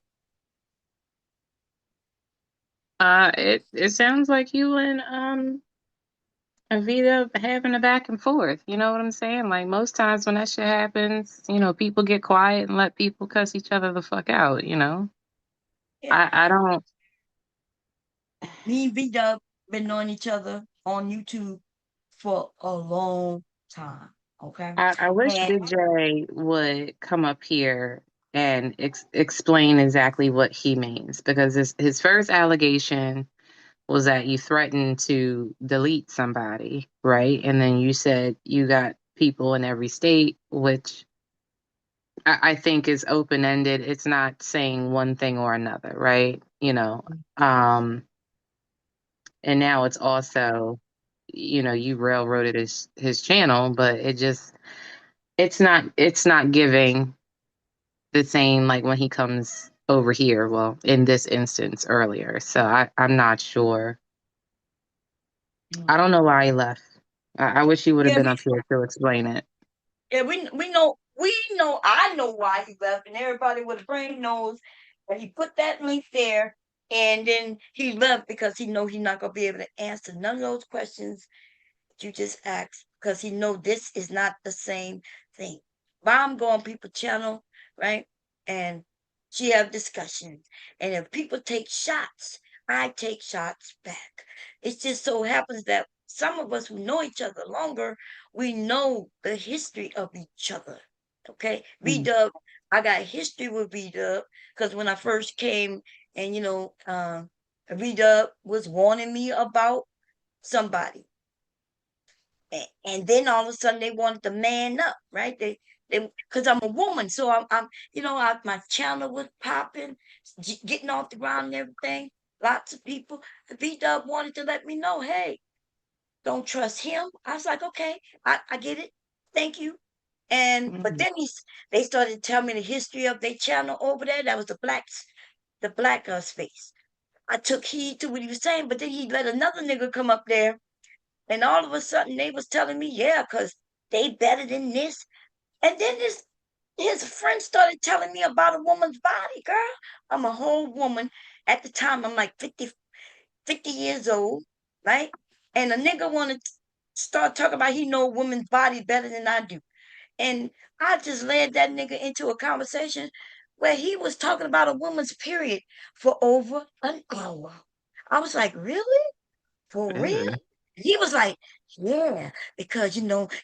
It sounds like you and Avita having a back and forth. You know what I'm saying? Like most times when that shit happens, people get quiet and let people cuss each other the fuck out. Yeah. I don't. Me and V-Dub been knowing each other on YouTube for a long time. Okay. I wish And Big J would come up here and explain exactly what he means, because his first allegation was that you threatened to delete somebody, right? And then you said you got people in every state, which I think is open ended. It's not saying one thing or another, right? And now it's also, you railroaded his channel, but it's not giving the same like when he comes over here. Well, in this instance earlier. So I'm not sure. I don't know why he left. I wish he would have yeah, been up here to explain it. yeah, we know I know why he left, and everybody with a brain knows that he put that link there and then he left because he know he's not gonna be able to answer none of those questions you just asked because he know this is not the same thing. Bomb go on people channel, right? And she have discussions. And if people take shots, I take shots back. It just so happens that some of us who know each other longer, we know the history of each other. Okay. V-Dub, I got history with V-Dub because when I first came and V-Dub was warning me about somebody. And then all of a sudden they wanted to man up, right? They because I'm a woman, so my channel was popping, getting off the ground and everything. Lots of people. V-Dub wanted to let me know, hey, don't trust him. I was like, okay, I get it. Thank you. And but then they started telling me the history of their channel over there. That was the black space. I took heed to what he was saying, but then he let another nigga come up there And all of a sudden they was telling me, yeah, because they better than this. And then his friend started telling me about a woman's body, girl. I'm a whole woman. At the time, I'm like 50 years old, right? And a nigga want to start talking about he know a woman's body better than I do. And I just led that nigga into a conversation where he was talking about a woman's period for over an hour. I was like, really? For real? He was like, yeah, because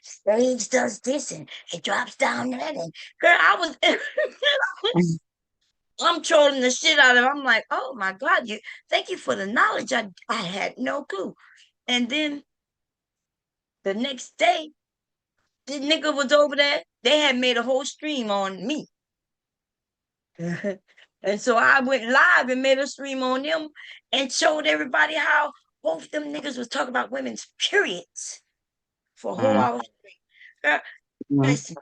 stage does this and it drops down that. And girl, I was I'm trolling the shit out of him. I'm like, oh my God, thank you for the knowledge. I had no clue. And then the next day, this nigga was over there. They had made a whole stream on me. And so I went live and made a stream on them and showed everybody how both them niggas was talking about women's periods for a whole hour straight. Girl, listen,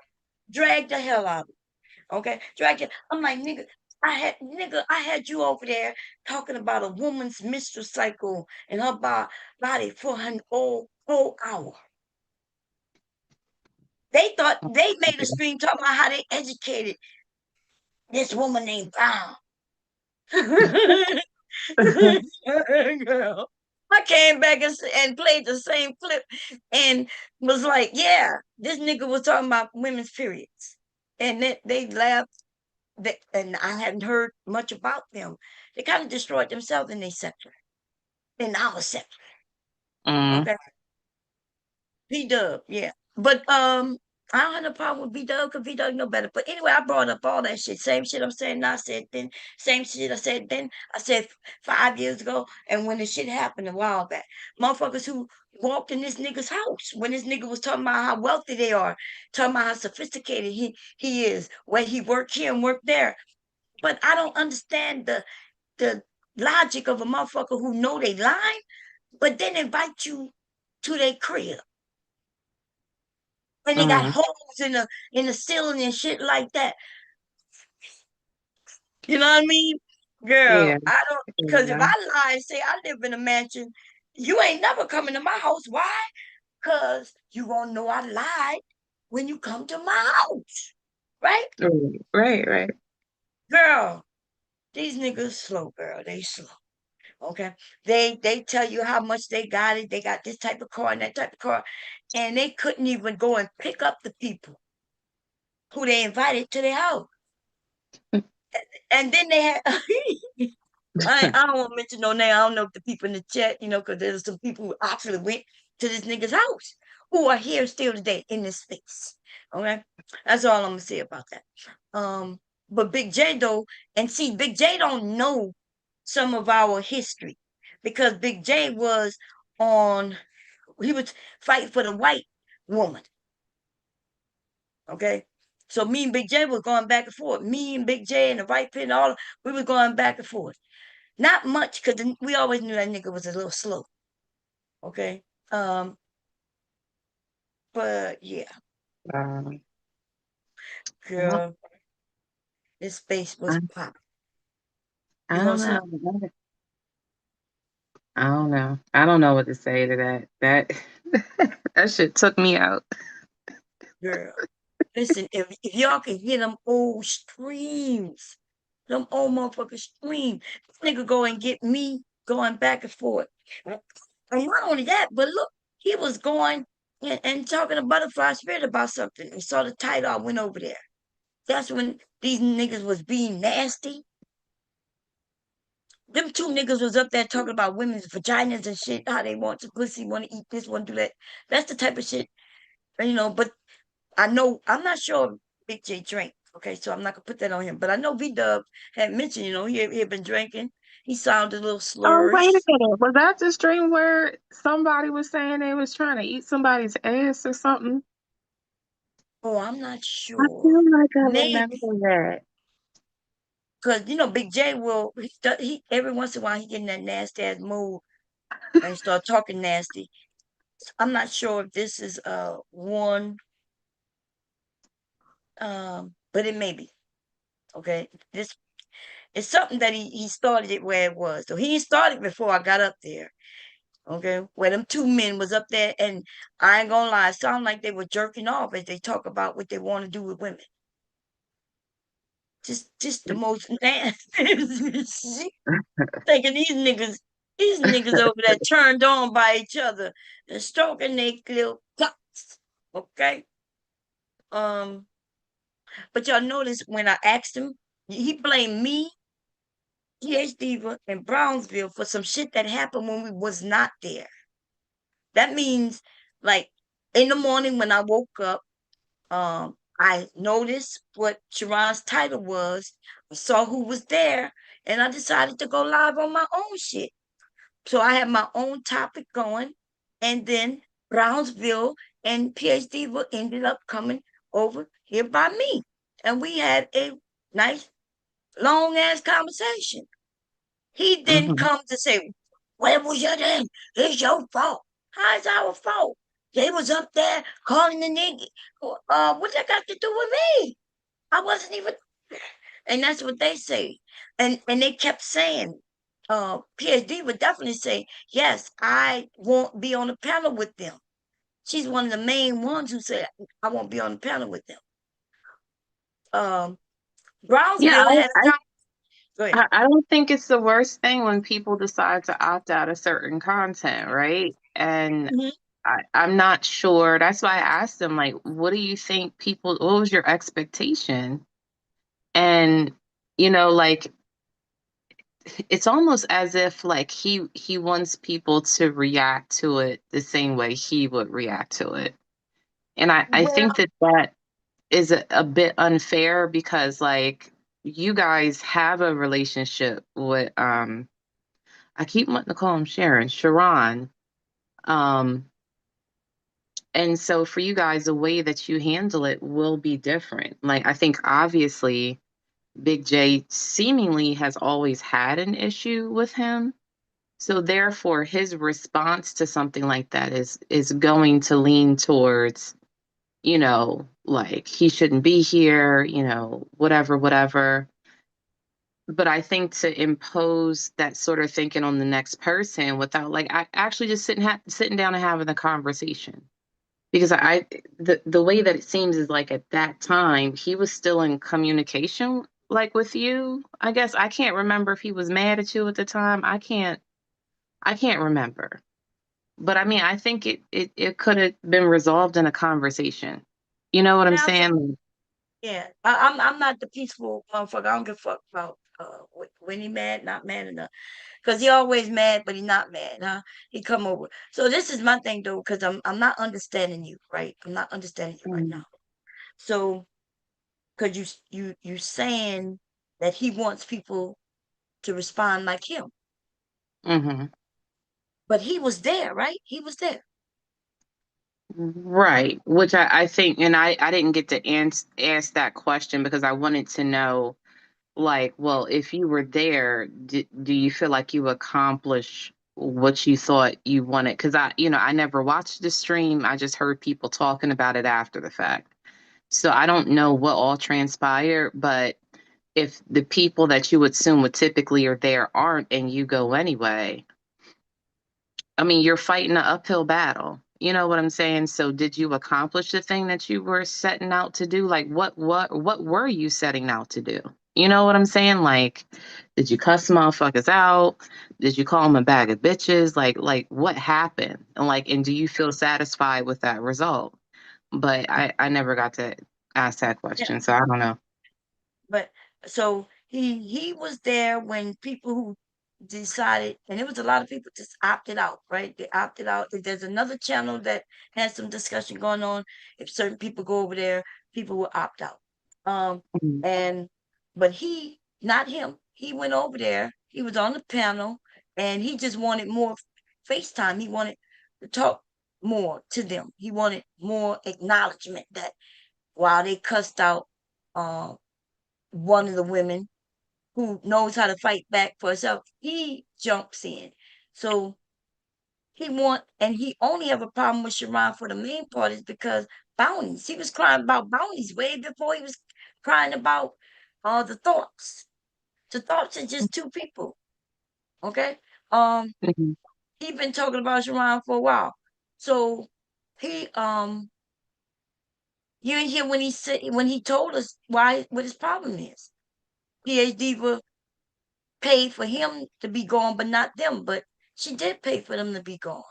drag the hell out of it. Okay? Drag it. I'm like, nigga, I had you over there talking about a woman's menstrual cycle and her body for her whole hour. They thought they made a stream talking about how they educated this woman named Brown. Girl. I came back and played the same clip and was like, yeah, this nigga was talking about women's periods. And they laughed. And I hadn't heard much about them. They kind of destroyed themselves in their sector, in our sector. Okay. B-Dub, yeah. But I don't have no problem with B-Dub because B-Dub know better. But anyway, I brought up all that shit. Same shit I'm saying now, I said then. Same shit I said then. I said 5 years ago. And when the shit happened a while back. Motherfuckers who walked in this nigga's house when this nigga was talking about how wealthy they are, talking about how sophisticated he is, where he worked here and worked there. But I don't understand the logic of a motherfucker who know they lying, but then invite you to their crib. And they got holes in the ceiling and shit like that. You know what I mean? Girl, I don't, because if I lie and say I live in a mansion, you ain't never coming to my house. Why? Because you gonna know I lied when you come to my house. Right? Right. Girl, these niggas slow, girl. They slow. Okay. They tell you how much they got it. They got this type of car and that type of car. And they couldn't even go and pick up the people who they invited to their house. And then they had I don't want to mention no name. I don't know if the people in the chat, because there's some people who actually went to this nigga's house who are here still today in this space. Okay. That's all I'm gonna say about that. But Big J though, and see, Big J don't know some of our history because Big J he was fighting for the white woman. Okay. So me and Big J was going back and forth. Me and Big J and the white pin, we were going back and forth. Not much, because we always knew that nigga was a little slow. Okay. But yeah, girl, this space was pop. I You don't gonna say? know. I don't know. I don't know what to say to that. That shit took me out. Girl, listen, if y'all can hear them old streams, them old motherfuckers stream, this nigga go and get me going back and forth. And not only that, but look, he was going and talking to Butterfly Spirit about something and saw the title. I went over there. That's when these niggas was being nasty. Them two niggas was up there talking about women's vaginas and shit, how they want some pussy, want to eat this, want to do that. That's the type of shit, but I'm not sure if Big J drank. Okay, so I'm not gonna put that on him. But I know V-Dub had mentioned, he had been drinking. He sounded a little Oh, slurry. wait a minute. Was that the stream where somebody was saying they was trying to eat somebody's ass or something? Oh, I'm not I sure. feel like I remember Maybe. that. Because Big J he every once in a while he get in that nasty ass mood and start talking nasty. I'm not sure if this is one, but it may be. Okay. This is something that he started it where it was. So he started before I got up there. Okay, where them two men was up there, and I ain't gonna lie, it sounded like they were jerking off as they talk about what they want to do with women. Just the most nasty shit. Thinking these niggas over there turned on by each other and stroking their little cocks. Okay. But y'all notice when I asked him, he blamed me, PH Diva, and Brownsville for some shit that happened when we was not there. That means, like, in the morning when I woke up, I noticed what Sharon's title was. I saw who was there, and I decided to go live on my own shit. So I had my own topic going, and then Brownsville and PhD ended up coming over here by me, and we had a nice long ass conversation. He then comes to say, "Where was your name? It's your fault." How is our fault? They was up there calling the nigga. What that got to do with me? I wasn't even, and that's what they say. And they kept saying, PhD would definitely say, yes, I won't be on the panel with them. She's one of the main ones who said, I won't be on the panel with them. Yeah, Brownsville had a go ahead. I don't think it's the worst thing when people decide to opt out of certain content, right? And Mhm. I'm not sure. That's why I asked them, like, what do you think people, what was your expectation? And, like, it's almost as if like he wants people to react to it the same way he would react to it. And I Well, think that is a bit unfair because like you guys have a relationship with I keep wanting to call him Sharon. Um and so for you guys the way that you handle it will be different. Like I think obviously Big J seemingly has always had an issue with him. So therefore his response to something like that is going to lean towards, like he shouldn't be here, whatever. But I think to impose that sort of thinking on the next person without like I actually just sitting down and having the conversation. Because the way that it seems is like at that time he was still in communication like with you. I guess I can't remember if he was mad at you at the time. I can't remember. But I mean, I think it could have been resolved in a conversation. You know what I'm saying? yeah, I'm not the peaceful motherfucker. I don't give a fuck about when he mad, not mad enough. Cause he always mad, but he not mad, huh? He come over. So this is my thing though, cause I'm not understanding you, right? I'm not understanding you right now. So, cause you saying that he wants people to respond like him, Mm-hmm. but he was there, right? He was there. Right. Which I think, and I didn't get to ask that question because I wanted to know, like, well, if you were there, do you feel like you accomplished what you thought you wanted? Because I never watched the stream. I just heard people talking about it after the fact. So I don't know what all transpired, but if the people that you would assume would typically are there aren't and you go anyway, I mean, you're fighting an uphill battle. You know what I'm saying? So did you accomplish the thing that you were setting out to do? Like what were you setting out to do? You know what I'm saying? Like, did you cuss motherfuckers out? Did you call them a bag of bitches? Like what happened? And do you feel satisfied with that result? But I never got to ask that Yeah. question, so I don't know. But so he was there when people who decided, and it was a lot of people just opted out, right? They opted out. If there's another channel that has some discussion going on, if certain people go over there, people will opt out. Mhm. And but not him. He went over there. He was on the panel, and he just wanted more FaceTime. He wanted to talk more to them. He wanted more acknowledgement that while they cussed out um one of the women who knows how to fight back for herself, he jumps in. So and he only have a problem with Sharon for the main part is because bounties. He was crying about bounties way before he was crying about the thoughts. The thoughts are just two people. Okay. Um, Mhm. He been talking about Sharon for a while. So he you didn't hear when he told us what his problem is. PhD will pay for him to be gone, but not them. But she did pay for them to be gone.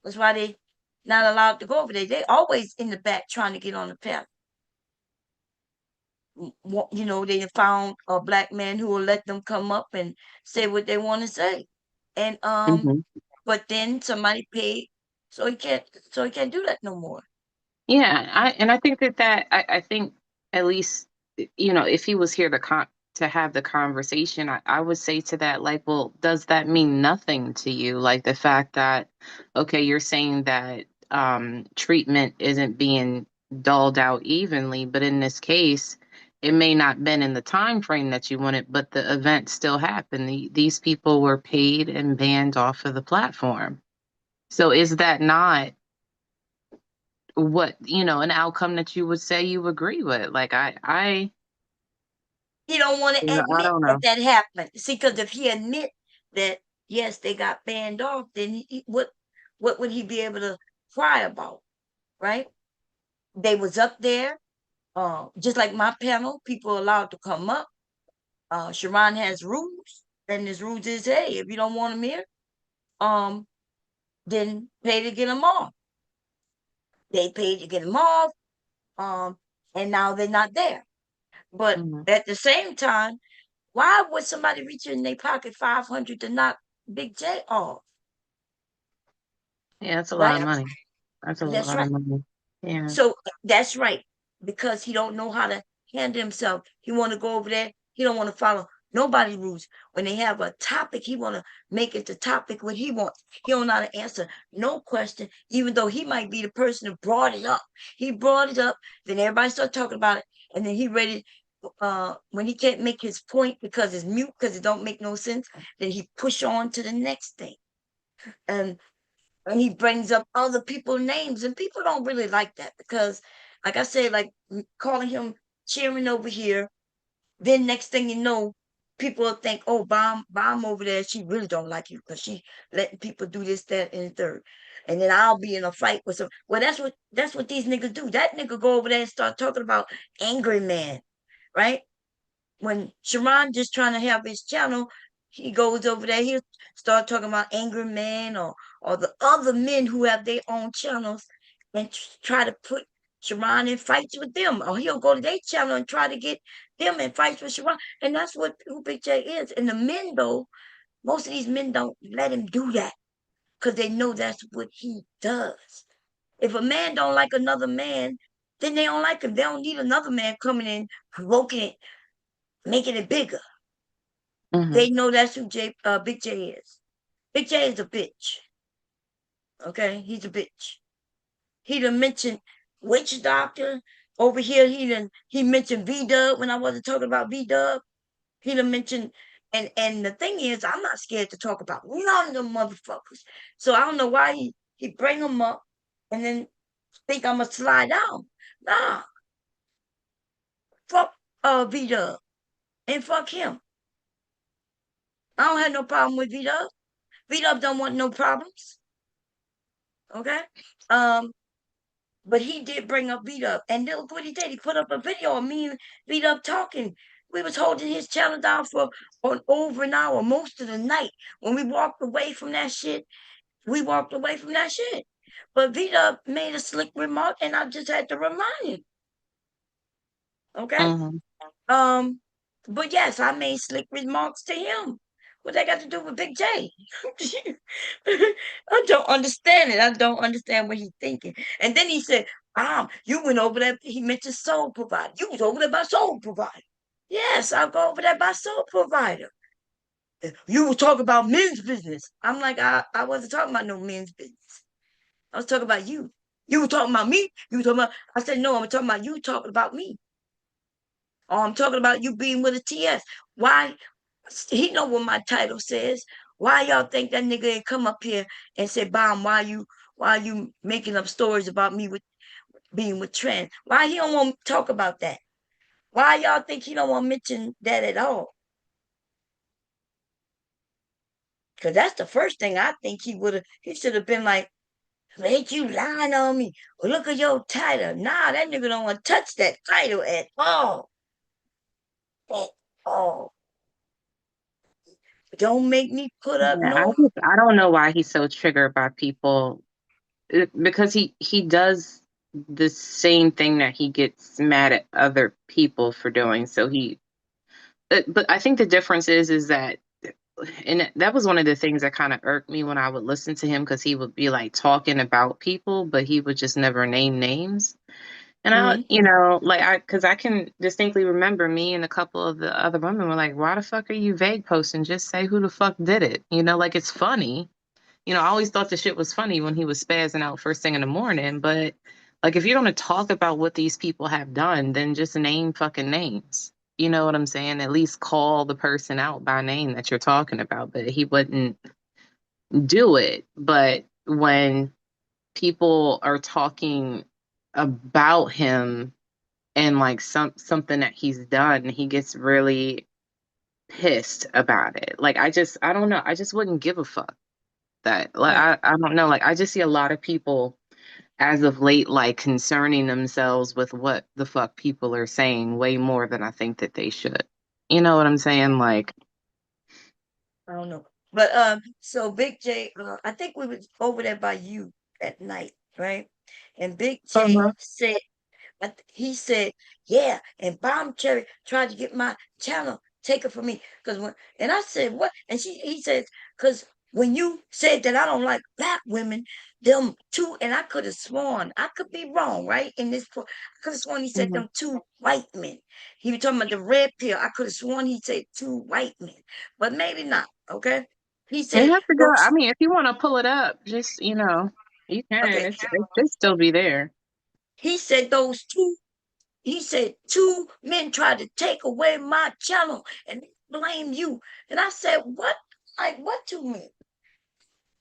That's why they not allowed to go over there. They always in the back trying to get on the path. You know, they found a black man who will let them come up and say what they want to say. And but then somebody paid, so he can't do that no more. Yeah, I think I think at least if he was here to have the conversation, I would say to that, like, well, does that mean nothing to you? Like the fact that, okay, you're saying that treatment isn't being doled out evenly, but in this case, it may not been in the time frame that you wanted, but the event still happened. These people were paid and banned off of the platform. So is that not what an outcome that you would say you agree with? Like He don't want to I admit don't that know. that happened. See, because if he admit that yes, they got banned off, then what would he be able to cry about, right? They was up there, just like my panel. People allowed to come up. Sharon has rules, and his rules is, hey, if you don't want them here, then pay to get them off. They paid to get them off, and now they're not there. But at the same time, why would somebody reach in their pocket 500 to knock Big J off? Yeah, that's a lot Right? of money. That's a That's lot right. of money. Yeah. So that's right. Because he don't know how to handle himself. He want to go over there. He don't want to follow nobody rules. When they have a topic, he want to make it the topic what he wants. He don't know how to answer no question, even though he might be the person who brought it up. He brought it up, then everybody start talking about it, and then he ready. When he can't make his point because it's mute, because it don't make no sense, then he push on to the next thing. And he brings up other people's names, and people don't really like that because, like I said, like calling him cheering over here, then next thing you know, people will think, oh, bomb over there, she really don't like you because she letting people do this, that, and the third. And then I'll be in a fight with some. Well, that's what these niggas do. That nigga go over there and start talking about angry man, right? When Sharon just trying to have his channel, he goes over there, he'll start talking about angry men or the other men who have their own channels and try to put Sharon in fights with them. Or he'll go to their channel and try to get them in fights with Sharon. And that's what who Big J is. And the men though, most of these men don't let him do that because they know that's what he does. If a man don't like another man, then they don't like him. They don't need another man coming in, provoking it, making it bigger. They know that's who Big J is. Big J is a bitch. Okay, he's a bitch. He done mentioned witch doctor over here. He mentioned V Dub when I wasn't talking about V Dub. He done mentioned, and the thing is, I'm not scared to talk about none of them motherfuckers. So I don't know why he bring them up and then think I'm gonna slide down. Nah, fuck V Dub and fuck him. I don't have no problem with V Dub. V Dub don't want no problems. Okay. But he did bring up Beat Up, and look what he did. He put up a video of me and Beat Up talking. We was holding his channel down for over an hour, most of the night. When we walked away from that shit, we walked away from that shit. But Beat Up made a slick remark, and I just had to remind him. Okay. But yes, I made slick remarks to him. What that got to do with Big J? I don't understand it. I don't understand what he's thinking. And then he said, you went over there. He mentioned Soul Provider. You was over there by Soul Provider. Yes, I'll go over there by Soul Provider. You were talking about men's business. I'm like, I wasn't talking about no men's business. I was talking about you. You were talking about me. You were talking about, I said, no, I'm talking about you talking about me. Oh, I'm talking about you being with a TS. Why? He know what my title says. Why y'all think that nigga ain't come up here and say, Bomb, why you making up stories about me with being with trans? Why he don't want to talk about that? Why y'all think he don't want to mention that at all? Because that's the first thing I think he should have been like, ain't you lying on me? Well, look at your title. Nah, that nigga don't want to touch that title at all. At all. Don't make me put up Yeah, no. I don't know why he's so triggered by people because he does the same thing that he gets mad at other people for doing. So but I think the difference is that, and that was one of the things that kind of irked me when I would listen to him because he would be like talking about people, but he would just never name names. And Mm-hmm. because I can distinctly remember me and a couple of the other women were like, why the fuck are you vague posting? Just say who the fuck did it. Like it's funny. I always thought the shit was funny when he was spazzing out first thing in the morning. But like, if you're going to talk about what these people have done, then just name fucking names. You know what I'm saying? At least call the person out by name that you're talking about. But he wouldn't do it. But when people are talking about him and like something that he's done, he gets really pissed about it. Like I don't know. I just wouldn't give a fuck that. Like Right. I don't know. Like I just see a lot of people as of late like concerning themselves with what the fuck people are saying way more than I think that they should. You know what I'm saying? Like, I don't know. But so Big J, I think we was over there by you at night, right? And Big J uh-huh. said, he said, yeah, and Bombcherry tried to get my channel taken from me. And I said, what? And he says, because when you said that I don't like black women, them two, and I could have sworn, I could be wrong, right? I could have sworn he said Mhm. them two white men. He was talking about the red pill. I could have sworn he said two white men, but maybe not, okay? He You said, have to go. I those, mean, if you want to pull it up, just you can. okay, It should still be there. he said those two. He said, two men tried to take away my channel and blame you. And I said, what? Like, what two men?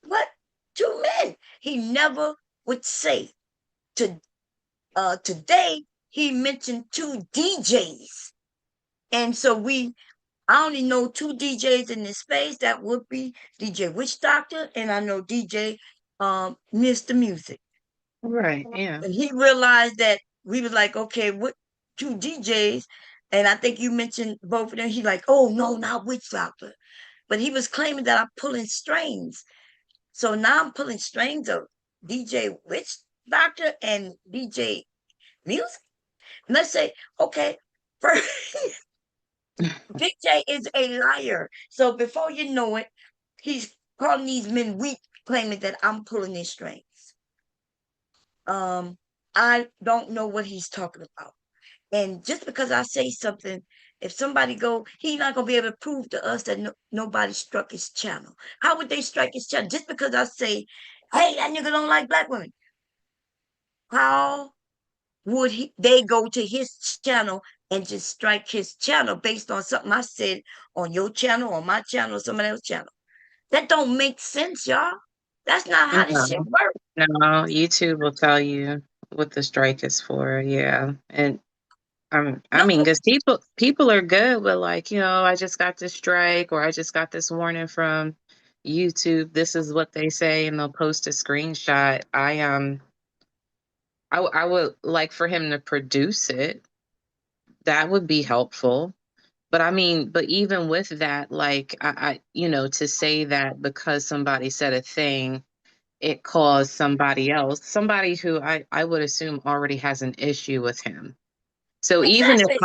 What? Two men? He never would say. To Today, he mentioned two DJs. And so I only know two DJs in this space. That would be DJ Witch Doctor, and I know DJ Mr. Music. Right. Yeah. And he realized that we was like, okay, what two DJs? And I think you mentioned both of them. He like, oh no, not Witch Doctor. But he was claiming that I'm pulling strings. So now I'm pulling strings of DJ Witch Doctor and DJ Music. And let's say, okay, first, Big J is a liar. So before you know it, he's calling these men weak, claiming that I'm pulling their strings. I don't know what he's talking about. And just because I say something, if somebody go, he's not gonna be able to prove to us that nobody struck his channel. How would they strike his channel? Just because I say, hey, that nigga don't like black women. How would they go to his channel and just strike his channel based on something I said on your channel, on my channel, or somebody else's channel? That don't make sense, y'all. That's not how this shit No, works. no. YouTube will tell you what the strike is for. Yeah, and I No, mean, because people are good with like, I just got this strike or I just got this warning from YouTube. This is what they say, and they'll post a screenshot. I would like for him to produce it. That would be helpful. But I mean, but even with that, like to say that because somebody said a thing, it caused somebody who I would assume already has an issue with him. So exactly.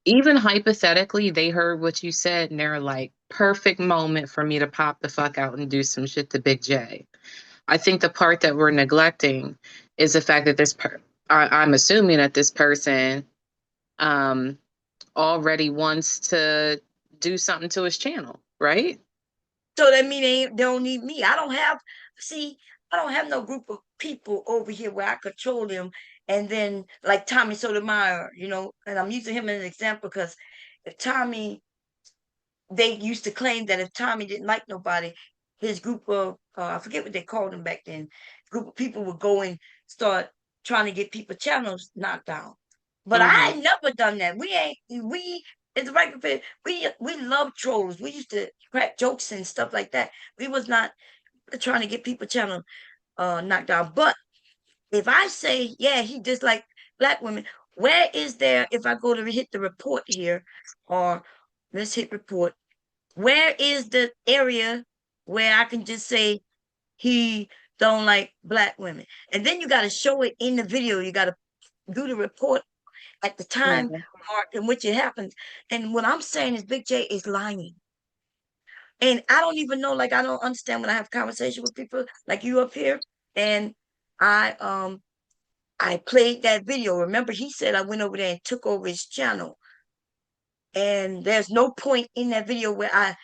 even hypothetically, they heard what you said and they're like, perfect moment for me to pop the fuck out and do some shit to Big J. I think the part that we're neglecting is the fact that I'm assuming that this person um, already wants to do something to his channel, right? So that mean they don't need me. I don't have no group of people over here where I control them. And then like Tommy Sotomayor, and I'm using him as an example because if Tommy, they used to claim that if Tommy didn't like nobody, his group of I forget what they called him back then, group of people would go and start trying to get people channels knocked down. But I Mm-hmm. ain't never done that. We It's right. We love trolls. We used to crack jokes and stuff like that. We was not trying to get people channel knocked down. But if I say, yeah, he dislike black women, where is there, if I go to hit the report here, or let's hit report, where is the area where I can just say he don't like black women? And then you got to show it in the video. You got to do the report at the time mark in which it happens. And what I'm saying is Big J is lying. And I don't even know, like, I don't understand when I have conversation with people like you up here, and I played that video. Remember, he said I went over there and took over his channel. And there's no point in that video where I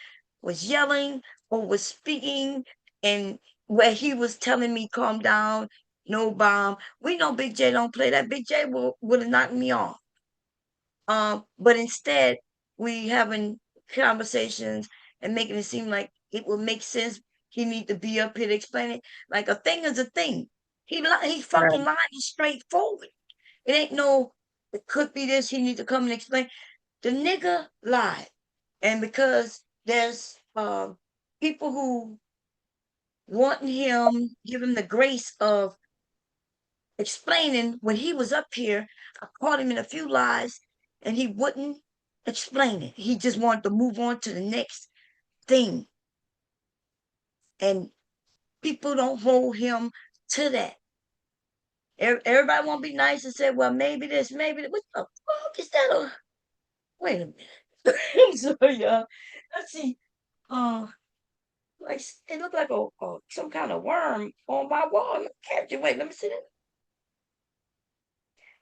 was yelling or was speaking and where he was telling me, calm down, no bomb. We know Big J don't play that. Big J would have knocked me off. But instead, we having conversations and making it seem like it will make sense. He need to be up here to explain it. Like a thing is a thing. He fucking lying straightforward. It ain't no, it could be this, he need to come and explain. The nigga lied. And because there's people who want him, give him the grace of explaining when he was up here, I caught him in a few lies and he wouldn't explain it. He just wanted to move on to the next thing. And people don't hold him to that. Everybody want to be nice and say, well, maybe this, maybe that. What the fuck is that? Wait a minute. I'm sorry, y'all. Let's see. Like it looked like a some kind of worm on my wall. Capture. Wait, let me see that.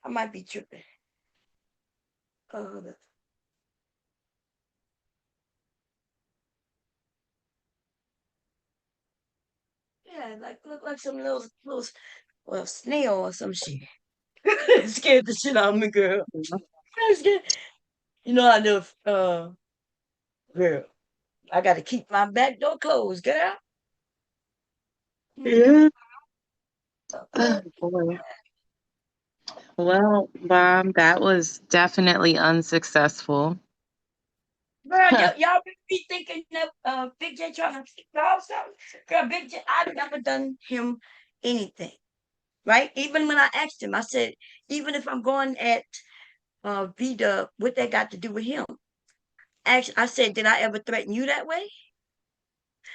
I might be tripping. Yeah, like look like some little well, snail or some shit. It scared the shit out of me, girl. I scared. You know I know girl. I gotta keep my back door closed, girl. Yeah. Oh, boy. Well, Bob, that was definitely unsuccessful. Girl, y'all be thinking that Big J trying to kick y'all something. Girl, Big J, I've never done him anything. Right? Even when I asked him, I said, even if I'm going at B-Dub, what that got to do with him? Actually, I said, did I ever threaten you that way?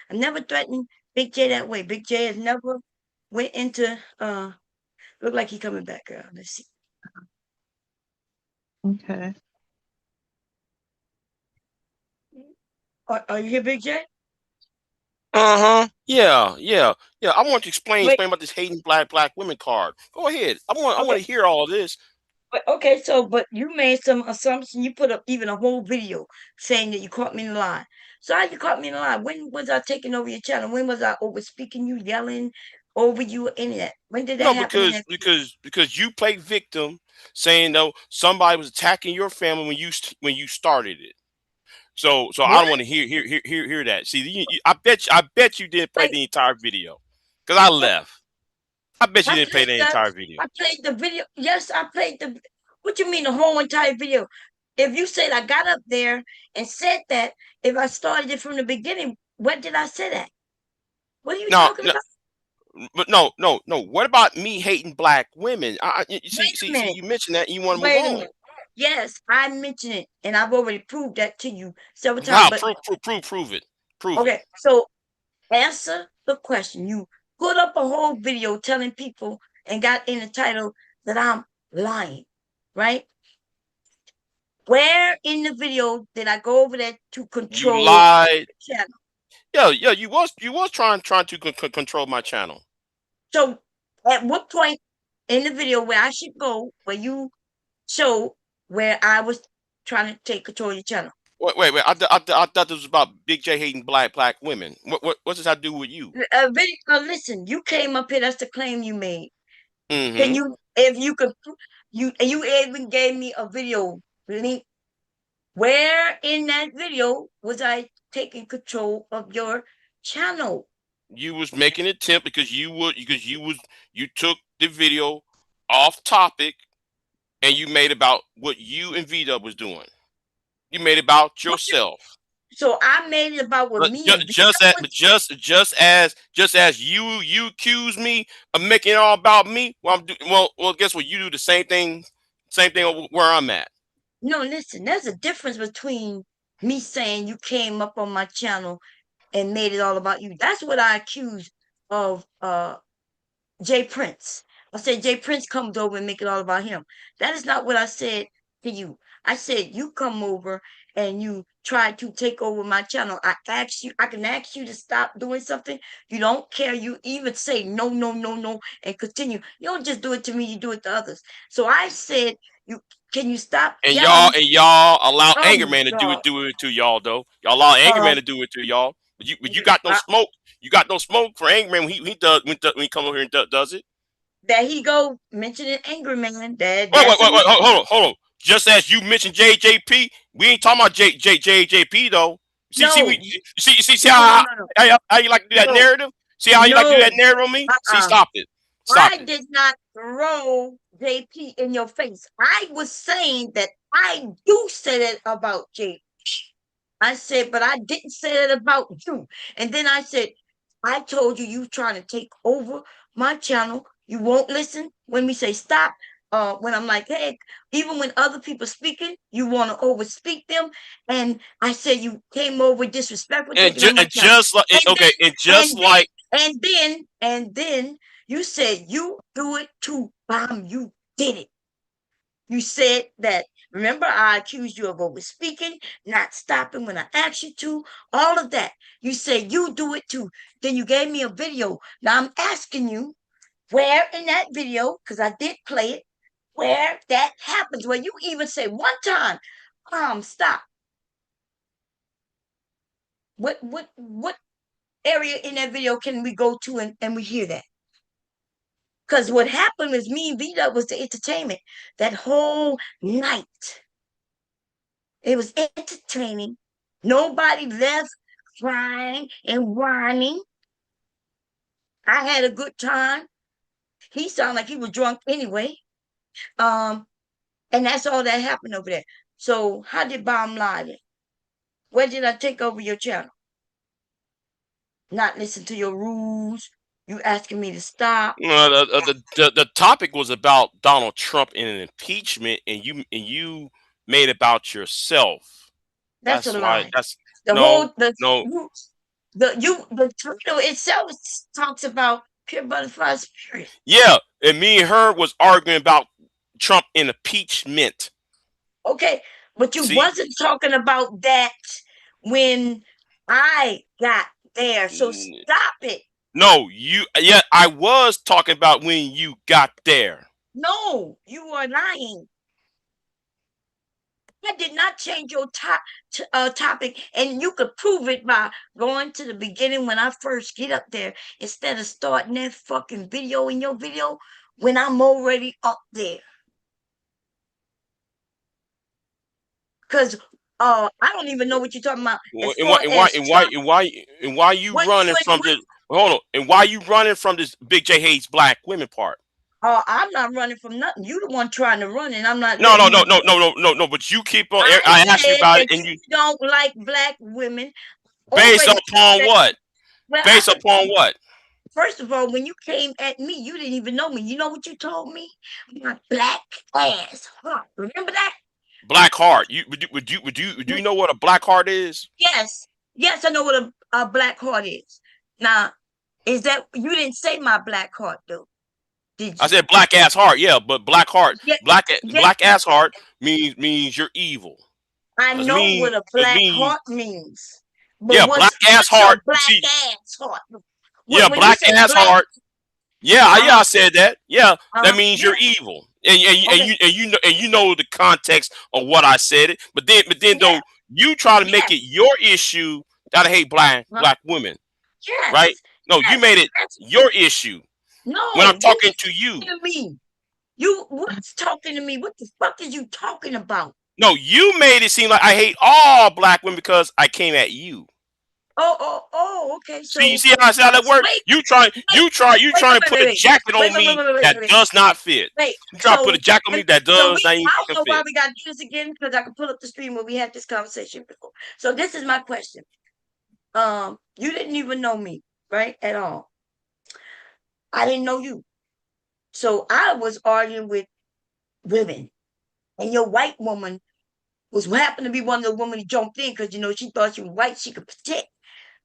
I never threatened Big J that way. Big J has never went into look like he coming back, girl. Let's see. Okay. Are you here, Big J? Yeah. I want to explain Wait, about this hating black women card. Go ahead. I want okay. to hear all this. But okay, but you made some assumption. You put up even a whole video saying that you caught me in the lie. So how you caught me in the lie? When was I taking over your channel? When was I over speaking you, yelling over you, any of that? When did that No, happen in because you played victim, saying though somebody was attacking your family when you started it. So I what? don't want to hear that. See, I bet you didn't play Like the entire video, because I what? left. I bet you I didn't play played the the entire video. I played the video. Yes, I played the. What you mean the whole entire video? If you said I got up there and said that, if I started it from the beginning, what did I say that? What are you No, talking no, about? but no. What about me hating black women? You Wait a see, minute. you mentioned that and you want to move Wait a on. minute. Yes, I mentioned it, and I've already proved that to you several times. How? But Prove it. Prove it. okay, so answer the question. You put up a whole video telling people and got in the title that I'm lying, right? Where in the video did I go over there to You control lied. the channel? Yeah. You was trying to control my channel. So at what point in the video where I should go, where you show where I was trying to take control of your channel? Wait. I thought this was about Big J hating black women. What's this have to do with you? Listen, you came up here. That's the claim you made. Can Mm-hmm. you, if you could, you even gave me a video link. Where in that video was I taking control of your channel? You was making an attempt because you took the video off topic and you made about what you and V Dub was doing. You made it about yourself. So I made it about what me and just as you accuse me of making it all about me. Well, guess what? You do the same thing where I'm at. No, listen, there's a difference between me saying you came up on my channel and made it all about you. That's what I accuse of Jay Prince. I said Jay Prince comes over and make it all about him. That is not what I said to you. I said you come over and you try to take over my channel. I can ask you to stop doing something. You don't care. You even say no, no, no, no, and continue. You don't just do it to me, you do it to others. So I said, can you stop And yelling? y'all allow Oh Anger my Man to do God. it to y'all though. Y'all allow Anger Man to do it to y'all. But you got no smoke. You got no smoke for Anger Man when he come over here and does it. There he go mentioning Angry Man. Wait, hold on. Just as you mentioned JJP, we ain't talking about JJP though. See how you like to do that narrative? See how you like to do that narrative on me? See, stop it. I did not throw JP in your face. I was saying that I do say that about JP. I said, but I didn't say that about you. And then I said, I told you trying to take over my channel. You won't listen when we say stop. When I'm like, hey, even when other people speaking, you want to overspeak them. And I said you came over disrespectful, taking on my channel. And then you said you do it to Bomb. You did it. You said that. Remember, I accused you of overspeaking, not stopping when I asked you to, all of that. You said you do it too. Then you gave me a video. Now I'm asking you, where in that video, because I did play it, where that happens, where you even say one time, stop. What area in that video can we go to and we hear that? Because what happened was me and V-Dub was the entertainment that whole night. It was entertaining. Nobody left crying and whining. I had a good time. He sounded like he was drunk anyway. And that's all that happened over there. So how did Bomb lie? Where did I take over your channel? Not listen to your rules. You asking me to stop. The topic was about Donald Trump and an impeachment, and you made it about yourself. That's a lie. The title itself talks about pure butterfly spirit. Yeah, and me and her was arguing about Trump and impeachment. Okay, but you wasn't talking about that when I got there. So stop it. No, I was talking about when you got there. No, you are lying. I did not change your topic, and you could prove it by going to the beginning when I first get up there instead of starting that fucking video in your video when I'm already up there. Because I don't even know what you're talking about. And why you running from this? Hold on. And why you running from this Big J hates black women part? Oh, I'm not running from nothing. You the one trying to run, and I'm not. No. But you keep on. I asked you about it, and you don't like black women. Based upon what? Well, based upon what? First of all, when you came at me, you didn't even know me. You know what you told me? My black ass heart. Remember that? Black heart. Do you know what a black heart is? Yes, I know what a black heart is. Now, is that you didn't say my black heart though? Did you? I said black ass heart. Yeah, but black heart, black ass heart means you're evil. I know what a black heart means. But yeah, black ass heart. Black ass heart. Yeah, black ass heart. Yeah, I said that. Yeah, that means you're evil, and you know the context of what I said it. But then though you try to make it your issue that I hate black women. Yes. Right? No, you made it your issue. No, when I'm talking to you. What's talking to me? What the fuck is you talking about? No, you made it seem like I hate all black women because I came at you. Okay. See, you So see how that works? wait, You trying to put a jacket on wait, wait, me wait, wait, wait, that wait, does not fit. wait. You try to put a So, jacket on me that so does not even I fucking don't know why fit. we got to do this again because I can pull up the stream where we had this conversation before. So this is my question. You didn't even know me, right? At all. I didn't know you. So I was arguing with women, and your white woman was happened to be one of the women who jumped in because she thought she was white, she could protect,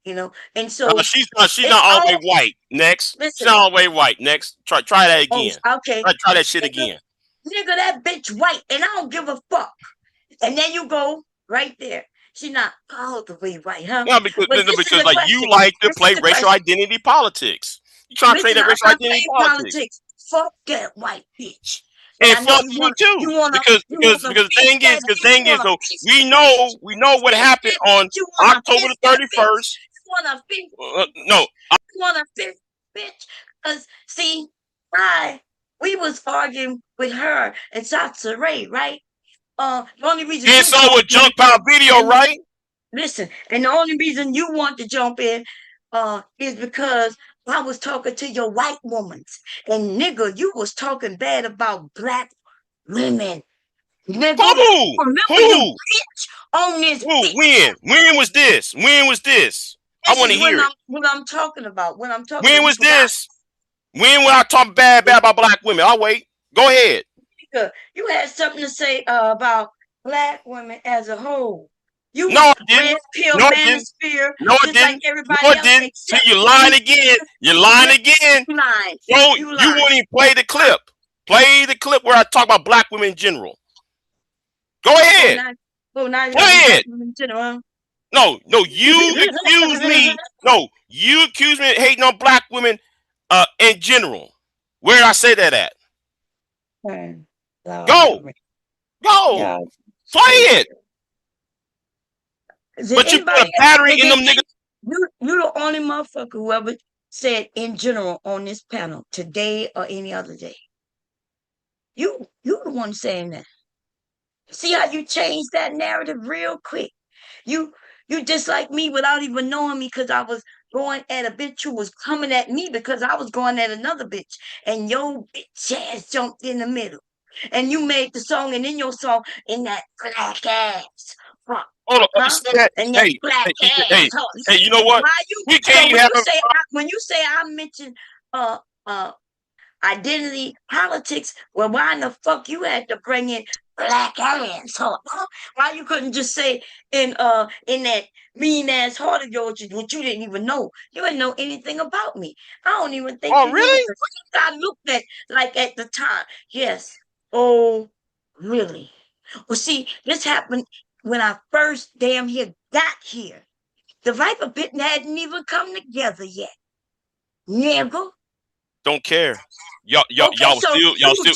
and so She's it's not all the all way white. Next, she's listen. not all the way white. Next, try that Oh, again. okay, Try that shit nigga, again. nigga, that bitch white, and I don't give a fuck. And then you go right there. She not all the way white, huh? No, But this is because the like you question. like to This is play the racial question. identity politics. You trying to play Listen, that I'm racial not identity playing politics. politics. Fuck that white bitch. And And I know fuck you you want too, you wanna because you wanna the fix that the bitch. thing You is wanna though, fix that bitch. we know what Fix happened that on bitch. You wanna October fix the that bitch. 31st. You wanna fix No, you wanna fix bitch. Cause see, we was arguing with her and Satsa Ray, right? The only reason and you so jumped with in junk power video, and right? listen, and the only reason you want to jump in is because I was talking to your white woman. And nigga, you was talking bad about black women. Nigga, Who? remember you Who? bitch on this Who? bitch. When was this? When was this? I This want is to hear it. what I'm talking about. When I'm talking When about you was forgot. this? When I talk bad about black women? I'll wait. Go ahead. Nigga, you had something to say about black women as a whole. You No, was I didn't. red pill No, I didn't. manosphere, No, I just like didn't. No, everybody I else, didn't. See, except you're you. lying again. You're lying again. You lying. Don't You you lying. won't even play the clip. Play the clip where I talk about black women in general. Go Oh, ahead. now you Go gotta do black ahead. women in general. No, you accuse me. No, you accuse me of hating on black women in general. Where did I say that at? Lord Go. have mercy. Go. Y'all Play it. Did But you put a anybody battery in them niggas. you the only motherfucker who ever said in general on this panel today or any other day. You the one saying that. See how you changed that narrative real quick. You just like me without even knowing me because I was going at a bitch who was coming at me because I was going at another bitch. And your bitch ass jumped in the middle. And you made the song and in your song in that black ass. Fuck. Hold on. Huh? Say that. And that Hey, black hey, ass. Huh? hey, you know what? Why you We so can't even have a when you say I mentioned uh identity politics, well, why in the fuck you had to bring in black ass, huh? Why you couldn't just say in that mean ass heart of yours, what you didn't even know? You didn't know anything about me. I don't even think Oh, you knew what really? the fuck I looked at like at the time. Yes. Oh, really? Well, see, this happened when I first damn here got here. The Viper Pit hadn't even come together yet. Nigga. Don't care. Okay, so y'all still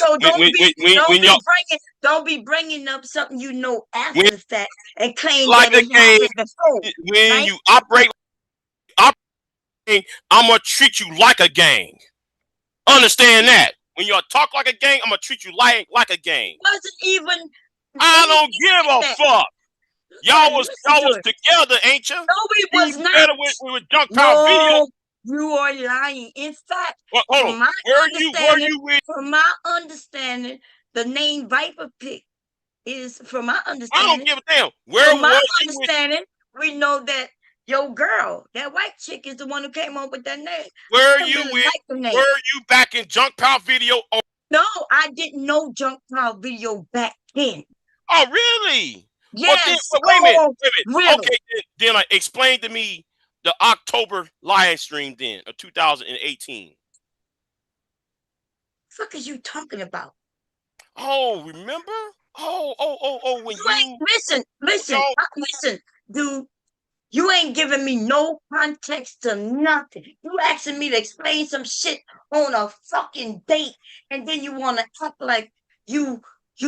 don't be bringing up something you know when after the fact and claim like that a it game, happened before, when right? you operate, I'm gonna treat you like a gang. Understand that. When you talk like a gang, I'm gonna treat you like a gang. Wasn't even I don't anything give like a that. fuck. Man, listen Y'all to was it. together, ain't you? No, we You was not. better with junk power video. No, you are lying. In fact, Well, hold on. from my Where you with? understanding, the name Viper Pit is, from my I don't understanding, give a damn. Where was you with? we know that your girl, that white chick, is the one who came up with that name. Where I you really with? like the name. Were you back in junk power video? No, I didn't know junk power video back then. Oh, really? Well, then, Yes. wait a minute. Really? Okay, then like, explain to me the October live stream then of 2018. What the fuck is you talking about? Oh, remember? Oh, when You ain't listen, y'all- listen, dude. You ain't giving me no context to nothing. You asking me to explain some shit on a fucking date, and then you want to act like you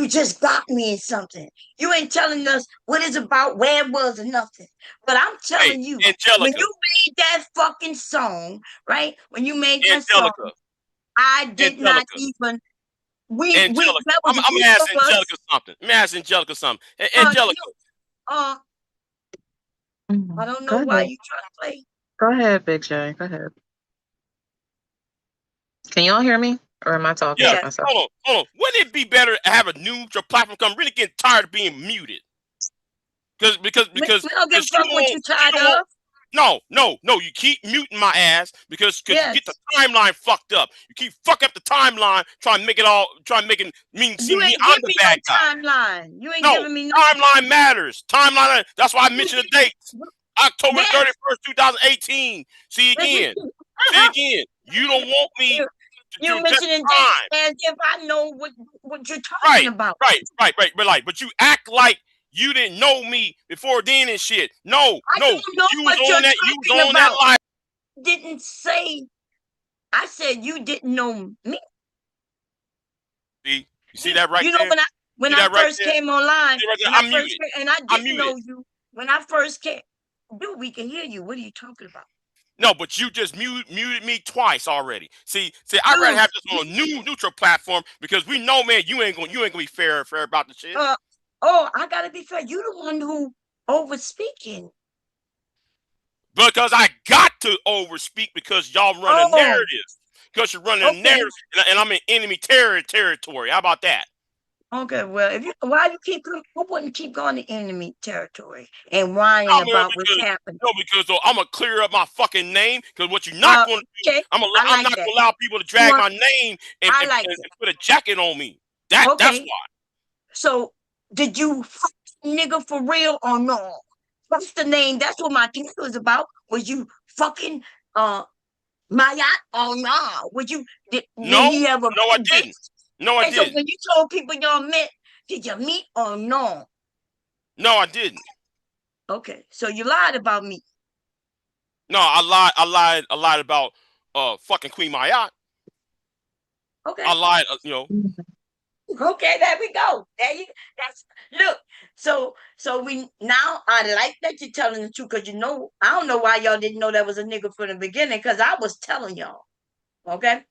just got me in something. You ain't telling us what it's about, where it was, or nothing. But I'm hey, telling you, when Angelica, you made that fucking song, right? When you made that song, Angelica, I did not Angelica, even. We Angelica. that was I'm a gonna group ask of us. Angelica something. I'm gonna ask Angelica something. Uh, Angelica, uh, Mhm. I don't Go know why ahead. you trying to play. Go ahead, Big J. Go ahead. Can y'all hear me? Or am I talking Yeah, to Yeah. myself? hold on. Wouldn't it be better to have a neutral platform? I'm really getting tired of being muted. Because We don't give a fuck what you you tired don't want. of. No. You keep muting my ass because you get the Yes. timeline fucked up. You keep fucking up the timeline, trying to make it You seem me ain't I'm give the me no bad guy. timeline. You ain't No, giving me no. timeline matters. Timeline. That's why I You mentioned the did. dates. October Yes. 31st, 2018. See again. See again. You don't want me to You're just mentioning dates time. as if I know what you're talking about. But you act like you didn't know me before then and shit. No, I don't know you was what you're on that. You was talking on that about. live. Didn't say. I said you didn't know me. See, you see that right You know there? when See I that right first there? came online, See right there? when I I'm first muted. came, and I I'm didn't muted. know you when I first came. Dude, we can hear you. What are you talking about? No, but you just muted me twice already. See, I'd rather Dude, have this on a neutral platform because we know, man, you ain't gonna be fair about the shit. I gotta be fair. You the one who over speaking. Because I got to overspeak because y'all run a Oh, narrative. Because you're running a okay. narrative, and I'm in enemy territory. How about that? Okay, well, why you keep I wouldn't keep going to enemy territory and whining about what's happening. Because though, I'm gonna clear up my fucking name. Because what you're not gonna do, Okay, I'm I not like that. gonna allow people to You drag want, my name and, I and, like and it. put a jacket on me. That's Okay, why. so did you fuck nigga for real or no? What's the name? That's what my thing was about. Was you fucking Mayat or no? Did No, he ever no, I met didn't. bitch? No, I And so didn't. when you told people y'all met, did you meet or no? No, I didn't. Okay, so you lied about me. No, I lied about fucking Queen Mayat. Okay. I lied, Okay, there we go. That's look. So we now I like that you're telling the truth because I don't know why y'all didn't know that was a nigga from the beginning because I was telling y'all. Okay.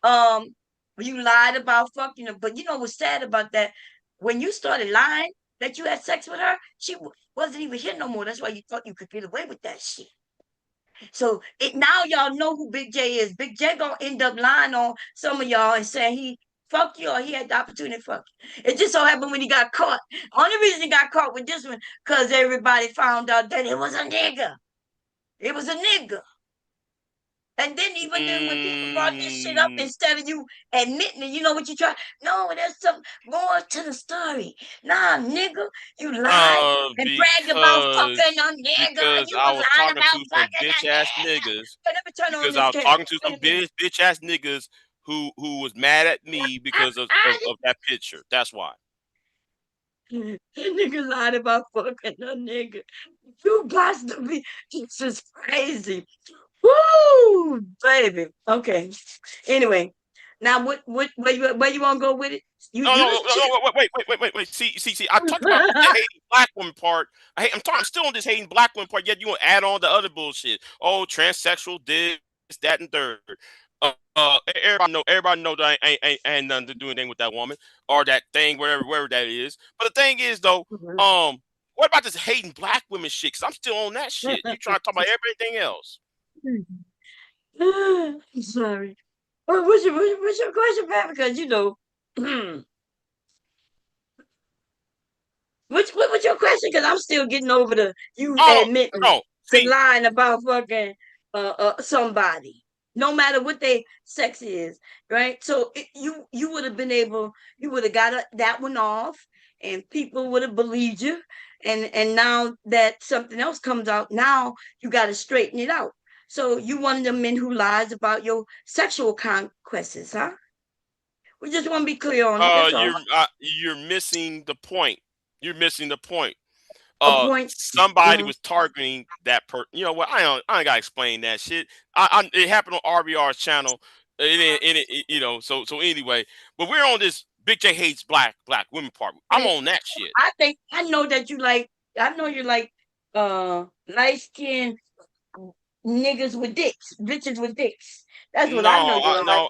Um, you lied about fucking her, but you know what's sad about that? When you started lying that you had sex with her, she wasn't even here no more. That's why you thought you could get away with that shit. So now y'all know who Big J is. Big J gonna end up lying on some of y'all and saying he fucked you or he had the opportunity to fuck you. It just so happened when he got caught. Only reason he got caught with this one, because everybody found out that it was a nigga. It was a nigga. And then even then when people brought this shit up, instead of you admitting it, you know what you try? No, there's some more to the story. Nah, nigga, you lied and bragged about fucking a nigga. because You I was was lying talking to about some fucking a bitch ass nigga. niggas. So let me turn on Because this I was camera. talking to some bitch ass niggas who was mad at me because of that picture. That's why. Nigga lied about fucking a nigga. You got to be. This is crazy. Woo, baby. Okay. Anyway, now where you want to go with it? No, You the shit. wait. See. I talked about the hating black woman part. I'm still on this hating black woman part. Yet you want to add on the other bullshit. Oh, transsexual, this, that, and third. Everybody know that I ain't nothing to do anything with that woman or that thing, wherever that is. But the thing is, though, what about this hating black women shit? Because I'm still on that shit. You trying to talk about everything else? Sorry. What's your question, Pat? Because what was your question? Because I'm still getting over you Oh admitting no, to see, lying about fucking somebody, no matter what their sex is, right? So you would have been able, you would have got that one off, and people would have believed you. And now that something else comes out, now you got to straighten it out. So you one of the men who lies about your sexual conquests, huh? We just want to be clear on it. That's all. you're missing the point. You're missing the point. A point. Somebody was targeting that person. You know what? I ain't gotta explain that shit. It happened on RBR's channel. So anyway, but we're on this Big J hates black women part. I'm on that shit. I know that you like. I know you like light skinned niggas with dicks, bitches with dicks. That's what I know No, you like.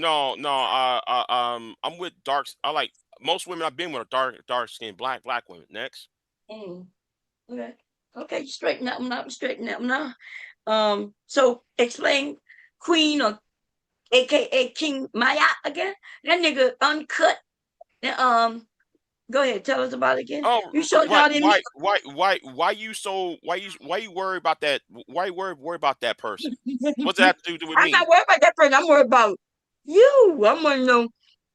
no. I'm with darks. I like most women I've been with are dark skinned black women. Next. Mm, okay. Okay, you straighten that one up. Straighten that one up. So explain Queen or AKA King Maya again. That nigga uncut. Go ahead. Tell us about it again. Oh, You showed y'all didn't meet. why you worry about that? Why you worry about that person? What's that have to do with I'm me? not worried about that person. I'm worried about you. I want to know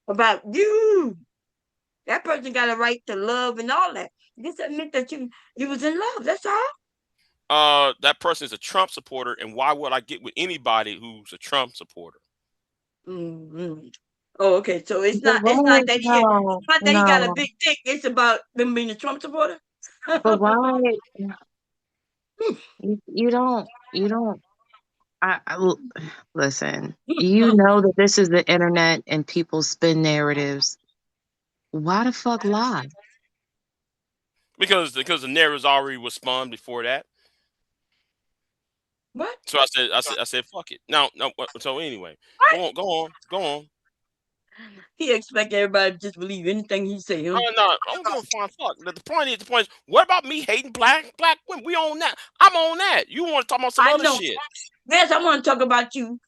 about you. That person got a right to love and all that. Just admit that you was in love. That's all. That person is a Trump supporter, and why would I get with anybody who's a Trump supporter? Mm-hmm. Oh, okay. So it's But not why? that No, he got a no. big dick. It's about them being a Trump supporter. But why? You don't. You don't. Listen. You know that this is the internet and people spin narratives. Why the fuck lie? Because the narratives already was spun before that. What? So I said, fuck it. No. So anyway, What? go on. He expect everybody to just believe anything he say. Huh? No, I don't give a fine fuck. The point is, what about me hating black women? We on that. I'm on that. You want to talk about some I other know. shit? Yes, I want to talk about you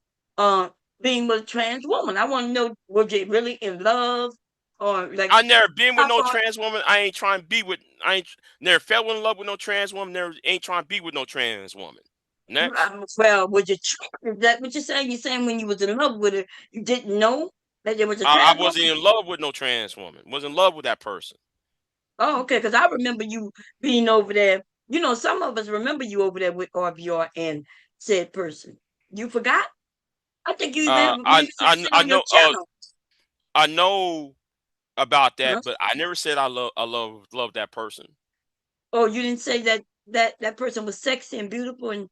being with a trans woman. I want to know, was you really in love or like I never been with how no far? trans woman. I ain't trying to be with. I ain't never fell in love with no trans woman. Never ain't trying to be with no trans woman. Next. Well, was you? Is that what you're saying? You're saying when you was in love with her, you didn't know that there was a I trans wasn't woman? in love with no trans woman. Was in love with that person. Oh, okay. Because I remember you being over there. You know, some of us remember you over there with RBR and said person. You forgot? I think you even we used to sit I on your know. channel. I know about Huh? that, but I never said I love that person. Oh, you didn't say that person was sexy and beautiful and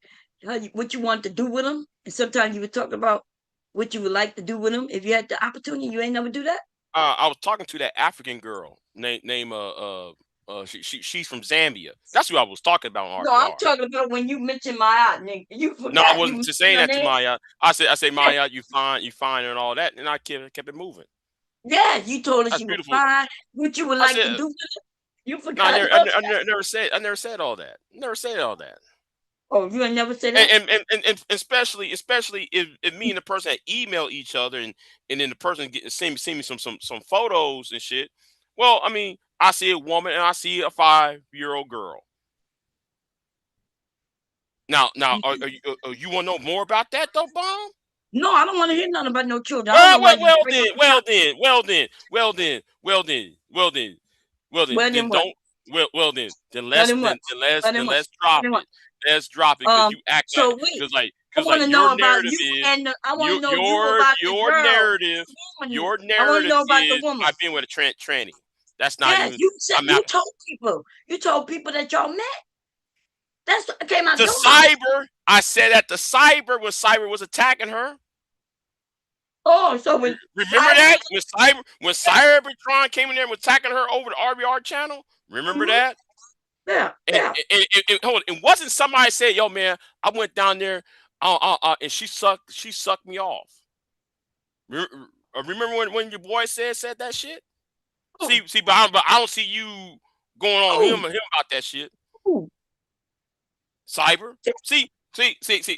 what you wanted to do with them. And sometimes you would talk about what you would like to do with them if you had the opportunity. You ain't never do that. I was talking to that African girl name she's from Zambia. That's who I was talking about on No, I'm RBR. talking about when you mentioned my eye, nigga. You No, I forgot you wasn't mentioned just saying her that to name. Maya. I said Maya, you fine and all that, and I kept it moving. Yeah, you told us That's you were beautiful. fine. What you would I like said to do with it. You no, I forgot never, I about never, I that. never, I never said all that. Never said all that. Oh, you ain't never said that? And especially if me and the person had emailed each other and then the person send me some photos and shit. Well, I mean, I see a woman and I see a 5-year-old girl. Now, you want to know more about that though, Bomb? No, I don't want to hear nothing about no children. I don't Well, know why you bring up the topic. Then What? don't. Well then. Then Well let's then what? Well then then what? let's Well drop then what? it. Let's drop it because you act So wait, I because want like to your know about narrative you is and I want to know you about the your girl, narrative the woman. your I want to narrative know about the is woman. I've been with a tranny. That's not Yes, even. you said I'm you not told people. You told people that y'all met. That's what came out the your mouth. cyber. I said at the cyber when cyber was attacking her. Oh, so when Remember Cyber that was when Cybertron came in there and was attacking her over the RBR channel. Remember mhm, that? yeah, And yeah. hold on, it wasn't somebody said, "Yo, man, I went down there, and she sucked me off." Remember when your boy said that shit? Oh, But I don't see you going on oh, him about that shit. oh. Cyber.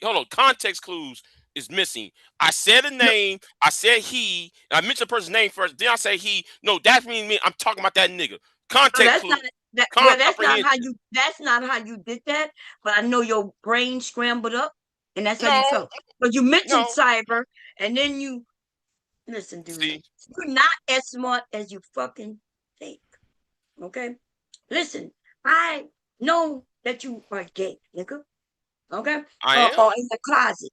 Hold on. Context clues is missing. I said a No, name. I said he. I mentioned the person's name first. Then I say he. No, that's me. I'm talking about that nigga. no, Context that's clue. not that. Well, Comprehension. that's not how you did that. But I know your brain scrambled up, and that's how you No, felt. But you mentioned no. Cyber, and then you listen, dude. See, You're not as smart as you fucking think. Okay, listen. I know that you are gay, nigga. Okay, I am. or in the closet.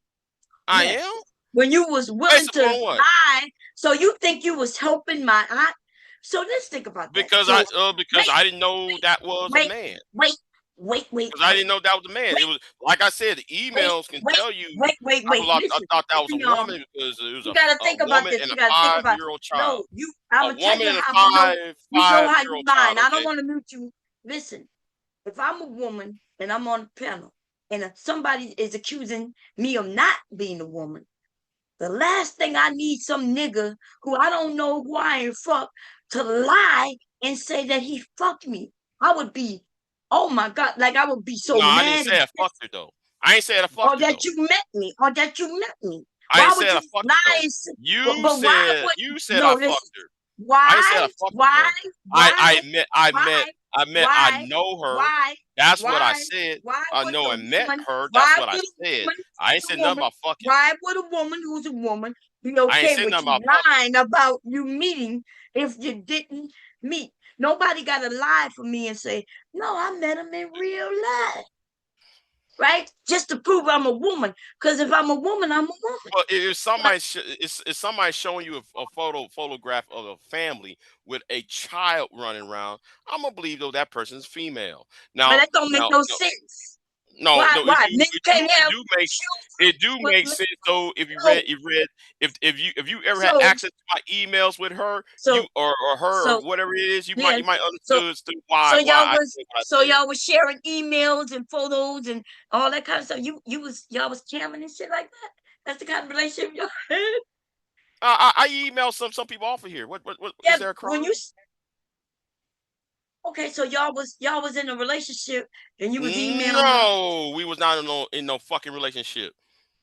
I Yes. am. When you was willing Based to upon what? lie, so you think you was helping my aunt. So let's think about that. So Because wait, I didn't know that was a wait, man. wait, wait, wait, Because I wait, didn't know that was a man. It wait, was like I said, the wait, emails can wait, tell you. wait. I Listen, thought that was a listen, y'all. woman because it was You gotta a think about woman this. and You a gotta think about 5-year-old no, child. you I'm A gonna tell woman you and a how I know you know how you five-year-old lying. child. I don't Okay. want to mute you. Listen, if I'm a woman and I'm on a panel and if somebody is accusing me of not being a woman, the last thing I need some nigga who I don't know who I ain't fuck to lie and say that he fucked me. I would be Oh my God! Like I would be so No, I didn't mad say I and fucked her though. I ain't said I or fucked her that though. you met me, or that you met me. I Why ain't would said you I fucked her lie? though. You But why said would you said no? I Listen. fucked her. I ain't said I Why? fucked her Why? though. Why? Why? I Why? know her. Why? That's what I Why? said. Why I would know a and met woman? her. That's Why what I would a said. woman I ain't who's a said nothing woman? about fucking. Why would a woman who's a woman be I ain't okay said with nothing you about fucking. lying about you meeting if you didn't meet? Nobody got to lie for me and say, no, I met him in real life. Right? Just to prove I'm a woman. Because if I'm a woman, I'm a woman. Well, if Right? somebody if somebody showing you a photograph of a family with a child running around, I'm gonna believe though that person's female. But Now, that don't make now, no no, sense. no, Why? no. Why? Men can't It have do make children with sense though. If you so read if you ever had so access to my emails with her, so or her or so whatever it is, yeah. you might So understood why I said what I so said. y'all was sharing emails and photos and all that kind of stuff. Y'all was jamming and shit like that. That's the kind of relationship y'all had. I emailed some people off of here. What is Yeah, there a crime? when okay, so y'all was in a relationship and you was emailing. No, we was not in no fucking relationship.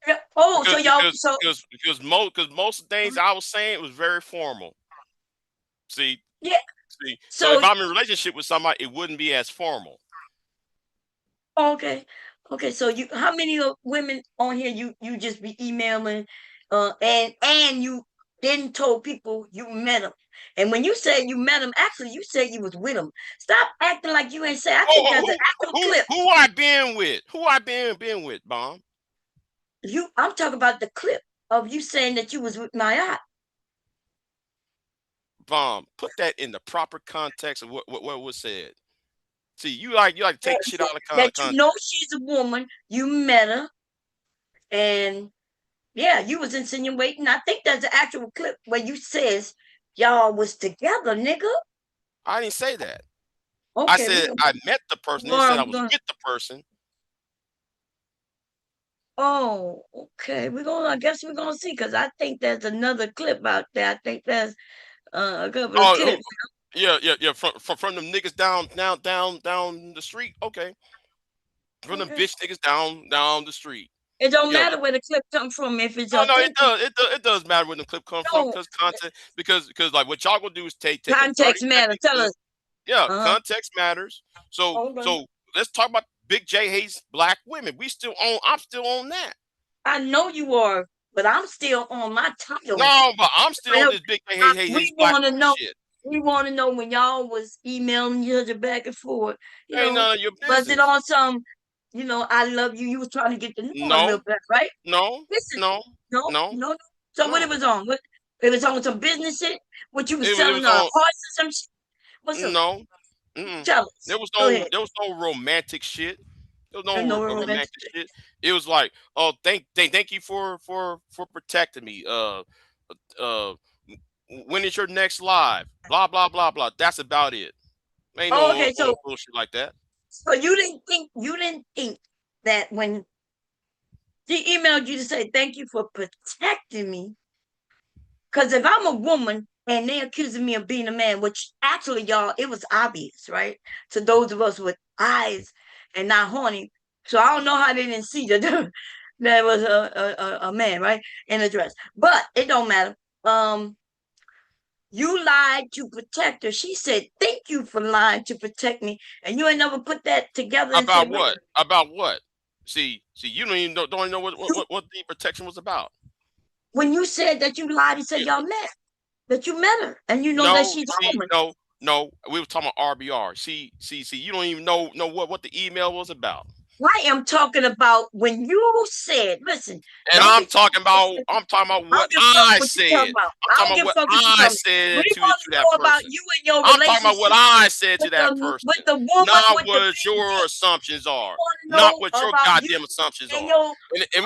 Yeah. Oh, so Because y'all because so because because most things I was saying was very formal. See, yeah. So if So I'm in a relationship with somebody, it wouldn't be as formal. okay. Okay, so how many women on here you just be emailing and you then told people you met them. And when you said you met them, actually you said you was with them. Stop acting like you ain't say. I think there's an actual clip. Who I been with? Who I been with, Bomb? I'm talking about the clip of you saying that you was with my aunt. Bomb, put that in the proper context of what was said. See, you like to take shit out of That you know context. she's a woman, you met her, and yeah, you was insinuating. I think there's an actual clip where you says y'all was together, nigga. I didn't say that. I Okay, said I met the person. Then said I was with the person. Oh, okay. I guess we're gonna see because I think there's another clip out there. I think there's a couple of Oh, clips. yeah. From them niggas down the street. Okay. From them Okay. bitch niggas down the street. It don't Yeah. matter where the clip comes from if it's No, it authentic. does. It does matter where the clip comes from No, because content. Because like what y'all gonna do is take a 30 context matter. second Tell clip. us. Yeah, Uh-huh. context matters. So Hold on. let's talk about Big J hates black women. I'm still on that. I know you are, but I'm still on my title. No, but I'm still on this Big J hates black women shit. We want to know when y'all was emailing each other back and forth. Ain't none of your Was it business. on some, I love you? You was trying to get to know a No, little bit, right? no, Listen, no, no, no. So what it no. was on? What it was on some business shit? What you was It selling was a on. horse or some shit? What's up? No. Mm-mm. Tell us. Go ahead. There was no romantic shit. There was There's no no romantic romantic shit. shit. It was like, oh, thank you for protecting me. Uh, when is your next live? Blah blah blah blah. That's about it. Ain't Oh, no okay. So bullshit like that. you didn't think that when she emailed you to say thank you for protecting me. Because if I'm a woman and they accusing me of being a man, which actually, y'all, it was obvious, right? To those of us with eyes and not horny. So I don't know how they didn't see that there was a man, right, in a dress. But it don't matter. You lied to protect her. She said, "Thank you for lying to protect me," and you ain't never put that together and About said, "Wait." what? About what? See, you don't even know what the protection was about. When you said that you lied and said y'all met, that you met her, and you know that No, she's a see, woman. no. We were talking about RBR. See. You don't even know what the email was about. I am talking about when you said, listen, And don't I'm get fucked talking with about this. I what don't give a fuck I what you talking said. about. I'm I talking don't about give a what fuck what you I talking about. said We to want to that know about person. you and your I'm talking about what relationship I said to that with person, the woman not with the what big your dick. assumptions We are, want to not know what your about you goddamn assumptions and are. your And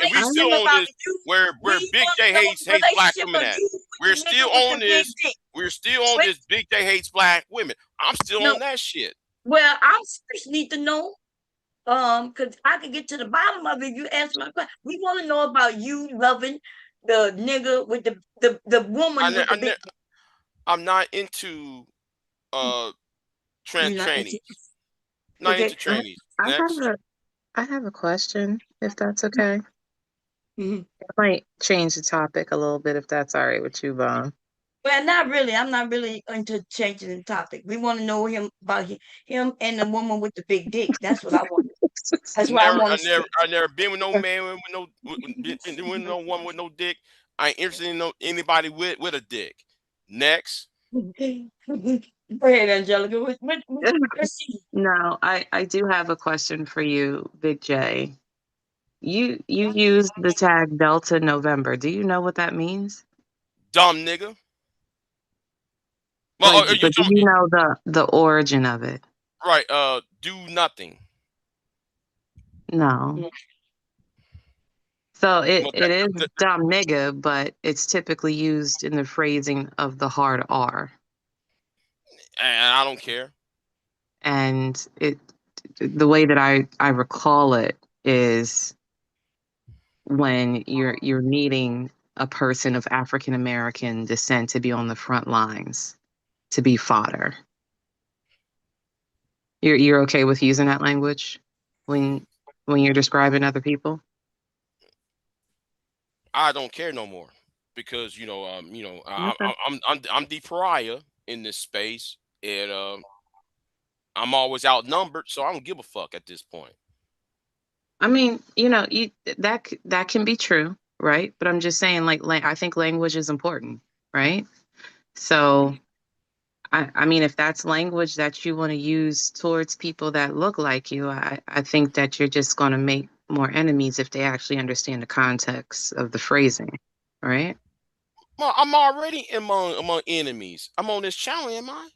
we still relationship on about this you. where We Big want J to know hates the black relationship women of at. you with We're the still nigga with on the big this. dick. We're still on this Big J hates black women. I'm still No, on that shit. well, I first need to know because I could get to the bottom of it if you ask my question. We want to know about you loving the nigga with the woman with the big. I'm not into You're not into. trannies. Not Okay. into trainees. I Next. have a question, if that's okay. Mhm. I might change the topic a little bit if that's all right with you, Bon. Well, not really. I'm not really into changing the topic. We want to know him about him and the woman with the big dick. That's what I want. That's what I Never, want I to never, see. I never been with no man with no, with no woman with no dick. I ain't interested in no anybody with a dick. Next. Go ahead, Angelica. Let's see. No, I do have a question for you, Big J. You used the tag Delta November. Do you know what that means? Dumb nigga. Well, Like, you but do talking you know the origin of it? right? Do nothing. No. So it, Well, it is dumb nigga, but it's typically used in the phrasing of the hard R. and I don't care. And the way that I recall it is when you're needing a person of African American descent to be on the front lines, to be fodder. You're okay with using that language when you're describing other people? I don't care no more because Okay. I'm the pariah in this space, and I'm always outnumbered, so I don't give a fuck at this point. I mean, that can be true, right? But I'm just saying, like, I think language is important, right? So, I mean, if that's language that you want to use towards people that look like you, I think that you're just going to make more enemies if they actually understand the context of the phrasing, right? Well, I'm already among enemies. I'm on this channel, am I?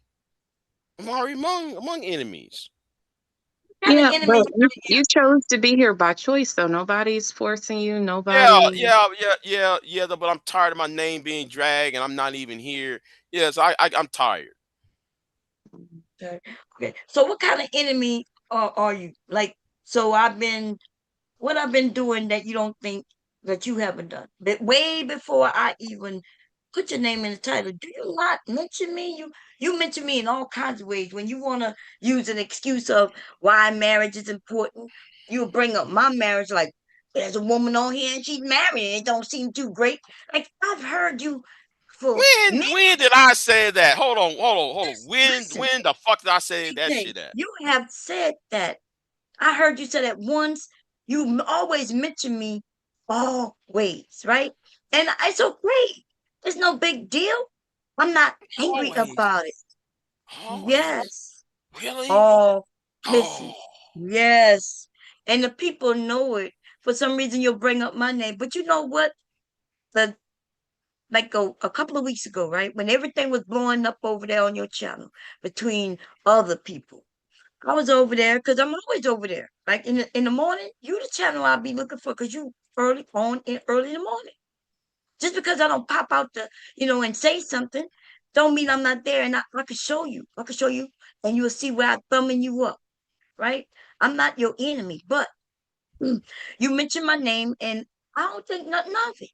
I'm already among enemies. What kind of Yeah, but enemy? you chose to be here by choice, though. Nobody's forcing you. Yeah, Nobody. but I'm tired of my name being dragged, and I'm not even here. Yes, I'm tired. Okay. So what kind of enemy are you? Like, so what I've been doing that you don't think that you haven't done. But way before I even put your name in the title, do you not mention me? You mention me in all kinds of ways. When you want to use an excuse of why marriage is important, you bring up my marriage like there's a woman on here and she's married and it don't seem too great. Like I've heard you for many When did I say that? Hold on. listen, When the fuck did I say that BJ, shit at? you have said that. I heard you say that once. You always mention me always, right? And it's okay. It's no big deal. I'm not angry Always. about it. Always. Yes. Really? Oh, Oh. listen. Yes. And the people know it. For some reason, you'll bring up my name. But you know what? The like a couple of weeks ago, right? When everything was blowing up over there on your channel between other people. I was over there because I'm always over there. Like in the morning, you the channel I'll be looking for because you early in the morning. Just because I don't pop out and say something, don't mean I'm not there and I can show you. I can show you and you'll see where I'm thumbing you up, right? I'm not your enemy, but you mentioned my name and I don't think nothing of it.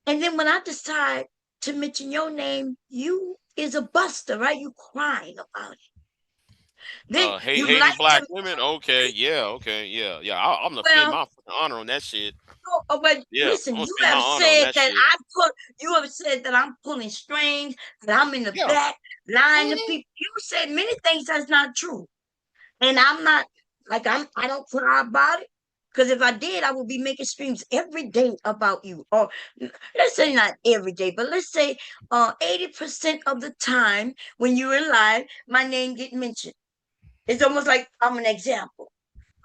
And then when I decide to mention your name, you is a buster, right? You crying about it. Then you Hating like black to women. Okay, yeah, okay, yeah. I'm gonna defend well, my fucking honor on that shit. but Yeah, listen, I'm gonna defend my honor on that shit. you have said that I'm pulling strings, that I'm in the Yeah. back lying to Mhm. people. You said many things that's not true. And I'm not like I don't cry about it. Because if I did, I would be making streams every day about you. Or let's say not every day, but let's say 80% of the time when you're alive, my name get mentioned. It's almost like I'm an example.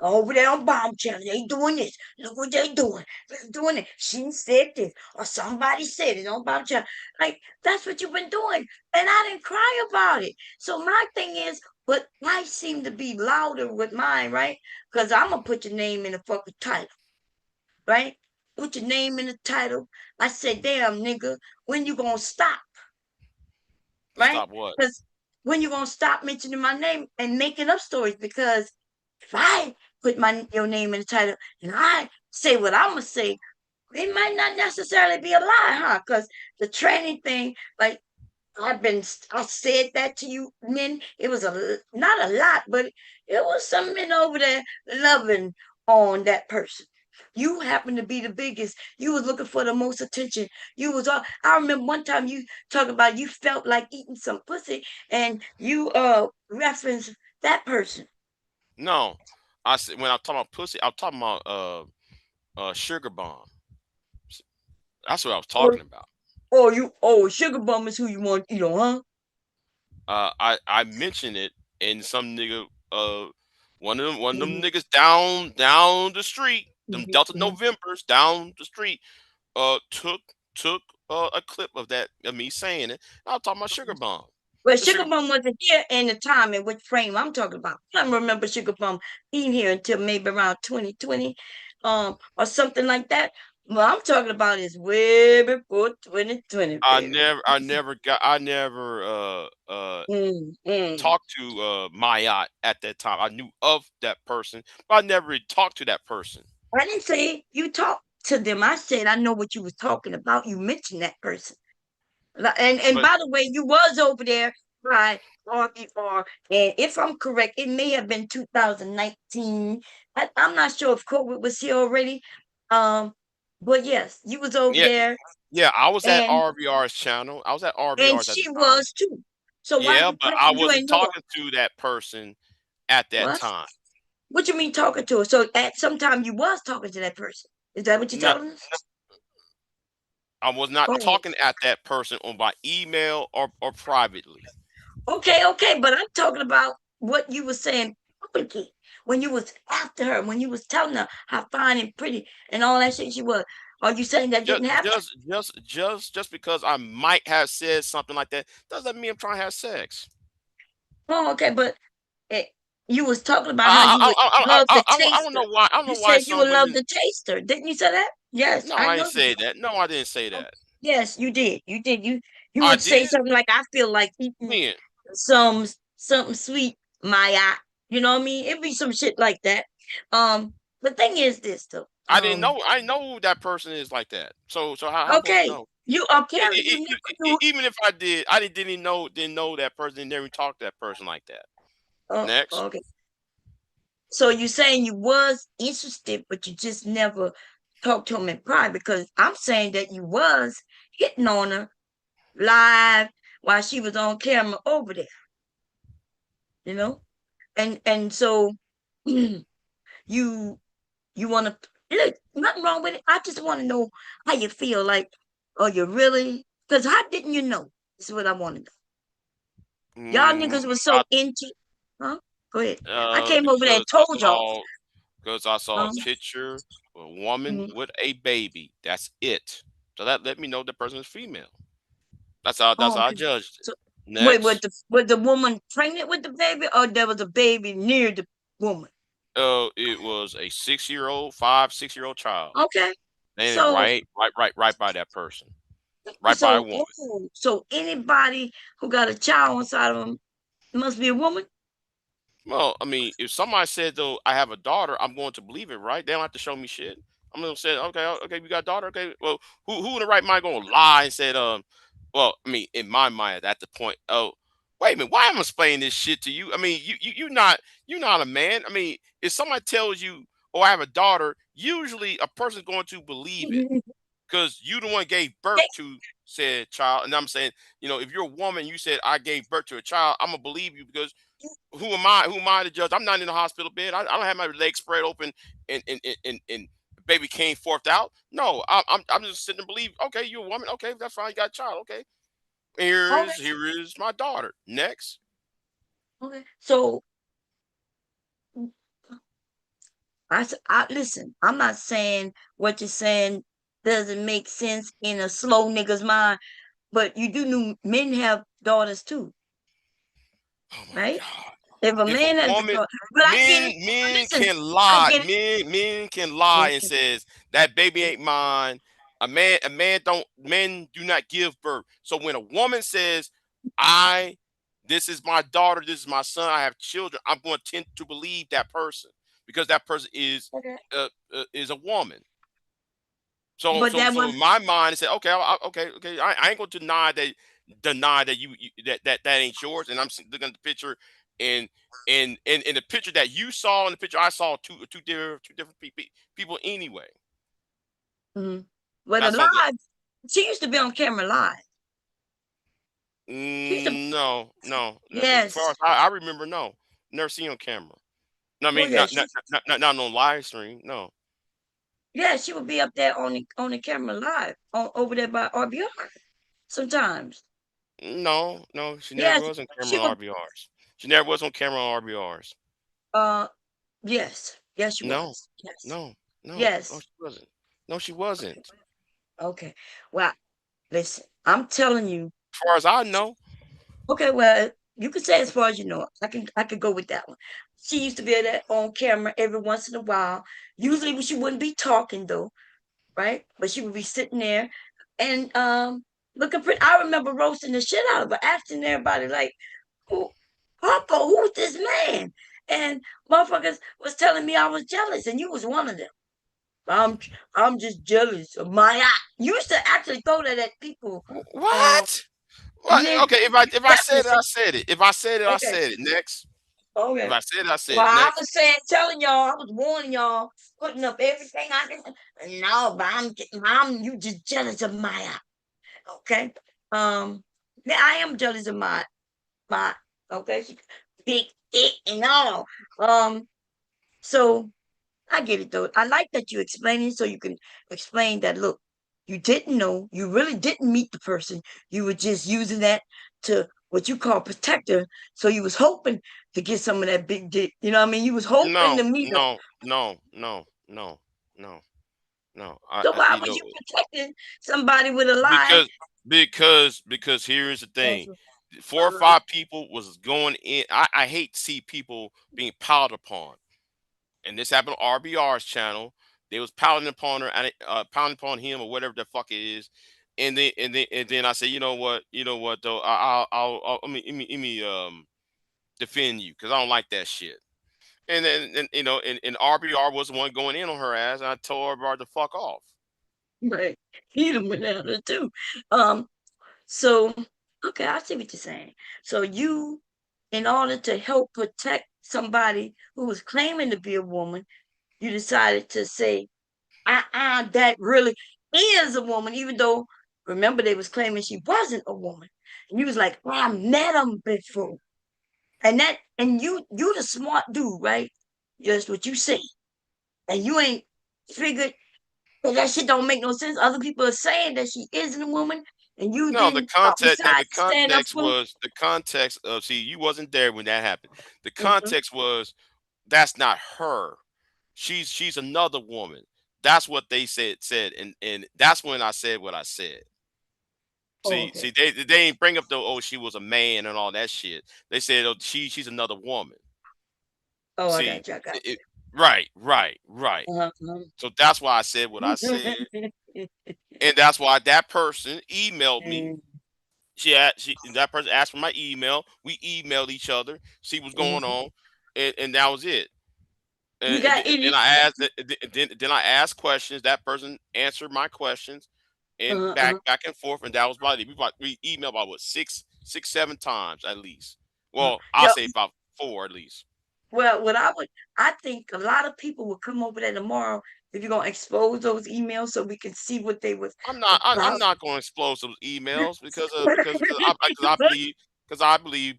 Over there on Bombcherry, they doing this. Look what they doing. They're doing it. She said this, or somebody said it on Bombcherry. Like that's what you've been doing, and I didn't cry about it. So my thing is, but I seem to be louder with mine, right? Because I'm gonna put your name in the fucking title, right? Put your name in the title. I said, damn nigga, when you gonna stop, right? Stop what? Because when you gonna stop mentioning my name and making up stories? Because if I put your name in the title and I say what I'm gonna say, it might not necessarily be a lie, huh? Because the training thing, like I said that to you men. It was not a lot, but it was some men over there loving on that person. You happen to be the biggest. You was looking for the most attention. You was all. I remember one time you talking about you felt like eating some pussy, and you referenced that person. No, I said when I'm talking about pussy, I'm talking about sugar bomb. That's what I was Or talking about. sugar bum is who you want to eat on, huh? I mentioned it, and some nigga, one of them niggas down the street, them Delta Mhm. Novembers down the street, took a clip of that of me saying it. I was talking about sugar bomb. Well, The Sugar sugar Bum wasn't here in the time in which frame I'm talking about. I don't remember Sugar Bum being here until maybe around 2020, or something like that. What I'm talking about is way before 2020, baby. I never Mm. talked to Mayat at that time. I knew of that person, but I never really talked to that person. I didn't say you talked to them. I said I know what you was talking about. You mentioned that person. And But by the way, you was over there by RBR, and if I'm correct, it may have been 2019. I'm not sure if COVID was here already. Um, but yes, you was over yeah, there, yeah, I was at and RBR's channel. I was at and RBR's at the she time. was too. So why Yeah, you but claim I you wasn't ain't know her? talking to that person at that What? time. What you mean talking to her? So at some time you was talking to that person. Is that what you're No, telling us? I was not Oh, talking at that person on by email or privately. okay, but I'm talking about what you were saying publicly when you was after her, when you was telling her how fine and pretty and all that shit she was. Are you saying that Just didn't happen? just because I might have said something like that doesn't mean I'm trying to have sex. Oh, okay, but eh, you was talking about how I you I would love to I taste don't her. know why. I don't You know why said you some would love women. to taste her. Didn't you say that? Yes, No, I I know didn't you say did. that. No, I didn't say Oh, that. yes, you did. You I would say did. something like, "I feel like eating When some something sweet, Maya." You know what I mean? It'd be some shit like that. The thing is this though. I didn't know. I know who that person is like that. So how I'm supposed to Okay, know? you apparently you never knew. Even if I did, I didn't know that person. Never talked to that person like that. Oh, Next. okay. So you saying you was interested, but you just never talked to him in private because I'm saying that you was hitting on her live while she was on camera over there, you know? And so you you want to look, nothing wrong with it. I just want to know how you feel. Like, are you really? Because how didn't you know? This is what I want to know. Y'all Mm, niggas was so into, huh? Go ahead. I uh, came over there and because I told y'all. saw because I saw a Um, picture of a woman mhm. with a baby. That's it. So that let me know the person is female. That's how Oh, I okay. judged it. So wait, Next. was the woman pregnant with the baby, or there was a baby near the woman? It was a 6-year-old child. Okay. Landed So right by that person. Right by a woman. so anybody who got a child inside of them must be a woman. Well, I mean, if somebody said though I have a daughter, I'm going to believe it, right? They don't have to show me shit. I'm gonna say, okay, okay, you got a daughter, okay. Well, who in the right mind gonna lie and said, well, I mean, in my mind at the point, oh, wait a minute, why am I explaining this shit to you? I mean, you're not a man. I mean, if somebody tells you, oh, I have a daughter, usually a person's going to believe it because you the one gave birth to said child. And I'm saying, if you're a woman, you said I gave birth to a child, I'm gonna believe you because who am I? Who am I to judge? I'm not in the hospital bed. I don't have my legs spread open and baby came forth out. No, I'm just sitting and believe. Okay, you're a woman. Okay, that's fine. You got a child. Okay, Okay. here is my daughter. Next. Okay. So I listen. I'm not saying what you're saying doesn't make sense in a slow nigga's mind, but you do know men have daughters too, Oh my right? God. If a If a man has a woman, daughter, but I get men it. men Listen, can I lie. get it. Men can lie and Okay. says that baby ain't mine. Men do not give birth. So when a woman says, I this is my daughter, this is my son, I have children, I'm going to tend to believe that person because that person Okay. is a woman. So But so that so was in my mind, I said, okay, okay, I ain't going to deny that deny that that ain't yours. And I'm looking at the picture, and in the picture that you saw and the picture I saw, two different people anyway. Mm-hmm. Well, the That's what. live, she used to be on camera live. No. As far Yes. as I remember, no, never seen on camera. No, I Well, mean, yeah, not on live stream. No. yeah, she would be up there on the camera live over there by RBR sometimes. No, she never Yes, was on she camera on would. RBRs. She never was on camera on RBRs. Uh, yes, yes, she No, was. Yes, no, no, yes. she wasn't. No, she wasn't. Okay. Well, listen, I'm telling you. As far as I know. Okay, well, you can say as far as you know. I can go with that one. She used to be there on camera every once in a while. Usually she wouldn't be talking though, right? But she would be sitting there and looking pretty. I remember roasting the shit out of her, asking everybody like, who Papa, who's this man? And motherfuckers was telling me I was jealous, and you was one of them. I'm I'm just jealous of my eye. You used to actually throw that at people. What? What? Yeah, Okay, if I said it, definitely. I said it. If I said it, I Okay, said it. Next. If okay. I said it, I said Well, it. I Next. was saying, telling y'all, I was warning y'all, putting up everything I can. No, but you just jealous of my eye. Okay. Yeah, I am jealous of my. Okay, she big dick and all. So I get it though. I like that you explaining so you can explain that. Look, you didn't know, you really didn't meet the person. You were just using that to what you call protector. So you was hoping to get some of that big dick. You know what I mean? You was hoping No, to meet her. no. So why was you protecting somebody with a lie? Because here's the thing. 4 or 5 people was going in. I hate to see people being piled upon. And this happened on RBR's channel. They was pounding upon her and pounding upon him or whatever the fuck it is. And then I said, you know what though, let me defend you because I don't like that shit. And then and RBR was the one going in on her ass, and I told RBR to fuck off. Right. He done went at her too. Um, so okay, I see what you're saying. So you, in order to help protect somebody who was claiming to be a woman, you decided to say, that really is a woman, even though remember they was claiming she wasn't a woman. And you was like, I met him before. And you the smart dude, right? Just what you say. And you ain't figured that shit don't make no sense. Other people are saying that she isn't a woman, and you No, the didn't context. No, decide the to stand up context for her. was the context of. See, you wasn't there when that happened. The Mhm. context was that's not her. She's another woman. That's what they said, and that's when I said what I said. Oh, See, okay. they ain't bring up the she was a man and all that shit. They said she's another woman. Oh, I See, got you. I got right. you. Uh-huh. So that's why I said what I said, and that's why that person emailed me. Mm, That person asked for my email. We emailed each other, see what's going mhm. on, and that was it. You And got any? then I asked questions. That person answered my questions, and Uh-huh. back and forth, and that was about it. We emailed about what 7 times at least. Uh, Well, I'll yo, say about 4 at least. well, I think a lot of people will come over there tomorrow if you're gonna expose those emails so we can see what they was I'm about. not going to expose those emails because I believe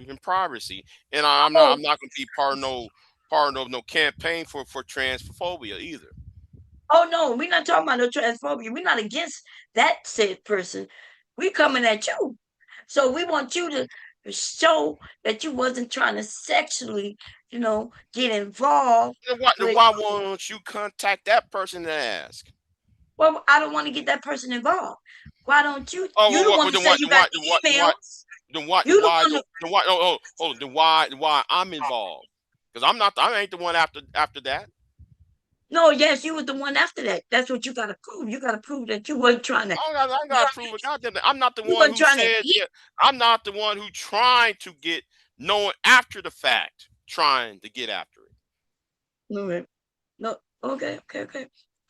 in privacy, and Oh, I'm not going to be part of no campaign for transphobia either. oh no, we're not talking about no transphobia. We're not against that said person. We coming at you. So we want you to show that you wasn't trying to sexually, get involved Then with. why won't you contact that person and ask? Well, I don't want to get that person involved. Why don't you? Oh, You the one who then say why you got the emails. You the one who. hold on, then why I'm involved? Because I ain't the one after that. No, yes, you was the one after that. That's what you gotta prove. You gotta prove that you wasn't trying to. I You, know, gotta prove it. Goddamn it. I'm not the you one wasn't who trying to said hit. yeah. I'm not the one who trying to get knowing after the fact, trying to get after it. No, no. Okay.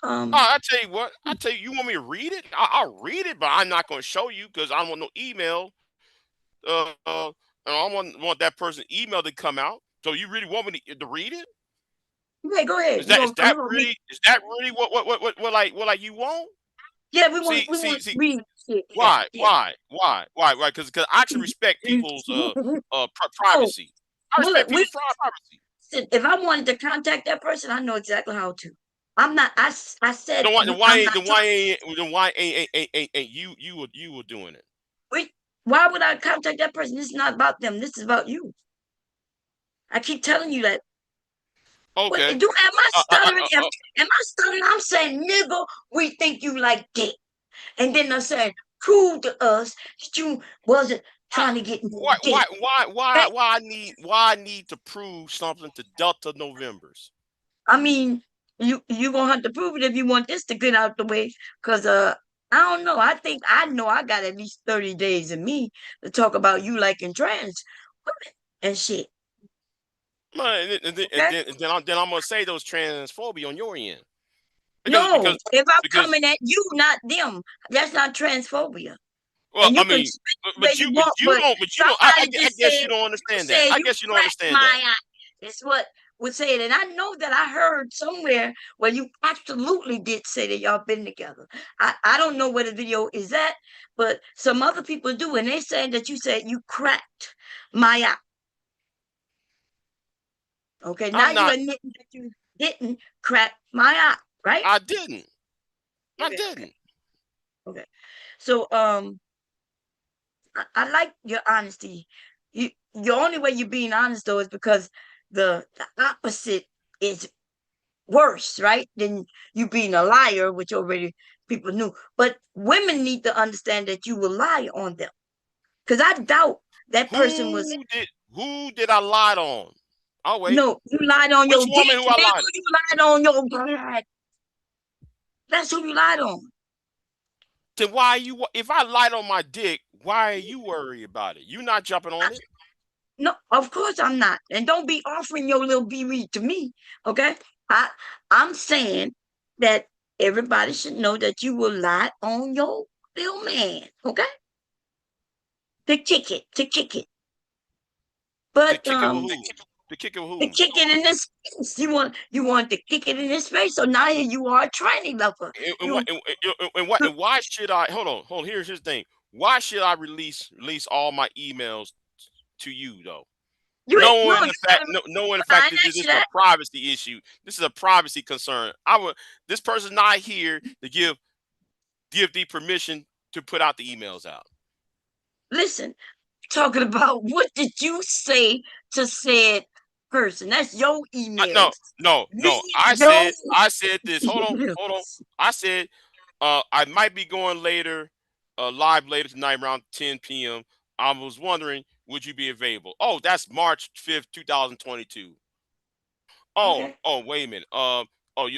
I tell you what. I tell you, you want me to read it? I'll read it, but I'm not going to show you because I don't want no email. And I want that person email to come out. So you really want me to read it? Okay, go ahead. Is We that gonna, I'm gonna read. is that really what like you want? Yeah, we want See. to read shit. Yeah, Why? yeah. Why? Because I actually respect people's Oh, privacy. I well, respect look, we. people's privacy. If I wanted to contact that person, I know exactly how to. I'm not. I said Then why I'm not trying. ain't you were doing it? Wait, why would I contact that person? This is not about them. This is about you. I keep telling you that. What Okay. do am I stuttering? Am Uh, I stuttering? I'm saying, nigga, we think you like dick. And then they're saying, prove to us that you wasn't trying to get no dick. Okay? why I need to prove something to Delta Novembers? I mean, you gonna have to prove it if you want this to get out the way. Cause I don't know. I think I know I got at least 30 days in me to talk about you liking trans women and shit. Man, Okay? then I'm gonna say those transphobia on your end No, if I'm because coming at you, not them, that's not transphobia. well, And I you can mean, speak the way you want, but you don't. somebody I just guess said, you don't you understand that. said I you guess you don't cracked my understand that. eye. It's what was said. And I know that I heard somewhere where you absolutely did say that y'all been together. I don't know where the video is at, but some other people do. And they said that you said you cracked my eye. Okay, now I'm you not. admitting that you didn't crack my eye, right? I didn't. I Okay, okay, didn't. okay. So I like your honesty. Your only way you're being honest though is because the opposite is worse, right? Than you being a liar, which already people knew. But women need to understand that you will lie on them. Because I doubt that person was Who did I lie on? I'll wait. no, you lied on Which your dick, woman who I nigga, lied on? you lied on your blood. That's who you lied on. Then why you? If I lied on my dick, why are you worried about it? You not jumping on it. No, of course I'm not. And don't be offering your little B-read to me. Okay. I'm saying that everybody should know that you will lie on your little man. Okay. To kick it. To kick it. To But kick it with who? To kick it with to who? kick it in his face. You want to kick it in his face. So now here you are a tranny lover. And why should I? Hold on. Here's his thing. Why should I release all my emails to you though? You ain't no, you gotta, Knowing the I fact ain't that this asked you is a that. privacy issue. This is a privacy concern. This person's not here to give the permission to put out the emails out. Listen, talking about what did you say to said person? That's your emails. No. I said this. Hold on. I said I might be going later, live later tonight around 10 p.m. I was wondering, would you be available? Oh, that's March 5th, 2022. Okay. Wait a minute. Hold on.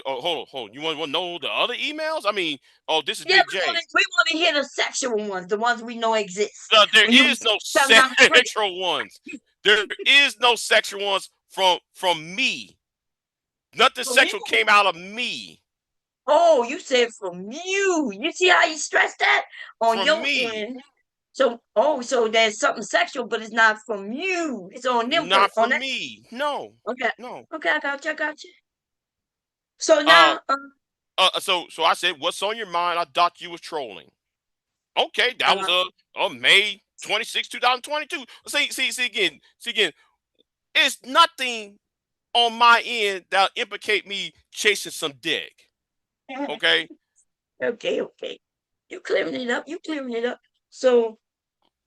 You want to know the other emails? I mean, this is Yeah, Big we J. want to hear the sexual ones, the ones we know exist. There When you is was no telling how pretty. sexual ones. There is no sexual ones from me. Nothing From you. sexual came out of me. Oh, you said from you. You see how you stress that on From your me. end. So, so there's something sexual, but it's not from you. It's on them. Not On from that. me. No. Okay. No. Okay, I got you. I got you. So now, So I said, what's on your mind? I thought you was trolling. Okay, that was May 26, 2022. See again. It's nothing on my end that implicate me chasing some dick. Okay. okay. You clearing it up. So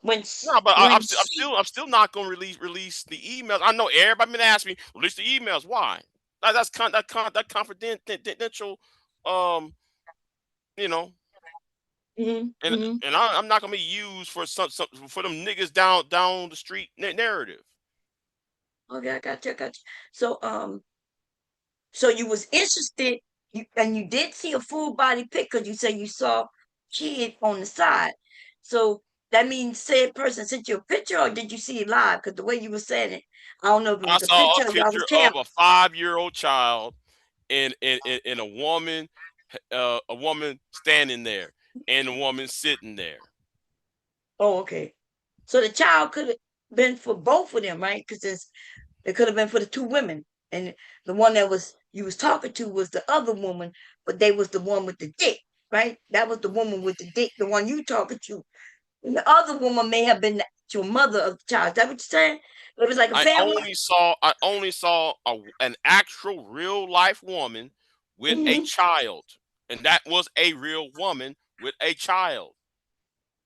when No, but I'm still not gonna release the emails. I know everybody been asking me release the emails. Why? That's confidential. You know, and I'm not gonna be used for some for them niggas down the street narrative. Okay, I got you. So you was interested, and you did see a full body pic because you said you saw kid on the side. So that means said person sent you a picture, or did you see it live? Because the way you were saying it, I don't know if it I was a saw a picture or I picture was of camera. a 5-year-old child and a woman a woman standing there and a woman sitting there. Oh, okay. So the child could have been for both of them, right? Because it could have been for the two women, and the one that you was talking to was the other woman, but they was the one with the dick, right? That was the woman with the dick, the one you talking to. And the other woman may have been your mother of the child. Is that what you're saying? It was like a family. I only saw an actual real life woman with a Mm-hmm. child, and that was a real woman with a child.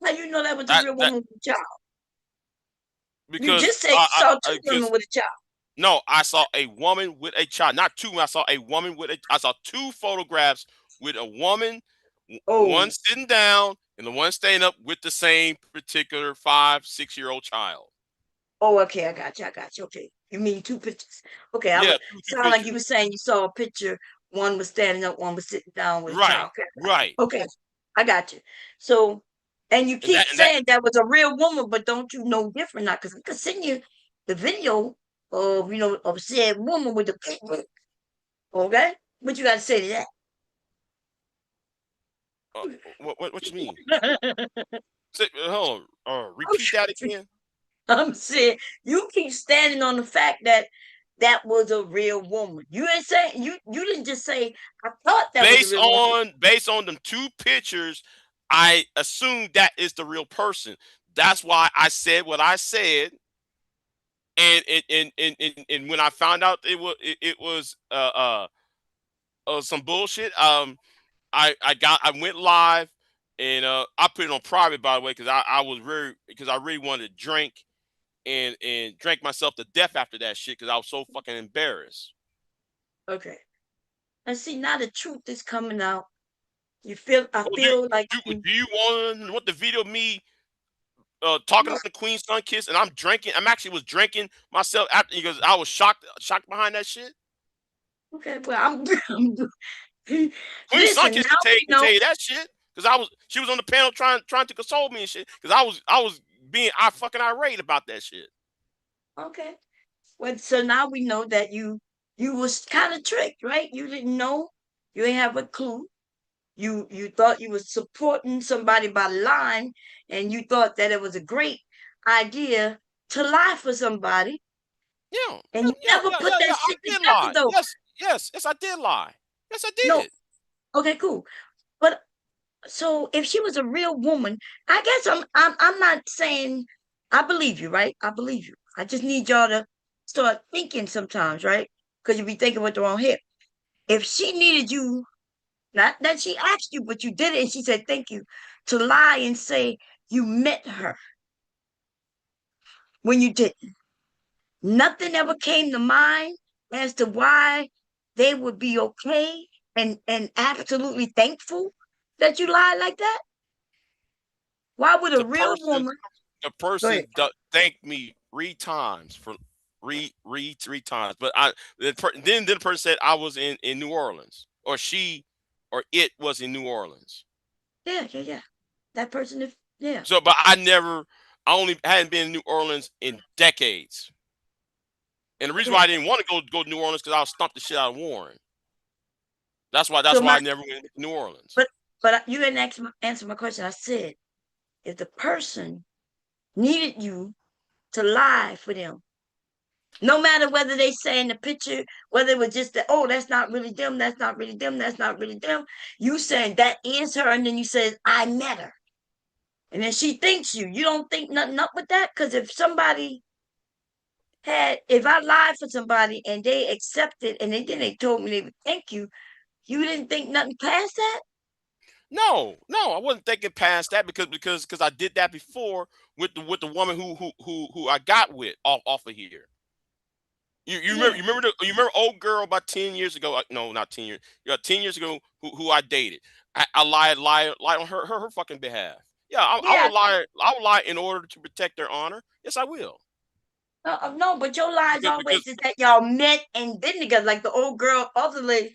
How you know that was a real woman with a child? You Because just said you saw two women with a child. No, I saw a woman with a child, not two. I saw a woman with I saw two photographs with a woman, one sitting down and the one staying up with the same particular 5-6-year-old child. Oh, okay, I got you. Okay, you mean two pictures? Okay, I Yeah, would sound like you were saying you saw a picture. One was standing up, one was sitting down with a child. Okay, right. Okay, I got you. So, and you keep saying that was a real woman, but don't you know different now? Because I could send you the video of of said woman with the picture. Okay, what you got to say to that? What you mean? Hold on. Repeat that again. I'm saying you keep standing on the fact that that was a real woman. You ain't saying you didn't just say I thought that was a real woman. Based on them two pictures, I assume that is the real person. That's why I said what I said. And when I found out it was some bullshit, I went live and I put it on private, by the way, because I really wanted to drink and drank myself to death after that shit because I was so fucking embarrassed. Okay. And see, now the truth is coming out. I feel like do you want the video of me talking to Queen's Son Kiss and I'm drinking? I'm actually was drinking myself after because I was shocked behind that shit. Okay, well I'm Queen's Son listen, Kiss now can tell you that shit because she was on the panel trying to console me and shit because I was being fucking irate about that shit. Okay. Well, so now we know that you was kind of tricked, right? You didn't know. You didn't have a clue. You thought you was supporting somebody by lying, and you thought that it was a great idea to lie for somebody. Yeah. And you never put that I shit did together, lie. though. Yes, I did lie. Yes, I No. did. Okay, cool. But so if she was a real woman, I guess I'm not saying I believe you, right? I believe you. I just need y'all to start thinking sometimes, right? Because you be thinking with the wrong head. If she needed you, not that she asked you, but you did it and she said thank you, to lie and say you met her when you didn't. Nothing ever came to mind as to why they would be okay and absolutely thankful that you lied like that. Why would a real woman? The person thanked me 3 times for three times, but then the person said I was in New Orleans or it was in New Orleans. Yeah. That person is So, but I only hadn't been in New Orleans in decades. And the reason why I didn't want to go to New Orleans because I was stumped the shit out of Warren. That's why I never went to New Orleans. But you didn't answer my question. I said, if the person needed you to lie for them, no matter whether they say in the picture, whether it was just that, oh, that's not really them, that's not really them, that's not really them. You saying that is her, and then you said, I met her. And then she thinks you. You don't think nothing up with that? Because if I lied for somebody and they accepted and then they told me they would thank you, you didn't think nothing past that? No, I wasn't thinking past that because I did that before with the woman who I got with off of here. You remember old girl about 10 years ago? No, not 10 years. 10 years ago who I dated. I lied on her fucking behalf. Yeah, I will lie. I will lie in order to protect their honor. Yes, I will. No, but your lies always because is that y'all met and been together. Like the old girl, other lady.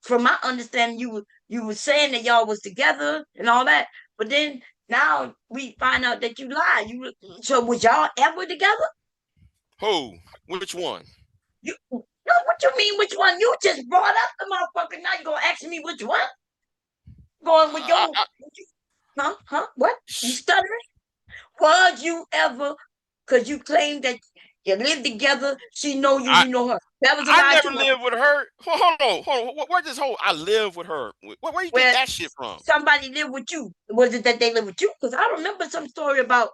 From my understanding, you were saying that y'all was together and all that, but then now we find out that you lied. So was y'all ever together? Who? Which one? No, what you mean? Which one? You just brought up the motherfucker. Now you gonna ask me which one? going with your, huh? What? You stuttering? Was you ever, because you claimed that you lived together, she know you, you know her. That was a I lie never too. lived with her. Hold on. Where this whole I live with her? Where you get Where that shit from? somebody lived with you. Was it that they lived with you? Because I remember some story about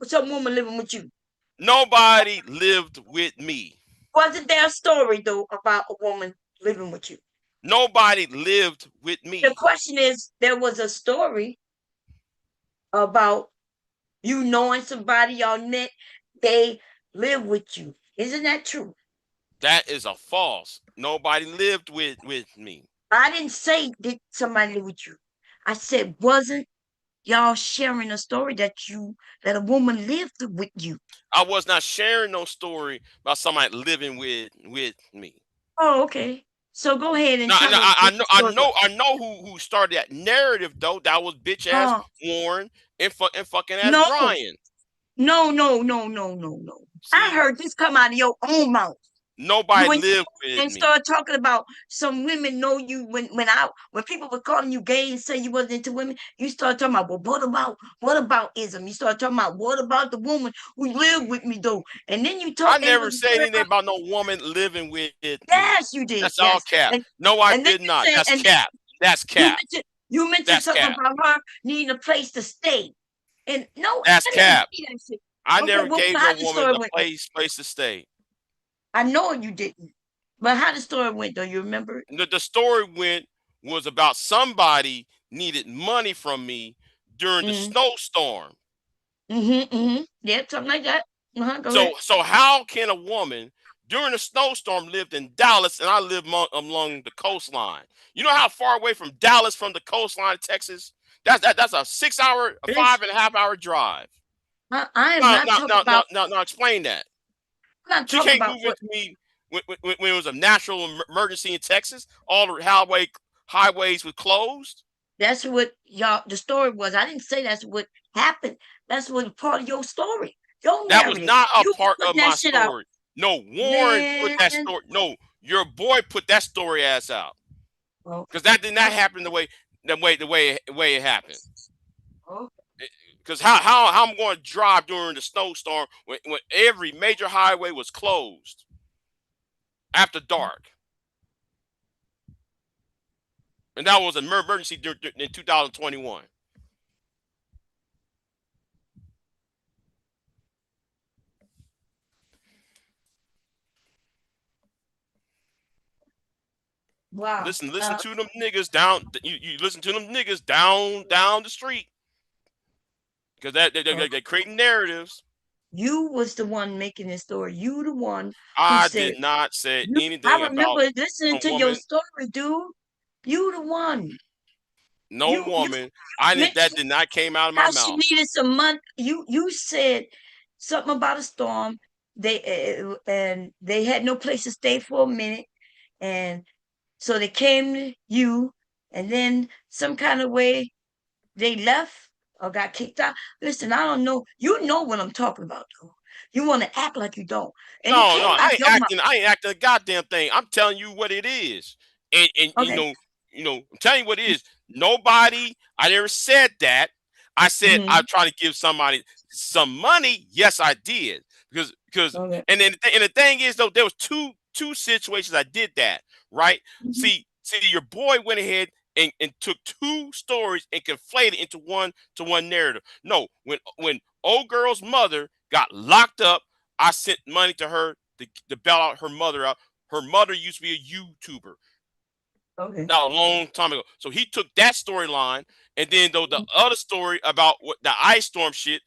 some woman living with you. Nobody lived with me. Wasn't there a story though about a woman living with you? Nobody lived with me. The question is, there was a story about you knowing somebody y'all met, they live with you. Isn't that true? That is a false. Nobody lived with me. I didn't say did somebody live with you. I said, wasn't y'all sharing a story that a woman lived with you? I was not sharing no story about somebody living with me. Oh, okay. So go ahead and Now, tell us. I know who started that narrative though. That was bitch ass Warren and fucking ass No, Brian. no. I heard this come out of your own mouth. Nobody lived with and me. start talking about some women know you when people were calling you gay and say you wasn't into women. You start talking about, well, what about ism? You start talking about what about the woman who lived with me though? And then you talk. I never said anything about no woman living with me. Yes, you did. That's yes. all cap. And, no, I and did not. Said, That's cap. That's cap. You mentioned That's something cap. about her needing a place to stay. And no, that's cap. I okay, never gave no woman a place to stay. I know you didn't. But how the story went, though, you remember? The story was about somebody needed money from me during the snowstorm. Yeah, something like that. So how can a woman during the snowstorm lived in Dallas and I live along the coastline? You know how far away from Dallas from the coastline of Texas? That's a 5.5 hour drive. I am not talking about. Now explain that. I'm not She talking can't about move into me when it was a natural emergency in Texas. All the highways were closed. That's what the story was. I didn't say that's what happened. That's what part of your story. Your That was narrative. not a You part put of that my shit out. story. No, Warren put that story. No, your boy put that story ass out. Because that did not happen the way it happened. Because how I'm going to drive during the snowstorm when every major highway was closed after dark, and that was an emergency in 2021. Wow. Listen to them niggas down. You listen to them niggas down the street. Because they're creating narratives. You was the one making this story. You the one. I did not say anything I remember about listening to your story, dude. You the one. No woman. That did not came out of my mouth. She needed some money. You said something about a storm. And they had no place to stay for a minute, and so they came to you, and then some kind of way they left or got kicked out. Listen, I don't know. You know what I'm talking about, though. You want to act like you don't. And no, I ain't acting a goddamn thing. I'm telling you what it is. And okay. I'm telling you what it is. Nobody, I never said that. I said I'm trying to give somebody some money. Yes, I did. Because and the thing is though, there was two situations I did that, right? See, your boy went ahead and took two stories and conflated into one narrative. No, when old girl's mother got locked up, I sent money to her to bail out her mother out. Her mother used to be a YouTuber. Okay. Now a long time ago. So he took that storyline, and then though the other story about what the ice storm shit,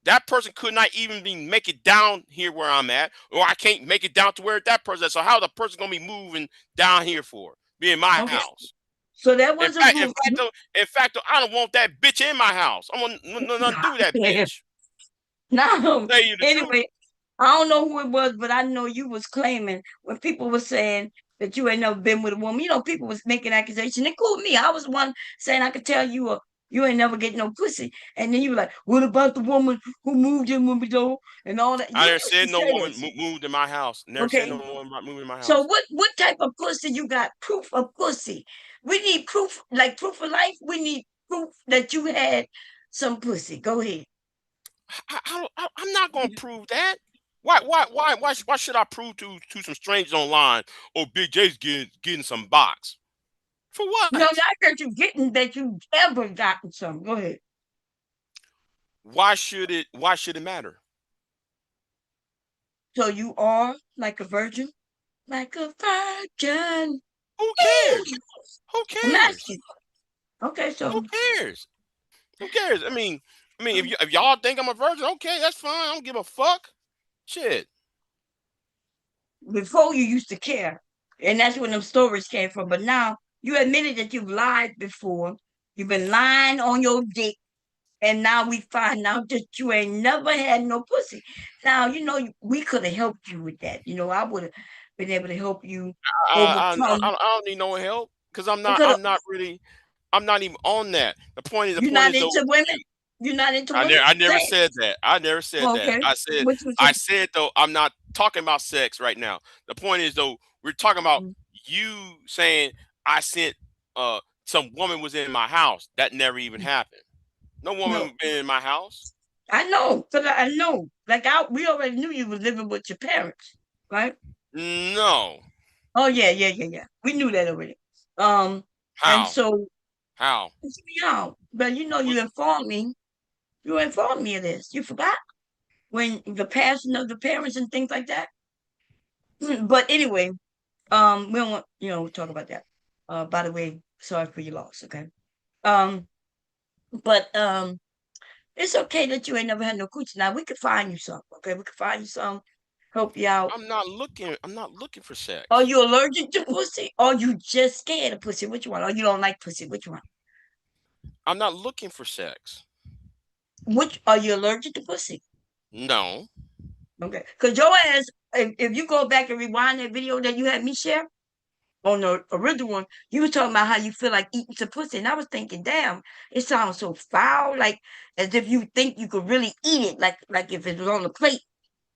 that person could not even make it down here where I'm at, or I can't make it down to where that person is. So how the person gonna be moving down here for? Be in my house. So that was in fact, I don't want that bitch in my house. I want nothing to do with that bitch. No. Anyway, I don't know who it was, but I know you was claiming when people were saying that you ain't never been with a woman. You know, people was making accusations, including me. I was one saying I could tell you You ain't never get no pussy. And then you were like, what about the woman who moved in with me though? And all that. You I never used to said no say woman this. moved in my house. Never said no Okay. woman moved in my So house. what type of pussy you got? Proof of pussy. We need proof, like proof of life. We need proof that you had some pussy. Go ahead. I'm not gonna prove that. Why should I prove to some strangers online? Oh, Big J's getting some box. For what? No, not that you getting that you ever gotten some. Go ahead. Why should it matter? So you are like a virgin? Like a virgin. Who cares? Who I'm cares? asking. Okay, so Who cares? Who cares? I mean, if y'all think I'm a virgin, okay, that's fine. I don't give a fuck. Shit. before you used to care. And that's where them stories came from. But now you admitted that you've lied before. You've been lying on your dick. And now we find out that you ain't never had no pussy. Now, we could have helped you with that. I would have been able to help you overcome. I don't need no help because We could have. I'm not even on that. The You're point not is though. into women. You're not into women. I never Say. said that. I never said that. Okay. What you I say? said though I'm not talking about sex right now. The point is though we're talking about Mm. you saying I sent some woman was in my house. That never even happened. No No, woman been in my house. I know, because I know. Like we already knew you were living with your parents, right? No. Oh yeah. We knew that already. And How? so How? but you informed me. You informed me of this. You forgot when the passing of the parents and things like that. But anyway, we don't want talk about that. By the way, sorry for your loss. Okay. Um, but it's okay that you ain't never had no coochie. Now we could find you some. Okay, we could find you some. Help you out. I'm not looking for Are sex. you allergic to pussy? Or you just scared of pussy? Which one? Or you don't like pussy? Which one? I'm not looking for sex. Which are you allergic to pussy? No. Okay, because your ass, if you go back and rewind that video that you had me share on the original one, you were talking about how you feel like eating some pussy, and I was thinking, damn, it sounds so foul, like as if you think you could really eat it, like if it was on the plate.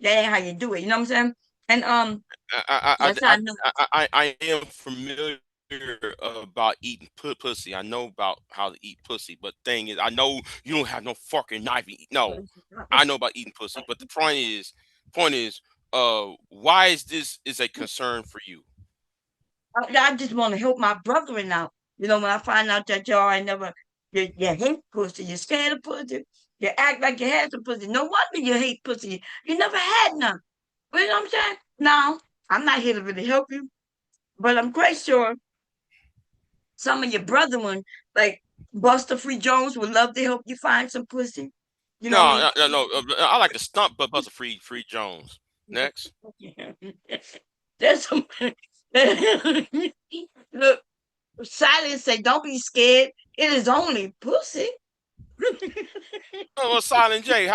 That ain't how you do it. You know what I'm saying? And that's how I know. I am familiar about eating pussy. I know about how to eat pussy, but thing is, I know you don't have no fucking knife. No, I know about eating pussy, but the point is, why is this is a concern for you? I just want to help my brethren out. When I find out that y'all ain't never, you hate pussy, you're scared of pussy, you act like you had some pussy. No wonder you hate pussy. You never had none. You know what I'm saying? Now, I'm not here to really help you, but I'm quite sure some of your brethren, like Buster Free Jones, would love to help you find some pussy. You know what No, no, no. I like to stump, but Buster Free Jones. Next. I mean? There's some. Look, Silence say, "Don't be scared. It is only pussy." Oh, well, Silent J,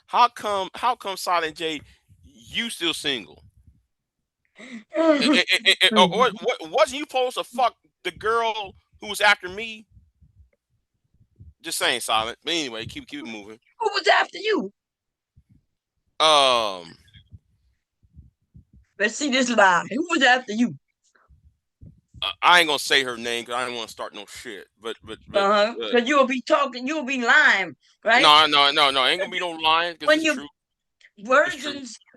how come Silent J, you still single? Or wasn't you supposed to fuck the girl who was after me? Just saying, Silent. But anyway, keep it moving. Who was after you? Let's see this lie. Who was after you? I ain't gonna say her name because I don't want to start no shit. But Because you'll be talking, you'll be lying, right? No. Ain't gonna be no lying because When it's you true.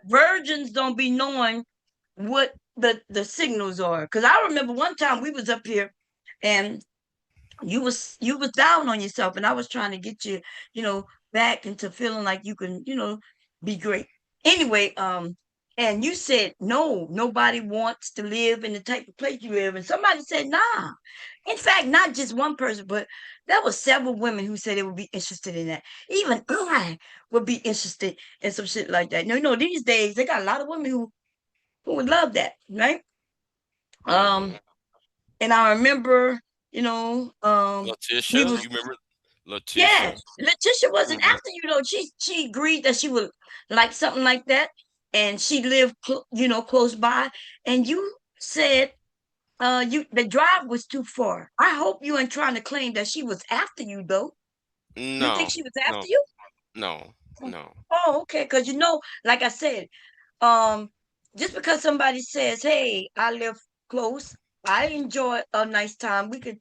virgins don't be knowing what the signals are. Because I remember one time we was up here, and you was down on yourself, and I was trying to get you, back into feeling like you can, be great. Anyway, and you said no, nobody wants to live in the type of place you live, and somebody said nah. In fact, not just one person, but there were several women who said they would be interested in that. Even I would be interested in some shit like that. These days they got a lot of women who would love that, right? And I remember, we Letitia, was you remember yeah, Letitia? Letitia wasn't after you though. She agreed that she would like something like that, and she lived close by. And you said The drive was too far. I hope you ain't trying to claim that she was after you though. You think No, she was no, after you? no, no. Oh, okay. Because like I said, um, just because somebody says, "Hey, I live close, I enjoy a nice time. We could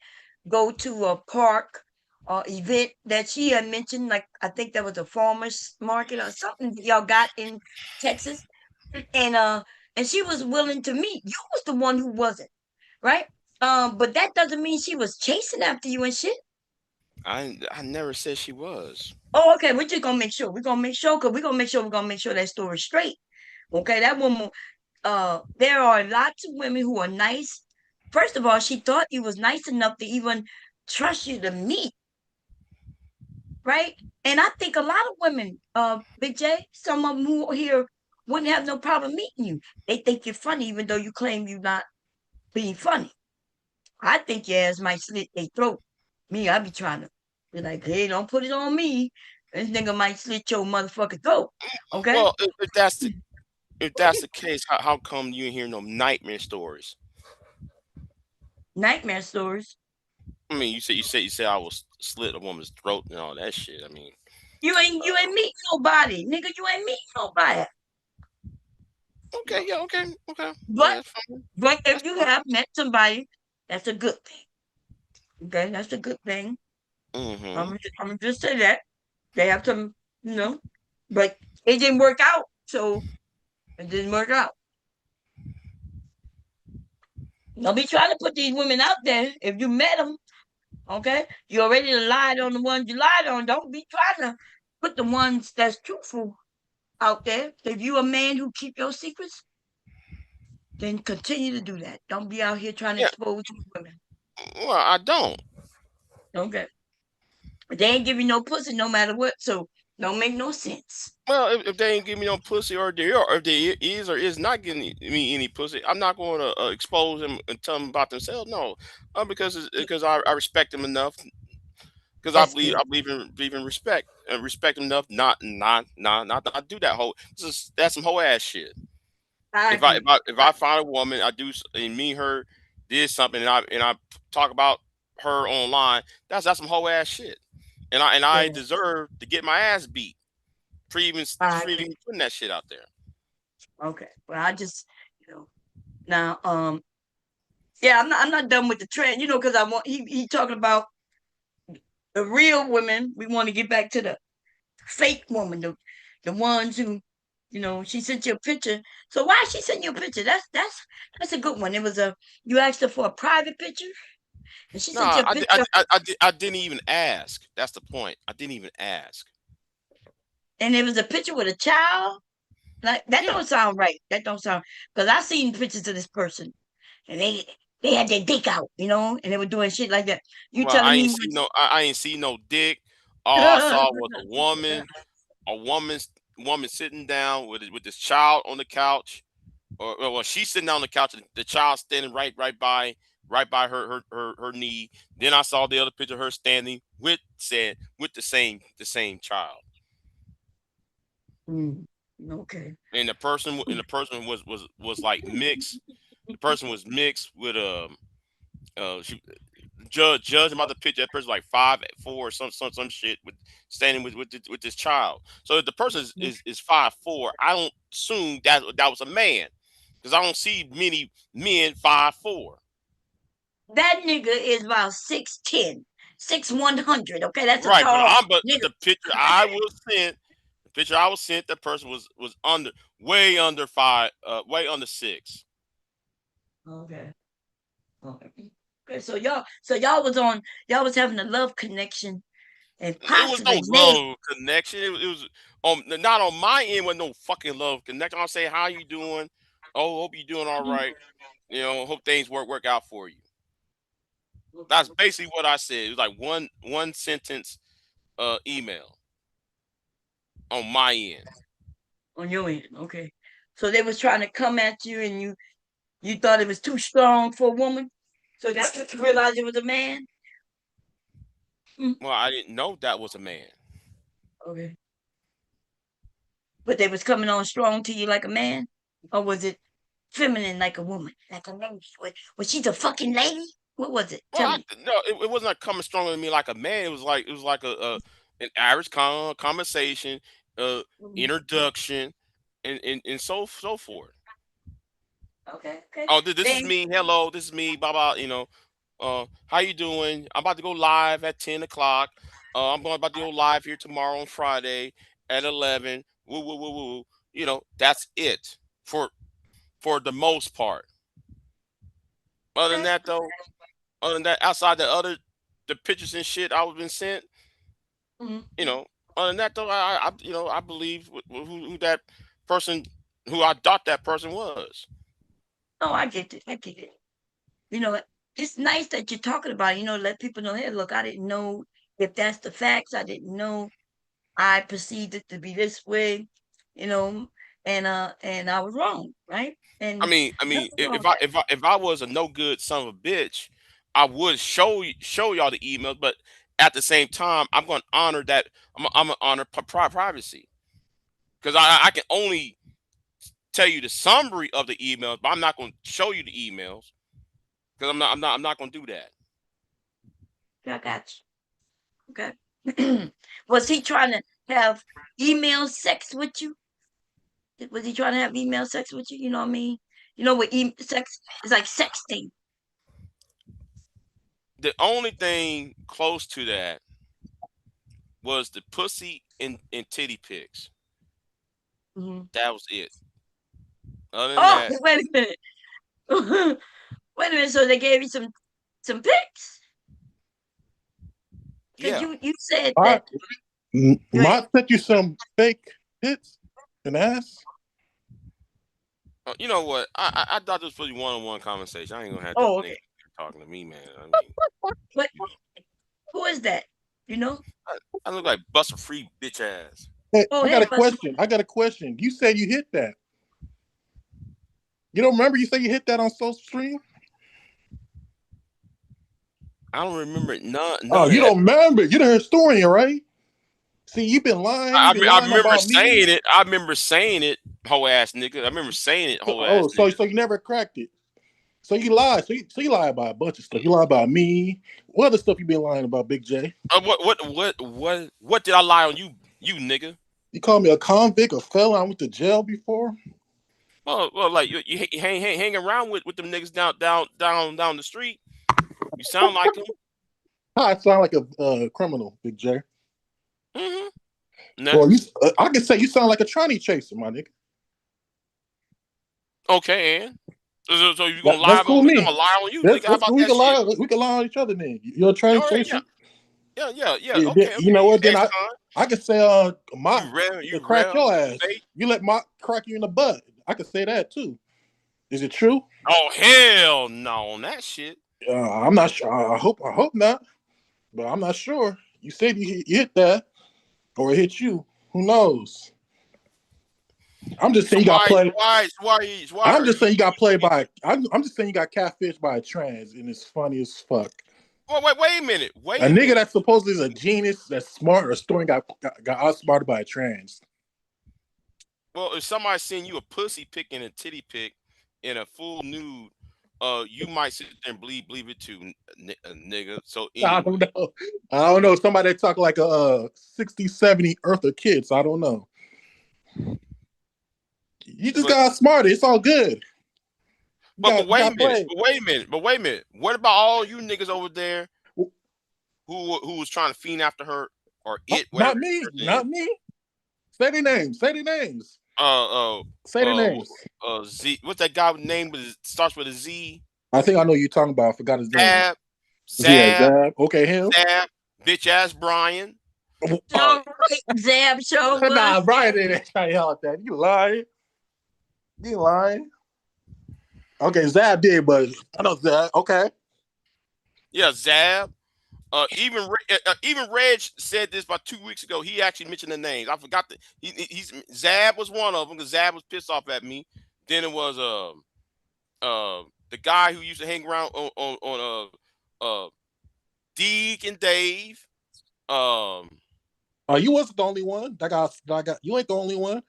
go to a park or event that she had mentioned. Like I think there was a farmers market or something that y'all got in Texas, and uh, and she was willing to meet. You was the one who wasn't, right? But that doesn't mean she was chasing after you and shit. I never said she was. Oh, okay. We're just gonna make sure. We're gonna make sure because we're gonna make sure that story's straight. Okay, that woman. There are lots of women who are nice. First of all, she thought you was nice enough to even trust you to meet, right? And I think a lot of women, Big J, some of them who are here wouldn't have no problem meeting you. They think you're funny, even though you claim you're not being funny. I think your ass might slit their throat. Me, I be trying to be like, hey, don't put it on me. This nigga might slit your motherfucking throat. Okay? Well, if that's the case, how come you ain't hear no nightmare stories? Nightmare stories. I mean, you said I was slit a woman's throat and all that shit. I mean, You ain't meeting nobody. Nigga, you ain't meeting nobody. okay, yeah, okay, okay, yeah, But that's fine. but if That's you fine. have met somebody, that's a good thing. Okay, that's a good thing. Mm-hmm. I'm gonna just say that. They have some, you know, but it didn't work out. So it didn't work out. Don't be trying to put these women out there. If you met them, okay, you already lied on the ones you lied on. Don't be trying to put the ones that's truthful out there. If you a man who keep your secrets, then continue to do that. Don't be out here trying to Yeah. expose these women. Well, I don't. Okay. They ain't give you no pussy no matter what, so don't make no sense. Well, if they ain't give me no pussy, or if they is or is not giving me any pussy, I'm not going to expose them and tell them about themselves. No, because I respect them enough. Because I That's believe good. I believe in respect and respect them enough. Not do that whole. That's some whole ass shit. I If I if agree. I if I find a woman, and me and her did something, and I talk about her online, that's some whole ass shit. And I Yeah, deserve to get my ass beat for even I for agree. even putting that shit out there. Okay. Well, I just, now, yeah, I'm not done with the trend, because I want he talking about the real women. We want to get back to the fake woman, the ones who, she sent you a picture. So why she sent you a picture? That's a good one. It was you asked her for a private picture, and she No, sent you a picture, I didn't even ask. That's the point. I didn't even ask. and it was a picture with a child. Like that Yeah. don't sound right. That don't sound because I seen pictures of this person, and they had their dick out, and they were doing shit like that. You Well, telling I me ain't see no. I ain't see no dick. All I saw was a woman sitting down with this child on the couch, or well, she's sitting down on the couch, and the child standing right by her knee. Then I saw the other picture of her standing with the same child, Mm, okay. and the person was like mixed. The person was mixed with she judging by the picture, that person like 5'4" or some shit with standing with this child. So if the person is 5'4", I don't assume that was a man, because I don't see many men 5'4". That nigga is about 6'10", 6'100". Okay, that's a Right, but tall I'm but nigga. the picture I was sent, the person was under way under 5, way under 6. Okay. Okay. Okay. So y'all was having a love connection and It was no possibly maybe. love connection. It was not on my end with no fucking love connection. I'll say, how you doing? Oh, hope you doing all right. Hope things work out for you. That's basically what I said. It was like one sentence email on my end. On your end. Okay. So they was trying to come at you, and you thought it was too strong for a woman. So that's what you realized it was a man. Mm, Well, I didn't know that was a man. okay. But they was coming on strong to you like a man, or was it? feminine like a woman, like a lady. Was she the fucking lady? What was it? Well, Tell me. no, it wasn't like coming stronger than me like a man. It was like a an average conversation, Mhm. introduction, and so forth. Okay, okay. Oh, this is Then, me. Hello, this is me. Blah blah. How you doing? I'm about to go live at 10 o'clock. I'm going about to go live here tomorrow on Friday at 11. Woo woo woo woo. That's it for the most part. Other than okay. that, though, other than that, outside the pictures and shit I was been sent, Mhm. you know, other than that, though, I believe who that person, who I thought that person was. Oh, I get it. I get it. You know, it's nice that you're talking about it, let people know, hey, look, I didn't know if that's the facts. I didn't know. I perceived it to be this way, you know, and I was wrong, right? And I mean, nothing wrong if with I that. if I if I was a no good son of a bitch, I would show y'all the emails, but at the same time, I'm going to honor that. I'm going to honor privacy, because I can only tell you the summary of the emails, but I'm not going to show you the emails because I'm not going to do that. I got you. Okay. Was he trying to have email sex with you? Was he trying to have email sex with you? You know what I mean? You know what sex is like sexting. The only thing close to that was the pussy and titty pics. Mhm. That was it. Other than Oh, that, wait a minute. Wait a minute. So they gave you some pics? Because yeah. you said All right. that. Go ahead. Mott sent you some fake hits and ass. You know what? I thought this was a one-on-one conversation. I ain't gonna have this Oh, nigga okay. talking to me, man. I mean, What? you know, Who is that? You know? I look like bust a free bitch ass. Hey, Oh, I got hey, a question. I got a question. You said you hit that. You don't remember? You said you hit that on social stream. I don't remember none Oh, of you that. don't remember? You're the historian, right? See, you've been lying. You've been I lying remember about me. saying it. I remember saying it, hoe ass nigga. I remember saying it, So, hoe ass nigga. so you never cracked it. So you lied. So you lied about a bunch of stuff. You lied about me. What other stuff you been lying about, Big J? What did I lie on you nigga? You called me a convict, a felon. I went to jail before. Well, like you hang around with them niggas down the street. You sound like them. I sound like a criminal, Big J. Mm-hmm. Well, Next. I can say you sound like a tranny chaser, my nigga. Okay, and so you gonna lie That's about cool. me? I'm Me. gonna lie on you, nigga. How That's about cool. We that can shit? lie. We can lie on each other. Then you're a tranny All right, chaser. yeah. Yeah, Okay. you know what? Then Ex con. I can say Mott to You crack real your ass. fake. You let Mott crack you in the butt. I can say that too. Is it true? Oh hell no on that shit. I'm not sure. I hope not, but I'm not sure. You said you hit that, or it hit you. Who knows? I'm just So saying you got played. why I'm are just you saying you got played by. I'm just saying you got catfished by a trans, and it's funny as fuck. wait a minute. A Wait a nigga minute. that supposedly is a genius, that's smart or story got outsmarted by a trans. Well, if somebody send you a pussy pic and a titty pic in a full nude, you might sit there and believe it too, nigga. So I anyway. don't know. I don't know. Somebody that talk like a 60, 70 Eartha kids. I don't know. You just But got outsmarted. It's all good. but You wait got a minute. played. But wait a minute. What about all you niggas over there who was trying to fiend after her or it, whatever Not her me. name? Not me. Say their names. Say their names. Uh uh Say their names. Z. What's that guy with name with starts with a Z? I think I know who you're talking about. I forgot his name. Zab, Yeah, Zab, Zab. Okay, him. Zab, bitch ass Brian. Uh, Show Zab show was. Nah, Brian didn't try to yell at that. You lying. You lying. Okay, Zab did, but I know Zab. Okay. yeah, Zab. Even Reg said this about 2 weeks ago. He actually mentioned the names. I forgot that he's Zab was one of them because Zab was pissed off at me. Then it was the guy who used to hang around on Deke and Dave. Oh, you wasn't the only one. You ain't the only one.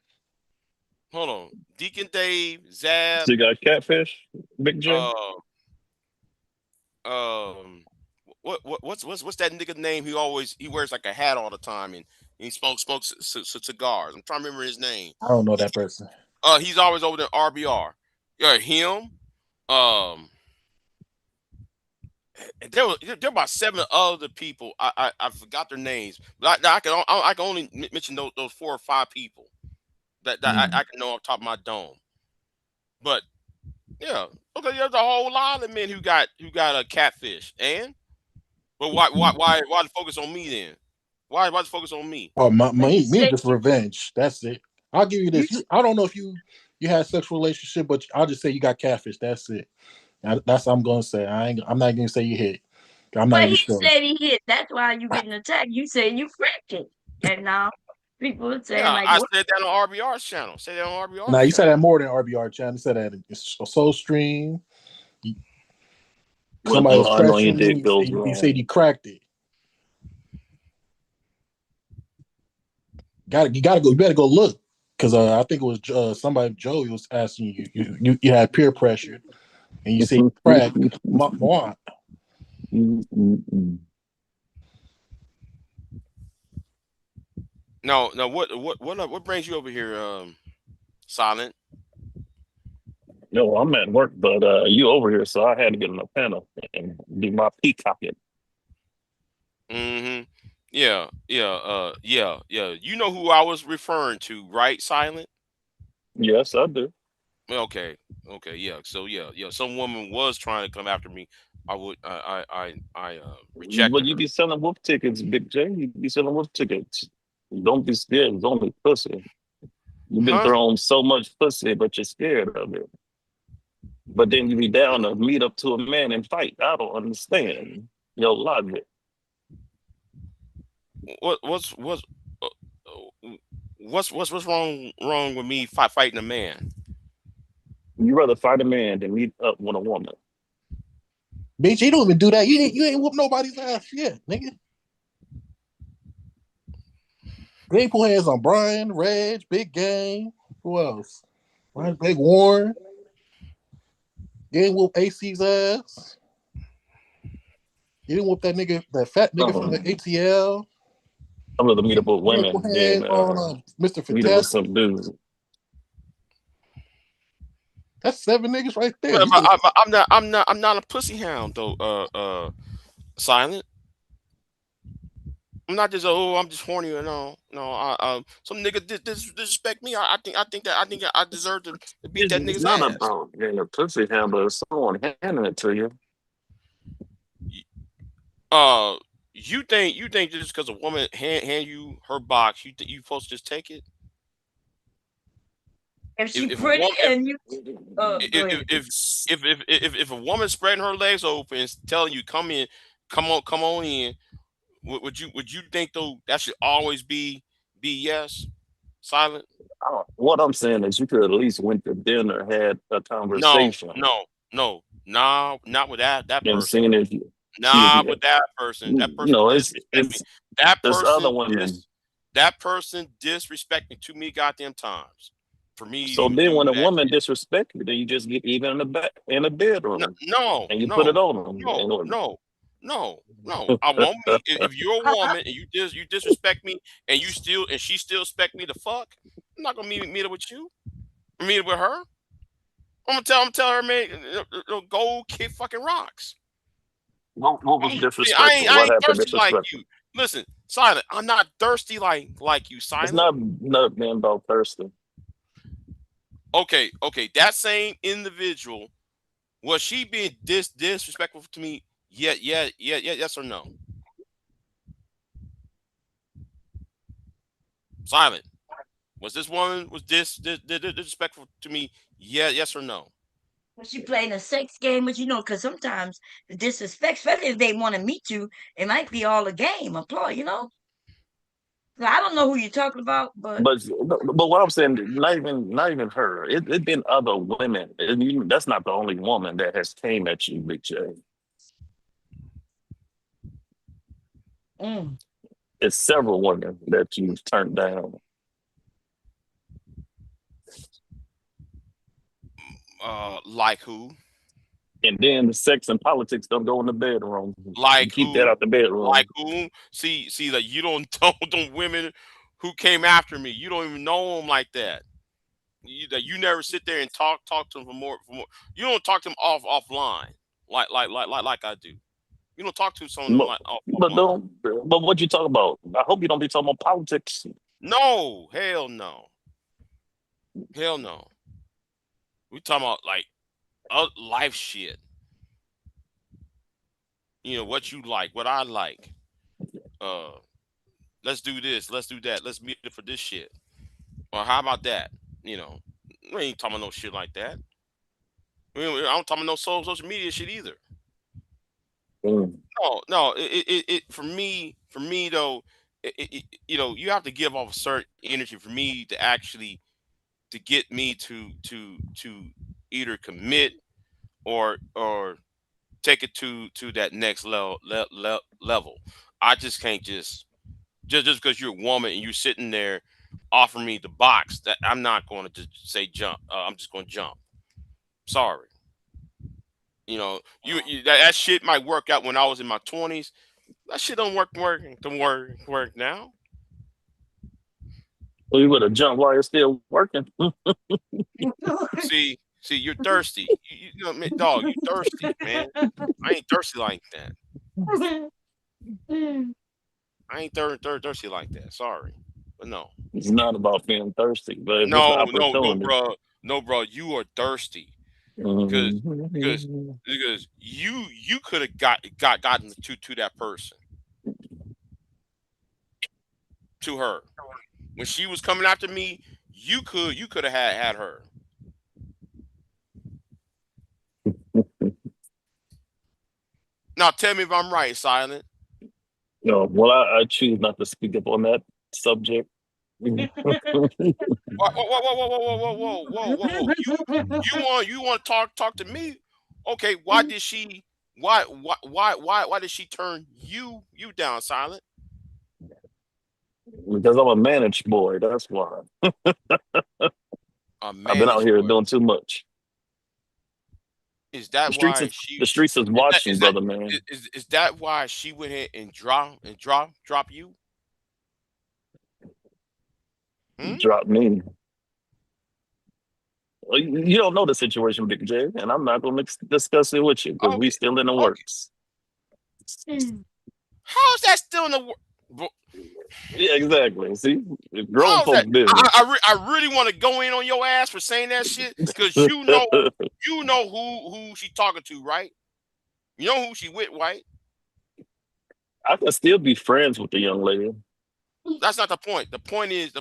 hold on. Deacon Dave, Zab, So you got catfish, Big J? What's that nigga name? He wears like a hat all the time and he smokes cigars. I'm trying to remember his name. I don't know that person. He's always over there RBR. Yeah, him. Um, and there were about 7 other people. I forgot their names, but I can only mention those 4 or 5 people that I can know off the top of my dome. But yeah, okay, there's a whole lot of men who got a catfish. But why the focus on me then? Why the focus on me? Oh, But you me say just revenge. That's it. I'll give you you, this. I don't know if you had a sexual relationship, but I'll just say you got catfish. That's it. That's what I'm gonna say. I'm not gonna say you hit. I'm not but even he sure. said he hit. That's why you getting attacked. You say you cracked it, and now people are saying Yeah, like, I what? said that on RBR's channel. Say that on Now RBR's you said channel. that more than RBR channel. You said that it's a soul stream. When Somebody the was line on your pressuring dick you. goes You said wrong. you cracked it. You gotta go. You better go look because I think it was somebody Joey was asking you. You had peer pressure and you said crack. Moi. No, what brings you over here, Silent? No, I'm at work, but you over here, so I had to get on the panel and do my peacocking. Mm-hmm. Yeah. Yeah. You know who I was referring to, right, Silent? Yes, I do. Okay. Yeah. So yeah. Some woman was trying to come after me. I But rejected you her. be selling wolf tickets, Big J. You be selling wolf tickets. Don't be scared. It's only pussy. You've been Huh? thrown so much pussy, but you're scared of it. But then you be down to meet up to a man and fight. I don't understand your logic. What's uh, what's wrong with me fighting a man? You rather fight a man than meet up with a woman. Bitch, you don't even do that. You ain't whoop nobody's ass yet, nigga. They ain't put hands on Brian, Reg, Big Game. Who else? Brian, Big Warren. You ain't whoop AC's ass. You didn't whoop that fat nigga from the Um, ATL. I'm rather meet up with You ain't women put than hands on Mr. meet up with Fantastic. some dudes. That's 7 niggas right there. But I'm not a pussy hound though. Silent. I'm not just I'm just horny or no. Some nigga disrespect me. I think I deserve to beat It's that nigga's not ass. about getting a pussy hand, but if someone handing it to you. Uh, you think just because a woman hand you her box, you think you supposed to just take it? If she If a pretty woman and you, go ahead. if a woman spreading her legs open, and telling you come on in, would you think though that should always be yes? Silent? What I'm saying is you could at least went to dinner, had a No, conversation, nah, not with that and person. seeing if Nah, with that person. That person no, disrespect me. it's That there's person other women. that person disrespect me too many goddamn times for me to So even then do when a that woman shit. disrespect you, then you just get even in the back in the bedroom No, and you put it no, on them. no, no, no. I won't meet if you're a woman and you disrespect me and she still expect me to fuck. I'm not gonna meet up with you. Meet up with her. I'm gonna tell her, man, go kick fucking rocks. What was See, disrespectful? I What ain't happened thirsty like disrespectful? you. Listen, Silent, I'm not thirsty like you, It's Silent. not being about thirsty. Okay. That same individual, was she being disrespectful to me? Yeah, yes or no? Silent. Was this woman was disrespectful to me? Yeah, yes or no? Was she playing a sex game with you know? Because sometimes the disrespect, especially if they want to meet you, it might be all a game, a ploy, you know. So I don't know who you're talking about, but But what I'm saying, not even her. It been other women. That's not the only woman that has came at you, Big J. mm, It's several women that you've turned down. Like who? And then the sex and politics don't go in the bedroom. You Like keep that who? out the bedroom. Like who? See, like you don't know them women who came after me. You don't even know them like that. You never sit there and talk to them for more. You don't talk to them offline like I do. You don't talk to some of them But, like but offline. don't. But what you talk about? I hope you don't be talking about politics. No, hell no, hell no. We talking about like life shit. You know what you like, what I like. Uh, let's do this, let's do that, let's meet for this shit. Or how about that? You know, we ain't talking about no shit like that. I don't talking about no social media shit either. Mm. No. For me though, you know, you have to give off a certain energy for me to actually to get me to either commit or take it to that next level. I just can't just because you're a woman and you're sitting there offering me the box that I'm not going to just say jump. I'm just going to jump. Sorry. You know, that shit might work out when I was in my 20s. That shit don't work now. Well, you would have jumped while you're still working. See, you're thirsty. You know, dog, you thirsty, man. I ain't thirsty like that. I ain't thirsty like that. Sorry, but no, It's not about being thirsty, but if it's an no, opportunity. bro, no, bro. You are thirsty because because Mhm. because you could have gotten to that person, to her when she was coming after me. You could have had her. Now tell me if I'm right, Silent. No, well, I choose not to speak up on that subject. Whoa. You want to talk to me? Okay, why did she why did she turn you down, Silent? Because I'm a managed boy. That's why. A I've been out managed here boy. doing too much. Is that why The streets is is that watching, is that brother man. is that why she went ahead and drop you? Hmm? Drop me. Well, you don't know the situation, Big J, and I'm not going to discuss it with you because we Okay, still in the okay. works. How is that still in the work? Yeah, exactly. See, it's grown How's that? folks' business. I really want to go in on your ass for saying that shit because you know who she talking to, right? You know who she with, right? I can still be friends with the young lady. That's not the point. The point is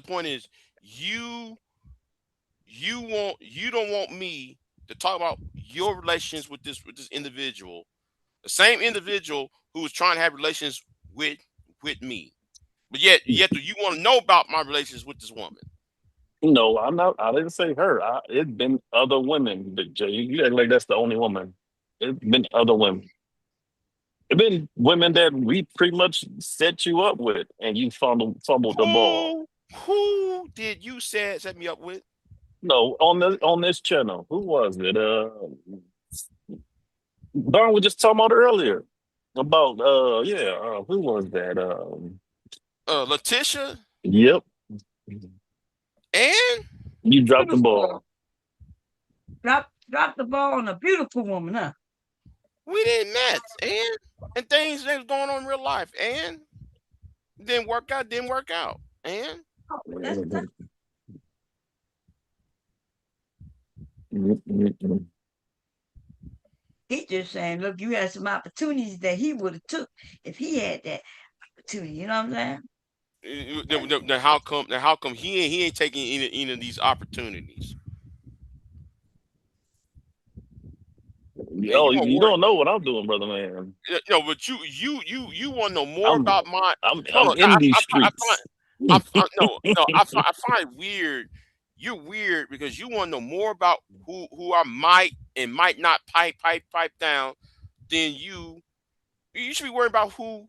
you don't want me to talk about your relations with this individual, the same individual who was trying to have relations with me. But yet do you want to know about my relations with this woman? No, I'm not. I didn't say her. It's been other women, Big J. You act like that's the only woman. It's been other women. It's been women that we pretty much set you up with, and you fumbled the ball. Who did you set me up with? No, on this channel, who was it? Darn, we just talking about earlier about who was that? Letitia Yep, and you dropped the ball. Drop the ball on a beautiful woman, huh? we didn't met and things that was going on in real life and didn't work out and That's Mm-mm-mm. he just saying, look, you had some opportunities that he would have took if he had that opportunity. You know what I'm saying? then how come he ain't taking any of these opportunities? And Oh, you want you work. don't know what I'm doing, brother man. No, but you want to know more I'm about my. I'm No, in these streets. I find it weird. You're weird because you want to know more about who I might and might not pipe down than you. You should be worried about who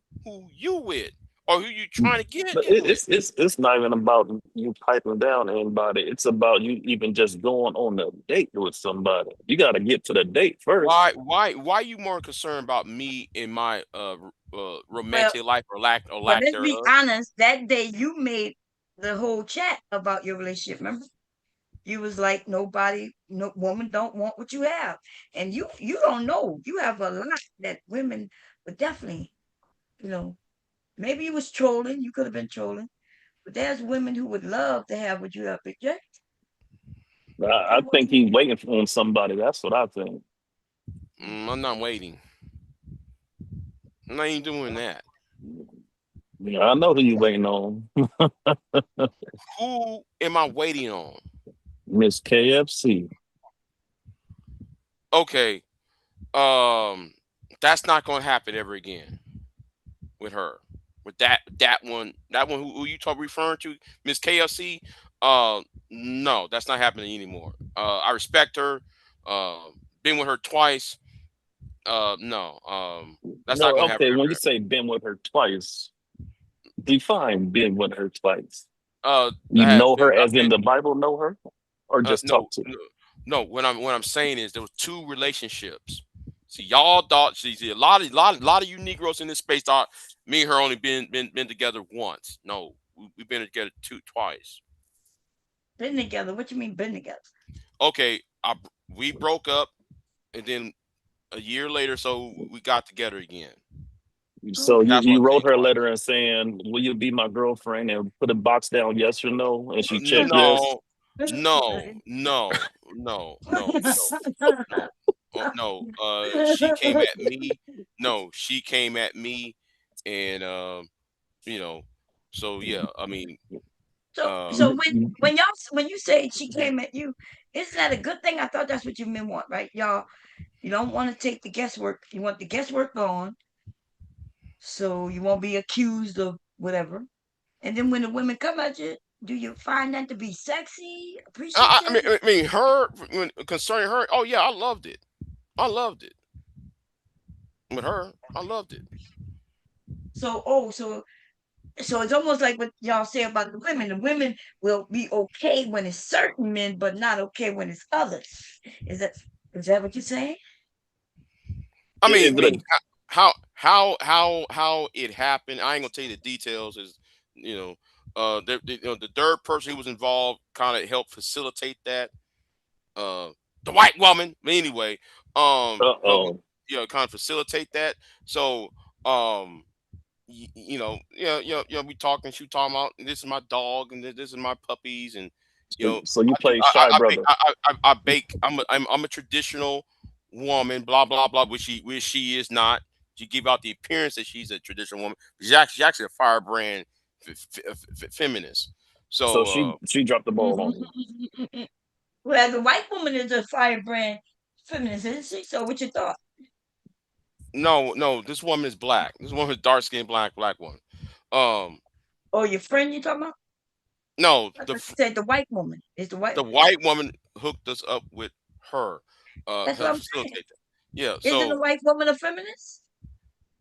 you with. or who you trying to get But with. it's not even about you piping down anybody. It's about you even just going on a date with somebody. You got to get to the date first. Why you more concerned about me in my Well, romantic life or lack but let's be thereof? honest. That day you made the whole chat about your relationship. Remember, you was like, nobody, no woman don't want what you have, and you don't know. You have a lot that women would definitely, you know. Maybe you was trolling. You could have been trolling, but there's women who would love to have what you have, Big J. I think he's waiting on somebody. That's what I think. I'm not waiting. I'm not even doing that. Yeah, I know who you waiting on. Who am I waiting on? Miss KFC. Okay, that's not gonna happen ever again with her. With that one who you talk referring to, Miss KFC. No, that's not happening anymore. I respect her. Uh, been with her twice. No, that's not No, gonna happen okay. When you ever. say been with her twice, define being with her twice. I You have know been. her I've as in been. the Bible know her, or just No, talk to her? no, no. What I'm saying is there was two relationships. See, y'all thought. See, a lot of you Negroes in this space thought me and her only been together once. No, we've been together twice. Been together. What you mean been together? Okay, we broke up, and then a year later, so we got together again. So Okay. That's what you I'm wrote saying her a twice. letter and saying, "Will you be my girlfriend?" and put a box down, yes or no, and she checked yes. No, no, no, no, no, no, no, no. She came at me. No, she came at me, and you know, so yeah. I mean, So when you say she came at you, isn't that a good thing? I thought that's what you men want, right? Y'all, you don't want to take the guesswork. You want the guesswork gone, so you won't be accused of whatever. And then when the women come at you, do you find that to be sexy, I mean, appreciative? her concerning her. Oh yeah, I loved it. I loved it with her. I loved it. So it's almost like what y'all say about the women. The women will be okay when it's certain men, but not okay when it's others. Is that is that what you're saying? I Is mean, it a how it happened. I ain't gonna tell you the details. Is you know, the third person who was involved kind of helped facilitate that. Uh, the white woman. But anyway, but uh-oh? kind of facilitate that. So, we talking. She talking about this is my dog and this is my puppies and So you I do. play shy I bake. brother. I bake. I'm a traditional woman. Blah blah blah. Which she is not. She give out the appearance that she's a traditional woman. She's actually a firebrand feminist. So So she dropped the ball on you. Well, the white woman is a firebrand feminist, isn't she? So what you thought? no, this woman is black. This woman is dark skinned black woman. Um, Oh, your friend you talking about? no, I thought you said the white woman. Is the white the white woman hooked us up with her. That's what Help I'm saying. facilitate that. Yeah. Isn't the So white woman a feminist?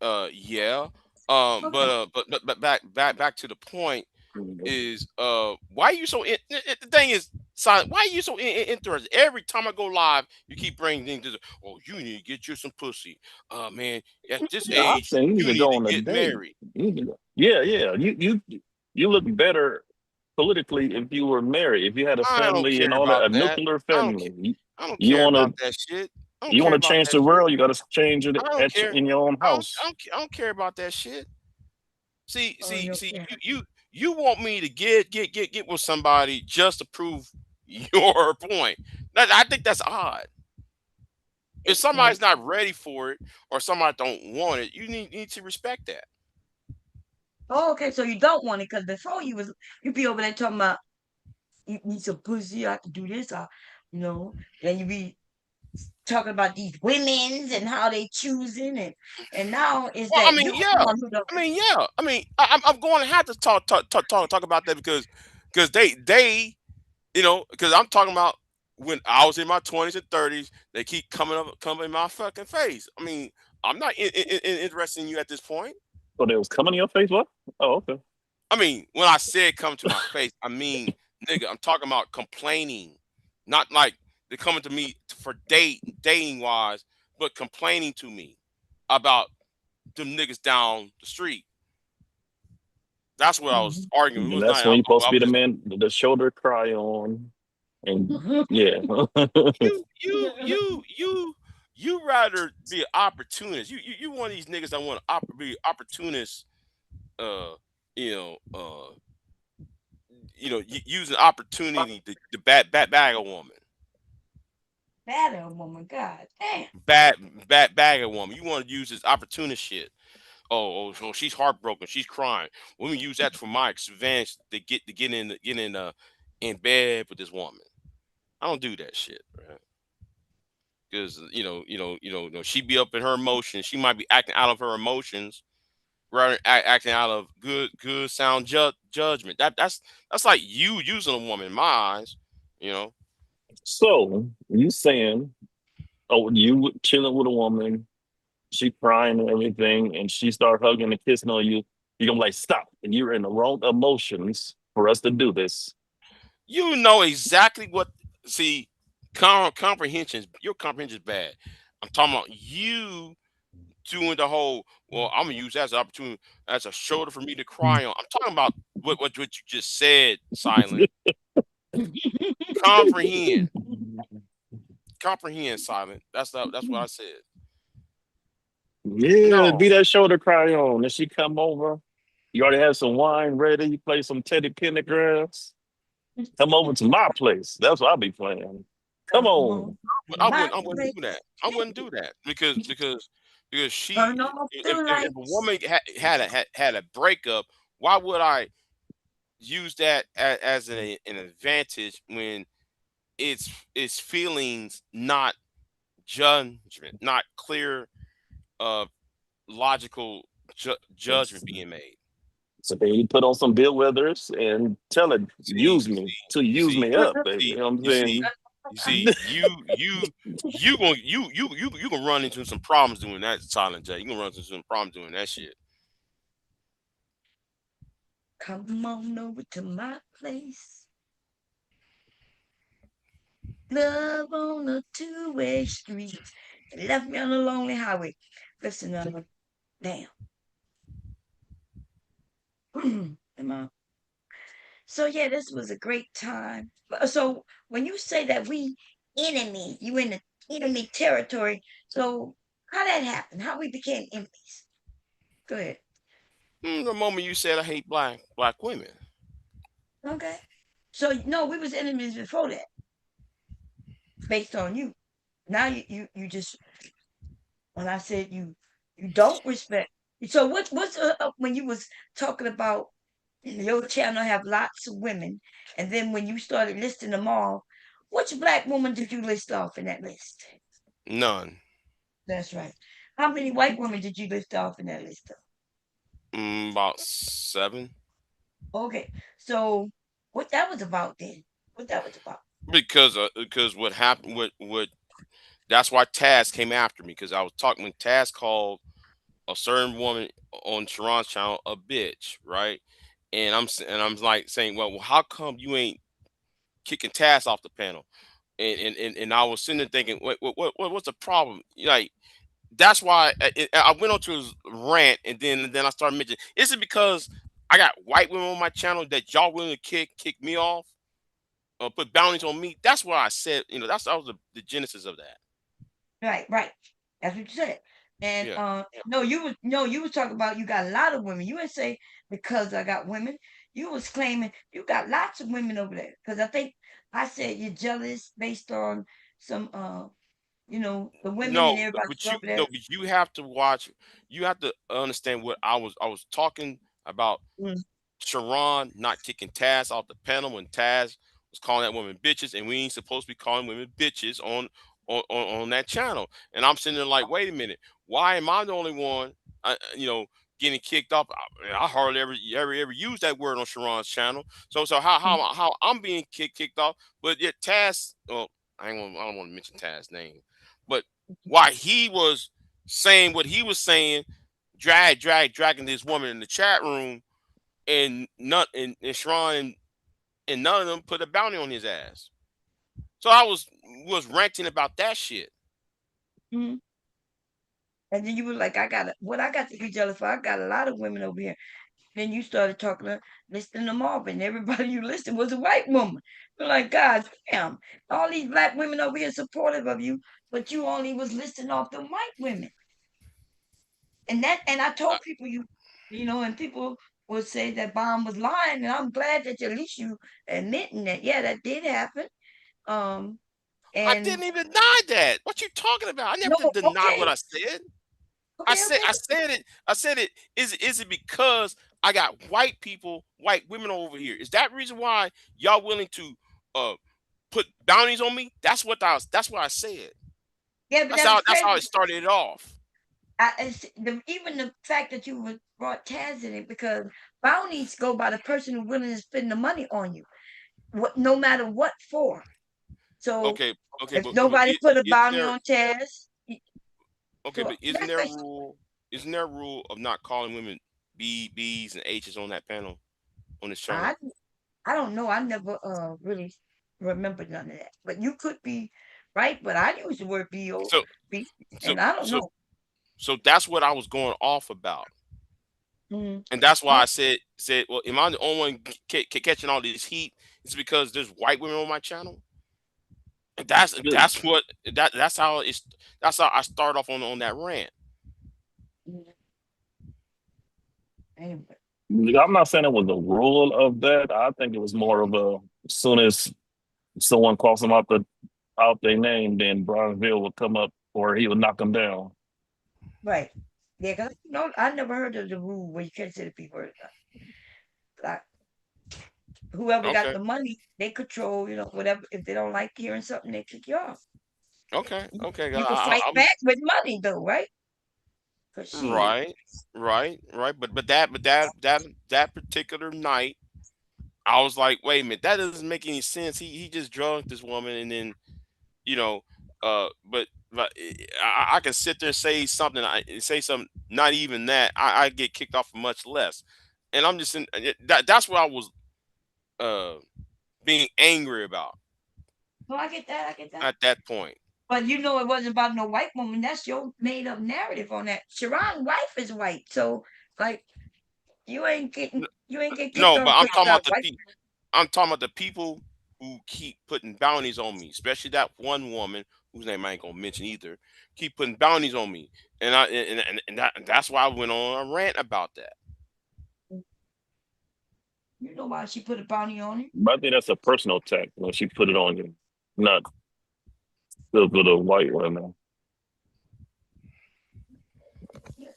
yeah. Okay. But back to the point is why are you so the thing is Silent, why are you so interested every time I go live you keep bringing things to oh you need to get you some pussy man at this Yeah, I'm age saying you need you to need go to on a get date. married. Yeah. You look better politically if you were married, if you had a I don't family and care all that, about a that. nuclear I don't care. family. I don't You care wanna about that shit. I don't you care wanna about change that the shit. world, you gotta change it I don't care. in your own house. I don't care about that shit. See, Oh, see, you see. yeah. You want me to get with somebody just to prove your point. I think that's odd. If Well, somebody's not ready for it or somebody don't want it, you need to respect that. oh, okay. So you don't want it because before you be over there talking about you need some pussy. I have to do this. Then you be talking about these women's and how they choosing and now is Well, I that mean, you the yeah. one who don't. I mean, yeah. I mean, I'm going to have to talk about that because they because I'm talking about when I was in my 20s and 30s, they keep coming in my fucking face. I mean, I'm not interested in you at this point. So they was coming in your face. What? Oh, okay. I mean, when I said come to my face, I mean, nigga, I'm talking about complaining, not like they're coming to me for dating wise, but complaining to me about them niggas down the street. That's what I was arguing. It And was not. that's when you're supposed to be the man, the shoulder cry on, and yeah. You rather be an opportunist. You one of these niggas that want to be opportunists. Uh, you know, using opportunity to bag a woman. Bad woman, God damn. Bag a woman. You want to use this opportunist shit. So she's heartbroken. She's crying. Let me use that for my advantage to get in bed with this woman. I don't do that shit, right? Because she be up in her emotions. She might be acting out of her emotions rather than acting out of good sound judgment. That's like you using a woman in my eyes. You know. So you saying, oh, you chilling with a woman, she crying and everything, and she start hugging and kissing on you. You gonna be like stop, and you're in the wrong emotions for us to do this. You know exactly what. See, comprehension. Your comprehension is bad. I'm talking about you doing the whole. Well, I'm gonna use that as an opportunity, as a shoulder for me to cry on. I'm talking about what you just said, Silent. Comprehend, comprehend, Silent. That's what I said. Yeah, No, be that shoulder cry on. And she come over. You already have some wine ready. You play some Teddy Pendergrass. Come over to my place. That's what I'll be playing. Come Come on. on. but My I wouldn't place. do that. I wouldn't do that because she Turn off the if a lights. woman had a breakup, why would I use that as an advantage when it's feelings, not judgment, not clear uh logical judgment being made. So then you put on some Bill Withers and tell her, use me to You use see, me up, baby. You know what I'm you see, saying? you see, you gonna run into some problems doing that, Silent J. You gonna run into some problems doing that shit. Come on over to my place. Love on a two-way street. You left me on a lonely highway. Listen, damn. Am I? So yeah, this was a great time. So when you say that we enemy, you in the enemy territory. So how that happened? How we became enemies? Go ahead. The moment you said I hate black women, Okay. So no, we was enemies before that, based on you. Now you just when I said you don't respect. So what's when you was talking about your channel have lots of women, and then when you started listing them all, which black woman did you list off in that list? none. That's right. How many white women did you list off in that list? About 7. Okay, so what that was about then? What that was about? Because what happened, what that's why Taz came after me because I was talking when Taz called a certain woman on Sharon's channel a bitch, right? And I'm like saying, well, how come you ain't kicking Taz off the panel? And I was sitting there thinking, what's the problem? Like that's why I went on to his rant, and then I started mentioning. Is it because I got white women on my channel that y'all willing to kick me off, put bounties on me? That's what I said. That was the genesis of that. Right, right. That's what you said. And Yeah. no, you was talking about you got a lot of women. You didn't say because I got women. You was claiming you got lots of women over there. Because I think I said you're jealous based on some the women and No, everybody but over there. you have to watch. You have to understand what I was talking about. Mm. Sharon not kicking Taz off the panel when Taz was calling that woman bitches, and we ain't supposed to be calling women bitches on that channel. And I'm sitting there like, wait a minute, why am I the only one, getting kicked off? I hardly ever use that word on Sharon's channel. So how I'm being kicked off, but yet Taz, well, I don't want to mention Taz's name, but why he was saying what he was saying dragging this woman in the chat room, and Sharon and none of them put a bounty on his ass. So I was ranting about that shit. Mhm. And then you were like, I got to be jealous for. I got a lot of women over here. Then you started listening to Marvin. Everybody you listened was a white woman. You're like, God damn, all these black women over here supportive of you, but you only was listening off the white women. And I told people and people would say that Bomb was lying, and I'm glad that at least you admitting that, yeah, that did happen. I And didn't even deny that. What you talking about? I no, never denied what okay, I said. okay, okay. I said it. Is it because I got white people, white women over here? Is that reason why y'all willing to put bounties on me? That's what I said. Yeah, but that was That's how crazy. it started off. Even the fact that you brought Taz in it, because bounties go by the person who's willing to spend the money on you, no matter what for. So Okay, if nobody put a isn't bounty there on Taz, okay, so but isn't that's there a basically. rule? Isn't there a rule of not calling women B's and H's on that panel on this channel? I I don't know. I never really remember none of that. But you could be right. But I use the word So B, so and I don't so know. so that's what I was going off about. Mm. And that's why Yeah, I said, well, am I the only one catching all this heat? It's because there's white women on my channel. And that's how I start off on that rant. mm, anyway. I'm not saying it was a rule of that. I think it was more of a as soon as someone calls them out their name, then Bronzeville would come up or he would knock them down. Right. Yeah, because I never heard of the rule where you can't say the people. Like, whoever got Okay, the money, they control, whatever. If they don't like hearing something, they kick you off. okay. You can fight I back was with money, though, right? Cause shit. right, right. That particular night, I was like, wait a minute, that doesn't make any sense. He just drugged this woman, and then you know, but I can sit there and say something, not even that. I get kicked off for much less, and I'm just that's what I was uh being angry about No, I get that. I get that. at that point. But it wasn't about no white woman. That's your made up narrative on that. Sharon's wife is white, so like you ain't get kicked No, but off because you got a white. I'm talking about the people who keep putting bounties on me, especially that one woman whose name I ain't gonna mention either. Keep putting bounties on me, and that's why I went on a rant about that. You know why she put a bounty on him? But I think that's a personal attack when she put it on you, not the white women.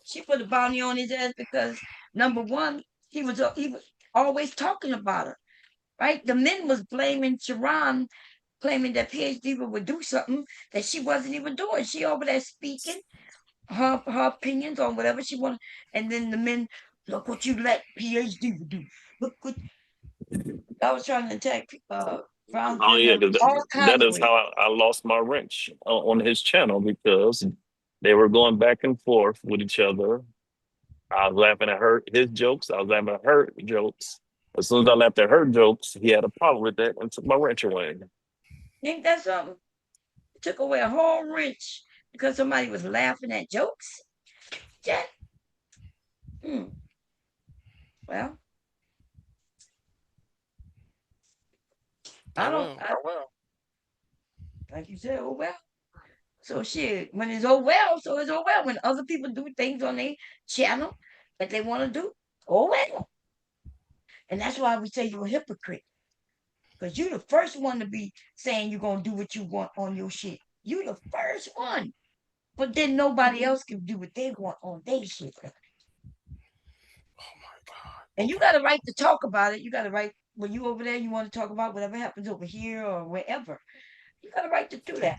She put a bounty on his ass because number one, he was always talking about her, right? The men was blaming Sharon, claiming that PhD would do something that she wasn't even doing. She over there speaking her opinions on whatever she wanted, and then the men, look what you let PhD do. Look what I was trying to attack Oh Brownsville yeah, in because all kinds that of is ways. how I lost my wrench on his channel because they were going back and forth with each other. I was laughing at his jokes. I was laughing at her jokes. As soon as I laughed at her jokes, he had a problem with that and took my wrench away. Ain't that something? It took away a whole wrench because somebody was laughing at jokes. Yeah. Hmm. Well, I Oh don't. well. Like you said, oh well. So shit, when it's oh well, so it's oh well. When other people do things on their channel that they want to do, oh well. And that's why we say you're a hypocrite. Because you're the first one to be saying you're gonna do what you want on your shit. You the first one. But then nobody else can do what they want on their shit. Oh my god. And you Okay. got a right to talk about it. You got a right when you over there, you want to talk about whatever happens over here or wherever. You got a right to do that.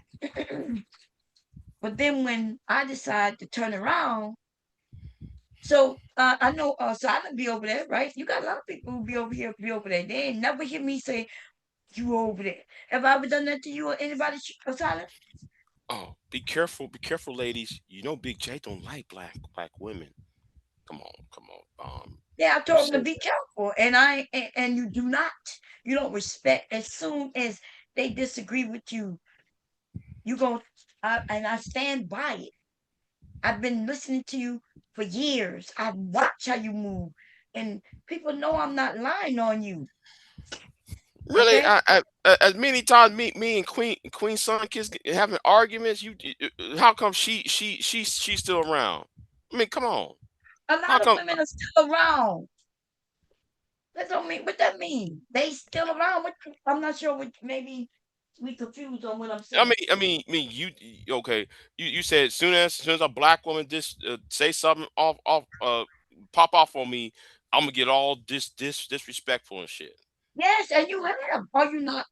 But then when I decide to turn around, so I know Silent be over there, right? You got a lot of people who be over here, be over there. They ain't never hear me say you over there. Have I ever done that to you or anybody, Silent? Oh, be careful, ladies. You know Big J don't like black women. Come on. Yeah, I You told him to said be that. careful, and you do not. You don't respect. As soon as they disagree with you, you go. And I stand by it. I've been listening to you for years. I watch how you move, and people know I'm not lying on you. Really, Okay, as many times me and Queen Sunkist having arguments. How come she's still around? I mean, come on. a How lot of come? women are still around. That don't mean what that mean. They still around. I'm not sure what. Maybe we confused on what I'm saying. You okay? You said soon as a black woman just say something pop off on me, I'm gonna get all disrespectful and shit. Yes, and you have. Are you not?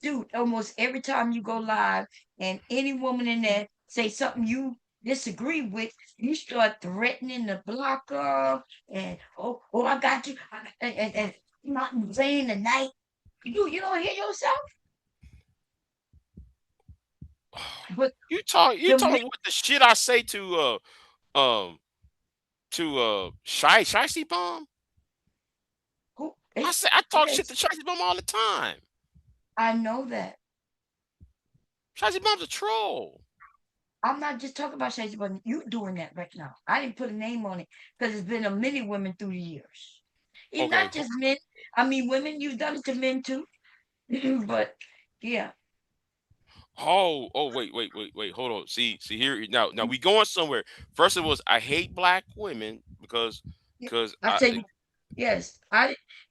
Dude, almost every time you go live and any woman in there say something you disagree with, you start threatening to block her and I got you and not saying the night. You don't hear yourself? But You the men talking what the shit I say um Shicey Bomb? who I talk shit yes, to Shicey Bomb all the time. I know that. Shicey Bomb's a troll. I'm not just talking about Shady, but you doing that right now. I didn't put a name on it because it's been a many women through the years. And Okay. not just men. I mean, women, you've done it to men too. But yeah, Wait. Hold on. See here now we going somewhere. First it was I hate black women because yeah, because I say yes.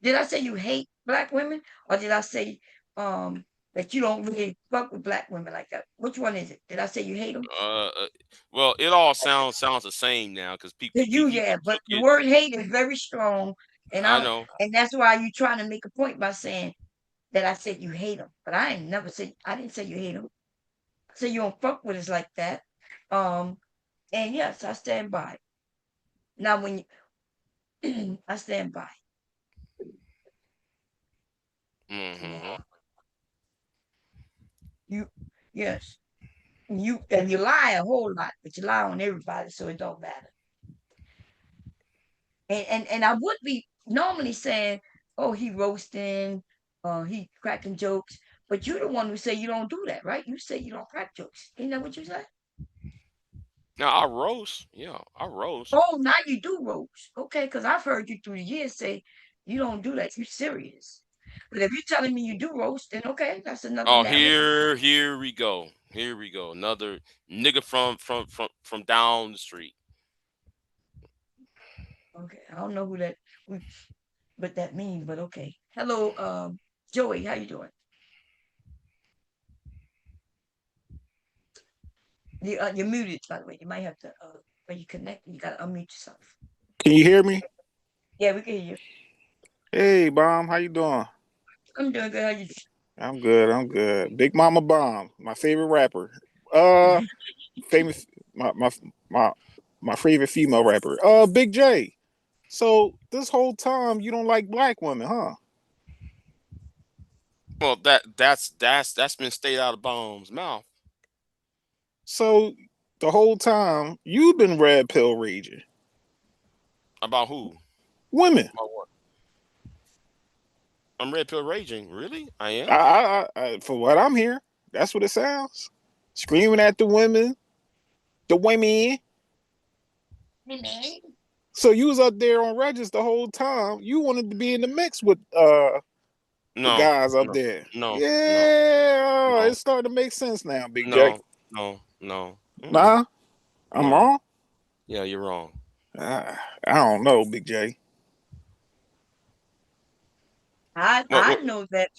Did I say you hate black women, or did I say that you don't really fuck with black women like that? Which one is it? Did I say you hate them? well it all sounds the same now because To you, yeah. people But took the it. word hate is very strong, and I know. that's why you're trying to make a point by saying that I said you hate them. But I ain't never said I didn't say you hate them. I said you don't fuck with us like that. Um, and yes, I stand by. Now when I stand by. Mm-hmm. Yeah. You yes. You lie a whole lot, but you lie on everybody, so it don't matter. And I would be normally saying, oh, he roasting, he cracking jokes, but you're the one who say you don't do that, right? You say you don't crack jokes. Isn't that what you say? Now I roast. Yeah, I roast. Oh, now you do roast. Okay, because I've heard you through the years say you don't do that. You're serious. But if you're telling me you do roast, then okay, that's another Oh, narrative. here we go. Here we go. Another nigga from down the street. Okay, I don't know what that means, but okay. Hello, Joey, how you doing? You're muted, by the way. You might have to when you connect, you gotta unmute yourself. Can you hear me? Yeah, we can hear you. Hey, Bomb, how you doing? I'm doing good. How you I'm good. I'm good. Big Mama Bomb, my favorite rapper. doing? Famous, my my favorite female rapper. Big J. So this whole time you don't like black women, huh? Well, that's been stayed out of Bomb's mouth. So the whole time you've been red pill raging. About who? Women. About what? I'm red pill raging. Really? I am. For what I'm hearing, that's what it sounds. Screaming at the women, the women. Hey, man. So you was up there on Regis the whole time. You wanted to be in the mix with the No, guys up no, there. no, no, Yeah, no, it's starting to make sense now, Big Jack. no, no. Mm-mm. Nah, I'm No. wrong. Yeah, you're wrong. I don't know, Big J. I What? know that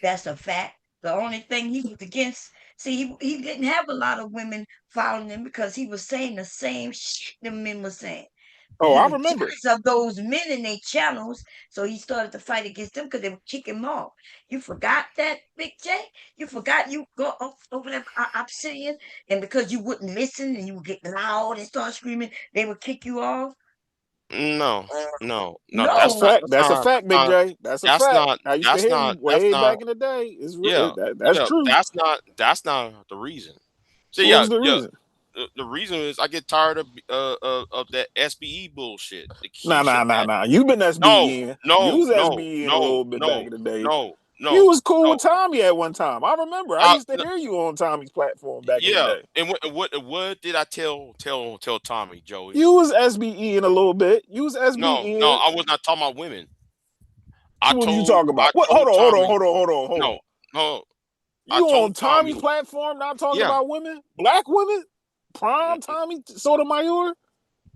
that's a fact. The only thing he was against, see, he didn't have a lot of women following him because he was saying the same shit the men were saying. But Oh, he I was remember. jealous of those men in their channels, so he started to fight against them because they would kick him off. You forgot that, Big J? You forgot you go over there obsidian, and because you wouldn't listen and you would get loud and start screaming, they would kick you off? No, no. That's That's not. No. fact. That's a fact, Big J. That's a That's fact. not. I used to That's hear not. him That's way not. back in the day. Yeah, That's yeah. true. That's not the reason. So So what yeah, was the yeah. reason? the reason is I get tired of that SBE bullshit. The Nah. Keisha. You been No, SBEing. You no, was no, SBEing a no, little bit back no, in the day. no, You no, was cool no. with Tommy at one time. I remember. I used to hear you on Tommy's platform back in the Yeah, day. and what did I tell Tommy, Joey? You was SBEing a little bit. You was No, SBEing. I was not talking about women. What was you talking about? What? Hold Tommy. on. No, I You on told Tommy's Tommy. platform not talking Yeah, about women? Black women? Prime Tommy Sotomayor?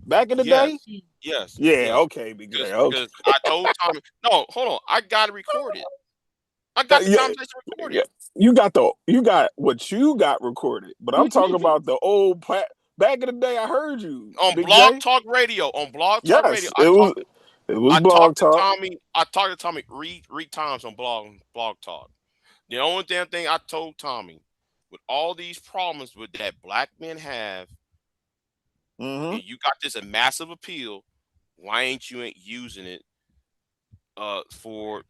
Back in the day? yes, yes, Yeah, yes. okay, BJ. Okay. Because I told Tommy. No, hold on. I got to record it. I got the Yeah, conversation recorded. yeah. You got what you got recorded, but I'm talking about the old back in the day. I heard you, On Big Blog J. Talk Radio. On Blog Talk Radio, Yes, it was Blog Talk. I talked to Tommy three times on Blog Talk. The only damn thing I told Tommy, with all these problems with that black men have, Mm-hmm. and you got this massive appeal, why ain't you using it for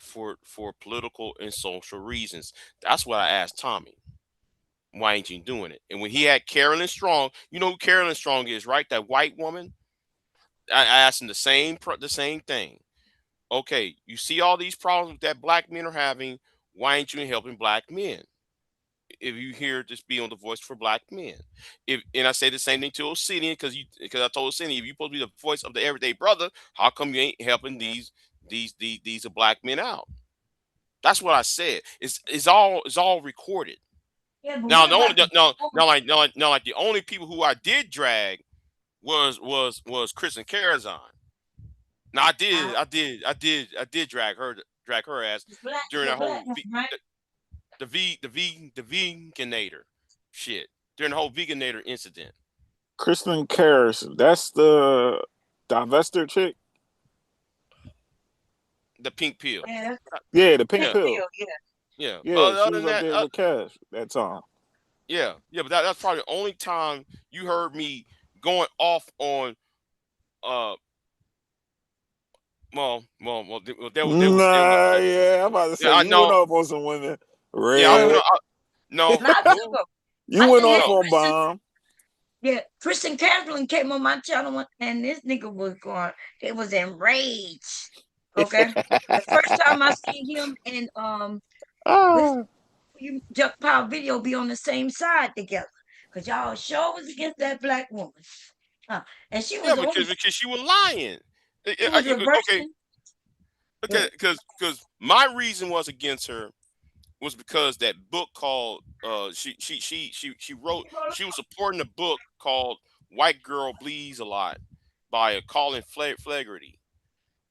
political and social reasons? That's what I asked Tommy. Why ain't you doing it? And when he had Carolyn Strong, you know who Carolyn Strong is, right? That white woman. I asked him the same thing. Okay, you see all these problems that black men are having. Why ain't you helping black men? If you hear this be on the voice for black men, and I say the same thing to Osinian because I told Osinian, if you supposed to be the voice of the everyday brother, how come you ain't helping these black men out? That's what I said. It's all recorded. Yeah, but Now what the only about the now like the only people who I did drag was Kristen Carazon. Now I did drag her ass during the that black whole one, right? the veganator shit, during the whole veganator incident. Kristen Karras, that's the divester chick. The pink pill. Yeah, Yeah, the pink Yeah, pill. yeah. Yeah, But she other was than up that, there with Cash that time. yeah. But that's probably the only time you heard me going off on there was Nah, yeah, I'm about to yeah, say I you went know. off on some women. Yeah, I went Red. no, not no, two. You I went think off no. on Bomb. yeah, Kristen Castleton came on my channel and this nigga was going. It was enraged. Okay, the first time I seen him and with Ah. you Duck Power video be on the same side together, cause y'all sure was against that black woman. And she Yeah, was always because she was lying. she was Okay, reversing. because my reason was against her was because that book called she wrote, she was supporting a book called White Girl Bleeds a Lot by Colin Flaherty.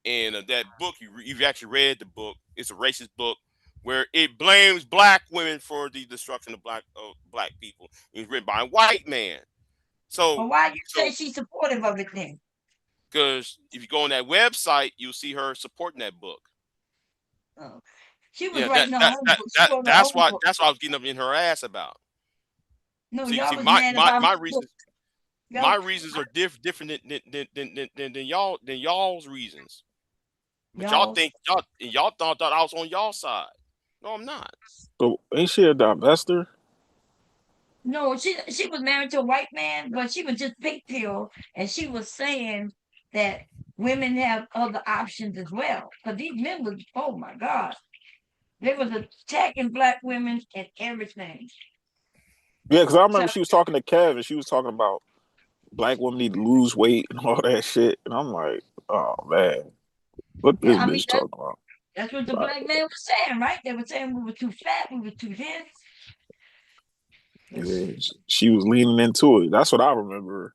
And that book, you've actually read the book. It's a racist book where it blames black women for the destruction of black people. It's written by a white man. So But why you say she's supportive of it then? because if you go on that website, you'll see her supporting that book. Oh. She was Yeah, writing her own book. She wrote her that's own why book. I was getting up in her ass about. No, See, y'all was mad my about her book. reasons. My reasons are different than y'all's reasons. But y'all think y'all thought I was on y'all side. No, I'm not. But ain't she a divester? No, she was married to a white man, but she was just pink pill, and she was saying that women have other options as well. Because these men was, oh my God, they was attacking black women and everything. Yeah, because I remember So she was talking to Kev and she was talking about black women need to lose weight and all that shit. And I'm like, oh man, what this yeah, I mean bitch talking about? that's what the Like, black man was saying, right? They were saying we were too fat, we were too thin. yeah, she was leaning into it. That's what I remember.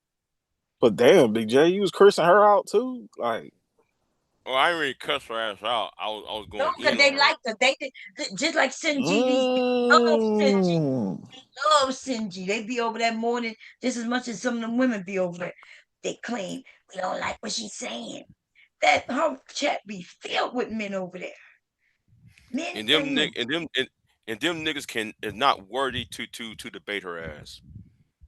But damn, Big J, you was cursing her out too. Like, Well, I didn't really cuss her ass out. I was No, going because in on they her. liked her. They did just like Sinji. These love Sinji. Love Sinji. They be over there more than just as much as some of them women be over there. They claim we don't like what she's saying. That her chat be filled with men over there. Men And and women. them niggas is not worthy to debate her ass.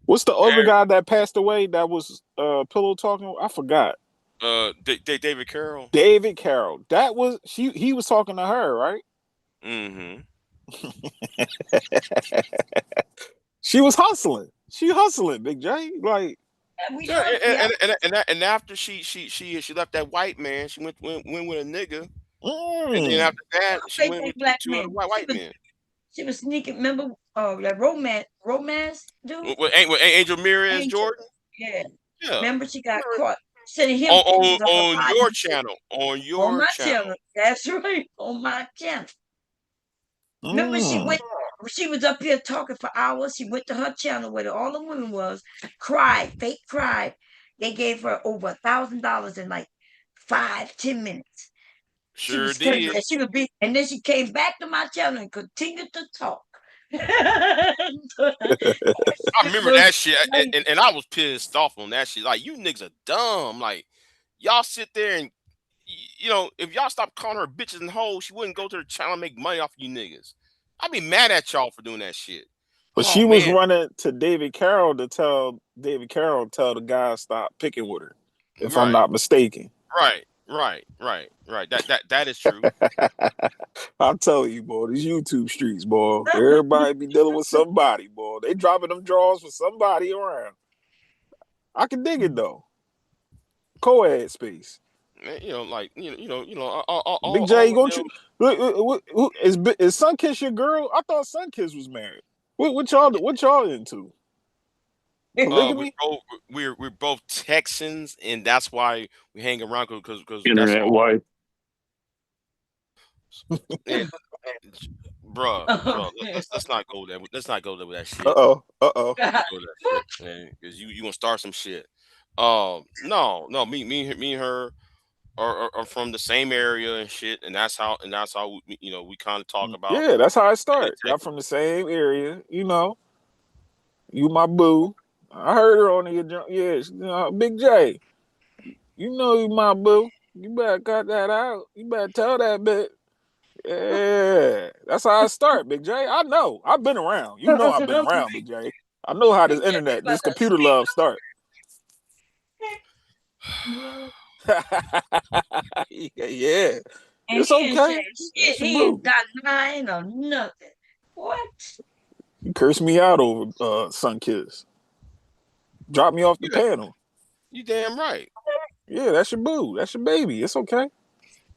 what's the other They're, guy that passed away that was pillow talking? I forgot. David Carroll. David Carroll. That was he was talking to her, right? Mm-hmm. She was hustling. She hustling, Big J. Like, we Yeah, heard, yeah. and after she left that white man, she went with a nigga, and then mm, after that, she Fake went with black two other man. white men. She was sneaking. Remember, that romance dude, With Angel Mirrors Angel. Jordan. Yeah. Yeah, Remember, she got remember caught sending him pictures of her on body your and shit channel, on on your my channel. channel. That's right, on my channel. Remember, mm. she was up here talking for hours. She went to her channel where all the women was, cried, fake cried. They gave her over $1,000 in like 5-10 minutes. She Sure was crazy. did. And she would be, and then she came back to my channel and continued to talk. That I shit remember was that shit, crazy. and I was pissed off on that shit. Like, you niggas are dumb. Like, y'all sit there and if y'all stop calling her bitches and hoes, she wouldn't go to the channel and make money off you niggas. I'd be mad at y'all for doing that shit. But Oh she was man, running to David Carroll to tell the guy stop picking with her, if I'm right, not mistaken. right. That is true. I'm telling you, boy, these YouTube streets, boy, everybody be dealing with somebody, boy. They dropping them draws for somebody around. I can dig it though. Co-ed space. Man, like Big J, all of don't them. you? Is Sunkiss your girl? I thought Sunkiss was married. What y'all into? We're Polygamy? both we're both Texans, and that's why we hang around because that's Internet all. wife. And, bruh, let's not go there. Let's not go there with that shit. Uh oh. Let's not go there with that shit, man, because you gonna start some shit. No, me and her are from the same area and shit, and that's how we kind of talk about. Yeah, that's how it Hey, started. Y'all from the same area, You my boo. I heard her on the yeah, Big J. You know you my boo. You better cut that out. You better tell that bit. Yeah, that's how I start, Big J. I know. I've been around. You know I've been around, Big J. I know how this internet, this computer love start. Yeah. And It's he ain't okay. said shit. It's your He ain't boo. got lying or nothing. What? You cursed me out over Sunkiss. Drop me off the panel. You damn right. Yeah, that's your boo. That's your baby. It's okay.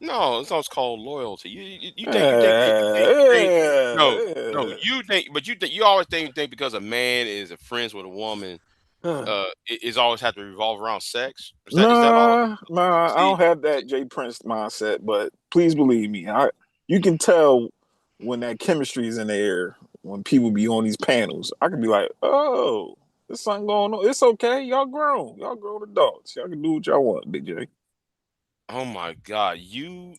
No, it's always called loyalty. You think no, Yeah. you always think because a man is a friends with a woman, it's always have to revolve around sex. Is that all? Nah, I See, don't have that Jay Prince mindset, but please believe me, you can tell when that chemistry is in the air when people be on these panels. I can be like, oh, there's something going on. It's okay. Y'all grown. Y'all grown adults. Y'all can do what y'all want, Big J. oh my God, you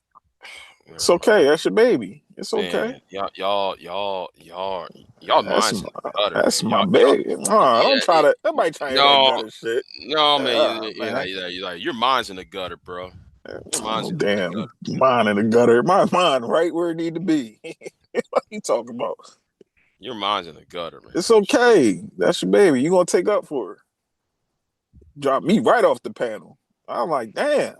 It's never okay. mind. That's your baby. It's okay. Man, y'all That's minds in my the gutter, that's man. my Y'all baby. Oh, don't yeah, try to nobody trying to hear that no, gutter shit. no, man, Man. you're like your mind's in the gutter, bro. Your mind's Oh in the damn, gutter. mine in the gutter. My mind right where it need to be. What you talking about? Your mind's in the gutter, man. It's okay. That's your baby. You gonna take up for her. Drop me right off the panel. I'm like, damn.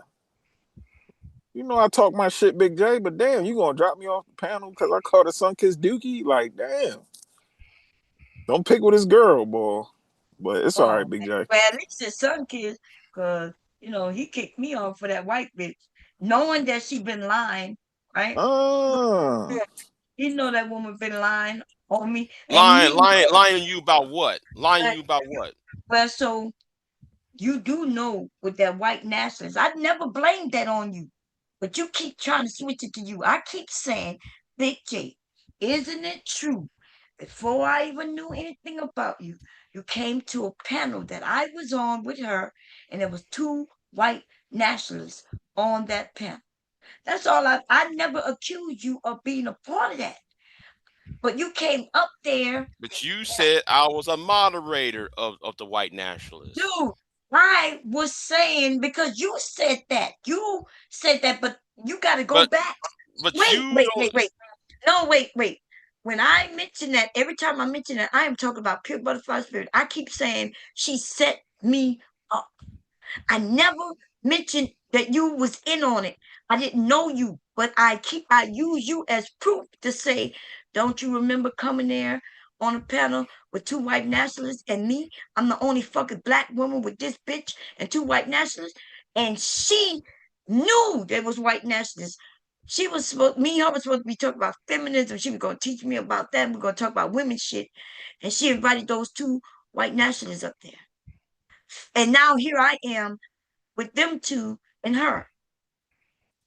I talk my shit, Big J, but damn, you gonna drop me off the panel because I called a Sunkiss Dookie? Like, damn. Don't pick with his girl, boy. But it's all right, Oh, Big J. well, at least his son kids, because, he kicked me off for that white bitch, knowing that she been lying, right? Ah. He know that woman been lying on me, and Lying, he lying, know lying to you about what? Lying to that. you about what? Well, so you do know with that white nationalist, I never blamed that on you, but you keep trying to switch it to you. I keep saying, Big J, isn't it true? Before I even knew anything about you, you came to a panel that I was on with her, and there was two white nationalists on that panel. That's all I never accused you of being a part of that. But you came up there, But you said I was a moderator of the white nationalists. dude. I was saying because you said that. You said that, but you got to go But back. but Wait, you wait, don't wait, wait. No, wait, wait. When I mention that, every time I mention that, I am talking about pure butterfly spirit. I keep saying she set me up. I never mentioned that you was in on it. I didn't know you, but I use you as proof to say, don't you remember coming there on a panel with 2 white nationalists and me. I'm the only fucking black woman with this bitch and 2 white nationalists. And she knew there was white nationalists. She was supposed, me and her was supposed to be talking about feminism. She was going to teach me about that. We're going to talk about women's shit. And she invited those 2 white nationalists up there. And now here I am with them 2 and her.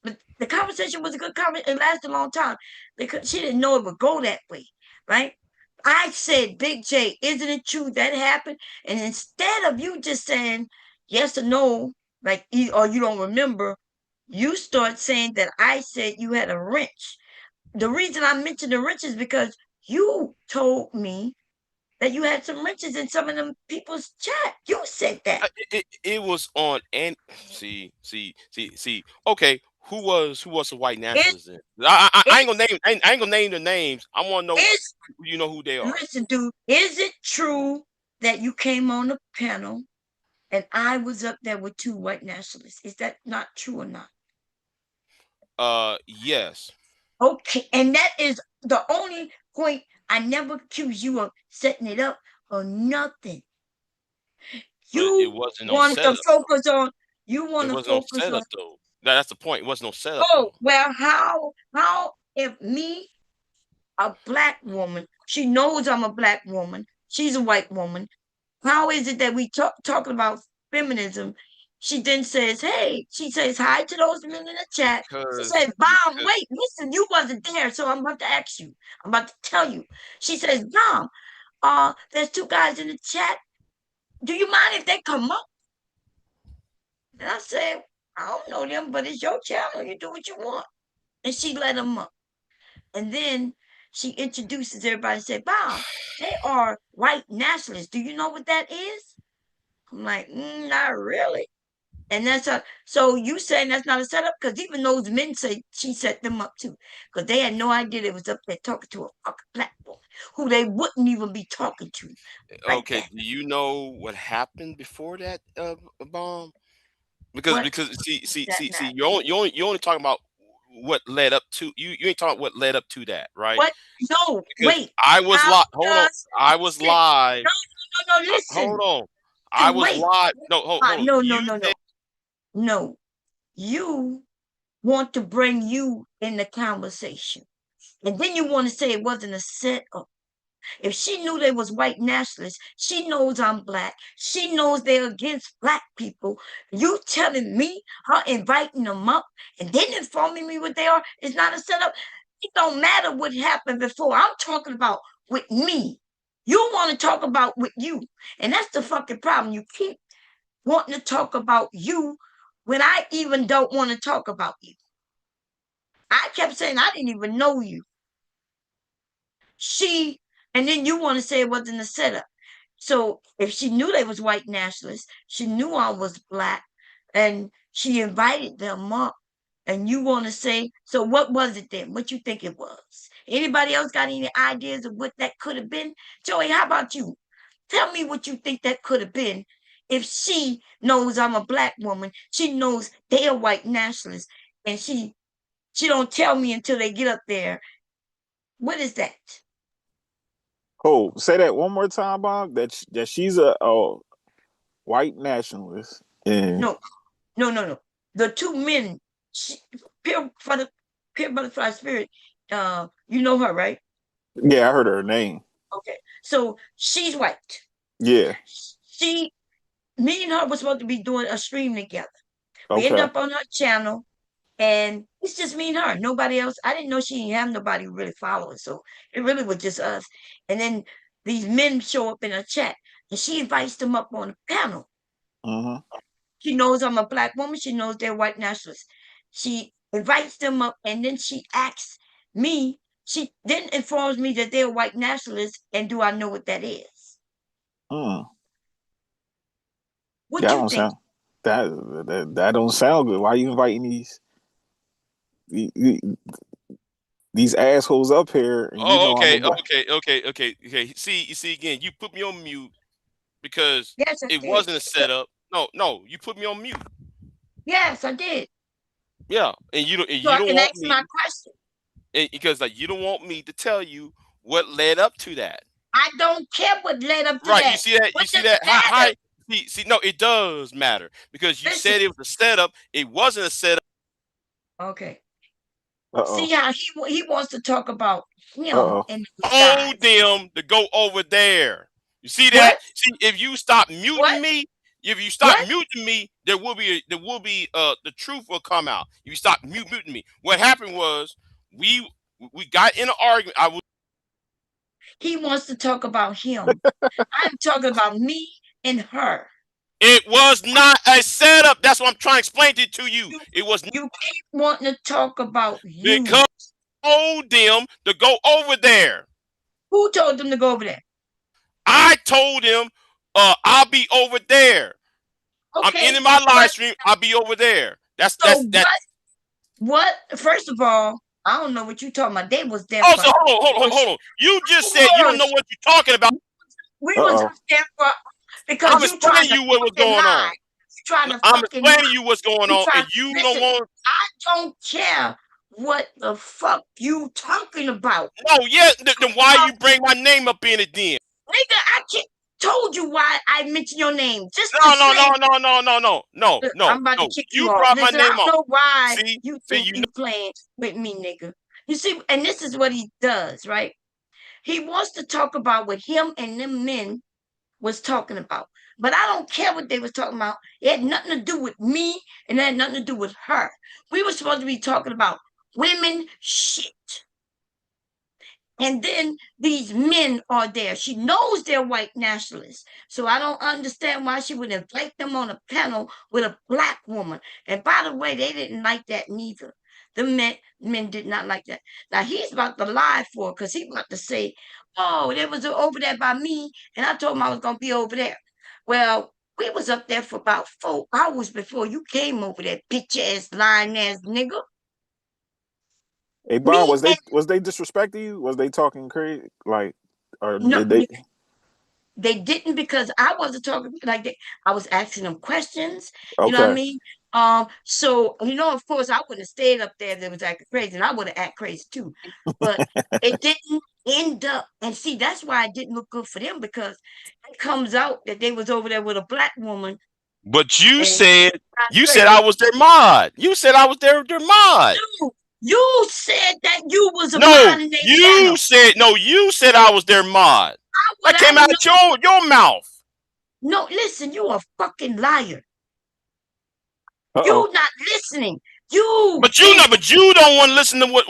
But the conversation was a good conversation. It lasted a long time because she didn't know it would go that way, right? I said, Big J, isn't it true that happened? And instead of you just saying yes or no, like, or you don't remember, you start saying that I said you had a wrench. The reason I mentioned the wrench is because you told me that you had some wrenches in some of them people's chat. You said that. It was on and see. Okay, who was the white nationalists in? I ain't gonna name I ain't gonna name the names. I want to know you know who they are. Listen, dude, is it true that you came on the panel and I was up there with 2 white nationalists? Is that not true or not? Yes. Okay, and that is the only point. I never accused you of setting it up or nothing. But it You wasn't no wanted to setup. focus on. You It want to wasn't no focus on. setup though. That's the point. It wasn't no setup Oh though. well, how if me, a black woman, she knows I'm a black woman. She's a white woman. How is it that we talking about feminism? She then says, hey, she says hi to those men in the chat. She says, Bomb, wait, listen, you wasn't there, so I'm about to ask you. I'm about to tell you. She says, Bomb, there's 2 guys in the chat. Do you mind if they come up? And I said, I don't know them, but it's your channel. You do what you want. And she let them up. And then she introduces everybody and said, Bomb, they are white nationalists. Do you know what that is? I'm like, not really. And that's so you saying that's not a setup? Because even those men say she set them up too. Because they had no idea they was up there talking to a fucking black woman who they wouldn't even be talking to. Like Okay, that. do you know what happened before that bomb? Because What that see, matter? you only talking about what led up to you ain't talking what led up to that, right? What? No, Because wait. I was How live. Hold on. does I was listen? live. No, Hold listen. on. I Listen, was wait. live. No, hold on. No, You said no. You want to bring you in the conversation. And then you want to say it wasn't a setup. If she knew they was white nationalists, she knows I'm black. She knows they're against black people. You telling me her inviting them up and then informing me what they are is not a setup. It don't matter what happened before. I'm talking about with me. You want to talk about with you. And that's the fucking problem. You keep wanting to talk about you when I even don't want to talk about you. I kept saying I didn't even know you. And then you want to say it wasn't a setup. So if she knew they was white nationalists, she knew I was black, and she invited them up. And you want to say, so what was it then? What you think it was? Anybody else got any ideas of what that could have been? Joey, how about you? Tell me what you think that could have been. If she knows I'm a black woman, she knows they're white nationalists, and she don't tell me until they get up there. What is that? Oh, say that one more time, Bob. That she's a white nationalist. And No. The 2 men, pure butterfly spirit. You know her, right? yeah, I heard her name. Okay, so she's white. Yeah. Me and her was supposed to be doing a stream together. We end Okay. up on her channel, and it's just me and her. Nobody else. I didn't know she didn't have nobody really following, so it really was just us. And then these men show up in her chat, and she invites them up on the panel. Mm-hmm. She knows I'm a black woman. She knows they're white nationalists. She invites them up, and then she asks me. She then informs me that they're white nationalists, and do I know what that is? Mm. What That you don't think? sound that don't sound good. Why are you inviting these assholes up here? And you oh, know I'm a black. okay. See, you see again, you put me on mute because Yes, I it did. wasn't a setup. No, you put me on mute. Yes, I did. Yeah, and So you I don't can want ask me my question. because like you don't want me to tell you what led up to that. I don't care what led up to Right. that. You see that? What You see does that? it matter? See, no, it does matter because you Listen. said it was a setup. It wasn't a setup. Okay. Uh-oh. See how he wants to talk about him Uh-oh. and Told them to go over there. You see that? What? See, if you stop muting What? me, What? muting me, there will be the truth will come out. If you stop muting me, what happened was we got in an argument. He wants to talk about him. I'm talking about me and her. It was not a setup. That's what I'm trying to explain it to you. It was You keep wanting to talk about you. because I told them to go over there. Who told them to go over there? I told him I'll be over there. Okay, I'm ending my live stream. I'll be over there. That's that. What? First of all, I don't know what you're talking about. They was there. Oh, so hold on. You just said you don't know what you're talking about. We was there for because I'm you trying explaining to you what was fucking going lie. on. You trying to I'm fucking explaining lie. you what's going on, and you don't want. I don't care what the fuck you talking about. No, yeah. Then why you bring my name up in it then? Nigga, I can't told you why I mentioned your name. Just No. Look, I'm about to kick you You off. brought Listen, my name I don't up. know why See, you think you playing with me, nigga. You see, and this is what he does, right? He wants to talk about what him and them men was talking about. But I don't care what they was talking about. It had nothing to do with me, and it had nothing to do with her. We were supposed to be talking about women shit. And then these men are there. She knows they're white nationalists. So I don't understand why she would invite them on a panel with a black woman. And by the way, they didn't like that neither. The men did not like that. Now he's about to lie for her because he's about to say, oh, they was over there by me, and I told him I was gonna be over there. Well, we was up there for about 4 hours before you came over there, bitch ass lying ass nigga. Hey, Bond, was they disrespecting you? Was they talking crazy? Like, or No, did they? They didn't because I wasn't talking like that. I was asking them questions. You know what I Okay. mean? So of course, I wouldn't have stayed up there if they was acting crazy, and I would have acted crazy too. But it didn't end up. And see, that's why it didn't look good for them because it comes out that they was over there with a black woman. But you and said crazy. I was their mod. You said I was their mod. No, you said that you was a No, mod in their channel. You said I was their mod. That came out of your mouth. No, listen, you a fucking liar. Uh-oh. You not listening. But you don't want to listen to what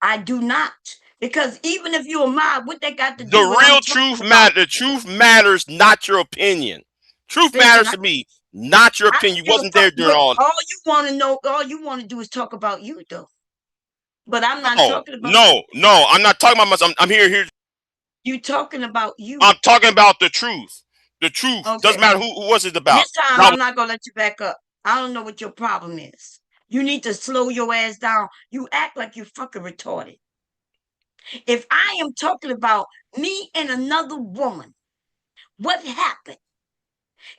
I do not. Because even if you're a mob, what they got to do the with real truth matters. The truth matters, not your opinion. Truth matters to me, not your opinion. You wasn't there during all. All you want to know, all you want to do is talk about you, though. But I'm not talking about No, I'm not talking about myself. I'm here. You talking about you. I'm talking about the truth. The truth. Okay. Doesn't matter who was it about. This time I'm not gonna let you back up. I don't know what your problem is. You need to slow your ass down. You act like you fucking retarded. If I am talking about me and another woman, what happened?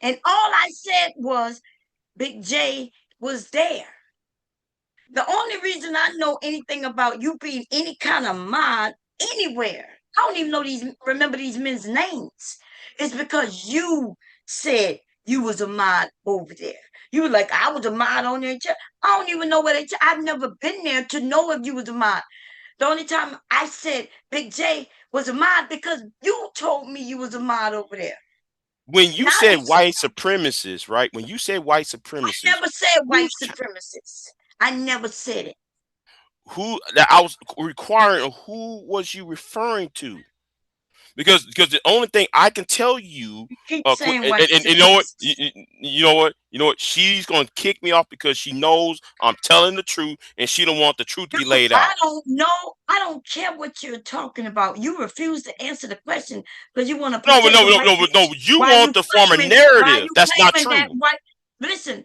And all I said was Big J was there. The only reason I know anything about you being any kind of mod anywhere, I don't even remember these men's names, is because you said you was a mod over there. You were like, I was a mod on there. I don't even know where I've never been there to know if you was a mod. The only time I said Big J was a mod because you told me you was a mod over there. When you said white supremacists, right? When you said white supremacists, I never said white supremacists. I never said it. I was requiring who was you referring to? Because the only thing I can tell you, keep saying white and you know what, she's gonna kick me off because she knows I'm telling the truth and she don't want the truth to be laid out. I don't know. I don't care what you're talking about. You refuse to answer the question because you want to. No. You want to form a narrative. That's not true. Listen,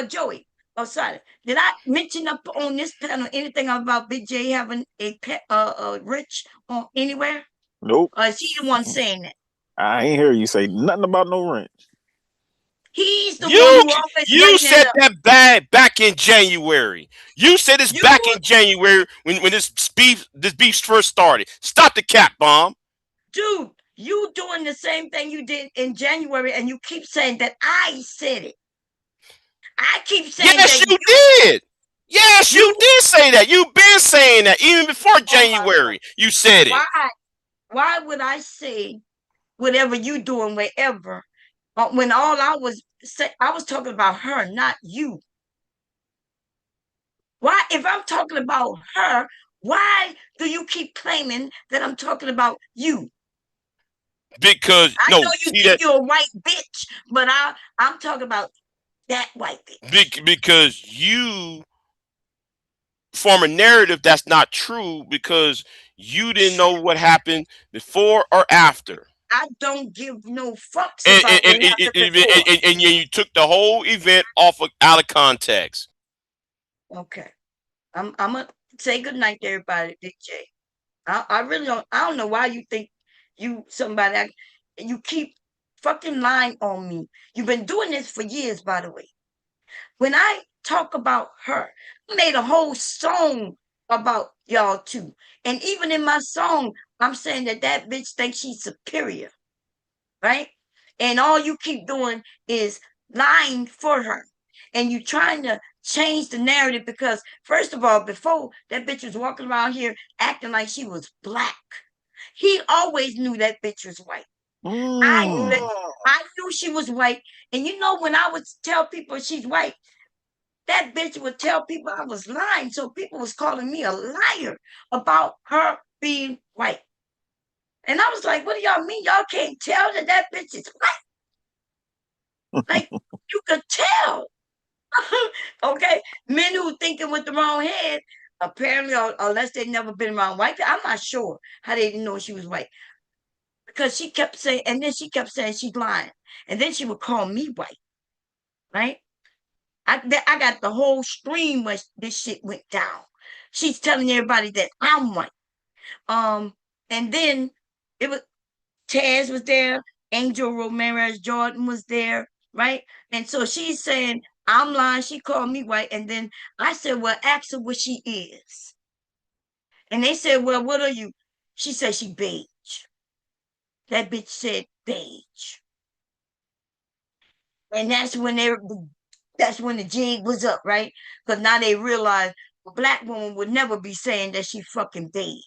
Joey. Oh, sorry. Did I mention up on this panel anything about Big J having a pet, rich on anywhere? Nope. Or is he the one saying that? I ain't hear you say nothing about no rent. He He's the one who always You bring that said up. that back in January. You said it's You back in January when this beef first started. Stop the cap, Bomb. Dude, you doing the same thing you did in January, and you keep saying that I said it. I keep saying Yes, that you did. Yes, you you. did say that. You've been saying that even before Oh my God. January. You said it. Why would I say whatever you doing wherever when all I was talking about her, not you? Why, if I'm talking about her, why do you keep claiming that I'm talking about you? Because I know no, you see think that you're a white bitch, but I'm talking about that white bitch. because you form a narrative that's not true because you didn't know what happened before or after. I don't give no fucks And about what happened before. you took the whole event out of context. Okay. I'm gonna say good night to everybody, Big J. I really don't know why you think you somebody you keep fucking lying on me. You've been doing this for years, by the way. When I talk about her, I made a whole song about y'all too. And even in my song, I'm saying that bitch thinks she's superior, right? And all you keep doing is lying for her. And you trying to change the narrative because, first of all, before that bitch was walking around here acting like she was black. He always knew that bitch was white. I knew she was white. And you know, when I would tell people she's white, that bitch would tell people I was lying. So people was calling me a liar about her being white. And I was like, what do y'all mean? Y'all can't tell that bitch is white? Like, you could tell. Okay? Men who thinking with the wrong head, apparently, or unless they've never been around white people, I'm not sure how they didn't know she was white. Because she kept saying, and then she kept saying she's lying. And then she would call me white. Right? I got the whole stream where this shit went down. She's telling everybody that I'm white. And then it was Taz was there, Angel Ramirez Jordan was there, right? And so she's saying I'm lying. She called me white, and then I said, "Well, ask her what she is." And they said, "Well, what are you?" She said she beige. That bitch said beige, and that's when the jig was up, right? Because now they realize a black woman would never be saying that she fucking beige,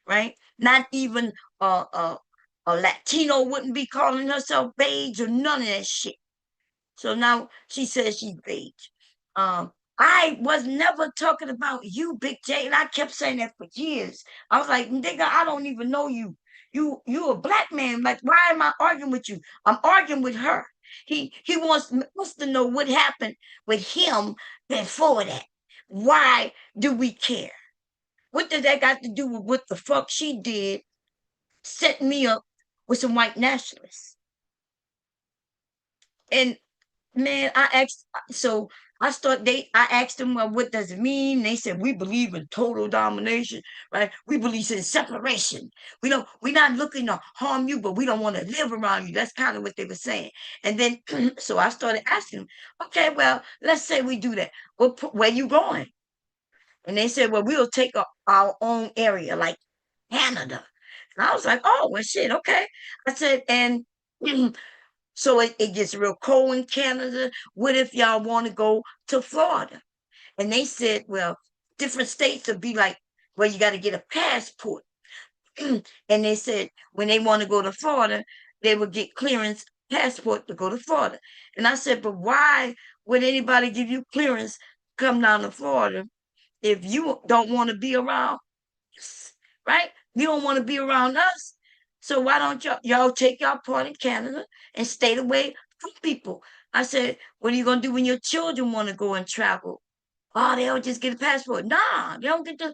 right? Not even a Latino wouldn't be calling herself beige or none of that shit. So now she says she's beige. I was never talking about you, Big J, and I kept saying that for years. I was like, nigga, I don't even know you. You a black man. Like, why am I arguing with you? I'm arguing with her. He wants to know what happened with him before that. Why do we care? What does that got to do with what the fuck she did, set me up with some white nationalists? And man, I asked them, well, what does it mean? They said, we believe in total domination, right? We believe in separation. We're not looking to harm you, but we don't want to live around you. That's kind of what they were saying. And then, so I started asking them, okay, well, let's say we do that. Well, where you going? And they said, well, we'll take our own area, like Canada. And I was like, oh, well, shit, okay. I said, and so it gets real cold in Canada. What if y'all want to go to Florida? And they said, well, different states would be like, well, you got to get a passport. And they said, when they want to go to Florida, they would get clearance passport to go to Florida. And I said, but why would anybody give you clearance come down to Florida if you don't want to be around us, right? You don't want to be around us. So why don't y'all take your part in Canada and stay away from people? I said, what are you gonna do when your children want to go and travel? Oh, they'll just get a passport. Nah, they don't get to.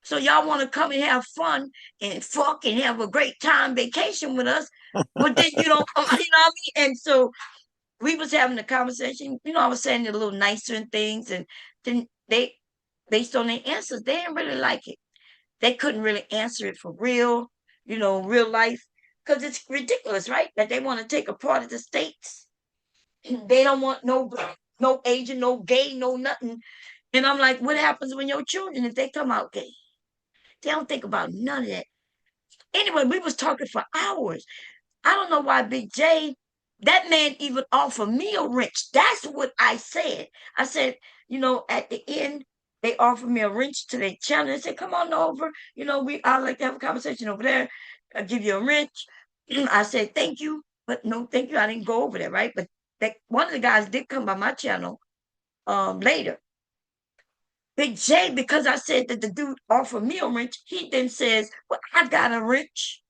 So y'all want to come and have fun and fuck and have a great time vacation with us, but then you don't, you know what I mean? And so we was having a conversation. I was saying it a little nicer and things, and then they, based on their answers, they didn't really like it. They couldn't really answer it for real, real life, because it's ridiculous, right? That they want to take a part of the states. They don't want no Asian, no gay, no nothing. And I'm like, what happens when your children, if they come out gay? They don't think about none of that. Anyway, we was talking for hours. I don't know why Big J, that man even offered me a wrench. That's what I said. I said, at the end, they offered me a wrench to their channel. They said, come on over. I'd like to have a conversation over there. I'll give you a wrench. I said, thank you, but no, thank you. I didn't go over there, right? But one of the guys did come by my channel later. Big J, because I said that the dude offered me a wrench, he then says, well, I got a wrench.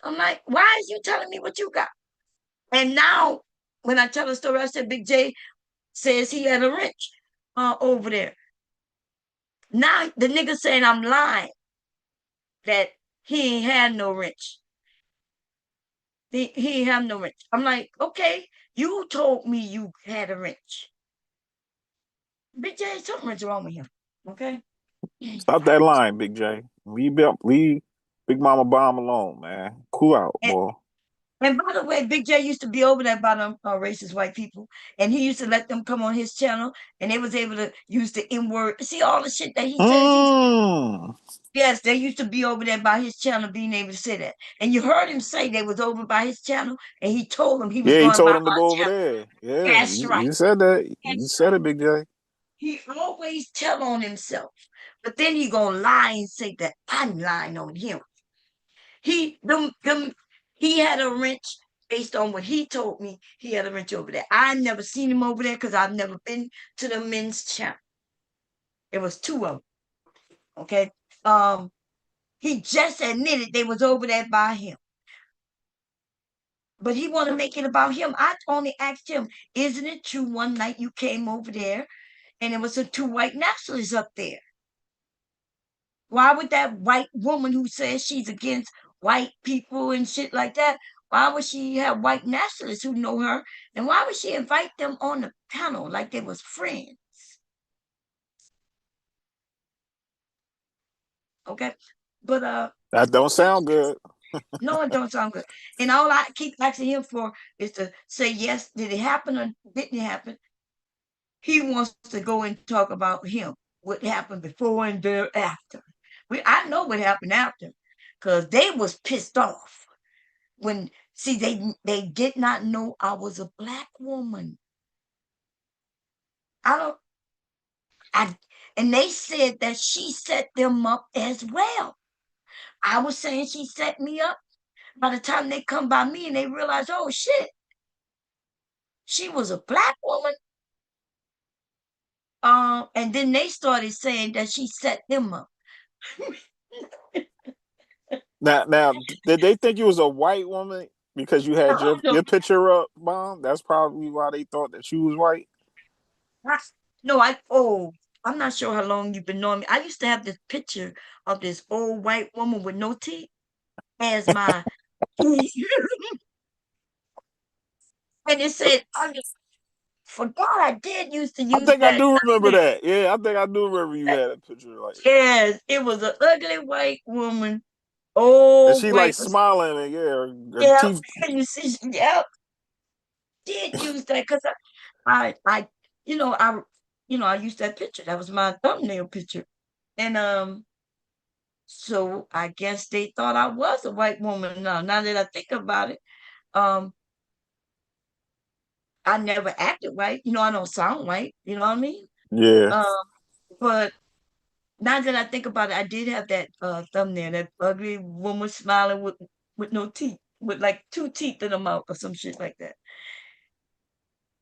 I'm like, why is you telling me what you got? And now, when I tell the story, I said Big J says he had a wrench over there. Now the nigga saying I'm lying, that he ain't had no wrench. He ain't have no wrench. I'm like, okay, you told me you had a wrench. Big J, something's wrong with him. Okay. Stop that line, Big J. Leave Big Mama Bomb alone, man. Cool out, boy. And by the way, Big J used to be over there by them racist white people, and he used to let them come on his channel, and they was able to use the N-word. See all the shit that he says? Yes, they used to be over there by his channel, being able to say that. And you heard him say they was over by his channel, and he told them he was Yeah, he going told by him to my go over channel. there. Yeah, That's right. you said that. You That's said right. it, Big J. He always tell on himself, but then he gonna lie and say that I'm lying on him. He had a wrench based on what he told me. He had a wrench over there. I never seen him over there because I've never been to the men's channel. It was two of them. Okay. He just admitted they was over there by him. But he want to make it about him. I only asked him, isn't it true one night you came over there and it was two white nationalists up there? Why would that white woman who says she's against white people and shit like that, why would she have white nationalists who know her? And why would she invite them on the panel like they was friends? Okay. But that don't sound good. No, it don't sound good. And all I keep asking him for is to say, yes, did it happen or didn't it happen? He wants to go and talk about him, what happened before and thereafter. I know what happened after, because they was pissed off when they did not know I was a black woman. And they said that she set them up as well. I was saying she set me up. By the time they come by me and they realize, oh shit, she was a black woman. And then they started saying that she set them up. Now, did they think you was a white woman because you had your picture up, Mom? That's probably why they thought that you was white. No, I'm not sure how long you've been knowing me. I used to have this picture of this old white woman with no teeth as my and it said, I just forgot I did used to use I think that. I do remember that. Yeah, I think I do remember you had a picture like that. Yes, it was an ugly white woman. And Old she like white. smiling and her Yeah, teeth. and you see, yeah, did use that because I, I used that picture. That was my thumbnail picture, and so I guess they thought I was a white woman. Now that I think about it, um, I never acted white. I don't sound white. You know what I mean? Yeah. But now that I think about it, I did have that thumbnail, that ugly woman smiling with no teeth, with like 2 teeth in her mouth or some shit like that.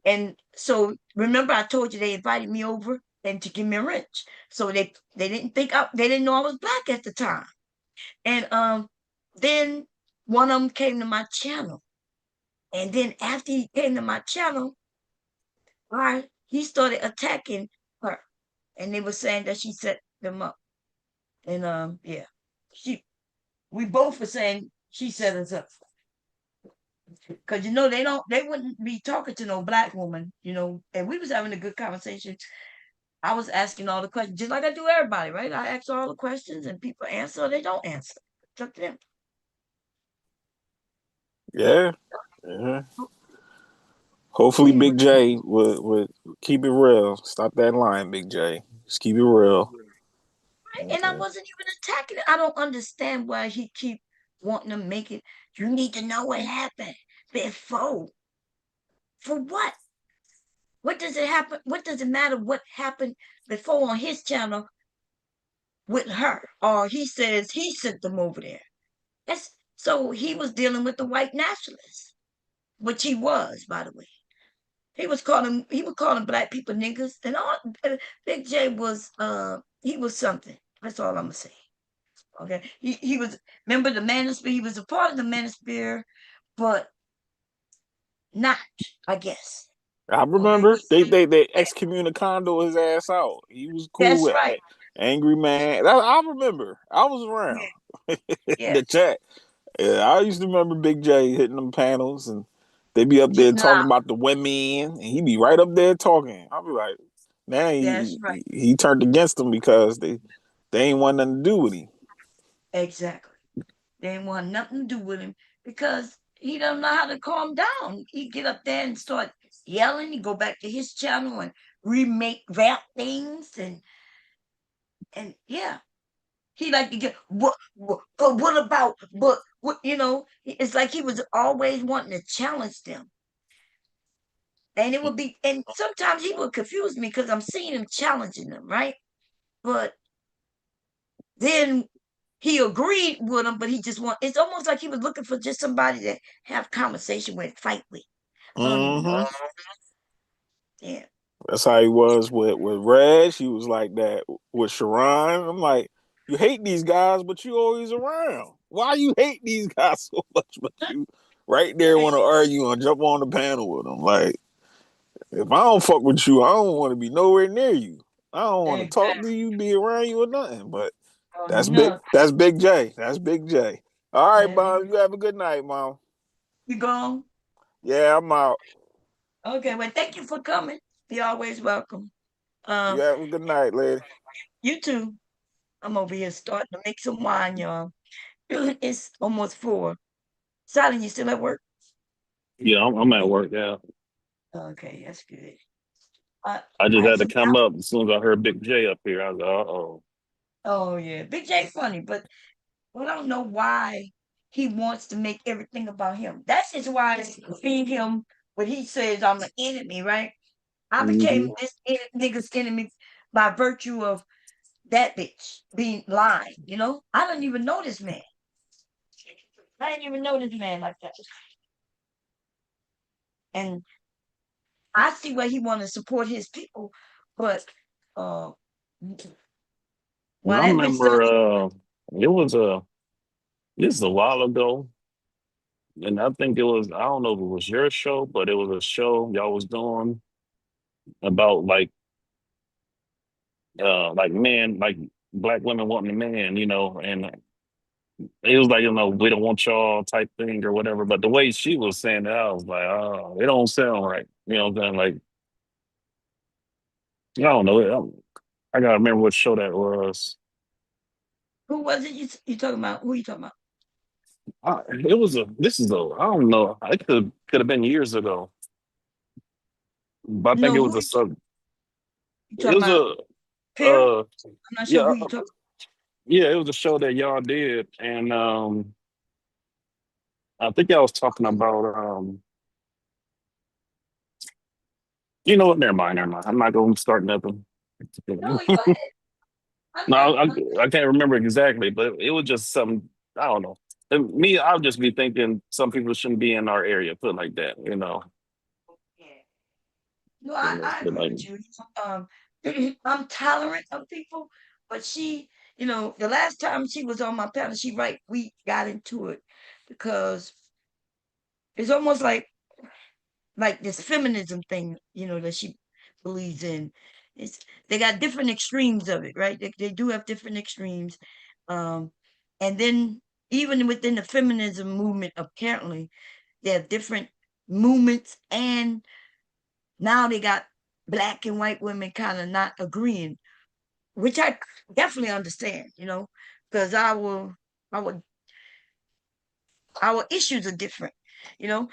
And so remember I told you they invited me over and to give me a wrench. So they didn't they didn't know I was black at the time. And then one of them came to my channel. And then after he came to my channel, he started attacking her. And they were saying that she set them up. And yeah. We both were saying she set us up. Because they wouldn't be talking to no black woman, and we was having a good conversation. I was asking all the questions, just like I do everybody, right? I ask all the questions and people answer or they don't answer. It's up to them. Yeah. Yeah. Hopefully, Anyway, Big J would keep it real. Stop that line, Big J. Just keep it real. and I Okay. wasn't even attacking it. I don't understand why he keep wanting to make it. You need to know what happened before. For what? What does it happen? What does it matter what happened before on his channel with her? Or he says he sent them over there. That's so he was dealing with the white nationalists, which he was, by the way. He was calling black people niggas and all. Big J was he was something. That's all I'm gonna say. Okay. He was remember the manosphere, he was a part of the manosphere, but not, I guess. I Okay. remember they excommunicado his ass out. He was cool That's with right. Angry Man. I remember. I was Yeah. around Yeah. the chat. Yeah, I used to remember Big J hitting them panels, and they be up there Getting talking loud. about the women, and he be right up there talking. I'll be like, now That's right. he turned against them because they ain't want nothing to do with him. Exactly. They didn't want nothing to do with him because he don't know how to calm down. He get up there and start yelling. He go back to his channel and remake rap things and yeah. He like to get but what about but what it's like he was always wanting to challenge them. And it would be and sometimes he would confuse me because I'm seeing him challenging them, right? But then he agreed with him, but he just it's almost like he was looking for just somebody to have conversation with, fight with. I don't even know. Mm-hmm. Yeah. That's how he was with Reg. He was like that with Sharon. I'm like, you hate these guys, but you always around. Why you hate these guys so much, but you right there want to argue and jump on the panel with them? Like, if I don't fuck with you, I don't want to be nowhere near you. I don't want to talk Exactly. to you, be around you or nothing. But Oh, that's big. no. That's Big J. That's Big J. All right, Yeah. Mom. You have a good night, Mom. You gone? Yeah, I'm out. Okay, well, thank you for coming. You're always welcome. You Um, have a good night, lady. you too. I'm over here starting to make some wine, y'all. It's almost 4. Silent, you still at work? Yeah, I'm at work now. Okay, that's good. I just I had to forgot. come up as soon as I heard Big J up here. I was like, oh. Oh yeah, Big J funny, but I don't know why he wants to make everything about him. That's just why I feed him when he says I'm an enemy, right? I became Mm-hmm. this nigga's enemy by virtue of that bitch being lying, I don't even know this man. I didn't even know this man like that. And I see where he want to support his people, but uh And while I that bitch remember it was this is a while ago. And I think it was, I don't know if it was your show, but it was a show y'all was doing about like men, like black women wanting a man, and it was like, we don't want y'all type thing or whatever. But the way she was saying that, I was like, oh, it don't sound right. You know what I'm saying? Like, I don't know. I gotta remember what show that was. who was it you talking about? Who you talking about? It was I don't know. It could have been years ago, but I think it No, was who a sub. you It talking was about? a Perry? I'm not sure yeah, who you talking. yeah. It was a show that y'all did, and I think I was talking about you know what? Never mind, never mind. I'm not going to start nothing. No, go ahead. I'm No, not. I can't remember exactly, but it was just something. I don't know. And me, I'll just be thinking some people shouldn't be in our area, put it like that. Yeah. No, I But agree like, with you. Um, I'm tolerant of people, but the last time she was on my panel, we got into it because it's almost like this feminism thing, that she believes in. It's they got different extremes of it, right? They do have different extremes. Um, and then even within the feminism movement, apparently, they have different movements, and now they got black and white women kind of not agreeing, which I definitely understand, because our our issues are different, you know.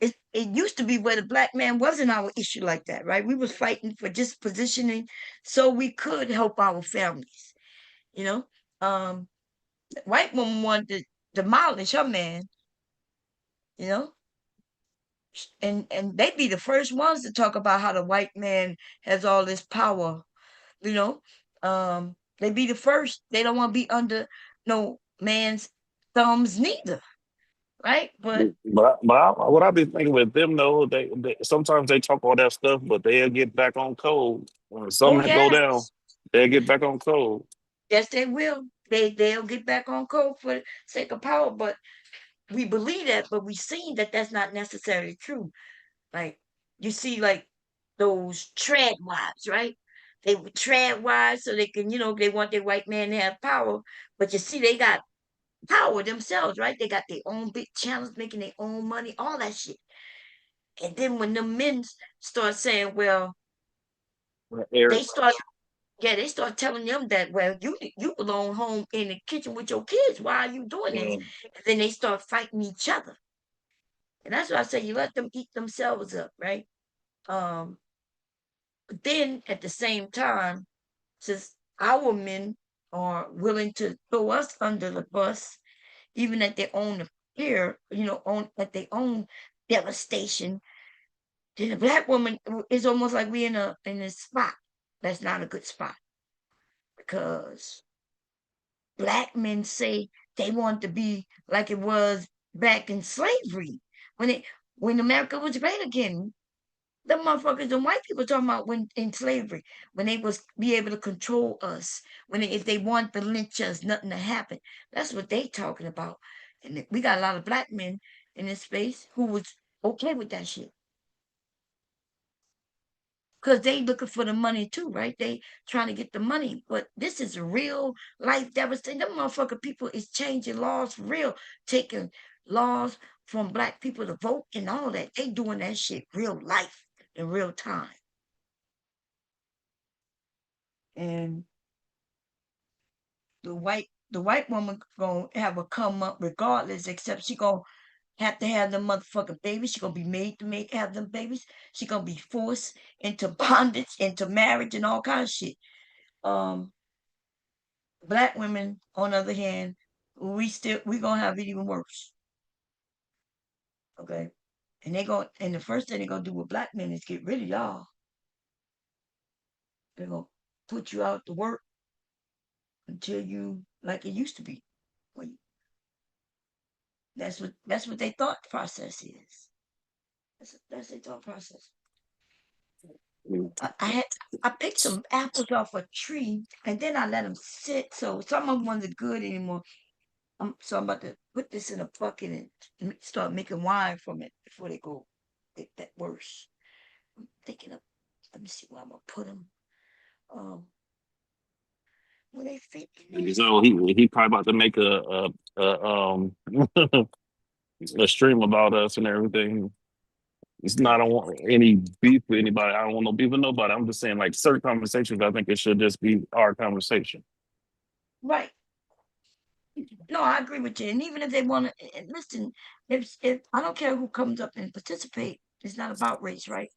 it used to be where the black man wasn't our issue like that, right? We was fighting for just positioning so we could help our families, you know. The white woman wanted to demolish her man, you know, and they be the first ones to talk about how the white man has all this power, you know. They be the first. They don't want to be under no man's thumbs neither, right? But What I be thinking with them though, they sometimes they talk all that stuff, but they'll get back on code when oh something go down. yes, They'll get back on code. yes they will. They'll get back on code for the sake of power, but we believe that, but we seen that that's not necessarily true. Like you see, like those trad wives, right? They were trad wives so they can, they want their white man to have power. But you see, they got power themselves, right? They got their own big channels, making their own money, all that shit. And then when the men start saying, well, Eric, they start, yeah, they start telling them that, well, you belong home in the kitchen with your kids. Why are you doing this? mm, And then they start fighting each other. And that's why I say you let them eat themselves up, right? Um, but then at the same time, since our men are willing to throw us under the bus, even at their own fear, at their own devastation, then the black woman is almost like we in a spot that's not a good spot because black men say they want to be like it was back in slavery when America was great again. The motherfuckers and white people talking about when in slavery, when they was be able to control us, if they want to lynch us, nothing to happen. That's what they talking about. And we got a lot of black men in this space who was okay with that shit. Because they looking for the money too, right? They trying to get the money. But this is real life devastation. Them motherfucker people is changing laws for real, taking laws from black people to vote and all that. They doing that shit real life in real time. And the white woman gonna have a come up regardless, except she gonna have to have them motherfucking babies. She gonna be made to have them babies. She gonna be forced into bondage, into marriage, and all kinds of shit. Um, Black women, on the other hand, we gonna have it even worse. Okay, and the first thing they gonna do with black men is get rid of y'all. They're gonna put you out to work until you like it used to be. When that's what they thought process is. That's their thought process. mm. I picked some apples off a tree and then I let them sit. So some of them wasn't good anymore. So I'm about to put this in a bucket and start making wine from it before they go get that worse. I'm thinking of. Let me see where I'm gonna put them. Um, where they fit in there. So he probably about to make a stream about us and everything. It's not I don't want any beef with anybody. I don't want no beef with nobody. I'm just saying like certain conversations. I think it should just be our conversation. Right. No, I agree with you. And even if they want to listen, if I don't care who comes up and participate, it's not about race, right?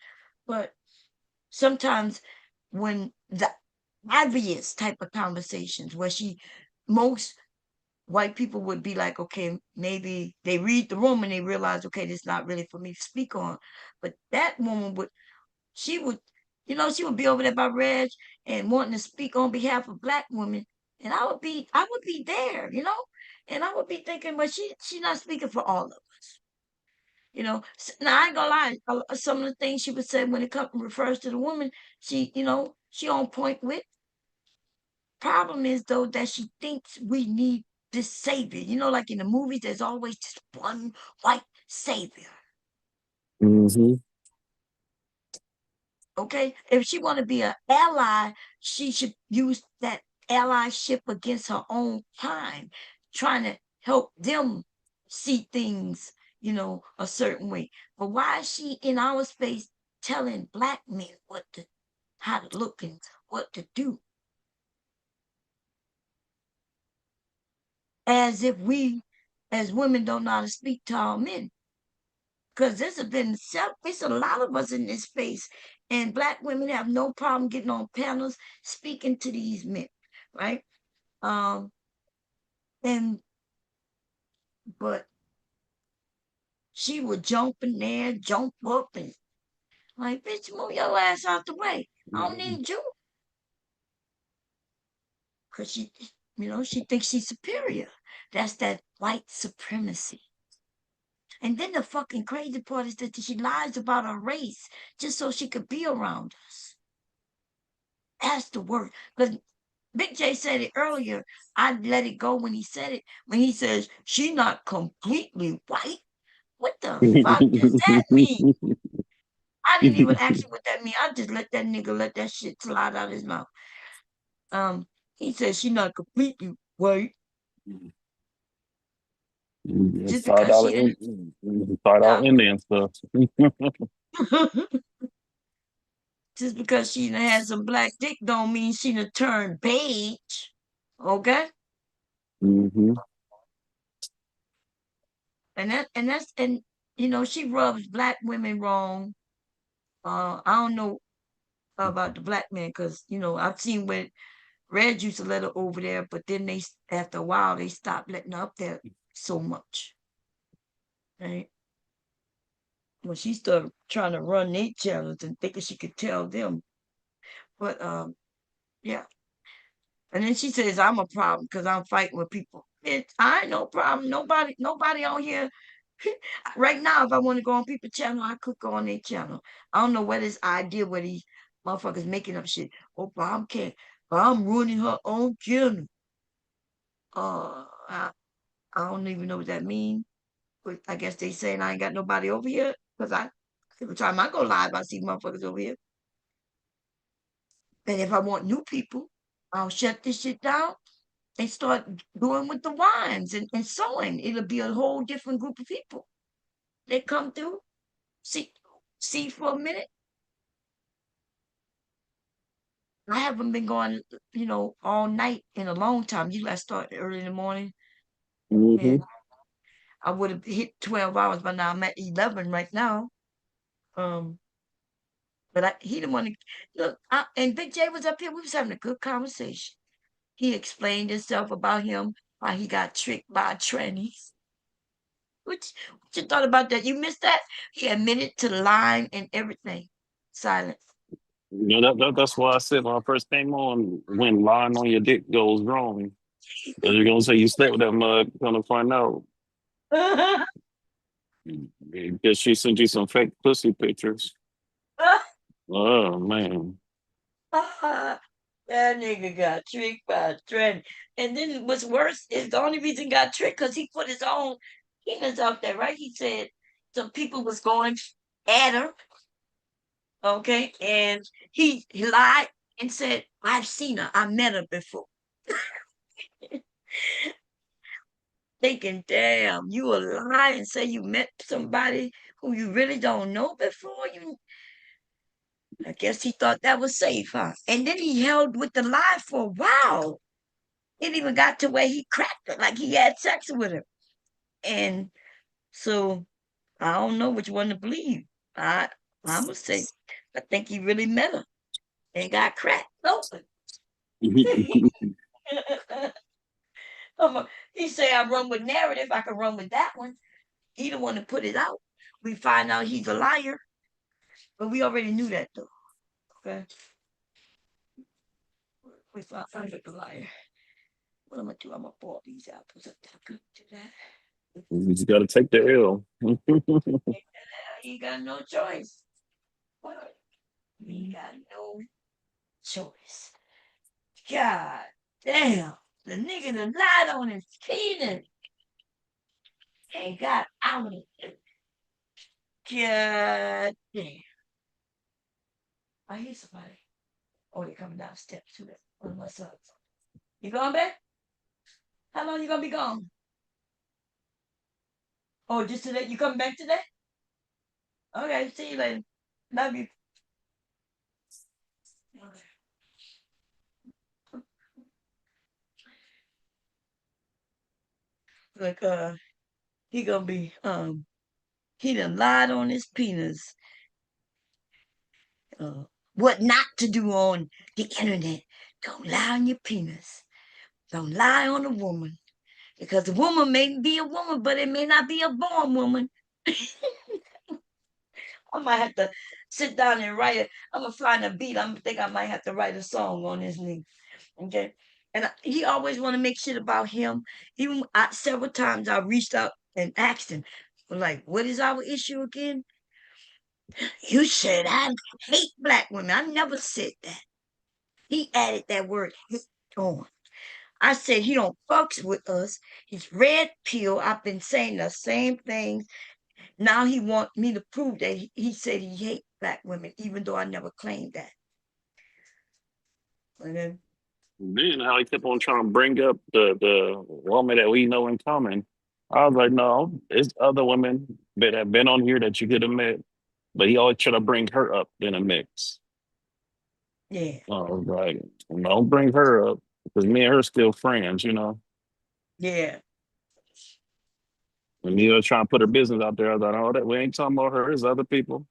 But sometimes when the obvious type of conversations where most white people would be like, okay, maybe they read the room and they realize, okay, this is not really for me to speak on. But that woman she would, she would be over there by Reg and wanting to speak on behalf of black women. And I would be there, and I would be thinking, but she's not speaking for all of us. Now I ain't gonna lie. Some of the things she would say when it refers to the woman, she on point with. Problem is though that she thinks we need this savior. Like in the movies, there's always this one white savior. Mm-hmm. Okay, if she want to be an ally, she should use that allyship against her own kind, trying to help them see things, a certain way. But why is she in our space telling black men how to look and what to do? As if we, as women, don't know how to speak to our men. because it's a lot of us in this space, and Black women have no problem getting on panels speaking to these men, right? And but she would jump in there, jump up, and like, bitch, move your ass out the way. I don't need you. Because she thinks she's superior. That's that white supremacy. And then the fucking crazy part is that she lies about her race just so she could be around us. That's the word. Because Big J said it earlier. I let it go when he said it. When he says, she not completely white. What the fuck does that mean? I didn't even ask him what that mean. I just let that nigga let that shit slide out his mouth. He said she not completely white. Just because she didn't. $5 Indian stuff. Just because she done had some black dick don't mean she done turned beige. Okay? Mm-hmm. And she rubs Black women wrong. I don't know about the Black men because I've seen when Red used to let her over there, but then after a while they stopped letting her up there so much. Right? When she started trying to run their channels and thinking she could tell them. But yeah. And then she says, I'm a problem because I'm fighting with people. I ain't no problem. Nobody on here. Right now, if I want to go on people's channel, I could go on their channel. I don't know where this idea where these motherfuckers making up shit. Oh, Bob can't. I'm ruining her own channel. I don't even know what that means. But I guess they saying I ain't got nobody over here. Because every time I go live, I see motherfuckers over here. And if I want new people, I'll shut this shit down and start doing with the wines and sewing. It'll be a whole different group of people. They come through, see for a minute. I haven't been going, all night in a long time. Usually I start early in the morning. Mm-hmm. And I would have hit 12 hours by now. I'm at 11 right now. But he didn't want to look. And Big J was up here. We was having a good conversation. He explained himself about him, how he got tricked by trannies. What you thought about that? You missed that? He admitted to lying and everything. Silence. That's why I said when I first came on, when lying on your dick goes wrong, because you're gonna say you slept with that mug, gonna find out. Because she sent you some fake pussy pictures. Oh man. That nigga got tricked by a tranny. And then what's worse is the only reason he got tricked because he put his own penis out there, right? He said some people was going at her. Okay, and he lied and said, I've seen her. I met her before. Thinking, damn, you a lie and say you met somebody who you really don't know before. I guess he thought that was safe, huh? And then he held with the lie for a while. It even got to where he cracked it, like he had sex with her. And so I don't know which one to believe. I'm gonna say I think he really met her and got cracked open. He say I run with narrative. I can run with that one. He the one to put it out. We find out he's a liar, but we already knew that though. Okay, we found out he's a liar. What I'm gonna do? I'm gonna boil these apples up. Do that. You just gotta take the L. He got no choice. He got no choice. God damn, the nigga done lied on his penis and got out of it. God damn. I hear somebody. Oh, they're coming down the steps to that. One of my sons. You going back? How long you gonna be gone? Oh, just today? You coming back today? Okay, see you later. Love you. Okay. Like he gonna be He done lied on his penis. What not to do on the internet. Don't lie on your penis. Don't lie on a woman. Because a woman may be a woman, but it may not be a born woman. I might have to sit down and write it. I'm gonna find a beat. I think I might have to write a song on his name. Okay. And he always want to make shit about him. Even several times I reached out and asked him, like, what is our issue again? You said I hate black women. I never said that. He added that word hate on. I said he don't fucks with us. He's red pill. I've been saying the same things. Now he want me to prove that he said he hate black women, even though I never claimed that. And then Then how he kept on trying to bring up the woman that we know in common. I was like, no, there's other women that have been on here that you could have met, but he always try to bring her up in a mix. yeah, I was like, don't bring her up because me and her still friends, yeah, And me trying to put her business out there. I was like, oh, that we ain't talking about her. There's other people.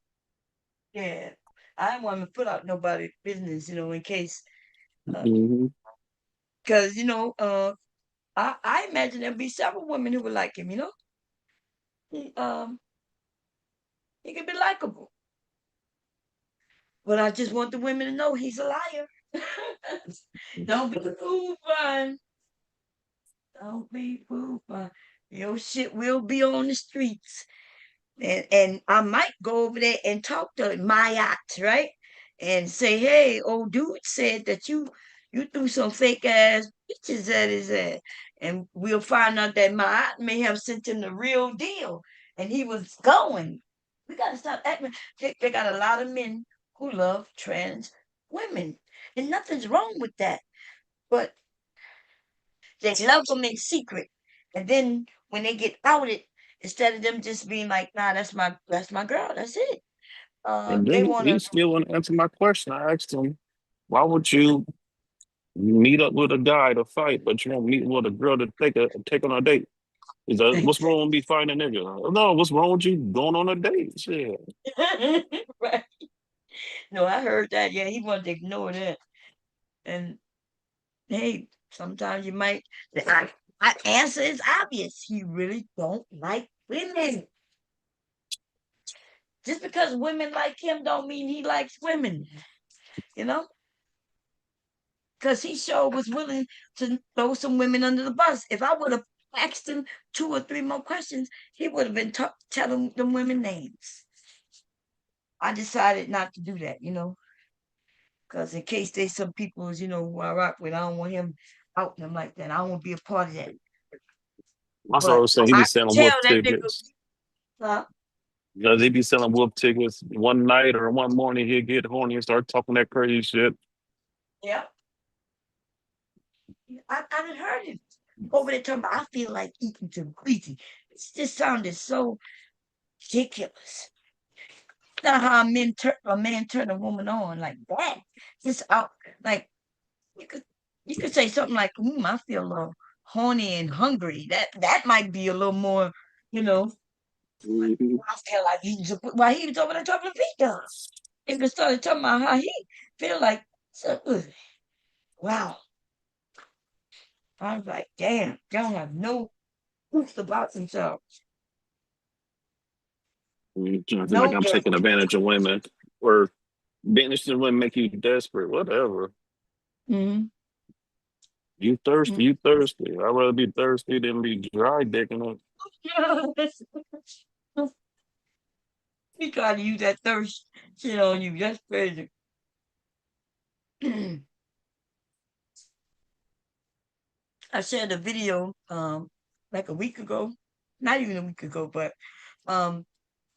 yeah. I didn't want to put out nobody's business, in case, hmm because I imagine there'd be several women who would like him. He he could be likable, but I just want the women to know he's a liar. Don't be fooled by. Don't be fooled by. Your shit will be on the streets. And I might go over there and talk to Mayat, right? And say, hey, old dude said that you threw some fake ass pictures at his ass. And we'll find out that Mayat may have sent him the real deal. And he was going. We gotta stop acting. They got a lot of men who love trans women. And nothing's wrong with that. But they love them in secret. And then when they get outed, instead of them just being like, nah, that's my girl, that's it. And They then wanna he still wouldn't answer my question. I asked him, why would you meet up with a guy to fight, but you won't meet with a girl to take on a date? He's like, what's wrong with me fighting a nigga? No, what's wrong with you going on a date? Shit. right. No, I heard that. Yeah, he wanted to ignore that. And hey, sometimes you might I answer is obvious. He really don't like women. Just because women like him don't mean he likes women, you know? Because he sure was willing to throw some women under the bus. If I would have asked him 2 or 3 more questions, he would have been telling them women names. I decided not to do that, because in case there's some people, who I rock with, I don't want him out them like that. I don't want to be a part of that. That's what I But was saying. He I be can selling tell wolf that nigga, tickets. huh? Because he be selling wolf tickets one night or one morning, he'll get horny and start talking that crazy shit. Yeah. I done heard it over there talking about, I feel like eating some greasy. It just sounded so ridiculous. Not how a man turn a woman on like that. Just out like you could say something like, I feel a little horny and hungry. That might be a little more, you know. Mm-hmm. I feel like eating some while he was over there talking to Peter. He just started talking about how he feel like so good. Wow. I was like, damn, y'all have no truth about themselves. I feel like No I'm game. taking advantage of women or being interested in women make you desperate, whatever. Mm-hmm. You thirsty, you thirsty. I'd rather be thirsty than be dry dicking it. He tried to use that thirst shit on you. That's crazy. I shared a video like a week ago, not even a week ago, but of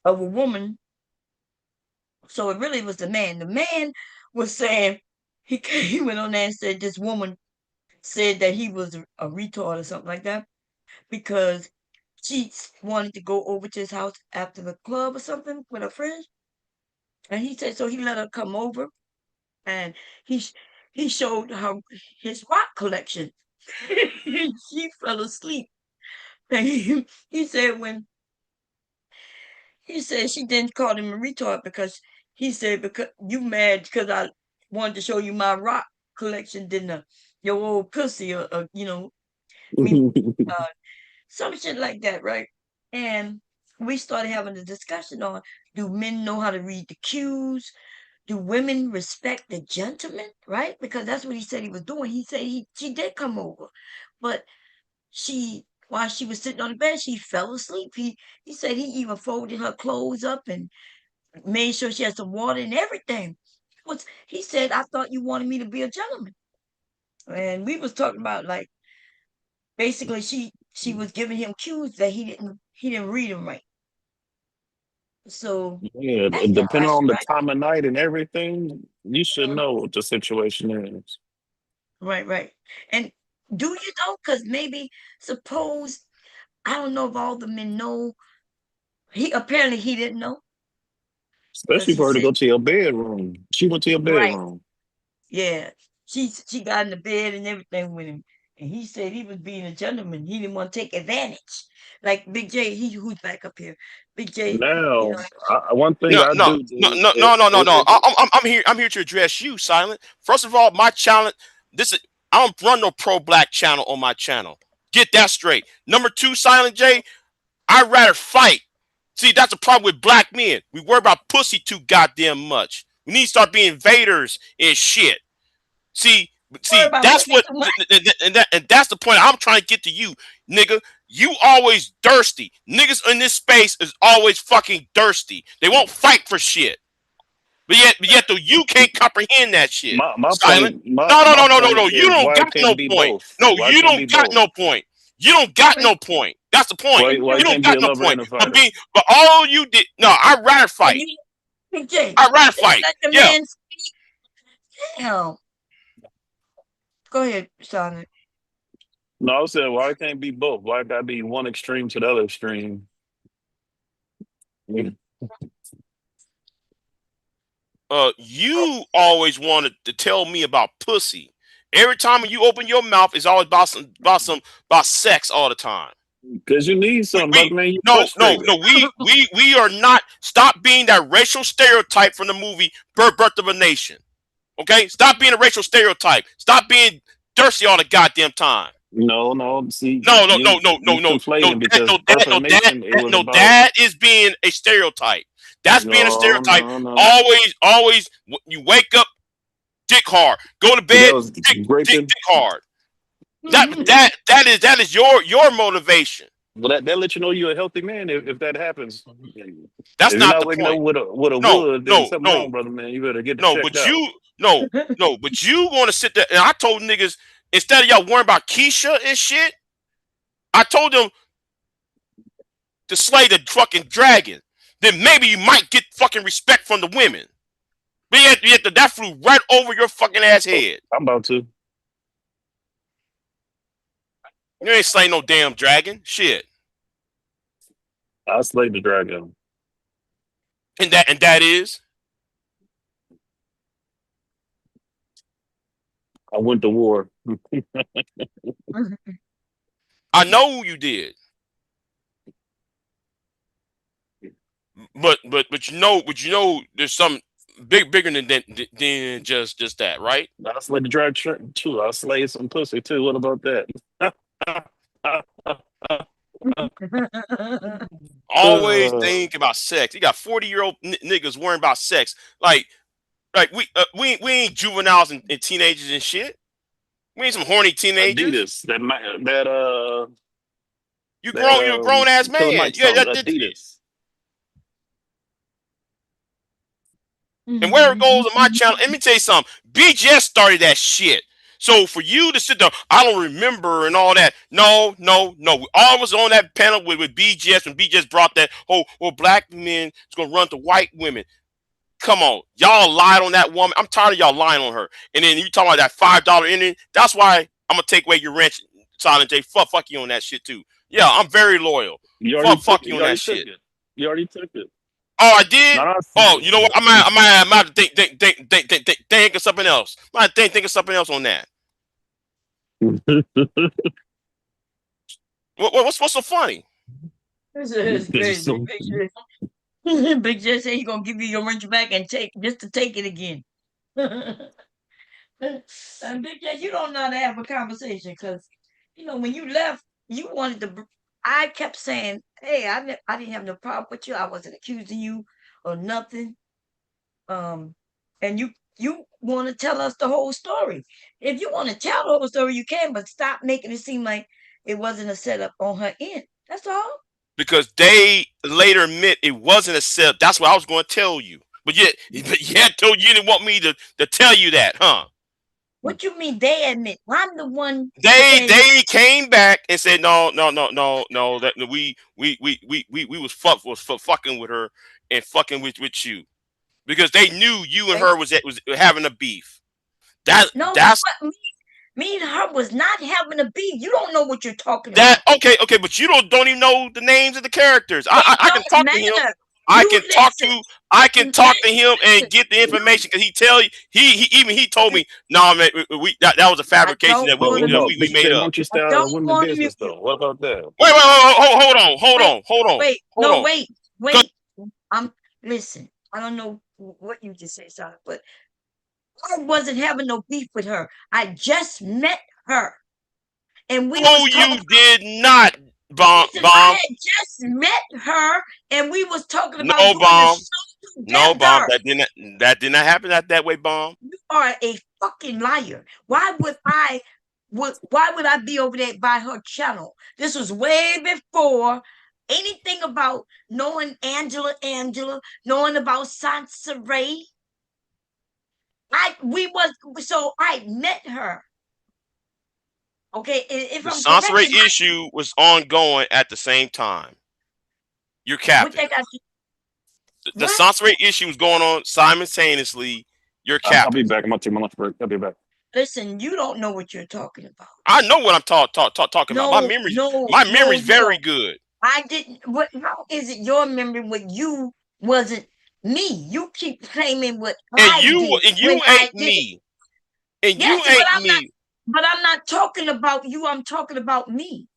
a woman. So it really was the man. The man was saying he went on there and said this woman said that he was a retard or something like that because she wanted to go over to his house after the club or something with her friends. And he said so he let her come over and he showed her his rock collection. She fell asleep. And he said when He said she didn't call him a retard because he said because you mad because I wanted to show you my rock collection, didn't your old pussy or me some shit like that, right? And we started having a discussion on, do men know how to read the cues? Do women respect the gentleman, right? Because that's what he said he was doing. He said she did come over, but while she was sitting on the bed, she fell asleep. He said he even folded her clothes up and made sure she had some water and everything. He said, I thought you wanted me to be a gentleman. And we was talking about like basically she was giving him cues that he didn't read them right. So Yeah, that's depending interesting, on the right? time of night and everything, you should Mhm. know what the situation is. Right. And do you know? Because maybe suppose I don't know if all the men know. He didn't know because Especially he for her to said go to your bedroom. She went to your right. bedroom. Yeah, she got in the bed and everything with him, and he said he was being a gentleman. He didn't want to take advantage. Like Big J, who's back up here. Big J, you Now, know. one thing No, I no, do no, do, no, no, no, no, no. if it, I'm here. I'm here to address you, Silent. First of all, my challenge. This is. I don't run no pro black channel on my channel. Get that straight. Number two, Silent J. I'd rather fight. See, that's the problem with black men. We worry about pussy too goddamn much. We need to start being invaders and shit. See, Worry see, about that's pussy what, too much. and that's the point I'm trying to get to you, nigga. You always thirsty. Niggas in this space is always fucking thirsty. They won't fight for shit. But yet, though, you can't comprehend that shit. my Silent. point my No, no, my no, no, no, point no. You is don't why got it no can't be point. both? No, Why it you can't be don't got both? no point. You don't got no point. That's the point. Why You it don't can't be got a no lover point. and a But fighter? all you did. No, I'd rather And fight. you, Big J, I'd rather just fight. let the Yeah. man speak. Hell, go ahead, Sonic. No, I said why it can't be both? Why it gotta be one extreme to the other extreme? Mm. You always wanted to tell me about pussy. Every time you open your mouth, it's always about sex all the time. Cause you need something, We brother man. You no no frustrated. no we are not. Stop being that racial stereotype from the movie Birth of a Nation. Okay, stop being a racial stereotype. Stop being thirsty all the goddamn time. No. See, No no no you no no you no no conflating that because no Birth that of a no that, Nation it that was no about that is being a stereotype. That's being a no stereotype. no no. Always you wake up dick hard, go to That bed was dick graping. hard. That is your motivation. Well, that let you know you're a healthy man if that happens. If That's you're not not the waking up point. with a No, wood, then no, something no, wrong, brother man. You better get it no. checked But out. you no. But you going to sit there and I told niggas instead of y'all worrying about Keisha and shit, I told them to slay the fucking dragon. Then maybe you might get fucking respect from the women. But yet that flew right over your fucking ass head. I'm about to. You ain't slaying no damn dragon. Shit. I slayed the dragon. And that is. I went to war. I know you did. But there's some bigger than just that, right? I slayed the dragon too. I slayed some pussy too. What about that? Always Uh, think about sex. You got 40-year-old niggas worrying about sex. Like we ain't juveniles and teenagers and shit. We ain't some horny teenagers. Adidas. That You're a grown ass Killer man. Mike Yeah, song. Adidas. and where it goes on my channel, let me tell you something. BGS started that shit. So for you to sit there, I don't remember and all that. No. We all was on that panel with BGS when BGS brought that whole black men is gonna run to white women. Come on, y'all lied on that woman. I'm tired of y'all lying on her. And then you talking about that $5 ending. That's why I'm gonna take away your rent, Silent J. Fuck you on that shit too. Yeah, I'm very loyal. You already took Fuck it. you You on that already took shit. it. You already took it. Oh, I did. No, no, Oh, you know what? I might have to think of something else. I might think of something else on that. What's so funny? This is Because crazy. so, Picture. Big J said he gonna give you your wrench back and take just to take it again. And Big J, you don't know how to have a conversation because when you left, you wanted to. I kept saying, "Hey, I didn't have no problem with you. I wasn't accusing you or nothing." And you want to tell us the whole story. If you want to tell the whole story, you can, but stop making it seem like it wasn't a setup on her end. That's all. Because they later admit it wasn't a setup. That's what I was going to tell you. But yet told you didn't want me to tell you that, huh? What you mean they admit? I'm the one They came back and said no that we was fucking with her and fucking with you because they knew you and her was having a beef. That's me and her was not having a beef. You don't know what you're talking about. Okay, but you don't even know the names of the characters. I can talk to him. I can talk to him and get the information because he told me no man that was a fabrication that we made up. Don't you stay out of the women's business though? What about that? Wait, hold on. Wait. Listen. I don't know what you just said, sorry, but I wasn't having no beef with her. I just met her. And we you did not, Bomb. I had just met her and we was talking about doing the show together. No, Bomb. That did not happen that way, Bomb. You are a fucking liar. Why would I be over there by her channel? This was way before anything about knowing Angela, knowing about Sansa Ray. I met her. Okay, if the I'm Sansa Ray issue was ongoing at the same time. You're capping. The Sansa Ray issue was going on simultaneously. You're capping. I'll be back. I'm gonna take my lunch break. I'll be back. Listen, you don't know what you're talking about. I know what I'm talking about. My memory's very good. I didn't. How is it your memory when you wasn't me? You keep claiming what I did. And you ain't me. And you ain't me. But I'm not talking about you. I'm talking about me.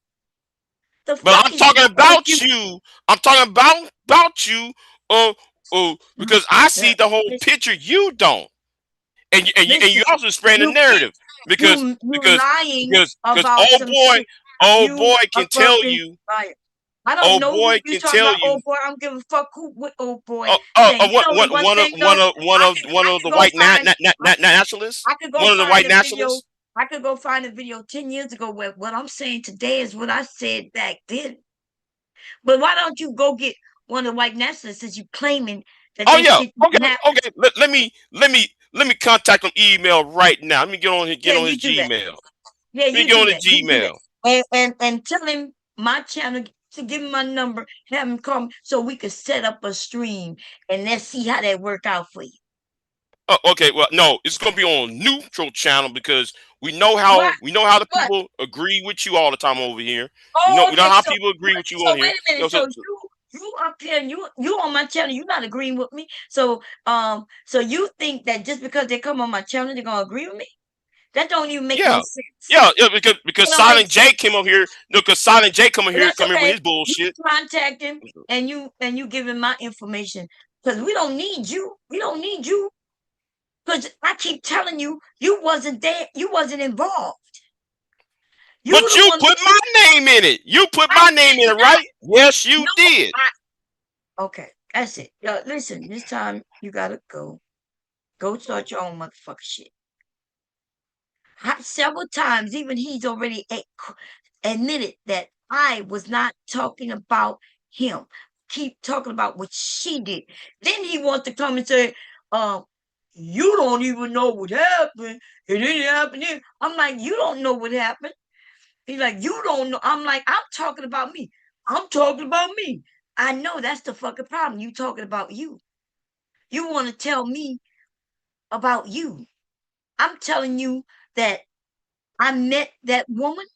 But I'm talking about you. I'm talking about you. Because I see the whole picture. You don't. And you also spreading the narrative because old boy can tell you. I don't know who you talking about, old boy. I don't give a fuck what old boy. One of the white nationalists. One of the white nationalists. I could go find a video 10 years ago where what I'm saying today is what I said back then. But why don't you go get one of the white nationalists since you claiming that? Okay. Let me contact them email right now. Let me get on his Gmail. Yeah, you get on his Gmail. And tell him my channel to give him my number, have him come so we could set up a stream and let's see how that work out for you. Oh, okay, well, no, it's gonna be on neutral channel because we know how the people agree with you all the time over here. Oh, we know how people agree with you on here. Wait a minute, you up here, you on my channel, you're not agreeing with me. So you think that just because they come on my channel, they're gonna agree with me? That don't even make no sense. Yeah, because Silent J came over here. No, because Silent J come here with his bullshit. You contact him and you give him my information because we don't need you. We don't need you. Because I keep telling you, you wasn't there. You wasn't involved. But you put my name in it. You put my name in it, right? Yes, you did. Okay, that's it. Yo, listen, this time you gotta go. Go start your own motherfucking shit. Several times, even he's already admitted that I was not talking about him. Keep talking about what she did. Then he wants to come and say, you don't even know what happened. It didn't happen here. I'm like, you don't know what happened. He's like, you don't know. I'm like, I'm talking about me. I'm talking about me. I know that's the fucking problem. You talking about you. You want to tell me about you. I'm telling you that I met that woman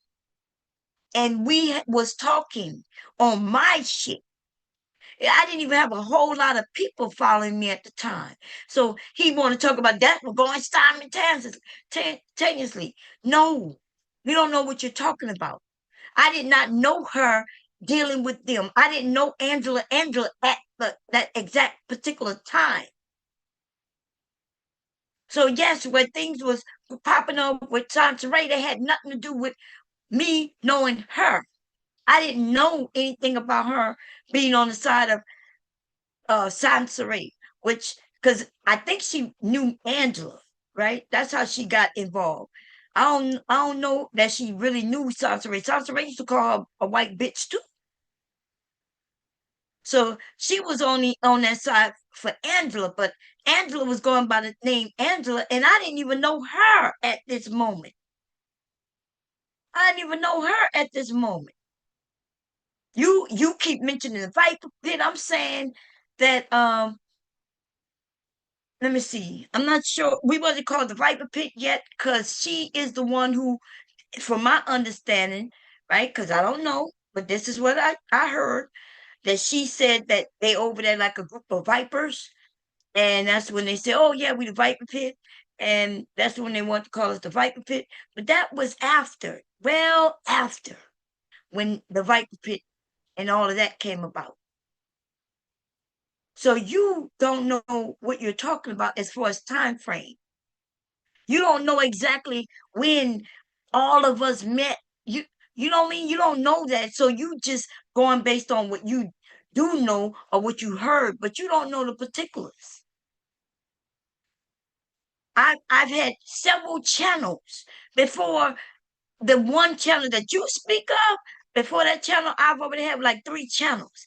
and we was talking on my shit. I didn't even have a whole lot of people following me at the time. So he want to talk about that. We're going simultaneously. No, you don't know what you're talking about. I did not know her dealing with them. I didn't know Angela at that exact particular time. So yes, when things was popping up with Santeray, they had nothing to do with me knowing her. I didn't know anything about her being on the side of Santeray, which because I think she knew Angela, right? That's how she got involved. I don't know that she really knew Santeray. Santeray used to call her a white bitch too. So she was only on that side for Angela, but Angela was going by the name Angela, and I didn't even know her at this moment. I didn't even know her at this moment. You keep mentioning the Viper Pit. I'm saying that let me see. I'm not sure we wasn't called the Viper Pit yet, because she is the one who, from my understanding, right? Because I don't know, but this is what I heard, that she said that they over there like a group of vipers. And that's when they said, oh, yeah, we the Viper Pit. And that's when they want to call us the Viper Pit. But that was after, well, after, when the Viper Pit and all of that came about. So you don't know what you're talking about as far as time frame. You don't know exactly when all of us met. You know what I mean? You don't know that. So you just going based on what you do know or what you heard, but you don't know the particulars. I've had several channels before the one channel that you speak of. Before that channel, I've already had like 3 channels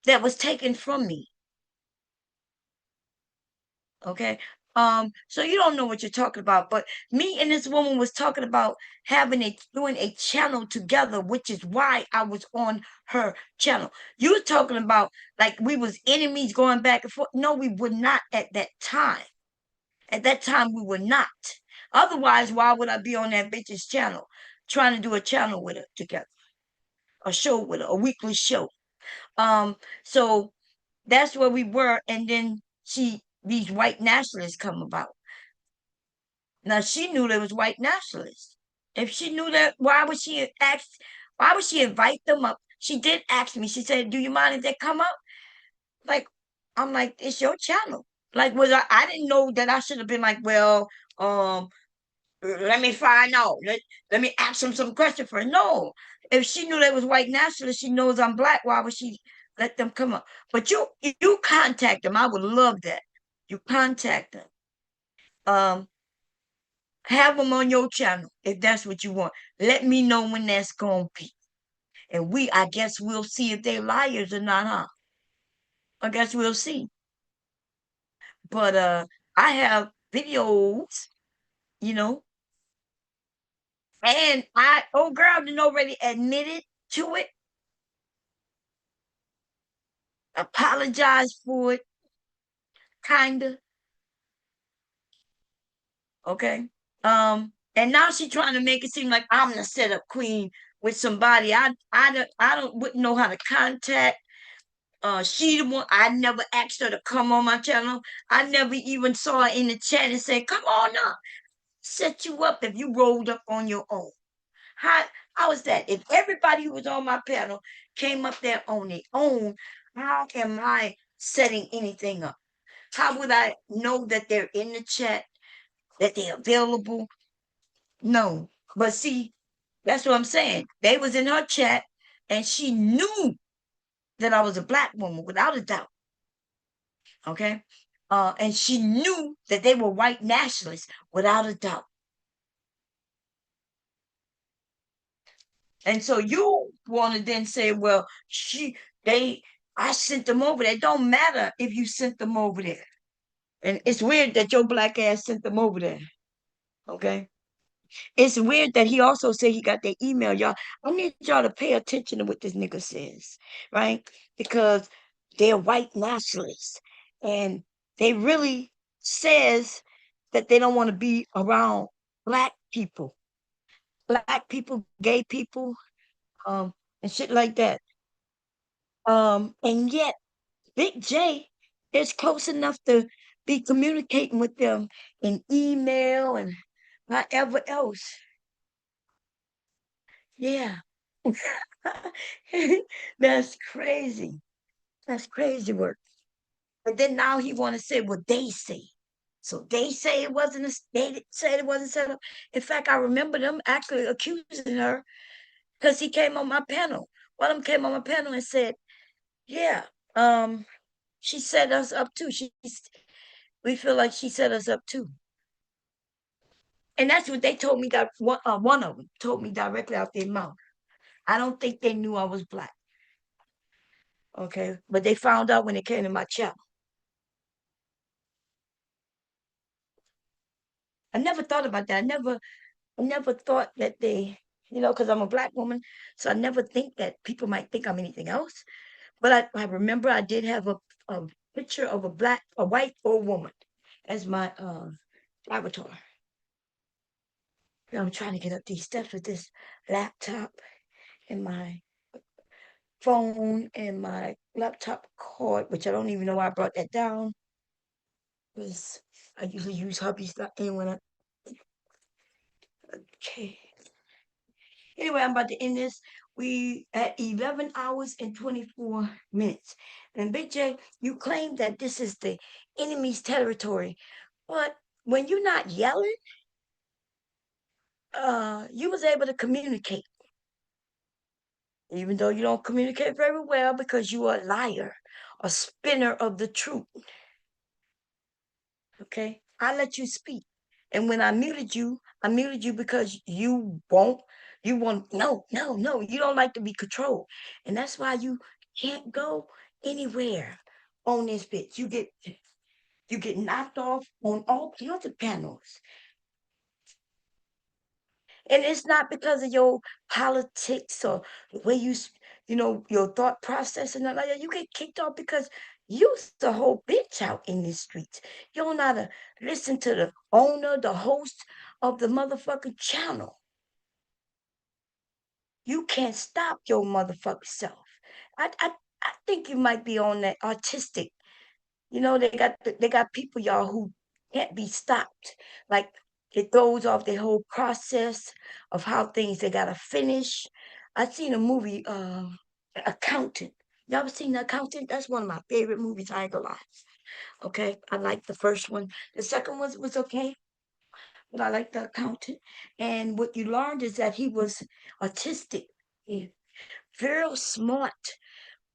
that was taken from me. Okay. So you don't know what you're talking about, but me and this woman was talking about doing a channel together, which is why I was on her channel. You were talking about like we was enemies going back and forth. No, we were not at that time. At that time, we were not. Otherwise, why would I be on that bitch's channel trying to do a channel with her together, a show with her, a weekly show? So that's where we were, and then these white nationalists come about. Now she knew there was white nationalists. If she knew that, why would she invite them up? She did ask me. She said, "Do you mind if they come up?" Like, I'm like, it's your channel. Like, I didn't know that I should have been like, well, let me find out. Let me ask them some questions for her. No. If she knew they was white nationalists, she knows I'm black. Why would she let them come up? But you contact them. I would love that. You contact them. Have them on your channel if that's what you want. Let me know when that's gonna be. And I guess we'll see if they're liars or not, huh? I guess we'll see. But I have videos, you know, and old girl didn't already admitted to it, apologize for it, kinda. Okay. And now she's trying to make it seem like I'm the setup queen with somebody wouldn't know how to contact. She the one, I never asked her to come on my channel. I never even saw her in the chat and said, come on up, set you up if you rolled up on your own. How is that? If everybody who was on my panel came up there on their own, how am I setting anything up? How would I know that they're in the chat, that they're available? No. But see, that's what I'm saying. They was in her chat and she knew that I was a black woman without a doubt. Okay. And she knew that they were white nationalists without a doubt. And so you want to then say, well, I sent them over there. It don't matter if you sent them over there. And it's weird that your black ass sent them over there. Okay. It's weird that he also said he got their email. Y'all, I need y'all to pay attention to what this nigga says, right? Because they're white nationalists. And they really says that they don't want to be around black people, gay people, and shit like that. And yet Big J is close enough to be communicating with them in email and whatever else. Yeah. That's crazy. That's crazy work. But then now he want to say what they say. So they say it wasn't a, they said it wasn't set up. In fact, I remember them actually accusing her because he came on my panel. One of them came on my panel and said, "Yeah, she set us up too. We feel like she set us up too." And that's what they told me. That one of them told me directly out their mouth. I don't think they knew I was black. Okay, but they found out when it came to my channel. I never thought about that. I never thought that they, because I'm a black woman, so I never think that people might think I'm anything else. But I remember I did have a picture of a white old woman as my avatar. I'm trying to get up these steps with this laptop and my phone and my laptop cord, which I don't even know why I brought that down. Because I usually use hubby's and when I okay. Anyway, I'm about to end this. We at 11 hours and 24 minutes. And Big J, you claim that this is the enemy's territory. But when you're not yelling, you was able to communicate. Even though you don't communicate very well because you are a liar, a spinner of the truth. Okay? I let you speak. And when I muted you because you want, no, you don't like to be controlled. And that's why you can't go anywhere on this bitch. You get knocked off on all kinds of panels. And it's not because of your politics or the way your thought process and all that. You get kicked off because you's the whole bitch out in these streets. You don't know how to listen to the owner, the host of the motherfucking channel. You can't stop your motherfucking self. I think you might be on that artistic. They got people, y'all, who can't be stopped. Like it throws off their whole process of how things they gotta finish. I seen a movie, Accountant. Y'all ever seen The Accountant? That's one of my favorite movies. I ain't gonna lie. Okay, I like the first one. The second one was okay, but I like The Accountant. And what you learned is that he was autistic, very smart.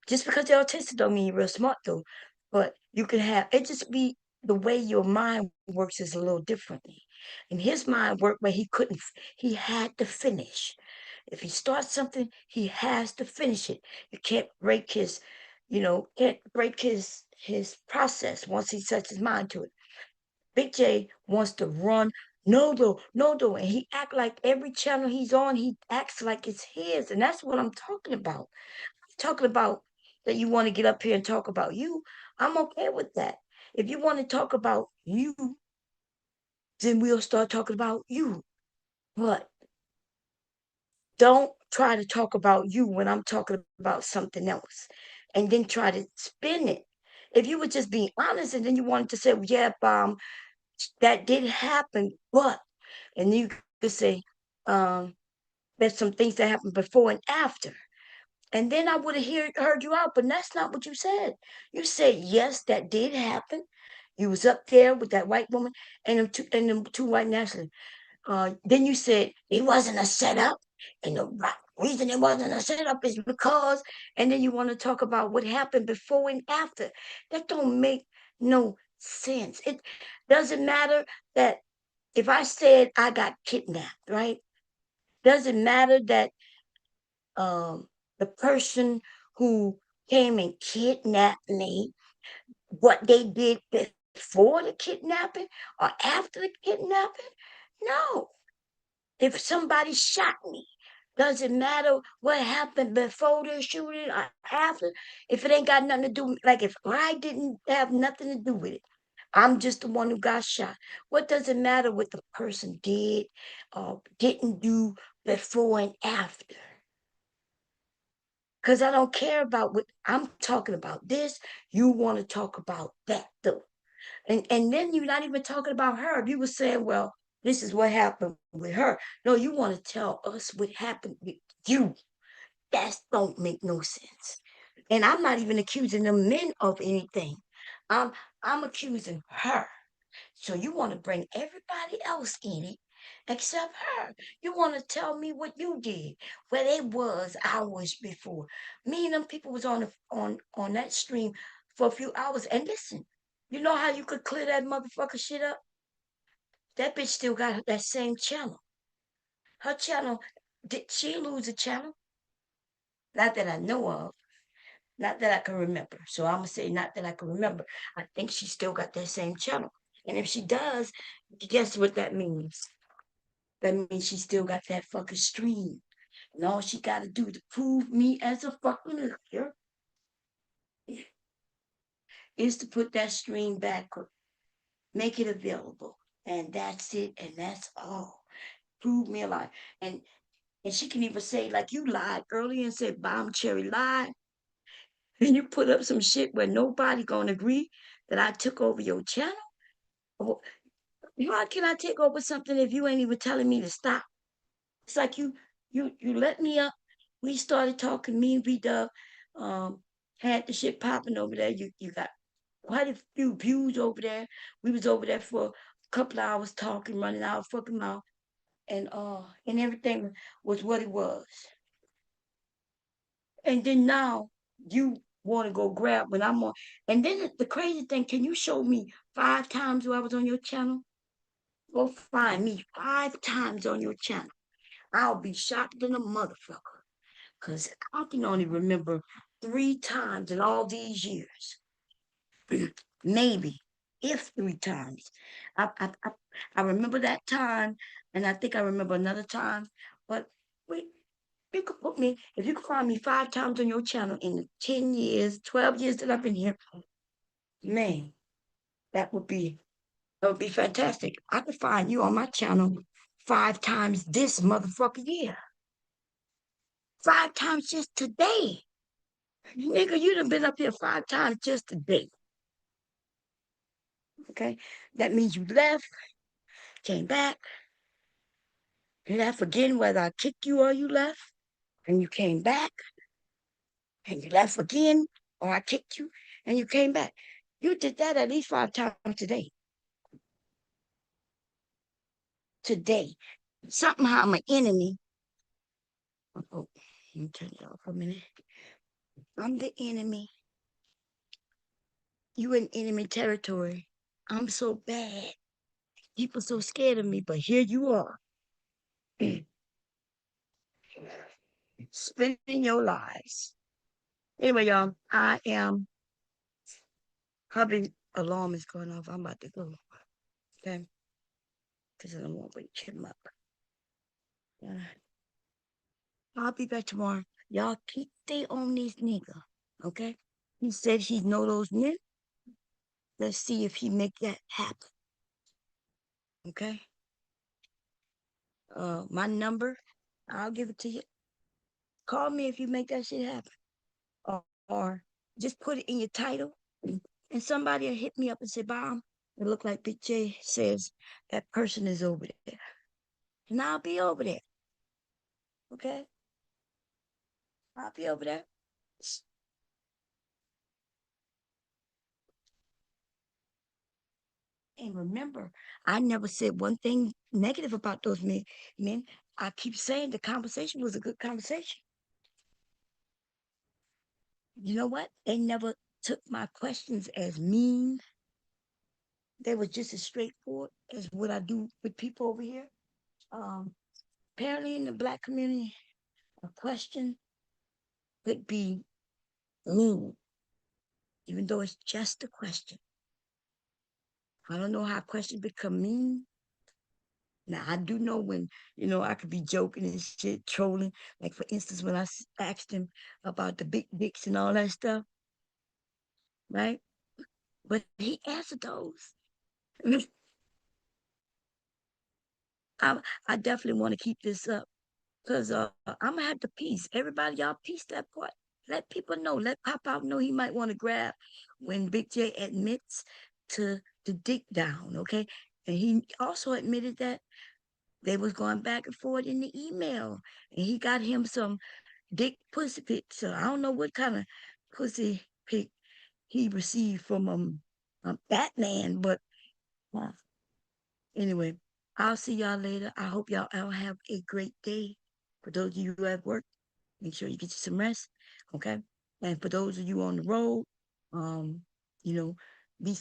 Just because they're autistic don't mean you're real smart though. But you can have it just be the way your mind works is a little differently. And his mind worked where he had to finish. If he starts something, he has to finish it. You can't break his process once he sets his mind to it. Big J wants to run. No, though. And he act like every channel he's on, he acts like it's his. And that's what I'm talking about. Talking about that you want to get up here and talk about you, I'm okay with that. If you want to talk about you, then we'll start talking about you. But don't try to talk about you when I'm talking about something else and then try to spin it. If you would just be honest and then you wanted to say, well, yeah, that did happen, but, and you could say, there's some things that happened before and after. And then I would have heard you out, but that's not what you said. You said, yes, that did happen. You was up there with that white woman and them two white nationalists. Then you said it wasn't a setup. And the reason it wasn't a setup is because, and then you want to talk about what happened before and after. That don't make no sense. It doesn't matter that if I said I got kidnapped, right? Doesn't matter that the person who came and kidnapped me, what they did before the kidnapping or after the kidnapping? No. If somebody shot me, doesn't matter what happened before the shooting or after. If it ain't got nothing to do, like if I didn't have nothing to do with it, I'm just the one who got shot. What does it matter what the person did or didn't do before and after? Because I don't care about what I'm talking about. This, you want to talk about that though. And then you're not even talking about her. If you were saying, well, this is what happened with her. No, you want to tell us what happened with you. That don't make no sense. And I'm not even accusing the men of anything. I'm accusing her. So you want to bring everybody else in it except her. You want to tell me what you did, where they was hours before. Me and them people was on that stream for a few hours. And listen, you know how you could clear that motherfucker shit up? That bitch still got that same channel. Her channel, did she lose a channel? Not that I know of. Not that I can remember. So I'm gonna say not that I can remember. I think she still got that same channel. And if she does, guess what that means? That means she still got that fucking stream. And all she gotta do to prove me as a fucking liar is to put that stream back up, make it available. And that's it, and that's all. Prove me a lie. And she can even say, like you lied earlier and said Bombcherry lied. And you put up some shit where nobody gonna agree that I took over your channel. Or how can I take over something if you ain't even telling me to stop? It's like you let me up. We started talking, me and B-Dub, had the shit popping over there. You got quite a few views over there. We was over there for a couple of hours talking, running our fucking mouth, and everything was what it was. And then now you want to go grab when I'm on. And then the crazy thing, can you show me 5 times where I was on your channel? Go find me 5 times on your channel. I'll be shocked than a motherfucker. Because I can only remember 3 times in all these years. Maybe, if 3 times. I remember that time, and I think I remember another time. But we you could put me, if you could find me 5 times on your channel in the 10 years, 12 years that I've been here, man, that would be fantastic. I could find you on my channel 5 times this motherfucking year. 5 times just today. Nigga, you done been up here 5 times just today. Okay? That means you left, came back, left again, whether I kicked you or you left, and you came back, and you left again, or I kicked you, and you came back. You did that at least 5 times today. Today. Somehow I'm an enemy. Oh, let me turn it off for a minute. I'm the enemy. You in enemy territory. I'm so bad. People so scared of me, but here you are. Spending your lives. Anyway, y'all, I am hubby alarm is going off. I'm about to go. Okay. Because I don't want to wake him up. I'll be back tomorrow. Y'all keep stay on this nigga. Okay? He said he know those men. Let's see if he make that happen. Okay? My number, I'll give it to you. Call me if you make that shit happen. Or just put it in your title, and somebody will hit me up and say, Bomb, it look like Big J says that person is over there. And I'll be over there. Okay? I'll be over there. And remember, I never said one thing negative about those men. I keep saying the conversation was a good conversation. You know what? They never took my questions as mean. They were just as straightforward as what I do with people over here. Apparently in the Black community, a question could be mean, even though it's just a question. I don't know how questions become mean. Now, I do know when, I could be joking and shit, trolling. Like, for instance, when I asked him about the big dicks and all that stuff, right? But he answered those. I definitely want to keep this up because I'm going to have to piece. Everybody, y'all piece that part. Let people know. Let Pop Out know he might want to grab when Big J admits to the dick down, okay? And he also admitted that they was going back and forth in the email. And he got him some dick pussy pic. So I don't know what kind of pussy pic he received from Batman, but anyway, I'll see y'all later. I hope y'all all have a great day. For those of you who have work, make sure you get you some rest. Okay. And for those of you on the road, you know, be